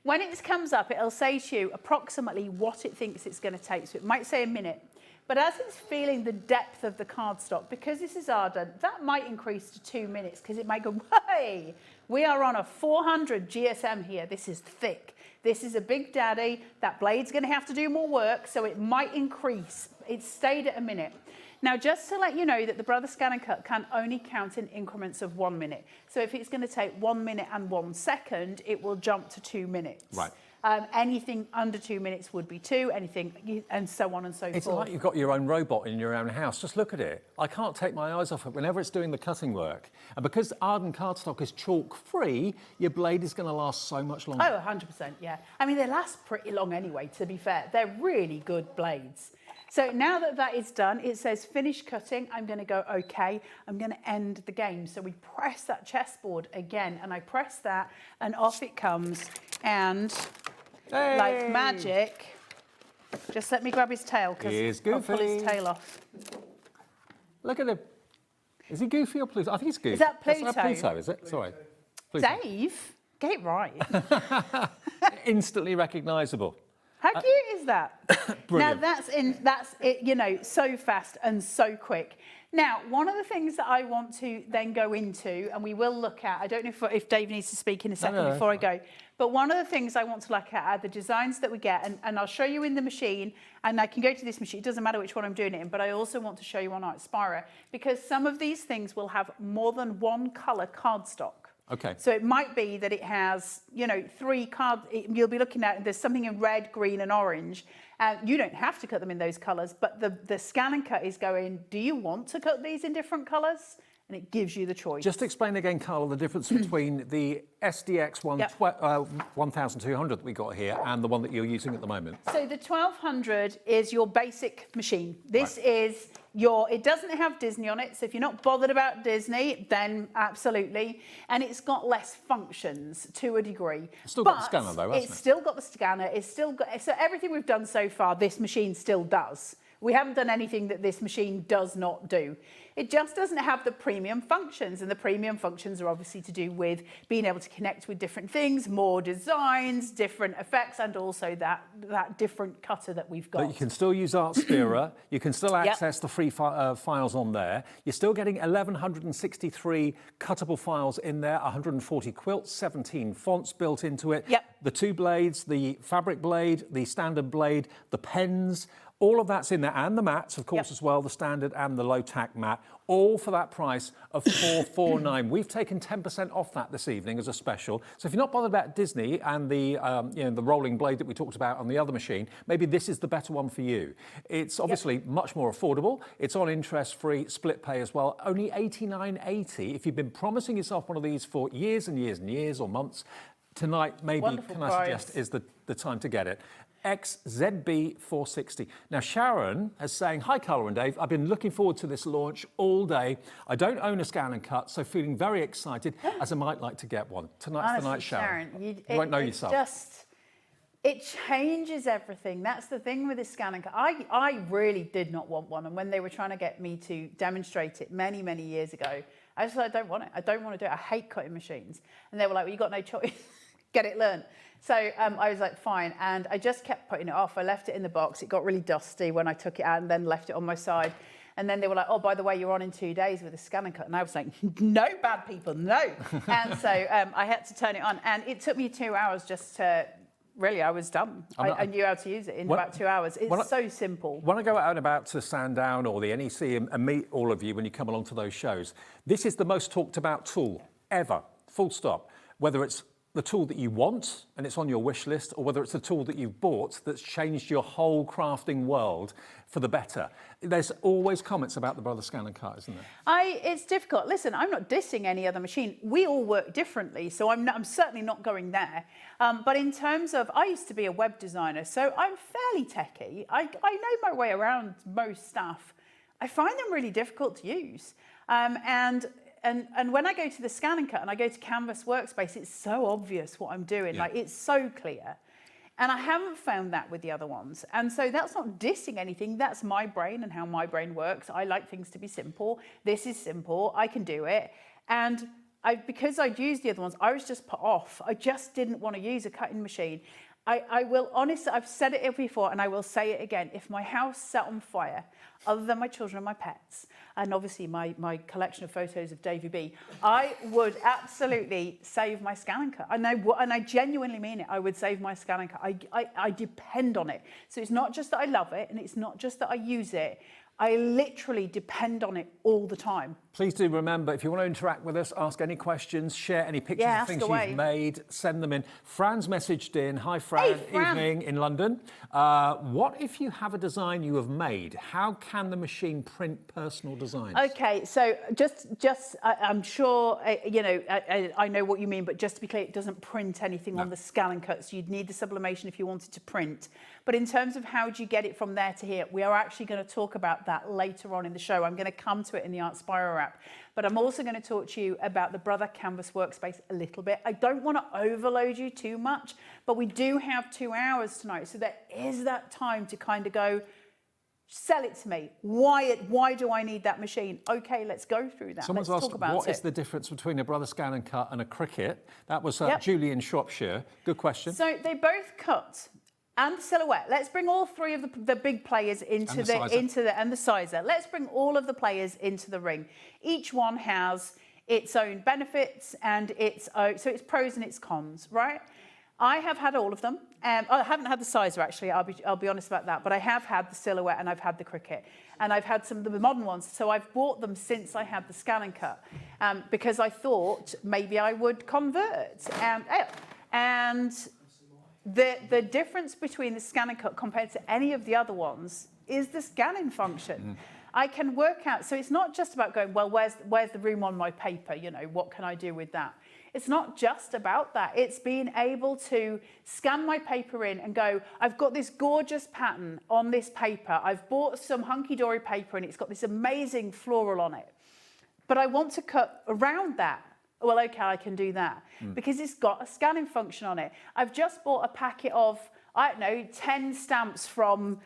When it comes up, it'll say to you approximately what it thinks it's going to take. So it might say a minute. But as it's feeling the depth of the cardstock, because this is Arden, that might increase to 2 minutes, because it might go, hey, we are on a 400 GSM here. This is thick. This is a big daddy. That blade's going to have to do more work, so it might increase. It stayed at a minute. Now, just to let you know that the Brother Scan and Cut can only count in increments of 1 minute. So if it's going to take 1 minute and 1 second, it will jump to 2 minutes. Right. Anything under 2 minutes would be 2, anything, and so on and so forth. It's like you've got your own robot in your own house. Just look at it. I can't take my eyes off it whenever it's doing the cutting work. And because Arden cardstock is chalk-free, your blade is going to last so much longer. Oh, 100%, yeah. I mean, they last pretty long anyway, to be fair. They're really good blades. So now that that is done, it says finish cutting. I'm going to go OK. I'm going to end the game. So we press that chessboard again, and I press that, and off it comes. And like magic, just let me grab his tail, because I'll pull his tail off. Look at him. Is he Goofy or Pluto? I think it's Goofy. Is that Pluto? That's Pluto, is it? Sorry. Pluto. Dave, get it right. Instantly recognisable. How cute is that? Brilliant. Now that's it, you know, so fast and so quick. Now, one of the things that I want to then go into, and we will look at, I don't know if Dave needs to speak in a second before I go, but one of the things I want to look at are the designs that we get, and I'll show you in the machine, and I can go to this machine, it doesn't matter which one I'm doing it in, but I also want to show you on Artspira, because some of these things will have more than one colour cardstock. Okay. So it might be that it has, you know, 3 cards. You'll be looking at, there's something in red, green and orange. You don't have to cut them in those colours, but the scan and cut is going, do you want to cut these in different colours? And it gives you the choice. Just explain again, Carl, the difference between the SDX 1200 that we got here and the one that you're using at the moment. So the 1200 is your basic machine. This is your, it doesn't have Disney on it, so if you're not bothered about Disney, then absolutely. And it's got less functions to a degree. It's still got the scanner though, hasn't it? It's still got the scanner, it's still got, so everything we've done so far, this machine still does. We haven't done anything that this machine does not do. It just doesn't have the premium functions, and the premium functions are obviously to do with being able to connect with different things, more designs, different effects, and also that different cutter that we've got. But you can still use Artspira. You can still access the free files on there. You're still getting 1,163 cuttable files in there, 140 quilts, 17 fonts built into it. The 2 blades, the fabric blade, the standard blade, the pens, all of that's in there, and the mats, of course, as well, the standard and the low-tack mat, all for that price of $449. We've taken 10% off that this evening as a special. So if you're not bothered about Disney and the the rolling blade that we talked about on the other machine, maybe this is the better one for you. It's obviously much more affordable. It's on interest-free, split pay as well. Only $89.80. If you've been promising yourself one of these for years and years and years or months, tonight maybe, Wonderful can I price. suggest, is the time to get it. XZB460. Now, Sharon is saying, hi, Carla and Dave. I've been looking forward to this launch all day. I don't own a Scan and Cut, so feeling very excited, as I might like to get one. Tonight's Honestly, the night, Sharon. you won't know yourself. It changes everything. That's the thing with the Scan and Cut. I really did not want one, and when they were trying to get me to demonstrate it many, many years ago, I just said, I don't want it. I don't want to do it. I hate cutting machines. And they were like, well, you got no choice. Get it learned. So I was like, fine. And I just kept putting it off. I left it in the box. It got really dusty when I took it out and then left it on my side. And then they were like, oh, by the way, you're on in 2 days with a Scan and Cut. And I was like, no, bad people, no. And so I had to turn it on. And it took me 2 hours just to, really, I was done. I knew how to use it in about 2 hours. It's so simple. When I go out and about to Sandown or the NEC and meet all of you when you come along to those shows, this is the most talked about tool ever, full stop. Whether it's the tool that you want and it's on your wish list, or whether it's the tool that you've bought that's changed your whole crafting world for the better. There's always comments about the Brother Scan and Cut, isn't there? It's difficult. Listen, I'm not dissing any other machine. We all work differently, so I'm certainly not going there. But in terms of, I used to be a web designer, so I'm fairly techie. I know my way around most stuff. I find them really difficult to use. And when I go to the Scan and Cut and I go to Canvas Workspace, it's so obvious what I'm doing. Like, it's so clear. And I haven't found that with the other ones. And so that's not dissing anything. That's my brain and how my brain works. I like things to be simple. This is simple. I can do it. And because I'd used the other ones, I was just put off. I just didn't want to use a cutting machine. I will honestly, I've said it before and I will say it again. If my house set on fire, other than my children and my pets, and obviously my collection of photos of Davy B, I would absolutely save my Scan and Cut. And I genuinely mean it. I would save my Scan and Cut. I depend on it. So it's not just that I love it and it's not just that I use it. I literally depend on it all the time. Please do remember, if you want to interact with us, ask any questions, share any pictures of things you've made, send them in. Fran's messaged in. Hi, Fran. Hey, Fran. Evening in London. What if you have a design you have made? How can the machine print personal designs? Okay, so I'm sure, I know what you mean, but just to be clear, it doesn't print anything on the Scan and Cut. So you'd need the sublimation if you wanted to print. But in terms of how do you get it from there to here, we are actually going to talk about that later on in the show. I'm going to come to it in the Artspira app. But I'm also going to talk to you about the Brother Canvas Workspace a little bit. I don't want to overload you too much, but we do have 2 hours tonight. So there is that time to kind of go, sell it to me. Why do I need that machine? Okay, let's go through that. Someone's asked, what is the difference between a Brother Scan and Cut and a Cricut? That was Julie in Shropshire. Good question. So they both cut. And the silhouette. Let's bring all three of the big players into and the sizer. Let's bring all of the players into the ring. Each one has its own benefits and its pros and its cons, right? I have had all of them. I haven't had the sizer actually. I'll be honest about that. But I have had the silhouette and I've had the Cricut and I've had some of the modern ones. So I've bought them since I had the Scan and Cut because I thought maybe I would convert. The difference between the Scan and Cut compared to any of the other ones is the scanning function. I can work out, so it's not just about going, well, where's the room on my paper? What can I do with that? It's not just about that. It's being able to scan my paper in and go, I've got this gorgeous pattern on this paper. I've bought some Hunkydory paper and it's got this amazing floral on it. But I want to cut around that. Well, okay, I can do that because it's got a scanning function on it. I've just bought a packet of, 10 stamps from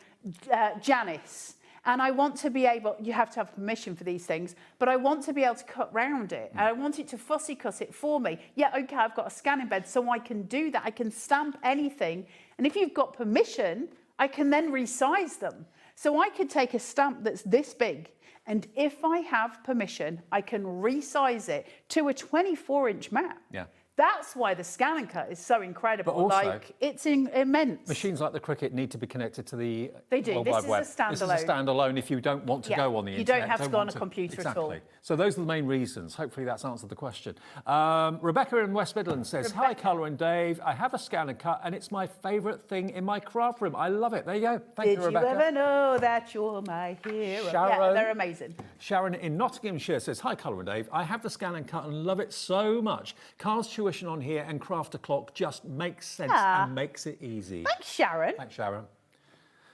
Janice. And I want to be able, you have to have permission for these things, but I want to be able to cut round it. And I want it to fussy cut it for me. Yeah, okay, I've got a scanning bed, so I can do that. I can stamp anything. And if you've got permission, I can then resize them. So I could take a stamp that's this big, and if I have permission, I can resize it to a 24-inch map. Yeah. That's why the scan and cut is so incredible. But also, like, it's immense. Machines like the Cricut need to be connected to the They do. World This Wide is Web. a standalone. This is a standalone if you don't want to go on the you internet. don't have to go on want a computer at all. Exactly. So those are the main reasons. Hopefully that's answered the question. Rebecca in West Midlands says, hi, Colour and Dave. I have a scan and cut and it's my favourite thing in my craft room. I love it. There you go. Thank you, Rebecca. Did you ever know that you're my hero? Sharon, yeah, they're amazing. Sharon in Nottinghamshire says, hi, Colour and Dave. I have the scan and cut and love it so much. Carl's tuition on here and Craft a Clock just makes sense and makes it easy. Thanks, Sharon. Thanks, Sharon.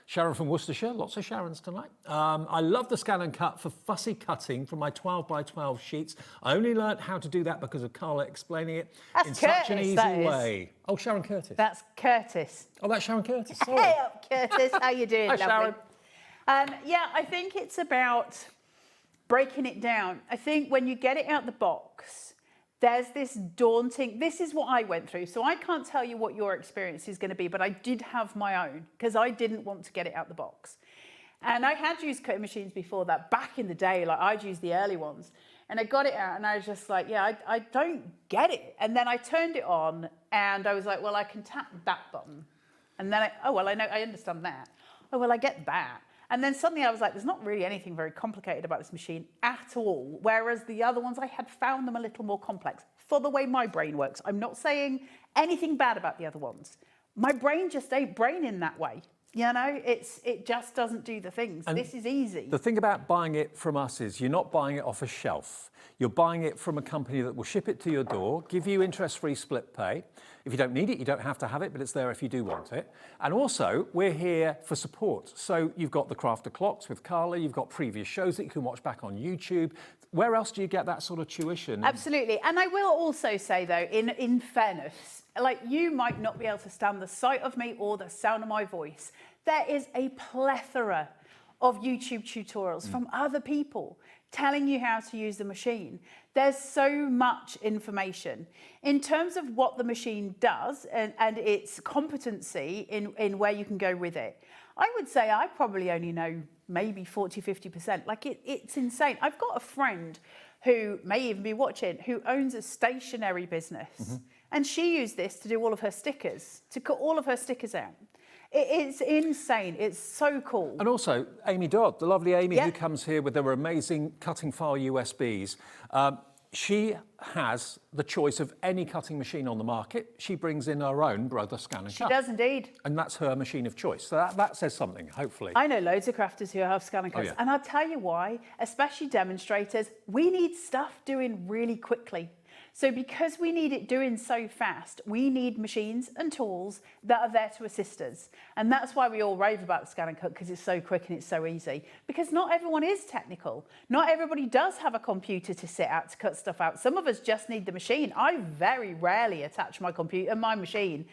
Sharon from Worcestershire, lots of Sharons tonight. I love the scan and cut for fussy cutting from my 12 by 12 sheets. I only learnt how to do that because of Carla explaining it in such an easy way. Oh, Sharon Curtis. That's Curtis. Oh, that's Sharon Curtis. Sorry. Hey up, Curtis. How you doing, Hi, lovely? Sharon. Yeah, I think it's about breaking it down. I think when you get it out the box, there's this daunting, this is what I went through. So I can't tell you what your experience is going to be, but I did have my own because I didn't want to get it out the box. And I had used cutting machines before that back in the day, like I'd used the early ones. And I got it out and I was just like, yeah, I don't get it. And then I turned it on and I was like, well, I can tap that button. And then I understand that. Oh, well, I get that. And then suddenly I was like, there's not really anything very complicated about this machine at all. Whereas the other ones, I had found them a little more complex for the way my brain works. I'm not saying anything bad about the other ones. My brain just ain't braining that way. You know, it just doesn't do the things. And this is easy. The thing about buying it from us is you're not buying it off a shelf. You're buying it from a company that will ship it to your door, give you interest-free split pay. If you don't need it, you don't have to have it, but it's there if you do want it. And also, we're here for support. So you've got the Crafter Clocks with Carla, you've got previous shows that you can watch back on YouTube. Where else do you get that sort of tuition? Absolutely. And I will also say, though, in fairness, like you might not be able to stand the sight of me or the sound of my voice. There is a plethora of YouTube tutorials from other people telling you how to use the machine. There's so much information. In terms of what the machine does and its competency in where you can go with it, I would say I probably only know maybe 40, 50%. Like it's insane. I've got a friend who may even be watching, who owns a stationery business. And she used this to do all of her stickers, to cut all of her stickers out. It's insane. It's so cool. And also, Amy Dodd, the lovely Amy who comes here with her amazing cutting file USBs. She has the choice of any cutting machine on the market. She brings in her own Brother Scan and Cut. She does indeed. And that's her machine of choice. So that says something, hopefully. I know loads of crafters who have Scan and Cuts. And I'll tell you why, especially demonstrators, we need stuff doing really quickly. So because we need it doing so fast, we need machines and tools that are there to assist us. And that's why we all rave about the Scan and Cut, because it's so quick and it's so easy. Because not everyone is technical. Not everybody does have a computer to sit at to cut stuff out. Some of us just need the machine. I very rarely attach my computer, my machine,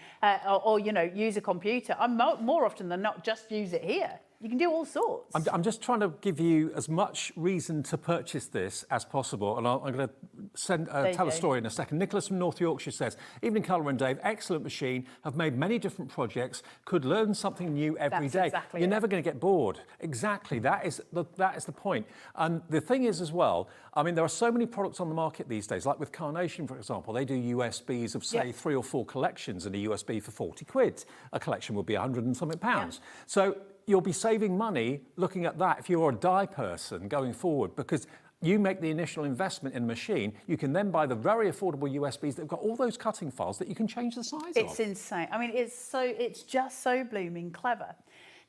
or use a computer. I'm more often than not just use it here. You can do all sorts. I'm just trying to give you as much reason to purchase this as possible. And I'm going to tell a story in a second. Nicholas from North Yorkshire says, evening, Colour and Dave, excellent machine. Have made many different projects. Could learn something new every day. Exactly You're never going to get bored. Exactly. That is the point. And the thing is as well, I mean, there are so many products on the market these days, like with Carnation, for example. They do USBs of, say, 3 or 4 collections, and a USB for 40 quid. A collection would be 100 and something pounds. So you'll be saving money looking at that if you're a die person going forward, because you make the initial investment in a machine. You can then buy the very affordable USBs that have got all those cutting files that you can change the size of. It's insane. I mean, it's just so blooming clever.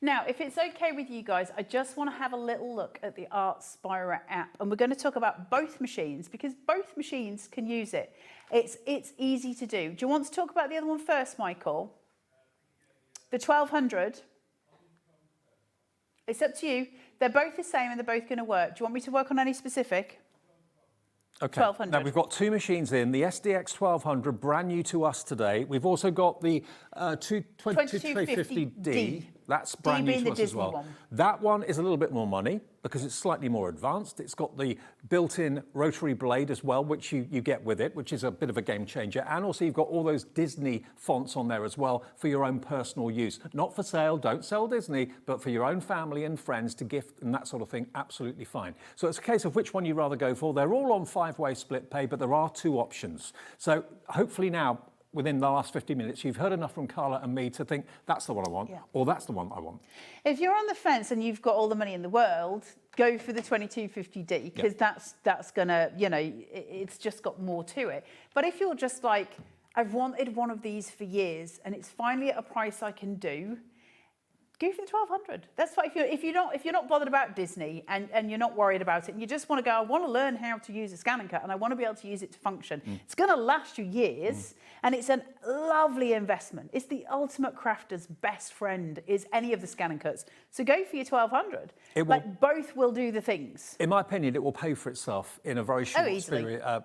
Now, if it's okay with you guys, I just want to have a little look at the Artspira app, and we're going to talk about both machines because both machines can use it. It's easy to do. Do you want to talk about the other one first, Michael? The 1200. It's up to you. They're both the same and they're both going to work. Do you want me to work on any specific? Okay. 1200. Now, we've got 2 machines in. The SDX 1200, brand new to us today. We've also got the 2250D. That's brand new being to the us as Disney well. one. That one is a little bit more money because it's slightly more advanced. It's got the built-in rotary blade as well, which you get with it, which is a bit of a game changer. And also you've got all those Disney fonts on there as well for your own personal use. Not for sale, don't sell Disney, but for your own family and friends to gift and that sort of thing, absolutely fine. So it's a case of which one you'd rather go for. They're all on 5-way split pay, but there are 2 options. So hopefully now, within the last 50 minutes, you've heard enough from Carla and me to think that's the one I want, or that's the one I want. If you're on the fence and you've got all the money in the world, go for the 2250D because that's gonna, you know, it's just got more to it. But if you're just like, I've wanted one of these for years and it's finally at a price I can do, go for the 1200. That's why if you're not bothered about Disney and you're not worried about it and you just want to go, I want to learn how to use a scan and cut and I want to be able to use it to function. It's going to last you years and it's a lovely investment. It's the ultimate crafter's best friend is any of the scan and cuts. So go for your 1200. Like both will do the things. In my opinion, it will pay for itself in a very short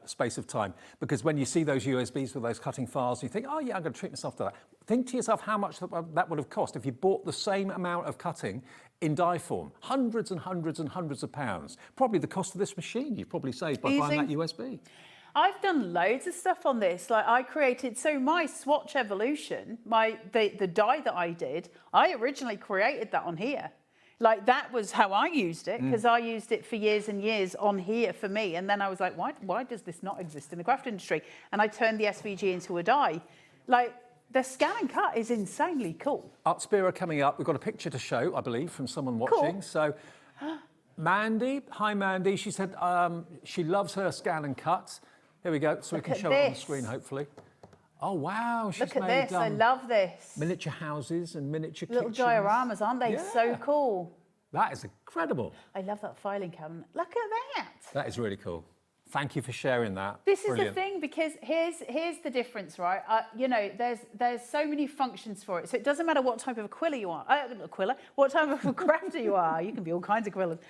space of time because when you see those USBs with those cutting files, you think, oh yeah, I'm going to treat myself to that. Think to yourself how much that would have cost if you bought the same amount of cutting in die form. Hundreds and hundreds and hundreds of pounds. Probably the cost of this machine you've probably saved by buying that USB. I've done loads of stuff on this. Like I created, so my swatch evolution, the die that I did, I originally created that on here. Like that was how I used it because I used it for years and years on here for me. And then I was like, why does this not exist in the craft industry? And I turned the SVG into a die. Like, the scan and cut is insanely cool. Art Spira coming up. We've got a picture to show, I believe, from someone watching. Cool. So, Mandy, hi Mandy. She said she loves her scan and cut. Here we go. So we can show it on the screen, hopefully. Oh wow, she's Look at made, this. I love this. Miniature houses and miniature little kitchens. dioramas, aren't they? Yeah. So cool. That is incredible. I love that filing cabinet. Look at that. That is really cool. Thank you for sharing that. This Brilliant. is the thing because here's the difference, right? You know, there's so many functions for it. So it doesn't matter what type of a quiller you are. What type of a crafter you are. You can be all kinds of quillers.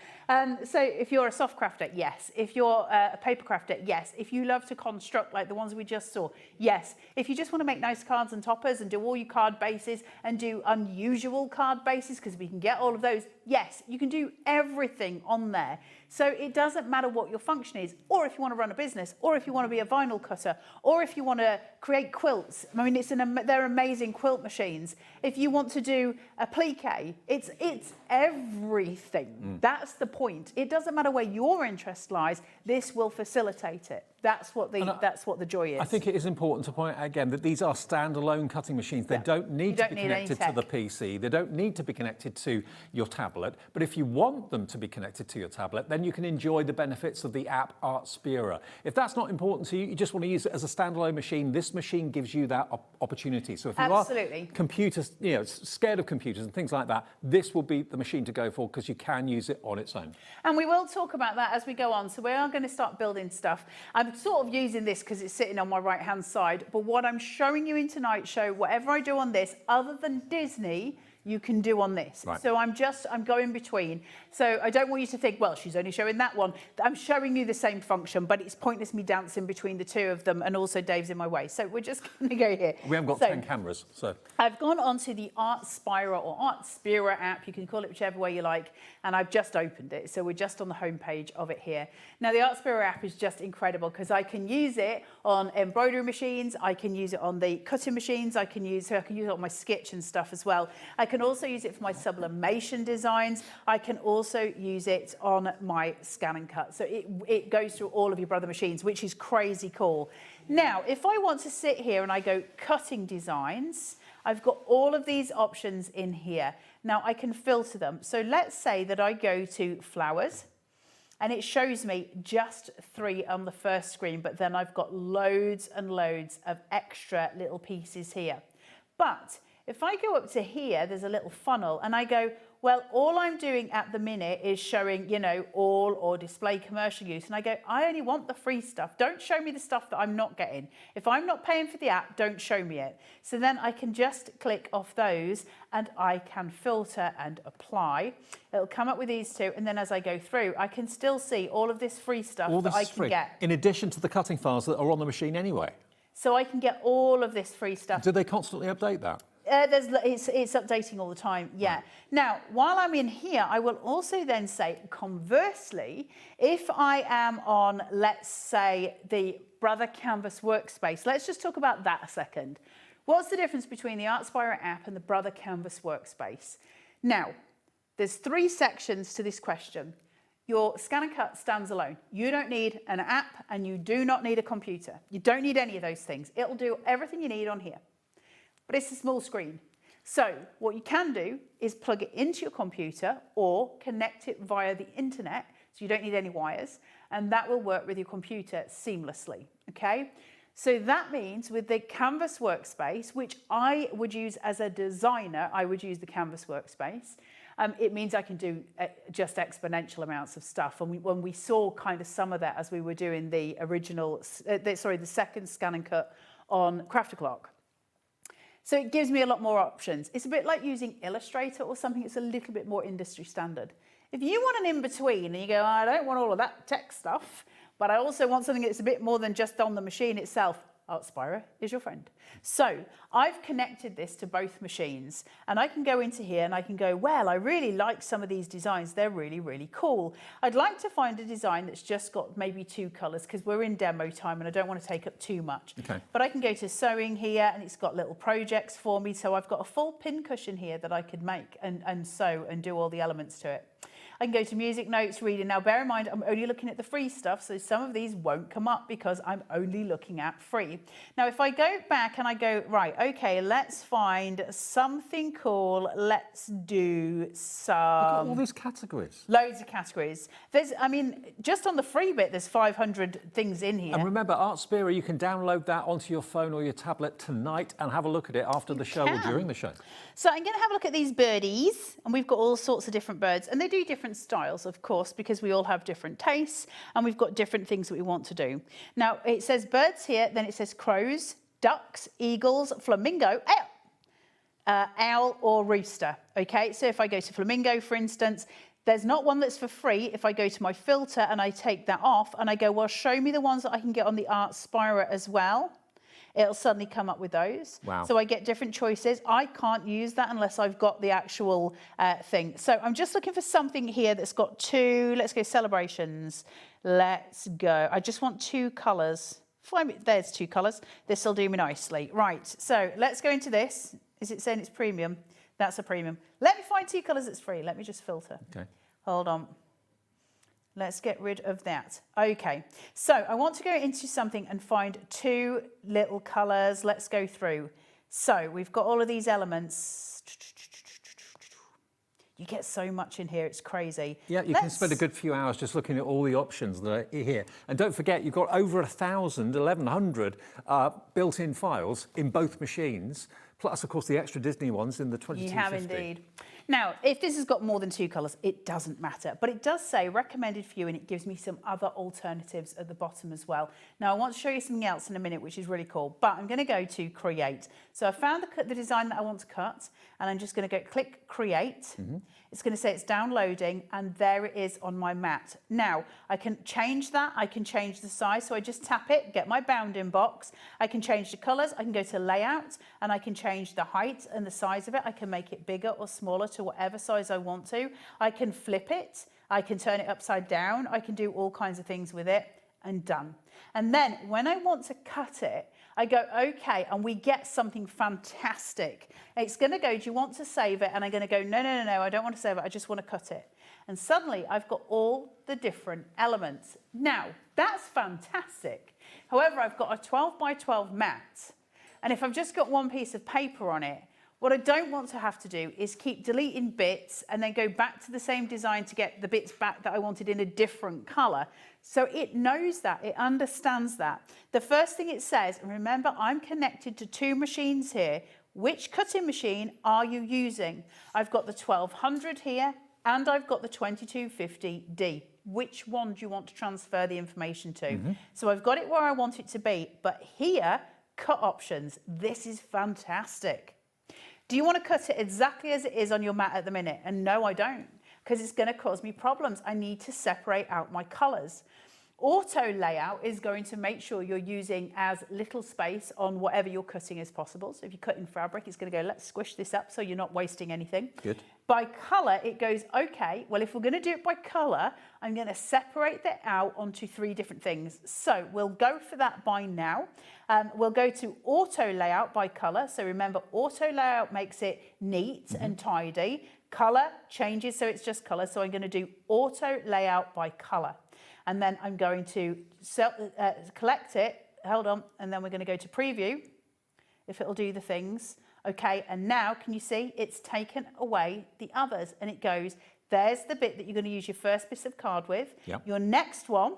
So if you're a soft crafter, yes. If you're a paper crafter, yes. If you love to construct like the ones we just saw, yes. If you just want to make nice cards and toppers and do all your card bases and do unusual card bases because we can get all of those, yes. You can do everything on there. So it doesn't matter what your function is, or if you want to run a business, or if you want to be a vinyl cutter, or if you want to create quilts. I mean, they're amazing quilt machines. If you want to do a plique, it's everything. That's the point. It doesn't matter where your interest lies. This will facilitate it. That's what the joy is. I think it is important to point out again that these are standalone cutting machines. They don't need to be connected to the PC. They don't need to be connected to your tablet. But if you want them to be connected to your tablet, then you can enjoy the benefits of the app Art Spira. If that's not important to you, you just want to use it as a standalone machine, this machine gives you that opportunity. So if you are computers, you know, scared of computers and things like that, this will be the machine to go for because you can use it on its own. And we will talk about that as we go on. So we are going to start building stuff. I'm sort of using this because it's sitting on my right-hand side. But what I'm showing you in tonight's show, whatever I do on this, other than Disney, you can do on this. Right. So I'm going between. So I don't want you to think, well, she's only showing that one. I'm showing you the same function, but it's pointless me dancing between the two of them, and also Dave's in my way. So we're just going to go here. We haven't got 10 cameras, so. I've gone onto the Art Spira or Art Spira app. You can call it whichever way you like. And I've just opened it. So we're just on the home page of it here. Now, the Art Spira app is just incredible because I can use it on embroidery machines. I can use it on the cutting machines. I can use it on my sketch and stuff as well. I can also use it for my sublimation designs. I can also use it on my scan and cut. So it goes through all of your brother machines, which is crazy cool. Now, if I want to sit here and I go cutting designs, I've got all of these options in here. Now I can filter them. So let's say that I go to flowers and it shows me just 3 on the first screen, but then I've got loads and loads of extra little pieces here. But if I go up to here, there's a little funnel and I go, well, all I'm doing at the minute is showing, you know, all or display commercial use. And I go, I only want the free stuff. Don't show me the stuff that I'm not getting. If I'm not paying for the app, don't show me it. So then I can just click off those and I can filter and apply. It'll come up with these two. And then as I go through, I can still see all of this free stuff that I can get. In addition to the cutting files that are on the machine anyway. So I can get all of this free stuff. Do they constantly update that? It's updating all the time, yeah. Right. Now, while I'm in here, I will also then say, conversely, if I am on, let's say, the Brother Canvas workspace, let's just talk about that a second. What's the difference between the ArtSpira app and the Brother Canvas workspace? Now, there's 3 sections to this question. Your Scan and Cut stands alone. You don't need an app and you do not need a computer. You don't need any of those things. It'll do everything you need on here. But it's a small screen. So what you can do is plug it into your computer or connect it via the internet, so you don't need any wires, and that will work with your computer seamlessly, okay? So that means with the Canvas workspace, which I would use as a designer, I would use the Canvas workspace. It means I can do just exponential amounts of stuff. And when we saw kind of some of that as we were doing the original, the second Scan and Cut on Craft O'Clock. So it gives me a lot more options. It's a bit like using Illustrator or something that's a little bit more industry standard. If you want an in-between and you go, I don't want all of that tech stuff, but I also want something that's a bit more than just on the machine itself, ArtSpira is your friend. So I've connected this to both machines and I can go into here and I can go, well, I really like some of these designs. They're really, really cool. I'd like to find a design that's just got maybe 2 colors because we're in demo time and I don't want to take up too much. Okay. But I can go to sewing here and it's got little projects for me. So I've got a full pin cushion here that I could make and sew and do all the elements to it. I can go to music notes, reading. Now, bear in mind, I'm only looking at the free stuff, so some of these won't come up because I'm only looking at free. Now, if I go back and I go, right, okay, let's find something cool. Let's do some... Look at all these categories. Loads of categories. There's, I mean, just on the free bit, there's 500 things in here. And remember, ArtSpira, you can download that onto your phone or your tablet tonight and have a look at it after the show or during the show. So I'm going to have a look at these birdies, and we've got all sorts of different birds, and they do different styles, of course, because we all have different tastes, and we've got different things that we want to do. Now, it says birds here, then it says crows, ducks, eagles, flamingo, owl or rooster, okay? So if I go to flamingo, for instance, there's not one that's for free. If I go to my filter and I take that off, and I go, well, show me the ones that I can get on the ArtSpira as well, it'll suddenly come up with those. Wow. So I get different choices. I can't use that unless I've got the actual thing. So I'm just looking for something here that's got 2, let's go celebrations. Let's go. I just want 2 colours. There's 2 colours. This will do me nicely. Right, so let's go into this. Is it saying it's premium? That's a premium. Let me find 2 colours that's free. Let me just filter. Okay. Hold on. Let's get rid of that. Okay, so I want to go into something and find 2 little colours. Let's go through. So we've got all of these elements. You get so much in here, it's crazy. Yeah, you can spend a good few hours just looking at all the options that are here. And don't forget, you've got over 1,100 built-in files in both machines, plus, of course, the extra Disney ones in the 2250. You have indeed. Now, if this has got more than 2 colours, it doesn't matter. But it does say recommended for you, and it gives me some other alternatives at the bottom as well. Now, I want to show you something else in a minute, which is really cool. But I'm going to go to Create. So I found the design that I want to cut, and I'm just going to go click Create. Mm-hmm. It's going to say it's downloading, and there it is on my mat. Now, I can change that. I can change the size. So I just tap it, get my bounding box. I can change the colours. I can go to Layout, and I can change the height and the size of it. I can make it bigger or smaller to whatever size I want to. I can flip it. I can turn it upside down. I can do all kinds of things with it, and done. And then when I want to cut it, I go, okay, and we get something fantastic. It's going to go, do you want to save it? And I'm going to go, no, I don't want to save it. I just want to cut it. And suddenly I've got all the different elements. Now, that's fantastic. However, I've got a 12 by 12 mat. And if I've just got one piece of paper on it, what I don't want to have to do is keep deleting bits and then go back to the same design to get the bits back that I wanted in a different colour. So it knows that, it understands that. The first thing it says, and remember, I'm connected to 2 machines here. Which cutting machine are you using? I've got the 1200 here and I've got the 2250D. Which one do you want to transfer the information to? Mm-hmm. So I've got it where I want it to be, but here, cut options. This is fantastic. Do you want to cut it exactly as it is on your mat at the minute? And no, I don't, because it's going to cause me problems. I need to separate out my colours. Auto layout is going to make sure you're using as little space on whatever you're cutting as possible. So if you're cutting fabric, it's going to go, let's squish this up so you're not wasting anything. Good. By colour, it goes, okay, well, if we're going to do it by colour, I'm going to separate that out onto 3 different things. So we'll go for that by now. We'll go to auto layout by colour. So remember, auto layout makes it neat and tidy. Colour changes, so it's just colour. So I'm going to do auto layout by colour. And then I'm going to collect it, hold on, and then we're going to go to preview, if it'll do the things. Okay, and now can you see it's taken away the others, and it goes, there's the bit that you're going to use your first piece of card with. Yep. Your next one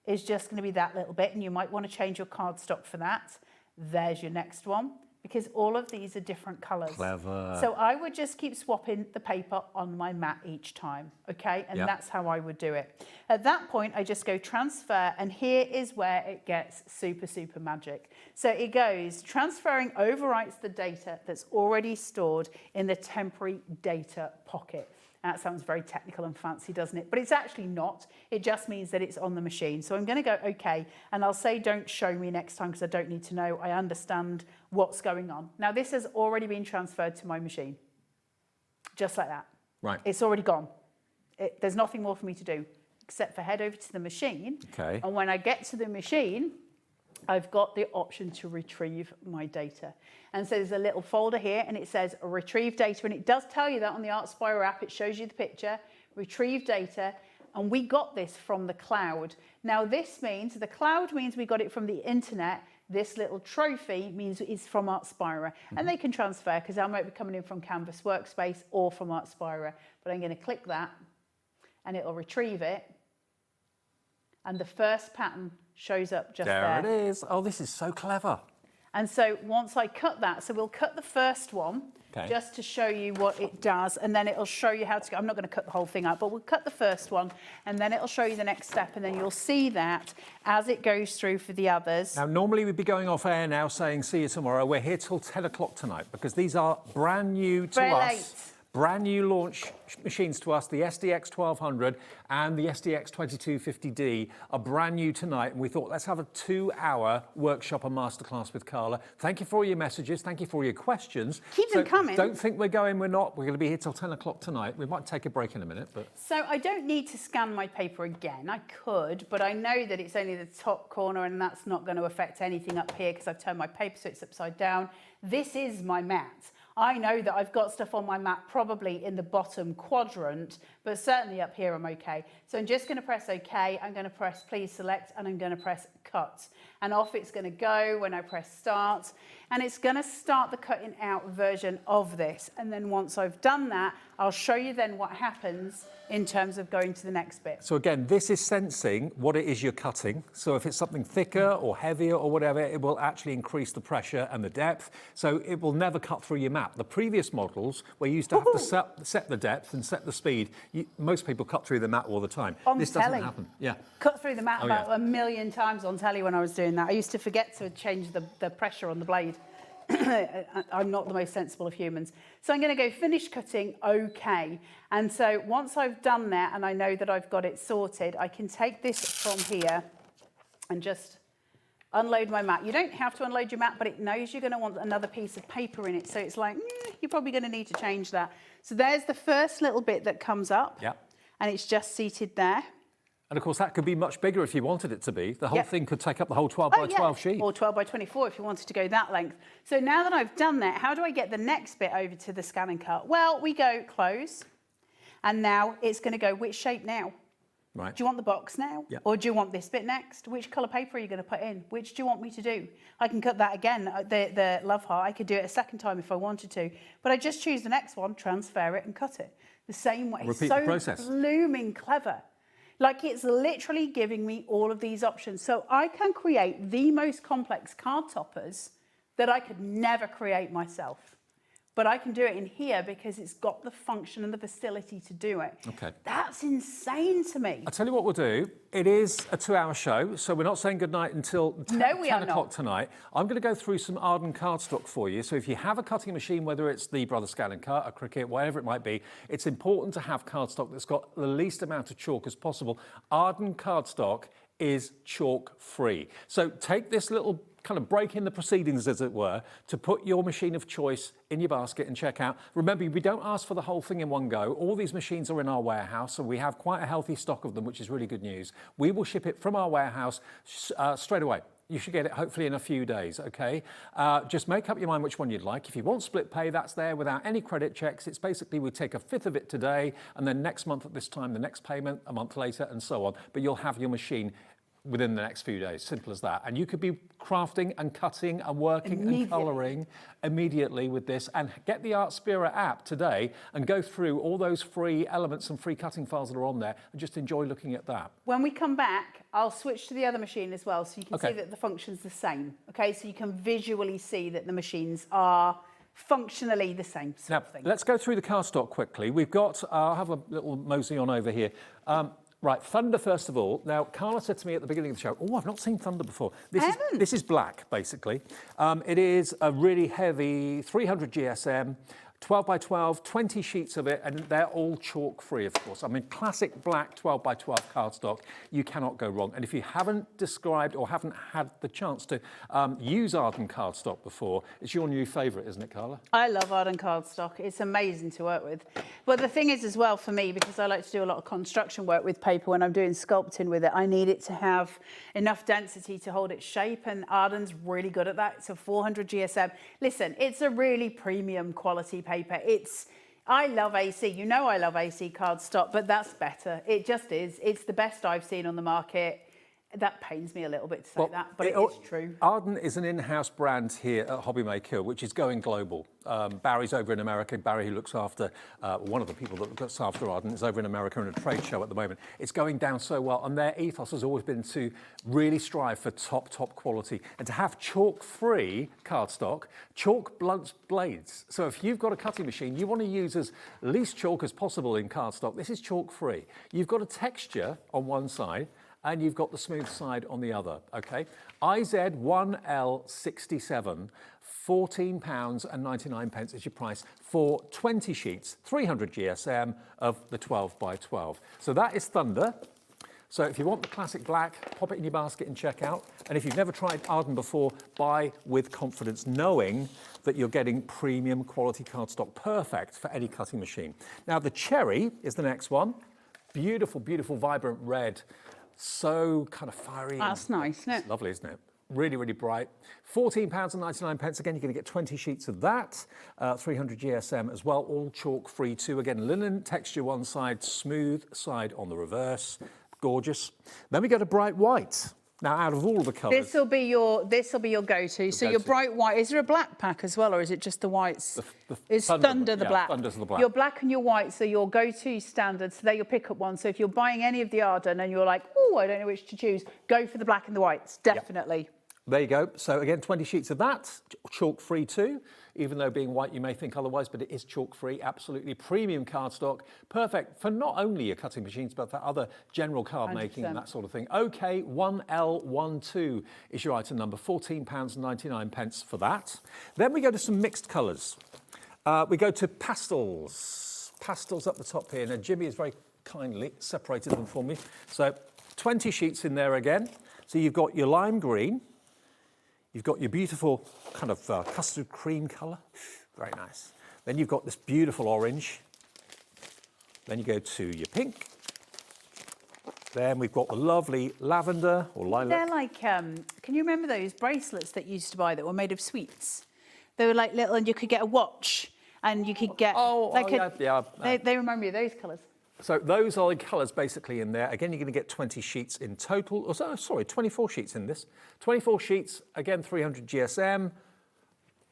is just going to be that little bit, and you might want to change your cardstock for that. There's your next one, because all of these are different colours. Clever. So I would just keep swapping the paper on my mat each time, okay? And that's how I would do it. At that point, I just go transfer, and here is where it gets super, super magic. So it goes, transferring overwrites the data that's already stored in the temporary data pocket. That sounds very technical and fancy, doesn't it? But it's actually not. It just means that it's on the machine. So I'm going to go, okay, and I'll say don't show me next time because I don't need to know. I understand what's going on. Now, this has already been transferred to my machine, just like that. Right. It's already gone. There's nothing more for me to do except for head over to the machine. Okay. And when I get to the machine, I've got the option to retrieve my data. And so there's a little folder here and it says retrieve data, and it does tell you that on the ArtSpira app. It shows you the picture, retrieve data, and we got this from the cloud. Now this means, the cloud means we got it from the internet. This little trophy means it's from ArtSpira. And they can transfer because I might be coming in from Canvas Workspace or from ArtSpira. But I'm going to click that and it'll retrieve it. And the first pattern shows up just there. There it is. Oh, this is so clever. And so once I cut that, so we'll cut the first one Okay. just to show you what it does, and then it'll show you how to go. I'm not going to cut the whole thing out, but we'll cut the first one, and then it'll show you the next step, and then you'll see that as it goes through for the others. Now, normally we'd be going off air now saying see you tomorrow. We're here till 10 o'clock tonight because these are brand new to Very us. late. Brand new launch machines to us, the SDX 1200 and the SDX 2250D are brand new tonight. And we thought, let's have a 2-hour workshop and masterclass with Carla. Thank you for all your messages. Thank you for all your questions. Keep them coming. Don't think we're going, we're not. We're going to be here till 10 o'clock tonight. We might take a break in a minute, but... So I don't need to scan my paper again. I could, but I know that it's only the top corner and that's not going to affect anything up here because I've turned my paper so it's upside down. This is my mat. I know that I've got stuff on my mat probably in the bottom quadrant, but certainly up here I'm okay. So I'm just going to press OK, I'm going to press please select, and I'm going to press cut. And off it's going to go when I press start. And it's going to start the cutting out version of this. And then once I've done that, I'll show you then what happens in terms of going to the next bit. So again, this is sensing what it is you're cutting. So if it's something thicker or heavier or whatever, it will actually increase the pressure and the depth. So it will never cut through your mat. The previous models, where you used to have to set the depth and set the speed, most people cut through the mat all the time. On this telly. doesn't happen. Yeah. Cut through the mat Oh, about yeah. a million times on telly when I was doing that. I used to forget to change the pressure on the blade. I'm not the most sensible of humans. So I'm going to go finish cutting, OK. And so once I've done that and I know that I've got it sorted, I can take this from here and just unload my mat. You don't have to unload your mat, but it knows you're going to want another piece of paper in it. So it's like, you're probably going to need to change that. So there's the first little bit that comes up. Yeah. And it's just seated there. And of course, that could be much bigger if you wanted it to be. The whole Yep. thing could take up the whole 12 by 12 sheet. Or 12 by 24 if you wanted to go that length. So now that I've done that, how do I get the next bit over to the scan and cut? Well, we go close, and now it's going to go which shape now? Right. Do you want the box now? Yep. Or do you want this bit next? Which colour paper are you going to put in? Which do you want me to do? I can cut that again, the love heart. I could do it a second time if I wanted to. But I just choose the next one, transfer it and cut it. The same way. Repeat so the process. blooming clever. Like it's literally giving me all of these options. So I can create the most complex card toppers that I could never create myself. But I can do it in here because it's got the function and the facility to do it. Okay. That's insane to me. I'll tell you what we'll do. It is a 2-hour show, so we're not saying goodnight until 10 o'clock not. tonight. I'm going to go through some Arden cardstock for you. So if you have a cutting machine, whether it's the Brother Scan and Cut, a Cricut, whatever it might be, it's important to have cardstock that's got the least amount of chalk as possible. Arden cardstock is chalk free. So take this little kind of break in the proceedings, as it were, to put your machine of choice in your basket and check out. Remember, we don't ask for the whole thing in one go. All these machines are in our warehouse, so we have quite a healthy stock of them, which is really good news. We will ship it from our warehouse straight away. You should get it hopefully in a few days, okay? Just make up your mind which one you'd like. If you want split pay, that's there without any credit checks. It's basically we take a fifth of it today, and then next month at this time, the next payment, a month later, and so on. But you'll have your machine within the next few days, simple as that. And you could be crafting and cutting and working and colouring immediately with this, and get the Artspira app today and go through all those free elements and free cutting files that are on there and just enjoy looking at that. When we come back, I'll switch to the other machine as well, so you can Okay. see that the function's the same. Okay, so you can visually see that the machines are functionally the same sort of thing. Let's go through the cardstock quickly. We've got, I'll have a little mosey on over here. Right, Thunder first of all. Now, Carla said to me at the beginning of the show, oh, I've not seen Thunder before. This is black, basically. It is a really heavy 300 GSM, 12 by 12, 20 sheets of it, and they're all chalk free, of course. I mean, classic black 12 by 12 cardstock, you cannot go wrong. And if you haven't described or haven't had the chance to use Arden cardstock before, it's your new favourite, isn't it, Carla? I love Arden cardstock. It's amazing to work with. But the thing is as well for me, because I like to do a lot of construction work with paper when I'm doing sculpting with it, I need it to have enough density to hold its shape, and Arden's really good at that. It's a 400 GSM. Listen, it's a really premium quality paper. I love AC. You know I love AC cardstock, but that's better. It just is. It's the best I've seen on the market. That pains me a little bit to say that, but it is true. Arden is an in-house brand here at HobbyMaker, which is going global. Barry's over in America. Barry, who looks after, one of the people that looks after Arden, is over in America in a trade show at the moment. It's going down so well, and their ethos has always been to really strive for top quality, and to have chalk-free cardstock. Chalk blunts blades. So if you've got a cutting machine, you want to use as least chalk as possible in cardstock. This is chalk-free. You've got a texture on one side, and you've got the smooth side on the other, okay? IZ1L67, £14.99 is your price for 20 sheets, 300 GSM of the 12 by 12. So that is Thunder. So if you want the classic black, pop it in your basket and check out. And if you've never tried Arden before, buy with confidence, knowing that you're getting premium quality cardstock, perfect for any cutting machine. Now the Cherry is the next one. Beautiful, beautiful, vibrant red. So kind of fiery. That's nice, isn't it? It's lovely, isn't it? Really, really bright. £14.99. Again, you're going to get 20 sheets of that. 300 GSM as well, all chalk free too. Again, linen texture one side, smooth side on the reverse. Gorgeous. Then we go to bright white. Now, out of all the colours, This will be your go-to. So your bright white. Is there a black pack as well, or is it just the whites? It's Thunder the black. Thunder's the black. Your black and your whites are your go-to standard. So they're your pickup ones. So if you're buying any of the Arden and you're like, oh, I don't know which to choose, go for the black and the whites. Definitely. There you go. So again, 20 sheets of that, chalk-free too, even though being white you may think otherwise, but it is chalk-free, absolutely premium cardstock, perfect for not only your cutting machines, but for other general card making and that sort of thing. OK, 1L12 is your item number, £14.99 for that. Then we go to some mixed colours. We go to pastels. Pastels up the top here. Now, Jimmy has very kindly separated them for me. So 20 sheets in there again. So you've got your lime green. You've got your beautiful kind of custard cream colour. Very nice. Then you've got this beautiful orange. Then you go to your pink. Then we've got the lovely lavender or lilac. They're like, can you remember those bracelets that you used to buy that were made of sweets? They were like little, and you could get a watch, and you could get They remind me of those colours. So those are the colours basically in there. Again, you're going to get 20 sheets in total. Oh, sorry, 24 sheets in this. 24 sheets, again, 300 GSM.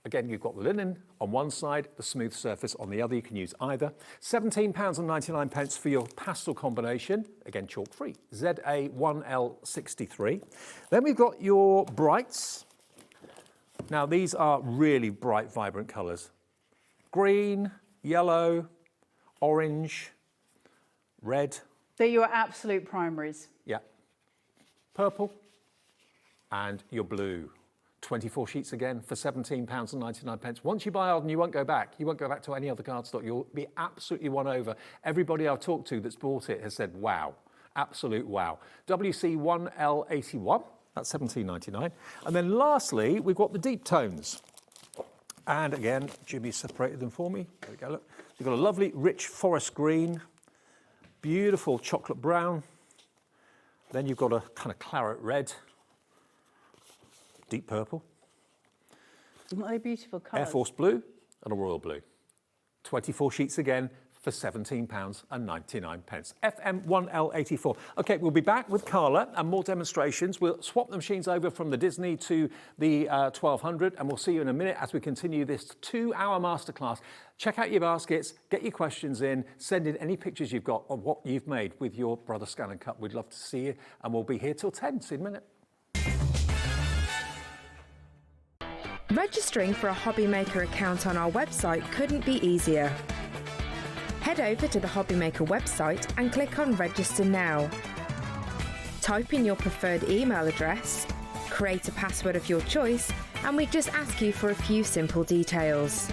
Again, you've got the linen on one side, the smooth surface on the other. You can use either. £17.99 for your pastel combination. Again, chalk-free. ZA1L63. Then we've got your brights. Now, these are really bright, vibrant colours. Green, yellow, orange, red. They're your absolute primaries. Yeah. Purple and your blue. 24 sheets again for £17.99. Once you buy Arden, you won't go back. You won't go back to any other cardstock. You'll be absolutely won over. Everybody I've talked to that's bought it has said, wow. Absolute wow. WC1L81, that's £17.99. And then lastly, we've got the deep tones. And again, Jimmy separated them for me. There we go, look. You've got a lovely rich forest green, beautiful chocolate brown. Then you've got a kind of claret red, deep purple. Isn't that a beautiful colour? Air Force blue and a royal blue. 24 sheets again for £17.99. FM1L84. Okay, we'll be back with Carla and more demonstrations. We'll swap the machines over from the Disney to the 1200, and we'll see you in a minute as we continue this 2-hour masterclass. Check out your baskets, get your questions in, send in any pictures you've got of what you've made with your Brother Scan and Cut. We'd love to see you, and we'll be here till 10. See you in a minute. Registering for a HobbyMaker account on our website couldn't be easier. Head over to the HobbyMaker website and click on Register Now. Type in your preferred email address, create a password of your choice, and we just ask you for a few simple details.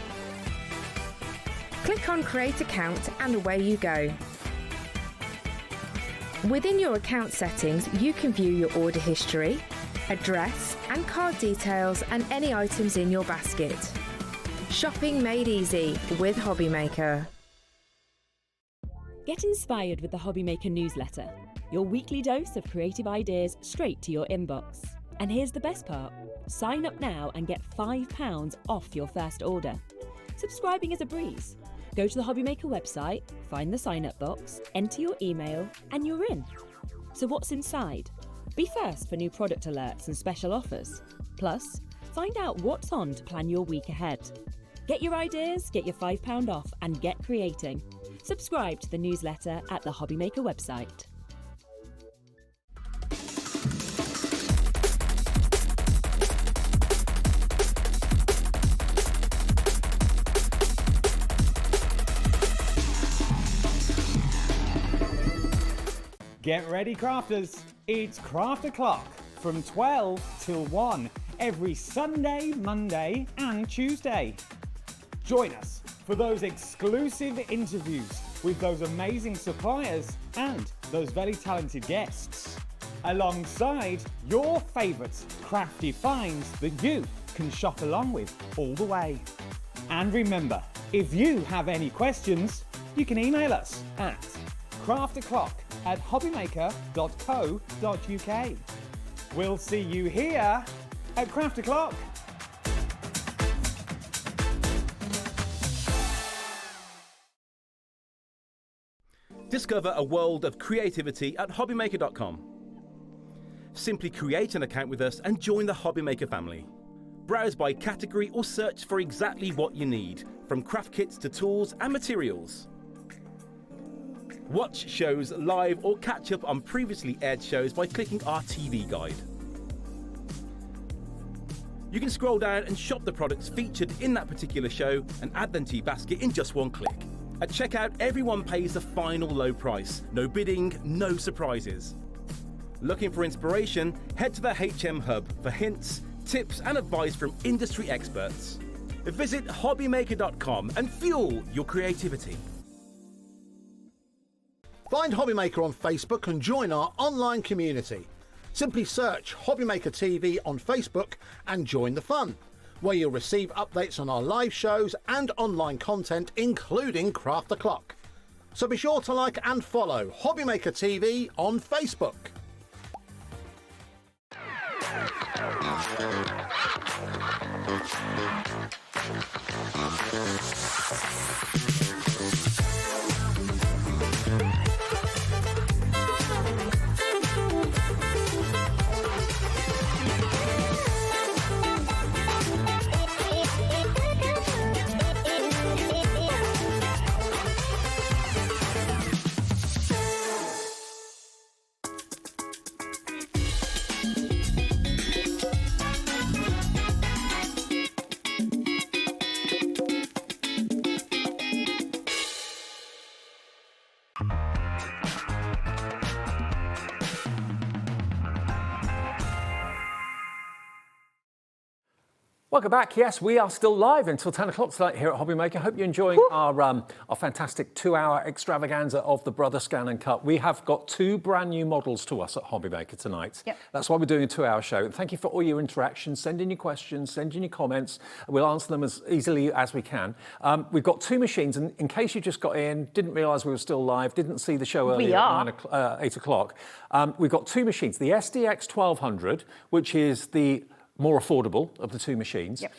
Click on Create Account and away you go. Within your account settings, you can view your order history, address and card details and any items in your basket. Shopping made easy with HobbyMaker. Get inspired with the HobbyMaker newsletter, your weekly dose of creative ideas straight to your inbox. And here's the best part. Sign up now and get £5 off your first order. Subscribing is a breeze. Go to the HobbyMaker website, find the sign-up box, enter your email, and you're in. So what's inside? Be first for new product alerts and special offers. Plus, find out what's on to plan your week ahead. Get your ideas, get your £5 off, and get creating. Subscribe to the newsletter at the HobbyMaker website. Get ready, crafters. It's Craft O'Clock from 12 till 1 every Sunday, Monday and Tuesday. Join us for those exclusive interviews with those amazing suppliers and those very talented guests, alongside your favourite crafty finds that you can shop along with all the way. And remember, if you have any questions, you can email us at craftoclock@hobbymaker.co.uk. We'll see you here at Craft O'Clock. Discover a world of creativity at HobbyMaker.com. Simply create an account with us and join the HobbyMaker family. Browse by category or search for exactly what you need, from craft kits to tools and materials. Watch shows live or catch up on previously aired shows by clicking our TV guide. You can scroll down and shop the products featured in that particular show and add them to your basket in just one click. At checkout, everyone pays the final low price. No bidding, no surprises. Looking for inspiration? Head to the HM Hub for hints, tips and advice from industry experts. Visit hobbymaker.com and fuel your creativity. Find HobbyMaker on Facebook and join our online community. Simply search HobbyMaker TV on Facebook and join the fun, where you'll receive updates on our live shows and online content, including Craft O'Clock. So be sure to like and follow HobbyMaker TV on Facebook. Welcome back. Yes, we are still live until 10 o'clock tonight here at HobbyMaker. Hope you're enjoying our fantastic 2-hour extravaganza of the Brother Scan and Cut. We have got 2 brand new models to us at HobbyMaker tonight. Yep. That's why we're doing a 2-hour show. And thank you for all your interactions. Send in your questions, send in your comments. We'll answer them as easily as we can. We've got 2 machines, and in case you just got in, didn't realise we were still live, didn't see the show earlier at 8 o'clock, we've got 2 machines. The SDX 1200, which is the more affordable of the 2 machines. Yep.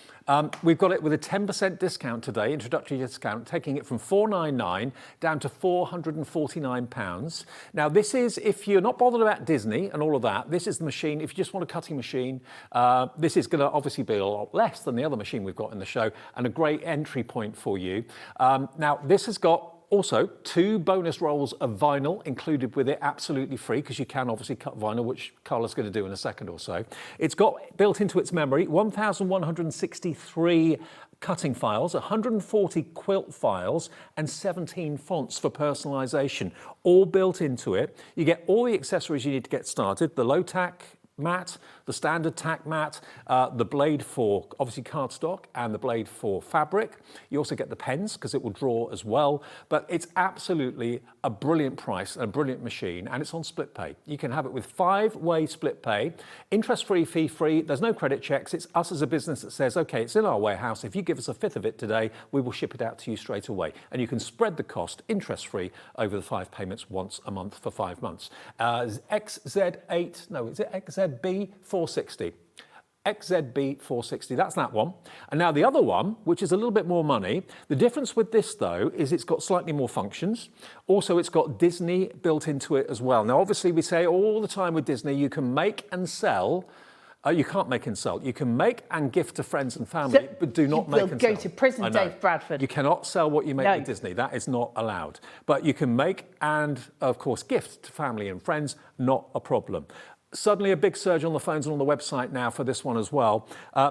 We've got it with a 10% discount today, introductory discount, taking it from $499 down to £449. Now, this is, if you're not bothered about Disney and all of that, this is the machine. If you just want a cutting machine, this is going to obviously be a lot less than the other machine we've got in the show, and a great entry point for you. Now, this has got also 2 bonus rolls of vinyl included with it, absolutely free, because you can obviously cut vinyl, which Carla's going to do in a second or so. It's got built into its memory 1,163 cutting files, 140 quilt files, and 17 fonts for personalisation, all built into it. You get all the accessories you need to get started, the low tack mat, the standard tack mat, the blade for obviously cardstock, and the blade for fabric. You also get the pens because it will draw as well, but it's absolutely a brilliant price and a brilliant machine, and it's on split pay. You can have it with 5-way split pay, interest-free, fee-free, there's no credit checks. It's us as a business that says, okay, it's in our warehouse. If you give us a fifth of it today, we will ship it out to you straight away. And you can spread the cost interest-free over the 5 payments once a month for 5 months. XZ8, no, is it XZB 460? XZB 460, that's that one. And now the other one, which is a little bit more money, the difference with this though is it's got slightly more functions. Also, it's got Disney built into it as well. Now, obviously we say all the time with Disney, you can make and sell. You can't make and sell. You can make and gift to friends and family, but do not make and sell. You'll go to prison, Dave Bradford. You cannot sell what you make with Disney. That is not allowed. But you can make and, of course, gift to family and friends, not a problem. Suddenly a big surge on the phones and on the website now for this one as well.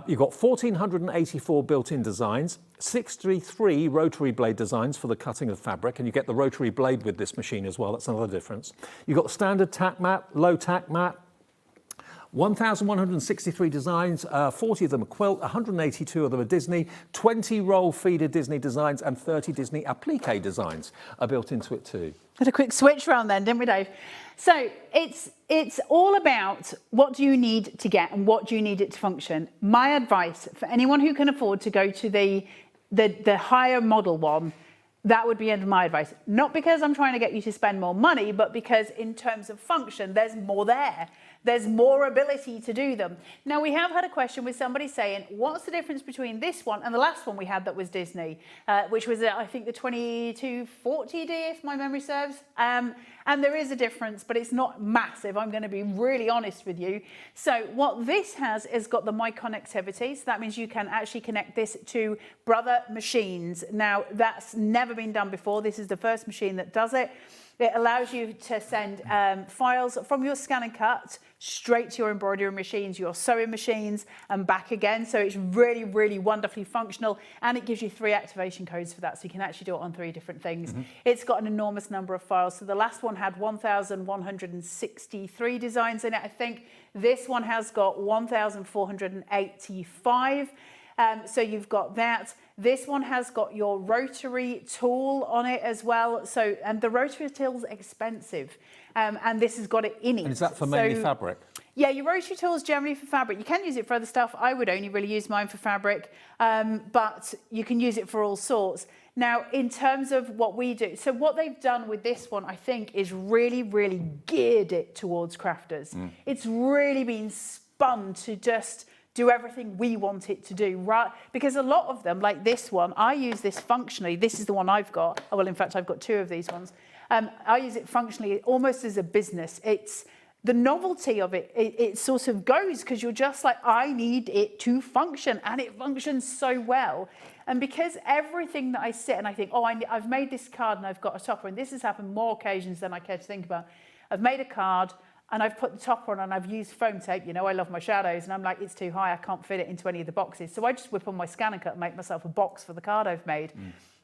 You've got 1,484 built-in designs, 63 rotary blade designs for the cutting of fabric, and you get the rotary blade with this machine as well. That's another difference. You've got the standard tack mat, low tack mat, 1,163 designs, 40 of them are quilt, 182 of them are Disney, 20 roll feeder Disney designs, and 30 Disney applique designs are built into it too. Had a quick switch around then, didn't we, Dave? So it's all about what do you need to get and what do you need it to function. My advice for anyone who can afford to go to the higher model one, that would be my advice. Not because I'm trying to get you to spend more money, but because in terms of function, there's more there. There's more ability to do them. Now, we have had a question with somebody saying, what's the difference between this one and the last one we had that was Disney, which was, I think, the 2240D, if my memory serves. And there is a difference, but it's not massive. I'm going to be really honest with you. So what this has is got the My Connectivity. So that means you can actually connect this to brother machines. Now, that's never been done before. This is the first machine that does it. It allows you to send files from your scan and cut straight to your embroidery machines, your sewing machines, and back again. So it's really, really wonderfully functional, and it gives you 3 activation codes for that, so you can actually do it on 3 different things. It's got an enormous number of files. So the last one had 1,163 designs in it, I think. This one has got 1,485. So you've got that. This one has got your rotary tool on it as well. So, and the rotary tool's expensive. And this has got it in it. And is that for mainly fabric? Yeah, your rotary tool is generally for fabric. You can use it for other stuff. I would only really use mine for fabric, but you can use it for all sorts. Now, in terms of what we do, so what they've done with this one, I think, is really, really geared it towards crafters. It's really been spun to just do everything we want it to do, right? Because a lot of them, like this one, I use this functionally. This is the one I've got. Oh, well, in fact, I've got 2 of these ones. I use it functionally almost as a business. It's the novelty of it. It sort of goes because you're just like, I need it to function, and it functions so well. And because everything that I sit and I think, oh, I've made this card and I've got a topper, and this has happened more occasions than I care to think about. I've made a card and I've put the topper on and I've used foam tape. You know, I love my shadows, and I'm like, it's too high. I can't fit it into any of the boxes. So I just whip on my scan and cut and make myself a box for the card I've made.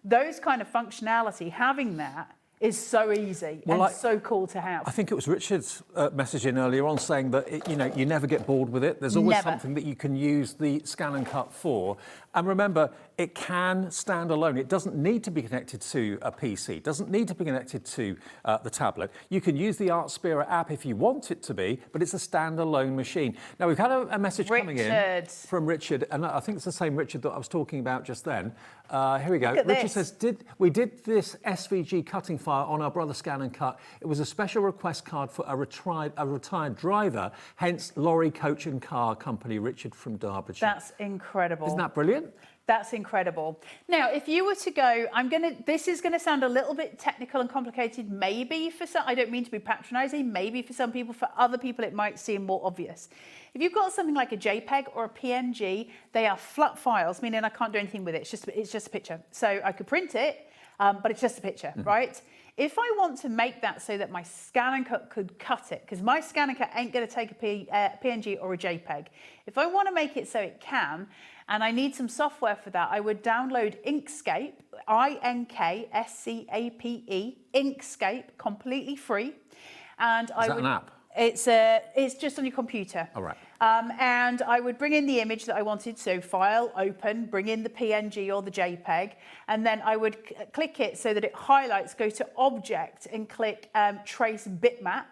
Those kind of functionality, having that is so easy and so cool to have. I think it was Richard's message in earlier on saying that, you never get bored with it. There's always something that you can use the scan and cut for. And remember, it can stand alone. It doesn't need to be connected to a PC. It doesn't need to be connected to the tablet. You can use the Art Spirit app if you want it to be, but it's a standalone machine. Now, we've had a message coming in from Richard, and I think it's the same Richard that I was talking about just then. Here we go. Richard says, we did this SVG cutting file on our Brother Scan and Cut. It was a special request card for a retired driver, hence lorry, coach and car company, Richard from Derbyshire. That's incredible. Isn't that brilliant? That's incredible. Now, if you were to go, this is going to sound a little bit technical and complicated, maybe for some, I don't mean to be patronizing, maybe for some people, for other people, it might seem more obvious. If you've got something like a JPEG or a PNG, they are flat files, meaning I can't do anything with it. It's just a picture. So I could print it, but it's just a picture, right? If I want to make that so that my scan and cut could cut it, because my scan and cut ain't going to take a PNG or a JPEG. If I want to make it so it can, and I need some software for that, I would download Inkscape, I-N-K-S-C-A-P-E, Inkscape, completely free. And Is that an app? It's just on your computer. All right. And I would bring in the image that I wanted, so file, open, bring in the PNG or the JPEG, and then I would click it so that it highlights, go to object and click trace bitmap,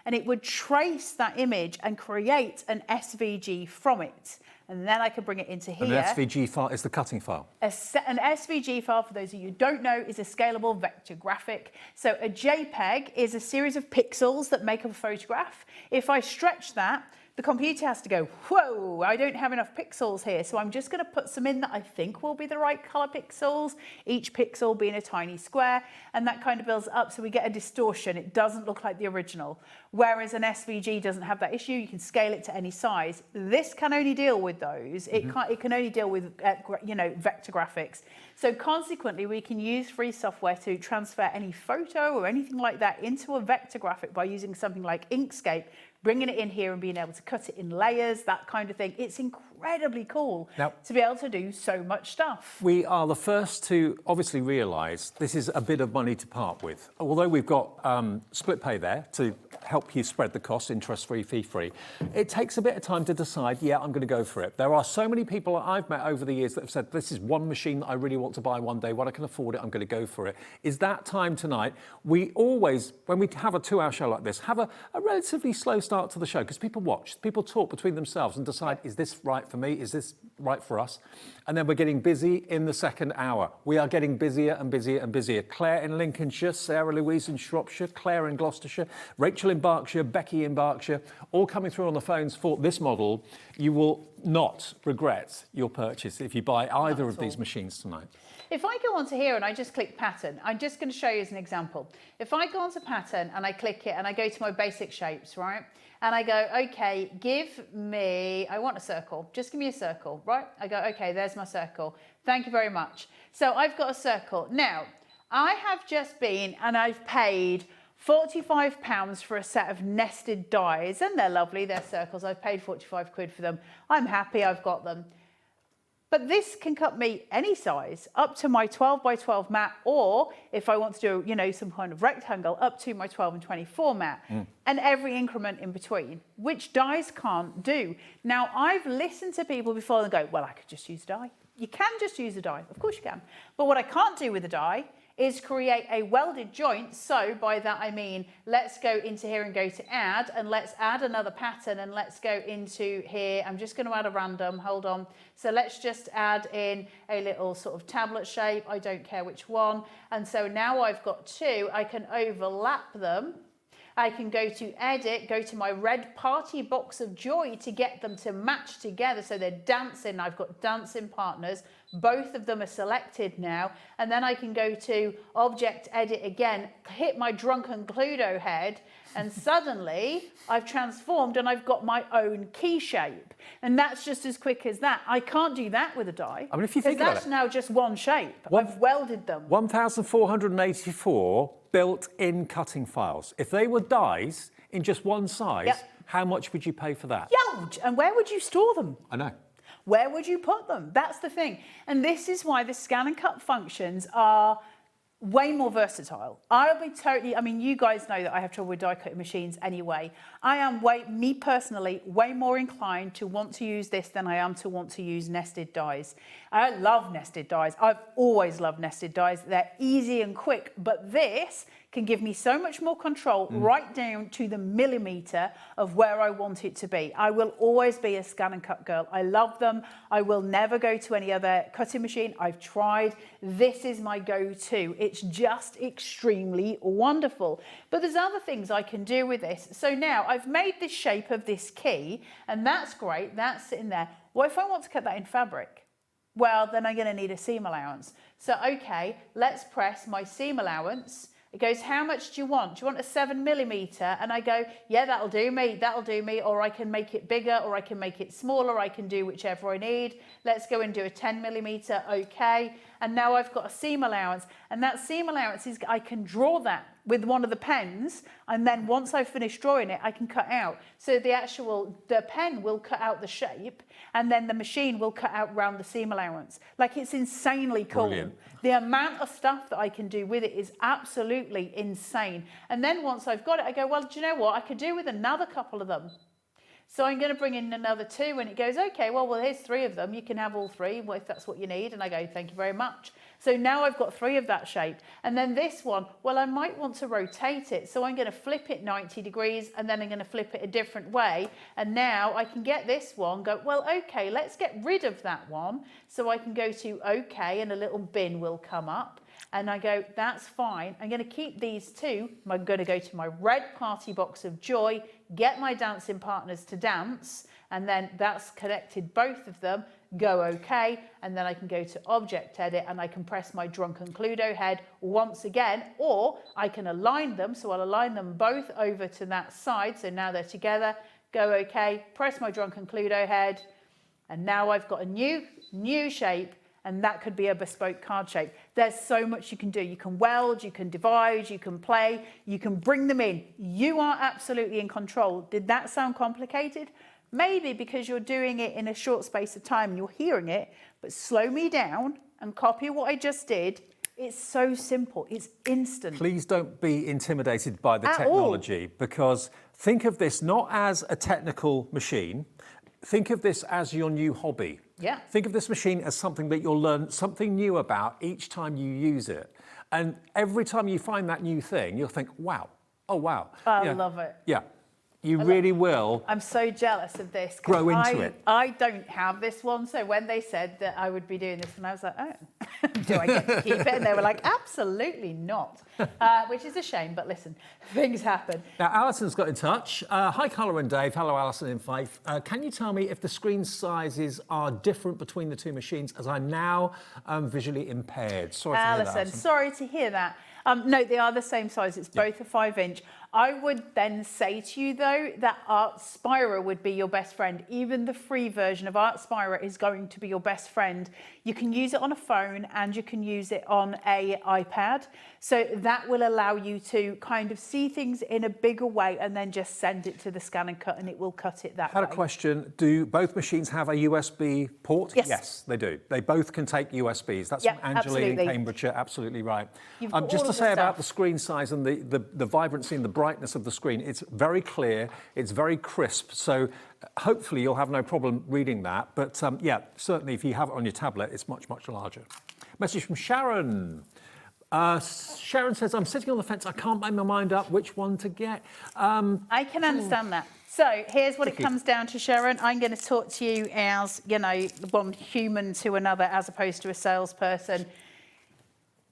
and it would trace that image and create an SVG from it. And then I can bring it into here. An SVG file is the cutting file. An SVG file, for those of you who don't know, is a scalable vector graphic. So a JPEG is a series of pixels that make up a photograph. If I stretch that, the computer has to go, whoa, I don't have enough pixels here. So I'm just going to put some in that I think will be the right color pixels, each pixel being a tiny square, and that kind of builds up so we get a distortion. It doesn't look like the original. Whereas an SVG doesn't have that issue. You can scale it to any size. This can only deal with those. It can only deal with, vector graphics. So consequently, we can use free software to transfer any photo or anything like that into a vector graphic by using something like Inkscape, bringing it in here and being able to cut it in layers, that kind of thing. It's incredibly cool to be able to do so much stuff. We are the first to obviously realise this is a bit of money to part with. Although we've got split pay there to help you spread the costs, interest-free, fee-free, it takes a bit of time to decide, yeah, I'm going to go for it. There are so many people that I've met over the years that have said, this is one machine that I really want to buy one day. When I can afford it, I'm going to go for it. Is that time tonight? We always, when we have a 2-hour show like this, have a relatively slow start to the show because people watch, people talk between themselves and decide, is this right for me? Is this right for us? And then we're getting busy in the second hour. We are getting busier and busier and busier. Claire in Lincolnshire, Sarah Louise in Shropshire, Claire in Gloucestershire, Rachel in Berkshire, Becky in Berkshire, all coming through on the phones for this model. You will not regret your purchase if you buy either of these machines tonight. If I go onto here and I just click pattern, I'm just going to show you as an example. If I go onto pattern and I click it and I go to my basic shapes, right? And I go, okay, give me, I want a circle. Just give me a circle, right? I go, okay, there's my circle. Thank you very much. So I've got a circle. Now, I have just been and I've paid £45 for a set of nested dies, and they're lovely, they're circles. I've paid 45 quid for them. I'm happy I've got them. But this can cut me any size, up to my 12 by 12 mat, or if I want to do, some kind of rectangle, up to my 12 and 24 mat, and every increment in between, which dies can't do. Now, I've listened to people before and go, well, I could just use a die. You can just use a die, of course you can. But what I can't do with a die is create a welded joint. So by that I mean, let's go into here and go to add, and let's add another pattern, and let's go into here. I'm just going to add a random, hold on. So let's just add in a little sort of tablet shape. I don't care which one. And so now I've got two, I can overlap them. I can go to edit, go to my red party box of joy to get them to match together so they're dancing. I've got dancing partners. Both of them are selected now. And then I can go to object edit again, hit my drunken Cluedo head, and suddenly I've transformed and I've got my own key shape. And that's just as quick as that. I can't do that with a die. I mean, if you think about it, that's now just one shape. I've welded them. 1,484 built-in cutting files. If they were dies in just one size, how much would you pay for that? Huge! And where would you store them? I know. Where would you put them? That's the thing. And this is why the scan and cut functions are way more versatile. I'll be totally, I mean, you guys know that I have trouble with die cutting machines anyway. I am me personally, way more inclined to want to use this than I am to want to use nested dies. I love nested dies. I've always loved nested dies. They're easy and quick, but this can give me so much more control right down to the millimetre of where I want it to be. I will always be a scan and cut girl. I love them. I will never go to any other cutting machine. I've tried. This is my go-to. It's just extremely wonderful. But there's other things I can do with this. So now I've made this shape of this key, and that's great. That's sitting there. What if I want to cut that in fabric? Well, then I'm going to need a seam allowance. So, okay, let's press my seam allowance. It goes, how much do you want? Do you want a 7mm? And I go, yeah, that'll do me, or I can make it bigger, or I can make it smaller, I can do whichever I need. Let's go and do a 10mm, okay. And now I've got a seam allowance, and that seam allowance is, I can draw that with one of the pens, and then once I've finished drawing it, I can cut out. So the pen will cut out the shape, and then the machine will cut out round the seam allowance. Like, it's insanely cool. Brilliant. The amount of stuff that I can do with it is absolutely insane. And then once I've got it, I go, well, do you know what? I could do with another couple of them. So I'm going to bring in another 2, and it goes, okay, well, here's 3 of them. You can have all 3 if that's what you need. And I go, thank you very much. So now I've got 3 of that shape. And then this one, well, I might want to rotate it. So I'm going to flip it 90 degrees, and then I'm going to flip it a different way. And now I can get this one, go, well, okay, let's get rid of that one. So I can go to okay, and a little bin will come up. And I go, that's fine. I'm going to keep these 2. I'm going to go to my red party box of joy, get my dancing partners to dance, and then that's connected both of them, go okay, and then I can go to object edit, and I can press my drunken Cluedo head once again, or I can align them, so I'll align them both over to that side, so now they're together, go okay, press my drunken Cluedo head, and now I've got a new shape, and that could be a bespoke card shape. There's so much you can do. You can weld, you can divide, you can play, you can bring them in. You are absolutely in control. Did that sound complicated? Maybe because you're doing it in a short space of time and you're hearing it, but slow me down and copy what I just did. It's so simple. It's instant. Please don't be intimidated by the technology, because think of this not as a technical machine. Think of this as your new hobby. Yeah. Think of this machine as something that you'll learn something new about each time you use it. And every time you find that new thing, you'll think, wow, oh, wow. I love it. Yeah, you really will. I'm so jealous of this. Grow into it. I don't have this one, so when they said that I would be doing this, and I was like, oh, do I get to keep it? And they were like, absolutely not, which is a shame, but listen, things happen. Now, Alison's got in touch. Hi, Carla and Dave. Hello, Alison in Fife. Can you tell me if the screen sizes are different between the 2 machines, as I'm now visually impaired? Sorry to hear that, Alison. Sorry to hear that. No, they are the same size. It's both a 5-inch. I would then say to you, though, that Art Spira would be your best friend. Even the free version of Art Spira is going to be your best friend. You can use it on a phone and you can use it on an iPad. So that will allow you to kind of see things in a bigger way and then just send it to the scan and cut, and it will cut it that way. I had a question. Do both machines have a USB port? Yes. Yes, they do. They both can take USBs. That's from Angela in Cambridgeshire. Absolutely right. Just to say about the screen size and the vibrancy and the brightness of the screen, it's very clear, it's very crisp. So hopefully you'll have no problem reading that. But yeah, certainly if you have it on your tablet, it's much, much larger. Message from Sharon. Sharon says, I'm sitting on the fence. I can't make my mind up which one to get. I can understand that. So here's what it comes down to, Sharon. I'm going to talk to you as, you know, one human to another as opposed to a salesperson.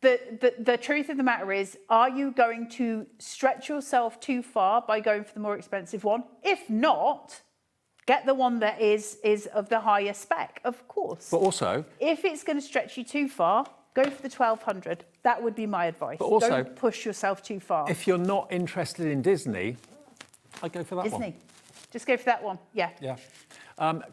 The truth of the matter is, are you going to stretch yourself too far by going for the more expensive one? If not, get the one that is of the higher spec, of course. But also, if it's going to stretch you too far, go for the 1200. That would be my advice. But also, don't push yourself too far. If you're not interested in Disney, I'd go for that one. Disney. Just go for that one. Yeah. Yeah.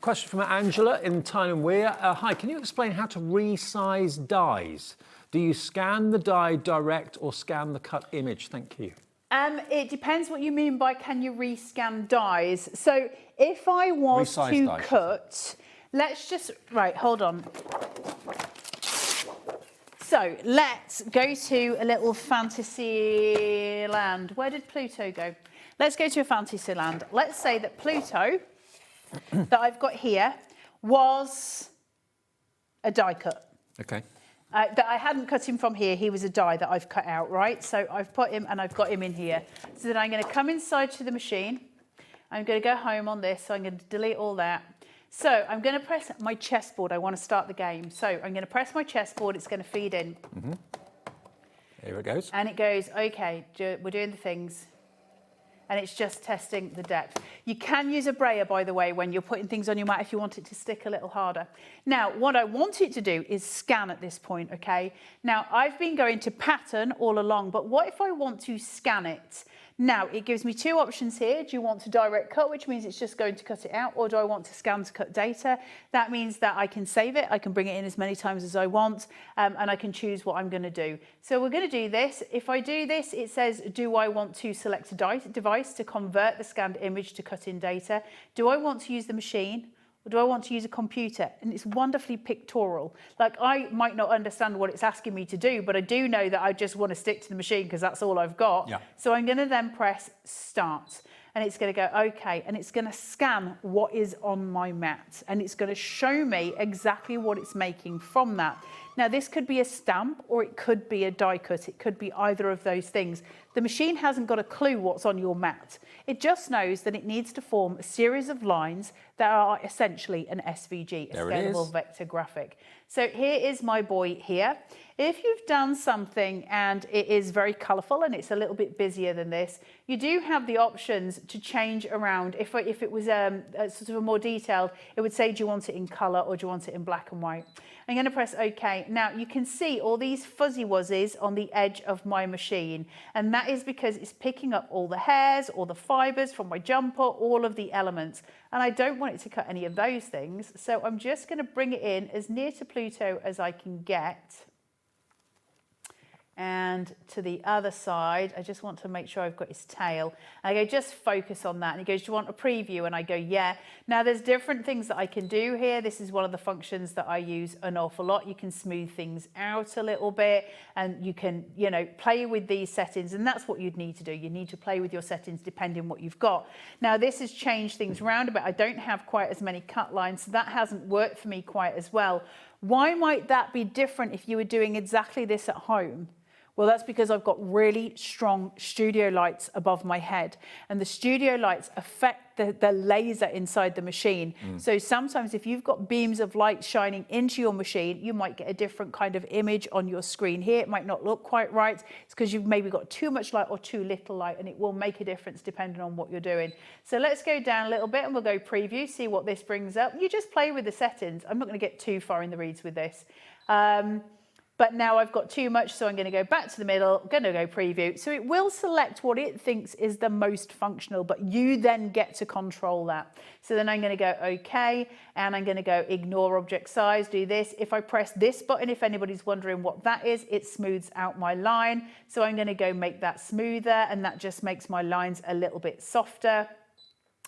Question from Angela in Tyne and Weir. Hi, can you explain how to resize dies? Do you scan the die direct or scan the cut image? Thank you. It depends what you mean by can you rescan dies. So if I was to cut, let's just, right, hold on. So let's go to a little fantasy land. Where did Pluto go? Let's go to a fantasy land. Let's say that Pluto that I've got here was a die cut. Okay. That I hadn't cut him from here. He was a die that I've cut out, right? So I've put him and I've got him in here. So then I'm going to come inside to the machine. I'm going to go home on this. So I'm going to delete all that. So I'm going to press my chessboard. I want to start the game. So I'm going to press my chessboard. It's going to feed in. Mm-hmm. Here it goes. And it goes, okay, we're doing the things. And it's just testing the depth. You can use a brayer, by the way, when you're putting things on your mat if you want it to stick a little harder. Now, what I want it to do is scan at this point, okay? Now, I've been going to pattern all along, but what if I want to scan it? Now, it gives me two options here. Do you want to direct cut, which means it's just going to cut it out, or do I want to scan to cut data? That means that I can save it, I can bring it in as many times as I want, and I can choose what I'm going to do. So we're going to do this. If I do this, it says, do I want to select a device to convert the scanned image to cut in data? Do I want to use the machine? Or do I want to use a computer? And it's wonderfully pictorial. Like, I might not understand what it's asking me to do, but I do know that I just want to stick to the machine because that's all I've got. Yeah. So I'm going to then press start. And it's going to go, okay, and it's going to scan what is on my mat. And it's going to show me exactly what it's making from that. Now, this could be a stamp or it could be a die cut. It could be either of those things. The machine hasn't got a clue what's on your mat. It just knows that it needs to form a series of lines that are essentially an SVG, a scalable vector graphic. So here is my boy here. If you've done something and it is very colourful and it's a little bit busier than this, you do have the options to change around. If it was sort of a more detailed, it would say, do you want it in colour or do you want it in black and white? I'm going to press OK. Now you can see all these fuzzy wuzzies on the edge of my machine, and that is because it's picking up all the hairs, all the fibres from my jumper, all of the elements, and I don't want it to cut any of those things, so I'm just going to bring it in as near to Pluto as I can get. And to the other side, I just want to make sure I've got his tail. And I go, just focus on that. And he goes, do you want a preview? And I go, yeah. Now there's different things that I can do here. This is one of the functions that I use an awful lot. You can smooth things out a little bit and you can, you know, play with these settings. And that's what you'd need to do. You need to play with your settings depending on what you've got. Now this has changed things around a bit. I don't have quite as many cut lines, so that hasn't worked for me quite as well. Why might that be different if you were doing exactly this at home? Well, that's because I've got really strong studio lights above my head, and the studio lights affect the laser inside the machine. So sometimes if you've got beams of light shining into your machine, you might get a different kind of image on your screen here. It might not look quite right. It's because you've maybe got too much light or too little light, and it will make a difference depending on what you're doing. So let's go down a little bit and we'll go preview, see what this brings up. You just play with the settings. I'm not going to get too far in the reads with this. But now I've got too much, so I'm going to go back to the middle, I'm going to go preview. So it will select what it thinks is the most functional, but you then get to control that. So then I'm going to go OK, and I'm going to go ignore object size, do this. If I press this button, if anybody's wondering what that is, it smooths out my line. So I'm going to go make that smoother, and that just makes my lines a little bit softer,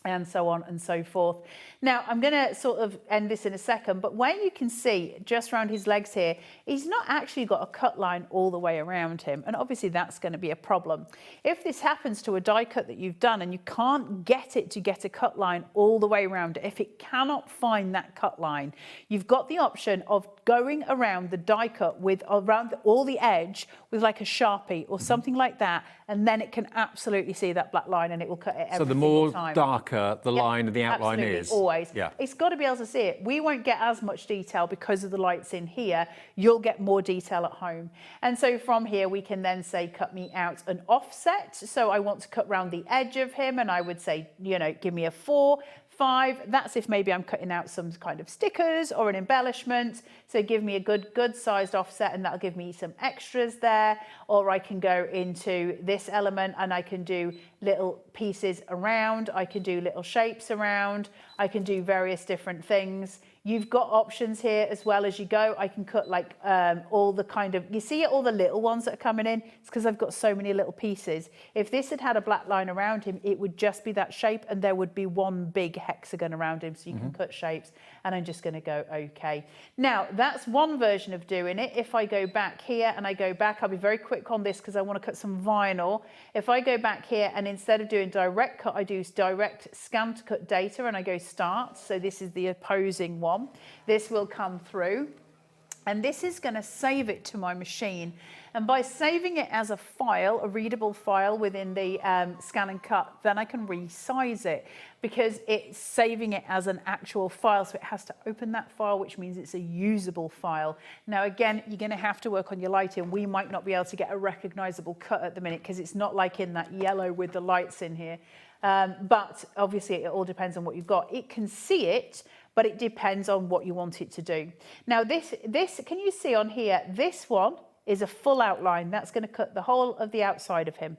and so on and so forth. Now, I'm going to sort of end this in a second, but where you can see just around his legs here, he's not actually got a cut line all the way around him, and obviously that's going to be a problem. If this happens to a die cut that you've done and you can't get it to get a cut line all the way around it, if it cannot find that cut line, you've got the option of going around the die cut with around all the edge with like a Sharpie or something like that, and then it can absolutely see that black line and it will cut it every So the single time. more darker the line of the outline is. Always. Yeah. It's got to be able to see it. We won't get as much detail because of the lights in here. You'll get more detail at home. And so from here, we can then say, cut me out an offset. So I want to cut round the edge of him, and I would say, you know, give me a 4, 5. That's if maybe I'm cutting out some kind of stickers or an embellishment. So give me a good sized offset, and that'll give me some extras there. Or I can go into this element and I can do little pieces around. I can do little shapes around. I can do various different things. You've got options here as well as you go. I can cut like all the kind of, you see all the little ones that are coming in? It's because I've got so many little pieces. If this had had a black line around him, it would just be that shape and there would be one big hexagon around him, so you can cut shapes. And I'm just going to go okay. Now, that's one version of doing it. If I go back here and I go back, I'll be very quick on this because I want to cut some vinyl. If I go back here and instead of doing direct cut, I do direct scan to cut data and I go start. So this is the opposing one. This will come through and this is going to save it to my machine. And by saving it as a file, a readable file within the scan and cut, then I can resize it because it's saving it as an actual file. So it has to open that file, which means it's a usable file. Now, again, you're going to have to work on your lighting. We might not be able to get a recognizable cut at the minute because it's not like in that yellow with the lights in here. But obviously it all depends on what you've got. It can see it, but it depends on what you want it to do. Now this, can you see on here, this one is a full outline. That's going to cut the whole of the outside of him.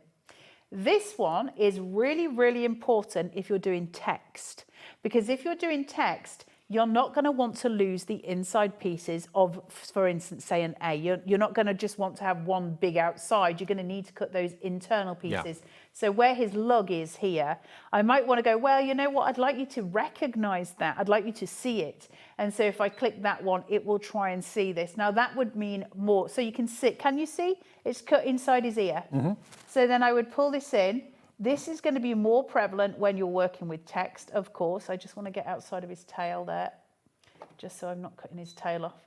This one is really, really important if you're doing text, because if you're doing text, you're not going to want to lose the inside pieces of, for instance, say an A. You're not going to just want to have one big outside. You're going to need to cut those internal pieces. Yeah. So where his lug is here, I might want to go, well, you know what? I'd like you to recognize that. I'd like you to see it. And so if I click that one, it will try and see this. Now that would mean more. So you can see, can you see? It's cut inside his ear. So then I would pull this in. This is going to be more prevalent when you're working with text, of course. I just want to get outside of his tail there, just so I'm not cutting his tail off.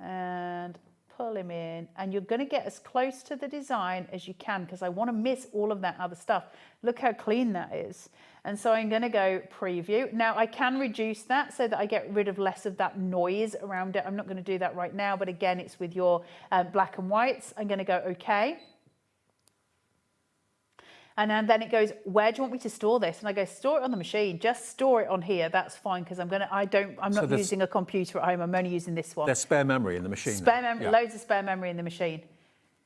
And pull him in. And you're going to get as close to the design as you can because I want to miss all of that other stuff. Look how clean that is. And so I'm going to go preview. Now I can reduce that so that I get rid of less of that noise around it. I'm not going to do that right now, but again, it's with your black and whites. I'm going to go okay. And then it goes, where do you want me to store this? And I go, store it on the machine. Just store it on here. That's fine because I'm not using a computer at home. I'm only using this one. There's spare memory in the machine. Spare memory, loads of spare memory in the machine.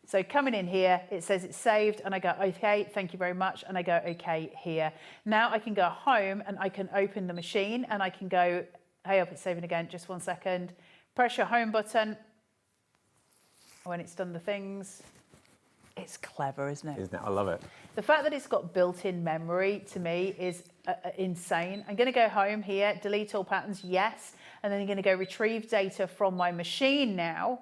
So coming in here, it says it's saved, and I go, okay, thank you very much, and I go, okay, here. Now I can go home and I can open the machine, and I can go, hey up, it's saving again. Just 1 second. Press your home button. When it's done the things. It's clever, isn't it? Isn't it? I love it. The fact that it's got built-in memory to me is insane. I'm going to go home here, delete all patterns, yes. And then I'm going to go retrieve data from my machine now.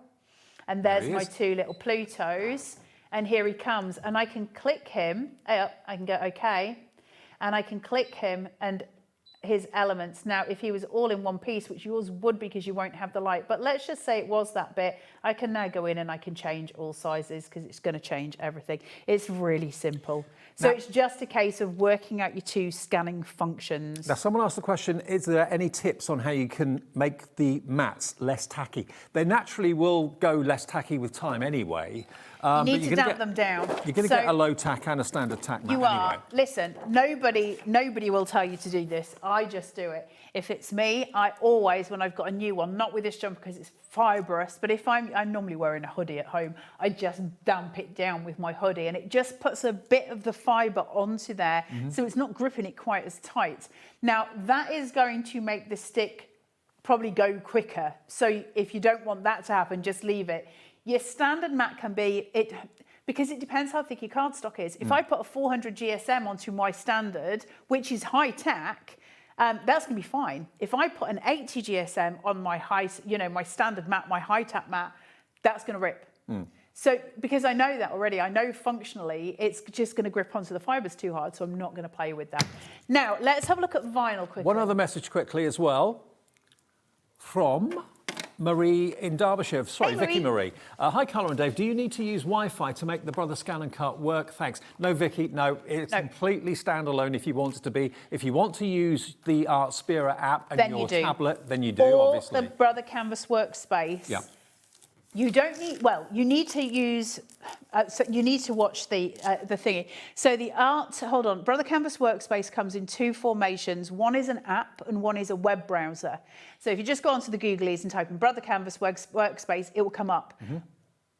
And there's my two little Plutos. And here he comes. And I can click him. I can go OK. And I can click him and his elements. Now, if he was all in one piece, which yours would because you won't have the light, but let's just say it was that bit, I can now go in and I can change all sizes because it's going to change everything. It's really simple. So now, it's just a case of working out your two scanning functions. Now, someone asked the question, is there any tips on how you can make the mats less tacky? They naturally will go less tacky with time anyway. You need to damp them down. You're going to get a low tack and a standard tack mat anyway. You are. Anyway. Listen, nobody will tell you to do this. I just do it. If it's me, I always, when I've got a new one, not with this jumper because it's fibrous, but if I'm normally wearing a hoodie at home, I just damp it down with my hoodie and it just puts a bit of the fibre onto there, so it's not gripping it quite as tight. Now, that is going to make the stick probably go quicker. So if you don't want that to happen, just leave it. Your standard mat can be, because it depends how thick your cardstock is. If I put a 400 GSM onto my standard, which is high tack, that's going to be fine. If I put an 80 GSM on my my standard mat, my high tack mat, that's going to rip. So because I know that already, I know functionally it's just going to grip onto the fibres too hard, so I'm not going to play with that. Now, let's have a look at vinyl quickly. One other message quickly as well from Marie in Derbyshire. Sorry, hey, Vicky Marie. Hi, Carla and Dave. Do you need to use Wi-Fi to make the Brother Scan and Cut work? Thanks. No, Vicky, no. It's completely standalone if you want it to be. If you want to use the Artspira app and your tablet, then you do, obviously. Or the Brother Canvas Workspace. Yeah. You don't need, well, you need to use, so you need to watch the thingy. So the Brother Canvas Workspace comes in two formations. One is an app and one is a web browser. So if you just go onto the Googlies and type in Brother Canvas Workspace, it will come up.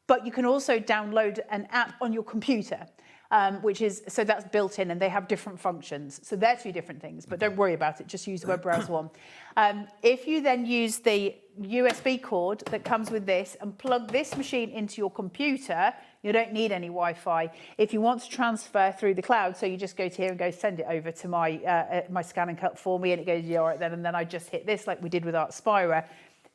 But you can also download an app on your computer. so that's built in, and they have different functions. So they're two different things, but don't worry about it. Just use the web browser one. If you then use the USB cord that comes with this and plug this machine into your computer, you don't need any Wi-Fi. If you want to transfer through the cloud, so you just go to here and go send it over to my scan and cut for me, and it goes, yeah, all right then, and then I just hit this like we did with Artspira,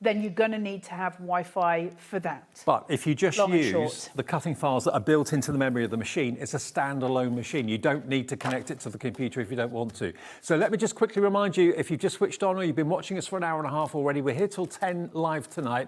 then you're going to need to have Wi-Fi for that. But if you just use the cutting files that are built into the memory of the machine, it's a standalone machine. You don't need to connect it to the computer if you don't want to. So let me just quickly remind you, if you've just switched on or you've been watching us for an hour and a half already, we're here till 10 live tonight.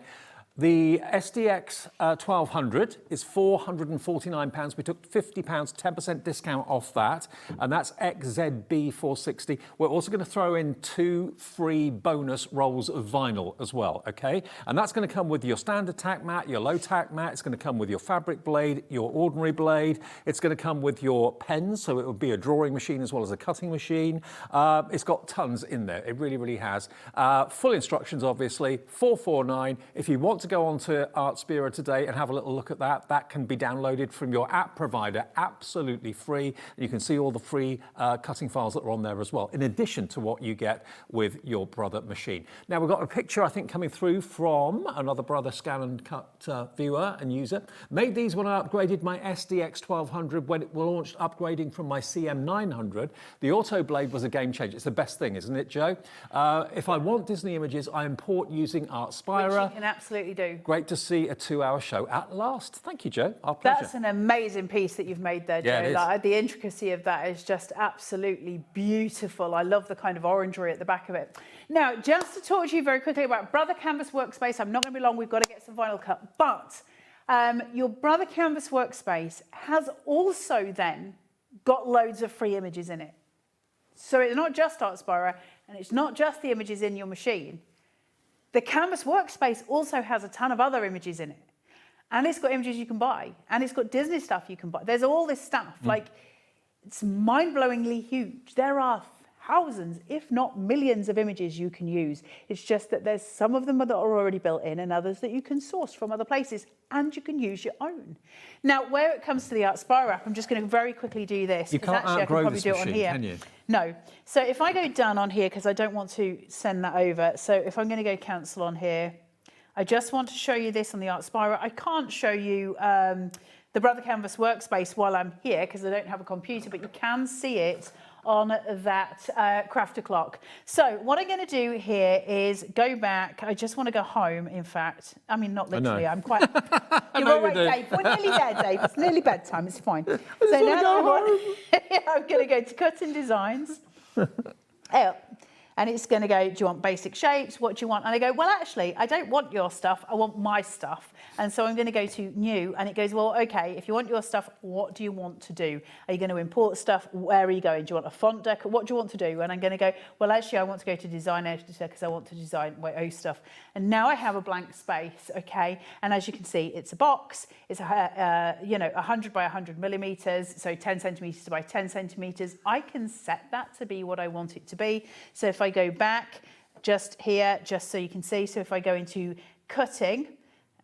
The SDX 1200 is £449. We took £50, 10% discount off that, and that's XZB 460. We're also going to throw in 2 free bonus rolls of vinyl as well, okay? And that's going to come with your standard tack mat, your low tack mat. It's going to come with your fabric blade, your ordinary blade. It's going to come with your pens, so it will be a drawing machine as well as a cutting machine. It's got tons in there. It really, really has. Full instructions, obviously, £449. If you want to go on to Artspira today and have a little look at that, that can be downloaded from your app provider, absolutely free. And you can see all the free cutting files that are on there as well, in addition to what you get with your Brother machine. Now, we've got a picture, I think, coming through from another Brother scan and cut viewer and user. Made these when I upgraded my SDX 1200 when it launched upgrading from my CM 900. The Auto Blade was a game changer. It's the best thing, isn't it, Joe? If I want Disney images, I import using Artspira. Which you can absolutely do. Great to see a 2-hour show at last. Thank you, Joe. Our pleasure. That's an amazing piece that you've made there, Joe. Yeah, it is. Like, the intricacy of that is just absolutely beautiful. I love the kind of orangery at the back of it. Now, just to talk to you very quickly about Brother Canvas Workspace, I'm not going to be long, we've got to get some vinyl cut, but your Brother Canvas Workspace has also then got loads of free images in it. So it's not just Artspira, and it's not just the images in your machine. The Canvas Workspace also has a ton of other images in it. And it's got images you can buy. And it's got Disney stuff you can buy. There's all this stuff. Like, it's mind-blowingly huge. There are thousands, if not millions of images you can use. It's just that there's some of them that are already built in and others that you can source from other places, and you can use your own. Now, where it comes to the Artspira app, I'm just going to very quickly do this. You can't outgrow this machine, can you? No. So if I go done on here, because I don't want to send that over, so if I'm going to go cancel on here, I just want to show you this on the Artspira. I can't show you the Brother Canvas Workspace while I'm here because I don't have a computer, but you can see it on that crafter clock. So what I'm going to do here is go back. I just want to go home, in fact. I mean, not literally. I'm quite... You're all right, Dave. We're nearly there, Dave. It's nearly bedtime. It's fine. So now I'm going to go to Cutting Designs. And it's going to go, do you want basic shapes? What do you want? And I go, well, actually, I don't want your stuff. I want my stuff. And so I'm going to go to new. And it goes, well, OK, if you want your stuff, what do you want to do? Are you going to import stuff? Where are you going? Do you want a font deck? What do you want to do? And I'm going to go, well, actually, I want to go to design editor because I want to design my own stuff. And now I have a blank space, OK? And as you can see, it's a box. It's, 100 by 100 millimeters, so 10 centimeters by 10 centimeters. I can set that to be what I want it to be. So if I go back just here, just so you can see, so if I go into cutting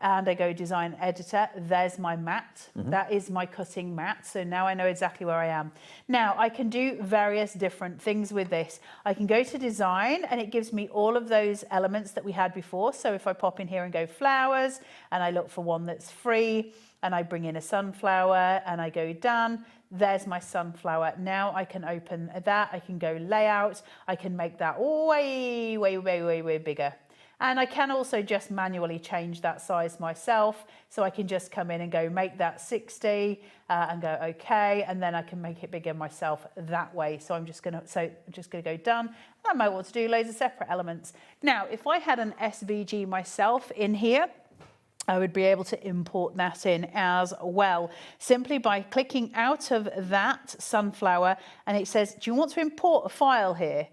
and I go design editor, there's my mat. That is my cutting mat. So now I know exactly where I am. Now I can do various different things with this. I can go to design and it gives me all of those elements that we had before. So if I pop in here and go flowers and I look for one that's free and I bring in a sunflower and I go done, there's my sunflower. Now I can open that, I can go layout, I can make that way, way, way, way, way bigger. And I can also just manually change that size myself. So I can just come in and go make that 60 and go okay. And then I can make it bigger myself that way. So I'm just going to go done. And I might want to do loads of separate elements. Now, if I had an SVG myself in here, I would be able to import that in as well, simply by clicking out of that sunflower and it says, do you want to import a file here?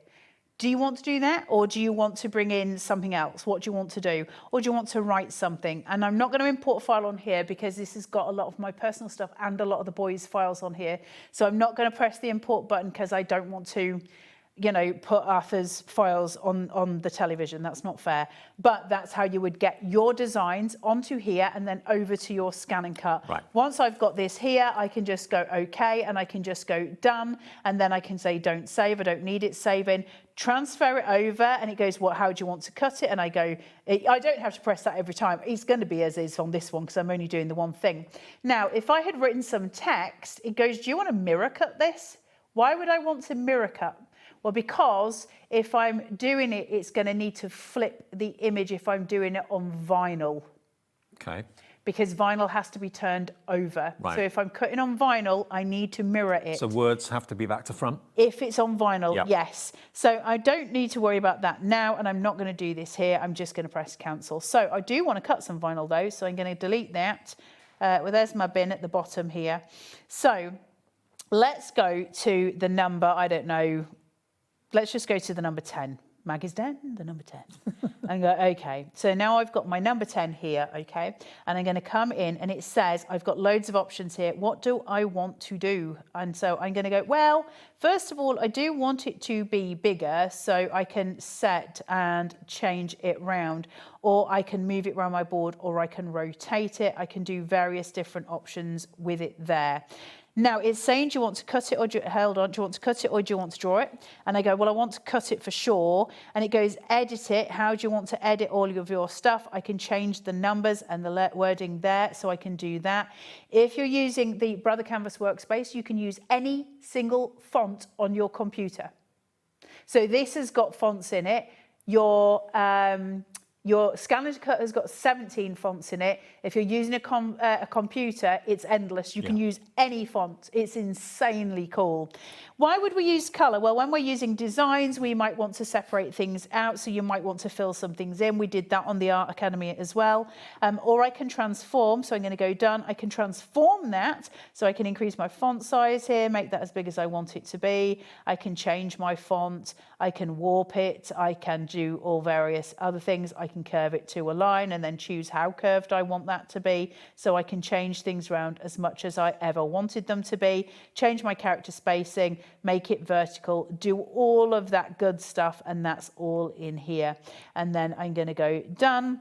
Do you want to do that? Or do you want to bring in something else? What do you want to do? Or do you want to write something? And I'm not going to import a file on here because this has got a lot of my personal stuff and a lot of the boys' files on here. So I'm not going to press the import button because I don't want to you know, put Arthur's files on the television. That's not fair. But that's how you would get your designs onto here and then over to your scan and cut. Right. Once I've got this here, I can just go OK, and I can just go done. And then I can say don't save. I don't need it saving. Transfer it over, and it goes, what? How do you want to cut it? And I go, I don't have to press that every time. It's going to be as is on this one because I'm only doing the one thing. Now, if I had written some text, it goes, do you want to mirror cut this? Why would I want to mirror cut? Well, because if I'm doing it, it's going to need to flip the image if I'm doing it on vinyl. Okay. Because vinyl has to be turned over. Right. So if I'm cutting on vinyl, I need to mirror it. So words have to be back to front? If it's on vinyl, Yep. yes. So I don't need to worry about that now, and I'm not going to do this here. I'm just going to press cancel. So I do want to cut some vinyl though, so I'm going to delete that. Well, there's my bin at the bottom here. So let's go to the number, I don't know, let's just go to the number 10. Mag is down, the number 10. And go, okay. So now I've got my number 10 here, okay? And I'm going to come in, and it says, I've got loads of options here. What do I want to do? And so I'm going to go, well, first of all, I do want it to be bigger, so I can set and change it round, or I can move it around my board, or I can rotate it. I can do various different options with it there. Now it's saying, do you want to cut it or do you want to cut it or do you want to draw it? And I go, well, I want to cut it for sure. And it goes, edit it. How do you want to edit all of your stuff? I can change the numbers and the wording there, so I can do that. If you're using the Brother Canvas workspace, you can use any single font on your computer. So this has got fonts in it. Your scan and cut has got 17 fonts in it. If you're using a computer, it's endless. You can use any font. It's insanely cool. Why would we use colour? Well, when we're using designs, we might want to separate things out. So you might want to fill some things in. We did that on the Art Academy as well. Or I can transform. So I'm going to go done. I can transform that. So I can increase my font size here, make that as big as I want it to be. I can change my font. I can warp it. I can do all various other things. I can curve it to a line and then choose how curved I want that to be. So I can change things around as much as I ever wanted them to be, change my character spacing, make it vertical, do all of that good stuff, and that's all in here. And then I'm going to go done.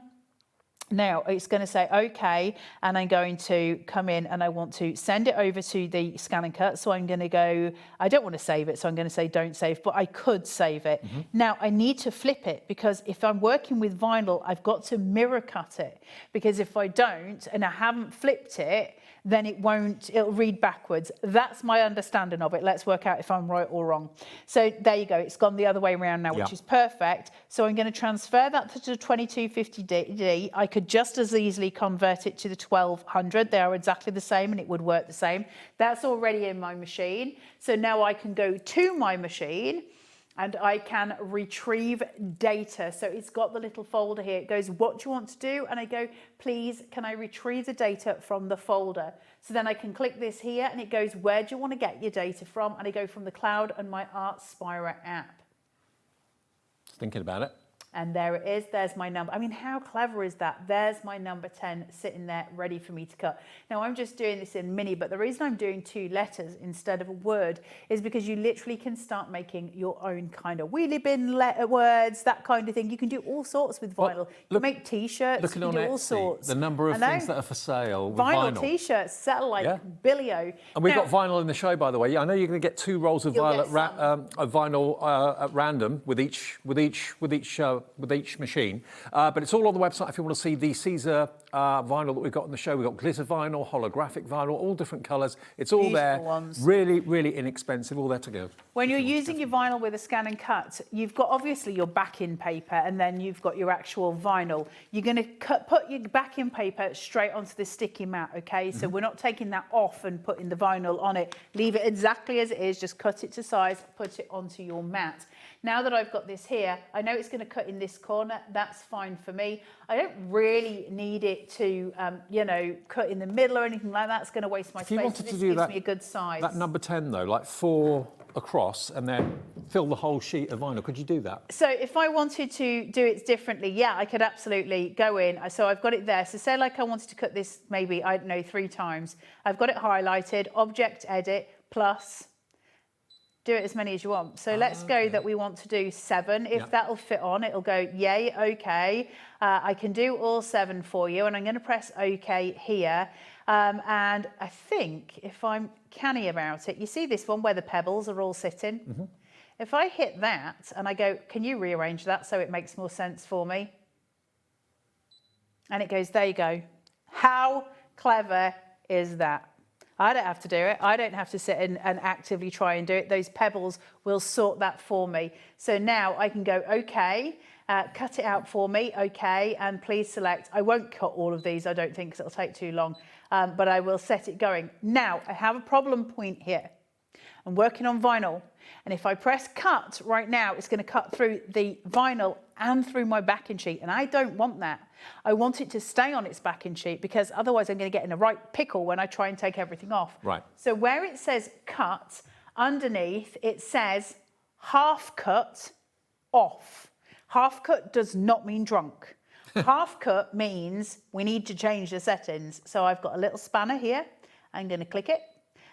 Now it's going to say okay, and I'm going to come in and I want to send it over to the scan and cut. So I'm going to go, I don't want to save it, so I'm going to say don't save, but I could save it. Now I need to flip it, because if I'm working with vinyl, I've got to mirror cut it, because if I don't and I haven't flipped it, then it'll read backwards. That's my understanding of it. Let's work out if I'm right or wrong. So there you go. It's gone the other way around now, which is perfect. So I'm going to transfer that to the 2250D. I could just as easily convert it to the 1200. They are exactly the same and it would work the same. That's already in my machine. So now I can go to my machine and I can retrieve data. So it's got the little folder here. It goes, what do you want to do? And I go, please, can I retrieve the data from the folder? So then I can click this here and it goes, where do you want to get your data from? And I go from the cloud and my Artspira app. Thinking about it. And there it is, there's my number. I mean, how clever is that? There's my number 10 sitting there ready for me to cut. Now I'm just doing this in mini, but the reason I'm doing 2 letters instead of a word is because you literally can start making your own kind of wheelie bin words, that kind of thing. You can do all sorts with vinyl. You can make t-shirts, you can do all sorts. The number of things that are for sale with vinyl t-shirts sell like billio. And we've got vinyl in the show, by the way. I know you're going to get 2 rolls of vinyl at random with each machine, but it's all on the website if you want to see the Caesar vinyl that we've got in the show. We've got glitter vinyl, holographic vinyl, all different colours. It's all Beautiful there. ones. Really, really inexpensive, all there to go. When you're using your vinyl with a scan and cut, you've got obviously your backing paper and then you've got your actual vinyl. You're going to put your backing paper straight onto the sticky mat, okay? So we're not taking that off and putting the vinyl on it. Leave it exactly as it is, just cut it to size, put it onto your mat. Now that I've got this here, I know it's going to cut in this corner. That's fine for me. I don't really need it to, cut in the middle or anything like that. It's going to waste my space. If you wanted this to do gives that, me a good size. that number 10 though, like 4 across, and then fill the whole sheet of vinyl, could you do that? So if I wanted to do it differently, yeah, I could absolutely go in. So I've got it there. So say like I wanted to cut this maybe, I don't know, 3 times. I've got it highlighted, object edit, plus do it as many as you want. So let's go that we want to do 7. If that'll fit on, it'll go, yay, okay. I can do all 7 for you, and I'm going to press OK here. And I think if I'm canny about it, you see this one where the pebbles are all sitting? If I hit that and I go, can you rearrange that so it makes more sense for me? And it goes, there you go. How clever is that? I don't have to do it. I don't have to sit and actively try and do it. Those pebbles will sort that for me. So now I can go, okay, cut it out for me, okay, and please select. I won't cut all of these, I don't think, because it'll take too long, but I will set it going. Now, I have a problem point here. I'm working on vinyl, and if I press cut right now, it's going to cut through the vinyl and through my backing sheet, and I don't want that. I want it to stay on its backing sheet, because otherwise I'm going to get in a right pickle when I try and take everything off. Right. So where it says cut, underneath it says half cut off. Half cut does not mean drunk. Half cut means we need to change the settings. So I've got a little spanner here. I'm going to click it,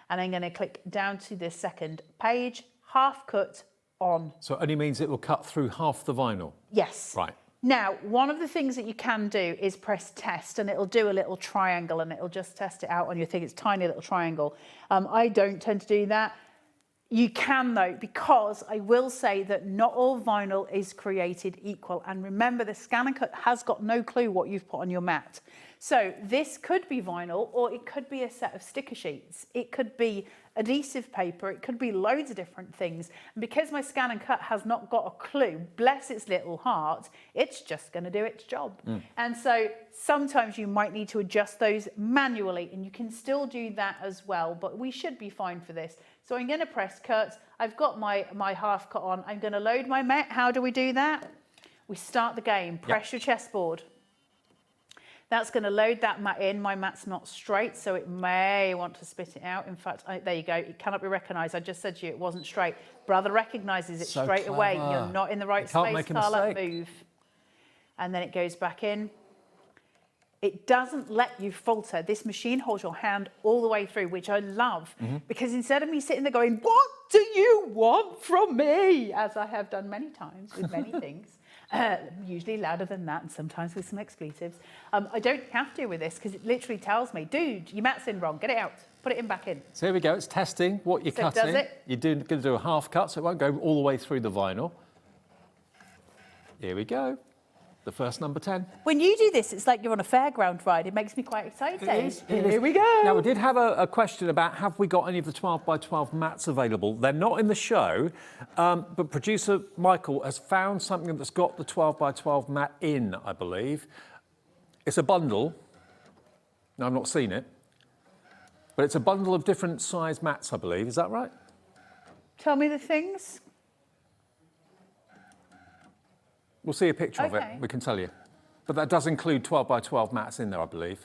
and I'm going to click down to the second page, half cut on. So it only means it will cut through half the vinyl? Yes. Right. Now, one of the things that you can do is press test, and it'll do a little triangle, and it'll just test it out on your thing. It's a tiny little triangle. I don't tend to do that. You can though, because I will say that not all vinyl is created equal. And remember, the scan and cut has got no clue what you've put on your mat. So this could be vinyl, or it could be a set of sticker sheets. It could be adhesive paper. It could be loads of different things. And because my scan and cut has not got a clue, bless its little heart, it's just going to do its job. And so sometimes you might need to adjust those manually, and you can still do that as well, but we should be fine for this. So I'm going to press cut. I've got my half cut on. I'm going to load my mat. How do we do that? We start the game. Press your chessboard. That's going to load that mat in. My mat's not straight, so it may want to spit it out. In fact, there you go. It cannot be recognised. I just said to you it wasn't straight. Brother recognises it straight away. You're not in the right space, Carla. Move. And then it goes back in. It doesn't let you falter. This machine holds your hand all the way through, which I love, because instead of me sitting there going, what do you want from me? As I have done many times with many things. Usually louder than that, and sometimes with some expletives. I don't have to with this, because it literally tells me, dude, your mat's in wrong, get it out, put it in back in. So here we go, it's testing what you're cutting. Does it? You're going to do a half cut, so it won't go all the way through the vinyl. Here we go, the first number 10. When you do this, it's like you're on a fairground ride. It makes me quite excited. It is. Here we go. Now, we did have a question about, have we got any of the 12 by 12 mats available? They're not in the show, but producer Michael has found something that's got the 12 by 12 mat in, I believe. It's a bundle. Now, I've not seen it, but it's a bundle of different size mats, I believe. Is that right? Tell me the things. We'll see a picture of it, we can tell you. But that does include 12 by 12 mats in there, I believe.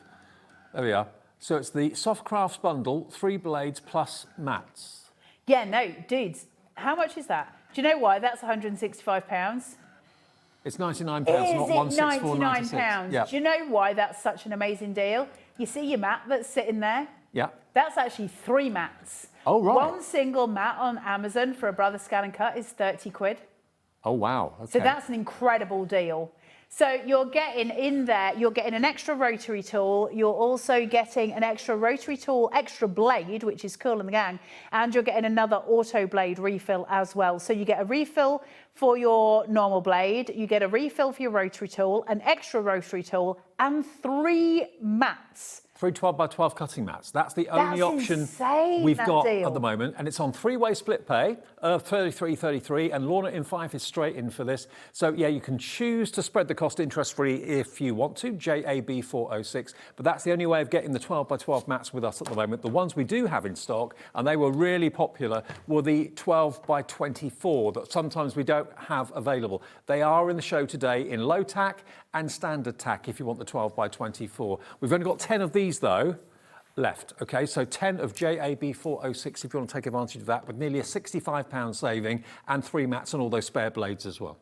There we are. So it's the Soft Crafts bundle, 3 blades plus mats. Yeah, no, dudes, how much is that? Do you know why? That's £165. It's £99, not £164.96. £99? Do you know why that's such an amazing deal? You see your mat that's sitting there? Yeah. That's actually 3 mats. Oh, right. One single mat on Amazon for a Brother Scan and Cut is 30 quid. Oh, wow. Okay. So that's an incredible deal. So you're getting in there, you're getting an extra rotary tool, you're also getting an extra rotary tool, extra blade, which is cool in the gang, and you're getting another auto blade refill as well. So you get a refill for your normal blade, you get a refill for your rotary tool, an extra rotary tool, and 3 mats. 3 12 by 12 cutting mats. That's the only option we've got at the moment. And it's on 3-way split pay, 33.33, and Lorna in 5 is straight in for this. So yeah, you can choose to spread the cost interest-free if you want to, JAB 406. But that's the only way of getting the 12 by 12 mats with us at the moment. The ones we do have in stock, and they were really popular, were the 12 by 24 that sometimes we don't have available. They are in the show today in low tack and standard tack if you want the 12 by 24. We've only got 10 of these though left. Okay, so 10 of JAB 406 if you want to take advantage of that, with nearly a £65 saving and 3 mats and all those spare blades as well.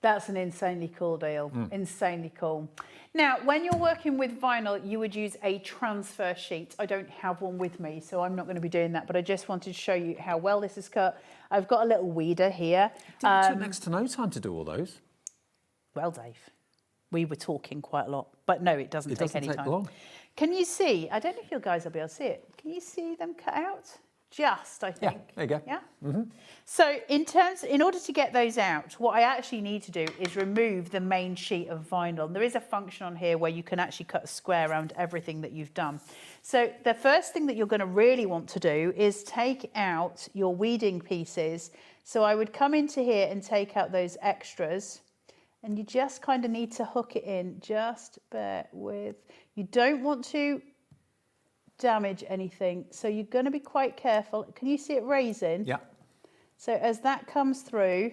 That's an insanely cool deal. Insanely cool. Now, when you're working with vinyl, you would use a transfer sheet. I don't have one with me, so I'm not going to be doing that, but I just wanted to show you how well this is cut. I've got a little weeder here. It took next to no time to do all those. Well, Dave, we were talking quite a lot, but no, it doesn't take any time. Long. Can you see? I don't know if you guys will be able to see it. Can you see them cut out? Just, I think. Yeah, there you go. Yeah. So in order to get those out, what I actually need to do is remove the main sheet of vinyl. And there is a function on here where you can actually cut a square around everything that you've done. So the first thing that you're going to really want to do is take out your weeding pieces. So I would come into here and take out those extras. And you just kind of need to hook it in. Just bear with. You don't want to damage anything, so you're going to be quite careful. Can you see it raising? Yeah. So as that comes through,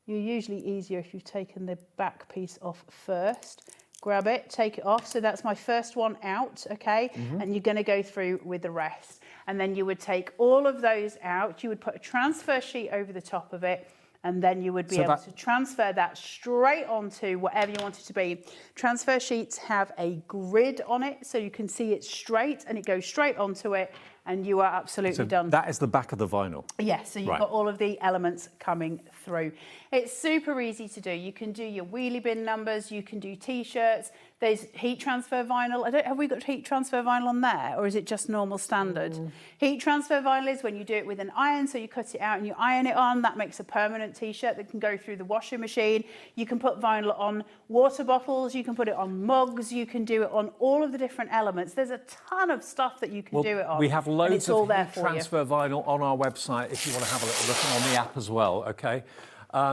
you're usually easier if you've taken the back piece off first. Grab it, take it off. So that's my first one out, okay? And you're going to go through with the rest. And then you would take all of those out. You would put a transfer sheet over the top of it, and then you would be able to transfer that straight onto whatever you want it to be. Transfer sheets have a grid on it, so you can see it straight, and it goes straight onto it, and you are absolutely done. That is the back of the vinyl. Yes, so you've got all of the elements coming through. It's super easy to do. You can do your wheelie bin numbers, you can do T-shirts. There's heat transfer vinyl. Have we got heat transfer vinyl on there, or is it just normal standard? Heat transfer vinyl is when you do it with an iron, so you cut it out and you iron it on. That makes a permanent T-shirt that can go through the washing machine. You can put vinyl on water bottles, you can put it on mugs, you can do it on all of the different elements. There's a ton of stuff that you can do it on. We have loads of heat for transfer vinyl on our website if you want to have a little look, and on the app as well, okay?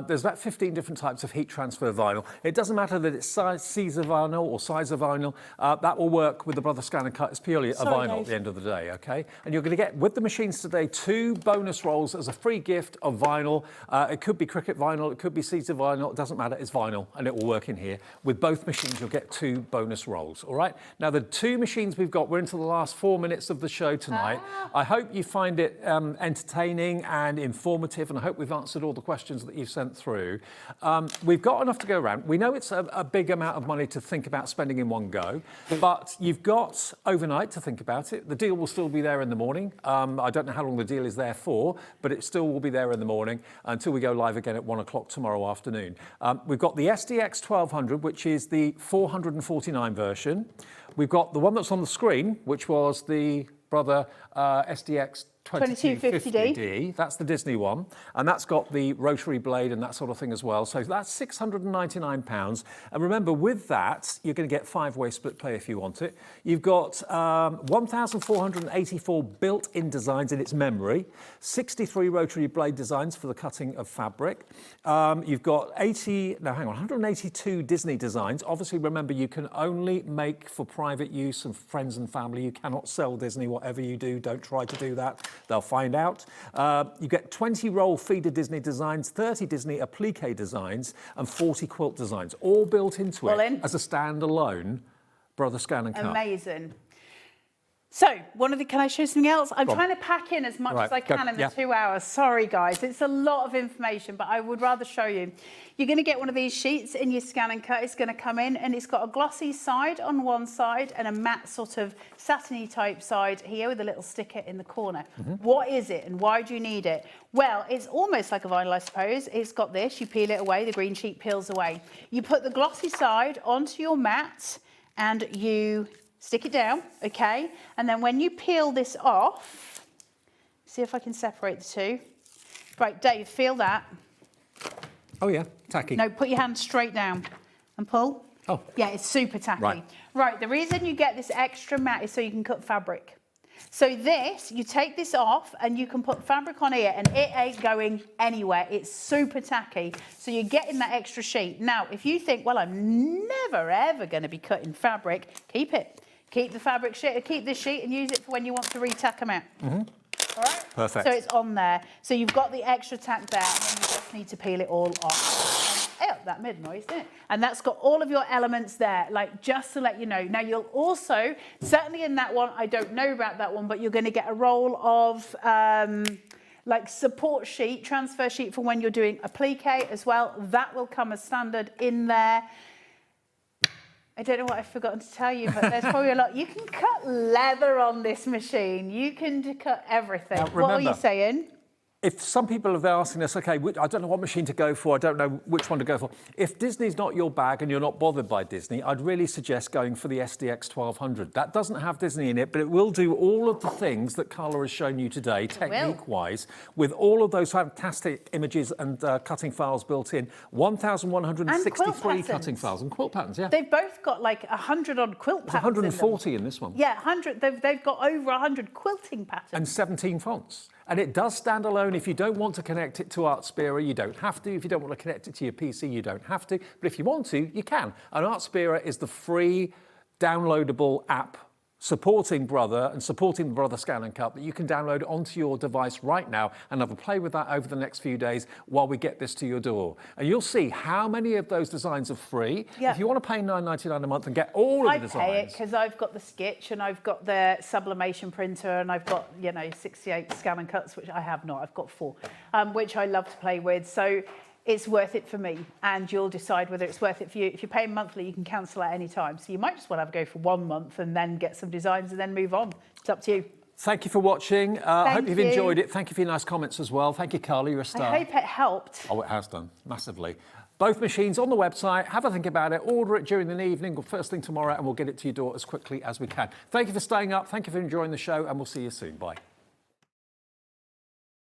There's about 15 different types of heat transfer vinyl. It doesn't matter that it's size of vinyl or size of vinyl. That will work with the Brother Scan and Cut. It's purely a vinyl at the end of the day, okay? And you're going to get, with the machines today, 2 bonus rolls as a free gift of vinyl. It could be cricket vinyl, it could be Caesar vinyl, it doesn't matter, it's vinyl, and it will work in here. With both machines, you'll get 2 bonus rolls, all right? Now, the 2 machines we've got, we're into the last 4 minutes of the show tonight. I hope you find it entertaining and informative, and I hope we've answered all the questions that you've sent through. We've got enough to go around. We know it's a big amount of money to think about spending in one go, but you've got overnight to think about it. The deal will still be there in the morning. I don't know how long the deal is there for, but it still will be there in the morning until we go live again at 1 o'clock tomorrow afternoon. We've got the SDX 1200, which is the 449 version. We've got the one that's on the screen, which was the Brother SDX 2250D. That's the Disney one, and that's got the rotary blade and that sort of thing as well. So that's £699. And remember, with that, you're going to get 5-way split play if you want it. You've got 1,484 built-in designs in its memory, 63 rotary blade designs for the cutting of fabric. You've got 182 Disney designs. Obviously, remember, you can only make for private use and friends and family. You cannot sell Disney. Whatever you do, don't try to do that. They'll find out. You get 20 roll feeder Disney designs, 30 Disney applique designs, and 40 quilt designs, all built into it as a standalone Brother Scan and Cut. Amazing. So, can I show something else? I'm trying to pack in as much as I can in the 2 hours. Sorry, guys. It's a lot of information, but I would rather show you. You're going to get one of these sheets in your Scan and Cut. It's going to come in, and it's got a glossy side on one side and a matte sort of satiny type side here with a little sticker in the corner. What is it, and why do you need it? Well, it's almost like a vinyl, I suppose. It's got this. You peel it away. The green sheet peels away. You put the glossy side onto your mat, and you stick it down, okay? And then when you peel this off, see if I can separate the two. Right, Dave, feel that. Oh, yeah, tacky. No, put your hand straight down and pull. Oh. Yeah, it's super tacky. Right, the reason you get this extra mat is so you can cut fabric. So this, you take this off and you can put fabric on here and it ain't going anywhere. It's super tacky. So you're getting that extra sheet. Now, if you think, well, I'm never, ever going to be cutting fabric, keep it. Keep the fabric sheet, keep this sheet and use it for when you want to retack them out. All right? Perfect. So it's on there. So you've got the extra tack there and then you just need to peel it all off. And, that made noise, didn't it? And that's got all of your elements there, like just to let you know. Now you'll also, certainly in that one, I don't know about that one, but you're going to get a roll of like support sheet, transfer sheet for when you're doing applique as well. That will come as standard in there. I don't know what I've forgotten to tell you, but there's probably a lot. You can cut leather on this machine. You can cut everything. Now, remember, what are you saying? If some people have asking us, okay, I don't know what machine to go for, I don't know which one to go for. If Disney's not your bag and you're not bothered by Disney, I'd really suggest going for the SDX 1200. That doesn't have Disney in it, but it will do all of the things that Carla has shown you today, technique-wise, with all of those fantastic images and cutting files built in. 1,163 cutting files and quilt patterns, yeah. They've both got like 100 odd quilt patterns. 140 in this one. Yeah, 100. They've got over 100 quilting patterns. And 17 fonts. And it does stand alone. If you don't want to connect it to Artspira, you don't have to. If you don't want to connect it to your PC, you don't have to. But if you want to, you can. And Artspira is the free downloadable app supporting Brother and supporting the Brother Scan and Cut that you can download onto your device right now and have a play with that over the next few days while we get this to your door. And you'll see how many of those designs are free. Yeah. If you want to pay $9.99 a month and get all of the designs. I pay it because I've got the Sketch and I've got the sublimation printer and I've got, 68 Scan and Cuts, which I have not. I've got 4, which I love to play with. So it's worth it for me, and you'll decide whether it's worth it for you. If you're paying monthly, you can cancel at any time. So you might just want to have a go for 1 month and then get some designs and then move on. It's up to you. Thank you for watching. I hope you've enjoyed it. Thank you for your nice comments as well. Thank you, Carly, you're a star. I hope it helped. Oh, it has done, massively. Both machines on the website. Have a think about it. Order it during the evening or first thing tomorrow, and we'll get it to your door as quickly as we can. Thank you for staying up. Thank you for enjoying the show, and we'll see you soon. Bye.